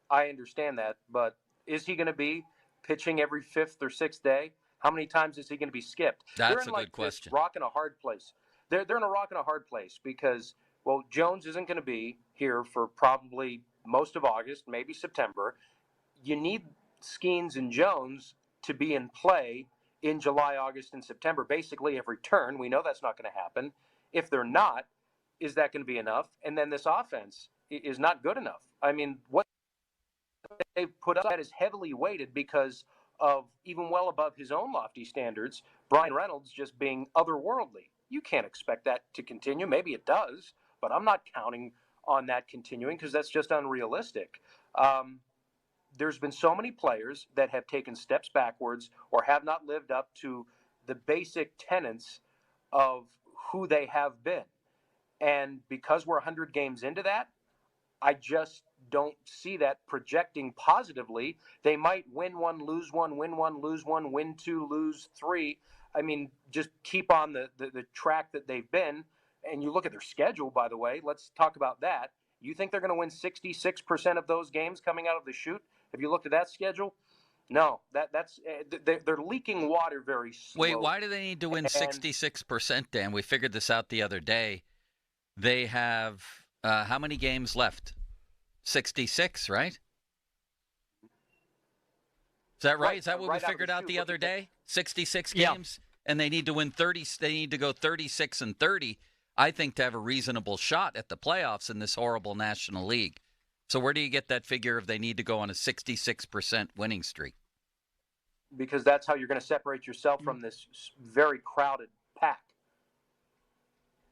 I understand that, but is he going to be pitching every 5th or 6th day? How many times is he going to be skipped? That's a good question. Rock in a hard place. They're in a rock and a hard place because, well, Jones isn't going to be here for probably most of August, maybe September. You need Skenes and Jones to be in play in July, August, and September, basically every turn. We know that's not going to happen. If they're not, is that going to be enough? And then this offense is not good enough. I mean, what they've put up is heavily weighted because of, even well above his own lofty standards, Brian Reynolds just being otherworldly. You can't expect that to continue. Maybe it does, but I'm not counting on that continuing because that's just unrealistic. There's been so many players that have taken steps backwards or have not lived up to the basic tenets of who they have been. And because we're 100 games into that, I just don't see that projecting positively. They might win one, lose one, win one, lose one, win two, lose three. I mean, just keep on the track that they've been. And you look at their schedule, by the way, let's talk about that. You think they're going to win 66% of those games coming out of the chute? Have you looked at that schedule? No, that's they're leaking water very slowly. Wait, why do they need to win 66%, Dan? We figured this out the other day. They have how many games left? 66, right? Is that right? Is that what we figured out the other day? 66 games, and they need to win 30. They need to go 36-30. I think to have a reasonable shot at the playoffs in this horrible National League. So where do you get that figure if they need to go on a 66% winning streak? Because that's how you're going to separate yourself from this very crowded pack.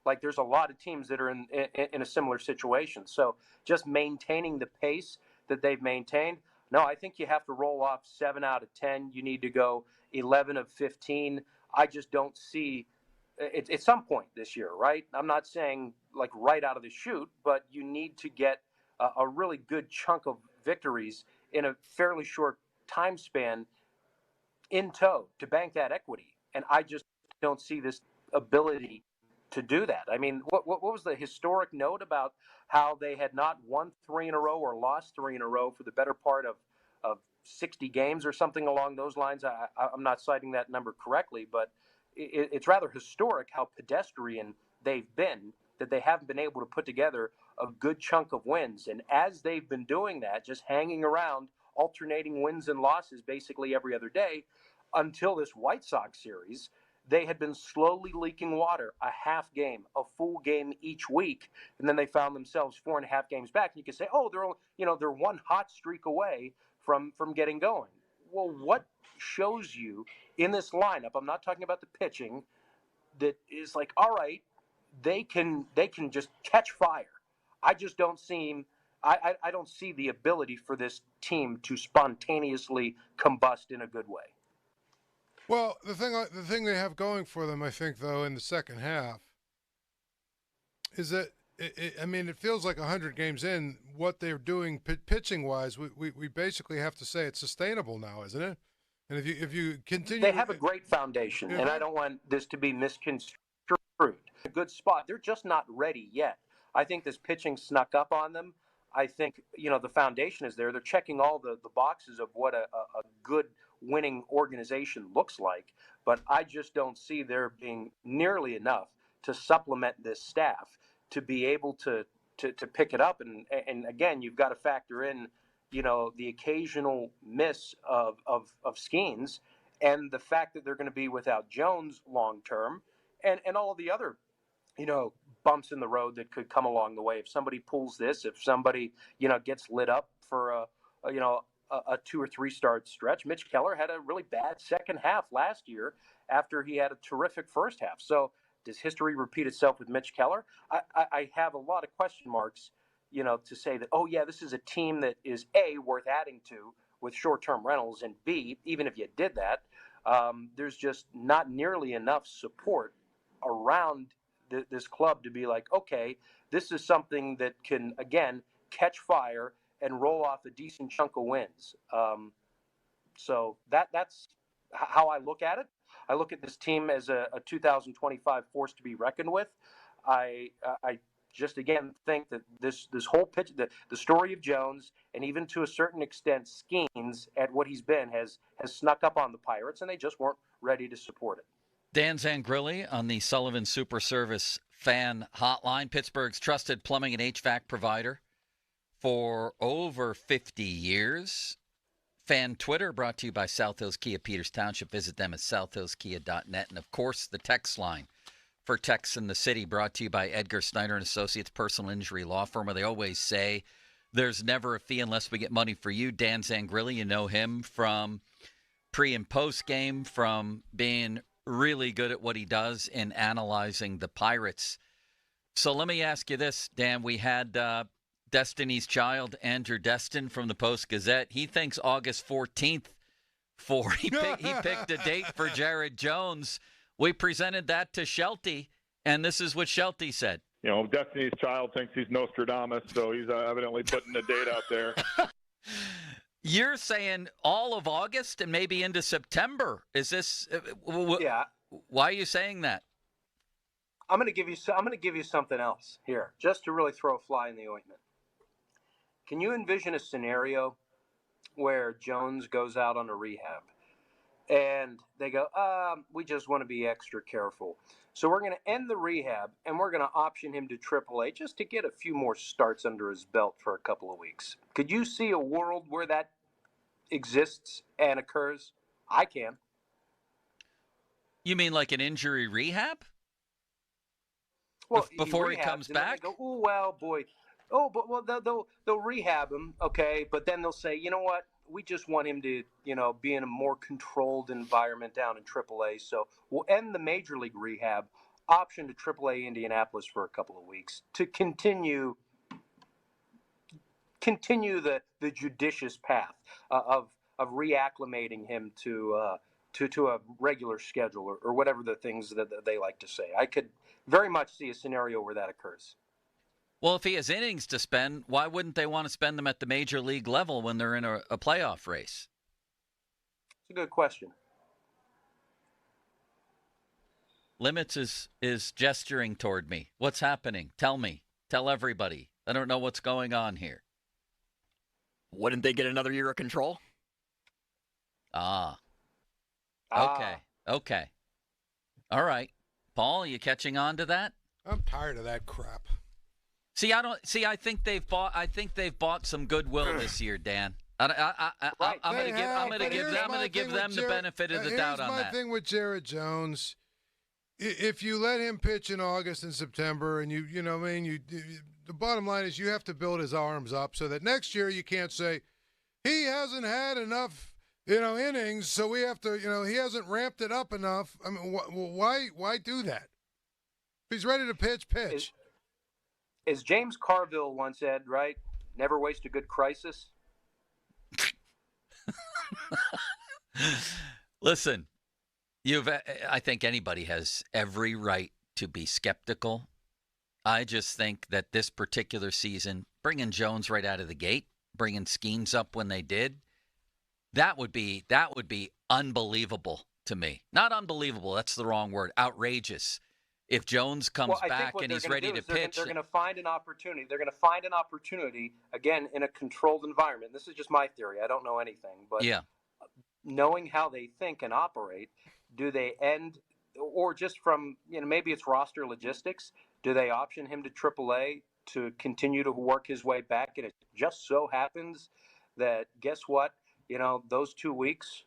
Like, there's a lot of teams that are in a similar situation. So just maintaining the pace that they've maintained, no, I think you have to roll off 7 out of 10. You need to go 11 of 15. I just don't see it at some point this year, right? I'm not saying like right out of the chute, but you need to get a really good chunk of victories in a fairly short time span in tow to bank that equity. And I just don't see this ability to do that. I mean, what was the historic note about how they had not won 3 in a row or lost 3 in a row for the better part of 60 games or something along those lines? I'm not citing that number correctly, but it's rather historic how pedestrian they've been, that they haven't been able to put together a good chunk of wins. And as they've been doing that, just hanging around, alternating wins and losses basically every other day until this White Sox series, they had been slowly leaking water, a half game, a full game each week, and then they found themselves 4.5 games back. And you could say, oh, they're one hot streak away from getting going. Well, what shows you in this lineup? I'm not talking about the pitching. That is like, all right, they can just catch fire. I just don't see. I don't see the ability for this team to spontaneously combust in a good way. Well, the thing they have going for them, I think, though, in the second half, is that it feels like 100 games in, what they're doing pitching wise, we basically have to say it's sustainable now, isn't it? And if you continue, they have a great foundation, and I don't want this to be misconstrued. A good spot. They're just not ready yet. I think this pitching snuck up on them. I think the foundation is there. They're checking all the boxes of what a good winning organization looks like, but I just don't see there being nearly enough to supplement this staff to be able to pick it up. And again, you've got to factor in, the occasional miss of Skenes and the fact that they're going to be without Jones long term, and all of the other, bumps in the road that could come along the way. If somebody pulls this, if somebody, gets lit up for a 2 or 3 start stretch. Mitch Keller had a really bad second half last year after he had a terrific first half. So does history repeat itself with Mitch Keller? I have a lot of question marks, to say that, oh yeah, this is a team that is A, worth adding to with short-term rentals, and B, even if you did that, there's just not nearly enough support around this club to be like, okay, this is something that can, again, catch fire and roll off a decent chunk of wins. So that's how I look at it. I look at this team as a 2025 force to be reckoned with. I just, again, think that this whole pitch, the story of Jones, and even to a certain extent Skenes at what he's been, has snuck up on the Pirates, and they just weren't ready to support it. Dan Zangrilli on the Sullivan Super Service fan hotline, Pittsburgh's trusted plumbing and HVAC provider for over 50 years. Fan Twitter brought to you by South Hills Kia Peters Township. Visit them at southhillskia.net. And, of course, the text line, for Tex in the City, brought to you by Edgar Snyder and Associates Personal Injury Law Firm, where they always say there's never a fee unless we get money for you. Dan Zangrilli, you know him from pre- and post-game, from being really good at what he does in analyzing the Pirates. So let me ask you this, Dan. We had Destiny's Child, Andrew Destin from the Post-Gazette. He thinks August 14th he picked a date for Jared Jones. We presented that to Shelty, and this is what Shelty said. You know, Destiny's Child thinks he's Nostradamus, so he's evidently putting a date out there. You're saying all of August and maybe into September. Is this? Yeah. Why are you saying that? I'm going to give you something else here, just to really throw a fly in the ointment. Can you envision a scenario where Jones goes out on a rehab and they go, we just want to be extra careful. So we're going to end the rehab and we're going to option him to AAA just to get a few more starts under his belt for a couple of weeks. Could you see a world where that exists and occurs? I can. You mean like an injury rehab? Well, before he comes back? They go, oh, well, boy. Oh, but well, they'll rehab him, okay, but then they'll say, you know what, we just want him to, be in a more controlled environment down in AAA, so we'll end the major league rehab, option to AAA Indianapolis for a couple of weeks to continue the judicious path of reacclimating him to a regular schedule or whatever the things that they like to say. I could very much see a scenario where that occurs. Well, if he has innings to spend, why wouldn't they want to spend them at the major league level when they're in a playoff race? It's a good question. Limits is gesturing toward me. What's happening? Tell me. Tell everybody. I don't know what's going on here. Wouldn't they get another year of control? Okay. All right. Paul, you catching on to that? I'm tired of that crap. I think they've bought some goodwill this year, Dan. I'm going to give them the benefit of the doubt on that. Here's my thing with Jared Jones. If you let him pitch in August and September, and the bottom line is you have to build his arms up so that next year you can't say he hasn't had enough, innings, so we have to, he hasn't ramped it up enough. I mean, why do that? If he's ready to pitch. As James Carville once said, right? Never waste a good crisis. Listen, I think anybody has every right to be skeptical. I just think that this particular season, bringing Jones right out of the gate, bringing Skenes up when they did, that would be unbelievable to me. Not unbelievable, that's the wrong word. Outrageous. If Jones comes back and he's ready to pitch. They're going to find an opportunity. They're going to find an opportunity, again, in a controlled environment. This is just my theory. I don't know anything. But knowing how they think and operate, do they end, or just from, maybe it's roster logistics, do they option him to AAA to continue to work his way back? And it just so happens that, guess what? Those 2 weeks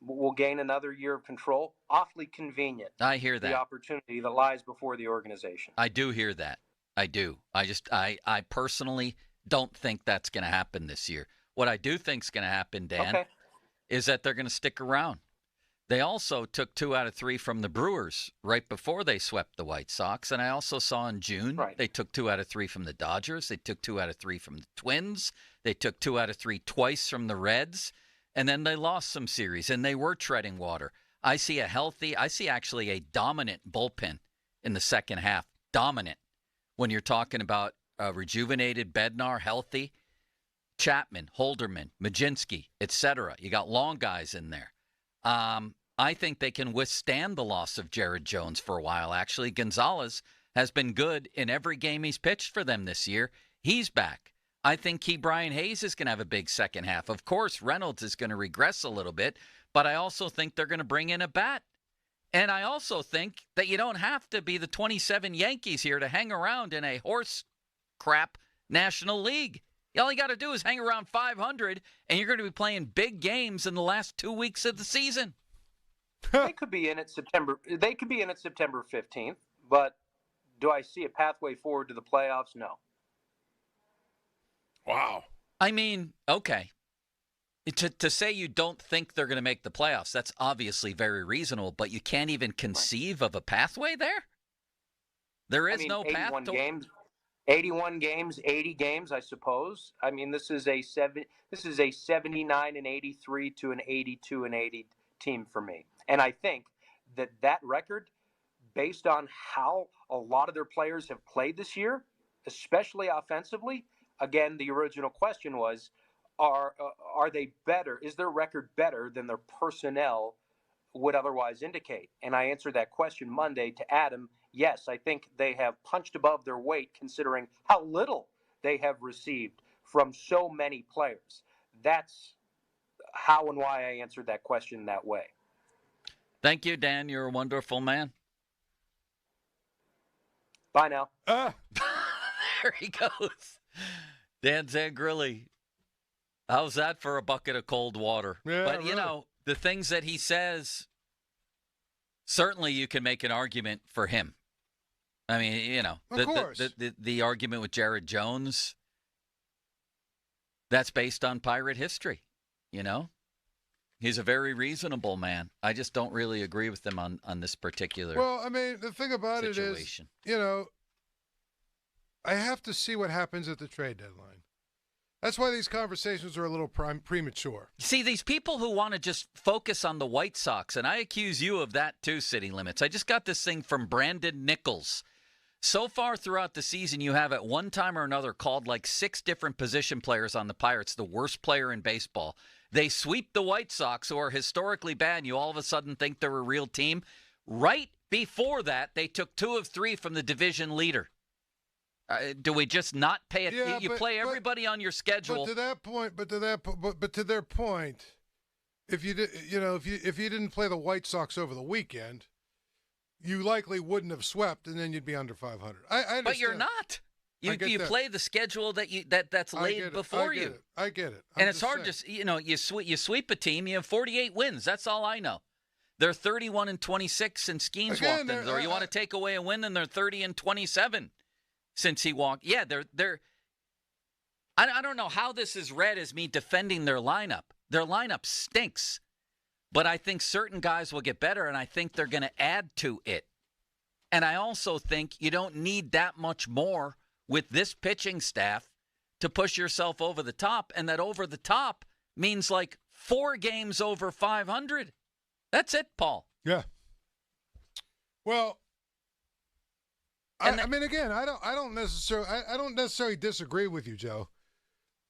will gain another year of control. Awfully convenient. I hear that. The opportunity that lies before the organization. I do hear that. I do. I personally don't think that's going to happen this year. What I do think is going to happen, Dan, is that they're going to stick around. They also took 2 out of 3 from the Brewers right before they swept the White Sox. And I also saw in June they took 2 out of 3 from the Dodgers. They took 2 out of 3 from the Twins. They took 2 out of 3 twice from the Reds. And then they lost some series, and they were treading water. I see actually a dominant bullpen in the second half. Dominant. When you're talking about rejuvenated Bednar, healthy, Chapman, Holderman, Majinski, etc. You got long guys in there. I think they can withstand the loss of Jared Jones for a while, actually. Gonzalez has been good in every game he's pitched for them this year. He's back. I think Brian Hayes is going to have a big second half. Of course, Reynolds is going to regress a little bit, but I also think they're going to bring in a bat. And I also think that you don't have to be the 27 Yankees here to hang around in a horse crap National League. All you got to do is hang around 500, and you're going to be playing big games in the last 2 weeks of the season. They could be in at September 15th, but do I see a pathway forward to the playoffs? No. Wow. I mean, okay. To say you don't think they're going to make the playoffs, that's obviously very reasonable, but you can't even conceive of a pathway there? There is no path to... 81 games, 80 games, I suppose. I mean, this is a 79 and 83 to an 82 and 80 team for me. And I think that record, based on how a lot of their players have played this year, especially offensively, again, the original question was, are they better? Is their record better than their personnel would otherwise indicate? And I answered that question Monday to Adam. Yes, I think they have punched above their weight considering how little they have received from so many players. That's how and why I answered that question that way. Thank you, Dan. You're a wonderful man. Bye now. There he goes. Dan Zangrilli. How's that for a bucket of cold water? Yeah, but, really. you know, the things that he says, certainly you can make an argument for him. I mean, you know, Of course. the argument with Jared Jones, that's based on Pirate history, you know? He's a very reasonable man. I just don't really agree with him on this particular Well, I mean, the thing about situation. it is, you know, I have to see what happens at the trade deadline. That's why these conversations are a little premature. See, these people who want to just focus on the White Sox, and I accuse you of that too, City Limits. I just got this thing from Brandon Nichols. So far throughout the season, you have at one time or another called like 6 different position players on the Pirates the worst player in baseball. They sweep the White Sox, who are historically bad. You all of a sudden think they're a real team. Right before that, they took 2 of 3 from the division leader. Do we just not pay it? Yeah, you play everybody on your schedule. But to their point, if you didn't play the White Sox over the weekend, you likely wouldn't have swept, and then you'd be under 500. I understand. But you're not. You play the schedule that's laid before you. I get it. And it's hard to, you sweep a team, you have 48 wins. That's all I know. They're 31-26 since Skenes walked in. Or you want to take away a win, and they're 30-27 since he walked. Yeah, they're. I don't know how this is read as me defending their lineup. Their lineup stinks, but I think certain guys will get better, and I think they're going to add to it. And I also think you don't need that much more with this pitching staff to push yourself over the top, and that over the top means like 4 games over 500. That's it, Paul. Yeah. Well, I mean, again, I don't necessarily disagree with you, Joe.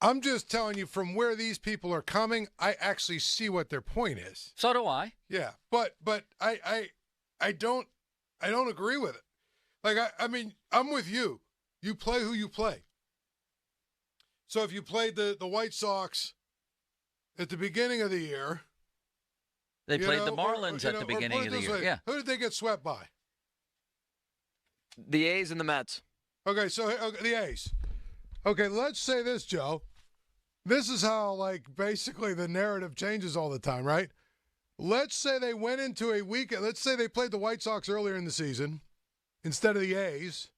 I'm just telling you from where these people are coming, I actually see what their point is. So do I. Yeah, but I don't agree with it. Like I mean, I'm with you. You play who you play. So if you played the White Sox at the beginning of the year, they played the Marlins at the beginning of the year. Yeah. Who did they get swept by? The A's and the Mets. Okay, so the A's. Okay, let's say this, Joe. This is how, like, basically the narrative changes all the time, right? Let's say they went into a weekend. Let's say they played the White Sox earlier in the season instead of the A's.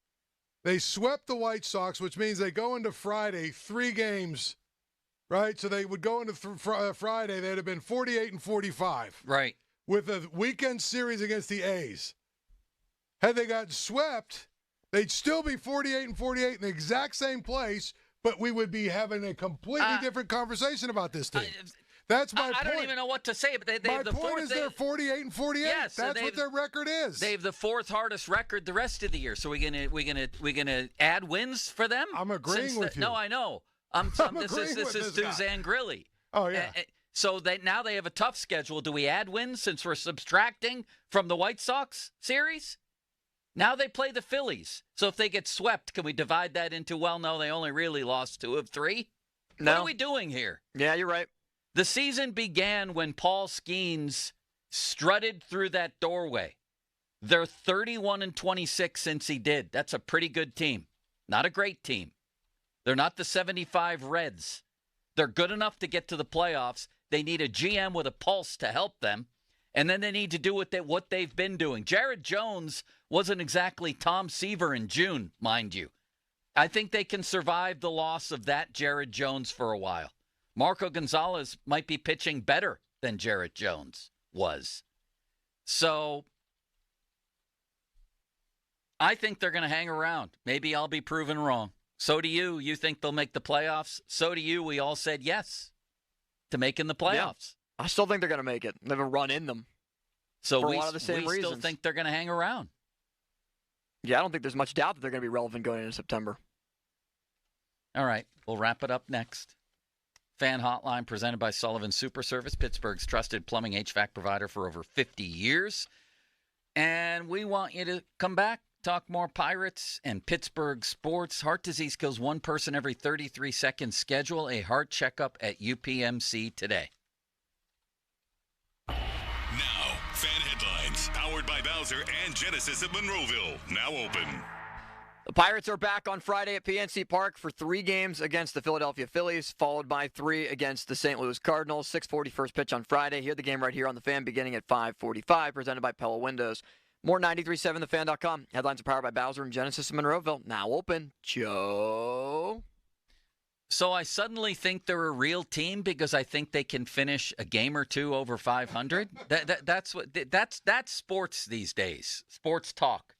They swept the White Sox, which means they go into Friday 3 games, right? So they would go into Friday. They'd have been 48-45. Right. With a weekend series against the A's. Had they gotten swept, they'd still be 48-48 in the exact same place, but we would be having a completely different conversation about this team. That's my point. I don't even know what to say, but they my have the point fourth. Is they're 48-48. Yes, that's what their record is. They have the 4th hardest record the rest of the year. So we gonna add wins for them? I'm agreeing with you. No, I know. This is to Zangrilli. Oh yeah. So now they have a tough schedule. Do we add wins since we're subtracting from the White Sox series? Now they play the Phillies. So if they get swept, can we divide that into, well, no, they only really lost 2 of 3? No. What are we doing here? Yeah, you're right. The season began when Paul Skenes strutted through that doorway. They're 31-26 since he did. That's a pretty good team. Not a great team. They're not the 75 Reds. They're good enough to get to the playoffs. They need a GM with a pulse to help them. And then they need to do what they've been doing. Jared Jones Wasn't exactly Tom Seaver in June, mind you. I think they can survive the loss of that Jared Jones for a while. Marco Gonzalez might be pitching better than Jared Jones was. So I think they're going to hang around. Maybe I'll be proven wrong. So do you. You think they'll make the playoffs? So do you. We all said yes to making the playoffs. Yeah, I still think they're going to make it. They have a run in them. So for we a lot of the same reasons. Still think they're going to hang around. Yeah, I don't think there's much doubt that they're going to be relevant going into September. All right, we'll wrap it up next. Fan Hotline presented by Sullivan Super Service, Pittsburgh's trusted plumbing HVAC provider for over 50 years. And we want you to come back, talk more Pirates and Pittsburgh sports. Heart disease kills one person every 33 seconds. Schedule a heart checkup at UPMC today. Now, fan headlines, powered by Bowser and Genesis of Monroeville. Now open. The Pirates are back on Friday at PNC Park for 3 games against the Philadelphia Phillies, followed by 3 against the St. Louis Cardinals. 6:40 first pitch on Friday. Hear the game right here on The Fan beginning at 5:45, presented by Pella Windows. More 93.7thefan.com. Headlines are powered by Bowser and Genesis of Monroeville. Now open. Joe. So I suddenly think they're a real team because I think they can finish a game or two over 500. That's sports these days. Sports talk.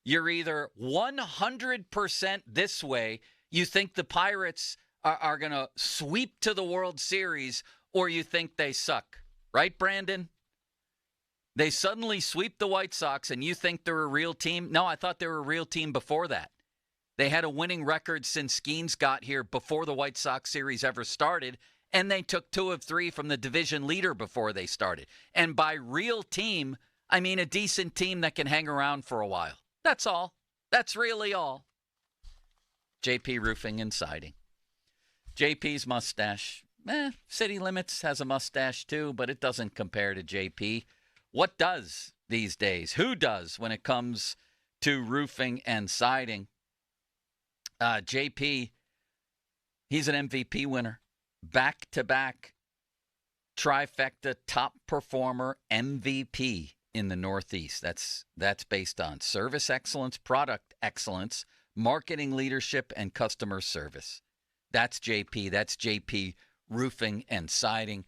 You're either 100% this way, you think the Pirates are going to sweep to the World Series, or you think they suck. Right, Brandon? They suddenly sweep the White Sox, and you think they're a real team? No, I thought they were a real team before that. They had a winning record since Skenes got here before the White Sox series ever started, and they took 2 of 3 from the division leader before they started. And by real team, I mean a decent team that can hang around for a while. That's all. That's really all. JP Roofing and Siding. JP's mustache. City Limits has a mustache too, but it doesn't compare to JP. What does these days? Who does when it comes to roofing and siding? JP, he's an MVP winner. Back-to-back trifecta top performer MVP in the Northeast. That's based on service excellence, product excellence, marketing leadership, and customer service. That's JP. That's JP Roofing and Siding.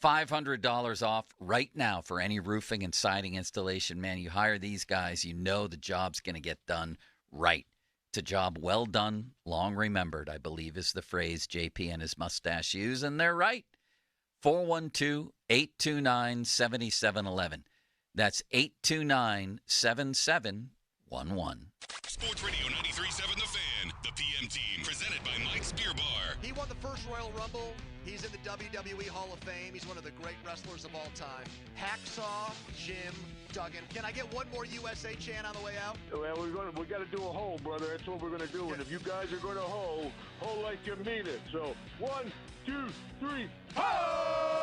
$500 off right now for any roofing and siding installation. Man, you hire these guys, you know the job's going to get done right. It's a job well done, long remembered, I believe is the phrase JP and his mustache use, and they're right. 412-829-7711. That's 829-7711. Sports Radio 93.7 The Fan, the PM team, presented by Mike's Beer Bar. He won the first Royal Rumble. He's in the WWE Hall of Fame. He's one of the great wrestlers of all time. Hacksaw Jim Duggan. Can I get one more USA chant on the way out? Well, we got to do a hoe, brother. That's what we're going to do. Yeah. And if you guys are going to hoe like you mean it. So 1, 2, 3, ho!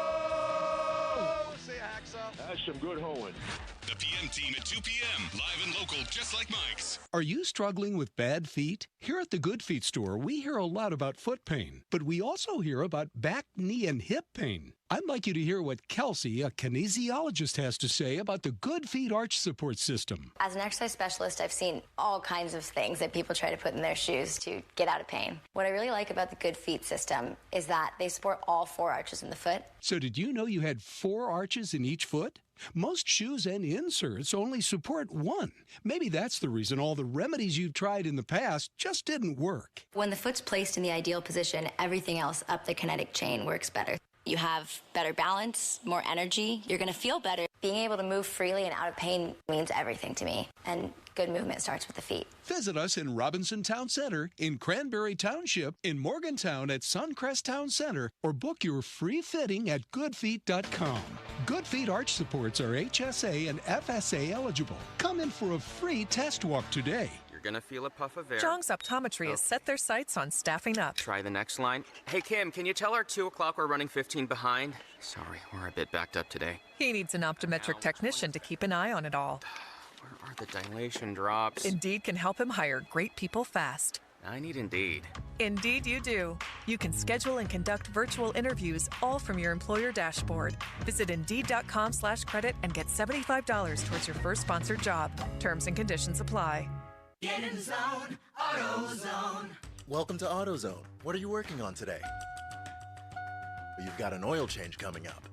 Say hacksaw. That's some good hoeing. The PM team at 2 p.m. Live and local, just like Mike's. Are you struggling with bad feet? Here at the Good Feet store, we hear a lot about foot pain, but we also hear about back, knee, and hip pain. I'd like you to hear what Kelsey, a kinesiologist, has to say about the Good Feet arch support system. As an exercise specialist, I've seen all kinds of things that people try to put in their shoes to get out of pain. What I really like about the Good Feet system is that they support all 4 arches in the foot. So did you know you had 4 arches in each foot? Most shoes and inserts only support 1. Maybe that's the reason all the remedies you've tried in the past just didn't work. When the foot's placed in the ideal position, everything else up the kinetic chain works better. You have better balance, more energy. You're going to feel better. Being able to move freely and out of pain means everything to me. And good movement starts with the feet. Visit us in Robinson Town Center, in Cranberry Township, in Morgantown at Suncrest Town Center, or book your free fitting at goodfeet.com. Good Feet arch supports are HSA and FSA eligible. Come in for a free test walk today. You're going to feel a puff of air. Jong's Optometry has set their sights on staffing up. Try the next line. Hey, Kim, can you tell our 2 o'clock we're running 15 behind? Sorry, we're a bit backed up today. He needs an optometric technician to keep an eye on it all. Where are the dilation drops? Indeed can help him hire great people fast. I need Indeed. Indeed, you do. You can schedule and conduct virtual interviews all from your employer dashboard. Visit Indeed.com/credit and get $75 towards your first sponsored job. Terms and conditions apply. Get in the zone, AutoZone. Welcome to AutoZone. What are you working on today? You've got an oil change coming up.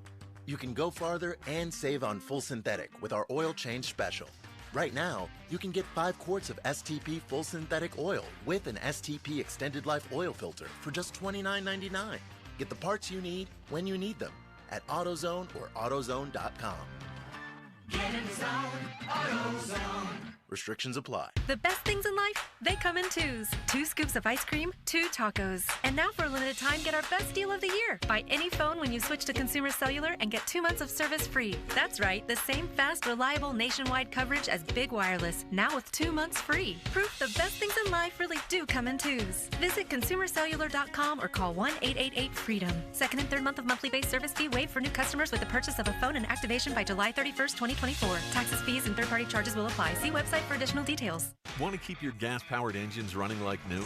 You can go farther and save on full synthetic with our oil change special. Right now, you can get 5 quarts of STP full synthetic oil with an STP extended life oil filter for just $29.99. Get the parts you need when you need them at AutoZone or AutoZone.com. Get in the zone, AutoZone. Restrictions apply. The best things in life, they come in twos. 2 scoops of ice cream, 2 tacos. And now for a limited time, get our best deal of the year. Buy any phone when you switch to Consumer Cellular and get 2 months of service free. That's right, the same fast, reliable nationwide coverage as Big Wireless, now with 2 months free. Proof the best things in life really do come in twos. Visit ConsumerCellular.com or call 1-888-FREEDOM. Second and third month of monthly base service fee waived for new customers with the purchase of a phone and activation by July 31st, 2024. Taxes, fees, and third-party charges will apply. See website for additional details. Want to keep your gas-powered engines running like new?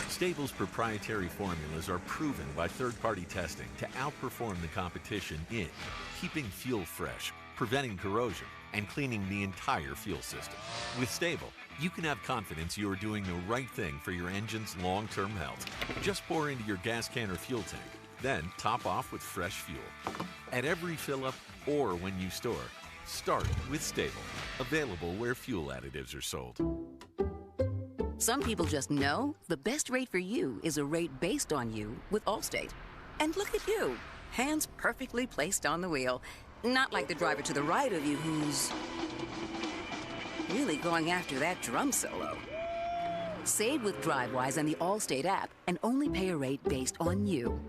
Stable's proprietary formulas are proven by third-party testing to outperform the competition in keeping fuel fresh, preventing corrosion, and cleaning the entire fuel system. With Stable, you can have confidence you are doing the right thing for your engine's long-term health. Just pour into your gas can or fuel tank, then top off with fresh fuel. At every fill-up or when you store, start with Stable. Available where fuel additives are sold. Some people just know the best rate for you is a rate based on you with Allstate. And look at you, hands perfectly placed on the wheel. Not like the driver to the right of you who's really going after that drum solo. Save with DriveWise and the Allstate app and only pay a rate based on you.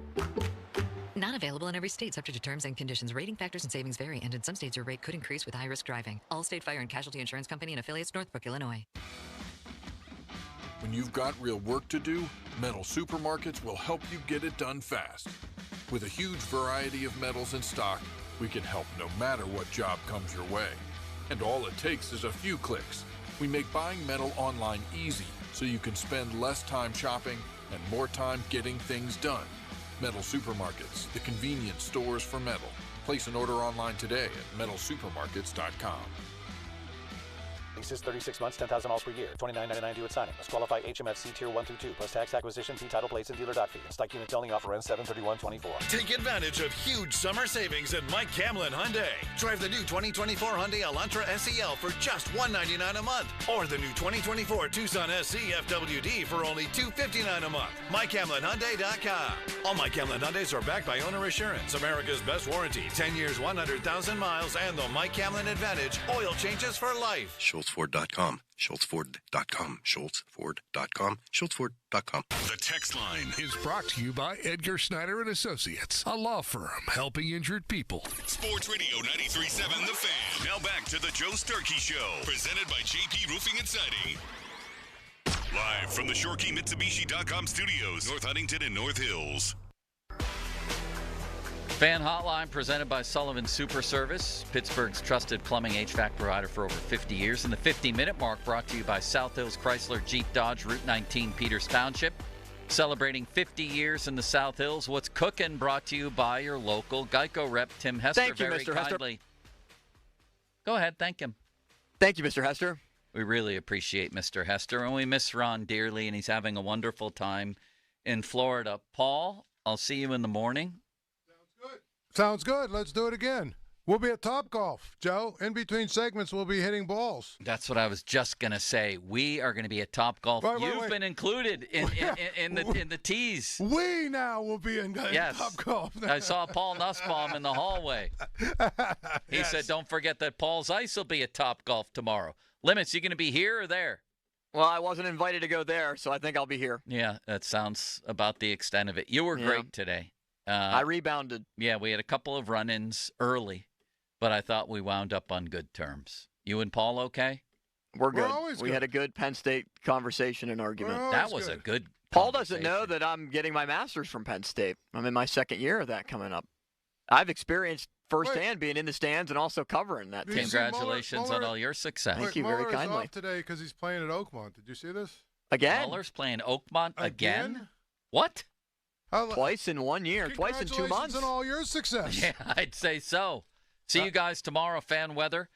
Not available in every state, subject to terms and conditions. Rating factors and savings vary, and in some states your rate could increase with high-risk driving. Allstate Fire and Casualty Insurance Company and affiliates, Northbrook, Illinois. When you've got real work to do, Metal Supermarkets will help you get it done fast. With a huge variety of metals in stock, we can help no matter what job comes your way. And all it takes is a few clicks. We make buying metal online easy, so you can spend less time shopping and more time getting things done. Metal Supermarkets, the convenience stores for metal. Place an order online today at metalsupermarkets.com. Leases 36 months, 10,000 miles per year. $29.99 due at signing. Must qualify HMFC Tier 1 through 2 plus tax acquisition fee, title plates, and dealer doc fee. Stock units only. Offer ends 7/31/24. Take advantage of huge summer savings at Mike Camlin Hyundai. Drive the new 2024 Hyundai Elantra SEL for just $199 a month, or the new 2024 Tucson SC FWD for only $259 a month. MikeCamlinHyundai.com. All Mike Camlin Hyundais are backed by Owner Assurance, America's best warranty, 10 years, 100,000 miles, and the Mike Camlin Advantage oil changes for life. SchultzFord.com, SchultzFord.com, SchultzFord.com, SchultzFord.com. The text line is brought to you by Edgar Snyder and Associates, a law firm helping injured people. Sports Radio 93.7 The Fan. Now back to the Joe Starkey Show, presented by JP Roofing and Siding. Live from the ShoreKeyMitsubishi.com studios, North Huntington and North Hills. Fan Hotline presented by Sullivan Super Service, Pittsburgh's trusted plumbing HVAC provider for over 50 years. And the 50-minute mark brought to you by South Hills Chrysler Jeep Dodge, Route 19, Peters Township. Celebrating 50 years in the South Hills. What's cooking brought to you by your local Geico rep, Tim Hester. Thank you, very Mr. kindly. Hester. Go ahead, thank him. Thank you, Mr. Hester. We really appreciate Mr. Hester, and we miss Ron dearly, and he's having a wonderful time in Florida. Paul, I'll see you in the morning. Sounds good. Let's do it again. We'll be at Topgolf, Joe. In between segments, we'll be hitting balls. That's what I was just going to say. We are going to be at Topgolf. You've been included in the tees. We now will be in yes. Topgolf. I saw Paul Nussbaum in the hallway. He said, don't forget that Paul's Ice will be at Topgolf tomorrow. Limits, you going to be here or there? Well, I wasn't invited to go there, so I think I'll be here. Yeah, that sounds about the extent of it. You were great today. I rebounded. Yeah, we had a couple of run-ins early, but I thought we wound up on good terms. You and Paul okay? We're good. We had a good Penn State conversation and argument. That was a good Paul doesn't know that I'm getting my master's from Penn State. I'm in my second year of that coming up. I've experienced firsthand being in the stands and also covering that team. Congratulations on all your success. Thank you very kindly. Off today because he's playing at Oakmont. Did you see this? Again? Muller's playing Oakmont again? What? Twice in 1 year, twice in 2 months. And all your success. Yeah, I'd say so. See you guys tomorrow, fan weather.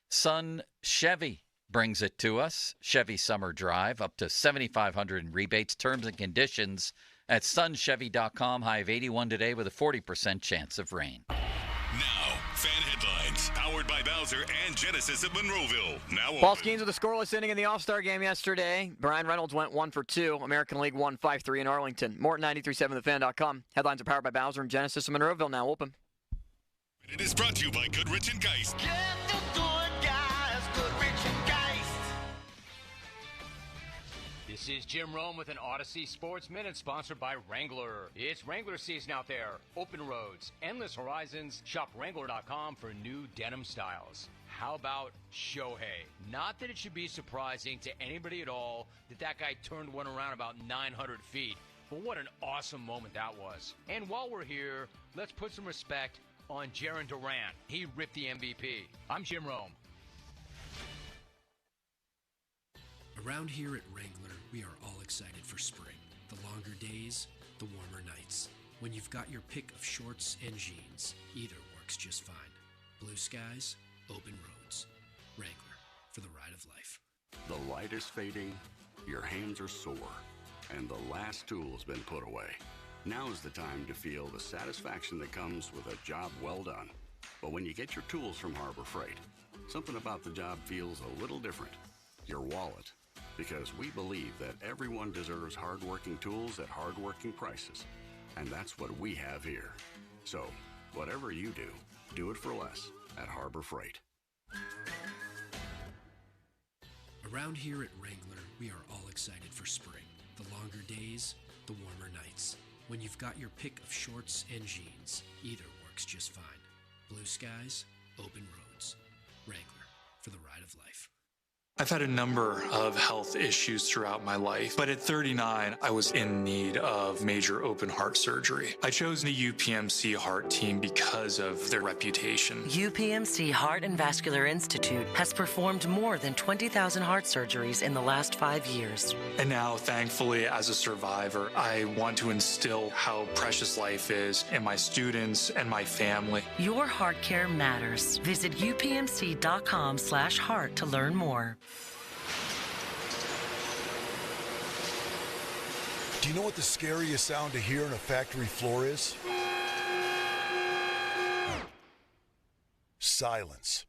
Sun Chevy brings it to us. Chevy Summer Drive, up to $7,500 in rebates. Terms and conditions at sunchevy.com. High of 81 today with a 40% chance of rain. Now, fan headlines, powered by Bowser and Genesis of Monroeville. Now Paul open. Skenes with a scoreless inning in the All-Star game yesterday. Brian Reynolds went 1 for 2. American League won 5-3 in Arlington. More at 93.7thefan.com. Headlines are powered by Bowser and Genesis of Monroeville. Now open. It is brought to you by Goodrich and Geist. This is Jim Rome with an Odyssey Sports Minute sponsored by Wrangler. It's Wrangler season out there. Open roads, endless horizons. Shop Wrangler.com for new denim styles. How about Shohei? Not that it should be surprising to anybody at all that guy turned one around about 900 feet. But what an awesome moment that was. And while we're here, let's put some respect on Jaren Durant. He ripped the MVP. I'm Jim Rome. Around here at Wrangler, we are all excited for spring. The longer days, the warmer nights. When you've got your pick of shorts and jeans, either works just fine. Blue skies, open roads. Wrangler, for the ride of life. The light is fading, your hands are sore, and the last tool's been put away. Now is the time to feel the satisfaction that comes with a job well done. But when you get your tools from Harbor Freight, something about the job feels a little different. Your wallet. Because we believe that everyone deserves hardworking tools at hardworking prices. And that's what we have here. So, whatever you do it for less at Harbor Freight. Around here at Wrangler, we are all excited for spring. The longer days, the warmer nights. When you've got your pick of shorts and jeans, either works just fine. Blue skies, open roads. Wrangler, for the ride of life. I've had a number of health issues throughout my life, but at 39, I was in need of major open heart surgery. I chose the UPMC Heart Team because of their reputation. UPMC Heart and Vascular Institute has performed more than 20,000 heart surgeries in the last 5 years. And now, thankfully, as a survivor, I want to instill how precious life is in my students and my family. Your heart care matters. Visit upmc.com/heart to learn more. Do you know what the scariest sound to hear in a factory floor is? Silence.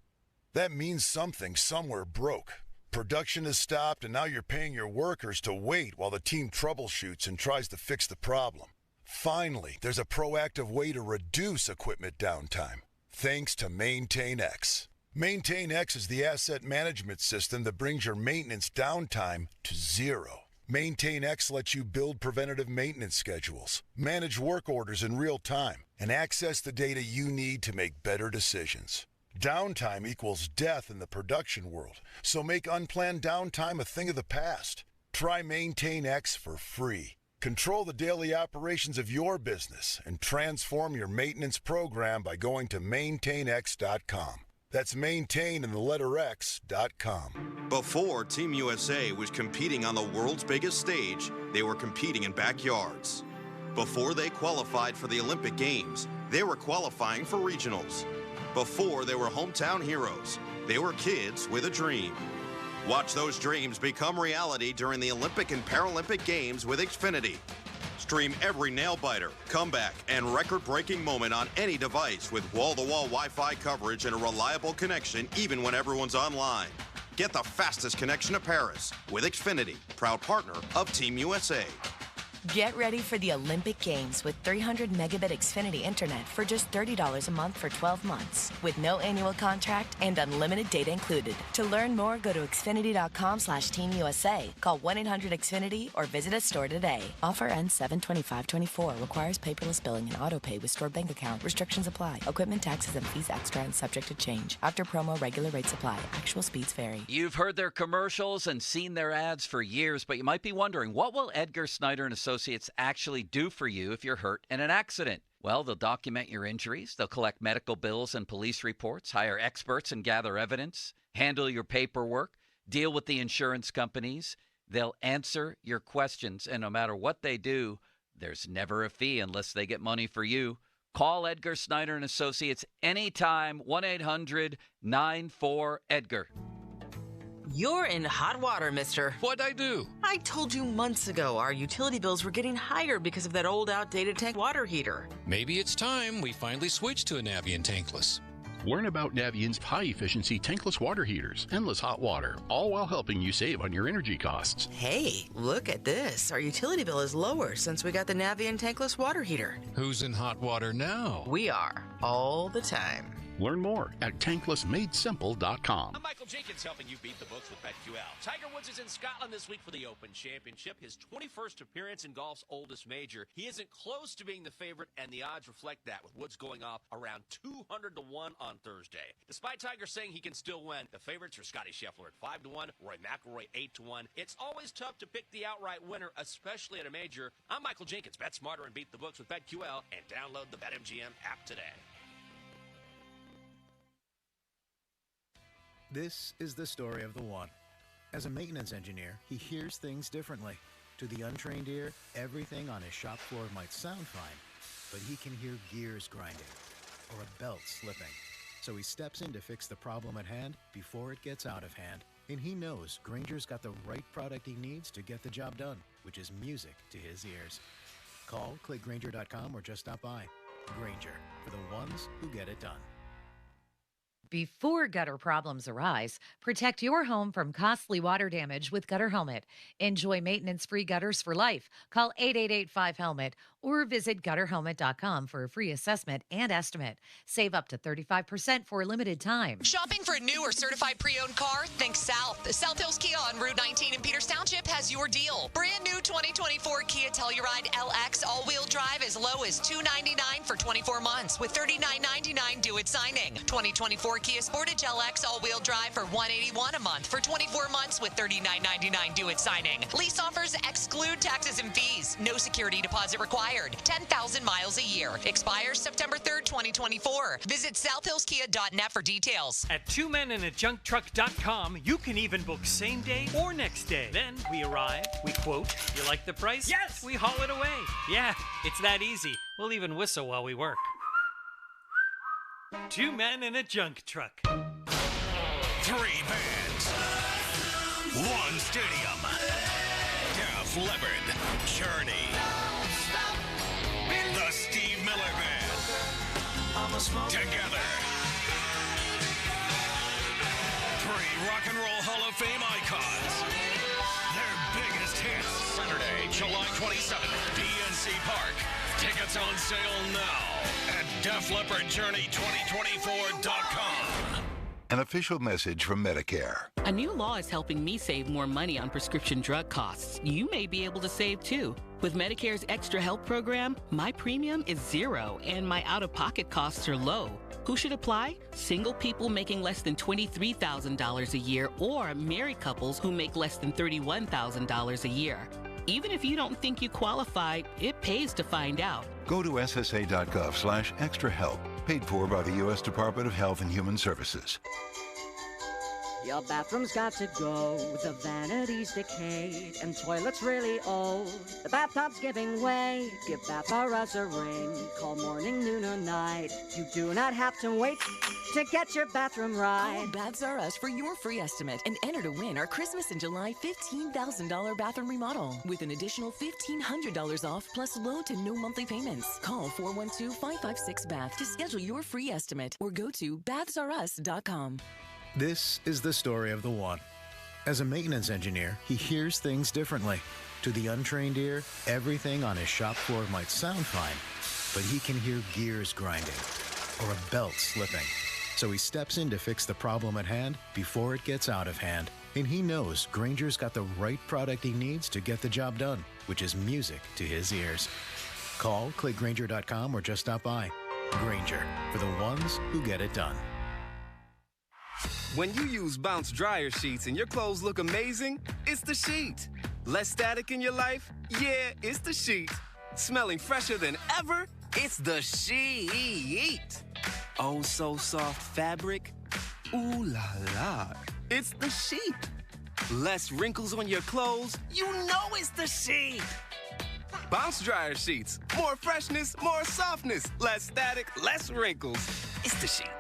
That means something somewhere broke. Production has stopped, and now you're paying your workers to wait while the team troubleshoots and tries to fix the problem. Finally, there's a proactive way to reduce equipment downtime, thanks to MaintainX. MaintainX is the asset management system that brings your maintenance downtime to zero. MaintainX lets you build preventative maintenance schedules, manage work orders in real time, and access the data you need to make better decisions. Downtime equals death in the production world, so make unplanned downtime a thing of the past. Try MaintainX for free. Control the daily operations of your business and transform your maintenance program by going to maintainx.com. That's maintain in the letter X.com. Before Team USA was competing on the world's biggest stage, they were competing in backyards. Before they qualified for the Olympic Games, they were qualifying for regionals. Before they were hometown heroes, they were kids with a dream. Watch those dreams become reality during the Olympic and Paralympic Games with Xfinity. Stream every nail-biter, comeback, and record-breaking moment on any device with wall-to-wall Wi-Fi coverage and a reliable connection even when everyone's online. Get the fastest connection to Paris with Xfinity, proud partner of Team USA. Get ready for the Olympic Games with 300 megabit Xfinity internet for just $30 a month for 12 months with no annual contract and unlimited data included. To learn more, go to xfinity.com/teamusa. Call 1-800-XFINITY or visit a store today. Offer ends 7/25/24. Requires paperless billing and auto pay with stored bank account. Restrictions apply. Equipment taxes and fees extra and subject to change. After promo, regular rates apply. Actual speeds vary. You've heard their commercials and seen their ads for years, but you might be wondering, what will Edgar Snyder and Associates actually do for you if you're hurt in an accident? Well, they'll document your injuries, they'll collect medical bills and police reports, hire experts and gather evidence, handle your paperwork, deal with the insurance companies. They'll answer your questions, and no matter what they do, There's never a fee unless they get money for you. Call Edgar Snyder and Associates anytime, 1-800-94-EDGAR. You're in hot water, mister. What'd I do? I told you months ago our utility bills were getting higher because of that old outdated tank water heater. Maybe it's time we finally switch to a Navien tankless. Learn about Navient's high-efficiency tankless water heaters, endless hot water, all while helping you save on your energy costs. Hey, look at this. Our utility bill is lower since we got the Navien tankless water heater. Who's in hot water now? We are, all the time. Learn more at tanklessmadesimple.com. I'm Michael Jenkins, helping you beat the books with BetQL. Tiger Woods is in Scotland this week for the Open Championship, his 21st appearance in golf's oldest major. He isn't close to being the favorite, and the odds reflect that, with Woods going off around 200 to 1 on Thursday. Despite Tiger saying he can still win, the favorites are Scotty Scheffler at 5 to 1, Rory McIlroy 8 to 1. It's always tough to pick the outright winner, especially at a major. I'm Michael Jenkins. Bet smarter and beat the books with BetQL, and download the BetMGM app today. This is the story of the one. As a maintenance engineer, he hears things differently. To the untrained ear, everything on his shop floor might sound fine, but he can hear gears grinding or a belt slipping. So he steps in to fix the problem at hand before it gets out of hand. And he knows Grainger's got the right product he needs to get the job done, which is music to his ears. Call, click Grainger.com, or just stop by. Grainger, for the ones who get it done. Before gutter problems arise, protect your home from costly water damage with Gutter Helmet. Enjoy maintenance-free gutters for life. Call 888-5HELMET or visit gutterhelmet.com for a free assessment and estimate. Save up to 35% for a limited time. Shopping for a new or certified pre-owned car? Think South. South Hills Kia on Route 19 in Peters Township has your deal. Brand new 2024 Kia Telluride LX all-wheel drive as low as $299 for 24 months with $39.99 due at signing. 2024 Kia Sportage LX all-wheel drive for $181 a month for 24 months with $39.99 due at signing. Lease offers exclude taxes and fees. No security deposit required. 10,000 miles a year. Expires September 3rd, 2024. Visit southhillskia.net for details. At twomeninjuncktruck.com, you can even book same day or next day. Then we arrive, we quote, you like the price? Yes! We haul it away. Yeah, it's that easy. We'll even whistle while we work. 2 men in a junk truck. 3 bands. 1 stadium. Def Leppard. Journey. The Steve Miller Band. Together. 3 Rock and Roll Hall of Fame icons. Their biggest hits. Saturday, July 27th, PNC Park. Tickets on sale now at DefLeppardJourney2024.com. An official message from Medicare. A new law is helping me save more money on prescription drug costs. You may be able to save too. With Medicare's Extra Help program, my premium is $0 and my out-of-pocket costs are low. Who should apply? Single people making less than $23,000 a year or married couples who make less than $31,000 a year. Even if you don't think you qualify, it pays to find out. Go to ssa.gov/extrahelp. Paid for by the U.S. Department of Health and Human Services. Your bathroom's got to go, the vanity's decayed, and toilet's really old. The bathtub's giving way. Give Bath R Us a ring. Call morning, noon, or night. You do not have to wait to get your bathroom right. Call Baths R Us for your free estimate and enter to win our Christmas in July $15,000 bathroom remodel with an additional $1,500 off plus low to no monthly payments. Call 412-556-BATH to schedule your free estimate or go to bathsrus.com. This is the story of the one. As a maintenance engineer, he hears things differently. To the untrained ear, everything on his shop floor might sound fine, but he can hear gears grinding or a belt slipping. So he steps in to fix the problem at hand before it gets out of hand. And he knows Grainger's got the right product he needs to get the job done, which is music to his ears. Call, click Grainger.com, or just stop by. Grainger, for the ones who get it done. When you use Bounce dryer sheets and your clothes look amazing, it's the sheet. Less static in your life? Yeah, it's the sheet. Smelling fresher than ever? It's the sheet. Oh, so soft fabric? Ooh la la. It's the sheet. Less wrinkles on your clothes? You know it's the sheet. Bounce dryer sheets. More freshness, more softness. Less static, less wrinkles. It's the sheet.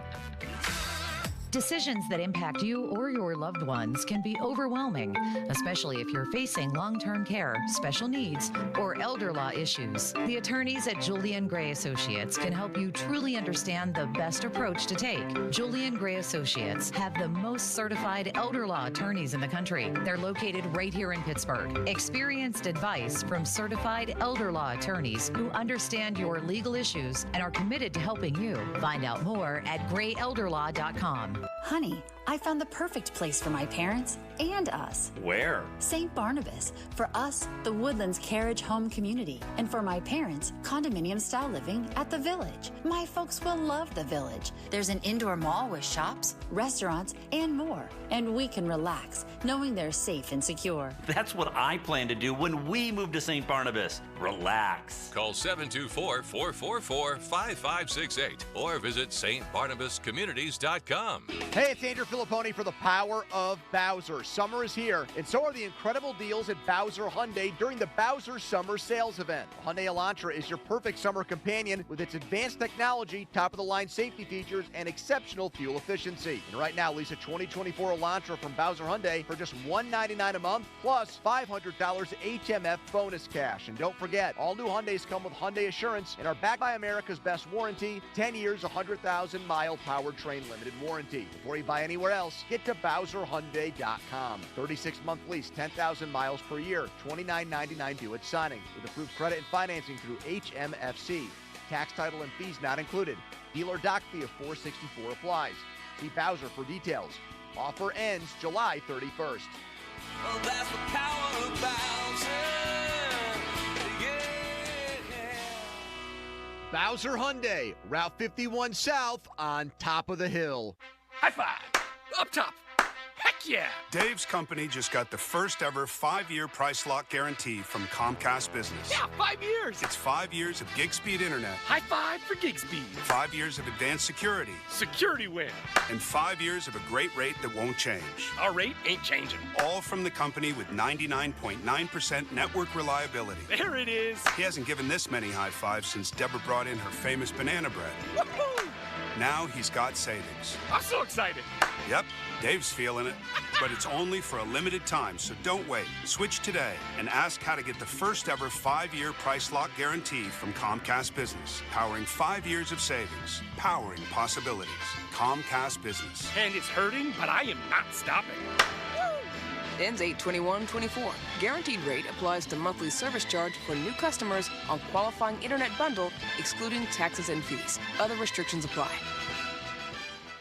Decisions that impact you or your loved ones can be overwhelming, especially if you're facing long-term care, special needs, or elder law issues. The attorneys at Julian Gray Associates can help you truly understand the best approach to take. Julian Gray Associates have the most certified elder law attorneys in the country. They're located right here in Pittsburgh. Experienced advice from certified elder law attorneys who understand your legal issues and are committed to helping you. Find out more at grayelderlaw.com. Honey, I found the perfect place for my parents and us. Where? St. Barnabas. For us, the Woodlands Carriage Home Community. And for my parents, condominium-style living at the Village. My folks will love the Village. There's an indoor mall with shops, restaurants, and more. And we can relax, knowing they're safe and secure. That's what I plan to do when we move to St. Barnabas. Relax. Call 724-444-5568 or visit stbarnabascommunities.com. Hey, it's Andrew Filipponi for the power of Bowser. Summer is here, and so are the incredible deals at Bowser Hyundai during the Bowser Summer Sales Event. Hyundai Elantra is your perfect summer companion with its advanced technology, top-of-the-line safety features, and exceptional fuel efficiency. And right now, lease a 2024 Elantra from Bowser Hyundai for just $199 a month, plus $500 HMF bonus cash. And don't forget, all new Hyundais come with Hyundai Assurance and are backed by America's best warranty, 10 years, 100,000-mile powertrain limited warranty. Before you buy anywhere else, get to BowserHyundai.com. 36-month lease, 10,000 miles per year, $29.99 due at signing. With approved credit and financing through HMFC. Tax, title, and fees not included. Dealer doc fee of $464 applies. See Bowser for details. Offer ends July 31st. Well, that's the power of Bowser. Bowser Hyundai, Route 51 South on top of the hill. High five. Up top. Heck yeah. Dave's company just got the first ever 5-year price lock guarantee from Comcast Business. Yeah, 5 years. It's 5 years of gig speed internet. High five for gig speed. 5 years of advanced security. Security win. And 5 years of a great rate that won't change. Our rate ain't changing. All from the company with 99.9% network reliability. There it is. He hasn't given this many high fives since Deborah brought in her famous banana bread. Woohoo! Now he's got savings. I'm so excited. Yep, Dave's feeling it. But it's only for a limited time, so don't wait. Switch today and ask how to get the first ever 5-year price lock guarantee from Comcast Business. Powering 5 years of savings. Powering possibilities. Comcast Business. And it's hurting, but I am not stopping. Ends 8/21/24. Guaranteed rate applies to monthly service charge for new customers on qualifying internet bundle, excluding taxes and fees. Other restrictions apply.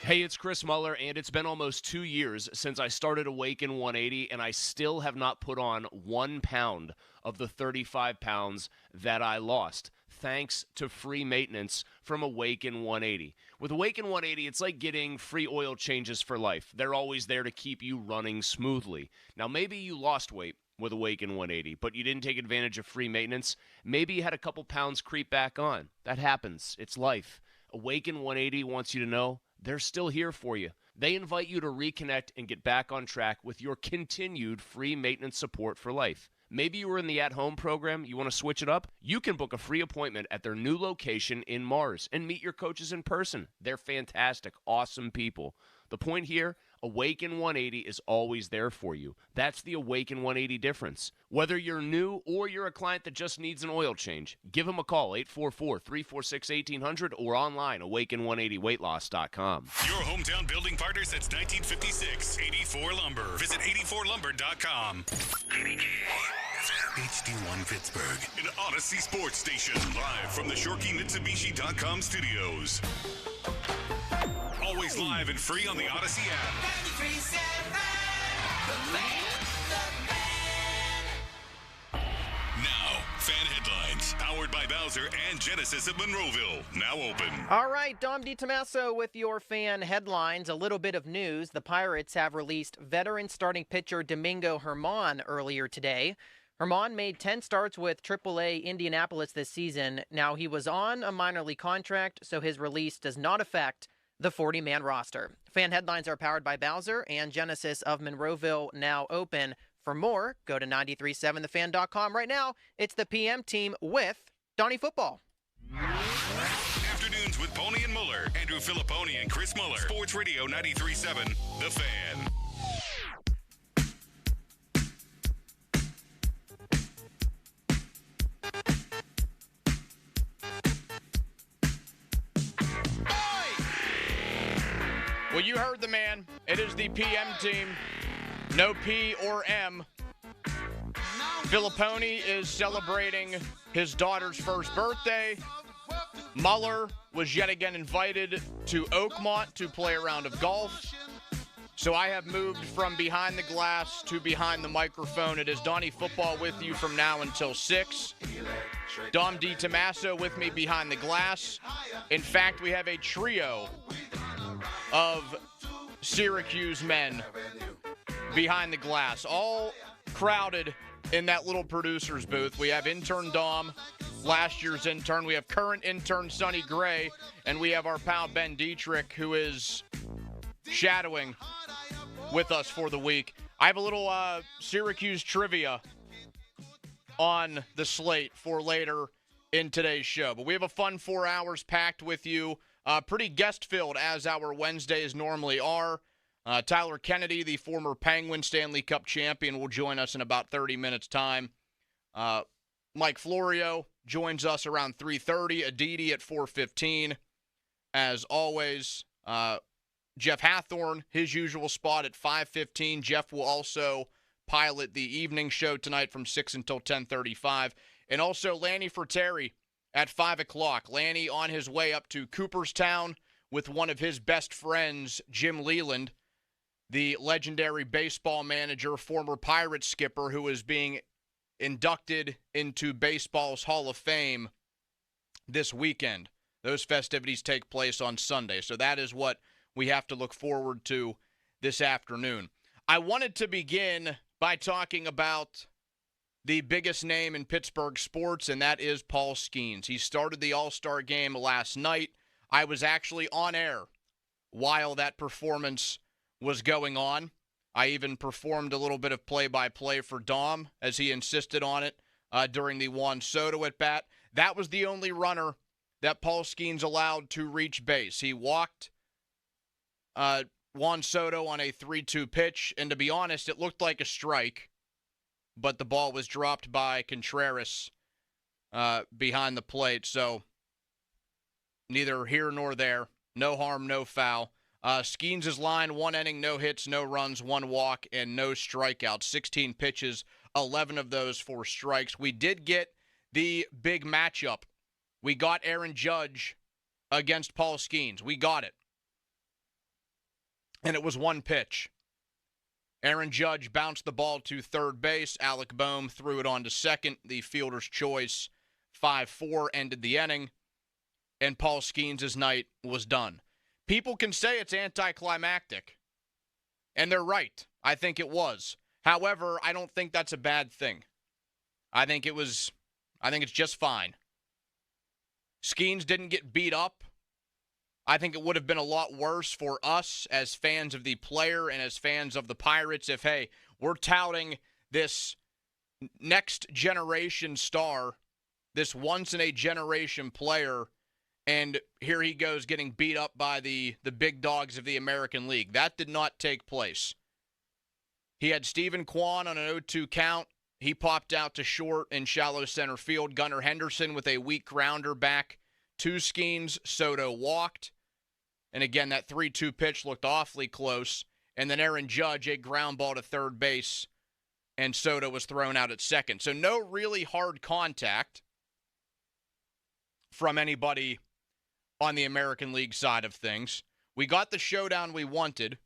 Hey, it's Chris Muller, and it's been almost 2 years since I started Awaken 180, and I still have not put on 1 pound of the 35 pounds that I lost, thanks to free maintenance from Awaken 180. With Awaken 180, it's like getting free oil changes for life. They're always there to keep you running smoothly. Now, maybe you lost weight with Awaken 180, but you didn't take advantage of free maintenance. Maybe you had a couple pounds creep back on. That happens. It's life. Awaken 180 wants you to know they're still here for you. They invite you to reconnect and get back on track with your continued free maintenance support for life. Maybe you were in the at-home program, you want to switch it up? You can book a free appointment at their new location in Mars and meet your coaches in person. They're fantastic, awesome people. The point here, Awaken 180 is always there for you. That's the Awaken 180 difference. Whether you're new or you're a client that just needs an oil change, give them a call, 844-346-1800 or online, awaken180weightloss.com. Your hometown building partner since 1956, 84 Lumber. Visit 84lumber.com. HD1 Pittsburgh, an Odyssey sports station, live from the ShorkeyMitsubishi.com studios. Always live and free on the Odyssey app. 93.7, the Now, fan headlines, powered by Bowser and Genesis of Monroeville, now open. All right, Dom DiTomaso with your fan headlines. A little bit of news. The Pirates have released veteran starting pitcher Domingo Germán earlier today. Germán made 10 starts with AAA Indianapolis this season. Now, he was on a minor league contract, so his release does not affect the 40-man roster. Fan headlines are powered by Bowser and Genesis of Monroeville, now open. For more, go to 937thefan.com right now. It's the PM team with Donnie Football. Afternoons with Pony and Muller. Andrew Filipponi and Chris Muller. Sports Radio 93.7, The Fan. Well, you heard the man. It is the PM team. No P or M. Filipponi is celebrating his daughter's first birthday. Muller was yet again invited to Oakmont to play a round of golf. So I have moved from behind the glass to behind the microphone. It is Donnie Football with you from now until 6. Dom DiTommaso with me behind the glass. In fact, we have a trio of Syracuse men behind the glass, all crowded in that little producer's booth. We have intern Dom, last year's intern. We have current intern Sonny Gray, and we have our pal Ben Dietrich, who is shadowing with us for the week. I have a little Syracuse trivia on the slate for later in today's show. But we have a fun 4 hours packed with you. Pretty guest-filled, as our Wednesdays normally are. Tyler Kennedy, the former Penguin Stanley Cup champion, will join us in about 30 minutes' time. Mike Florio joins us around 3:30. Aditi at 4:15. As always, Jeff Hathorn, his usual spot at 5:15. Jeff will also pilot the evening show tonight from 6 until 10:35. And also Lanny Fratteri at 5 o'clock. Lanny on his way up to Cooperstown with one of his best friends, Jim Leland, the legendary baseball manager, former Pirates skipper, who is being inducted into baseball's Hall of Fame this weekend. Those festivities take place on Sunday, so that is what we have to look forward to this afternoon. I wanted to begin by talking about the biggest name in Pittsburgh sports, and that is Paul Skenes. He started the All-Star game last night. I was actually on air while that performance was going on. I even performed a little bit of play-by-play for Dom as he insisted on it during the Juan Soto at-bat. That was the only runner that Paul Skenes allowed to reach base. He walked Juan Soto on a 3-2 pitch, and to be honest, it looked like a strike, but the ball was dropped by Contreras behind the plate, so neither here nor there. No harm, no foul. Skenes' line, 1 inning, no hits, no runs, 1 walk, and no strikeouts. 16 pitches, 11 of those for strikes. We did get the big matchup. We got Aaron Judge against Paul Skenes. We got it. And it was 1 pitch. Aaron Judge bounced the ball to third base. Alec Boehm threw it on to second. The fielder's choice, 5-4, ended the inning. And Paul Skenes' night was done. People can say it's anticlimactic, and they're right. I think it was. However, I don't think that's a bad thing. I think it's just fine. Skenes didn't get beat up. I think it would have been a lot worse for us as fans of the player and as fans of the Pirates if, hey, we're touting this next generation star, this once-in-a-generation player, and here he goes getting beat up by the big dogs of the American League. That did not take place. He had Stephen Kwan on an 0-2 count. He popped out to short in shallow center field. Gunnar Henderson with a weak grounder back to Skenes. Soto walked. And again, that 3-2 pitch looked awfully close. And then Aaron Judge, a ground ball to third base, and Soto was thrown out at second. So no really hard contact from anybody on the American League side of things. We got the showdown we wanted,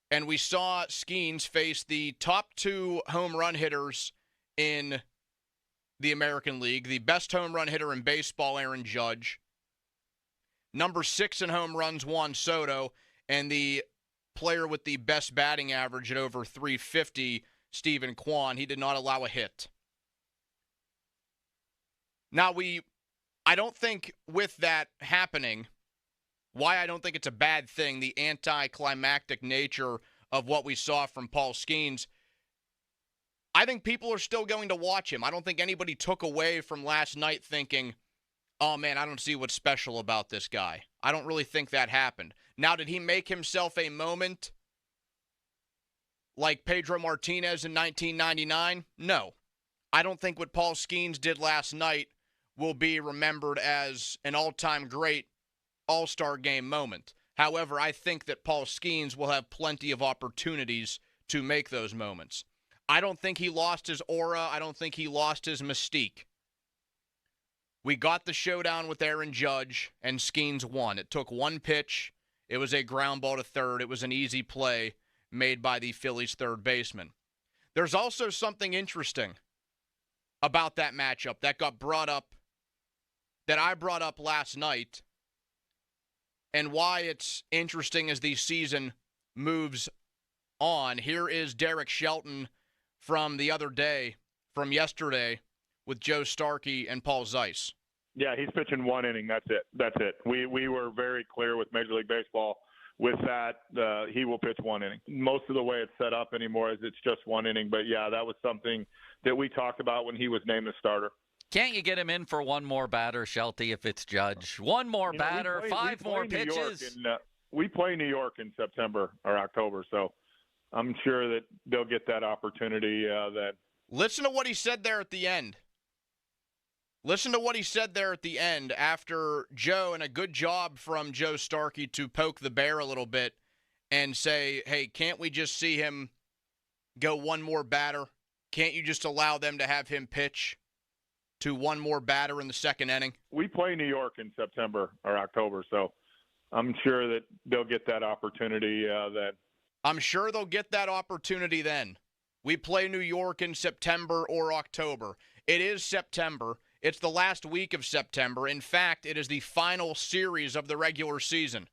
and we saw Skenes face the top 2 home run hitters in the American League. The best home run hitter in baseball, Aaron Judge. Number 6 in home runs, Juan Soto. And the player with the best batting average at over 350, Stephen Kwan. He did not allow a hit. Now, I don't think with that happening, why I don't think it's a bad thing, the anticlimactic nature of what we saw from Paul Skenes, I think people are still going to watch him. I don't think anybody took away from last night thinking, oh, man, I don't see what's special about this guy. I don't really think that happened. Now, did he make himself a moment like Pedro Martinez in 1999? No. I don't think what Paul Skenes did last night will be remembered as an all-time great All-Star Game moment. However, I think that Paul Skenes will have plenty of opportunities to make those moments. I don't think he lost his aura. I don't think he lost his mystique. We got the showdown with Aaron Judge, and Skenes won. It took one pitch. It was a ground ball to third. It was an easy play made by the Phillies' third baseman. There's also something interesting about that matchup that got brought up, that I brought up last night, and why it's interesting as the season moves on. Here is Derek Shelton from the other day, from yesterday, with Joe Starkey and Paul Zeiss. Yeah, he's pitching one inning. That's it. We were very clear with Major League Baseball with that. He will pitch one inning. Most of the way it's set up anymore is it's just one inning. But, yeah, that was something that we talked about when he was named the starter. Can't you get him in for one more batter, Shelty, if it's Judge? One more batter, five more pitches. We play New York in September or October, so I'm sure that they'll get that opportunity then. Listen to what he said there at the end. Listen to what he said there at the end after Joe, and a good job from Joe Starkey to poke the bear a little bit and say, hey, can't we just see him go one more batter? Can't you just allow them to have him pitch to one more batter in the second inning? We play New York in September or October, so I'm sure that they'll get that opportunity then. I'm sure they'll get that opportunity then. We play New York in September or October. It is September. It's the last week of September. In fact, it is the final series of the regular season.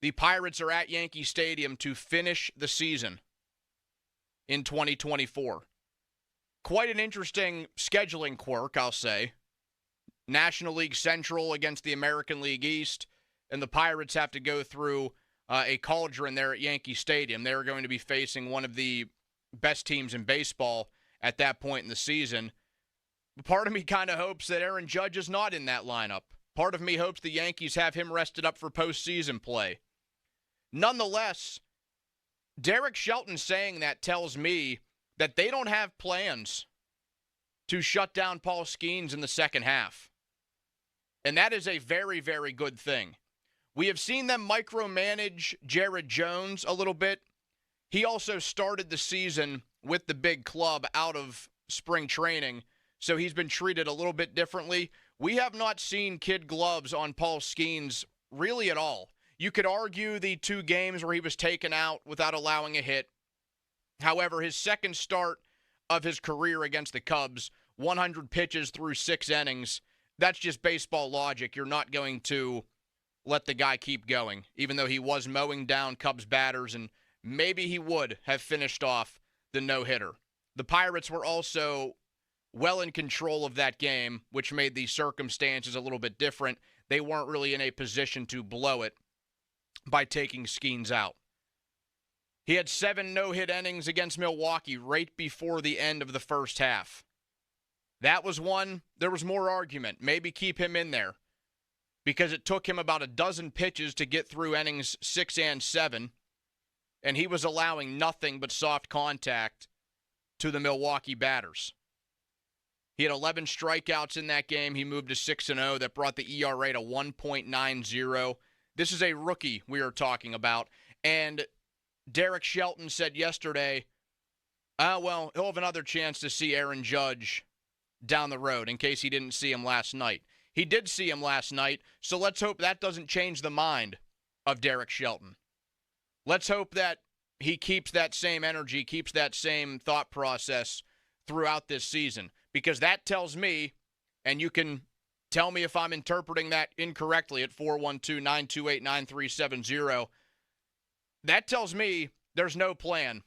The Pirates are at Yankee Stadium to finish the season in 2024. Quite an interesting scheduling quirk, I'll say. National League Central against the American League East, and the Pirates have to go through a cauldron there at Yankee Stadium. They're going to be facing one of the best teams in baseball at that point in the season. Part of me kind of hopes that Aaron Judge is not in that lineup. Part of me hopes the Yankees have him rested up for postseason play. Nonetheless, Derek Shelton saying that tells me that they don't have plans to shut down Paul Skenes in the second half. And that is a very, very good thing. We have seen them micromanage Jared Jones a little bit. He also started the season with the big club out of spring training, so he's been treated a little bit differently. We have not seen kid gloves on Paul Skenes really at all. You could argue the 2 games where he was taken out without allowing a hit. However, his second start of his career against the Cubs, 100 pitches through 6 innings, that's just baseball logic. You're not going to let the guy keep going, even though he was mowing down Cubs batters, and maybe he would have finished off the no-hitter. The Pirates were also well in control of that game, which made the circumstances a little bit different. They weren't really in a position to blow it by taking Skenes out. He had 7 no-hit innings against Milwaukee right before the end of the first half. That was one, there was more argument. Maybe keep him in there, because it took him about a dozen pitches to get through innings 6 and 7, and he was allowing nothing but soft contact to the Milwaukee batters. He had 11 strikeouts in that game. He moved to 6-0. That brought the ERA to 1.90. This is a rookie we are talking about. And Derek Shelton said yesterday, well, he'll have another chance to see Aaron Judge down the road in case he didn't see him last night. He did see him last night, so let's hope that doesn't change the mind of Derek Shelton. Let's hope that he keeps that same energy, keeps that same thought process throughout this season, because that tells me, and you can tell me if I'm interpreting that incorrectly at 412-928-9370, that tells me there's no plan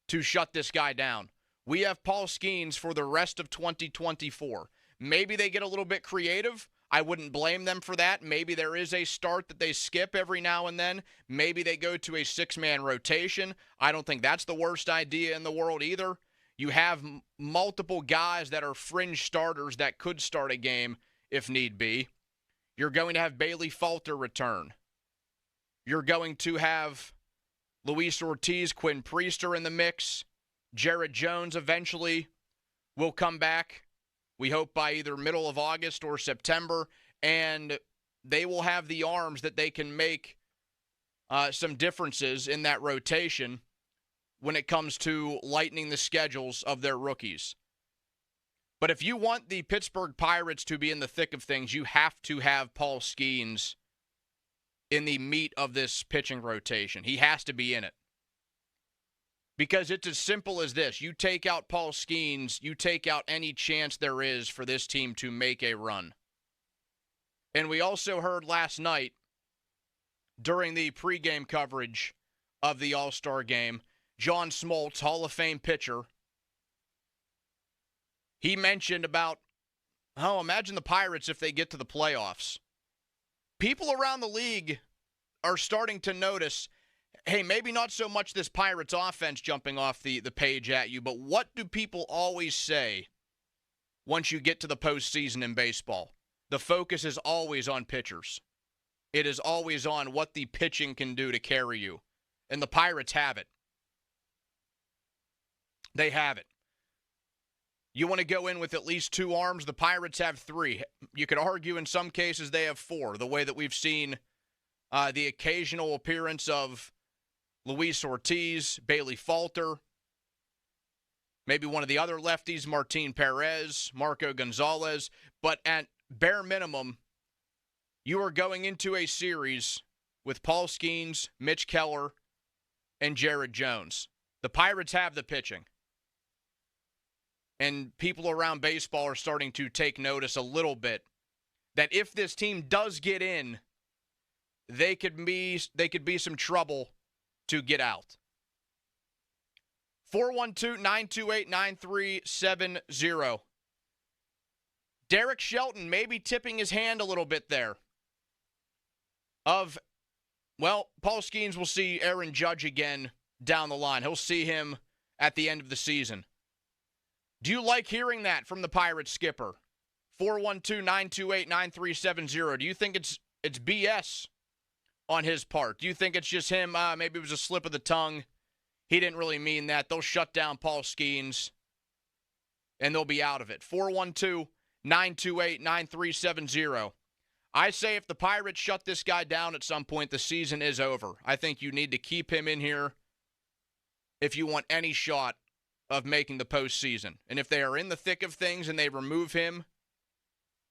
to shut this guy down. We have Paul Skenes for the rest of 2024. Maybe they get a little bit creative. I wouldn't blame them for that. Maybe there is a start that they skip every now and then. Maybe they go to a 6-man rotation. I don't think that's the worst idea in the world either. You have multiple guys that are fringe starters that could start a game if need be. You're going to have Bailey Falter return. You're going to have Luis Ortiz, Quinn Priester in the mix. Jared Jones eventually will come back. We hope by either middle of August or September, and they will have the arms that they can make some differences in that rotation when it comes to lightening the schedules of their rookies. But if you want the Pittsburgh Pirates to be in the thick of things, you have to have Paul Skenes in the meat of this pitching rotation. He has to be in it. Because it's as simple as this. You take out Paul Skenes, you take out any chance there is for this team to make a run. And we also heard last night during the pregame coverage of the All-Star game, John Smoltz, Hall of Fame pitcher, he mentioned about, imagine the Pirates if they get to the playoffs. People around the league are starting to notice, hey, maybe not so much this Pirates offense jumping off the page at you, but what do people always say once you get to the postseason in baseball? The focus is always on pitchers. It is always on what the pitching can do to carry you. And the Pirates have it. They have it. You want to go in with at least 2 arms? The Pirates have 3. You could argue in some cases they have 4, the way that we've seen the occasional appearance of Luis Ortiz, Bailey Falter, maybe one of the other lefties, Martin Perez, Marco Gonzalez. But at bare minimum, you are going into a series with Paul Skenes, Mitch Keller, and Jared Jones. The Pirates have the pitching. And people around baseball are starting to take notice a little bit that if this team does get in, they could be some trouble to get out. 412-928-9370. Derek Shelton maybe tipping his hand a little bit there. Paul Skenes will see Aaron Judge again down the line. He'll see him at the end of the season. Do you like hearing that from the Pirates skipper? 412-928-9370. Do you think it's BS on his part? Do you think it's just him, maybe it was a slip of the tongue, he didn't really mean that? They'll shut down Paul Skenes, and they'll be out of it. 412-928-9370. I say if the Pirates shut this guy down at some point, the season is over. I think you need to keep him in here if you want any shot of making the postseason. And if they are in the thick of things and they remove him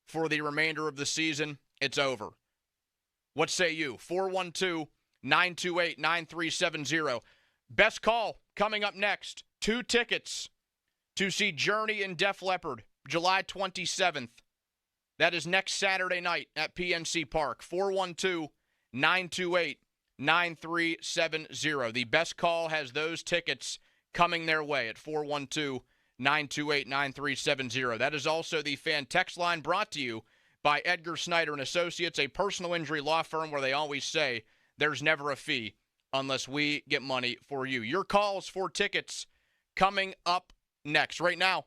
for the remainder of the season, it's over. What say you? 412-928-9370. Best call coming up next. 2 tickets to see Journey and Def Leppard, July 27th. That is next Saturday night at PNC Park. 412-928-9370. The best call has those tickets coming their way at 412-928-9370. That is also the fan text line brought to you by Edgar Snyder & Associates, a personal injury law firm where they always say there's never a fee unless we get money for you. Your calls for tickets coming up next. Right now,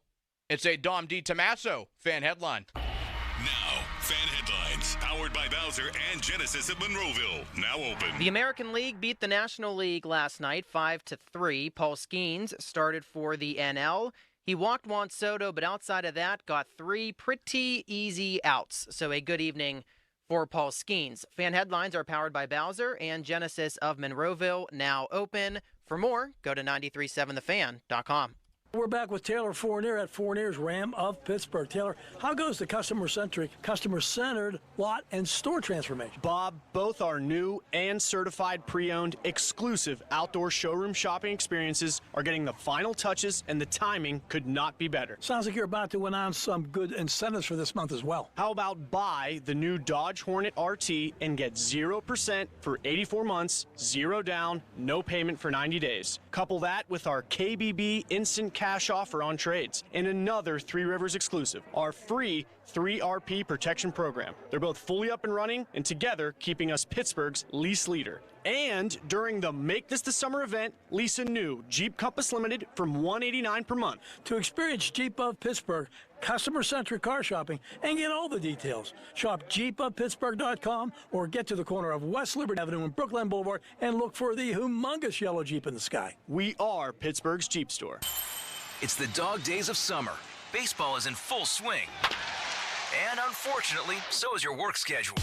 it's a Dom DiTommaso fan headline. Now, fan headlines, powered by Bowser and Genesis of Monroeville, now open. The American League beat the National League last night 5-3. Paul Skenes started for the NL. He walked Juan Soto, but outside of that, got 3 pretty easy outs. So a good evening for Paul Skenes. Fan headlines are powered by Bowser and Genesis of Monroeville, now open. For more, go to 937thefan.com. We're back with Taylor Fournier at Fournier's Ram of Pittsburgh. Taylor, how goes the customer-centric, customer-centered lot and store transformation? Bob, both our new and certified pre-owned exclusive outdoor showroom shopping experiences are getting the final touches, and the timing could not be better. Sounds like you're about to announce some good incentives for this month as well. How about buy the new Dodge Hornet RT and get 0% for 84 months, 0 down, no payment for 90 days. Couple that with our KBB instant cash offer on trades, and another Three Rivers exclusive, our free 3RP protection program. They're both fully up and running and together keeping us Pittsburgh's lease leader. And during the Make This the Summer event, lease a new Jeep Compass Limited from $189 per month. To experience Jeep of Pittsburgh, customer-centric car shopping, and get all the details, shop jeepofpittsburgh.com or get to the corner of West Liberty Avenue and Brookline Boulevard and look for the humongous yellow Jeep in the sky. We are Pittsburgh's Jeep store. It's the dog days of summer. Baseball is in full swing. And unfortunately, so is your work schedule.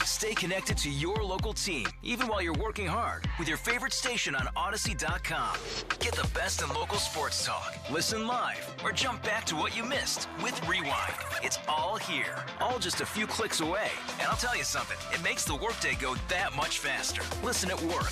Stay connected to your local team, even while you're working hard, with your favorite station on Odyssey.com. Get the best in local sports talk, listen live, or jump back to what you missed with Rewind. It's all here, all just a few clicks away. And I'll tell you something, it makes the workday go that much faster. Listen at work.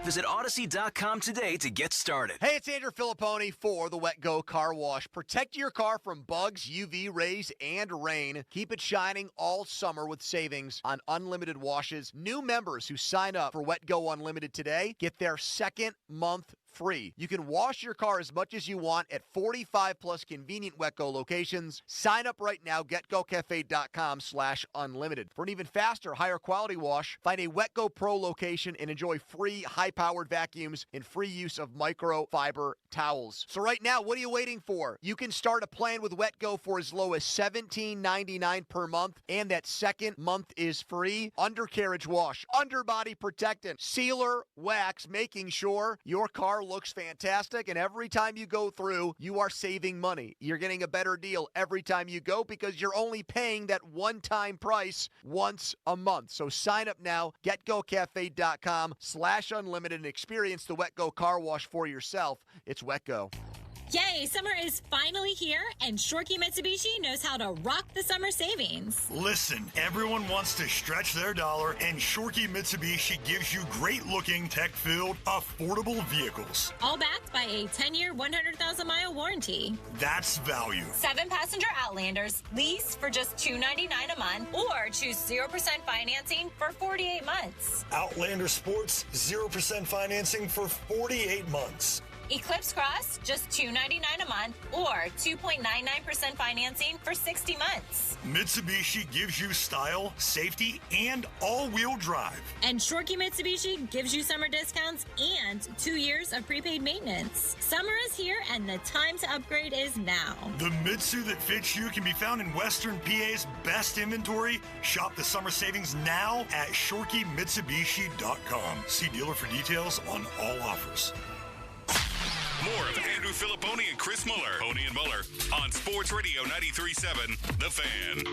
Visit Odyssey.com today to get started. Hey, it's Andrew Filipponi for the Wet Go Car Wash. Protect your car from bugs, UV rays, and rain. Keep it shining all summer with savings on unlimited washes. New members who sign up for Wet Go Unlimited today get their second month free. You can wash your car as much as you want at 45-plus convenient Wetco locations. Sign up right now, getgocafe.com/unlimited. For an even faster, higher quality wash, find a Wetco Pro location and enjoy free high-powered vacuums and free use of microfiber towels. So right now, what are you waiting for? You can start a plan with Wetco for as low as $17.99 per month, and that second month is free. Undercarriage wash, underbody protectant, sealer, wax, making sure your car looks fantastic, and every time you go through, you are saving money. You're getting a better deal every time you go because you're only paying that one-time price once a month. So sign up now, getgocafe.com/unlimited, and experience the Wetco car wash for yourself. It's Wetco. Yay, summer is finally here, and Shorkey Mitsubishi knows how to rock the summer savings. Listen, everyone wants to stretch their dollar, and Shorkey Mitsubishi gives you great-looking, tech-filled, affordable vehicles. All backed by a 10-year, 100,000-mile warranty. That's value. 7-passenger Outlanders, lease for just $299 a month, or choose 0% financing for 48 months. Outlander Sports, 0% financing for 48 months. Eclipse Cross, just $299 a month, or 2.99% financing for 60 months. Mitsubishi gives you style, safety, and all-wheel drive. And Shorkey Mitsubishi gives you summer discounts and 2 years of prepaid maintenance. Summer is here, and the time to upgrade is now. The Mitsu that fits you can be found in Western PA's best inventory. Shop the summer savings now at ShorkeyMitsubishi.com. See dealer for details on all offers. More of Andrew Filipponi and Chris Muller, Pony and Muller, on Sports Radio 93.7, The Fan.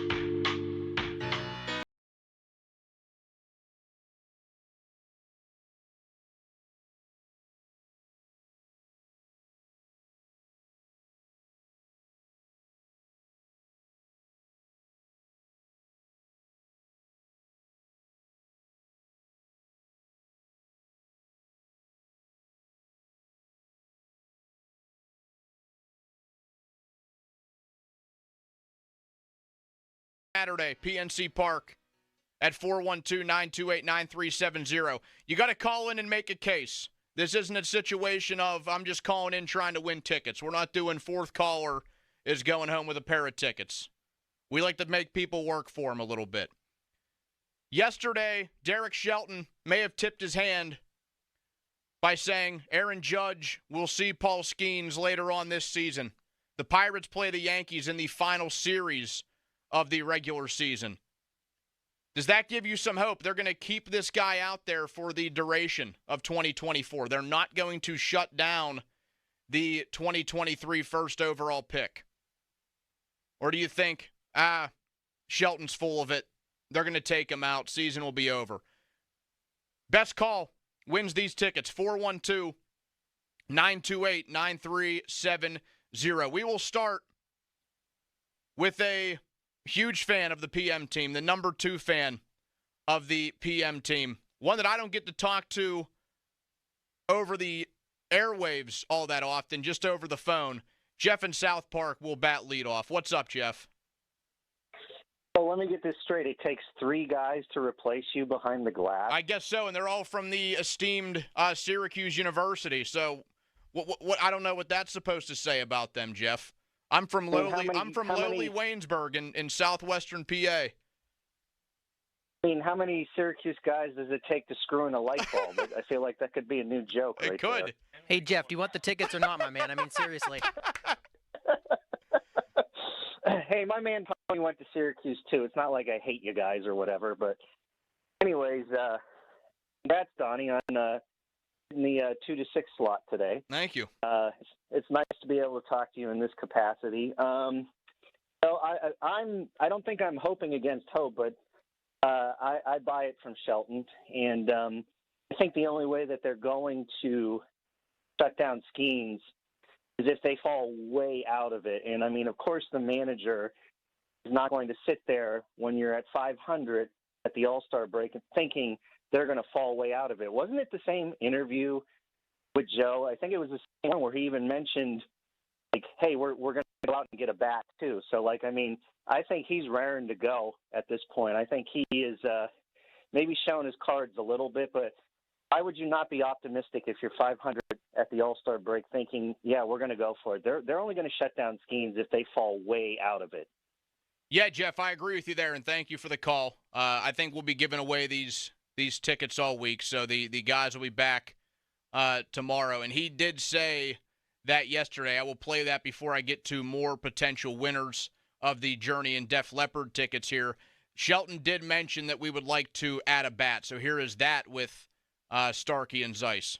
Saturday, PNC Park at 412-928-9370. You got to call in and make a case. This isn't a situation of I'm just calling in trying to win tickets. We're not doing fourth caller is going home with a pair of tickets. We like to make people work for them a little bit. Yesterday, Derek Shelton may have tipped his hand by saying Aaron Judge will see Paul Skenes later on this season. The Pirates play the Yankees in the final series of the regular season. Does that give you some hope? They're going to keep this guy out there for the duration of 2024. They're not going to shut down the 2023 first overall pick. Or do you think, Shelton's full of it. They're going to take him out. Season will be over. Best call wins these tickets. 412-928-9370. We will start with a huge fan of the PM team, the number 2 fan of the PM team. One that I don't get to talk to over the airwaves all that often, just over the phone. Jeff in South Park will bat leadoff. What's up, Jeff? Well, let me get this straight. It takes 3 guys to replace you behind the glass? I guess so, and they're all from the esteemed Syracuse University. So what I don't know what that's supposed to say about them, Jeff. I'm from lowly many Waynesburg in southwestern PA. I mean, how many Syracuse guys does it take to screw in a light bulb? I feel like that could be a new joke right there. Hey, Jeff, do you want the tickets or not, my man? I mean, seriously. Hey, my man probably went to Syracuse, too. It's not like I hate you guys or whatever. But anyways, congrats, Donnie, on in the 2 to 6 slot today. Thank you. It's nice to be able to talk to you in this capacity. So I don't think I'm hoping against hope, but I buy it from Shelton, and I think the only way that they're going to shut down Skenes is if they fall way out of it. And I mean, of course, the manager is not going to sit there when you're at 500 at the All-Star break and thinking they're going to fall way out of it. Wasn't it the same interview with Joe? I think it was the same one where he even mentioned, like, hey, we're going to go out and get a bat too. So, like, I mean, I think he's raring to go at this point. I think he is maybe showing his cards a little bit, but why would you not be optimistic if you're 500 at the All-Star break thinking, yeah, we're going to go for it? They're only going to shut down Skenes if they fall way out of it. Yeah, Jeff, I agree with you there, and thank you for the call. I think we'll be giving away these tickets all week, so the guys will be back tomorrow. And he did say that yesterday. I will play that before I get to more potential winners of the Journey and Def Leppard tickets here. Shelton did mention that we would like to add a bat, so here is that with Starkey and Zeiss.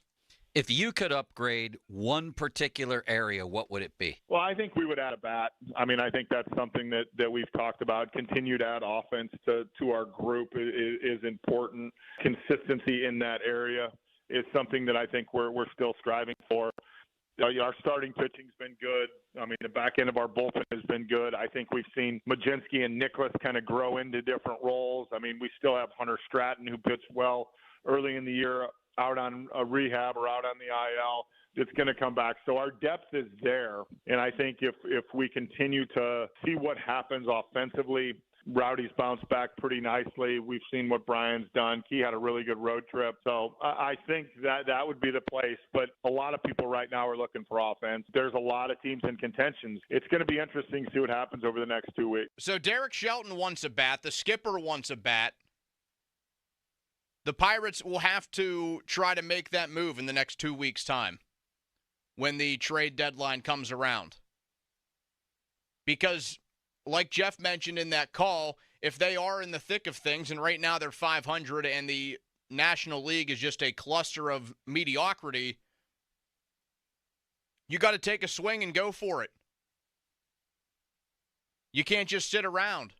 If you could upgrade one particular area, what would it be? Well, I think we would add a bat. I mean, I think that's something that we've talked about. Continue to add offense to our group is important. Consistency in that area is something that I think we're still striving for. Our starting pitching's been good. I mean, the back end of our bullpen has been good. I think we've seen Majinski and Nicholas kind of grow into different roles. I mean, we still have Hunter Stratton, who pitched well early in the year, out on a rehab or out on the IL. It's going to come back. So our depth is there. And I think if we continue to see what happens offensively, Rowdy's bounced back pretty nicely. We've seen what Brian's done. He had a really good road trip. So I think that would be the place. But a lot of people right now are looking for offense. There's a lot of teams in contentions. It's going to be interesting to see what happens over the next 2 weeks. So Derek Shelton wants a bat. The skipper wants a bat. The Pirates will have to try to make that move in the next 2 weeks' time when the trade deadline comes around. Because, like Jeff mentioned in that call, if they are in the thick of things, and right now they're 500 and the National League is just a cluster of mediocrity, you got to take a swing and go for it. You can't just sit around.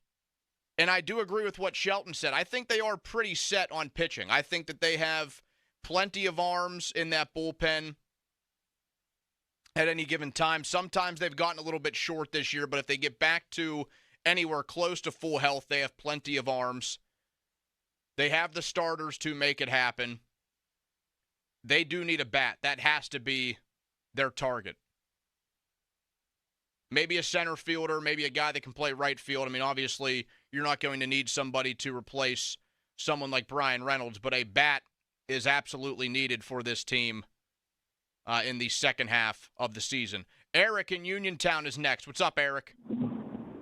And I do agree with what Shelton said. I think they are pretty set on pitching. I think that they have plenty of arms in that bullpen at any given time. Sometimes they've gotten a little bit short this year, but if they get back to anywhere close to full health, they have plenty of arms. They have the starters to make it happen. They do need a bat. That has to be their target. Maybe a center fielder, maybe a guy that can play right field. I mean, obviously, you're not going to need somebody to replace someone like Brian Reynolds, but a bat is absolutely needed for this team in the second half of the season. Eric in Uniontown is next. What's up, Eric?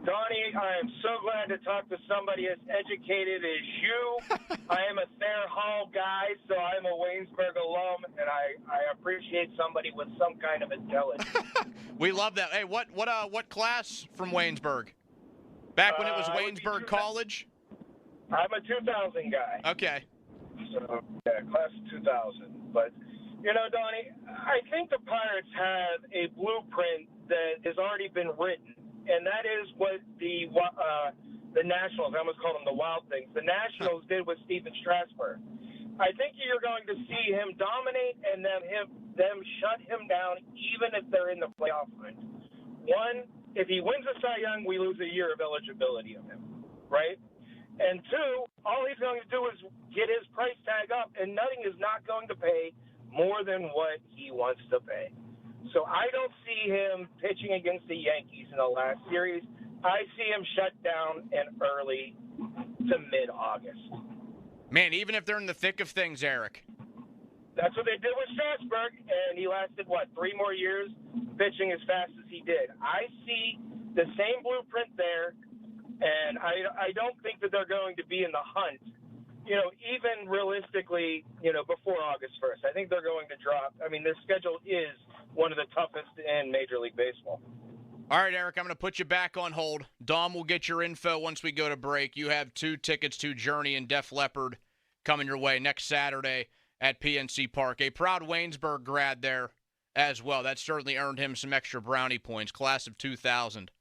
Donnie, I am so glad to talk to somebody as educated as you. I am a Thayer Hall guy, so I'm a Waynesburg alum, and I appreciate somebody with some kind of intelligence. We love that. Hey, what class from Waynesburg? Back when it was Waynesburg College? I'm a 2000 guy. Okay. So, yeah, class of 2000. But, you know, Donnie, I think the Pirates have a blueprint that has already been written, and that is what the Nationals, I almost call them the Wild Things, the Nationals did with Stephen Strasburg. I think you're going to see him dominate and them shut him down even if they're in the playoff hunt. One, if he wins the Cy Young, we lose a year of eligibility of him, right? And two, all he's going to do is get his price tag up, and Nutting is not going to pay more than what he wants to pay. So I don't see him pitching against the Yankees in the last series. I see him shut down in early to mid-August. Man, even if they're in the thick of things, Eric. That's what they did with Strasburg, and he lasted, 3 more years pitching as fast as he did. I see the same blueprint there, and I don't think that they're going to be in the hunt, even realistically, before August 1st. I think they're going to drop. I mean, their schedule is one of the toughest in Major League Baseball. All right, Eric, I'm going to put you back on hold. Dom will get your info once we go to break. You have 2 tickets to Journey and Def Leppard coming your way next Saturday at PNC Park. A proud Waynesburg grad there as well. That certainly earned him some extra brownie points. Class of 2000.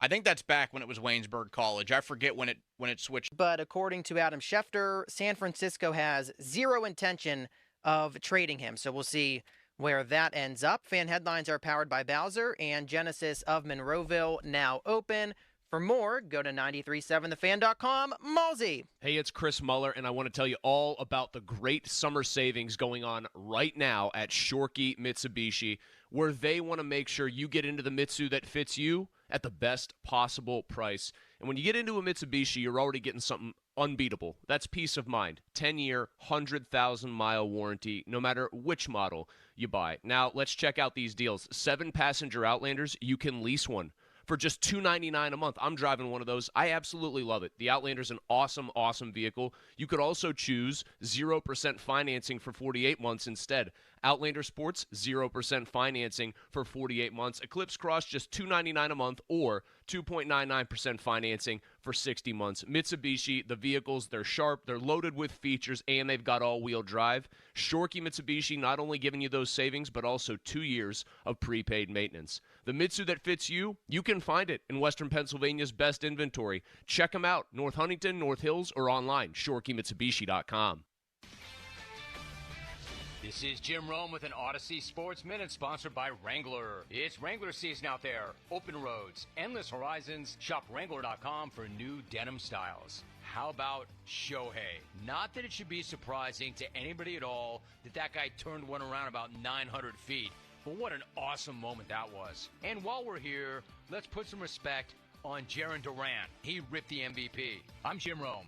I think that's back when it was Waynesburg College. I forget when it switched. But according to Adam Schefter, San Francisco has zero intention of trading him. So we'll see where that ends up. Fan headlines are powered by Bowser and Genesis of Monroeville, now open. For more, go to 937thefan.com. Malsey. Hey, it's Chris Muller, and I want to tell you all about the great summer savings going on right now at Shorkey Mitsubishi, where they want to make sure you get into the Mitsu that fits you at the best possible price. And when you get into a Mitsubishi, you're already getting something unbeatable. That's peace of mind. 10-year, 100,000-mile warranty, no matter which model you buy. Now, let's check out these deals. 7-passenger Outlanders, you can lease one for just $299 a month. I'm driving one of those. I absolutely love it. The Outlander's an awesome, awesome vehicle. You could also choose 0% financing for 48 months instead. Outlander Sports, 0% financing for 48 months. Eclipse Cross, just $299 a month, or 2.99% financing for 60 months. Mitsubishi, the vehicles, they're sharp, they're loaded with features, and they've got all-wheel drive. Shorkey Mitsubishi not only giving you those savings, but also 2 years of prepaid maintenance. The Mitsu that fits you, you can find it in Western Pennsylvania's best inventory. Check them out, North Huntington, North Hills, or online, ShorkeyMitsubishi.com. This is Jim Rome with an Odyssey Sports Minute sponsored by Wrangler. It's Wrangler season out there. Open roads, endless horizons. Shop Wrangler.com for new denim styles. How about Shohei? Not that it should be surprising to anybody at all that guy turned one around about 900 feet. But what an awesome moment that was. And while we're here, let's put some respect on Jarren Duran. He ripped the MVP. I'm Jim Rome.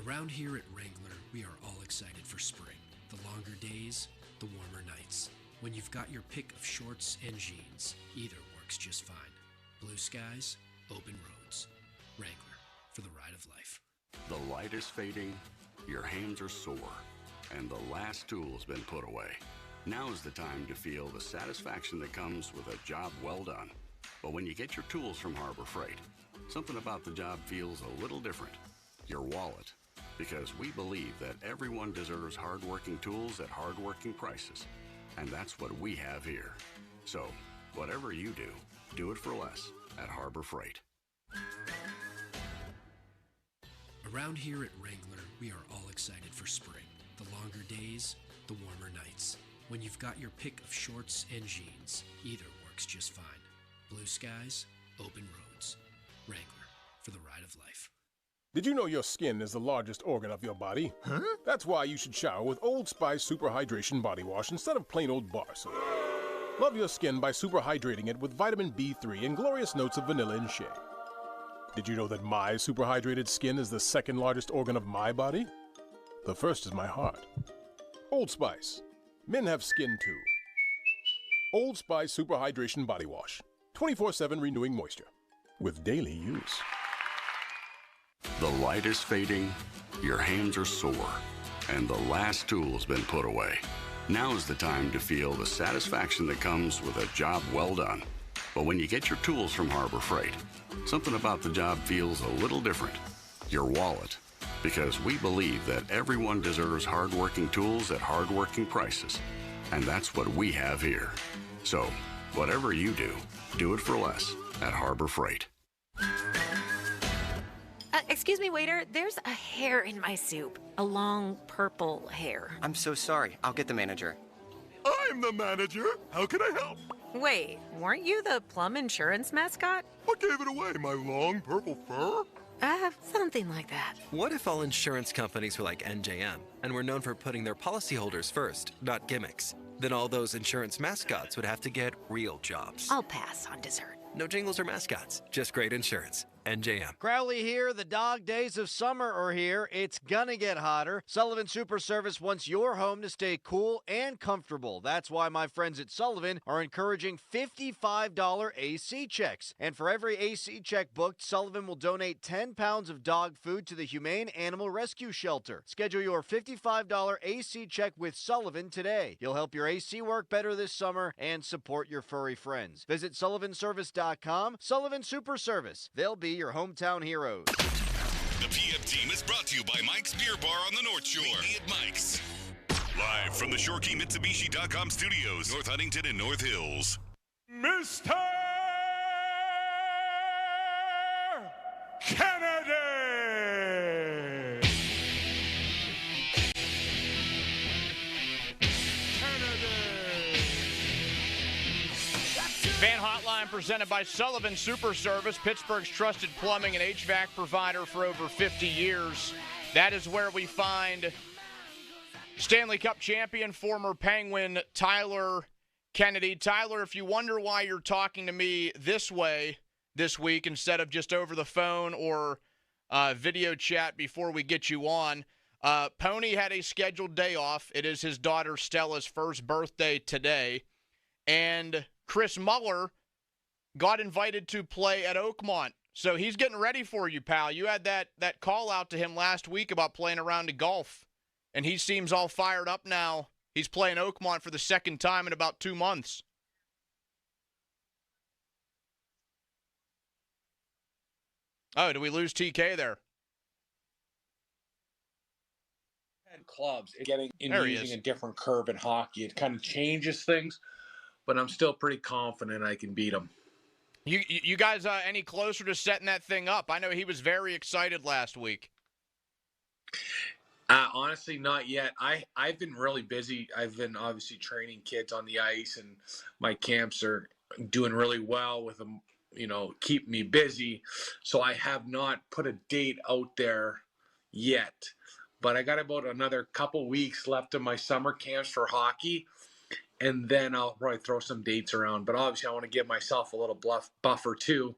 Around here at Wrangler, we are all excited for spring. The longer days, the warmer nights. When you've got your pick of shorts and jeans, either works just fine. Blue skies, open roads. Wrangler, for the ride of life. The light is fading, your hands are sore, and the last tool's been put away. Now is the time to feel the satisfaction that comes with a job well done. But when you get your tools from Harbor Freight, something about the job feels a little different. Your wallet. Because we believe that everyone deserves hardworking tools at hardworking prices. And that's what we have here. So, whatever you do, do it for less at Harbor Freight. Around here at Wrangler, we are all excited for spring. The longer days, the warmer nights. When you've got your pick of shorts and jeans, either works just fine. Blue skies, open roads. Wrangler, for the ride of life. Did you know your skin is the largest organ of your body? Huh? That's why you should shower with Old Spice Super Hydration Body Wash instead of plain old bar soap. Love your skin by super hydrating it with vitamin B3 and glorious notes of vanilla and shea. Did you know that my super hydrated skin is the second largest organ of my body? The first is my heart. Old Spice. Men have skin too. Old Spice Super Hydration Body Wash. 24/7 renewing moisture. With daily use. The light is fading, your hands are sore, and the last tool's been put away. Now is the time to feel the satisfaction that comes with a job well done. But when you get your tools from Harbor Freight, something about the job feels a little different. Your wallet. Because we believe that everyone deserves hardworking tools at hardworking prices. And that's what we have here. So, whatever you do, do it for less at Harbor Freight. Excuse me, waiter. There's a hair in my soup. A long purple hair. I'm so sorry. I'll get the manager. I'm the manager. How can I help? Wait, weren't you the Plum Insurance mascot? What gave it away? My long purple fur? Something like that. What if all insurance companies were like NJM and were known for putting their policyholders first, not gimmicks? Then all those insurance mascots would have to get real jobs. I'll pass on dessert. No jingles or mascots, just great insurance. NJM. Crowley here. The dog days of summer are here. It's gonna get hotter. Sullivan Super Service wants your home to stay cool and comfortable. That's why my friends at Sullivan are encouraging $55 AC checks. And for every AC check booked, Sullivan will donate 10 pounds of dog food to the Humane Animal Rescue Shelter. Schedule your $55 AC check with Sullivan today. He'll help your AC work better this summer and support your furry friends. Visit sullivanservice.com. Sullivan Super Service. They'll be your hometown heroes. The PM team is brought to you by Mike's Beer Bar on the North Shore. Meet me at Mike's. Live from the ShoreKeyMitsubishi.com studios, North Huntington and North Hills. Mr. Kennedy! Fan Hotline presented by Sullivan Super Service, Pittsburgh's trusted plumbing and HVAC provider for over 50 years. That is where we find Stanley Cup champion, former Penguin Tyler Kennedy. Tyler, if you wonder why you're talking to me this way this week instead of just over the phone or video chat before we get you on, Pony had a scheduled day off. It is his daughter Stella's first birthday today. And Chris Muller got invited to play at Oakmont. So he's getting ready for you, pal. You had that call out to him last week about playing a round of golf, and he seems all fired up now. He's playing Oakmont for the second time in about 2 months. Oh, did we lose TK there? Clubs, getting and using a different curve in hockey. It kind of changes things, but I'm still pretty confident I can beat him. You guys any closer to setting that thing up? I know he was very excited last week. Honestly, not yet. I've been really busy. I've been obviously training kids on the ice, and my camps are doing really well with them, keep me busy. So I have not put a date out there yet. But I got about another couple weeks left of my summer camps for hockey, and then I'll probably throw some dates around. But obviously I want to give myself a little buffer too,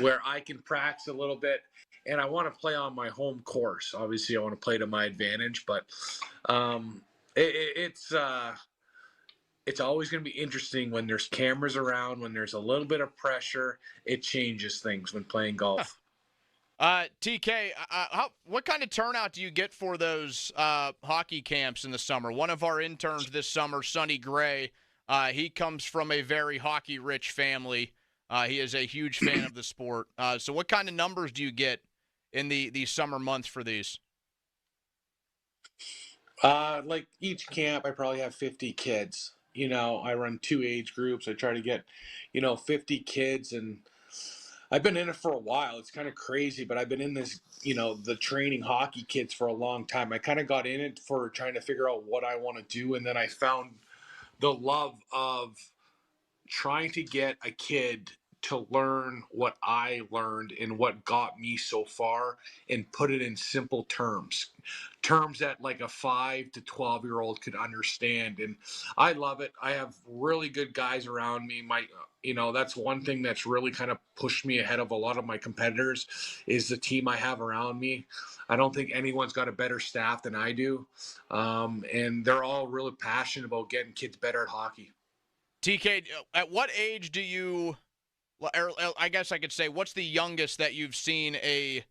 where I can practice a little bit, and I want to play on my home course. Obviously I want to play to my advantage, but it's always going to be interesting when there's cameras around, when there's a little bit of pressure. It changes things when playing golf. TK, what kind of turnout do you get for those hockey camps in the summer? One of our interns this summer, Sonny Gray, he comes from a very hockey-rich family. He is a huge fan of the sport. So what kind of numbers do you get in the summer months for these? Like each camp, I probably have 50 kids. I run 2 age groups. I try to get, 50 kids, and I've been in it for a while. It's kind of crazy, but I've been in this, the training hockey kids for a long time. I kind of got in it for trying to figure out what I want to do, and then I found the love of trying to get a kid to learn what I learned and what got me so far, and put it in simple terms that like a 5 to 12-year-old could understand. And I love it. I have really good guys around me. That's one thing that's really kind of pushed me ahead of a lot of my competitors is the team I have around me. I don't think anyone's got a better staff than I do. And they're all really passionate about getting kids better at hockey. TK, at what age do you, or I guess I could say, what's the youngest that you've seen a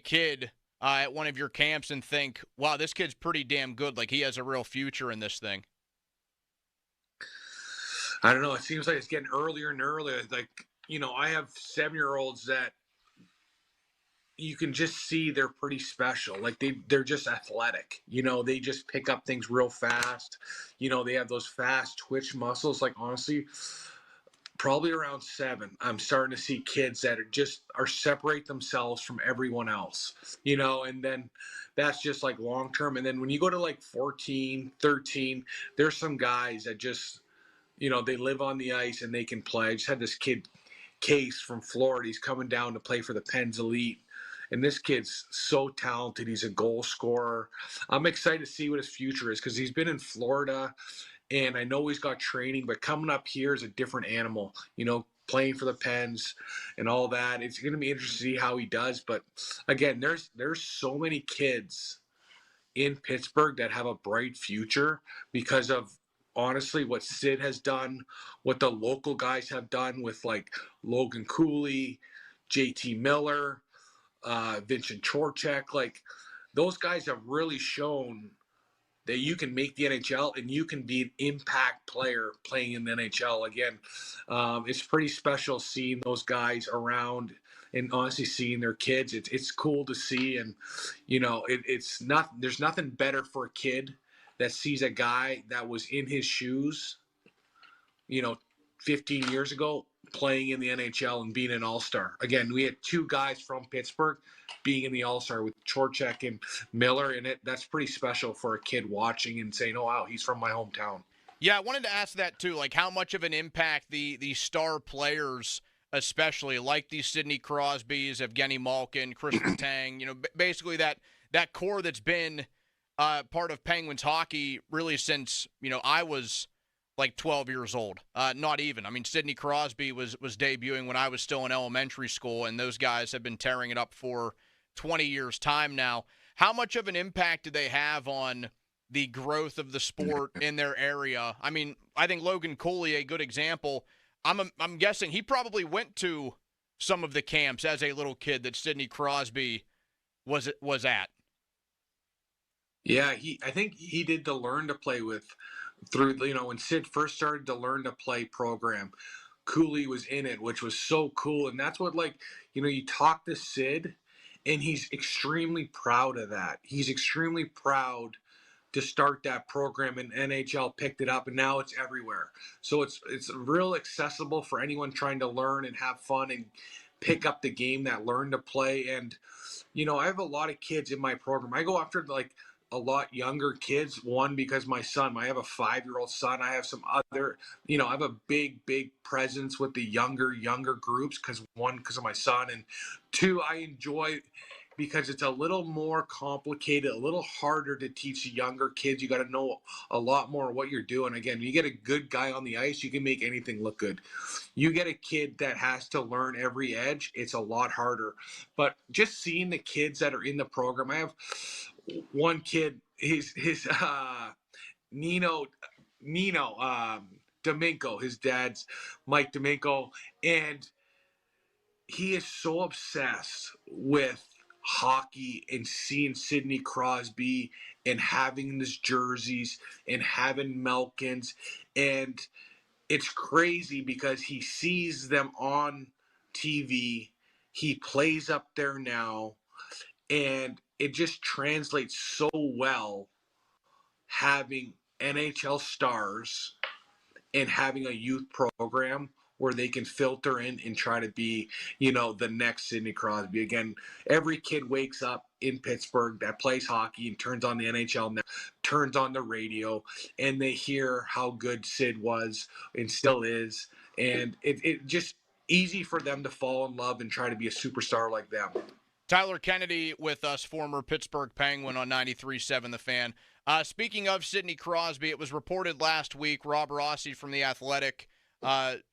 kid at one of your camps and think, wow, this kid's pretty damn good, like he has a real future in this thing? I don't know. It seems like it's getting earlier and earlier. Like, I have 7-year-olds that you can just see they're pretty special. Like they're just athletic. They just pick up things real fast. They have those fast twitch muscles. Like, honestly, probably around 7, I'm starting to see kids that are separate themselves from everyone else, and then that's just like long term. And then when you go to like 14, 13, there's some guys that just, they live on the ice and they can play. I just had this kid, Case from Florida. He's coming down to play for the Pens Elite. And this kid's so talented. He's a goal scorer. I'm excited to see what his future is because he's been in Florida, and I know he's got training, but coming up here is a different animal. playing for the Pens and all that. It's going to be interesting to see how he does. But again, there's so many kids in Pittsburgh that have a bright future because of honestly what Sid has done, what the local guys have done with like Logan Cooley, JT Miller, Vincent Trocheck. Like those guys have really shown that you can make the NHL and you can be an impact player playing in the NHL. Again, it's pretty special seeing those guys around and honestly seeing their kids. It's cool to see, and you know there's nothing better for a kid that sees a guy that was in his shoes, 15 years ago playing in the NHL and being an all-star. Again, we had two guys from Pittsburgh being in the all-star with Trocheck and Miller in it. That's pretty special for a kid watching and saying, oh, wow, he's from my hometown. Yeah, I wanted to ask that too, like how much of an impact the star players, especially like the Sidney Crosbys, Evgeny Malkin, Chris Letang, basically that core that's been part of Penguins hockey really since, I was like 12 years old. Not even. I mean, Sidney Crosby was debuting when I was still in elementary school, and those guys have been tearing it up for 20 years' time now. How much of an impact do they have on the growth of the sport in their area? I mean, I think Logan Cooley, a good example. I'm guessing he probably went to some of the camps as a little kid that Sidney Crosby was at. Yeah, I think he did the Learn to Play through when Sid first started the Learn to Play program. Cooley was in it, which was so cool, and that's what you talk to Sid, and he's extremely proud of that. He's extremely proud to start that program, and NHL picked it up, and now it's everywhere. So it's real accessible for anyone trying to learn and have fun and pick up the game, that Learn to Play. And I have a lot of kids in my program. I go after a lot younger kids. One, because I have a 5-year-old son. I have some other, I have a big presence with the younger groups because of my son, and two, I enjoy because it's a little more complicated, a little harder to teach younger kids. You got to know a lot more what you're doing. Again, you get a good guy on the ice, you can make anything look good. You get a kid that has to learn every edge, it's a lot harder. But just seeing the kids that are in the program, I have one kid, his Nino Domingo, his dad's Mike Domingo, and he is so obsessed with hockey and seeing Sidney Crosby and having his jerseys and having Melkins, and it's crazy because he sees them on TV, he plays up there now, and it just translates so well having NHL stars and having a youth program where they can filter in and try to be, the next Sidney Crosby. Again, every kid wakes up in Pittsburgh that plays hockey and turns on the NHL net, turns on the radio, and they hear how good Sid was and still is. And it just easy for them to fall in love and try to be a superstar like them. Tyler Kennedy with us, former Pittsburgh Penguin on 93.7 The Fan. Speaking of Sidney Crosby, it was reported last week, Rob Rossi from The Athletic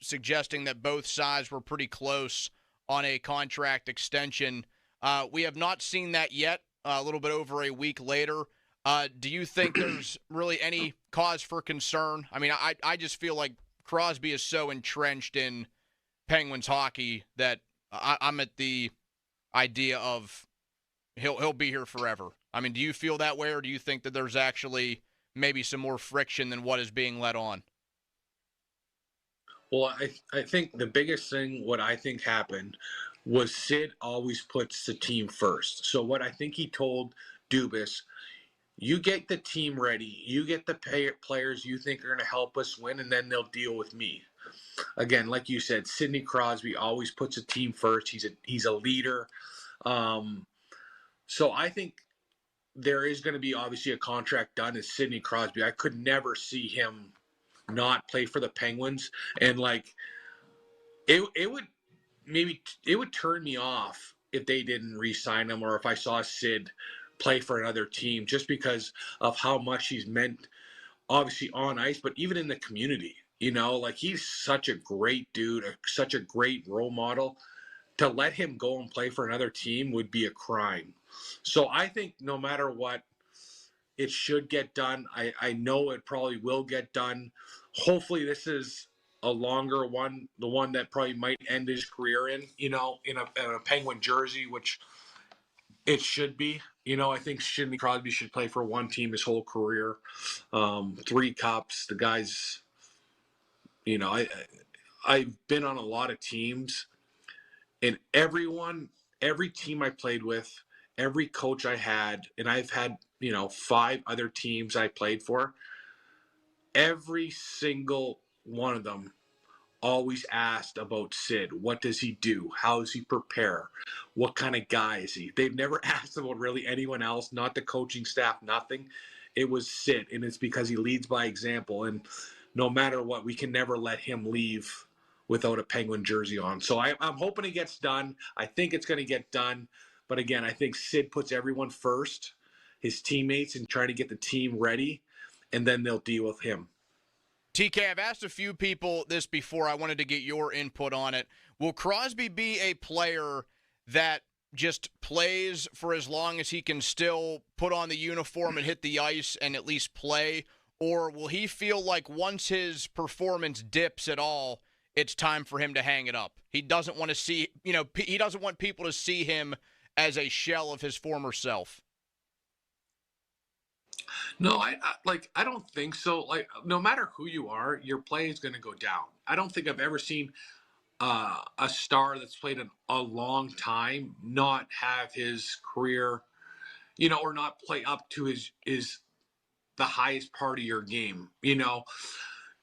suggesting that both sides were pretty close on a contract extension. We have not seen that yet, a little bit over a week later. Do you think there's really any cause for concern? I mean, I just feel like Crosby is so entrenched in Penguins hockey that I'm at the idea of he'll be here forever. I mean, do you feel that way, or do you think that there's actually maybe some more friction than what is being let on? Well, I think the biggest thing, what I think happened, was Sid always puts the team first. So what I think he told Dubas, you get the team ready, you get the players you think are going to help us win, and then they'll deal with me. Again, like you said, Sidney Crosby always puts a team first. He's a leader. So I think there is going to be obviously a contract done as Sidney Crosby. I could never see him not play for the Penguins, and it would turn me off if they didn't re-sign him, or if I saw Sid play for another team, just because of how much he's meant, obviously on ice, but even in the community. You know, like he's such a great dude, such a great role model. To let him go and play for another team would be a crime. So I think no matter what, it should get done. I know it probably will get done. Hopefully this is a longer one, the one that probably might end his career in, you know, in a Penguin jersey, which it should be. You know, I think Sidney Crosby should play for one team his whole career. 3 cups. The guy's, you know, I've been on a lot of teams, and every team I played with, every coach I had, and I've had, you know, 5 other teams I played for, every single one of them always asked about Sid. What does he do? How does he prepare? What kind of guy is he? They've never asked about really anyone else, not the coaching staff, nothing. It was Sid, and it's because he leads by example. And no matter what, we can never let him leave without a Penguin jersey on. So I'm hoping it gets done. I think it's going to get done. But again, I think Sid puts everyone first, his teammates, and trying to get the team ready, and then they'll deal with him. TK, I've asked a few people this before. I wanted to get your input on it. Will Crosby be a player that just plays for as long as he can still put on the uniform and hit the ice and at least play? Or will he feel like once his performance dips at all, it's time for him to hang it up? He doesn't want to see, you know, he doesn't want people to see him as a shell of his former self. No, I don't think so. Like, no matter who you are, your play is going to go down. I don't think I've ever seen a star that's played a long time not have his career, you know, or not play up to his the highest part of your game. You know,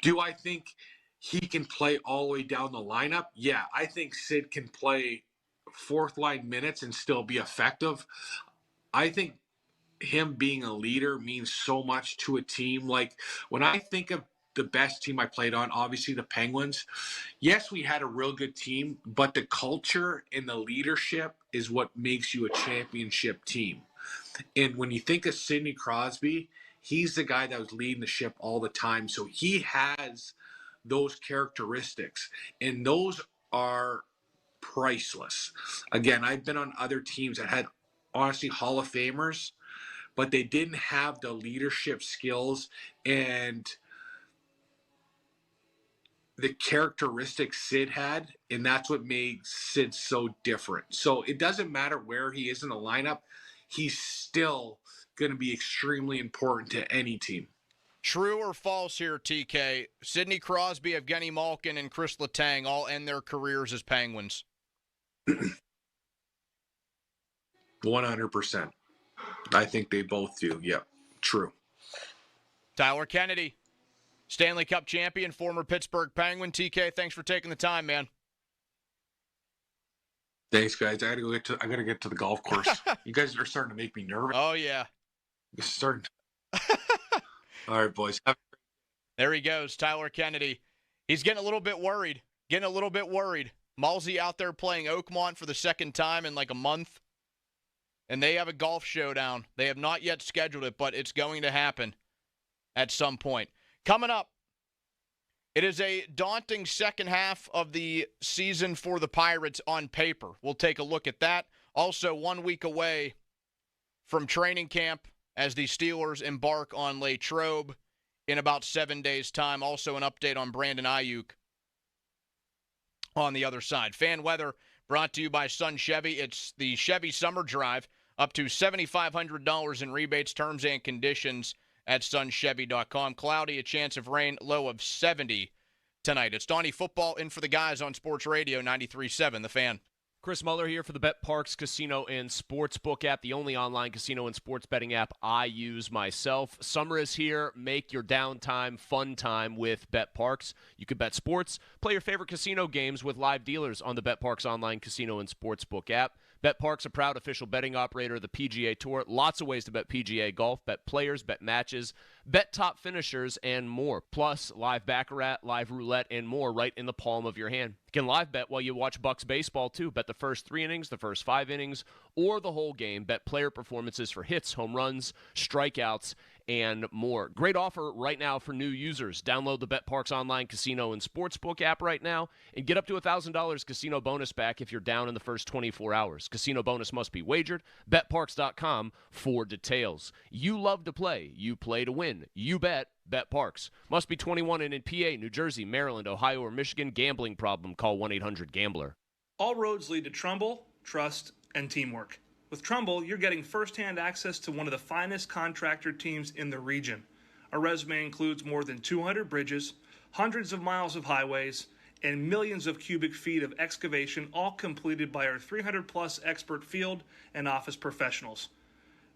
do I think he can play all the way down the lineup? Yeah, I think Sid can play 4th line minutes and still be effective. I think him being a leader means so much to a team. Like, when I think of the best team I played on, obviously the Penguins, yes, we had a real good team, but the culture and the leadership is what makes you a championship team. And when you think of Sidney Crosby, he's the guy that was leading the ship all the time. So he has those characteristics, and those are priceless. Again, I've been on other teams that had, honestly, Hall of Famers, but they didn't have the leadership skills and the characteristics Sid had, and that's what made Sid so different. So it doesn't matter where he is in the lineup, he's still going to be extremely important to any team. True or false here, TK? Sidney Crosby, Evgeny Malkin, and Chris Letang all end their careers as Penguins. 100%. I think they both do. Yep, true. Tyler Kennedy, Stanley Cup champion, former Pittsburgh Penguin. TK, thanks for taking the time, man. Thanks, guys. I gotta get to the golf course. You guys are starting to make me nervous. Oh yeah. It's starting. All right, boys. There he goes, Tyler Kennedy. He's getting a little bit worried. Malsey out there playing Oakmont for the second time in like a month. And they have a golf showdown. They have not yet scheduled it, but it's going to happen at some point. Coming up, it is a daunting second half of the season for the Pirates on paper. We'll take a look at that. Also, 1 week away from training camp as the Steelers embark on Latrobe in about 7 days' time. Also, an update on Brandon Aiyuk on the other side. Fan weather brought to you by Sun Chevy. It's the Chevy Summer Drive. Up to $7,500 in rebates, terms and conditions at sunchevy.com. Cloudy, a chance of rain, low of 70 tonight. It's Donnie Football in for the guys on Sports Radio 93.7, The Fan. Chris Muller here for the Bet Parks Casino and Sportsbook app, the only online casino and sports betting app I use myself. Summer is here. Make your downtime fun time with Bet Parks. You can bet sports, play your favorite casino games with live dealers on the Bet Parks online casino and sportsbook app. Bet Parks, a proud official betting operator of the PGA Tour. Lots of ways to bet PGA golf, bet players, bet matches, bet top finishers, and more. Plus, live baccarat, live roulette, and more right in the palm of your hand. You can live bet while you watch Bucks baseball, too. Bet the first 3 innings, the first 5 innings, or the whole game. Bet player performances for hits, home runs, strikeouts, and more. Great offer right now for new users. Download the BetParks online casino and sportsbook app right now and get up to $1,000 casino bonus back if you're down in the first 24 hours. Casino bonus must be wagered. BetParks.com for details. You love to play. You play to win. You bet. BetParks. Must be 21 and in PA, New Jersey, Maryland, Ohio, or Michigan. Gambling problem. Call 1-800-GAMBLER. All roads lead to Trumbull, trust, and teamwork. With Trumbull, you're getting first-hand access to one of the finest contractor teams in the region. Our resume includes more than 200 bridges, hundreds of miles of highways, and millions of cubic feet of excavation, all completed by our 300-plus expert field and office professionals.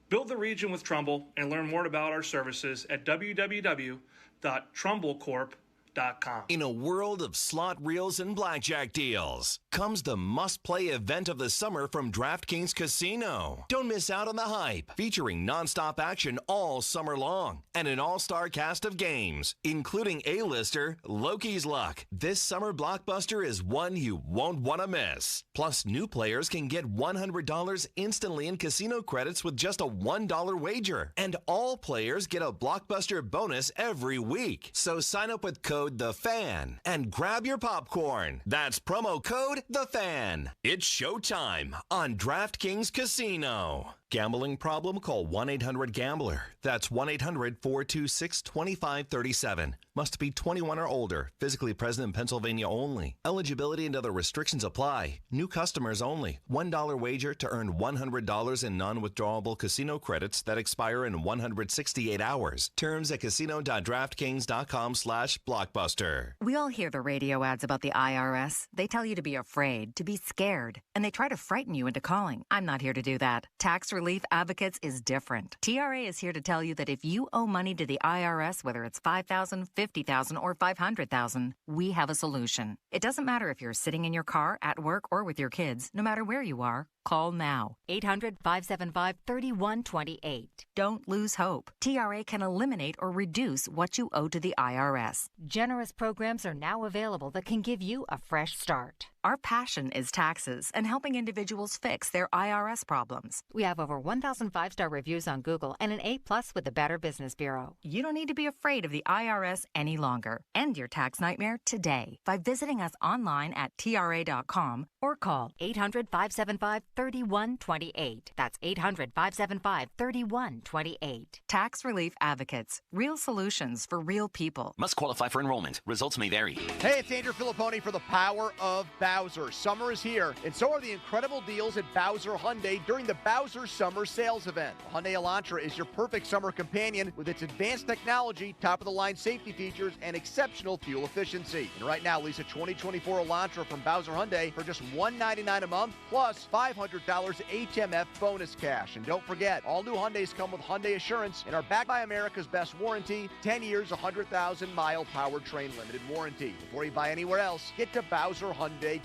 Build the region with Trumbull and learn more about our services at www.trumblecorp.com. In a world of slot reels and blackjack deals, comes the must-play event of the summer from DraftKings Casino. Don't miss out on the hype, featuring nonstop action all summer long and an all-star cast of games, including A-lister Loki's Luck. This summer blockbuster is one you won't want to miss. Plus, new players can get $100 instantly in casino credits with just a $1 wager. And all players get a blockbuster bonus every week. So sign up with code THEFAN and grab your popcorn. That's promo code THEFAN. It's showtime on DraftKings Casino. Gambling problem? Call 1-800-GAMBLER. That's 1-800-426-2537. Must be 21 or older. Physically present in Pennsylvania only. Eligibility and other restrictions apply. New customers only. $1 wager to earn $100 in non-withdrawable casino credits that expire in 168 hours. Terms at casino.draftkings.com/blockbuster. We all hear the radio ads about the IRS. They tell you to be afraid, to be scared, and they try to frighten you into calling. I'm not here to do that. Tax Relief Advocates is different. TRA is here to tell you that if you owe money to the IRS, whether it's $5,000, $50,000, or $500,000, we have a solution. It doesn't matter if you're sitting in your car, at work, or with your kids. No matter where you are, call now. 800-575-3128. Don't lose hope. TRA can eliminate or reduce what you owe to the IRS. Generous programs are now available that can give you a fresh start. Our passion is taxes and helping individuals fix their IRS problems. We have over 1,000 5-star reviews on Google and an A+ with the Better Business Bureau. You don't need to be afraid of the IRS any longer. End your tax nightmare today by visiting us online at TRA.com or call 800-575-3128. That's 800-575-3128. Tax Relief Advocates. Real solutions for real people. Must qualify for enrollment. Results may vary. Hey, it's Andrew Filipponi for the Power of Bowser. Summer is here, and so are the incredible deals at Bowser Hyundai during the Bowser Summer Sales Event. The Hyundai Elantra is your perfect summer companion with its advanced technology, top-of-the-line safety features, and exceptional fuel efficiency. And right now, lease a 2024 Elantra from Bowser Hyundai for just $199 a month, plus $500 HMF bonus cash. And don't forget, all new Hyundais come with Hyundai Assurance and are backed by America's best warranty, 10 years, 100,000-mile powertrain limited warranty. Before you buy anywhere else, get to BowserHyundai.com.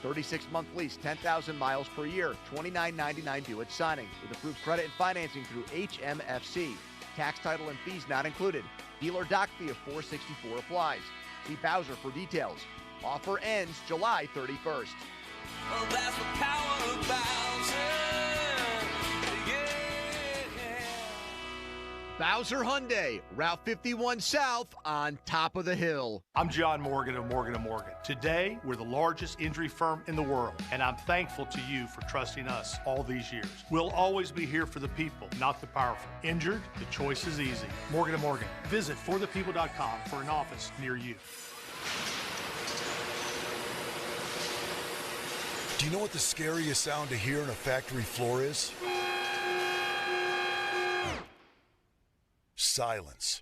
36-month lease, 10,000 miles per year, $29.99 due at signing, with approved credit and financing through HMFC. Tax, title, and fees not included. Dealer doc fee of $464 applies. See Bowser for details. Offer ends July 31st. Well, that's the power of Bowser. Bowser Hyundai, Route 51 South on top of the hill. I'm John Morgan of Morgan & Morgan. Today, we're the largest injury firm in the world, and I'm thankful to you for trusting us all these years. We'll always be here for the people, not the powerful. Injured? The choice is easy. Morgan & Morgan. Visit forthepeople.com for an office near you. Do you know what the scariest sound to hear in a factory floor is? Silence.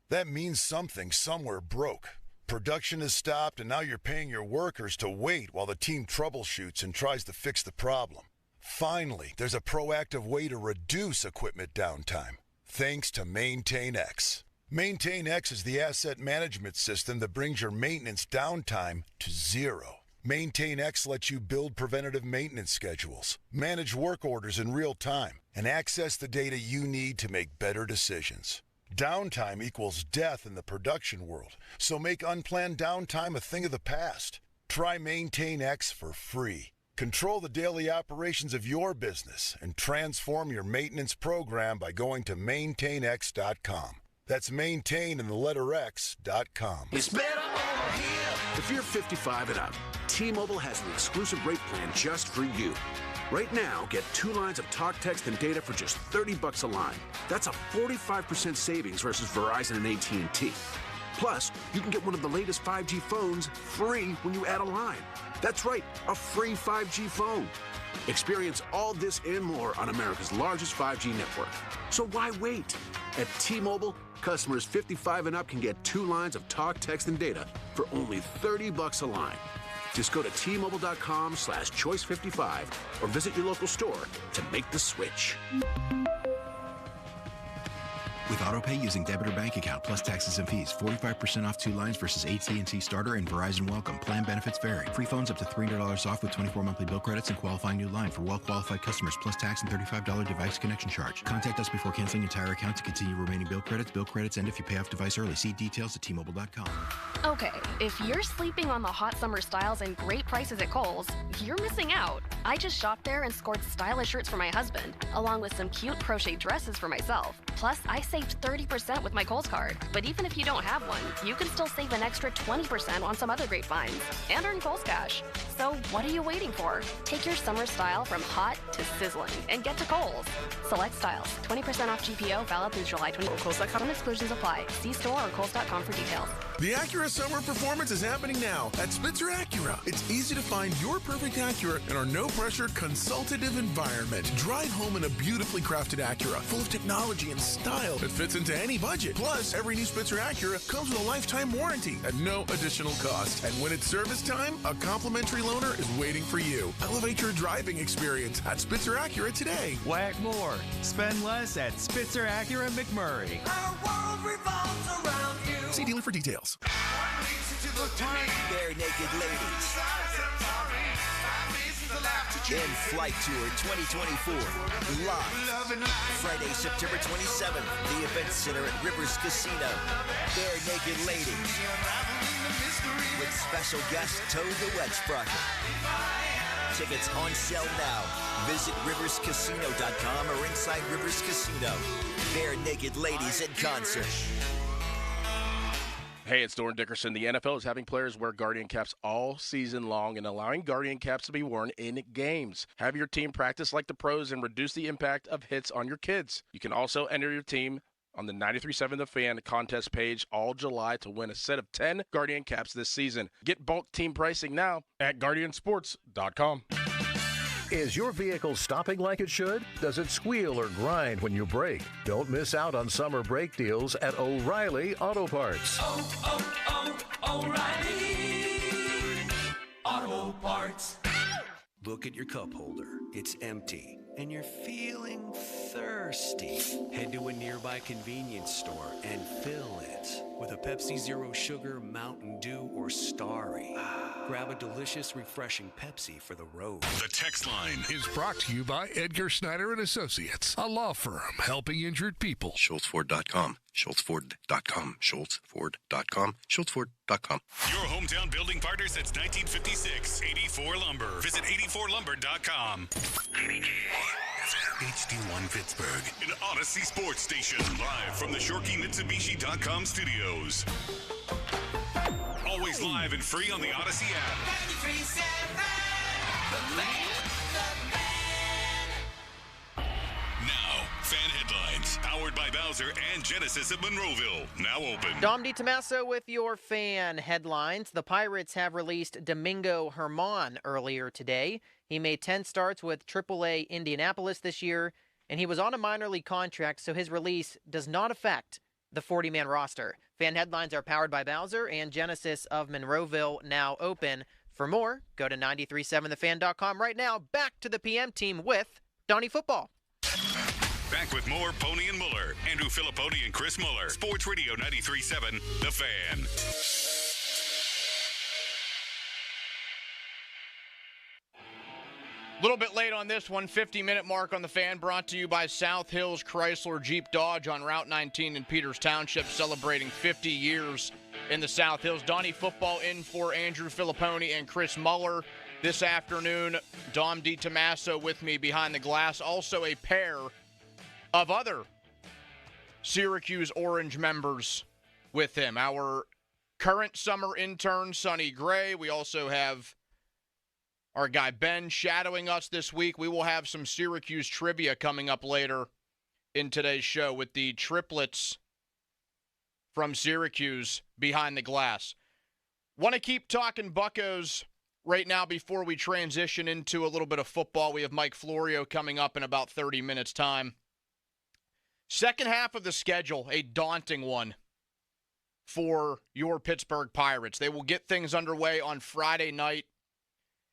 That means something somewhere broke. Production has stopped, and now you're paying your workers to wait while the team troubleshoots and tries to fix the problem. Finally, there's a proactive way to reduce equipment downtime, thanks to MaintainX. MaintainX is the asset management system that brings your maintenance downtime to zero. MaintainX lets you build preventative maintenance schedules, manage work orders in real time, and access the data you need to make better decisions. Downtime equals death in the production world, so make unplanned downtime a thing of the past. Try MaintainX for free. Control the daily operations of your business and transform your maintenance program by going to maintainx.com. That's maintain and the letter X.com. It's better over here. If you're 55 and up, T-Mobile has an exclusive rate plan just for you. Right now, get 2 lines of talk, text, and data for just $30 a line. That's a 45% savings versus Verizon and AT&T. Plus, you can get one of the latest 5G phones free when you add a line. That's right, a free 5G phone. Experience all this and more on America's largest 5G network. So why wait? At T-Mobile, customers 55 and up can get 2 lines of talk, text, and data for only $30 a line. Just go to T-Mobile.com/choice55 or visit your local store to make the switch. With AutoPay using debit or bank account plus taxes and fees, 45% off 2 lines versus AT&T Starter and Verizon Welcome. Plan benefits vary. Free phones up to $300 off with 24 monthly bill credits and qualifying new line for well-qualified customers plus tax and $35 device connection charge. Contact us before canceling entire account to continue remaining bill credits. Bill credits end if you pay off device early. See details at T-Mobile.com. Okay, if you're sleeping on the hot summer styles and great prices at Kohl's, you're missing out. I just shopped there and scored stylish shirts for my husband, along with some cute crochet dresses for myself. Plus, I saved 30% with my Kohl's card. But even if you don't have one, you can still save an extra 20% on some other great finds and earn Kohl's cash. So what are you waiting for? Take your summer style from hot to sizzling and get to Kohl's. Select styles. 20% off GPO valid through July 20. Kohl's.com exclusions apply. See store or Kohl's.com for details. The Acura summer performance is happening now at Spitzer Acura. It's easy to find your perfect Acura in our no-pressure consultative environment. Drive home in a beautifully crafted Acura full of technology and style that fits into any budget. Plus, every new Spitzer Acura comes with a lifetime warranty at no additional cost. And when it's service time, a complimentary loaner is waiting for you. Elevate your driving experience at Spitzer Acura today. Whack more. Spend less at Spitzer Acura McMurray. Our world revolves around you. See dealer for details. Bare Naked Ladies. In Flight Tour 2024. Live. Friday, September 27th. The Event Center at Rivers Casino. Bare Naked Ladies. With special guest Toe the Wet Sprocket. Tickets on sale now. Visit riverscasino.com or inside Rivers Casino. Bare Naked Ladies in concert. Hey, it's Doran Dickerson. The NFL is having players wear Guardian caps all season long and allowing Guardian caps to be worn in games. Have your team practice like the pros and reduce the impact of hits on your kids. You can also enter your team on the 93.7 The Fan contest page all July to win a set of 10 Guardian caps this season. Get bulk team pricing now at GuardianSports.com. Is your vehicle stopping like it should? Does it squeal or grind when you brake? Don't miss out on summer brake deals at O'Reilly Auto Parts. O'Reilly Auto Parts. Look at your cup holder. It's empty, and you're feeling thirsty. Head to a nearby convenience store and fill it with a Pepsi Zero Sugar, Mountain Dew, or Starry. Grab a delicious, refreshing Pepsi for the road. The text line is brought to you by Edgar Snyder and Associates, a law firm helping injured people. SchultzFord.com. SchultzFord.com. SchultzFord.com. SchultzFord.com. Your hometown building partner since 1956. 84 Lumber. Visit 84lumber.com. HD1 Pittsburgh, an Odyssey sports station, live from the ShorkeyMitsubishi.com studios. Always live and free on the Odyssey app. 93.7 The Now, fan headlines, powered by Bowser and Genesis of Monroeville, now open. Dom DiTomaso with your fan headlines. The Pirates have released Domingo Germán earlier today. He made 10 starts with AAA Indianapolis this year, and he was on a minor league contract, so his release does not affect the 40-man roster. Fan headlines are powered by Bowser and Genesis of Monroeville, now open. For more, go to 937thefan.com right now. Back to the PM team with Donnie Football. Back with more Pony and Muller. Andrew Filipponi and Chris Muller. Sports Radio 93.7 The Fan. A little bit late on this one, 50-minute mark on the Fan, brought to you by South Hills Chrysler Jeep Dodge on Route 19 in Peters Township, celebrating 50 years in the South Hills. Donnie Football in for Andrew Filipponi and Chris Muller. this afternoon. Dom DiTomaso with me behind the glass. Also a pair of other Syracuse Orange members with him. Our current summer intern, Sonny Gray. We also have our guy Ben shadowing us this week. We will have some Syracuse trivia coming up later in today's show with the triplets from Syracuse behind the glass. Want to keep talking Buccos right now before we transition into a little bit of football. We have Mike Florio coming up in about 30 minutes' time. Second half of the schedule, a daunting one for your Pittsburgh Pirates. They will get things underway on Friday night.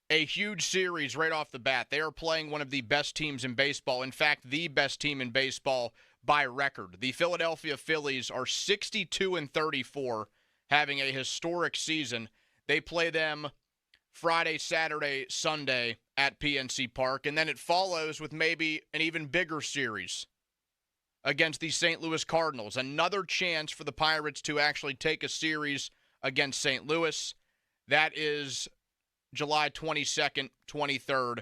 A huge series right off the bat. They are playing one of the best teams in baseball. In fact, the best team in baseball by record. The Philadelphia Phillies are 62-34, having a historic season. They play them Friday, Saturday, Sunday at PNC Park, and then it follows with maybe an even bigger series against the St. Louis Cardinals. Another chance for the Pirates to actually take a series against St. Louis. That is July 22nd, 23rd,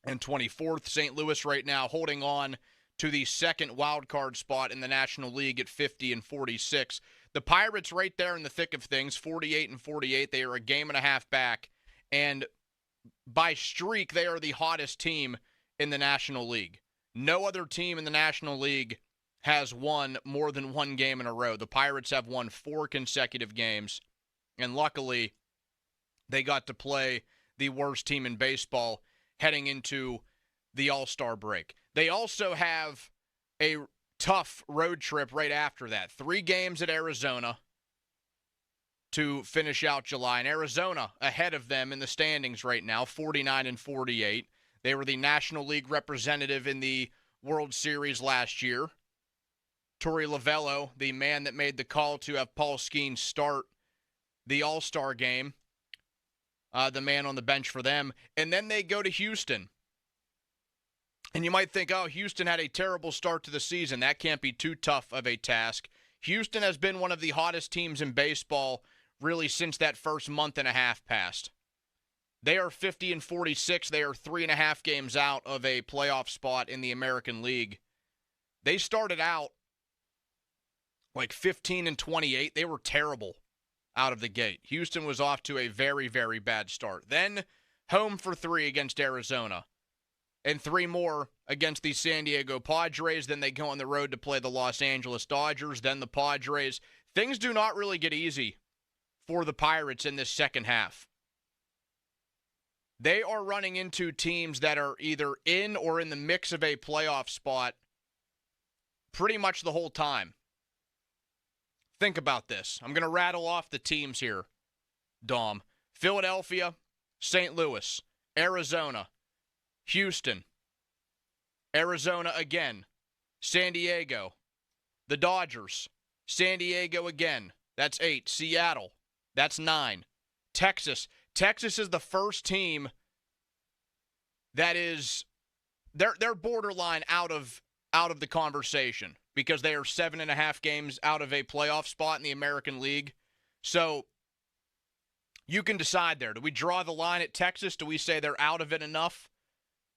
and 24th. St. Louis right now holding on to the second wild card spot in the National League at 50-46. The Pirates right there in the thick of things, 48-48. They are a game and a half back. And by streak, they are the hottest team in the National League. No other team in the National League has won more than one game in a row. The Pirates have won 4 consecutive games. And luckily, they got to play the worst team in baseball heading into the All-Star break. They also have a tough road trip right after that. 3 games at Arizona to finish out July. And Arizona ahead of them in the standings right now, 49-48. They were the National League representative in the World Series last year. Torey Lovello, the man that made the call to have Paul Skenes start the All-Star game, the man on the bench for them. And then they go to Houston. And you might think, oh, Houston had a terrible start to the season. That can't be too tough of a task. Houston has been one of the hottest teams in baseball really since that first month and a half passed. They are 50-46. They are 3.5 games out of a playoff spot in the American League. They started out like 15-28. They were terrible out of the gate. Houston was off to a very, very bad start. Then home for 3 against Arizona. And 3 more against the San Diego Padres. Then they go on the road to play the Los Angeles Dodgers. Then the Padres. Things do not really get easy for the Pirates in this second half. They are running into teams that are either in or in the mix of a playoff spot pretty much the whole time. Think about this. I'm going to rattle off the teams here, Dom. Philadelphia, St. Louis, Arizona, Houston, Arizona again, San Diego, the Dodgers, San Diego again. That's 8. Seattle, that's 9. Texas. Texas is the first team that is they're borderline out of the conversation because they are 7.5 games out of a playoff spot in the American League. So you can decide there. Do we draw the line at Texas? Do we say they're out of it enough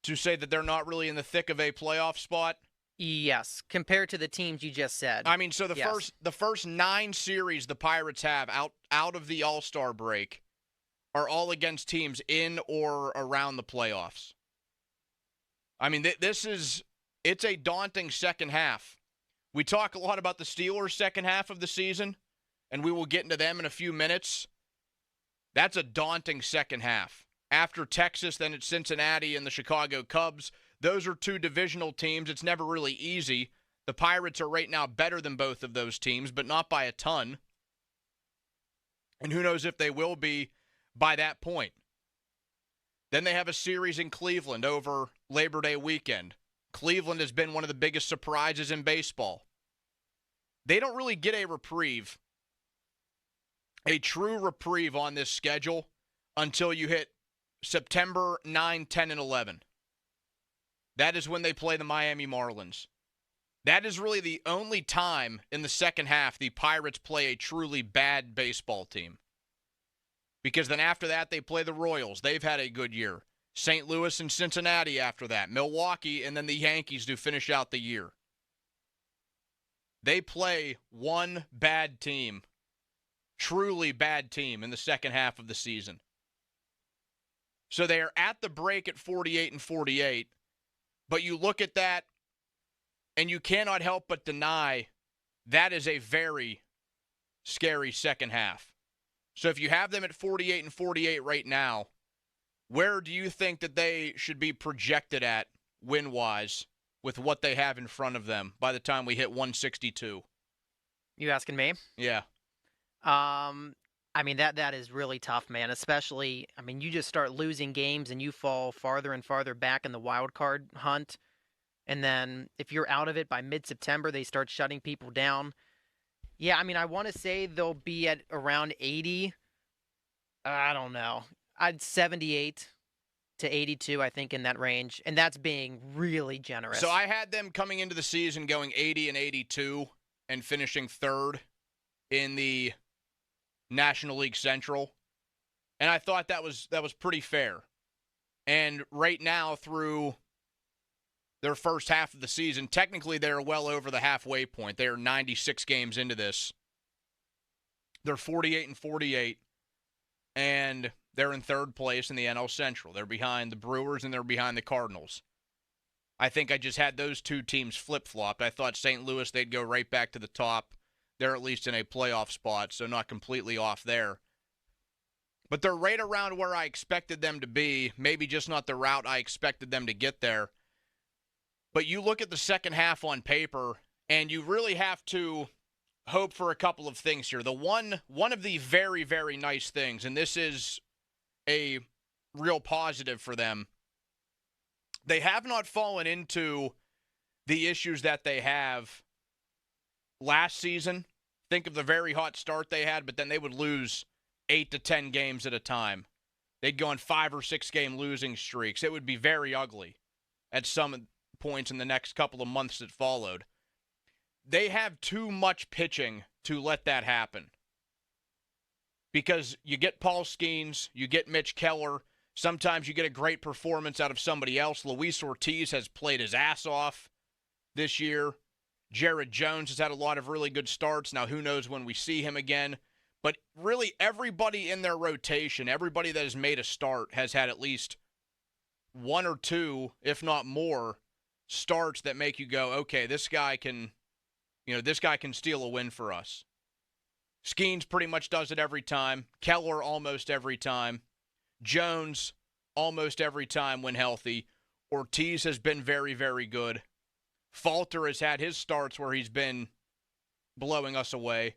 to say that they're not really in the thick of a playoff spot? Yes, compared to the teams you just said. I mean, so the first 9 series the Pirates have out of the All-Star break are all against teams in or around the playoffs. I mean, it's a daunting second half. We talk a lot about the Steelers' second half of the season, and we will get into them in a few minutes. That's a daunting second half. After Texas, then it's Cincinnati and the Chicago Cubs. Those are 2 divisional teams. It's never really easy. The Pirates are right now better than both of those teams, but not by a ton. And who knows if they will be by that point. Then they have a series in Cleveland over Labor Day weekend. Cleveland has been one of the biggest surprises in baseball. They don't really get a reprieve, a true reprieve on this schedule until you hit September 9, 10, and 11. That is when they play the Miami Marlins. That is really the only time in the second half the Pirates play a truly bad baseball team. because then after that they play the Royals. They've had a good year. St. Louis and Cincinnati after that. Milwaukee, and then the Yankees to finish out the year. They play one bad team, truly bad team, in the second half of the season. So they are at the break at 48-48, but you look at that, and you cannot help but deny that is a very scary second half. So if you have them at 48-48 right now, where do you think that they should be projected at win-wise with what they have in front of them by the time we hit 162? You asking me? Yeah. I mean, that is really tough, man, especially, I mean, you just start losing games and you fall farther and farther back in the wild card hunt. And then if you're out of it by mid-September, they start shutting people down. Yeah, I mean, I want to say they'll be at around 80. I don't know. I'd 78 to 82, I think, in that range. And that's being really generous. So I had them coming into the season going 80-82 and finishing third in the National League Central. And I thought that was pretty fair. And right now, through their first half of the season, technically they're well over the halfway point. They are 96 games into this. They're 48-48, and they're in third place in the NL Central. They're behind the Brewers and they're behind the Cardinals. I think I just had those two teams flip-flopped. I thought St. Louis, they'd go right back to the top. They're at least in a playoff spot, so not completely off there. But they're right around where I expected them to be, maybe just not the route I expected them to get there. But you look at the second half on paper, and you really have to hope for a couple of things here. The one of the very, very nice things, and this is a real positive for them, they have not fallen into the issues that they have last season. Think of the very hot start they had, but then they would lose 8 to 10 games at a time. They'd go on 5 or 6 game losing streaks. It would be very ugly at some points in the next couple of months that followed. They have too much pitching to let that happen. Because you get Paul Skenes, you get Mitch Keller, sometimes you get a great performance out of somebody else. Luis Ortiz has played his ass off this year. Jared Jones has had a lot of really good starts. Now, who knows when we see him again. But really, everybody in their rotation, everybody that has made a start, has had at least 1 or 2, if not more, starts that make you go, okay, this guy can steal a win for us. Skenes pretty much does it every time. Keller almost every time. Jones almost every time when healthy. Ortiz has been very, very good. Falter has had his starts where he's been blowing us away.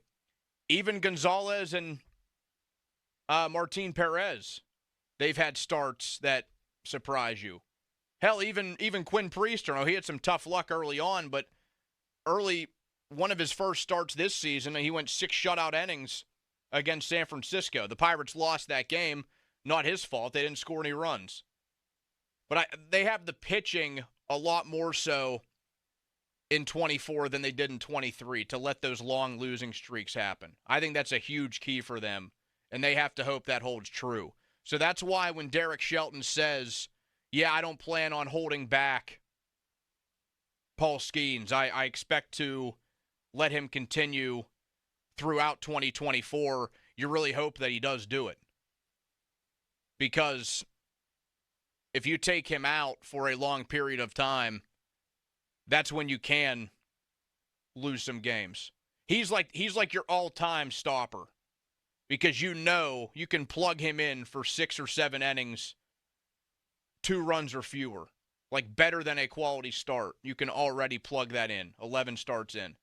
Even Gonzalez and Martin Perez, they've had starts that surprise you. Hell, even Quinn Priester, he had some tough luck early on, but one of his first starts this season, he went 6 shutout innings against San Francisco. The Pirates lost that game. Not his fault. They didn't score any runs. But they have the pitching a lot more so in 24 than they did in 23 to let those long losing streaks happen. I think that's a huge key for them, and they have to hope that holds true. So that's why when Derek Shelton says, yeah, I don't plan on holding back Paul Skenes, I expect to let him continue throughout 2024, you really hope that he does do it. Because if you take him out for a long period of time, that's when you can lose some games. He's like your all-time stopper because you can plug him in for 6 or 7 innings, 2 runs or fewer. Like better than a quality start. You can already plug that in, 11 starts in.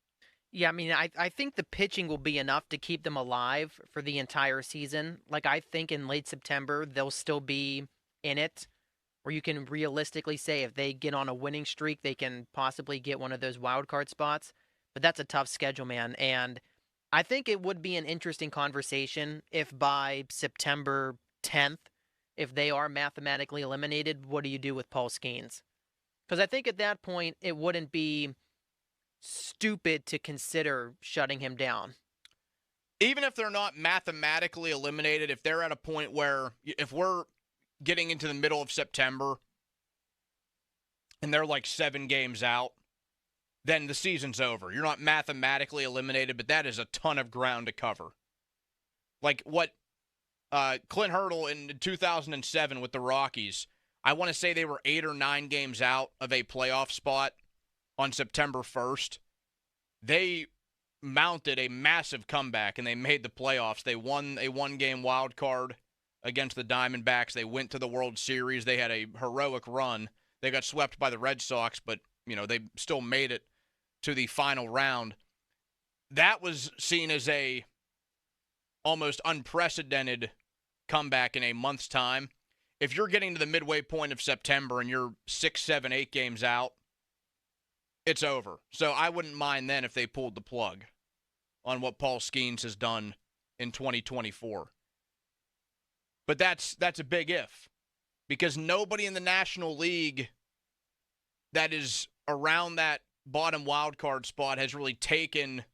Yeah, I mean, I think the pitching will be enough to keep them alive for the entire season. Like, I think in late September, they'll still be in it, where you can realistically say if they get on a winning streak, they can possibly get one of those wild card spots. But that's a tough schedule, man. And I think it would be an interesting conversation if by September 10th, if they are mathematically eliminated, what do you do with Paul Skenes? Because I think at that point, it wouldn't be stupid to consider shutting him down. even if they're not mathematically eliminated, if they're at a point where, if we're getting into the middle of September and they're like 7 games out, then the season's over. You're not mathematically eliminated, but that is a ton of ground to cover. Like what Clint Hurdle in 2007 with the Rockies, I want to say they were 8 or 9 games out of a playoff spot on September 1st. They mounted a massive comeback, and they made the playoffs. They won a 1-game wild card against the Diamondbacks. They went to the World Series. They had a heroic run. They got swept by the Red Sox, but they still made it to the final round. That was seen as a almost unprecedented comeback in a month's time. If you're getting to the midway point of September and you're 6, 7, 8 games out, it's over. So I wouldn't mind then if they pulled the plug on what Paul Skenes has done in 2024. But that's a big if, because nobody in the National League that is around that bottom wild card spot has really taken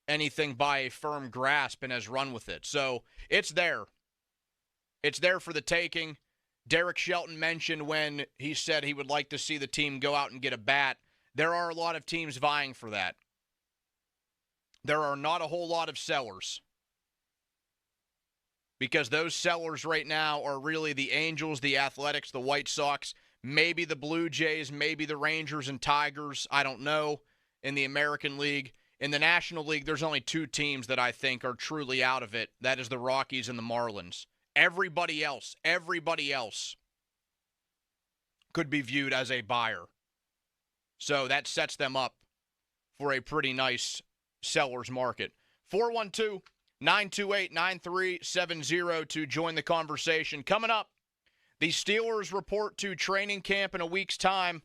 anything by a firm grasp and has run with it. So it's there. It's there for the taking. Derek Shelton mentioned when he said he would like to see the team go out and get a bat. There are a lot of teams vying for that. There are not a whole lot of sellers, because those sellers right now are really the Angels, the Athletics, the White Sox, maybe the Blue Jays, maybe the Rangers and Tigers. I don't know. In the American League. In the National League, there's only 2 teams that I think are truly out of it. That is the Rockies and the Marlins. Everybody else could be viewed as a buyer. So that sets them up for a pretty nice seller's market. 412-928-9370 to join the conversation. Coming up, the Steelers report to training camp in a week's time.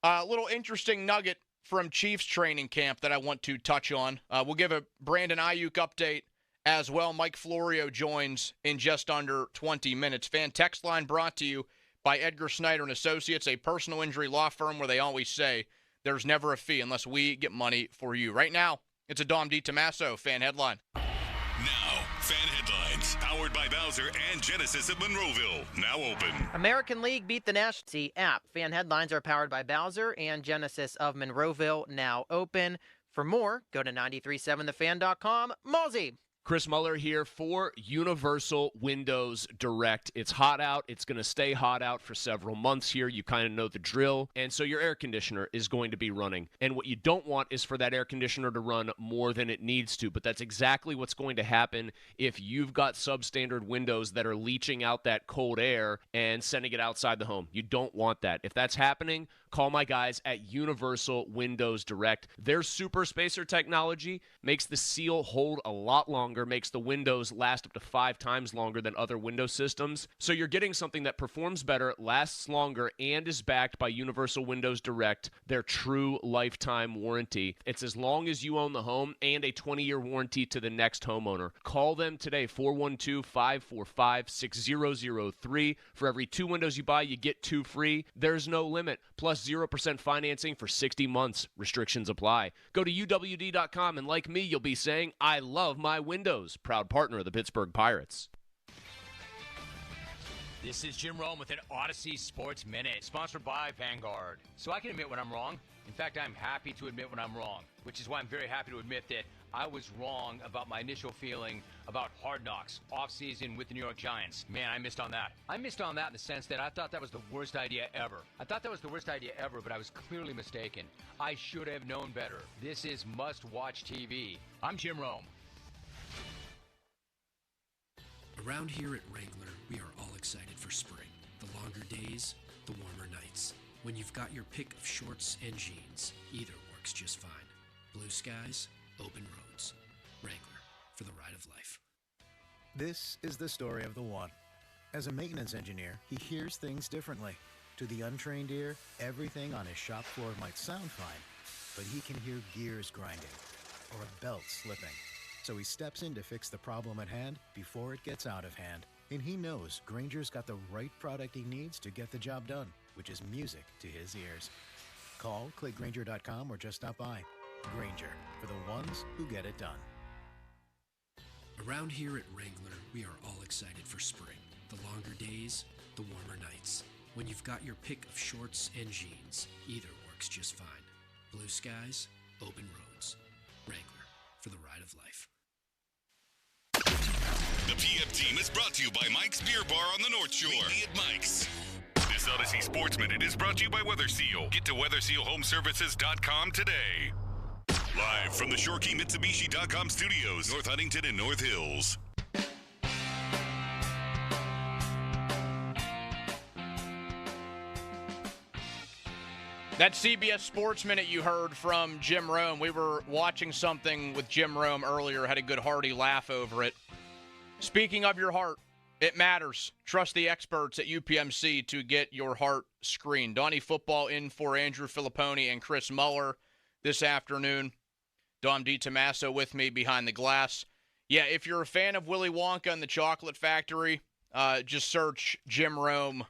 A little interesting nugget from Chiefs training camp that I want to touch on. We'll give a Brandon Aiyuk update as well. Mike Florio joins in just under 20 minutes. Fan text line brought to you by Edgar Snyder and Associates, a personal injury law firm where they always say there's never a fee unless we get money for you. Right now, it's a Dom DiTomaso fan headline. Now, fan headlines, powered by Bowser and Genesis of Monroeville, now open. American League beat the National app. Fan headlines are powered by Bowser and Genesis of Monroeville, now open. For more, go to 937thefan.com. Mosey. Chris Muller here for Universal Windows Direct. It's hot out. It's going to stay hot out for several months here. You kind of know the drill. And so your air conditioner is going to be running. And what you don't want is for that air conditioner to run more than it needs to. But that's exactly what's going to happen if you've got substandard windows that are leaching out that cold air and sending it outside the home. You don't want that. If that's happening, call my guys at Universal Windows Direct. Their super spacer technology makes the seal hold a lot longer, makes the windows last up to 5 times longer than other window systems. So you're getting something that performs better, lasts longer, and is backed by Universal Windows Direct, their true lifetime warranty. It's as long as you own the home and a 20-year warranty to the next homeowner. Call them today, 412-545-6003. For every 2 windows you buy, you get 2 free. There's no limit. Plus 0% financing for 60 months. Restrictions apply. Go to UWD.com and like me, you'll be saying, I love my windows. Proud partner of the Pittsburgh Pirates. This is Jim Rome with an Odyssey Sports Minute, sponsored by Vanguard. So I can admit when I'm wrong. In fact, I'm happy to admit when I'm wrong, which is why I'm very happy to admit that I was wrong about my initial feeling about Hard Knocks offseason with the New York Giants. Man, I missed on that. I missed on that in the sense that I thought that was the worst idea ever. But I was clearly mistaken. I should have known better. This is must-watch TV. I'm Jim Rome. Around here at Wrangler, we are all excited for spring. The longer days, the warmer nights. When you've got your pick of shorts and jeans, either works just fine. Blue skies, open roads. Wrangler, for the ride of life. This is the story of the one. As a maintenance engineer, he hears things differently. To the untrained ear, everything on his shop floor might sound fine, but he can hear gears grinding or a belt slipping. So he steps in to fix the problem at hand before it gets out of hand. And he knows Grainger's got the right product he needs to get the job done, which is music to his ears. Call, click Grainger.com, or just stop by. Grainger, for the ones who get it done. Around here at Wrangler, we are all excited for spring. The longer days, the warmer nights. When you've got your pick of shorts and jeans, either works just fine. Blue skies, open roads. Wrangler, for the ride of life. The PF Team is brought to you by Mike's Beer Bar on the North Shore. Meet me at Mike's. This Odyssey Sports Minute is brought to you by Weather Seal. Get to WeatherSealHomeservices.com today. Live from the ShoreKeyMitsubishi.com studios, North Huntington and North Hills. That CBS Sports Minute you heard from Jim Rome, we were watching something with Jim Rome earlier, had a good hearty laugh over it. Speaking of your heart, it matters. Trust the experts at UPMC to get your heart screened. Donnie Football in for Andrew Filipponi and Chris Muller this afternoon. Dom DiTommaso with me behind the glass. Yeah, if you're a fan of Willy Wonka and the Chocolate Factory, just search Jim Rome,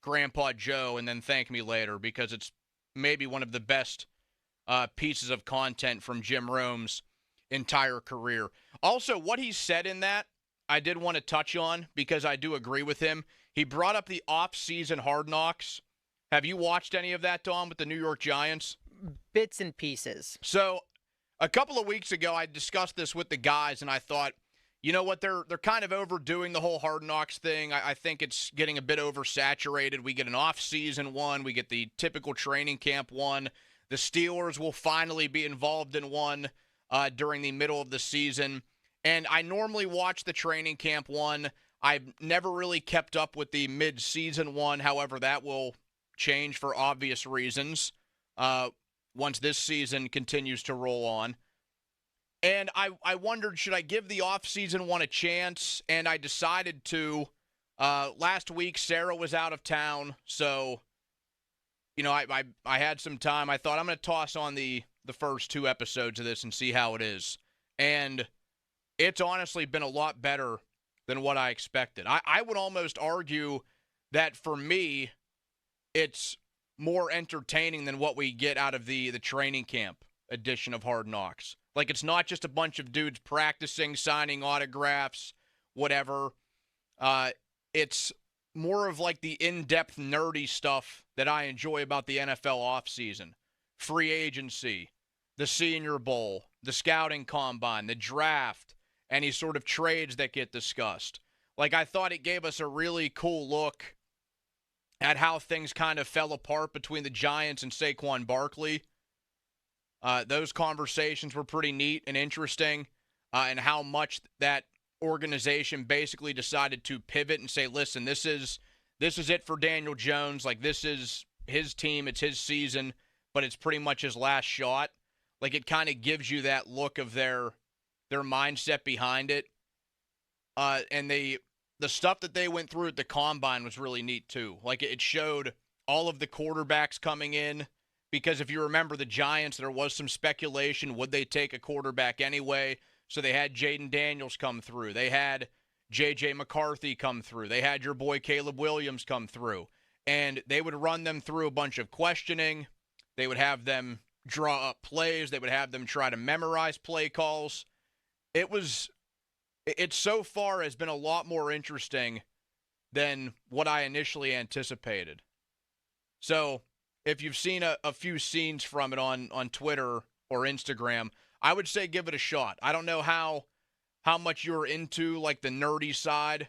Grandpa Joe, and then thank me later, because it's maybe one of the best pieces of content from Jim Rome's entire career. Also, what he said in that, I did want to touch on, because I do agree with him. He brought up the off-season Hard Knocks. Have you watched any of that, Dom, with the New York Giants? Bits and pieces. So, a couple of weeks ago, I discussed this with the guys, and I thought, you know what, they're kind of overdoing the whole Hard Knocks thing. I think it's getting a bit oversaturated. We get an off-season one. We get the typical training camp one. The Steelers will finally be involved in one during the middle of the season. And I normally watch the training camp one. I've never really kept up with the mid-season one. However, that will change for obvious reasons once this season continues to roll on. And I wondered, should I give the off-season one a chance? And I decided to. Last week, Sarah was out of town, so, you know, I had some time. I thought I'm going to toss on the first two episodes of this and see how it is. And it's honestly been a lot better than what I expected. I would almost argue that for me, it's more entertaining than what we get out of the training camp edition of Hard Knocks. Like, it's not just a bunch of dudes practicing, signing autographs, whatever. It's more of like the in-depth nerdy stuff that I enjoy about the NFL offseason. Free agency, the Senior Bowl, the scouting combine, the draft, any sort of trades that get discussed. Like, I thought it gave us a really cool look at how things kind of fell apart between the Giants and Saquon Barkley. Those conversations were pretty neat and interesting, and how much that organization basically decided to pivot and say, listen, this is it for Daniel Jones. Like, this is his team, it's his season, but it's pretty much his last shot. Like, it kind of gives you that look of their mindset behind it. And the stuff that they went through at the Combine was really neat too. Like, it showed all of the quarterbacks coming in, because if you remember the Giants, there was some speculation, would they take a quarterback anyway? So they had Jaden Daniels come through. They had J.J. McCarthy come through. They had your boy Caleb Williams come through. And they would run them through a bunch of questioning. They would have them draw up plays. They would have them try to memorize play calls. It so far has been a lot more interesting than what I initially anticipated. So if you've seen a few scenes from it on Twitter or Instagram, I would say give it a shot. I don't know how much you're into, like, the nerdy side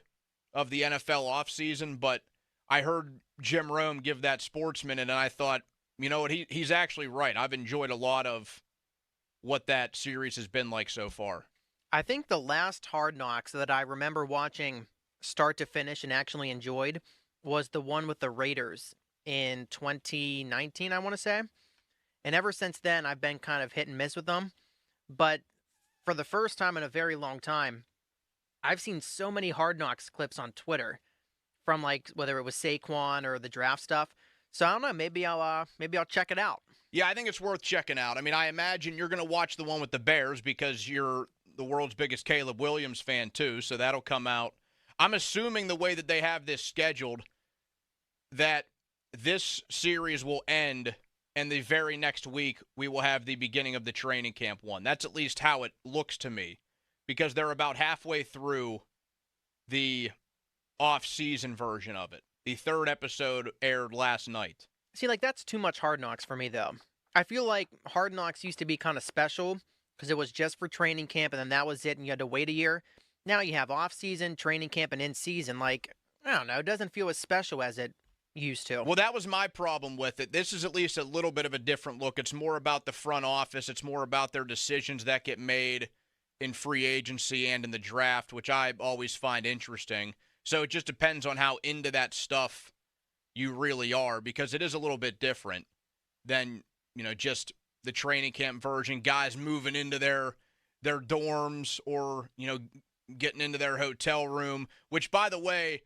of the NFL offseason, but I heard Jim Rome give that Sports Minute, and I thought, you know what, he's actually right. I've enjoyed a lot of what that series has been like so far. I think the last Hard Knocks that I remember watching start to finish and actually enjoyed was the one with the Raiders in 2019, I want to say. And ever since then, I've been kind of hit and miss with them. But for the first time in a very long time, I've seen so many Hard Knocks clips on Twitter from, like, whether it was Saquon or the draft stuff. So I don't know, maybe I'll check it out. Yeah, I think it's worth checking out. I mean, I imagine you're going to watch the one with the Bears because you're the world's biggest Caleb Williams fan too, so that'll come out. I'm assuming the way that they have this scheduled, that this series will end, and the very next week we will have the beginning of the training camp one. That's at least how it looks to me. because they're about halfway through the off-season version of it. The third episode aired last night. See, like, that's too much Hard Knocks for me, though. I feel like Hard Knocks used to be kind of special because it was just for training camp, and then that was it, and you had to wait a year. Now you have off-season, training camp, and in-season. Like, I don't know, it doesn't feel as special as it used to. Well, that was my problem with it. This is at least a little bit of a different look. It's more about the front office. It's more about their decisions that get made in free agency and in the draft, which I always find interesting. So it just depends on how into that stuff you really are, because it is a little bit different than, just the training camp version, guys moving into their dorms or, getting into their hotel room, which, by the way,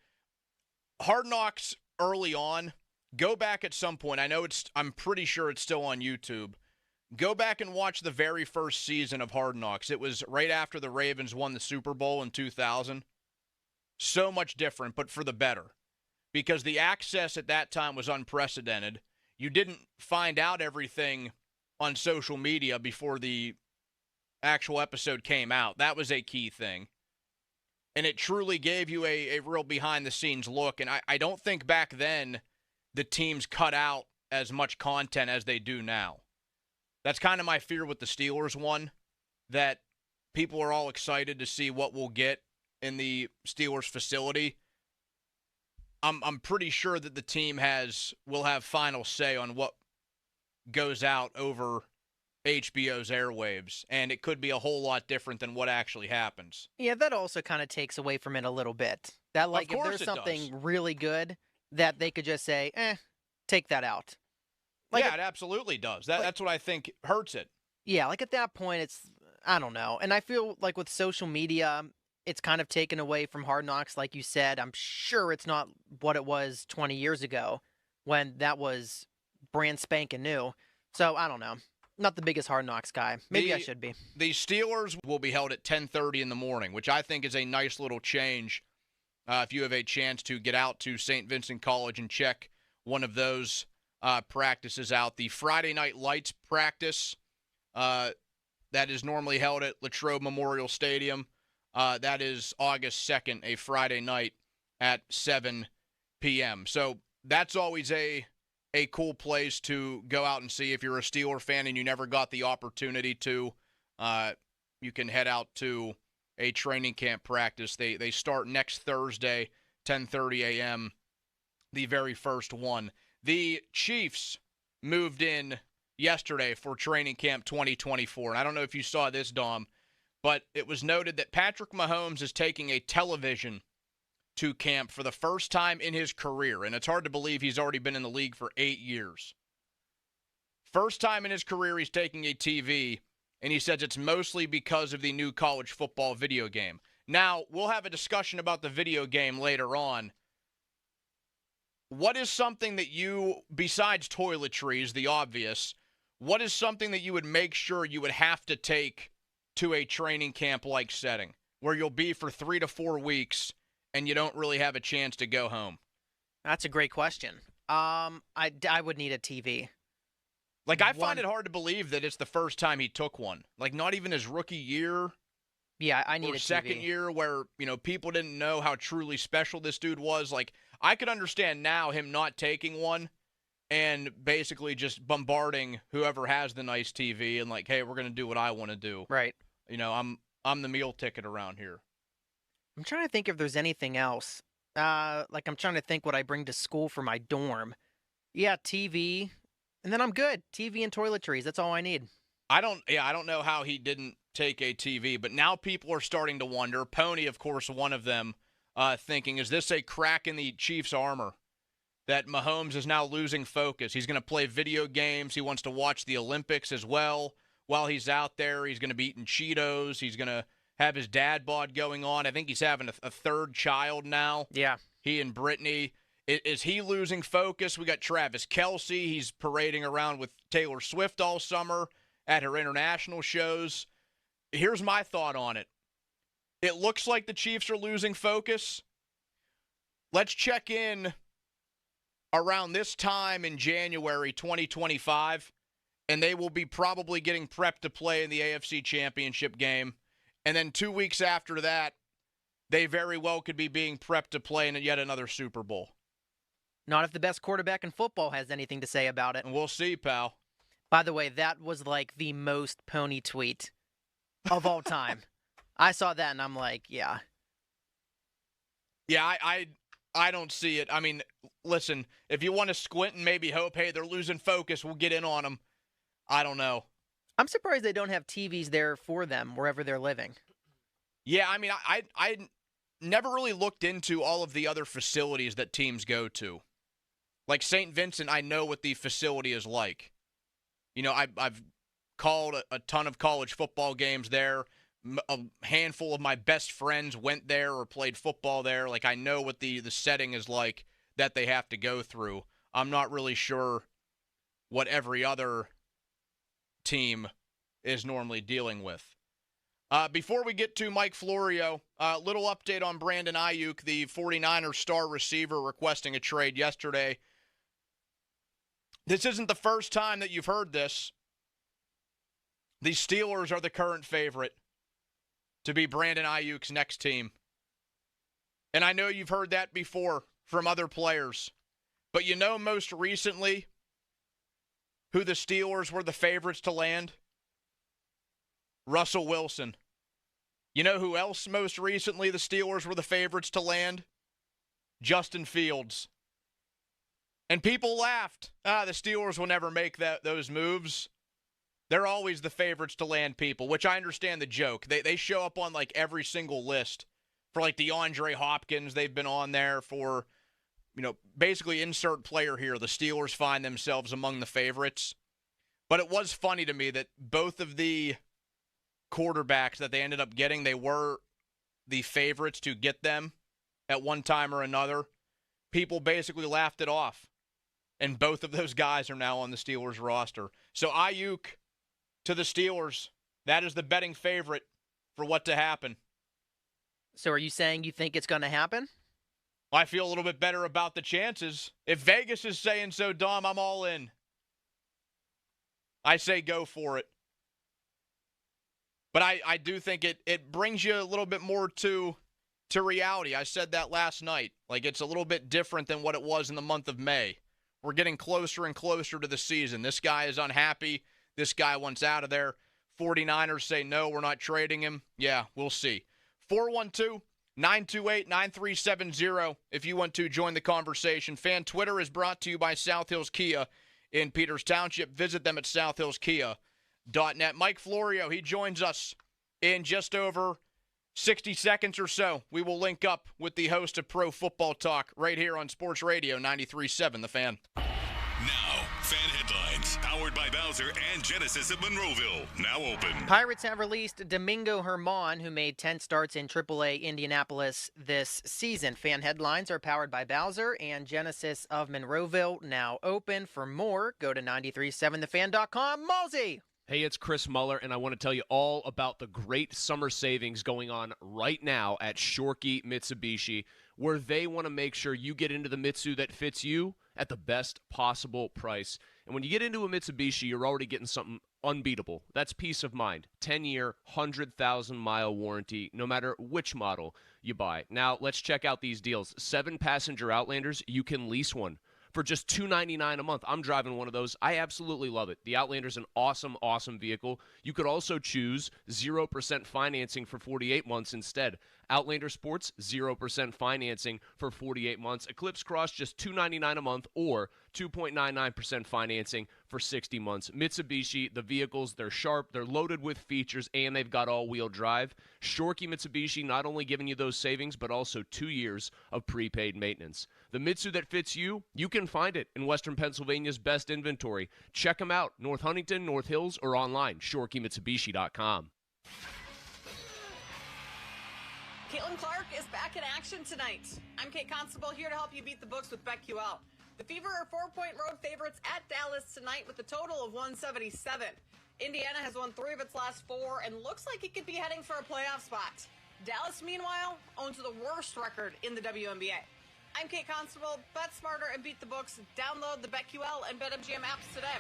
Hard Knocks early on, go back at some point. I'm pretty sure it's still on YouTube. Go back and watch the very first season of Hard Knocks. It was right after the Ravens won the Super Bowl in 2000. So much different, but for the better. Because the access at that time was unprecedented. You didn't find out everything on social media before the actual episode came out. That was a key thing. And it truly gave you a real behind-the-scenes look. And I don't think back then the teams cut out as much content as they do now. That's kind of my fear with the Steelers one, that people are all excited to see what we'll get in the Steelers facility. I'm pretty sure that the team will have final say on what goes out over HBO's airwaves, and it could be a whole lot different than what actually happens. Yeah, that also kind of takes away from it a little bit. That, like, if there's something really good, that they could just say, take that out. Like, yeah, it absolutely does. That's what I think hurts it. Yeah, like at that point, I don't know. And I feel like with social media, it's kind of taken away from Hard Knocks, like you said. I'm sure it's not what it was 20 years ago when that was brand spanking new. So, I don't know. Not the biggest Hard Knocks guy. Maybe I should be. The Steelers will be held at 10:30 in the morning, which I think is a nice little change if you have a chance to get out to St. Vincent College and check one of those practices out. The Friday Night Lights practice that is normally held at Latrobe Memorial Stadium, that is August 2nd, a Friday night at 7 p.m. So that's always a cool place to go out and see if you're a Steeler fan and you never got the opportunity to. You can head out to a training camp practice. They start next Thursday, 10:30 a.m., the very first one. The Chiefs moved in yesterday for training camp 2024. And I don't know if you saw this, Dom, but it was noted that Patrick Mahomes is taking a television to camp for the first time in his career. And it's hard to believe he's already been in the league for 8 years. First time in his career he's taking a TV, and he says it's mostly because of the new college football video game. Now, we'll have a discussion about the video game later on. What is something that you, besides toiletries, the obvious, what is something that you would make sure you would have to take to a training camp-like setting, where you'll be for 3 to 4 weeks and you don't really have a chance to go home? That's a great question. I would need a TV. Like, I find it hard to believe that it's the first time he took one. Like, not even his rookie year. Yeah, I need a TV. Second year where, people didn't know how truly special this dude was. Like, I could understand now him not taking one and basically just bombarding whoever has the nice TV and like, hey, we're going to do what I want to do. Right. I'm the meal ticket around here. I'm trying to think if there's anything else. I'm trying to think what I bring to school for my dorm. Yeah, TV, and then I'm good. TV and toiletries, that's all I need. I don't know how he didn't take a TV, but now people are starting to wonder. Pony, of course, one of them, thinking, is this a crack in the Chiefs' armor? That Mahomes is now losing focus. He's going to play video games. He wants to watch the Olympics as well. While he's out there, he's going to be eating Cheetos. He's going to have his dad bod going on. I think he's having a third child now. Yeah. He and Brittany. Is he losing focus? We got Travis Kelce. He's parading around with Taylor Swift all summer at her international shows. Here's my thought on it. It looks like the Chiefs are losing focus. Let's check in around this time in January 2025, and they will be probably getting prepped to play in the AFC Championship game. And then 2 weeks after that, they very well could be being prepped to play in yet another Super Bowl. Not if the best quarterback in football has anything to say about it. And we'll see, pal. By the way, that was like the most pony tweet of all time. I saw that and I'm like, yeah. Yeah, I don't see it. I mean, listen, if you want to squint and maybe hope, hey, they're losing focus, we'll get in on them. I don't know. I'm surprised they don't have TVs there for them wherever they're living. Yeah, I mean, I never really looked into all of the other facilities that teams go to. Like St. Vincent, I know what the facility is like. You know, I've called a ton of college football games there. A handful of my best friends went there or played football there. Like, I know what the setting is like that they have to go through. I'm not really sure what every other team is normally dealing with. Before we get to Mike Florio, a little update on Brandon Aiyuk, the 49ers star receiver requesting a trade yesterday. This isn't the first time that you've heard this. The Steelers are the current favorite to be Brandon Aiyuk's next team. And I know you've heard that before from other players. But you know most recently who the Steelers were the favorites to land? Russell Wilson. You know who else most recently the Steelers were the favorites to land? Justin Fields. And people laughed. The Steelers will never make those moves. They're always the favorites to land people, which I understand the joke. They show up on like every single list for like DeAndre Hopkins. They've been on there for, basically insert player here. The Steelers find themselves among the favorites. But it was funny to me that both of the quarterbacks that they ended up getting, they were the favorites to get them at one time or another. People basically laughed it off. And both of those guys are now on the Steelers roster. So Aiyuk to the Steelers, that is the betting favorite for what to happen. So are you saying you think it's going to happen? I feel a little bit better about the chances. If Vegas is saying so, Dom, I'm all in. I say go for it. But I do think it brings you a little bit more to reality. I said that last night. Like, it's a little bit different than what it was in the month of May. We're getting closer and closer to the season. This guy is unhappy. This guy wants out of there. 49ers say, no, we're not trading him. Yeah, we'll see. 412-928-9370 if you want to join the conversation. Fan Twitter is brought to you by South Hills Kia in Peters Township. Visit them at southhillskia.net. Mike Florio, he joins us in just over 60 seconds or so. We will link up with the host of Pro Football Talk right here on Sports Radio 93.7 The Fan. Now, fan headlines, powered by Bowser and Genesis of Monroeville, now open. Pirates have released Domingo Herman, who made 10 starts in AAA Indianapolis this season. Fan headlines are powered by Bowser and Genesis of Monroeville, now open. For more, go to 937thefan.com. Mosey! Hey, it's Chris Muller, and I want to tell you all about the great summer savings going on right now at Shorkey Mitsubishi, where they want to make sure you get into the Mitsu that fits you at the best possible price. And when you get into a Mitsubishi, you're already getting something unbeatable. That's peace of mind. 10-year, 100,000-mile warranty, no matter which model you buy. Now, let's check out these deals. 7-passenger Outlanders, you can lease one for just $299 a month. I'm driving one of those. I absolutely love it. The Outlander's an awesome, awesome vehicle. You could also choose 0% financing for 48 months instead. Outlander Sports, 0% financing for 48 months. Eclipse Cross, just $299 a month, or 2.99% financing for 60 months. Mitsubishi, the vehicles, they're sharp, they're loaded with features, and they've got all-wheel drive. Shorkey Mitsubishi not only giving you those savings, but also 2 years of prepaid maintenance. The Mitsu that fits you, you can find it in Western Pennsylvania's best inventory. Check them out, North Huntington, North Hills, or online, ShorkeyMitsubishi.com. Caitlin Clark is back in action tonight. I'm Kate Constable here to help you beat the books with BetQL. The Fever are 4-point road favorites at Dallas tonight with a total of 177. Indiana has won 3 of its last 4 and looks like it could be heading for a playoff spot. Dallas, meanwhile, owns the worst record in the WNBA. I'm Kate Constable. Bet smarter and beat the books. Download the BetQL and BetMGM apps today.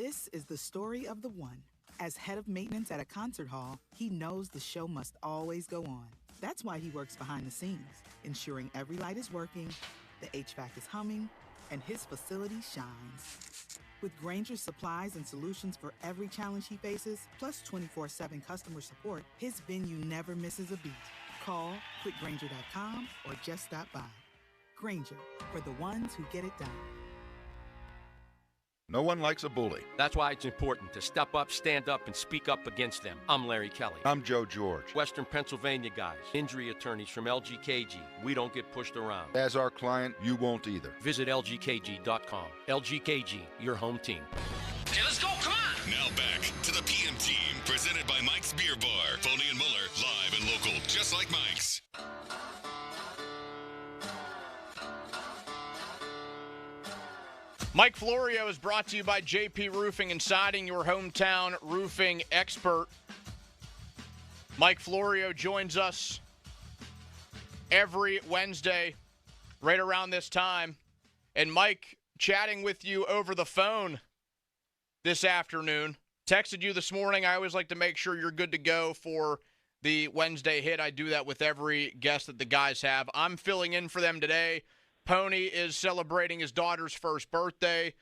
This is the story of the one. As head of maintenance at a concert hall, he knows the show must always go on. That's why he works behind the scenes, ensuring every light is working, the HVAC is humming, and his facility shines. With Grainger's supplies and solutions for every challenge he faces, plus 24/7 customer support, his venue never misses a beat. Call quickgrainger.com or just stop by. Grainger, for the ones who get it done. No one likes a bully. That's why it's important to step up, stand up, and speak up against them. I'm Larry Kelly. I'm Joe George. Western Pennsylvania guys, injury attorneys from LGKG. We don't get pushed around. As our client, you won't either. Visit LGKG.com. LGKG, your home team. Hey, let's go, come on! Now back to the PM Team, presented by Mike's Beer Bar. Foley and Muller, live and local, just like Mike's. Mike Florio is brought to you by JP Roofing and Siding, your hometown roofing expert. Mike Florio joins us every Wednesday right around this time. And Mike, chatting with you over the phone this afternoon. Texted you this morning. I always like to make sure you're good to go for the Wednesday hit. I do that with every guest that the guys have. I'm filling in for them today. Pony is celebrating his daughter's first birthday.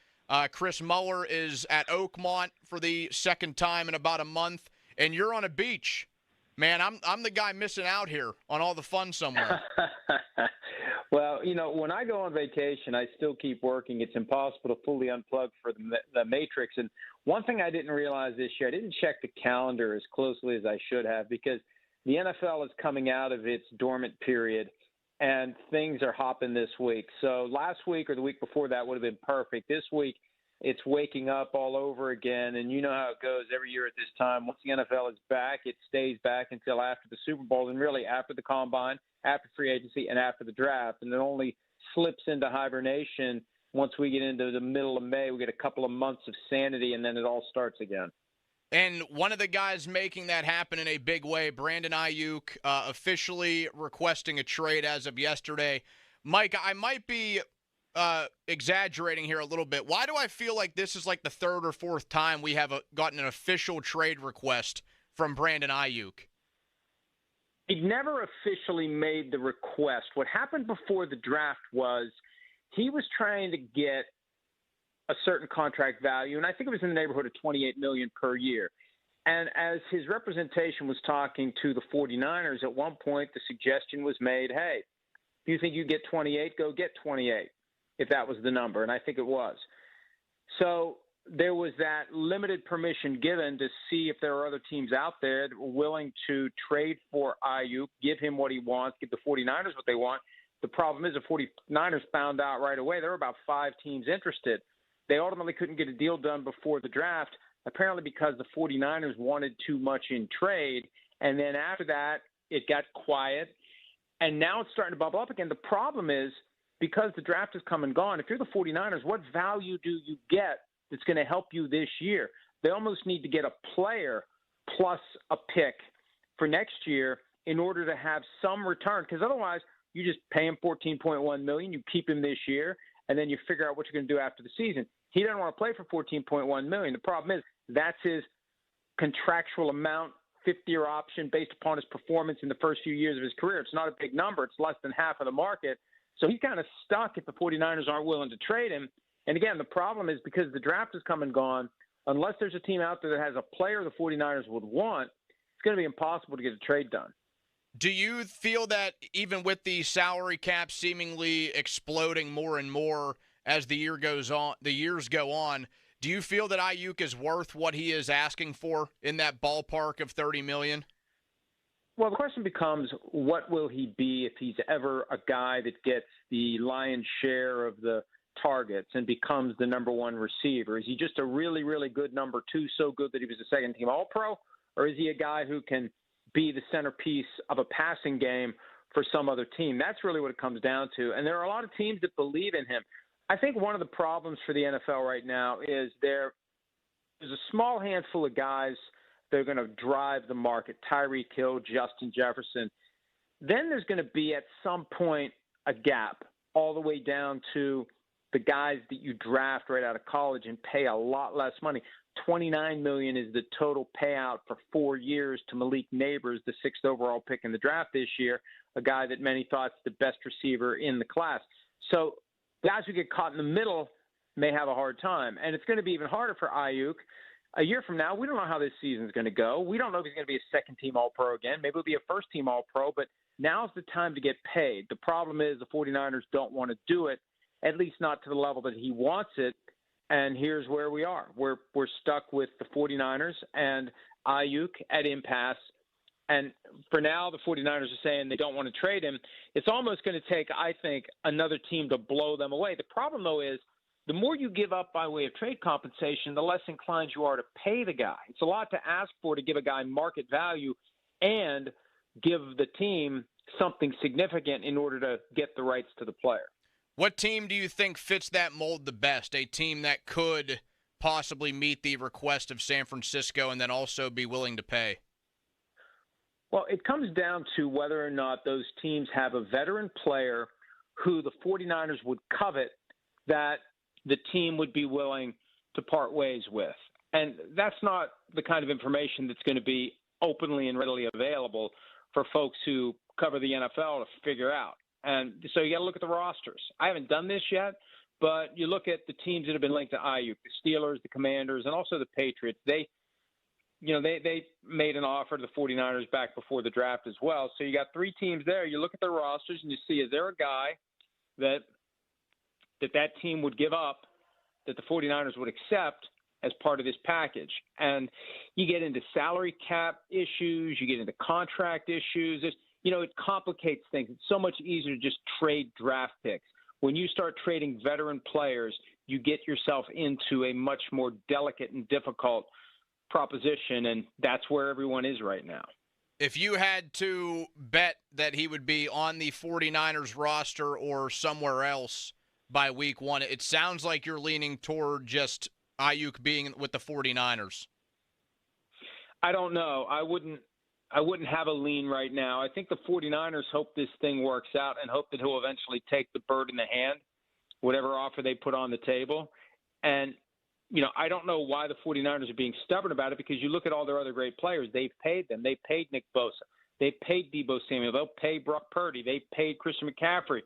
Chris Muller is at Oakmont for the second time in about a month. And you're on a beach. Man, I'm the guy missing out here on all the fun somewhere. Well, you know, when I go on vacation, I still keep working. It's impossible to fully unplug for the matrix. And one thing I didn't realize this year, I didn't check the calendar as closely as I should have, because the NFL is coming out of its dormant period. And things are hopping this week. So last week or the week before that would have been perfect. This week, it's waking up all over again. And you know how it goes every year at this time. Once the NFL is back, it stays back until after the Super Bowl and really after the Combine, after free agency, and after the draft. And it only slips into hibernation once we get into the middle of May. We get a couple of months of sanity, and then it all starts again. And one of the guys making that happen in a big way, Brandon Aiyuk, officially requesting a trade as of yesterday. Mike, I might be exaggerating here a little bit. Why do I feel like this is like the third or fourth time we have gotten an official trade request from Brandon Aiyuk? He never officially made the request. What happened before the draft was he was trying to get a certain contract value, and I think it was in the neighborhood of $28 million per year. And as his representation was talking to the 49ers, at one point the suggestion was made, hey, if you think you get 28, go get 28, if that was the number, and I think it was. So there was that limited permission given to see if there are other teams out there that were willing to trade for Aiyuk, give him what he wants, give the 49ers what they want. The problem is the 49ers found out right away there were about 5 teams interested. They ultimately couldn't get a deal done before the draft, apparently because the 49ers wanted too much in trade. And then after that, it got quiet. And now it's starting to bubble up again. The problem is, because the draft has come and gone, if you're the 49ers, what value do you get that's going to help you this year? They almost need to get a player plus a pick for next year in order to have some return. Because otherwise, you just pay him $14.1 million, you keep him this year, and then you figure out what you're going to do after the season. He doesn't want to play for $14.1 million. The problem is that's his contractual amount, 50-year option based upon his performance in the first few years of his career. It's not a big number. It's less than half of the market. So he's kind of stuck if the 49ers aren't willing to trade him. And again, the problem is because the draft has come and gone, unless there's a team out there that has a player the 49ers would want, it's going to be impossible to get a trade done. Do you feel that even with the salary cap seemingly exploding more and more as the years go on, do you feel that Aiyuk is worth what he is asking for in that ballpark of $30 million? Well, the question becomes, what will he be if he's ever a guy that gets the lion's share of the targets and becomes the number one receiver? Is he just a really, really good number two, so good that he was a second-team All-Pro? Or is he a guy who can be the centerpiece of a passing game for some other team? That's really what it comes down to. And there are a lot of teams that believe in him. I think one of the problems for the NFL right now is there's a small handful of guys that are going to drive the market: Tyreek Hill, Justin Jefferson. Then there's going to be at some point a gap all the way down to the guys that you draft right out of college and pay a lot less money. $29 million is the total payout for 4 years to Malik Neighbors, the 6th overall pick in the draft this year, a guy that many thought is the best receiver in the class. So guys who get caught in the middle may have a hard time, and it's going to be even harder for Aiyuk. A year from now, we don't know how this season is going to go. We don't know if he's going to be a second-team All-Pro again. Maybe he'll be a first-team All-Pro, but now's the time to get paid. The problem is the 49ers don't want to do it, at least not to the level that he wants it, and here's where we are. We're stuck with the 49ers and Aiyuk at impasse, and for now the 49ers are saying they don't want to trade him. It's almost going to take, I think, another team to blow them away. The problem, though, is the more you give up by way of trade compensation, the less inclined you are to pay the guy. It's a lot to ask for to give a guy market value and give the team something significant in order to get the rights to the player. What team do you think fits that mold the best? A team that could possibly meet the request of San Francisco and then also be willing to pay? Well, it comes down to whether or not those teams have a veteran player who the 49ers would covet that the team would be willing to part ways with. And that's not the kind of information that's going to be openly and readily available for folks who cover the NFL to figure out. And so you got to look at the rosters. I haven't done this yet, but you look at the teams that have been linked to Aiyuk, the Steelers, the Commanders, and also the Patriots. They made an offer to the 49ers back before the draft as well. So you got 3 teams there. You look at their rosters and you see, is there a guy that team would give up that the 49ers would accept as part of this package? And you get into salary cap issues, you get into contract issues. It complicates things. It's so much easier to just trade draft picks. When you start trading veteran players, you get yourself into a much more delicate and difficult proposition, and that's where everyone is right now. If you had to bet that he would be on the 49ers roster or somewhere else by week 1, it sounds like you're leaning toward just Aiyuk being with the 49ers. I don't know. I wouldn't have a lean right now. I think the 49ers hope this thing works out and hope that he'll eventually take the bird in the hand, whatever offer they put on the table. And, I don't know why the 49ers are being stubborn about it, because you look at all their other great players. They've paid them. They paid Nick Bosa. They paid Deebo Samuel. They'll pay Brock Purdy. They paid Christian McCaffrey,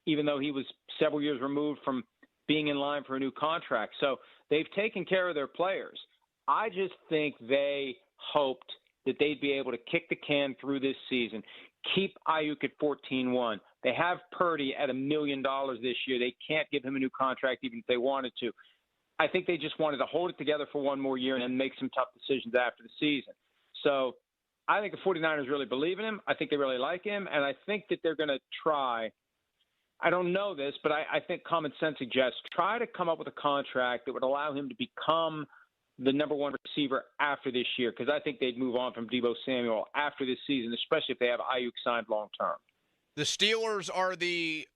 even though he was several years removed from being in line for a new contract. So they've taken care of their players. I just think they hoped that they'd be able to kick the can through this season, keep Aiyuk at 14-1. They have Purdy at $1 million this year. They can't give him a new contract even if they wanted to. I think they just wanted to hold it together for one more year and then make some tough decisions after the season. So I think the 49ers really believe in him. I think they really like him, and I think that they're going to try. I don't know this, but I think common sense suggests try to come up with a contract that would allow him to become the number 1 receiver after this year, because I think they'd move on from Deebo Samuel after this season, especially if they have Aiyuk signed long term. The Steelers are the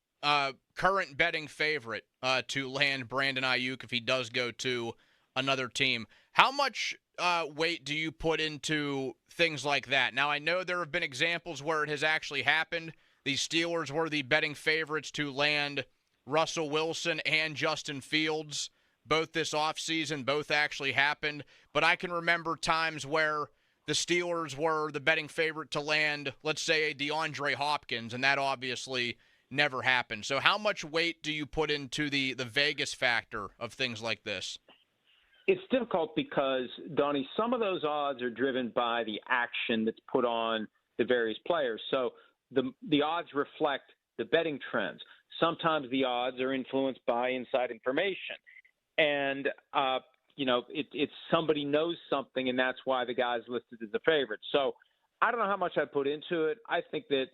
current betting favorite to land Brandon Aiyuk if he does go to another team. How much weight do you put into things like that? Now, I know there have been examples where it has actually happened. The Steelers were the betting favorites to land Russell Wilson and Justin Fields both this offseason. Both actually happened. But I can remember times where the Steelers were the betting favorite to land, let's say, a DeAndre Hopkins, and that obviously never happened. So how much weight do you put into the Vegas factor of things like this? It's difficult because, Donnie, some of those odds are driven by the action that's put on the various players. So the odds reflect the betting trends. Sometimes the odds are influenced by inside information. And, it's somebody knows something, and that's why the guy's listed as a favorite. So I don't know how much I put into it. I think that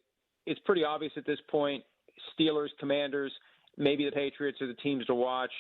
it's pretty obvious at this point. Steelers, Commanders, maybe the Patriots are the teams to watch.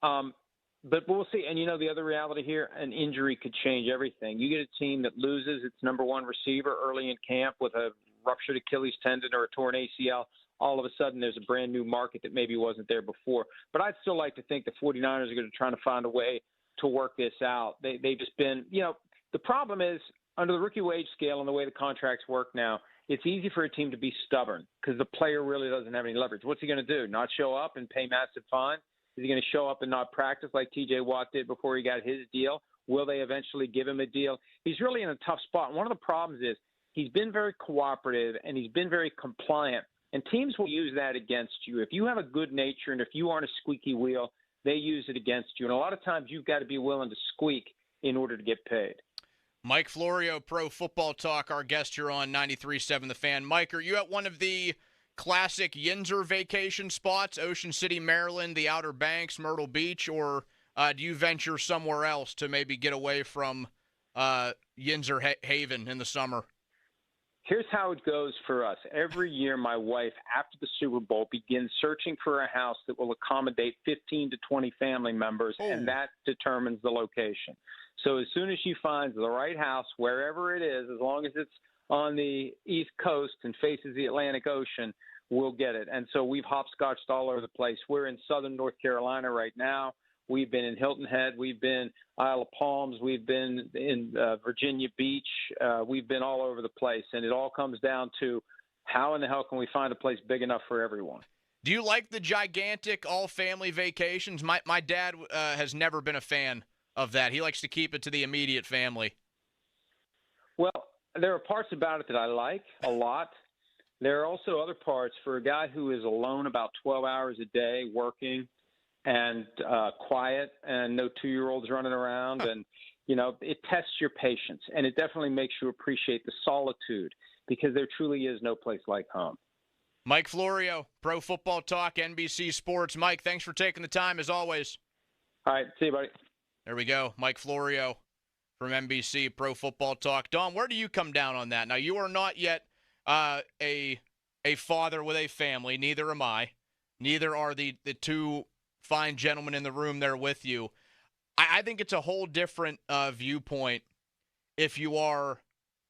But we'll see. And, the other reality here, an injury could change everything. You get a team that loses its number 1 receiver early in camp with a ruptured Achilles tendon or a torn ACL. All of a sudden there's a brand new market that maybe wasn't there before. But I'd still like to think the 49ers are going to try to find a way to work this out. They've just been, the problem is under the rookie wage scale and the way the contracts work now, it's easy for a team to be stubborn because the player really doesn't have any leverage. What's he going to do? Not show up and pay massive fine? Is he going to show up and not practice like T.J. Watt did before he got his deal? Will they eventually give him a deal? He's really in a tough spot. One of the problems is he's been very cooperative and he's been very compliant, and teams will use that against you. If you have a good nature and if you aren't a squeaky wheel, they use it against you. And a lot of times you've got to be willing to squeak in order to get paid. Mike Florio, Pro Football Talk, our guest here on 93.7 The Fan. Mike, are you at one of the classic Yinzer vacation spots, Ocean City, Maryland, the Outer Banks, Myrtle Beach, or do you venture somewhere else to maybe get away from Yinzer Haven in the summer? Here's how it goes for us. Every year, my wife, after the Super Bowl, begins searching for a house that will accommodate 15 to 20 family members, and that determines the location. So as soon as she finds the right house, wherever it is, as long as it's on the East Coast and faces the Atlantic Ocean, we'll get it. And so we've hopscotched all over the place. We're in southern North Carolina right now. We've been in Hilton Head. We've been Isle of Palms. We've been in Virginia Beach. We've been all over the place. And it all comes down to how in the hell can we find a place big enough for everyone? Do you like the gigantic all-family vacations? My dad has never been a fan of that. He likes to keep it to the immediate family. Well, there are parts about it that I like a lot. There are also other parts for a guy who is alone about 12 hours a day working and quiet and no 2-year-olds running around. And, it tests your patience, and it definitely makes you appreciate the solitude because there truly is no place like home. Mike Florio, Pro Football Talk, NBC Sports. Mike, thanks for taking the time as always. All right. See you, buddy. There we go. Mike Florio from NBC Pro Football Talk. Don, where do you come down on that? Now, you are not yet a father with a family. Neither am I. Neither are the two fine gentlemen in the room there with you. I think it's a whole different viewpoint if you are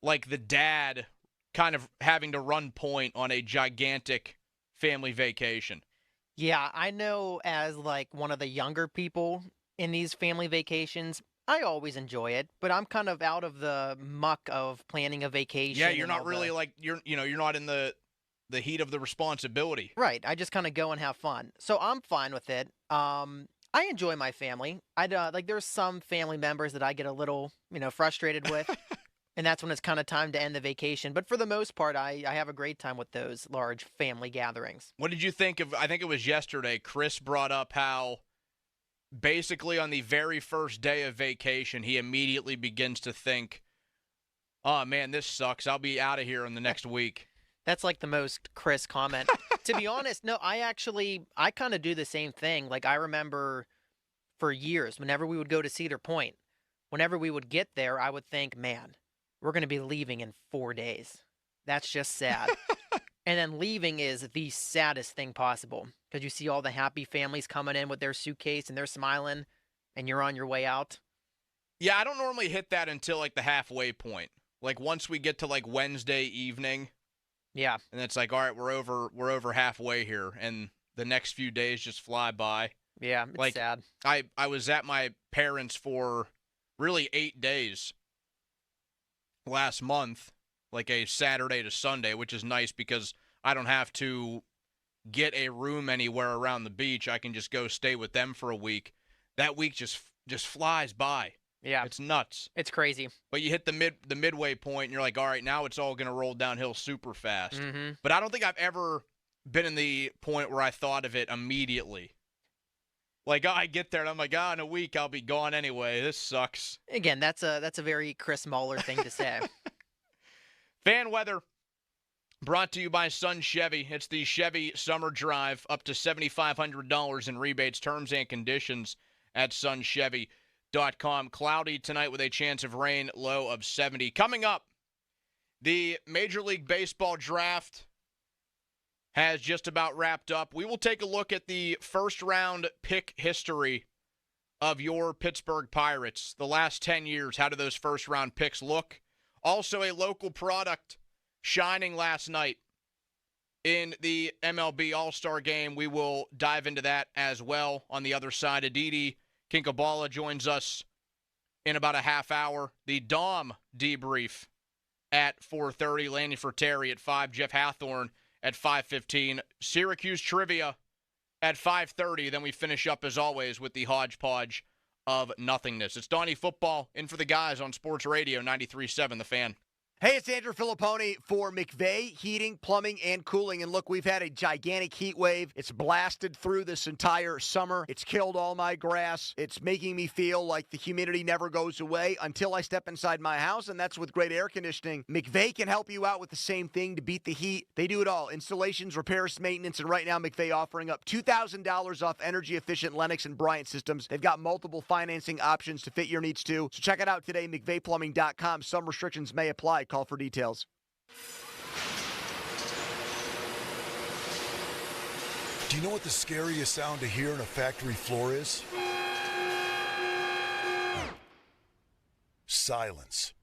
like the dad kind of having to run point on a gigantic family vacation. Yeah, I know as like one of the younger people in these family vacations, I always enjoy it, but I'm kind of out of the muck of planning a vacation. Yeah, you're not really like you're not in the heat of the responsibility. Right. I just kind of go and have fun. So I'm fine with it. I enjoy my family. There's some family members that I get a little, frustrated with, and that's when it's kind of time to end the vacation. But for the most part, I have a great time with those large family gatherings. What did you think of, I think it was yesterday, Chris brought up how basically on the very first day of vacation, he immediately begins to think, oh, man, this sucks. I'll be out of here in the next week. That's like the most Chris comment. To be honest, no, I kind of do the same thing. Like I remember for years, whenever we would go to Cedar Point, whenever we would get there, I would think, man, we're going to be leaving in 4 days. That's just sad. And then leaving is the saddest thing possible because you see all the happy families coming in with their suitcase and they're smiling and you're on your way out. Yeah, I don't normally hit that until like the halfway point. Like once we get to like Wednesday evening. Yeah. And it's like, all right, we're over halfway here and the next few days just fly by. Yeah, it's sad. I was at my parents' for really 8 days last month, like a Saturday to Sunday, which is nice because I don't have to get a room anywhere around the beach. I can just go stay with them for a week. That week just flies by. Yeah. It's nuts. It's crazy. But you hit the midway point and you're like, all right, now it's all going to roll downhill super fast. Mm-hmm. But I don't think I've ever been in the point where I thought of it immediately. Like, I get there and I'm like, in a week I'll be gone anyway. This sucks. Again, that's a very Chris Muller thing to say. Fan weather brought to you by Sun Chevy. It's the Chevy Summer Drive, up to $7,500 in rebates, terms and conditions at sunchevy.com. Cloudy tonight with a chance of rain, low of 70. Coming up, the Major League Baseball draft has just about wrapped up. We will take a look at the first-round pick history of your Pittsburgh Pirates. The last 10 years, how do those first-round picks look? Also, a local product shining last night in the MLB All-Star Game. We will dive into that as well. On the other side, Aditi Kinkabala joins us in about a half hour. The Dom debrief at 4:30. Landy for Terry at 5. Jeff Hathorn at 5:15. Syracuse trivia at 5:30. Then we finish up, as always, with the hodgepodge of nothingness. It's Donnie Football in for the guys on Sports Radio 93.7 The Fan. Hey, it's Andrew Filipponi for McVeigh Heating, Plumbing, and Cooling. And look, we've had a gigantic heat wave. It's blasted through this entire summer. It's killed all my grass. It's making me feel like the humidity never goes away until I step inside my house, and that's with great air conditioning. McVeigh can help you out with the same thing to beat the heat. They do it all. Installations, repairs, maintenance, and right now McVeigh offering up $2,000 off energy-efficient Lennox and Bryant systems. They've got multiple financing options to fit your needs too. So check it out today, McVeighPlumbing.com. Some restrictions may apply. Call for details. Do you know what the scariest sound to hear on a factory floor is? Silence.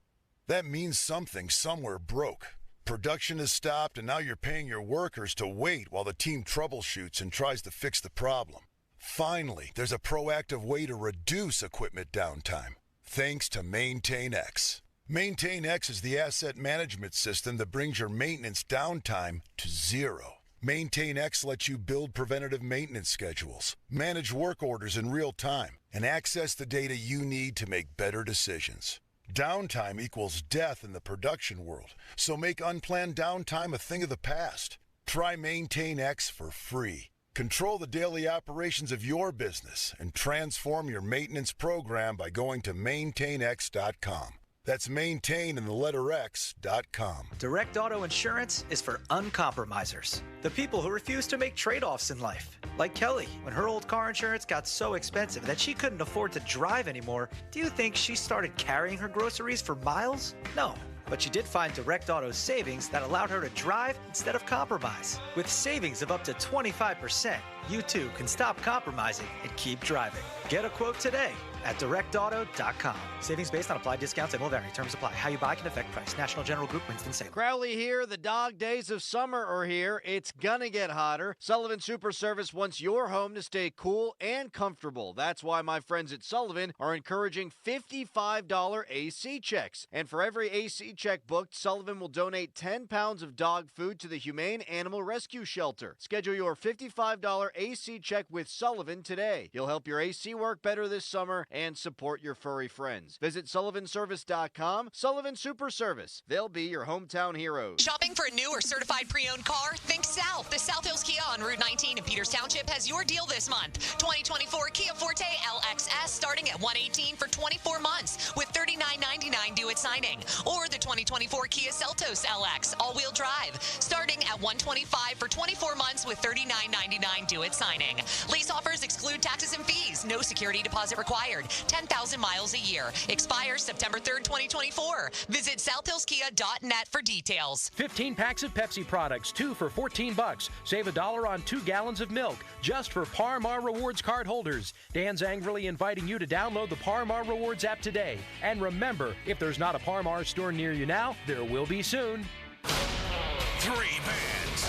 That means something somewhere broke. Production has stopped, and now you're paying your workers to wait while the team troubleshoots and tries to fix the problem. Finally, there's a proactive way to reduce equipment downtime, thanks to MaintainX. MaintainX is the asset management system that brings your maintenance downtime to zero. MaintainX lets you build preventative maintenance schedules, manage work orders in real time, and access the data you need to make better decisions. Downtime equals death in the production world, so make unplanned downtime a thing of the past. Try MaintainX for free. Control the daily operations of your business and transform your maintenance program by going to maintainx.com. That's maintain in the letter X.com. Direct Auto Insurance is for uncompromisers. The people who refuse to make trade-offs in life. Like Kelly, when her old car insurance got so expensive that she couldn't afford to drive anymore, do you think she started carrying her groceries for miles? No. But she did find Direct Auto's savings that allowed her to drive instead of compromise. With savings of up to 25%, you too can stop compromising and keep driving. Get a quote today at directauto.com. Savings based on applied discounts and will vary. Terms apply. How you buy can affect price. National General Group, Winston-Salem. Crowley here. The dog days of summer are here. It's gonna get hotter. Sullivan Super Service wants your home to stay cool and comfortable. That's why my friends at Sullivan are encouraging $55 AC checks. And for every AC check booked, Sullivan will donate 10 pounds of dog food to the Humane Animal Rescue Shelter. Schedule your $55 AC check with Sullivan today. He'll help your AC work better this summer and support your furry friends. Visit SullivanService.com. Sullivan Super Service. They'll be your hometown heroes. Shopping for a new or certified pre-owned car? Think South. The South Hills Kia on Route 19 in Peters Township has your deal this month. 2024 Kia Forte LXS starting at $118 for 24 months with $39.99 due at signing. Or the 2024 Kia Seltos LX all-wheel drive starting at $125 for 24 months with $39.99 due at signing. Lease offers exclude taxes and fees. No security deposit required. 10,000 miles a year. Expires September 3rd, 2024. Visit SouthHillsKia.net for details. 15 packs of Pepsi products, 2 for $14. Save $1 on 2 gallons of milk, just for Par Mar Rewards card holders. Dan's angrily inviting you to download the Par Mar Rewards app today. And remember, if there's not a Par Mar store near you now, there will be soon. 3 bands,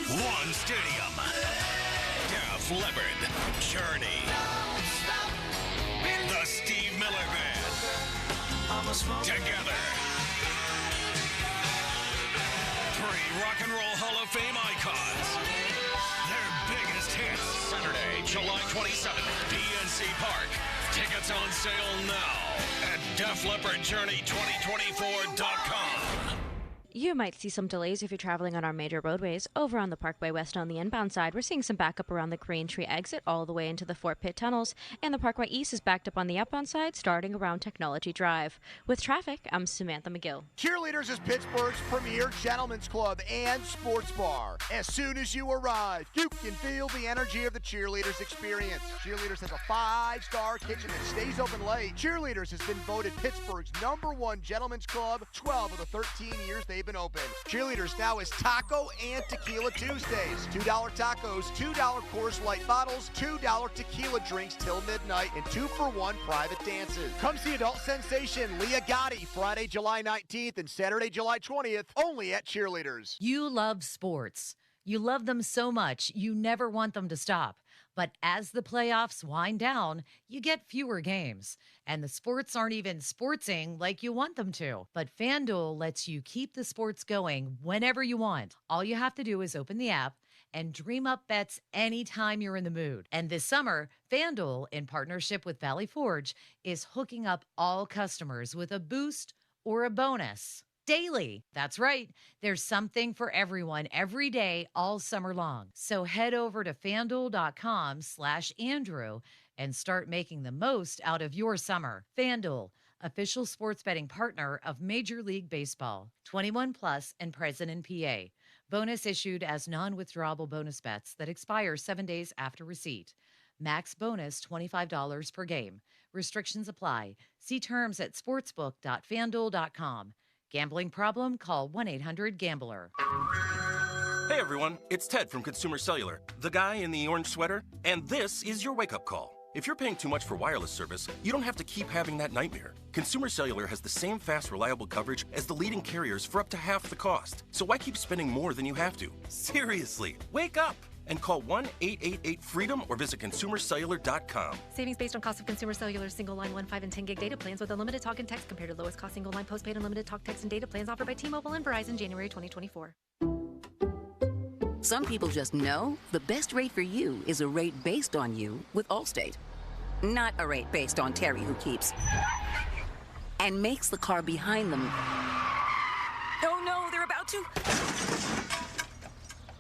1 stadium. Def Leppard, Journey. The Steve Miller Band. Together. 3 Rock and Roll Hall of Fame icons. Their biggest hits. Saturday, July 27th, PNC Park. Tickets on sale now at DefLeppardJourney2024.com. You might see some delays if you're traveling on our major roadways. Over on the Parkway West on the inbound side, we're seeing some backup around the Green Tree exit all the way into the Fort Pitt tunnels, and the Parkway East is backed up on the outbound side starting around Technology Drive. With traffic, I'm Samantha McGill. Cheerleaders is Pittsburgh's premier gentlemen's club and sports bar. As soon as you arrive, you can feel the energy of the Cheerleaders experience. Cheerleaders has a 5-star kitchen that stays open late. Cheerleaders has been voted Pittsburgh's #1 gentlemen's club 12 of the 13 years they've been open. Cheerleaders now is Taco and Tequila Tuesdays. $2 tacos, $2 Coors Light bottles, $2 tequila drinks till midnight, and 2-for-1 private dances. Come see adult sensation Leah Gotti Friday, July 19th and Saturday, July 20th, only at Cheerleaders. You love sports. You love them so much, you never want them to stop. But as the playoffs wind down, you get fewer games. And the sports aren't even sportsing like you want them to. But FanDuel lets you keep the sports going whenever you want. All you have to do is open the app and dream up bets anytime you're in the mood. And this summer, FanDuel, in partnership with Valley Forge, is hooking up all customers with a boost or a bonus daily. That's right. There's something for everyone every day all summer long. So head over to FanDuel.com/Andrew and start making the most out of your summer. FanDuel, official sports betting partner of Major League Baseball. 21 plus and present in PA. Bonus issued as non-withdrawable bonus bets that expire 7 days after receipt. Max bonus $25 per game. Restrictions apply. See terms at sportsbook.fanduel.com. Gambling problem? Call 1-800-GAMBLER. Hey everyone, it's Ted from Consumer Cellular, the guy in the orange sweater, and this is your wake-up call. If you're paying too much for wireless service, you don't have to keep having that nightmare. Consumer Cellular has the same fast, reliable coverage as the leading carriers for up to half the cost. So why keep spending more than you have to? Seriously, wake up and call 1-888-FREEDOM or visit consumercellular.com. Savings based on cost of Consumer Cellular single line 1, 5, and 10 gig data plans with unlimited talk and text compared to lowest cost single line postpaid unlimited talk, text, and data plans offered by T-Mobile and Verizon January 2024. Some people just know the best rate for you is a rate based on you with Allstate. Not a rate based on Terry who keeps and makes the car behind them. Oh no, they're about to.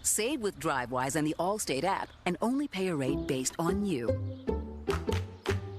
Save with DriveWise and the Allstate app and only pay a rate based on you.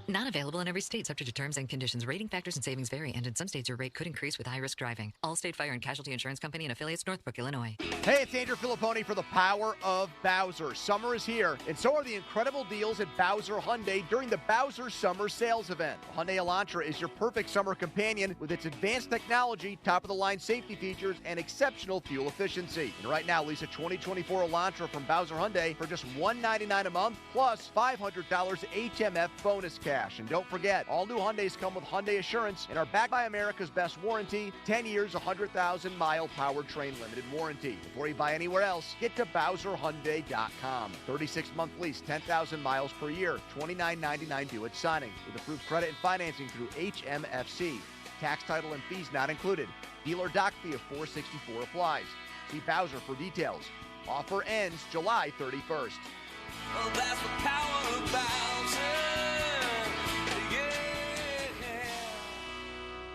Not available in every state, subject to terms and conditions. Rating factors and savings vary, and in some states your rate could increase with high-risk driving. Allstate Fire and Casualty Insurance Company and affiliates, Northbrook, Illinois. Hey, it's Andrew Filipponi for the Power of Bowser. Summer is here, and so are the incredible deals at Bowser Hyundai during the Bowser Summer Sales Event. The Hyundai Elantra is your perfect summer companion with its advanced technology, top-of-the-line safety features, and exceptional fuel efficiency. And right now, lease a 2024 Elantra from Bowser Hyundai for just $199 a month, plus $500 HMF bonus cash. And don't forget, all new Hyundais come with Hyundai Assurance and are backed by America's best warranty, 10 years, 100,000-mile powertrain limited warranty. Before you buy anywhere else, get to BowserHyundai.com. 36-month lease, 10,000 miles per year, $29.99 due at signing, with approved credit and financing through HMFC. Tax, title, and fees not included. Dealer doc fee of $464 applies. See Bowser for details. Offer ends July 31st. Well, that's the power of Bowser.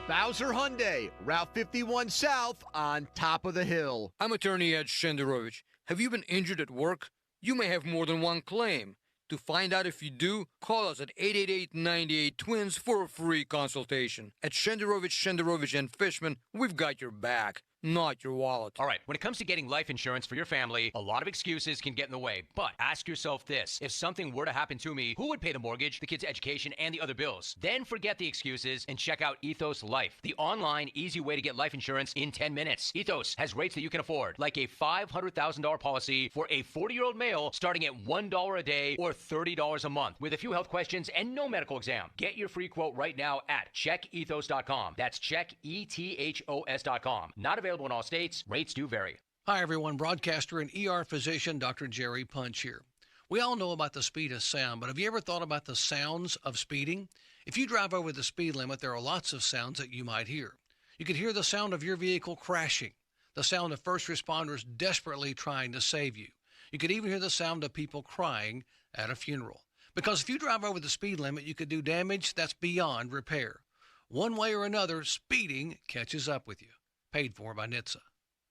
Bowser Hyundai, Route 51 South on top of the hill. I'm attorney Ed Shenderovich. Have you been injured at work? You may have more than one claim. To find out if you do, call us at 888-98-TWINS for a free consultation. At Shenderovich and Fishman, we've got your back, not your wallet. All right, when it comes to getting life insurance for your family, a lot of excuses can get in the way. But ask yourself this: if something were to happen to me, who would pay the mortgage, the kids' education, and the other bills? Then forget the excuses and check out Ethos Life, the online, easy way to get life insurance in 10 minutes. Ethos has rates that you can afford, like a $500,000 policy for a 40-year-old male starting at $1 a day or $30 a month, with a few health questions and no medical exam. Get your free quote right now at checkethos.com. That's checkethos.com. Not available in all states. Rates do vary. Hi, everyone. Broadcaster and ER physician Dr. Jerry Punch here. We all know about the speed of sound, but have you ever thought about the sounds of speeding? If you drive over the speed limit, there are lots of sounds that you might hear. You could hear the sound of your vehicle crashing, the sound of first responders desperately trying to save you. You could even hear the sound of people crying at a funeral. Because if you drive over the speed limit, you could do damage that's beyond repair. One way or another, speeding catches up with you. Paid for by NHTSA.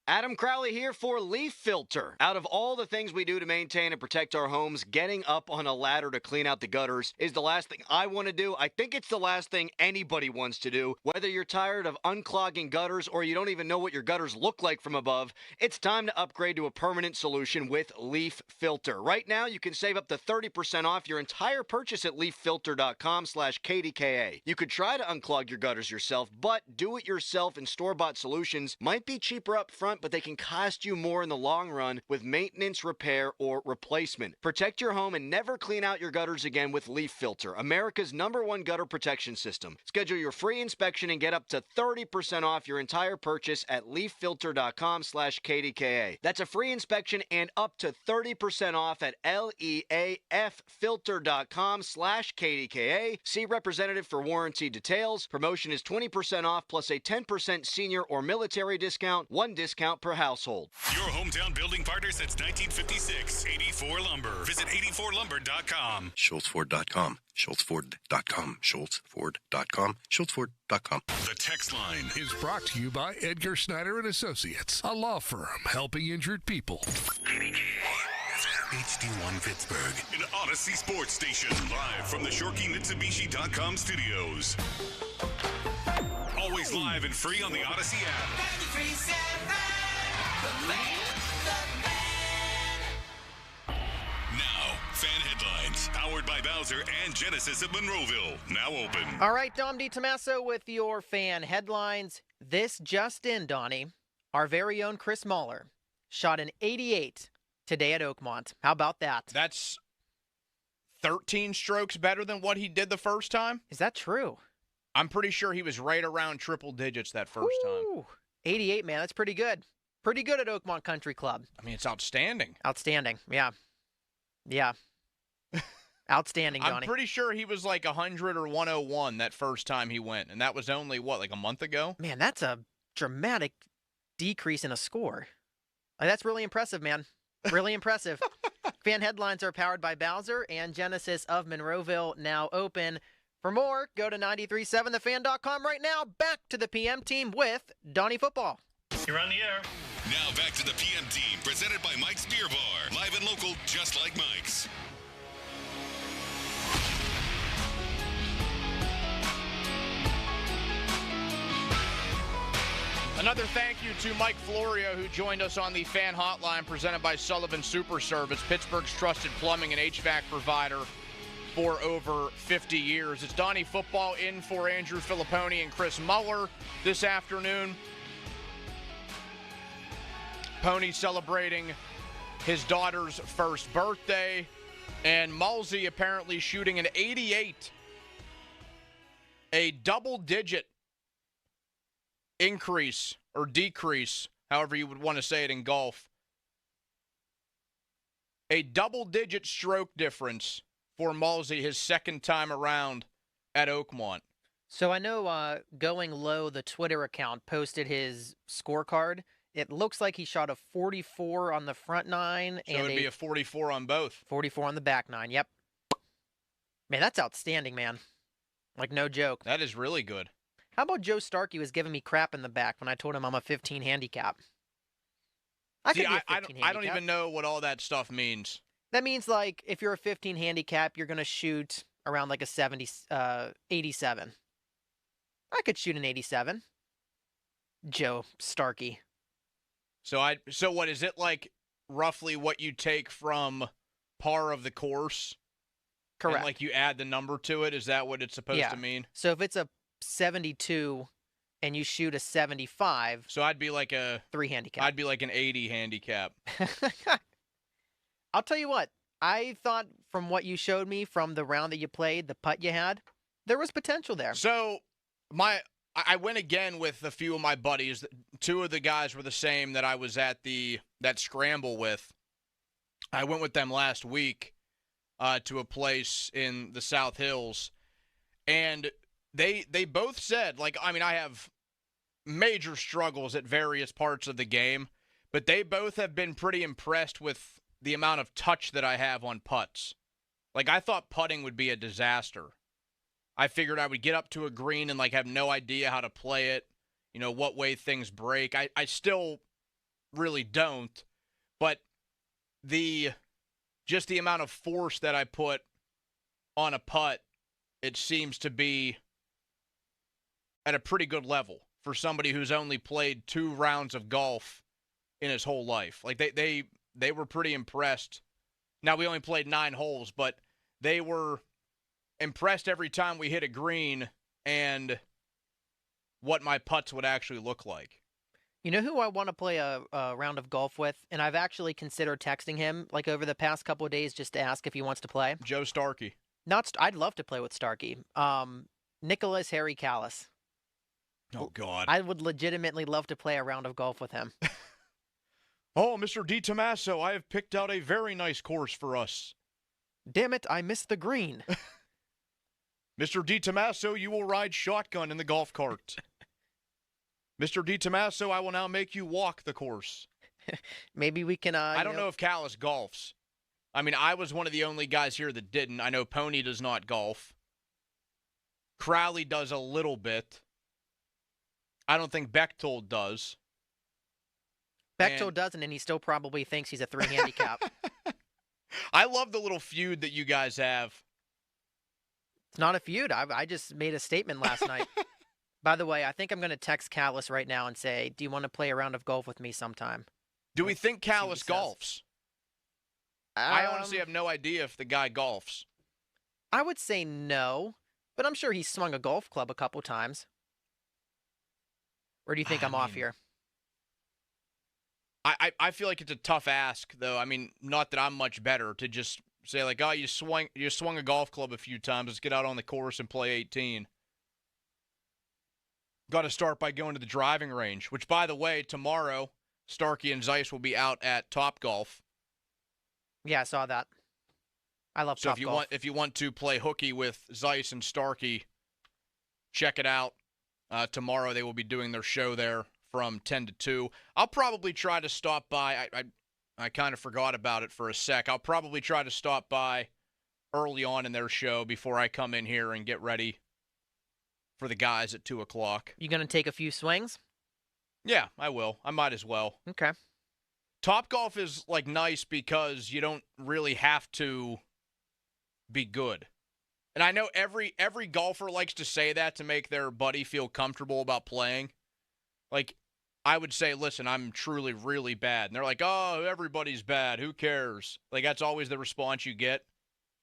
Adam Crowley here for Leaf Filter. Out of all the things we do to maintain and protect our homes, getting up on a ladder to clean out the gutters is the last thing I want to do. I think it's the last thing anybody wants to do. Whether you're tired of unclogging gutters or you don't even know what your gutters look like from above, it's time to upgrade to a permanent solution with Leaf Filter. Right now, you can save up to 30% off your entire purchase at leaffilter.com/KDKA. You could try to unclog your gutters yourself, but do-it-yourself and store-bought solutions might be cheaper up front front, but they can cost you more in the long run with maintenance, repair, or replacement. Protect your home and never clean out your gutters again with Leaf Filter, America's #1 gutter protection system. Schedule your free inspection and get up to 30% off your entire purchase at leaffilter.com/KDKA. That's a free inspection and up to 30% off at leaffilter.com/KDKA. See representative for warranty details. Promotion is 20% off plus a 10% senior or military discount, 1 discount per household. Your hometown building partner since 1956. 84 Lumber. Visit 84lumber.com. SchultzFord.com. SchultzFord.com. SchultzFord.com. SchultzFord.com. The text line is brought to you by Edgar Snyder and Associates, a law firm helping injured people. HD1 Pittsburgh, an Odyssey Sports Station, live from the ShorkeyMitsubishi.com studios. Always live and free on the Odyssey app. Now, fan headlines, powered by Bowser and Genesis of Monroeville, now open. All right, Dom DiTomaso with your fan headlines. This just in, Donnie. Our very own Chris Muller shot an 88 today at Oakmont. How about that? That's 13 strokes better than what he did the first time? Is that true? I'm pretty sure he was right around triple digits that first time. 88, man. That's pretty good. Pretty good at Oakmont Country Club. I mean, it's outstanding. Outstanding, yeah. Yeah. Outstanding, Donnie. I'm pretty sure he was like 100 or 101 that first time he went, and that was only, like a month ago? Man, that's a dramatic decrease in a score. That's really impressive, man. Really impressive. Fan headlines are powered by Bowser and Genesis of Monroeville, now open. For more, go to 937thefan.com right now. Back to the PM team with Donnie Football. You're on the air. Now back to the PM team, presented by Mike's Beer Bar. Live and local, just like Mike's. Another thank you to Mike Florio, who joined us on the fan hotline presented by Sullivan Super Service, Pittsburgh's trusted plumbing and HVAC provider for over 50 years. It's Donnie Football in for Andrew Filipponi and Chris Muller this afternoon. Pony celebrating his daughter's first birthday, and Mulsey apparently shooting an 88, a double-digit increase or decrease, however you would want to say it in golf. A double-digit stroke difference for Mulsey his second time around at Oakmont. So I know Going Low, the Twitter account, posted his scorecard. It looks like he shot a 44 on the front nine. So it would be a 44 on both. 44 on the back nine, yep. Man, that's outstanding, man. Like, no joke. That is really good. How about Joe Starkey was giving me crap in the back when I told him I'm a 15 handicap? I don't even know what all that stuff means. That means, like, if you're a 15 handicap, you're going to shoot around like a 87. I could shoot an 87. Joe Starkey. So what is it, like roughly what you take from par of the course? Correct. And like you add the number to it? Is that what it's supposed to mean? So if it's a 72 and you shoot a 75. So I'd be like a 3 handicap. I'd be like an 80 handicap. I'll tell you what. I thought from what you showed me from the round that you played, the putt you had, there was potential there. So I went again with a few of my buddies. 2 of the guys were the same that I was at that scramble with. I went with them last week to a place in the South Hills, and they both said, like, I mean, I have major struggles at various parts of the game, but they both have been pretty impressed with the amount of touch that I have on putts. Like, I thought putting would be a disaster. I figured I would get up to a green and, like, have no idea how to play it, you know, what way things break. I still really don't, but just the amount of force that I put on a putt, it seems to be at a pretty good level for somebody who's only played 2 rounds of golf in his whole life. Like, they were pretty impressed. Now, we only played 9 holes, but they were impressed every time we hit a green and what my putts would actually look like. You know who I want to play a round of golf with? And I've actually considered texting him like over the past couple of days just to ask if he wants to play. Joe Starkey. I'd love to play with Starkey. Nicholas Harry Callis. Oh, God. I would legitimately love to play a round of golf with him. Oh, Mr. DiTomaso, I have picked out a very nice course for us. Damn it, I missed the green. Mr. DiTomaso, you will ride shotgun in the golf cart. Mr. DiTomaso, I will now make you walk the course. Maybe we can... I don't know if Callis golfs. I mean, I was one of the only guys here that didn't. I know Pony does not golf. Crowley does a little bit. I don't think Bechtold does. Bechtold doesn't, and he still probably thinks he's a 3 handicap. I love the little feud that you guys have. It's not a feud. I just made a statement last night. By the way, I think I'm going to text Callis right now and say, do you want to play a round of golf with me sometime? Do we think Callis golfs? I honestly have no idea if the guy golfs. I would say no, but I'm sure he's swung a golf club a couple times. Or do you think I'm off here? I feel like it's a tough ask, though. I mean, not that I'm much better to just say, like, oh, you swung a golf club a few times. Let's get out on the course and play 18. Got to start by going to the driving range, which, by the way, tomorrow, Starkey and Zeiss will be out at Topgolf. Yeah, I saw that. I love Topgolf. So if you want to play hooky with Zeiss and Starkey, check it out. Tomorrow they will be doing their show there from 10 to 2. I'll probably try to stop by. I kind of forgot about it for a sec. I'll probably try to stop by early on in their show before I come in here and get ready for the guys at 2 o'clock. You going to take a few swings? Yeah, I will. I might as well. Okay. Topgolf is, like, nice because you don't really have to be good. And I know every golfer likes to say that to make their buddy feel comfortable about playing. Like, I would say, listen, I'm truly really bad. And they're like, oh, everybody's bad. Who cares? Like, that's always the response you get.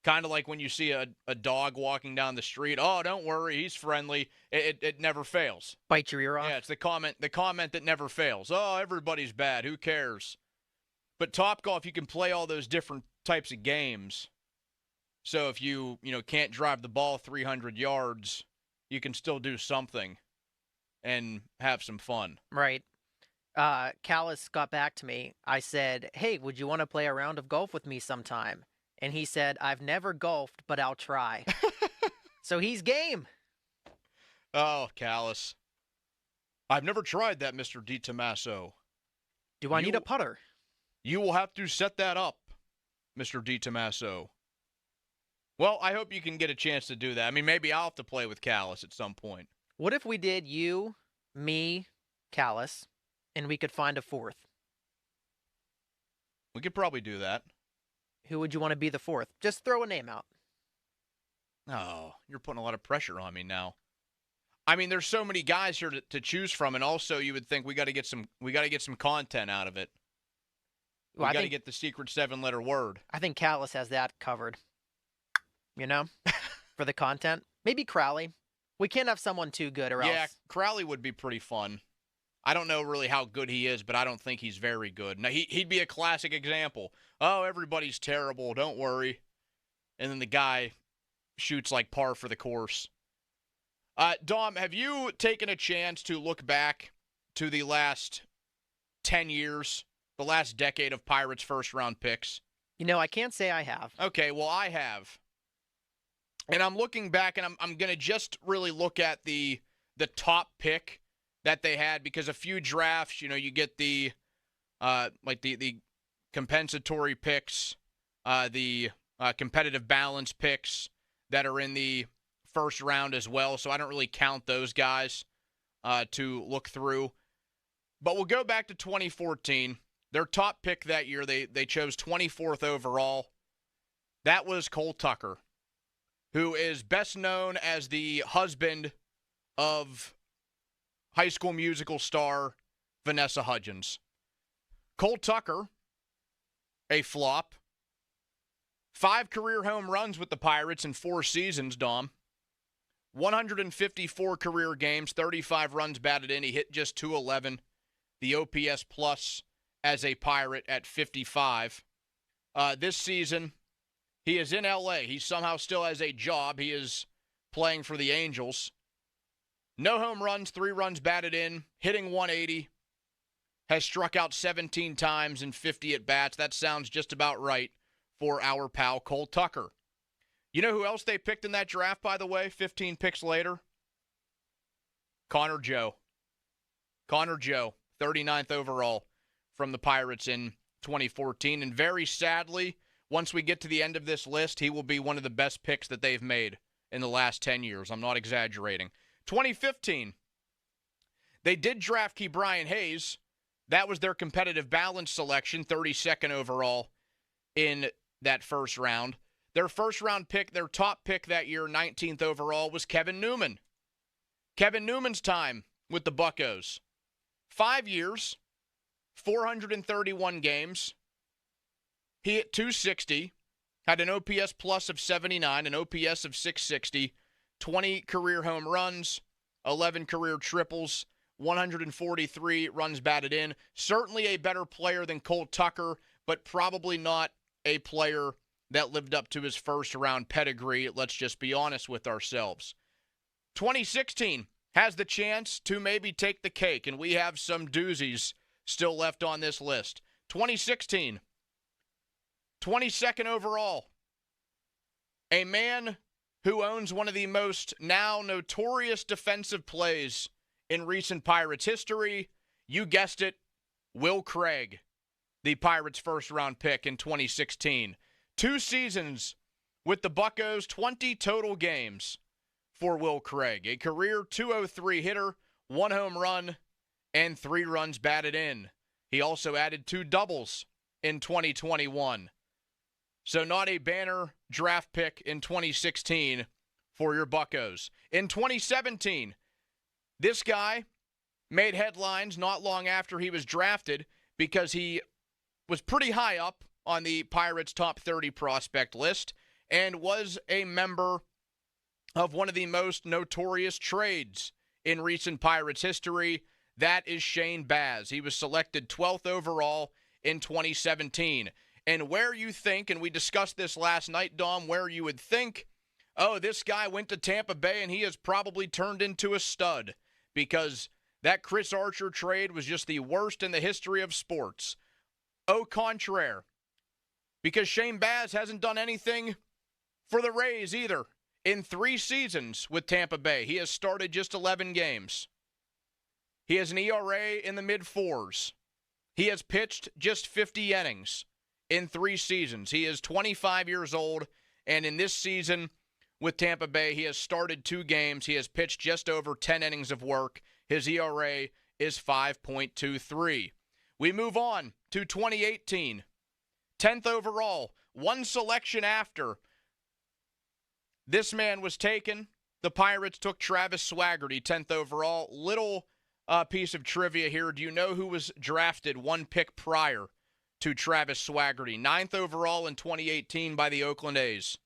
Kind of like when you see a dog walking down the street. Oh, don't worry, he's friendly. It never fails. Bite your ear off? Yeah, it's the comment that never fails. Oh, everybody's bad. Who cares? But Topgolf, you can play all those different types of games. So if you can't drive the ball 300 yards, you can still do something and have some fun. Right. Callis got back to me. I said, hey, would you want to play a round of golf with me sometime? And he said, I've never golfed, but I'll try. So he's game. Oh, Callis. I've never tried that, Mr. DiTomaso. Do I need a putter? You will have to set that up, Mr. DiTomaso. Well, I hope you can get a chance to do that. I mean, maybe I'll have to play with Callis at some point. What if we did you, me, Callis, and we could find a fourth? We could probably do that. Who would you want to be the fourth? Just throw a name out. Oh, you're putting a lot of pressure on me now. I mean, there's so many guys here to choose from, and also you would think we got to get some content out of it. We got to get the secret 7-letter word. I think Callis has that covered. You know, for the content. Maybe Crowley. We can't have someone too good or else. Yeah, Crowley would be pretty fun. I don't know really how good he is, but I don't think he's very good. Now, he'd be a classic example. Oh, everybody's terrible. Don't worry. And then the guy shoots like par for the course. Dom, have you taken a chance to look back to the last 10 years, the last decade of Pirates first-round picks? You know, I can't say I have. Okay, well, I have. And I'm looking back, and I'm going to just really look at the top pick that they had, because a few drafts, you get the the compensatory picks, the competitive balance picks that are in the first round as well. So I don't really count those guys to look through. But we'll go back to 2014. Their top pick that year, they chose 24th overall. That was Cole Tucker, who is best known as the husband of High School Musical star Vanessa Hudgens. Cole Tucker, a flop. 5 career home runs with the Pirates in 4 seasons, Dom. 154 career games, 35 runs batted in. He hit just .211. the OPS plus as a Pirate at 55. This season, he is in L.A. He somehow still has a job. He is playing for the Angels. No home runs, 3 runs batted in, hitting 180. Has struck out 17 times in 50 at-bats. That sounds just about right for our pal Cole Tucker. You know who else they picked in that draft, by the way, 15 picks later? Connor Joe. Connor Joe, 39th overall from the Pirates in 2014. And very sadly, once we get to the end of this list, he will be one of the best picks that they've made in the last 10 years. I'm not exaggerating. 2015, they did draft Ke'Bryan Hayes. That was their competitive balance selection, 32nd overall in that first round. Their first-round pick, their top pick that year, 19th overall, was Kevin Newman. Kevin Newman's time with the Buccos. 5 years, 431 games. He hit .260, had an OPS plus of 79, an OPS of 660, 20 career home runs, 11 career triples, 143 runs batted in. Certainly a better player than Cole Tucker, but probably not a player that lived up to his first-round pedigree. Let's just be honest with ourselves. 2016 has the chance to maybe take the cake, and we have some doozies still left on this list. 2016, 22nd overall, a man who owns one of the most now notorious defensive plays in recent Pirates history. You guessed it, Will Craig, the Pirates' first-round pick in 2016. 2 seasons with the Buccos, 20 total games for Will Craig. A career .203 hitter, 1 home run, and 3 runs batted in. He also added 2 doubles in 2021. So not a banner draft pick in 2016 for your Buccos. In 2017, this guy made headlines not long after he was drafted because he was pretty high up on the Pirates' top 30 prospect list and was a member of one of the most notorious trades in recent Pirates history. That is Shane Baz. He was selected 12th overall in 2017. And where you think, and we discussed this last night, Dom, where you would think, oh, this guy went to Tampa Bay and he has probably turned into a stud because that Chris Archer trade was just the worst in the history of sports. Au contraire, because Shane Baz hasn't done anything for the Rays either. In 3 seasons with Tampa Bay, he has started just 11 games. He has an ERA in the mid-4s. He has pitched just 50 innings in 3 seasons. He is 25 years old, and in this season with Tampa Bay, he has started 2 games. He has pitched just over 10 innings of work. His ERA is 5.23. We move on to 2018. 10th overall, 1 selection after this man was taken. The Pirates took Travis Swaggerty, 10th overall. Little piece of trivia here. Do you know who was drafted 1 pick prior to Travis Swaggerty? 9th overall in 2018 by the Oakland A's.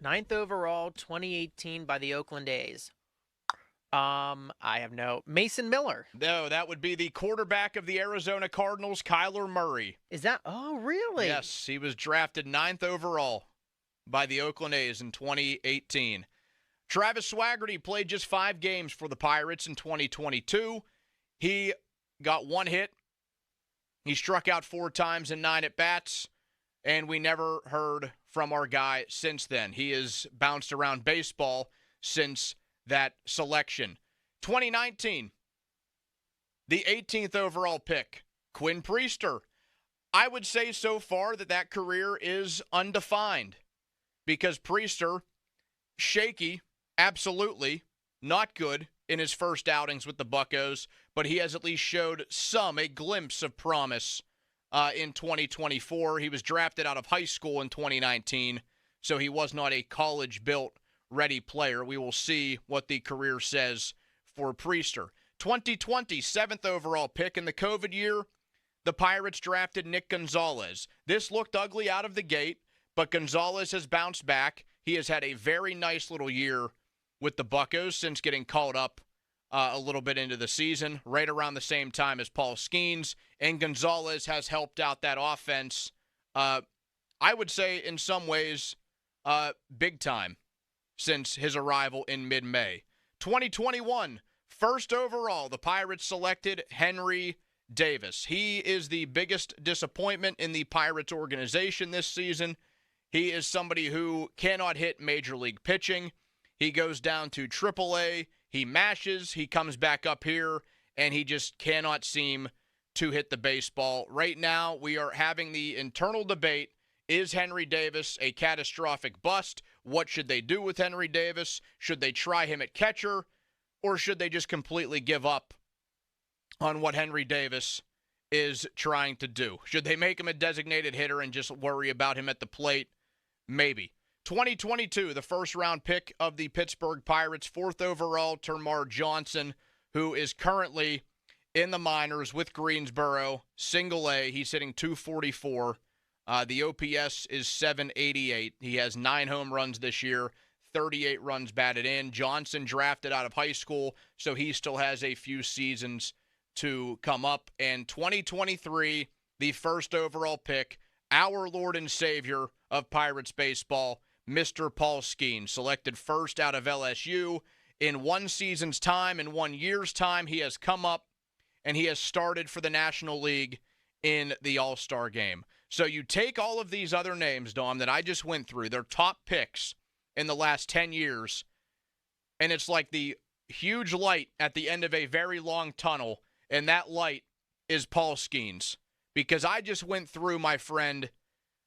9th overall, 2018 by the Oakland A's. I have no... Mason Miller. No, that would be the quarterback of the Arizona Cardinals, Kyler Murray. Is that... Oh, really? Yes, he was drafted 9th overall by the Oakland A's in 2018. Travis Swaggerty played just 5 games for the Pirates in 2022. He got 1 hit. He struck out 4 times in 9 at-bats, and we never heard from our guy since then. He has bounced around baseball since that selection. 2019, the 18th overall pick, Quinn Priester. I would say so far that career is undefined because Priester, shaky, absolutely, not good in his first outings with the Buccos, but he has at least showed a glimpse of promise in 2024. He was drafted out of high school in 2019, so he was not a college-built ready player. We will see what the career says for Priester. 2020, 7th overall pick in the COVID year, the Pirates drafted Nick Gonzalez. This looked ugly out of the gate, but Gonzalez has bounced back. He has had a very nice little year with the Buccos since getting called up a little bit into the season, right around the same time as Paul Skenes, and Gonzalez has helped out that offense, I would say in some ways, big time since his arrival in mid-May. 2021, first overall, the Pirates selected Henry Davis. He is the biggest disappointment in the Pirates organization this season. He is somebody who cannot hit major league pitching. He goes down to AAA, he mashes, he comes back up here, and he just cannot seem to hit the baseball. Right now, we are having the internal debate, is Henry Davis a catastrophic bust? What should they do with Henry Davis? Should they try him at catcher, or should they just completely give up on what Henry Davis is trying to do? Should they make him a designated hitter and just worry about him at the plate? Maybe. 2022, the first-round pick of the Pittsburgh Pirates, 4th overall, Termarr Johnson, who is currently in the minors with Greensboro, single A. He's hitting .244. The OPS is .788. He has 9 home runs this year, 38 runs batted in. Johnson drafted out of high school, so he still has a few seasons to come up. And 2023, the first overall pick, our Lord and Savior of Pirates baseball, Mr. Paul Skenes, selected first out of LSU. In 1 season's time, in 1 year's time, he has come up and he has started for the National League in the All-Star game. So you take all of these other names, Dom, that I just went through, their top picks in the last 10 years, and it's like the huge light at the end of a very long tunnel, and that light is Paul Skenes. Because I just went through, my friend,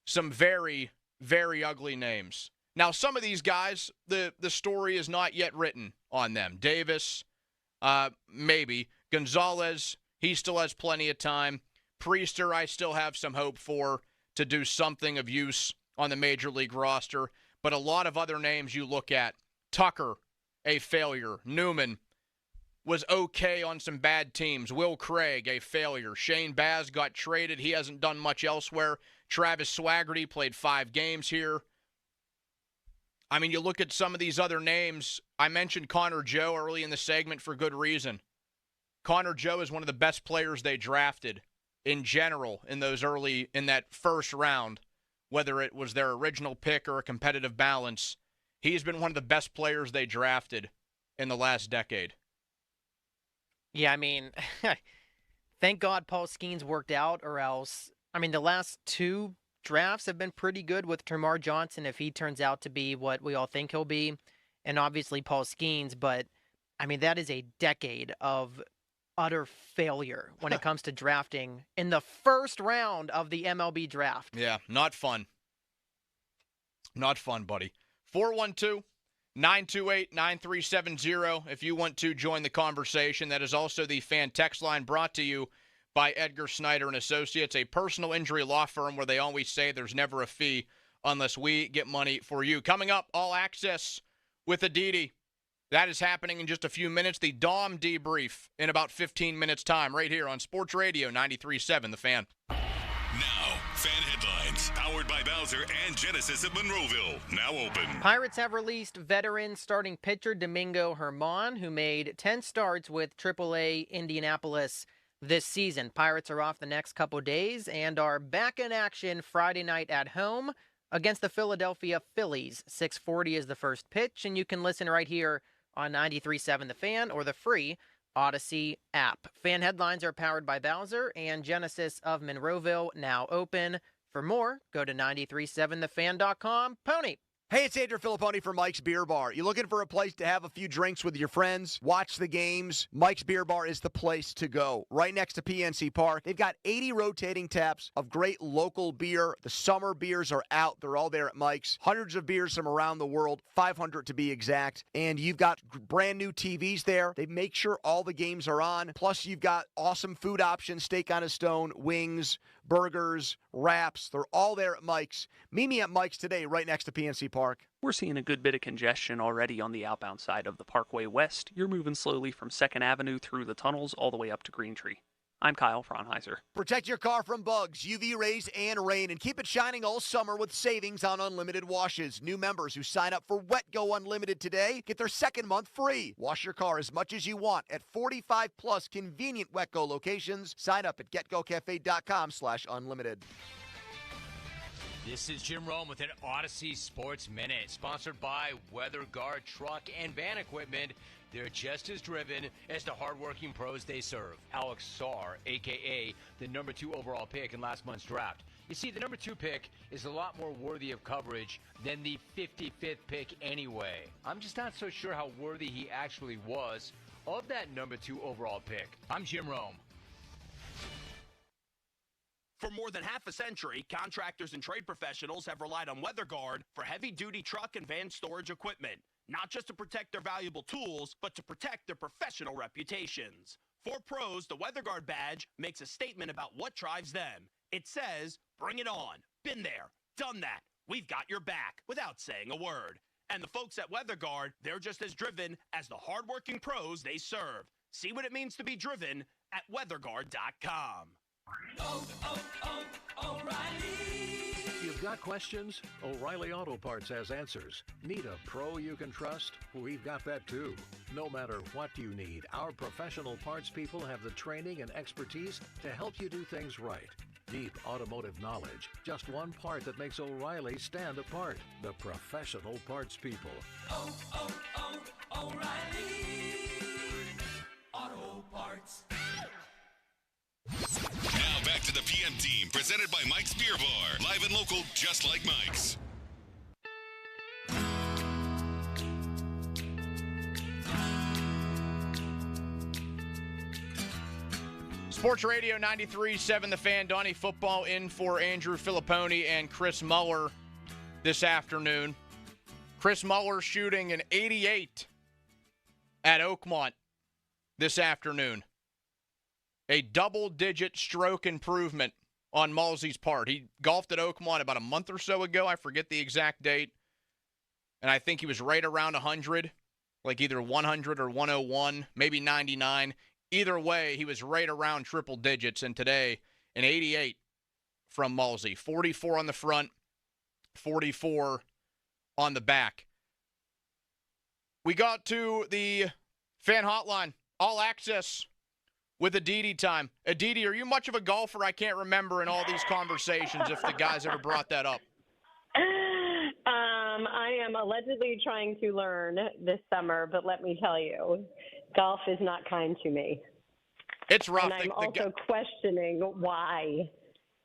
some very, very ugly names. Now, some of these guys, the story is not yet written on them. Davis, maybe. Gonzalez, he still has plenty of time. Priester, I still have some hope for to do something of use on the Major League roster. But a lot of other names you look at, Tucker, a failure. Newman was okay on some bad teams. Will Craig, a failure. Shane Baz got traded. He hasn't done much elsewhere. Travis Swaggerty played 5 games here. I mean, you look at some of these other names. I mentioned Connor Joe early in the segment for good reason. Connor Joe is one of the best players they drafted in general in that first round, whether it was their original pick or a competitive balance. He's been one of the best players they drafted in the last decade. Yeah, I mean, thank God Paul Skenes worked out, or else, I mean, the last 2 drafts have been pretty good with Termarr Johnson if he turns out to be what we all think he'll be, and obviously Paul Skenes, but, I mean, that is a decade of utter failure when it comes to drafting in the first round of the MLB draft. Yeah, not fun. Not fun, buddy. 412-928-9370 if you want to join the conversation. That is also the fan text line brought to you by Edgar Snyder and Associates, a personal injury law firm where they always say there's never a fee unless we get money for you. Coming up, All Access with Aditi. That is happening in just a few minutes. The Dom debrief in about 15 minutes' time right here on Sports Radio 93.7 The Fan. Now, fan headlines, powered by Bowser and Genesis of Monroeville. Now open. Pirates have released veteran starting pitcher Domingo Germán, who made 10 starts with AAA Indianapolis this season. Pirates are off the next couple days and are back in action Friday night at home against the Philadelphia Phillies. 6:40 is the first pitch, and you can listen right here on 93.7 The Fan or the free Odyssey app. Fan headlines are powered by Bowser and Genesis of Monroeville, now open. For more, go to 937thefan.com. Pony. Hey, it's Andrew Filipponi from Mike's Beer Bar. You looking for a place to have a few drinks with your friends, watch the games? Mike's Beer Bar is the place to go. Right next to PNC Park. They've got 80 rotating taps of great local beer. The summer beers are out. They're all there at Mike's. Hundreds of beers from around the world, 500 to be exact. And you've got brand new TVs there. They make sure all the games are on. Plus, you've got awesome food options, steak on a stone, wings, burgers, wraps. They're all there at Mike's. Meet me at Mike's today, right next to PNC Park. We're seeing a good bit of congestion already on the outbound side of the Parkway West. You're moving slowly from 2nd Avenue through the tunnels all the way up to Green Tree. I'm Kyle Fraunheiser. Protect your car from bugs, UV rays, and rain, and keep it shining all summer with savings on unlimited washes. New members who sign up for Wet Go Unlimited today get their second month free. Wash your car as much as you want at 45-plus convenient Wet Go locations. Sign up at getgocafe.com/unlimited. This is Jim Rome with an Odyssey Sports Minute, sponsored by WeatherGuard Truck and Van Equipment. They're just as driven as the hardworking pros they serve. Alex Sarr, a.k.a. the number 2 overall pick in last month's draft. You see, the number 2 pick is a lot more worthy of coverage than the 55th pick anyway. I'm just not so sure how worthy he actually was of that number 2 overall pick. I'm Jim Rome. For more than half a century, contractors and trade professionals have relied on WeatherGuard for heavy-duty truck and van storage equipment, not just to protect their valuable tools, but to protect their professional reputations. For pros, the WeatherGuard badge makes a statement about what drives them. It says, "Bring it on. Been there. Done that. We've got your back," without saying a word. And the folks at WeatherGuard, they're just as driven as the hardworking pros they serve. See what it means to be driven at WeatherGuard.com. You've got questions? O'Reilly Auto Parts has answers. Need a pro you can trust? We've got that too. No matter what you need, our professional parts people have the training and expertise to help you do things right. Deep automotive knowledge. Just one part that makes O'Reilly stand apart. The professional parts people. O'Reilly Auto Parts. Now back to the PM Team, presented by Mike's Beer Bar. Live and local, just like Mike's. Sports Radio 93.7 The Fan. Donnie Football in for Andrew Filipponi and Chris Muller this afternoon. Chris Muller shooting an 88 at Oakmont this afternoon. A double-digit stroke improvement on Mulsey's part. He golfed at Oakmont about a month or so ago. I forget the exact date. And I think he was right around 100, like either 100 or 101, maybe 99. Either way, he was right around triple digits. And today, an 88 from Mulsey. 44 on the front, 44 on the back. We got to the fan hotline, all access with Aditi time. Aditi, are you much of a golfer? I can't remember in all these conversations if the guys ever brought that up. I am allegedly trying to learn this summer, but let me tell you, golf is not kind to me. It's rough. And I'm also questioning why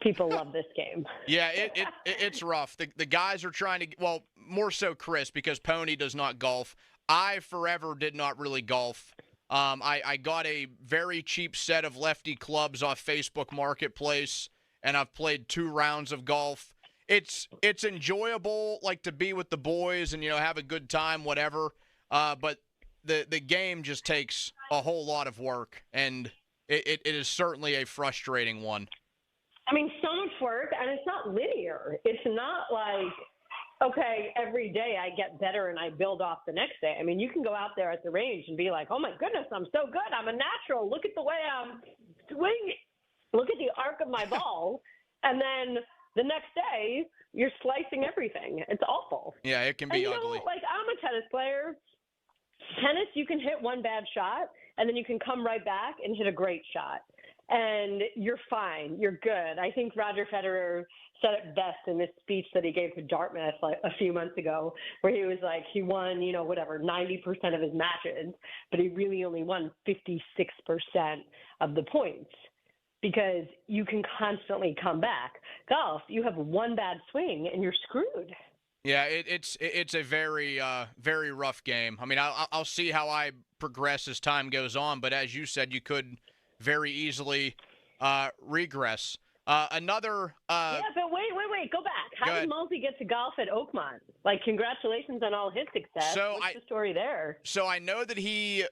people love this game. Yeah, it's rough. The guys are trying to, well, more so Chris, because Pony does not golf. I forever did not really golf. I got a very cheap set of lefty clubs off Facebook Marketplace, and I've played 2 rounds of golf. It's enjoyable, like, to be with the boys and, have a good time, whatever. But the game just takes a whole lot of work, and it is certainly a frustrating one. I mean, so much work, and it's not linear. It's not like, okay, every day I get better and I build off the next day. I mean, you can go out there at the range and be like, oh, my goodness, I'm so good. I'm a natural. Look at the way I'm swinging. Look at the arc of my ball. And then the next day, you're slicing everything. It's awful. Yeah, it can be ugly. Like, I'm a tennis player. Tennis, you can hit one bad shot, and then you can come right back and hit a great shot. And you're fine. You're good. I think Roger Federer said it best in this speech that he gave to Dartmouth like a few months ago, where he was like, he won, 90% of his matches, but he really only won 56% of the points because you can constantly come back. Golf, you have one bad swing and you're screwed. Yeah, it's a very, very rough game. I mean, I'll see how I progress as time goes on, but as you said, you could very easily regress. Another. Yeah, but wait. Go back. How did Mulsey get to golf at Oakmont? Like, congratulations on all his success. What's the story there? So I know that he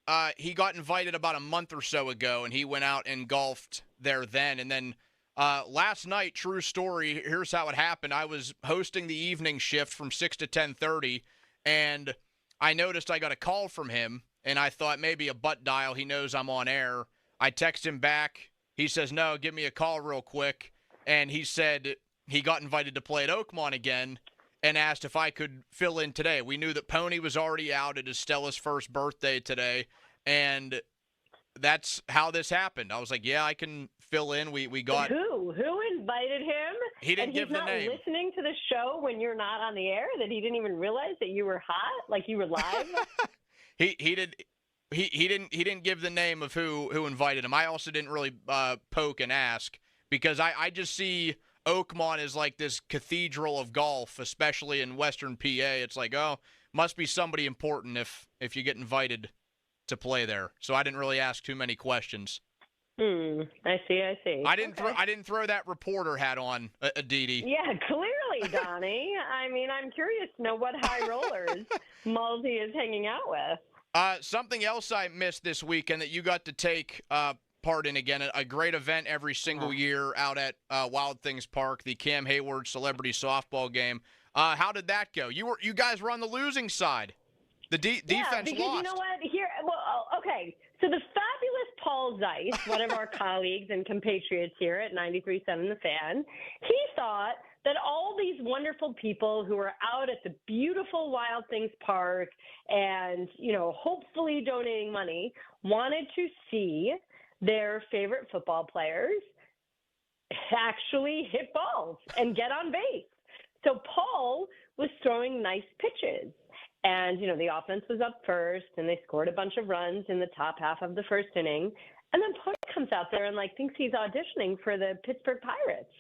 got invited about a month or so ago, and he went out and golfed there then. And then last night, true story, here's how it happened. I was hosting the evening shift from 6 to 10:30, and I noticed I got a call from him, and I thought maybe a butt dial. He knows I'm on air. I text him back, He says, no, give me a call real quick. And he said he got invited to play at Oakmont again and asked if I could fill in today. We knew that Pony was already out at Estella's first birthday today, and that's how this happened. I was like, yeah, I can fill in. We got Who invited him? He didn't give the name. And he's not listening to the show when you're not on the air. That he didn't even realize that you were hot, like you were live. He didn't give the name of who invited him. I also didn't really poke and ask because I just see Oakmont as like this cathedral of golf, especially in Western PA. It's like, oh, must be somebody important if you get invited to play there. So I didn't really ask too many questions. I see. I didn't throw that reporter hat on, Aditi. Yeah, clearly, Donnie. I mean, I'm curious to know what high rollers Mulsey is hanging out with. Something else I missed this weekend that you got to take part in again, a great event every single year out at Wild Things Park, the Cam Hayward Celebrity Softball Game. How did that go? You guys were on the losing side. The defense because lost. You know what? Okay. So the fabulous Paul Zeiss, one of our colleagues and compatriots here at 93.7 The Fan, he thought that all these wonderful people who are out at the beautiful Wild Things Park and, hopefully donating money wanted to see their favorite football players actually hit balls and get on base. So Paul was throwing nice pitches. And, the offense was up first, and they scored a bunch of runs in the top half of the first inning. And then Pony comes out there and, thinks he's auditioning for the Pittsburgh Pirates.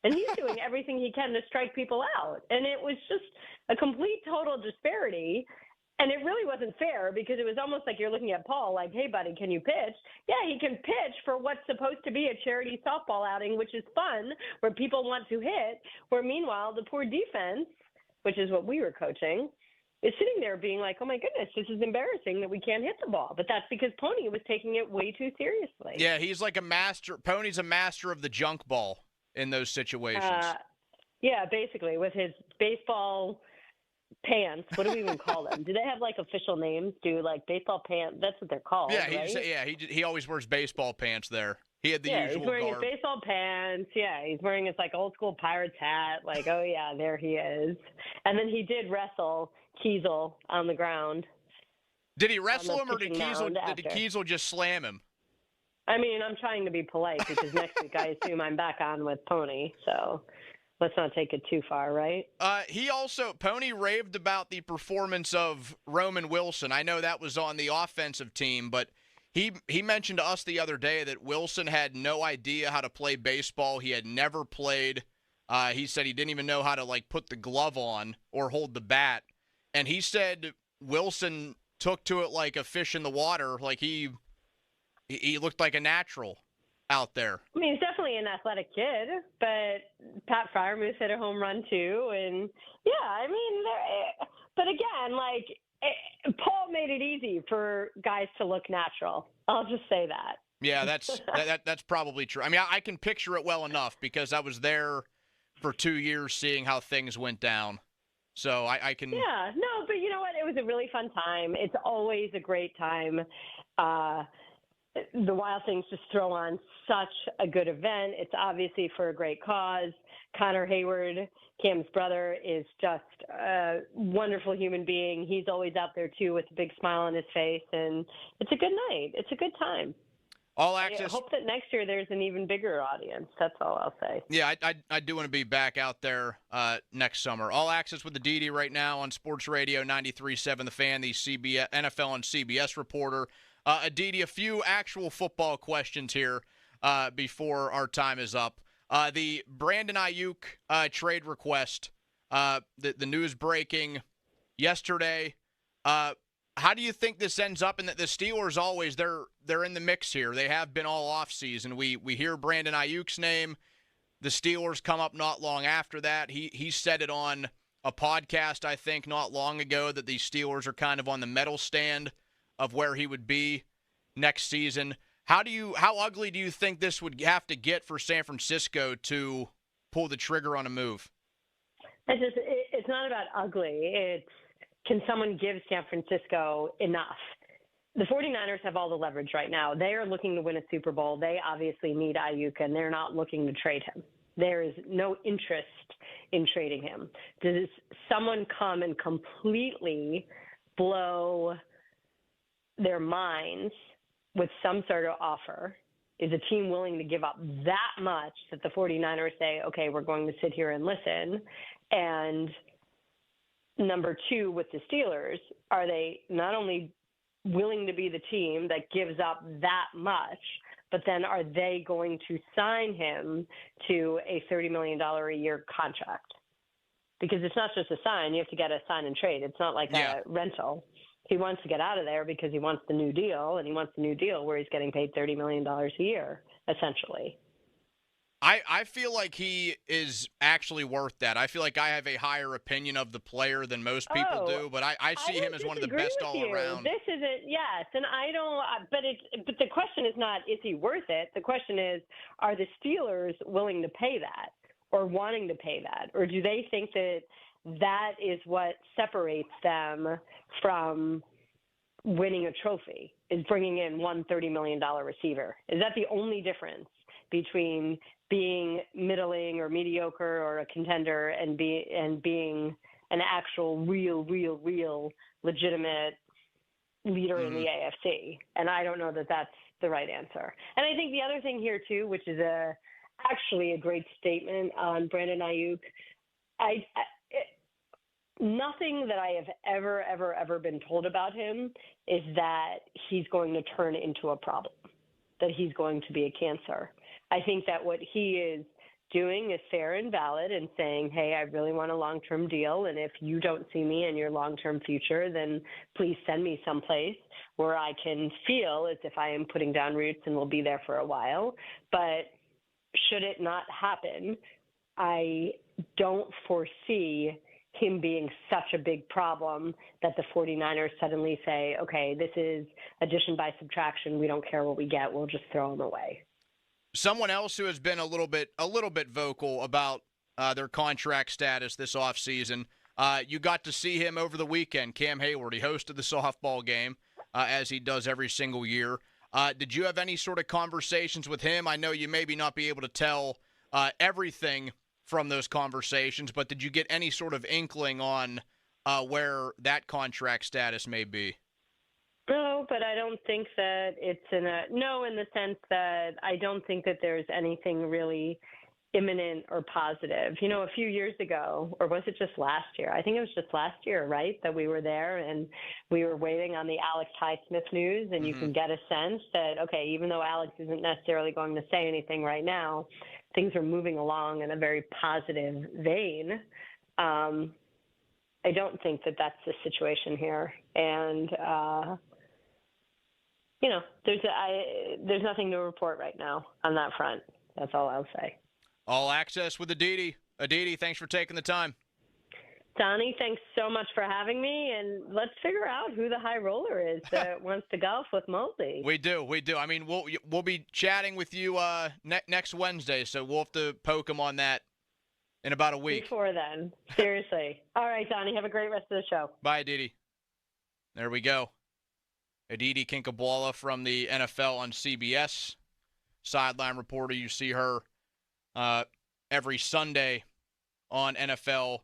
And he's doing everything he can to strike people out. And it was just a complete, total disparity. And it really wasn't fair because it was almost like you're looking at Paul like, hey, buddy, can you pitch? Yeah, he can pitch for what's supposed to be a charity softball outing, which is fun, where people want to hit, where meanwhile the poor defense, which is what we were coaching, is sitting there being like, oh, my goodness, this is embarrassing that we can't hit the ball. But that's because Pony was taking it way too seriously. Yeah, he's like a master. Pony's a master of the junk ball in those situations. Yeah, basically, with his baseball pants. What do we even call them? Do they have, official names? Baseball pants? That's what they're called, right? He always wears baseball pants there. He had the usual he's wearing garb. his baseball pants. Yeah, he's wearing his, old school Pirates hat. Oh, yeah, there he is. And then he did wrestle Kiesel on the ground. Did he wrestle him, or did Kiesel just slam him? I mean, I'm trying to be polite because next week I assume I'm back on with Pony, so let's not take it too far, right? Pony raved about the performance of Roman Wilson. I know that was on the offensive team, but he mentioned to us the other day that Wilson had no idea how to play baseball. He had never played. He said he didn't even know how to, put the glove on or hold the bat. And he said Wilson took to it like a fish in the water. He looked like a natural out there. I mean, he's definitely an athletic kid, but Pat Fryermuth hit a home run too. And yeah, I mean, but again, Paul made it easy for guys to look natural. I'll just say that. Yeah, that's probably true. I mean, I can picture it well enough because I was there for 2 years seeing how things went down. So I can. Yeah, no, but you know what? It was a really fun time. It's always a great time. The Wild Things just throw on such a good event. It's obviously for a great cause. Connor Hayward, Cam's brother, is just a wonderful human being. He's always out there, too, with a big smile on his face. And it's a good night. It's a good time. All access. I hope that next year there's an even bigger audience. That's all I'll say. Yeah, I do want to be back out there next summer. All access with Aditi right now on Sports Radio 93.7 The Fan, the NFL on CBS reporter. Aditi, a few actual football questions here before our time is up. The Brandon Aiyuk trade request, the news breaking yesterday. How do you think this ends up? And that the Steelers always they're in the mix here. They have been all offseason. We hear Brandon Aiyuk's name. The Steelers come up not long after that. He said it on a podcast, I think, not long ago, that the Steelers are kind of on the medal stand of where he would be next season. How ugly do you think this would have to get for San Francisco to pull the trigger on a move? It's not about ugly. It's, can someone give San Francisco enough? the 49ers have all the leverage right now. They are looking to win a Super Bowl. They obviously need Aiyuk, and they're not looking to trade him. There is no interest in trading him. Does someone come and completely blow their minds with some sort of offer? Is a team willing to give up that much that the 49ers say, okay, we're going to sit here and listen? And number two, with the Steelers, are they not only willing to be the team that gives up that much, but then are they going to sign him to a $30 million a year contract? Because it's not just a sign. You have to get a sign and trade. It's not like a rental. He wants to get out of there because he wants the new deal, and he wants the new deal where he's getting paid $30 million a year, essentially. I feel like he is actually worth that. I feel like I have a higher opinion of the player than most people do, but I see him as one of the best all around. This isn't, yes, and I don't. But the question is not, is he worth it? The question is, are the Steelers willing to pay that, or wanting to pay that, or do they think that that is what separates them from winning a trophy? Is bringing in one $30 million receiver? Is that the only difference between being middling or mediocre or a contender and being an actual real legitimate leader in the AFC? And I don't know that that's the right answer. And I think the other thing here too, which is actually a great statement on Brandon Aiyuk, nothing that I have ever been told about him is that he's going to turn into a problem, that he's going to be a cancer. I think that what he is doing is fair and valid and saying, hey, I really want a long-term deal, and if you don't see me in your long-term future, then please send me someplace where I can feel as if I am putting down roots and will be there for a while. But should it not happen, I don't foresee him being such a big problem that the 49ers suddenly say, okay, this is addition by subtraction. We don't care what we get. We'll just throw him away. Someone else who has been a little bit vocal about their contract status this offseason, you got to see him over the weekend, Cam Hayward. He hosted the softball game, as he does every single year. Did you have any sort of conversations with him? I know you maybe not be able to tell everything from those conversations, but did you get any sort of inkling on where that contract status may be? No, but I don't think that it's in the sense that I don't think that there's anything really imminent or positive. You know, a few years ago, or was it just last year? I think it was just last year, right, that we were there and we were waiting on the Alex Highsmith news, and you can get a sense that, okay, even though Alex isn't necessarily going to say anything right now, things are moving along in a very positive vein. I don't think that that's the situation here. And, there's nothing to report right now on that front. That's all I'll say. All access with Aditi. Aditi, thanks for taking the time. Donnie, thanks so much for having me, and let's figure out who the high roller is that wants to golf with Mosey. We do. I mean, we'll be chatting with you next Wednesday, so we'll have to poke him on that in about a week. Before then. Seriously. All right, Donnie, have a great rest of the show. Bye, Aditi. There we go. Aditi Kinkhabwala from the NFL on CBS. Sideline reporter. You see her every Sunday on NFL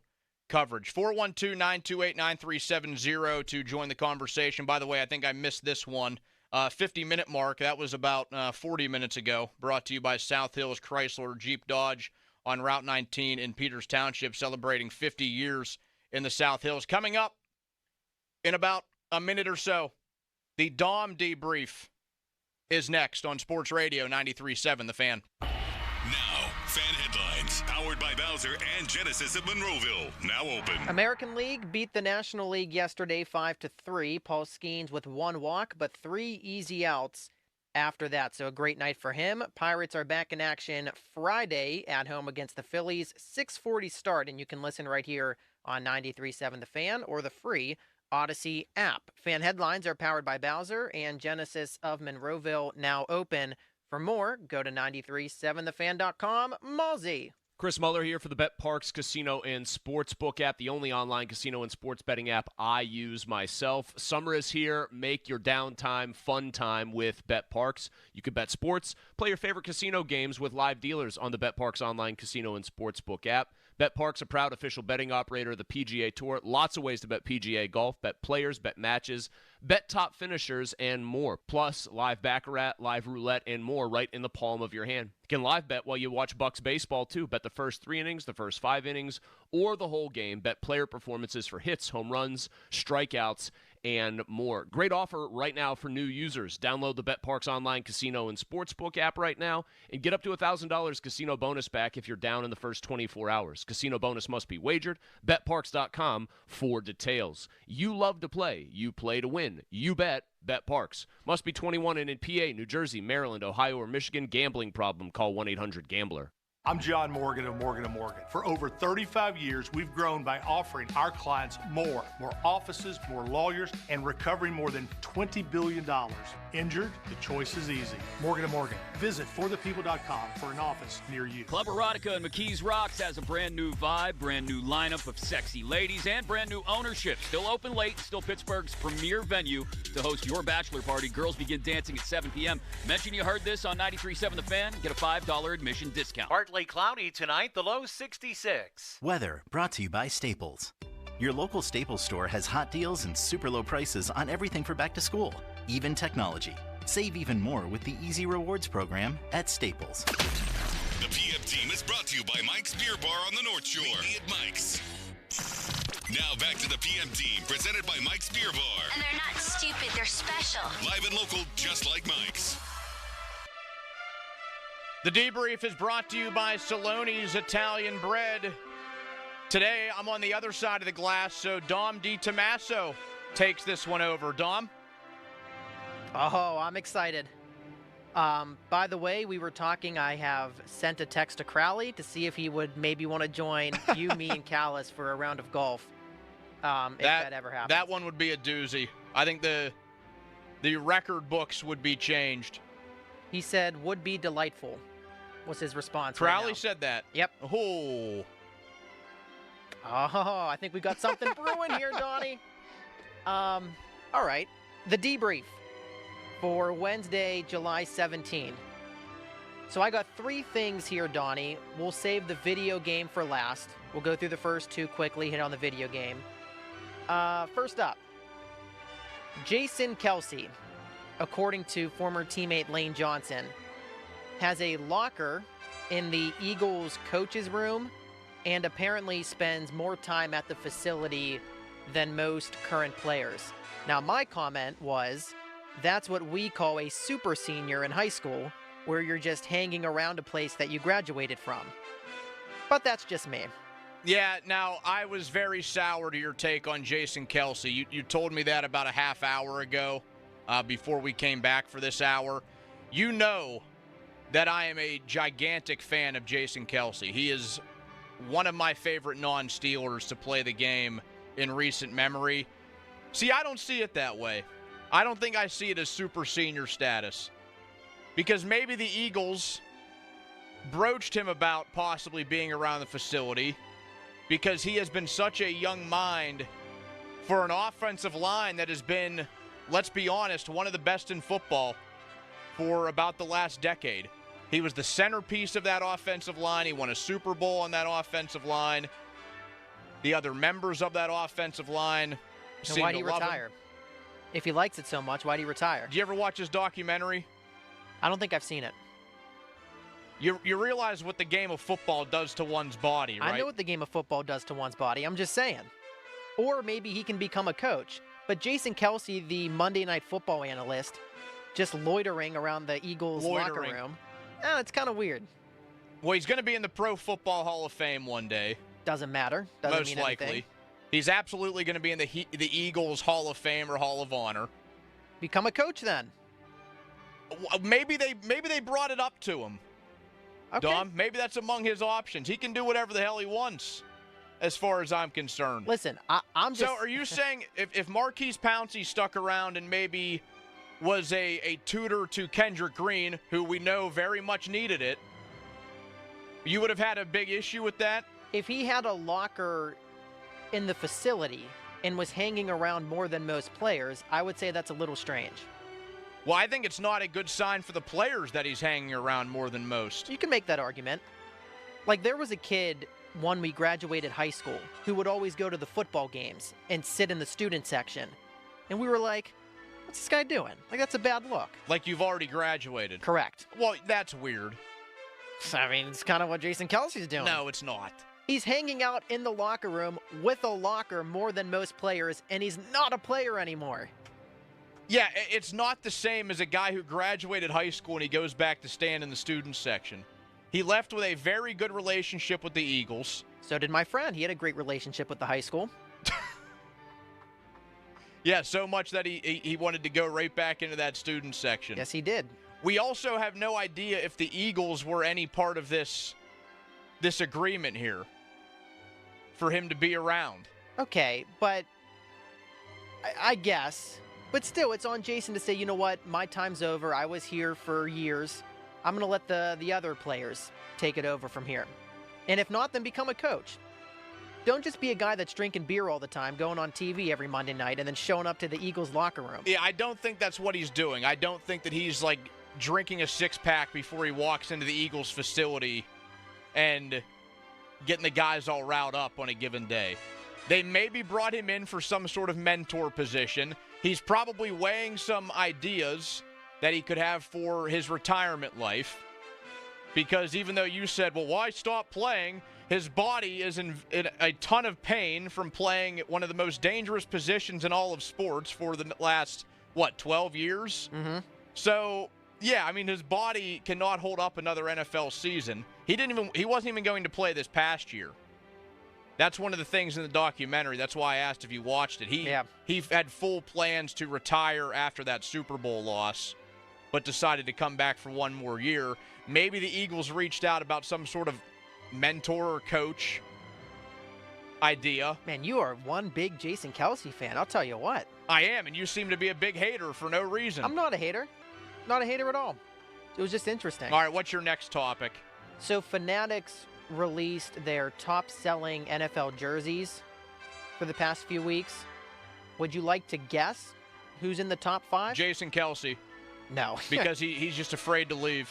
coverage. 412-928-9370 to join the conversation. By the way, I think I missed this one. 50-minute mark. That was about 40 minutes ago. Brought to you by South Hills Chrysler Jeep Dodge on Route 19 in Peters Township, celebrating 50 years in the South Hills. Coming up in about a minute or so, the Dom debrief is next on Sports Radio 93.7 The Fan. Now, fan headlines, powered by Bowser and Genesis of Monroeville, now open. American League beat the National League yesterday 5-3. Paul Skenes with one walk, but 3 easy outs after that. So a great night for him. Pirates are back in action Friday at home against the Phillies. 6:40 start, and you can listen right here on 93.7 The Fan or the free Odyssey app. Fan headlines are powered by Bowser and Genesis of Monroeville, now open. For more, go to 937thefan.com. Mallsy. Chris Muller here for the Bet Parks Casino and Sportsbook app, the only online casino and sports betting app I use myself. Summer is here. Make your downtime fun time with Bet Parks. You can bet sports, play your favorite casino games with live dealers on the Bet Parks online casino and sportsbook app. Bet Parks, a proud official betting operator of the PGA Tour. Lots of ways to bet PGA golf, bet players, bet matches, bet top finishers, and more. Plus, live baccarat, live roulette, and more right in the palm of your hand. You can live bet while you watch Bucks baseball, too. Bet the first 3 innings, the first 5 innings, or the whole game. Bet player performances for hits, home runs, strikeouts, and more. Great offer right now for new users. Download the Bet Parks online casino and sportsbook app right now and get up to $1,000 casino bonus back if you're down in the first 24 hours. Casino bonus must be wagered. BetParks.com for details. You love to play. You play to win. You bet. Bet Parks. Must be 21 and in PA, New Jersey, Maryland, Ohio, or Michigan. Gambling problem. Call 1-800-GAMBLER. I'm John Morgan of Morgan & Morgan. For over 35 years, we've grown by offering our clients more offices, more lawyers, and recovering more than $20 billion. Injured? The choice is easy. Morgan & Morgan. Visit forthepeople.com for an office near you. Club Erotica in McKees Rocks has a brand new vibe, brand new lineup of sexy ladies, and brand new ownership. Still open late, still Pittsburgh's premier venue to host your bachelor party. Girls begin dancing at 7 p.m. Mention you heard this on 93.7 The Fan. Get a $5 admission discount. Partly cloudy tonight, the low 66. Weather brought to you by Staples. Your local Staples store has hot deals and super low prices on everything for back to school, even technology. Save even more with the Easy Rewards program at Staples. The PM team is brought to you by Mike's Beer Bar on the North Shore. Meet me at Mike's. Now back to the PM team, presented by Mike's Beer Bar. And they're not stupid, they're special. Live and local, just like Mike's. The debrief is brought to you by Saloni's Italian Bread. Today, I'm on the other side of the glass, so Dom DiTommaso takes this one over. Dom? Oh, I'm excited. By the way, we were talking, I have sent a text to Crowley to see if he would maybe want to join you, me, and Callis for a round of golf, if that ever happens. That one would be a doozy. I think the record books would be changed. He said, would be delightful, was his response. Crowley right said that. Yep. Oh, I think we got something brewing here, Donnie. All right. The debrief for Wednesday, July 17. So I got 3 things here, Donnie. We'll save the video game for last. We'll go through the first 2 quickly, hit on the video game. First up, Jason Kelce, according to former teammate Lane Johnson, has a locker in the Eagles coach's room and apparently spends more time at the facility than most current players. Now, my comment was, that's what we call a super senior in high school, where you're just hanging around a place that you graduated from. But that's just me. Yeah, now, I was very sour to your take on Jason Kelce. You told me that about a half hour ago before we came back for this hour. You know that I am a gigantic fan of Jason Kelce. He is one of my favorite non-Steelers to play the game in recent memory. See, I don't see it that way. I don't think I see it as super senior status. Because maybe the Eagles broached him about possibly being around the facility because he has been such a young mind for an offensive line that has been, let's be honest, one of the best in football for about the last decade. He was the centerpiece of that offensive line. He won a Super Bowl on that offensive line. The other members of that offensive line seem to love him. Why'd he retire? If he likes it so much, why'd he retire? Did you ever watch his documentary? I don't think I've seen it. You realize what the game of football does to one's body, right? I know what the game of football does to one's body. I'm just saying. Or maybe he can become a coach. But Jason Kelce, the Monday Night Football analyst, just loitering around the Eagles locker room. It's kind of weird. Well, he's going to be in the Pro Football Hall of Fame one day. Doesn't matter. Doesn't Most mean likely. anything. He's absolutely going to be in the Eagles Hall of Fame or Hall of Honor. Become a coach then. Maybe they brought it up to him. Okay. Dom, maybe that's among his options. He can do whatever the hell he wants, as far as I'm concerned. Listen, I'm just... So are you saying if Marquise Pouncey stuck around and maybe was a tutor to Kendrick Green, who we know very much needed it, You would have had a big issue with that? If he had a locker in the facility and was hanging around more than most players, I would say that's a little strange. Well, I think it's not a good sign for the players that he's hanging around more than most. You can make that argument. Like, there was a kid when we graduated high school who would always go to the football games and sit in the student section. And we were like, what's this guy doing? Like, that's a bad look. Like you've already graduated. Correct. Well, that's weird. I mean, it's kind of what Jason Kelsey's doing. No, it's not. He's hanging out in the locker room with a locker more than most players, and he's not a player anymore. Yeah, it's not the same as a guy who graduated high school and he goes back to stand in the student section. He left with a very good relationship with the Eagles. So did my friend. He had a great relationship with the high school. Yeah, so much that he wanted to go right back into that student section. Yes, he did. We also have no idea if the Eagles were any part of this agreement here for him to be around. Okay, but I guess. But still, it's on Jason to say, you know what, my time's over. I was here for years. I'm going to let the other players take it over from here. And if not, then become a coach. Don't just be a guy that's drinking beer all the time, going on TV every Monday night, and then showing up to the Eagles locker room. Yeah, I don't think that's what he's doing. I don't think that he's, like, drinking a six-pack before he walks into the Eagles facility and getting the guys all riled up on a given day. They maybe brought him in for some sort of mentor position. He's probably weighing some ideas that he could have for his retirement life. Because even though you said, well, why stop playing? His body is in a ton of pain from playing one of the most dangerous positions in all of sports for the last, 12 years? Mm-hmm. So, yeah, I mean, his body cannot hold up another NFL season. He wasn't even going to play this past year. That's one of the things in the documentary. That's why I asked if you watched it. He had full plans to retire after that Super Bowl loss, but decided to come back for one more year. Maybe the Eagles reached out about some sort of mentor or coach idea. Man, you are one big Jason Kelsey fan. I'll tell you what. I am, and you seem to be a big hater for no reason. I'm not a hater. Not a hater at all. It was just interesting. All right, what's your next topic? So Fanatics released their top-selling NFL jerseys for the past few weeks. Would you like to guess who's in the top 5? Jason Kelsey. No. Because he's just afraid to leave.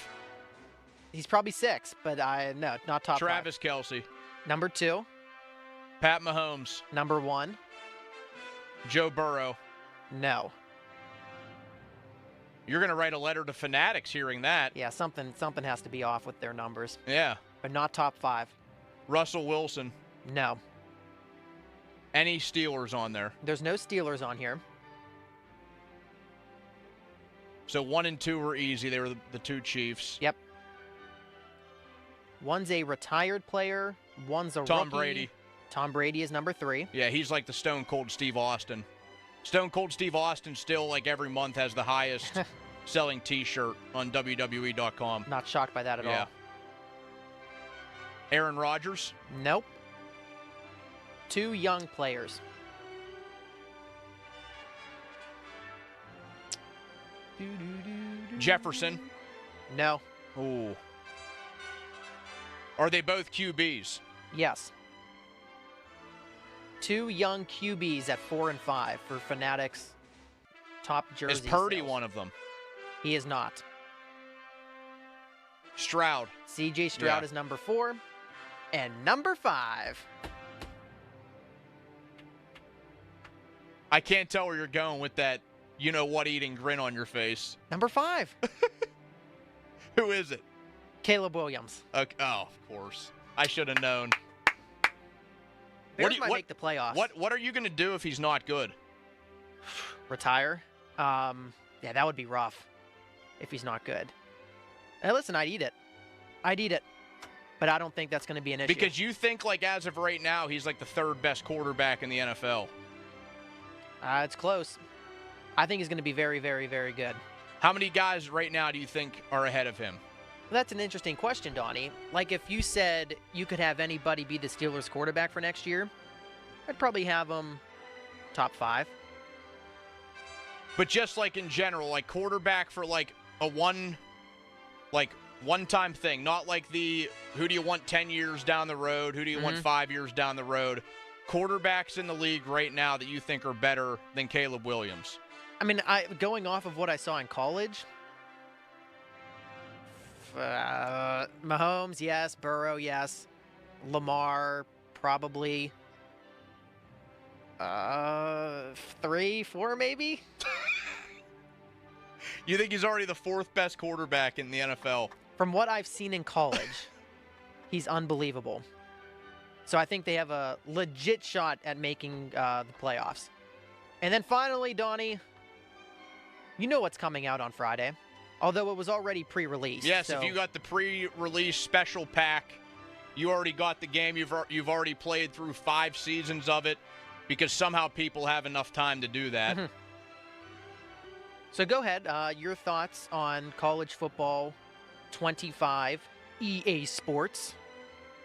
He's probably 6, but no, not top 5. Travis Kelce. Number 2. Pat Mahomes. Number 1. Joe Burrow. No. You're going to write a letter to Fanatics hearing that. Yeah, something has to be off with their numbers. Yeah. But not top 5. Russell Wilson. No. Any Steelers on there? There's no Steelers on here. So 1 and 2 were easy. They were the 2 Chiefs. Yep. One's a retired player. One's a Tom rookie. Brady. Tom Brady is number 3. Yeah, he's like the Stone Cold Steve Austin. Stone Cold Steve Austin still, like, every month has the highest selling T-shirt on WWE.com. Not shocked by that at all. Aaron Rodgers? Nope. 2 young players. Jefferson? No. Ooh. Are they both QBs? Yes. 2 young QBs at 4 and 5 for Fanatics top jersey Is Purdy sales. one of them? He is not. Stroud. C.J. Stroud is number 4. And number 5. I can't tell where you're going with that you-know-what eating grin on your face. Number 5. Who is it? Caleb Williams. Okay. Oh, of course. I should have known. Bears might make the playoffs. What are you going to do if he's not good? Retire? Yeah, that would be rough if he's not good. Hey, listen, I'd eat it. But I don't think that's going to be an issue. Because you think, like, as of right now, he's like the 3rd best quarterback in the NFL. It's close. I think he's going to be very, very, very good. How many guys right now do you think are ahead of him? Well, that's an interesting question, Donnie. Like, if you said you could have anybody be the Steelers quarterback for next year, I'd probably have him top 5. But just like in general, like quarterback for like a One-time thing, not like the who do you want 10 years down the road, who do you want 5 years down the road. Quarterbacks in the league right now that you think are better than Caleb Williams. I mean, going off of what I saw in college, Mahomes, yes. Burrow, yes. Lamar, probably. 3, 4, maybe? You think he's already the 4th best quarterback in the NFL? From what I've seen in college, he's unbelievable. So I think they have a legit shot at making the playoffs. And then finally, Donnie, you know what's coming out on Friday, although it was already pre-released. Yes, so. If you got the pre-release special pack, you already got the game. You've already played through 5 seasons of it because somehow people have enough time to do that. So go ahead. Your thoughts on College Football 25 EA Sports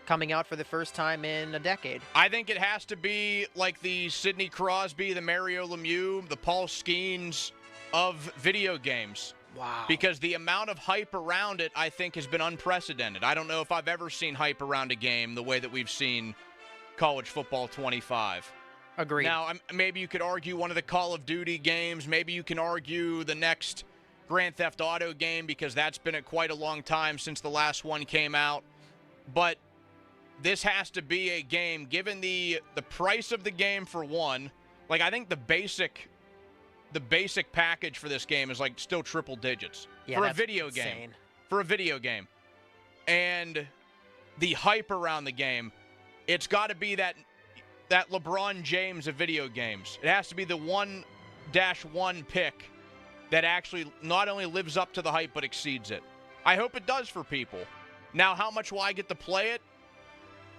coming out for the first time in a decade? I think it has to be like the Sidney Crosby, the Mario Lemieux, the Paul Skenes of video games. Wow. Because the amount of hype around it, I think, has been unprecedented. I don't know if I've ever seen hype around a game the way that we've seen College Football 25. Agreed. Now, maybe you could argue one of the Call of Duty games. Maybe you can argue the next Grand Theft Auto game because that's been quite a long time since the last one came out. But this has to be a game, given the price of the game for one. Like, I think the basic package for this game is like still triple digits for a video game. For a video game. And the hype around the game, it's got to be that LeBron James of video games. It has to be the 1-1 pick that actually not only lives up to the hype but exceeds it. I hope it does for people. Now, how much will I get to play it?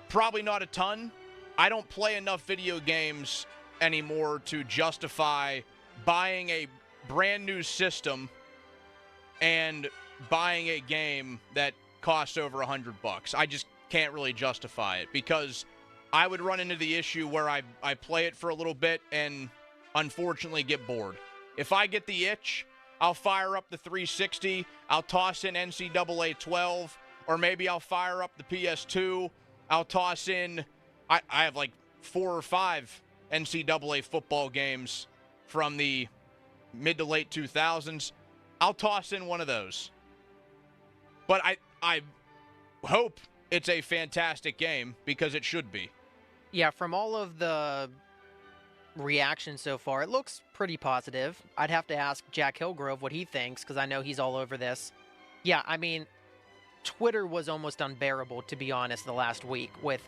Probably not a ton. I don't play enough video games anymore to justify buying a brand new system and buying a game that costs over $100. I just can't really justify it because I would run into the issue where I play it for a little bit and unfortunately get bored. If I get the itch, I'll fire up the 360, I'll toss in NCAA 12, or maybe I'll fire up the PS2, I'll toss in, I have like 4 or 5 NCAA football games from the mid to late 2000s. I'll toss in one of those. But I hope it's a fantastic game because it should be. Yeah, from all of the reaction so far, it looks pretty positive. I'd have to ask Jack Hillgrove what he thinks because I know he's all over this. Yeah, I mean, Twitter was almost unbearable, to be honest, the last week with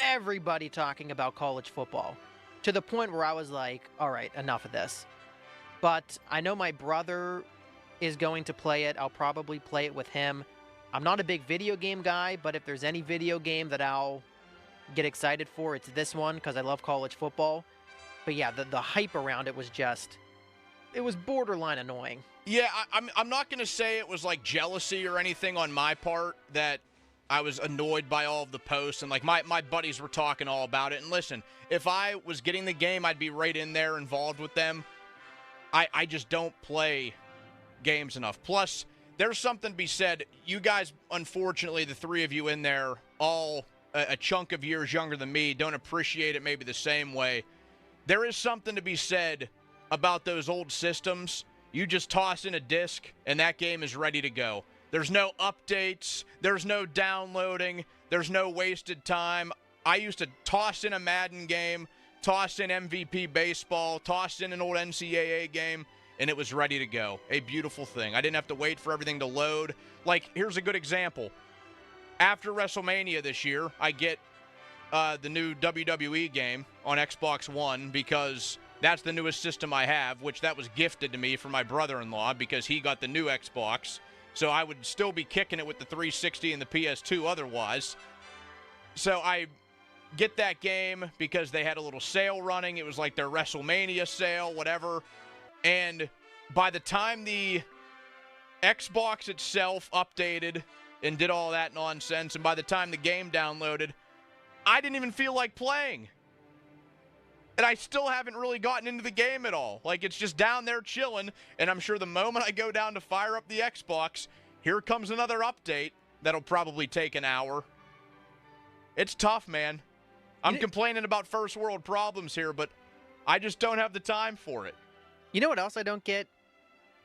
everybody talking about college football to the point where I was like, all right, enough of this. But I know my brother is going to play it. I'll probably play it with him. I'm not a big video game guy, but if there's any video game that I'll get excited for, it's this one because I love college football. But yeah, the hype around it was it was borderline annoying. Yeah, I'm not going to say it was like jealousy or anything on my part that I was annoyed by all of the posts. And like my buddies were talking all about it. And listen, if I was getting the game, I'd be right in there involved with them. I just don't play games enough. Plus, there's something to be said. You guys, unfortunately, the 3 of you in there, all a chunk of years younger than me, don't appreciate it maybe the same way. There is something to be said about those old systems. You just toss in a disc, and that game is ready to go. There's no updates. There's no downloading. There's no wasted time. I used to toss in a Madden game, toss in MVP baseball, toss in an old NCAA game, and it was ready to go. A beautiful thing. I didn't have to wait for everything to load. Like, here's a good example. After WrestleMania this year, I get the new WWE game on Xbox One because that's the newest system I have, which that was gifted to me from my brother-in-law because he got the new Xbox. So I would still be kicking it with the 360 and the PS2 otherwise. So I get that game because they had a little sale running. It was like their WrestleMania sale, whatever. And by the time the Xbox itself updated and did all that nonsense, and by the time the game downloaded, I didn't even feel like playing. And I still haven't really gotten into the game at all. Like, it's just down there chilling, and I'm sure the moment I go down to fire up the Xbox, Here comes another update that'll probably take an hour. It's tough, man. I'm complaining about first world problems here, but I just don't have the time for it. You know what else I don't get?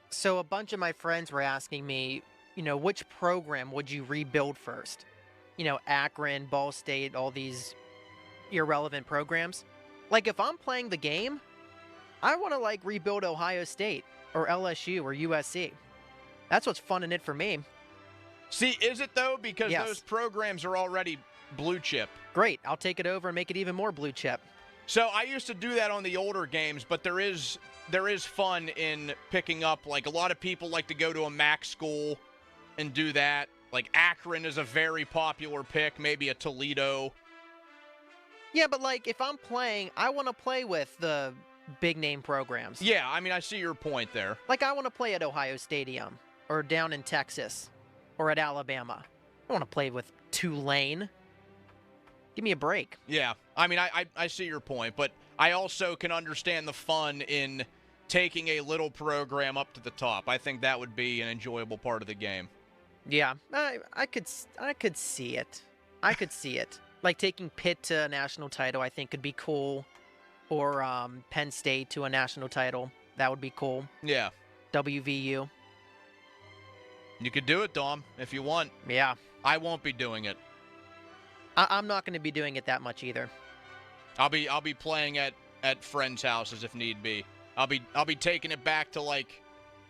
So a bunch of my friends were asking me, which program would you rebuild first? Akron, Ball State, all these irrelevant programs. Like, if I'm playing the game, I want to, rebuild Ohio State or LSU or USC. That's what's fun in it for me. See, is it, though? Because those programs are already blue chip. Great. I'll take it over and make it even more blue chip. So I used to do that on the older games, but there is fun in picking up, a lot of people like to go to a MAC school and do that. Like, Akron is a very popular pick, maybe a Toledo. Yeah, but, if I'm playing, I want to play with the big-name programs. Yeah, I see your point there. I want to play at Ohio Stadium or down in Texas or at Alabama. I don't want to play with Tulane. Give me a break. Yeah, I see your point, but I also can understand the fun in taking a little program up to the top. I think that would be an enjoyable part of the game. Yeah, I could see it. I could see it. Taking Pitt to a national title, I think could be cool. Or Penn State to a national title. That would be cool. Yeah. WVU. You could do it, Dom, if you want. Yeah. I won't be doing it. I'm not going to be doing it that much either. I'll be playing at friends' houses if need be. I'll be taking it back to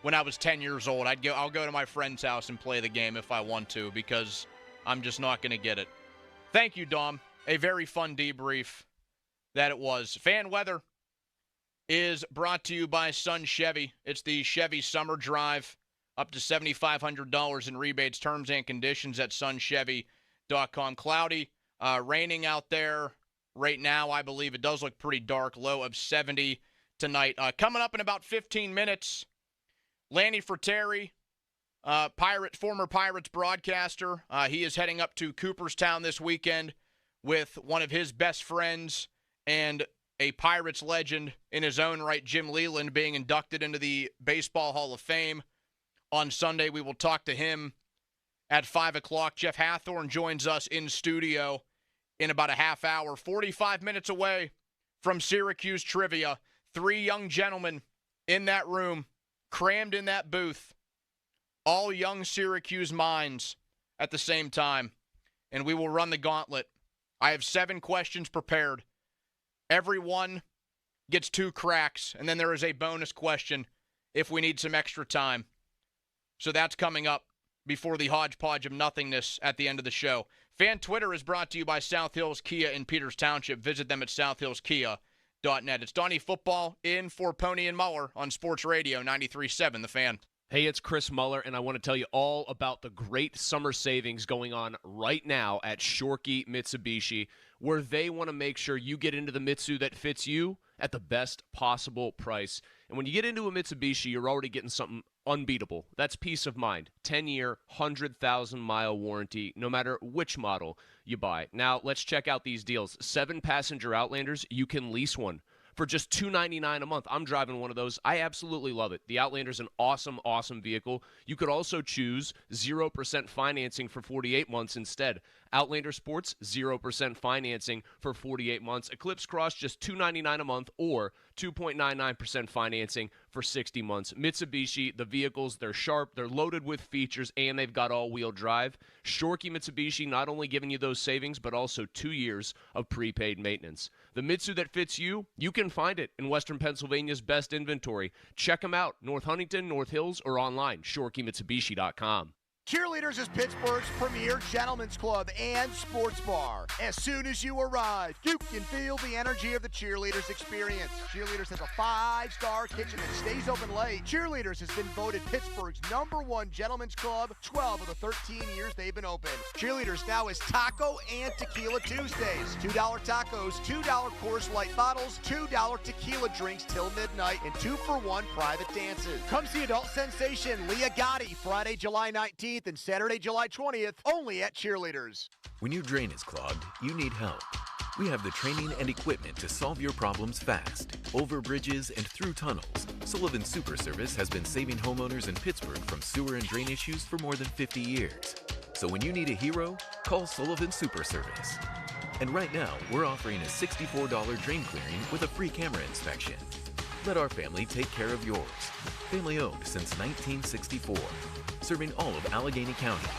when I was 10 years old. I'll go to my friend's house and play the game if I want to, because I'm just not going to get it. Thank you, Dom. A very fun debrief that it was. Fan weather is brought to you by Sun Chevy. It's the Chevy Summer Drive. Up to $7,500 in rebates, terms and conditions at sunchevy.com. Cloudy, raining out there right now. I believe it does look pretty dark. Low of 70 tonight. Coming up in about 15 minutes, Lanny Fratteri, former Pirates broadcaster. He is heading up to Cooperstown this weekend with one of his best friends and a Pirates legend in his own right, Jim Leland, being inducted into the Baseball Hall of Fame. On Sunday, we will talk to him at 5 o'clock. Jeff Hathorn joins us in studio in about a half hour. 45 minutes away from Syracuse Trivia. 3 young gentlemen in that room, crammed in that booth. All young Syracuse minds at the same time. And we will run the gauntlet. I have 7 questions prepared. Everyone gets 2 cracks, and then there is a bonus question if we need some extra time. So that's coming up before the hodgepodge of nothingness at the end of the show. Fan Twitter is brought to you by South Hills Kia in Peters Township. Visit them at southhillskia.net. It's Donnie Football in for Pony and Muller on Sports Radio 93.7 The Fan. Hey, it's Chris Muller, and I want to tell you all about the great summer savings going on right now at Shorkey Mitsubishi, where they want to make sure you get into the Mitsu that fits you at the best possible price. And when you get into a Mitsubishi, you're already getting something unbeatable. That's peace of mind. 10-year, 100,000-mile warranty, no matter which model you buy. Now, let's check out these deals. 7-passenger Outlanders, you can lease one for just $299 a month. I'm driving one of those. I absolutely love it. The Outlander's an awesome, awesome vehicle. You could also choose 0% financing for 48 months instead. Outlander Sports, 0% financing for 48 months. Eclipse Cross, just $299 a month, or 2.99% financing for 60 months. Mitsubishi, the vehicles, they're sharp, they're loaded with features, and they've got all-wheel drive. Shorkey Mitsubishi not only giving you those savings, but also 2 years of prepaid maintenance. The Mitsu that fits you, you can find it in Western Pennsylvania's best inventory. Check them out, North Huntington, North Hills, or online, ShorkeyMitsubishi.com. Cheerleaders is Pittsburgh's premier gentlemen's club and sports bar. As soon as you arrive, you can feel the energy of the Cheerleaders experience. Cheerleaders has a 5-star kitchen that stays open late. Cheerleaders has been voted Pittsburgh's #1 gentlemen's club 12 of the 13 years they've been open. Cheerleaders now is Taco and Tequila Tuesdays. $2 tacos, $2 Coors Light bottles, $2 tequila drinks till midnight, and 2-for-1 private dances. Come see adult sensation Leah Gotti Friday, July 19th. And Saturday, July 20th, only at Cheerleaders. When your drain is clogged, you need help. We have the training and equipment to solve your problems fast, over bridges and through tunnels. Sullivan Super Service has been saving homeowners in Pittsburgh from sewer and drain issues for more than 50 years. So when you need a hero, call Sullivan Super Service. And right now, we're offering a $64 drain clearing with a free camera inspection. Let our family take care of yours. Family owned since 1964, serving all of Allegheny County.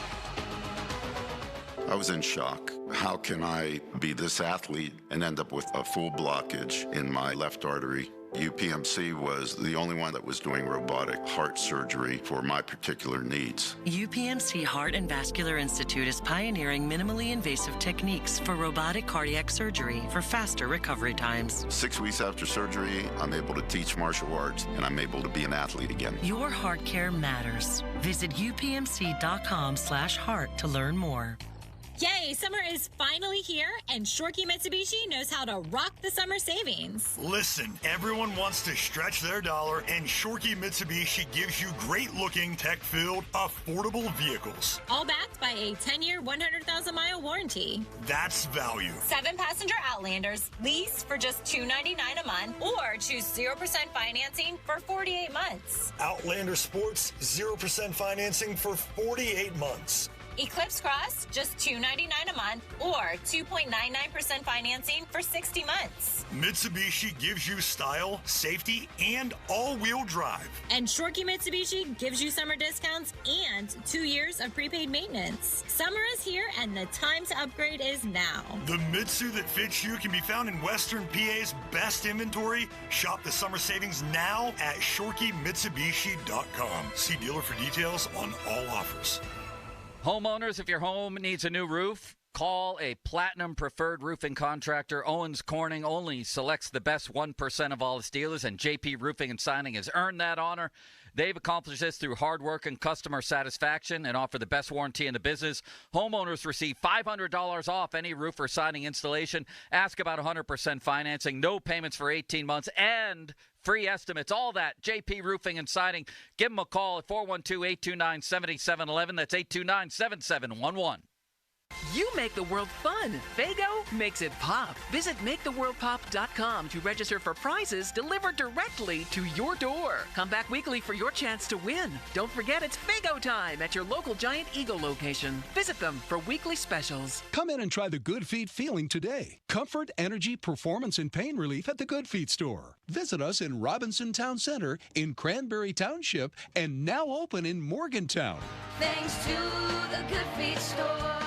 I was in shock. How can I be this athlete and end up with a full blockage in my left artery? UPMC was the only one that was doing robotic heart surgery for my particular needs. UPMC Heart and Vascular Institute is pioneering minimally invasive techniques for robotic cardiac surgery for faster recovery times. 6 weeks after surgery, I'm able to teach martial arts and I'm able to be an athlete again. Your heart care matters. Visit upmc.com/heart to learn more. Yay, summer is finally here, and Shorkey Mitsubishi knows how to rock the summer savings. Listen, everyone wants to stretch their dollar, and Shorkey Mitsubishi gives you great-looking, tech-filled, affordable vehicles. All backed by a 10-year, 100,000-mile warranty. That's value. 7-passenger Outlanders, lease for just $299 a month, or choose 0% financing for 48 months. Outlander Sports, 0% financing for 48 months. Eclipse Cross, just $299 a month, or 2.99% financing for 60 months. Mitsubishi gives you style, safety, and all-wheel drive. And Shorkey Mitsubishi gives you summer discounts and 2 years of prepaid maintenance. Summer is here, and the time to upgrade is now. The Mitsu that fits you can be found in Western PA's best inventory. Shop the summer savings now at ShorkeyMitsubishi.com. See dealer for details on all offers. Homeowners, if your home needs a new roof, call a Platinum Preferred Roofing Contractor. Owens Corning only selects the best 1% of all its dealers, and JP Roofing and Signing has earned that honor. They've accomplished this through hard work and customer satisfaction and offer the best warranty in the business. Homeowners receive $500 off any roof or siding installation. Ask about 100% financing, no payments for 18 months, and free estimates. All that, JP Roofing and Siding. Give them a call at 412-829-7711. That's 829-7711. You make the world fun. Faygo makes it pop. Visit MakeTheWorldPop.com to register for prizes delivered directly to your door. Come back weekly for your chance to win. Don't forget it's Faygo time at your local Giant Eagle location. Visit them for weekly specials. Come in and try the Good Feet feeling today. Comfort, energy, performance, and pain relief at the Good Feet store. Visit us in Robinson Town Center, in Cranberry Township, and now open in Morgantown. Thanks to the Good Feet store.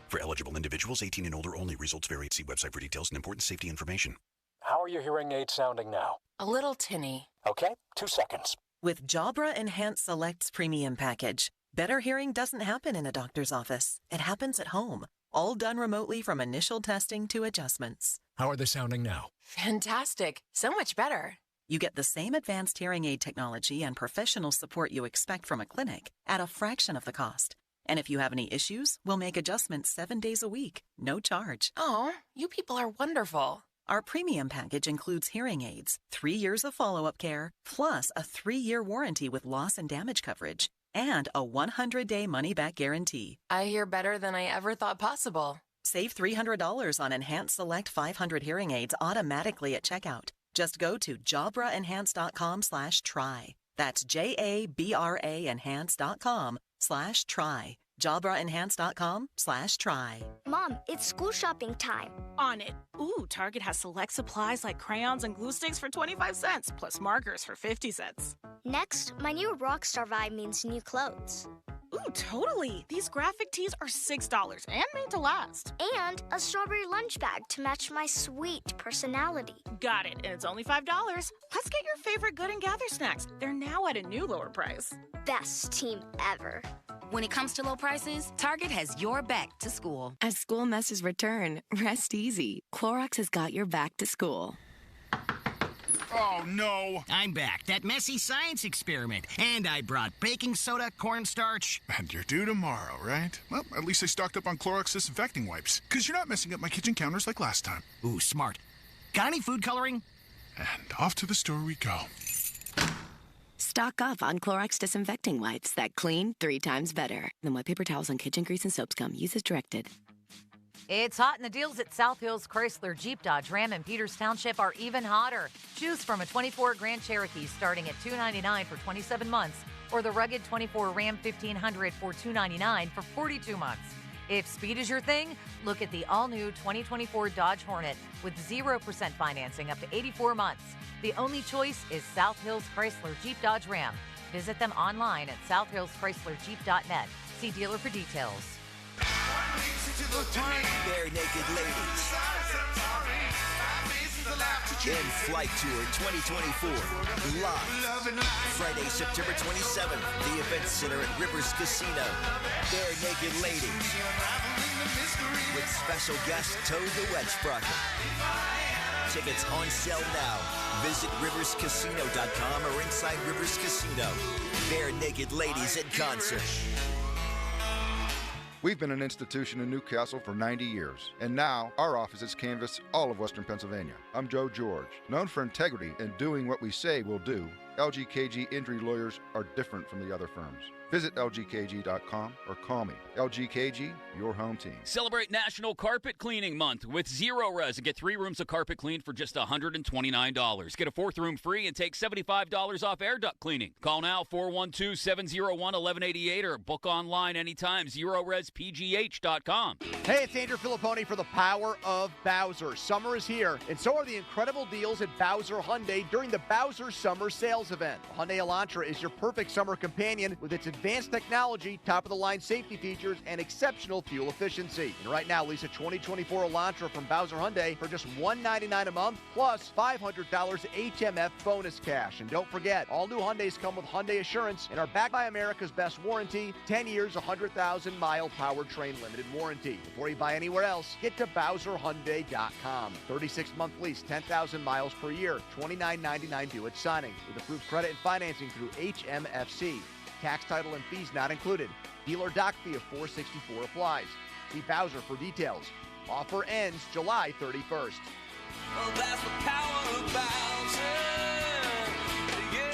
For eligible individuals, 18 and older only. Results vary. See website for details and important safety information. How are your hearing aids sounding now? A little tinny. Okay, 2 seconds. With Jabra Enhanced Selects Premium Package, better hearing doesn't happen in a doctor's office. It happens at home. All done remotely from initial testing to adjustments. How are they sounding now? Fantastic. So much better. You get the same advanced hearing aid technology and professional support you expect from a clinic at a fraction of the cost. And if you have any issues, we'll make adjustments 7 days a week, no charge. Oh, you people are wonderful. Our premium package includes hearing aids, 3 years of follow-up care, plus a 3-year warranty with loss and damage coverage, and a 100-day money-back guarantee. I hear better than I ever thought possible. Save $300 on Enhanced Select 500 hearing aids automatically at checkout. Just go to JabraEnhance.com/try. That's JABRA Enhance.com/try. JabraEnhance.com/try. Mom, it's school shopping time. On it. Ooh, Target has select supplies like crayons and glue sticks for 25 cents, plus markers for 50 cents. Next, my new Rockstar vibe means new clothes. Ooh, totally. These graphic tees are $6 and made to last. And a strawberry lunch bag to match my sweet personality. Got it, and it's only $5. Let's get your favorite Good and Gather snacks. They're now at a new lower price. Best team ever. When it comes to low prices, Target has your back to school. As school messes return, rest easy. Clorox has got your back to school. Oh, no. I'm back. That messy science experiment. And I brought baking soda, cornstarch. And you're due tomorrow, right? Well, at least I stocked up on Clorox disinfecting wipes. Because you're not messing up my kitchen counters like last time. Ooh, smart. Got any food coloring? And off to the store we go. Stock up on Clorox disinfecting wipes that clean 3 times better than what paper towels and kitchen grease and soaps come. Use as directed. It's hot, and the deals at South Hills Chrysler Jeep Dodge Ram in Peters Township are even hotter. Choose from a 24 Grand Cherokee starting at $299 for 27 months, or the rugged 24 Ram 1500 for $299 for 42 months. If speed is your thing, look at the all-new 2024 Dodge Hornet with 0% financing up to 84 months. The only choice is South Hills Chrysler Jeep Dodge Ram. Visit them online at southhillschryslerjeep.net. See dealer for details. Bare Naked Ladies in Flight Tour 2024 live Friday, September 27th, the Event Center at Rivers Casino. Bare Naked Ladies with special guest Toe the Wet Sprocket. Tickets on sale now. Visit riverscasino.com or inside Rivers Casino. Bare Naked Ladies in concert. We've been an institution in Newcastle for 90 years, and now our offices canvass all of Western Pennsylvania. I'm Joe George. Known for integrity and doing what we say we'll do, LGKG injury lawyers are different from the other firms. Visit lgkg.com or call me. LGKG, your home team. Celebrate National Carpet Cleaning Month with Zero Res and get 3 rooms of carpet cleaned for just $129. Get a 4th room free and take $75 off air duct cleaning. Call now, 412-701-1188 or book online anytime, ZeroResPGH.com. Hey, it's Andrew Filipponi for the Power of Bowser. Summer is here, and so are the incredible deals at Bowser Hyundai during the Bowser Summer Sales Event. The Hyundai Elantra is your perfect summer companion with its advanced technology, top-of-the-line safety features, and exceptional fuel efficiency. And right now, lease a 2024 Elantra from Bowser Hyundai for just $199 a month, plus $500 HMF bonus cash. And don't forget, all new Hyundais come with Hyundai Assurance and are backed by America's best warranty, 10 years, 100,000-mile powertrain limited warranty. Before you buy anywhere else, get to BowserHyundai.com. 36-month lease, 10,000 miles per year, $29.99 due at signing, with approved credit and financing through HMFC. Tax, title, and fees not included. Dealer doc fee of $464 applies. See Bowser for details. Offer ends July 31st. Well, that's the power of Bowser. Yeah.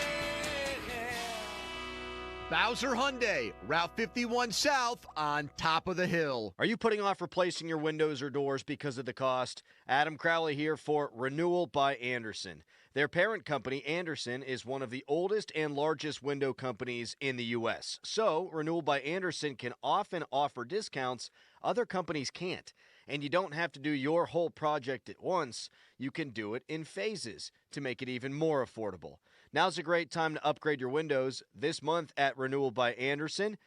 Bowser Hyundai, Route 51 South on top of the hill. Are you putting off replacing your windows or doors because of the cost? Adam Crowley here for Renewal by Andersen. Their parent company, Andersen, is one of the oldest and largest window companies in the U.S. So, Renewal by Andersen can often offer discounts other companies can't. And you don't have to do your whole project at once. You can do it in phases to make it even more affordable. Now's a great time to upgrade your windows. This month at Renewal by Andersen,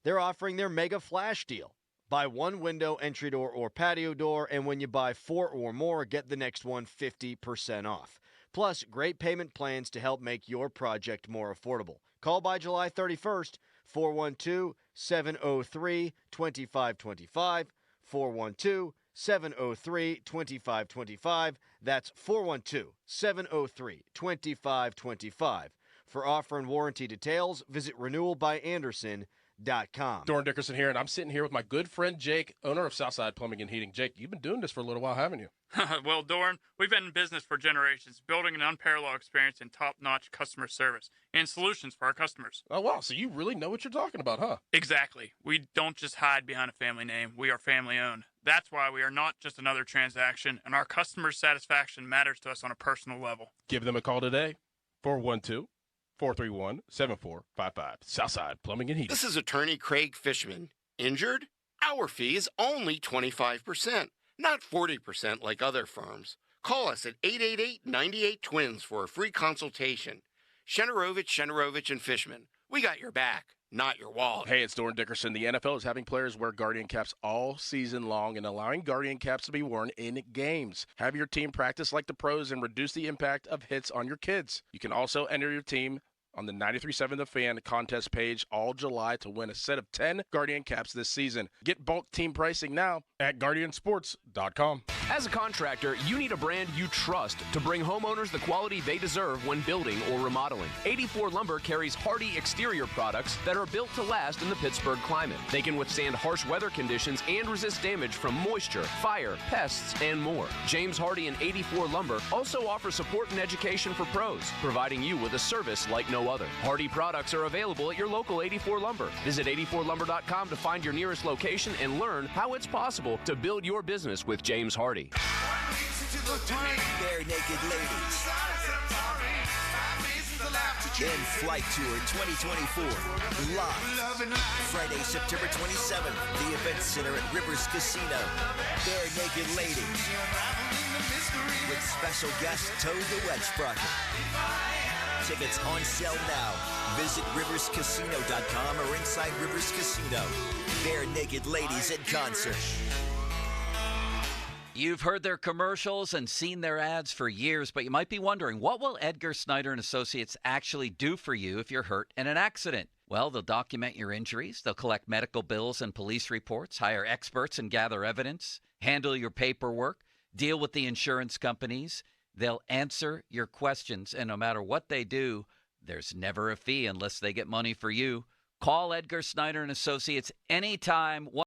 they're offering their Mega Flash deal. Buy one window, entry door, or patio door, and when you buy 4 or more, get the next one 50% off. Plus, great payment plans to help make your project more affordable. Call by July 31st, 412-703-2525, 412-703-2525. That's 412-703-2525. For offer and warranty details, visit renewalbyandersen.com. Doran Dickerson here, and I'm sitting here with my good friend Jake, owner of Southside Plumbing and Heating. Jake, you've been doing this for a little while, haven't you? Well, Doran, we've been in business for generations, building an unparalleled experience in top-notch customer service and solutions for our customers. Oh, wow. So you really know what you're talking about, huh? Exactly. We don't just hide behind a family name. We are family-owned. That's why we are not just another transaction, and our customer satisfaction matters to us on a personal level. Give them a call today, 412-431-7455. Southside Plumbing and Heating. This is attorney Craig Fishman. Injured? Our fee is only 25%, not 40% like other firms. Call us at 888-98-TWINS for a free consultation. Shenarovich, and Fishman. We got your back, not your wallet. Hey, it's Doran Dickerson. The NFL is having players wear Guardian caps all season long and allowing Guardian caps to be worn in games. Have your team practice like the pros and reduce the impact of hits on your kids. You can also enter your team on the 93.7 The Fan contest page all July to win a set of 10 Guardian caps this season. Get bulk team pricing now at GuardianSports.com. As a contractor, you need a brand you trust to bring homeowners the quality they deserve when building or remodeling. 84 Lumber carries hardy exterior products that are built to last in the Pittsburgh climate. They can withstand harsh weather conditions and resist damage from moisture, fire, pests, and more. James Hardy and 84 Lumber also offer support and education for pros, providing you with a service like no other. Hardy products are available at your local 84 Lumber. Visit 84lumber.com to find your nearest location and learn how it's possible to build your business with James Hardy. Bare Naked Ladies. In Flight Tour 2024. Live. Friday, September 27th. The Event Center at Rivers Casino. Bare Naked Ladies. With special guest Toad the Wedge Sprocket. Tickets on sale now. Visit riverscasino.com or inside Rivers Casino. Bare Naked Ladies in concert. You've heard their commercials and seen their ads for years, but you might be wondering, what will Edgar Snyder and Associates actually do for you if you're hurt in an accident? Well, they'll document your injuries, they'll collect medical bills and police reports, hire experts and gather evidence, handle your paperwork, deal with the insurance companies. They'll answer your questions, and no matter what they do, there's never a fee unless they get money for you. Call Edgar Snyder and Associates anytime.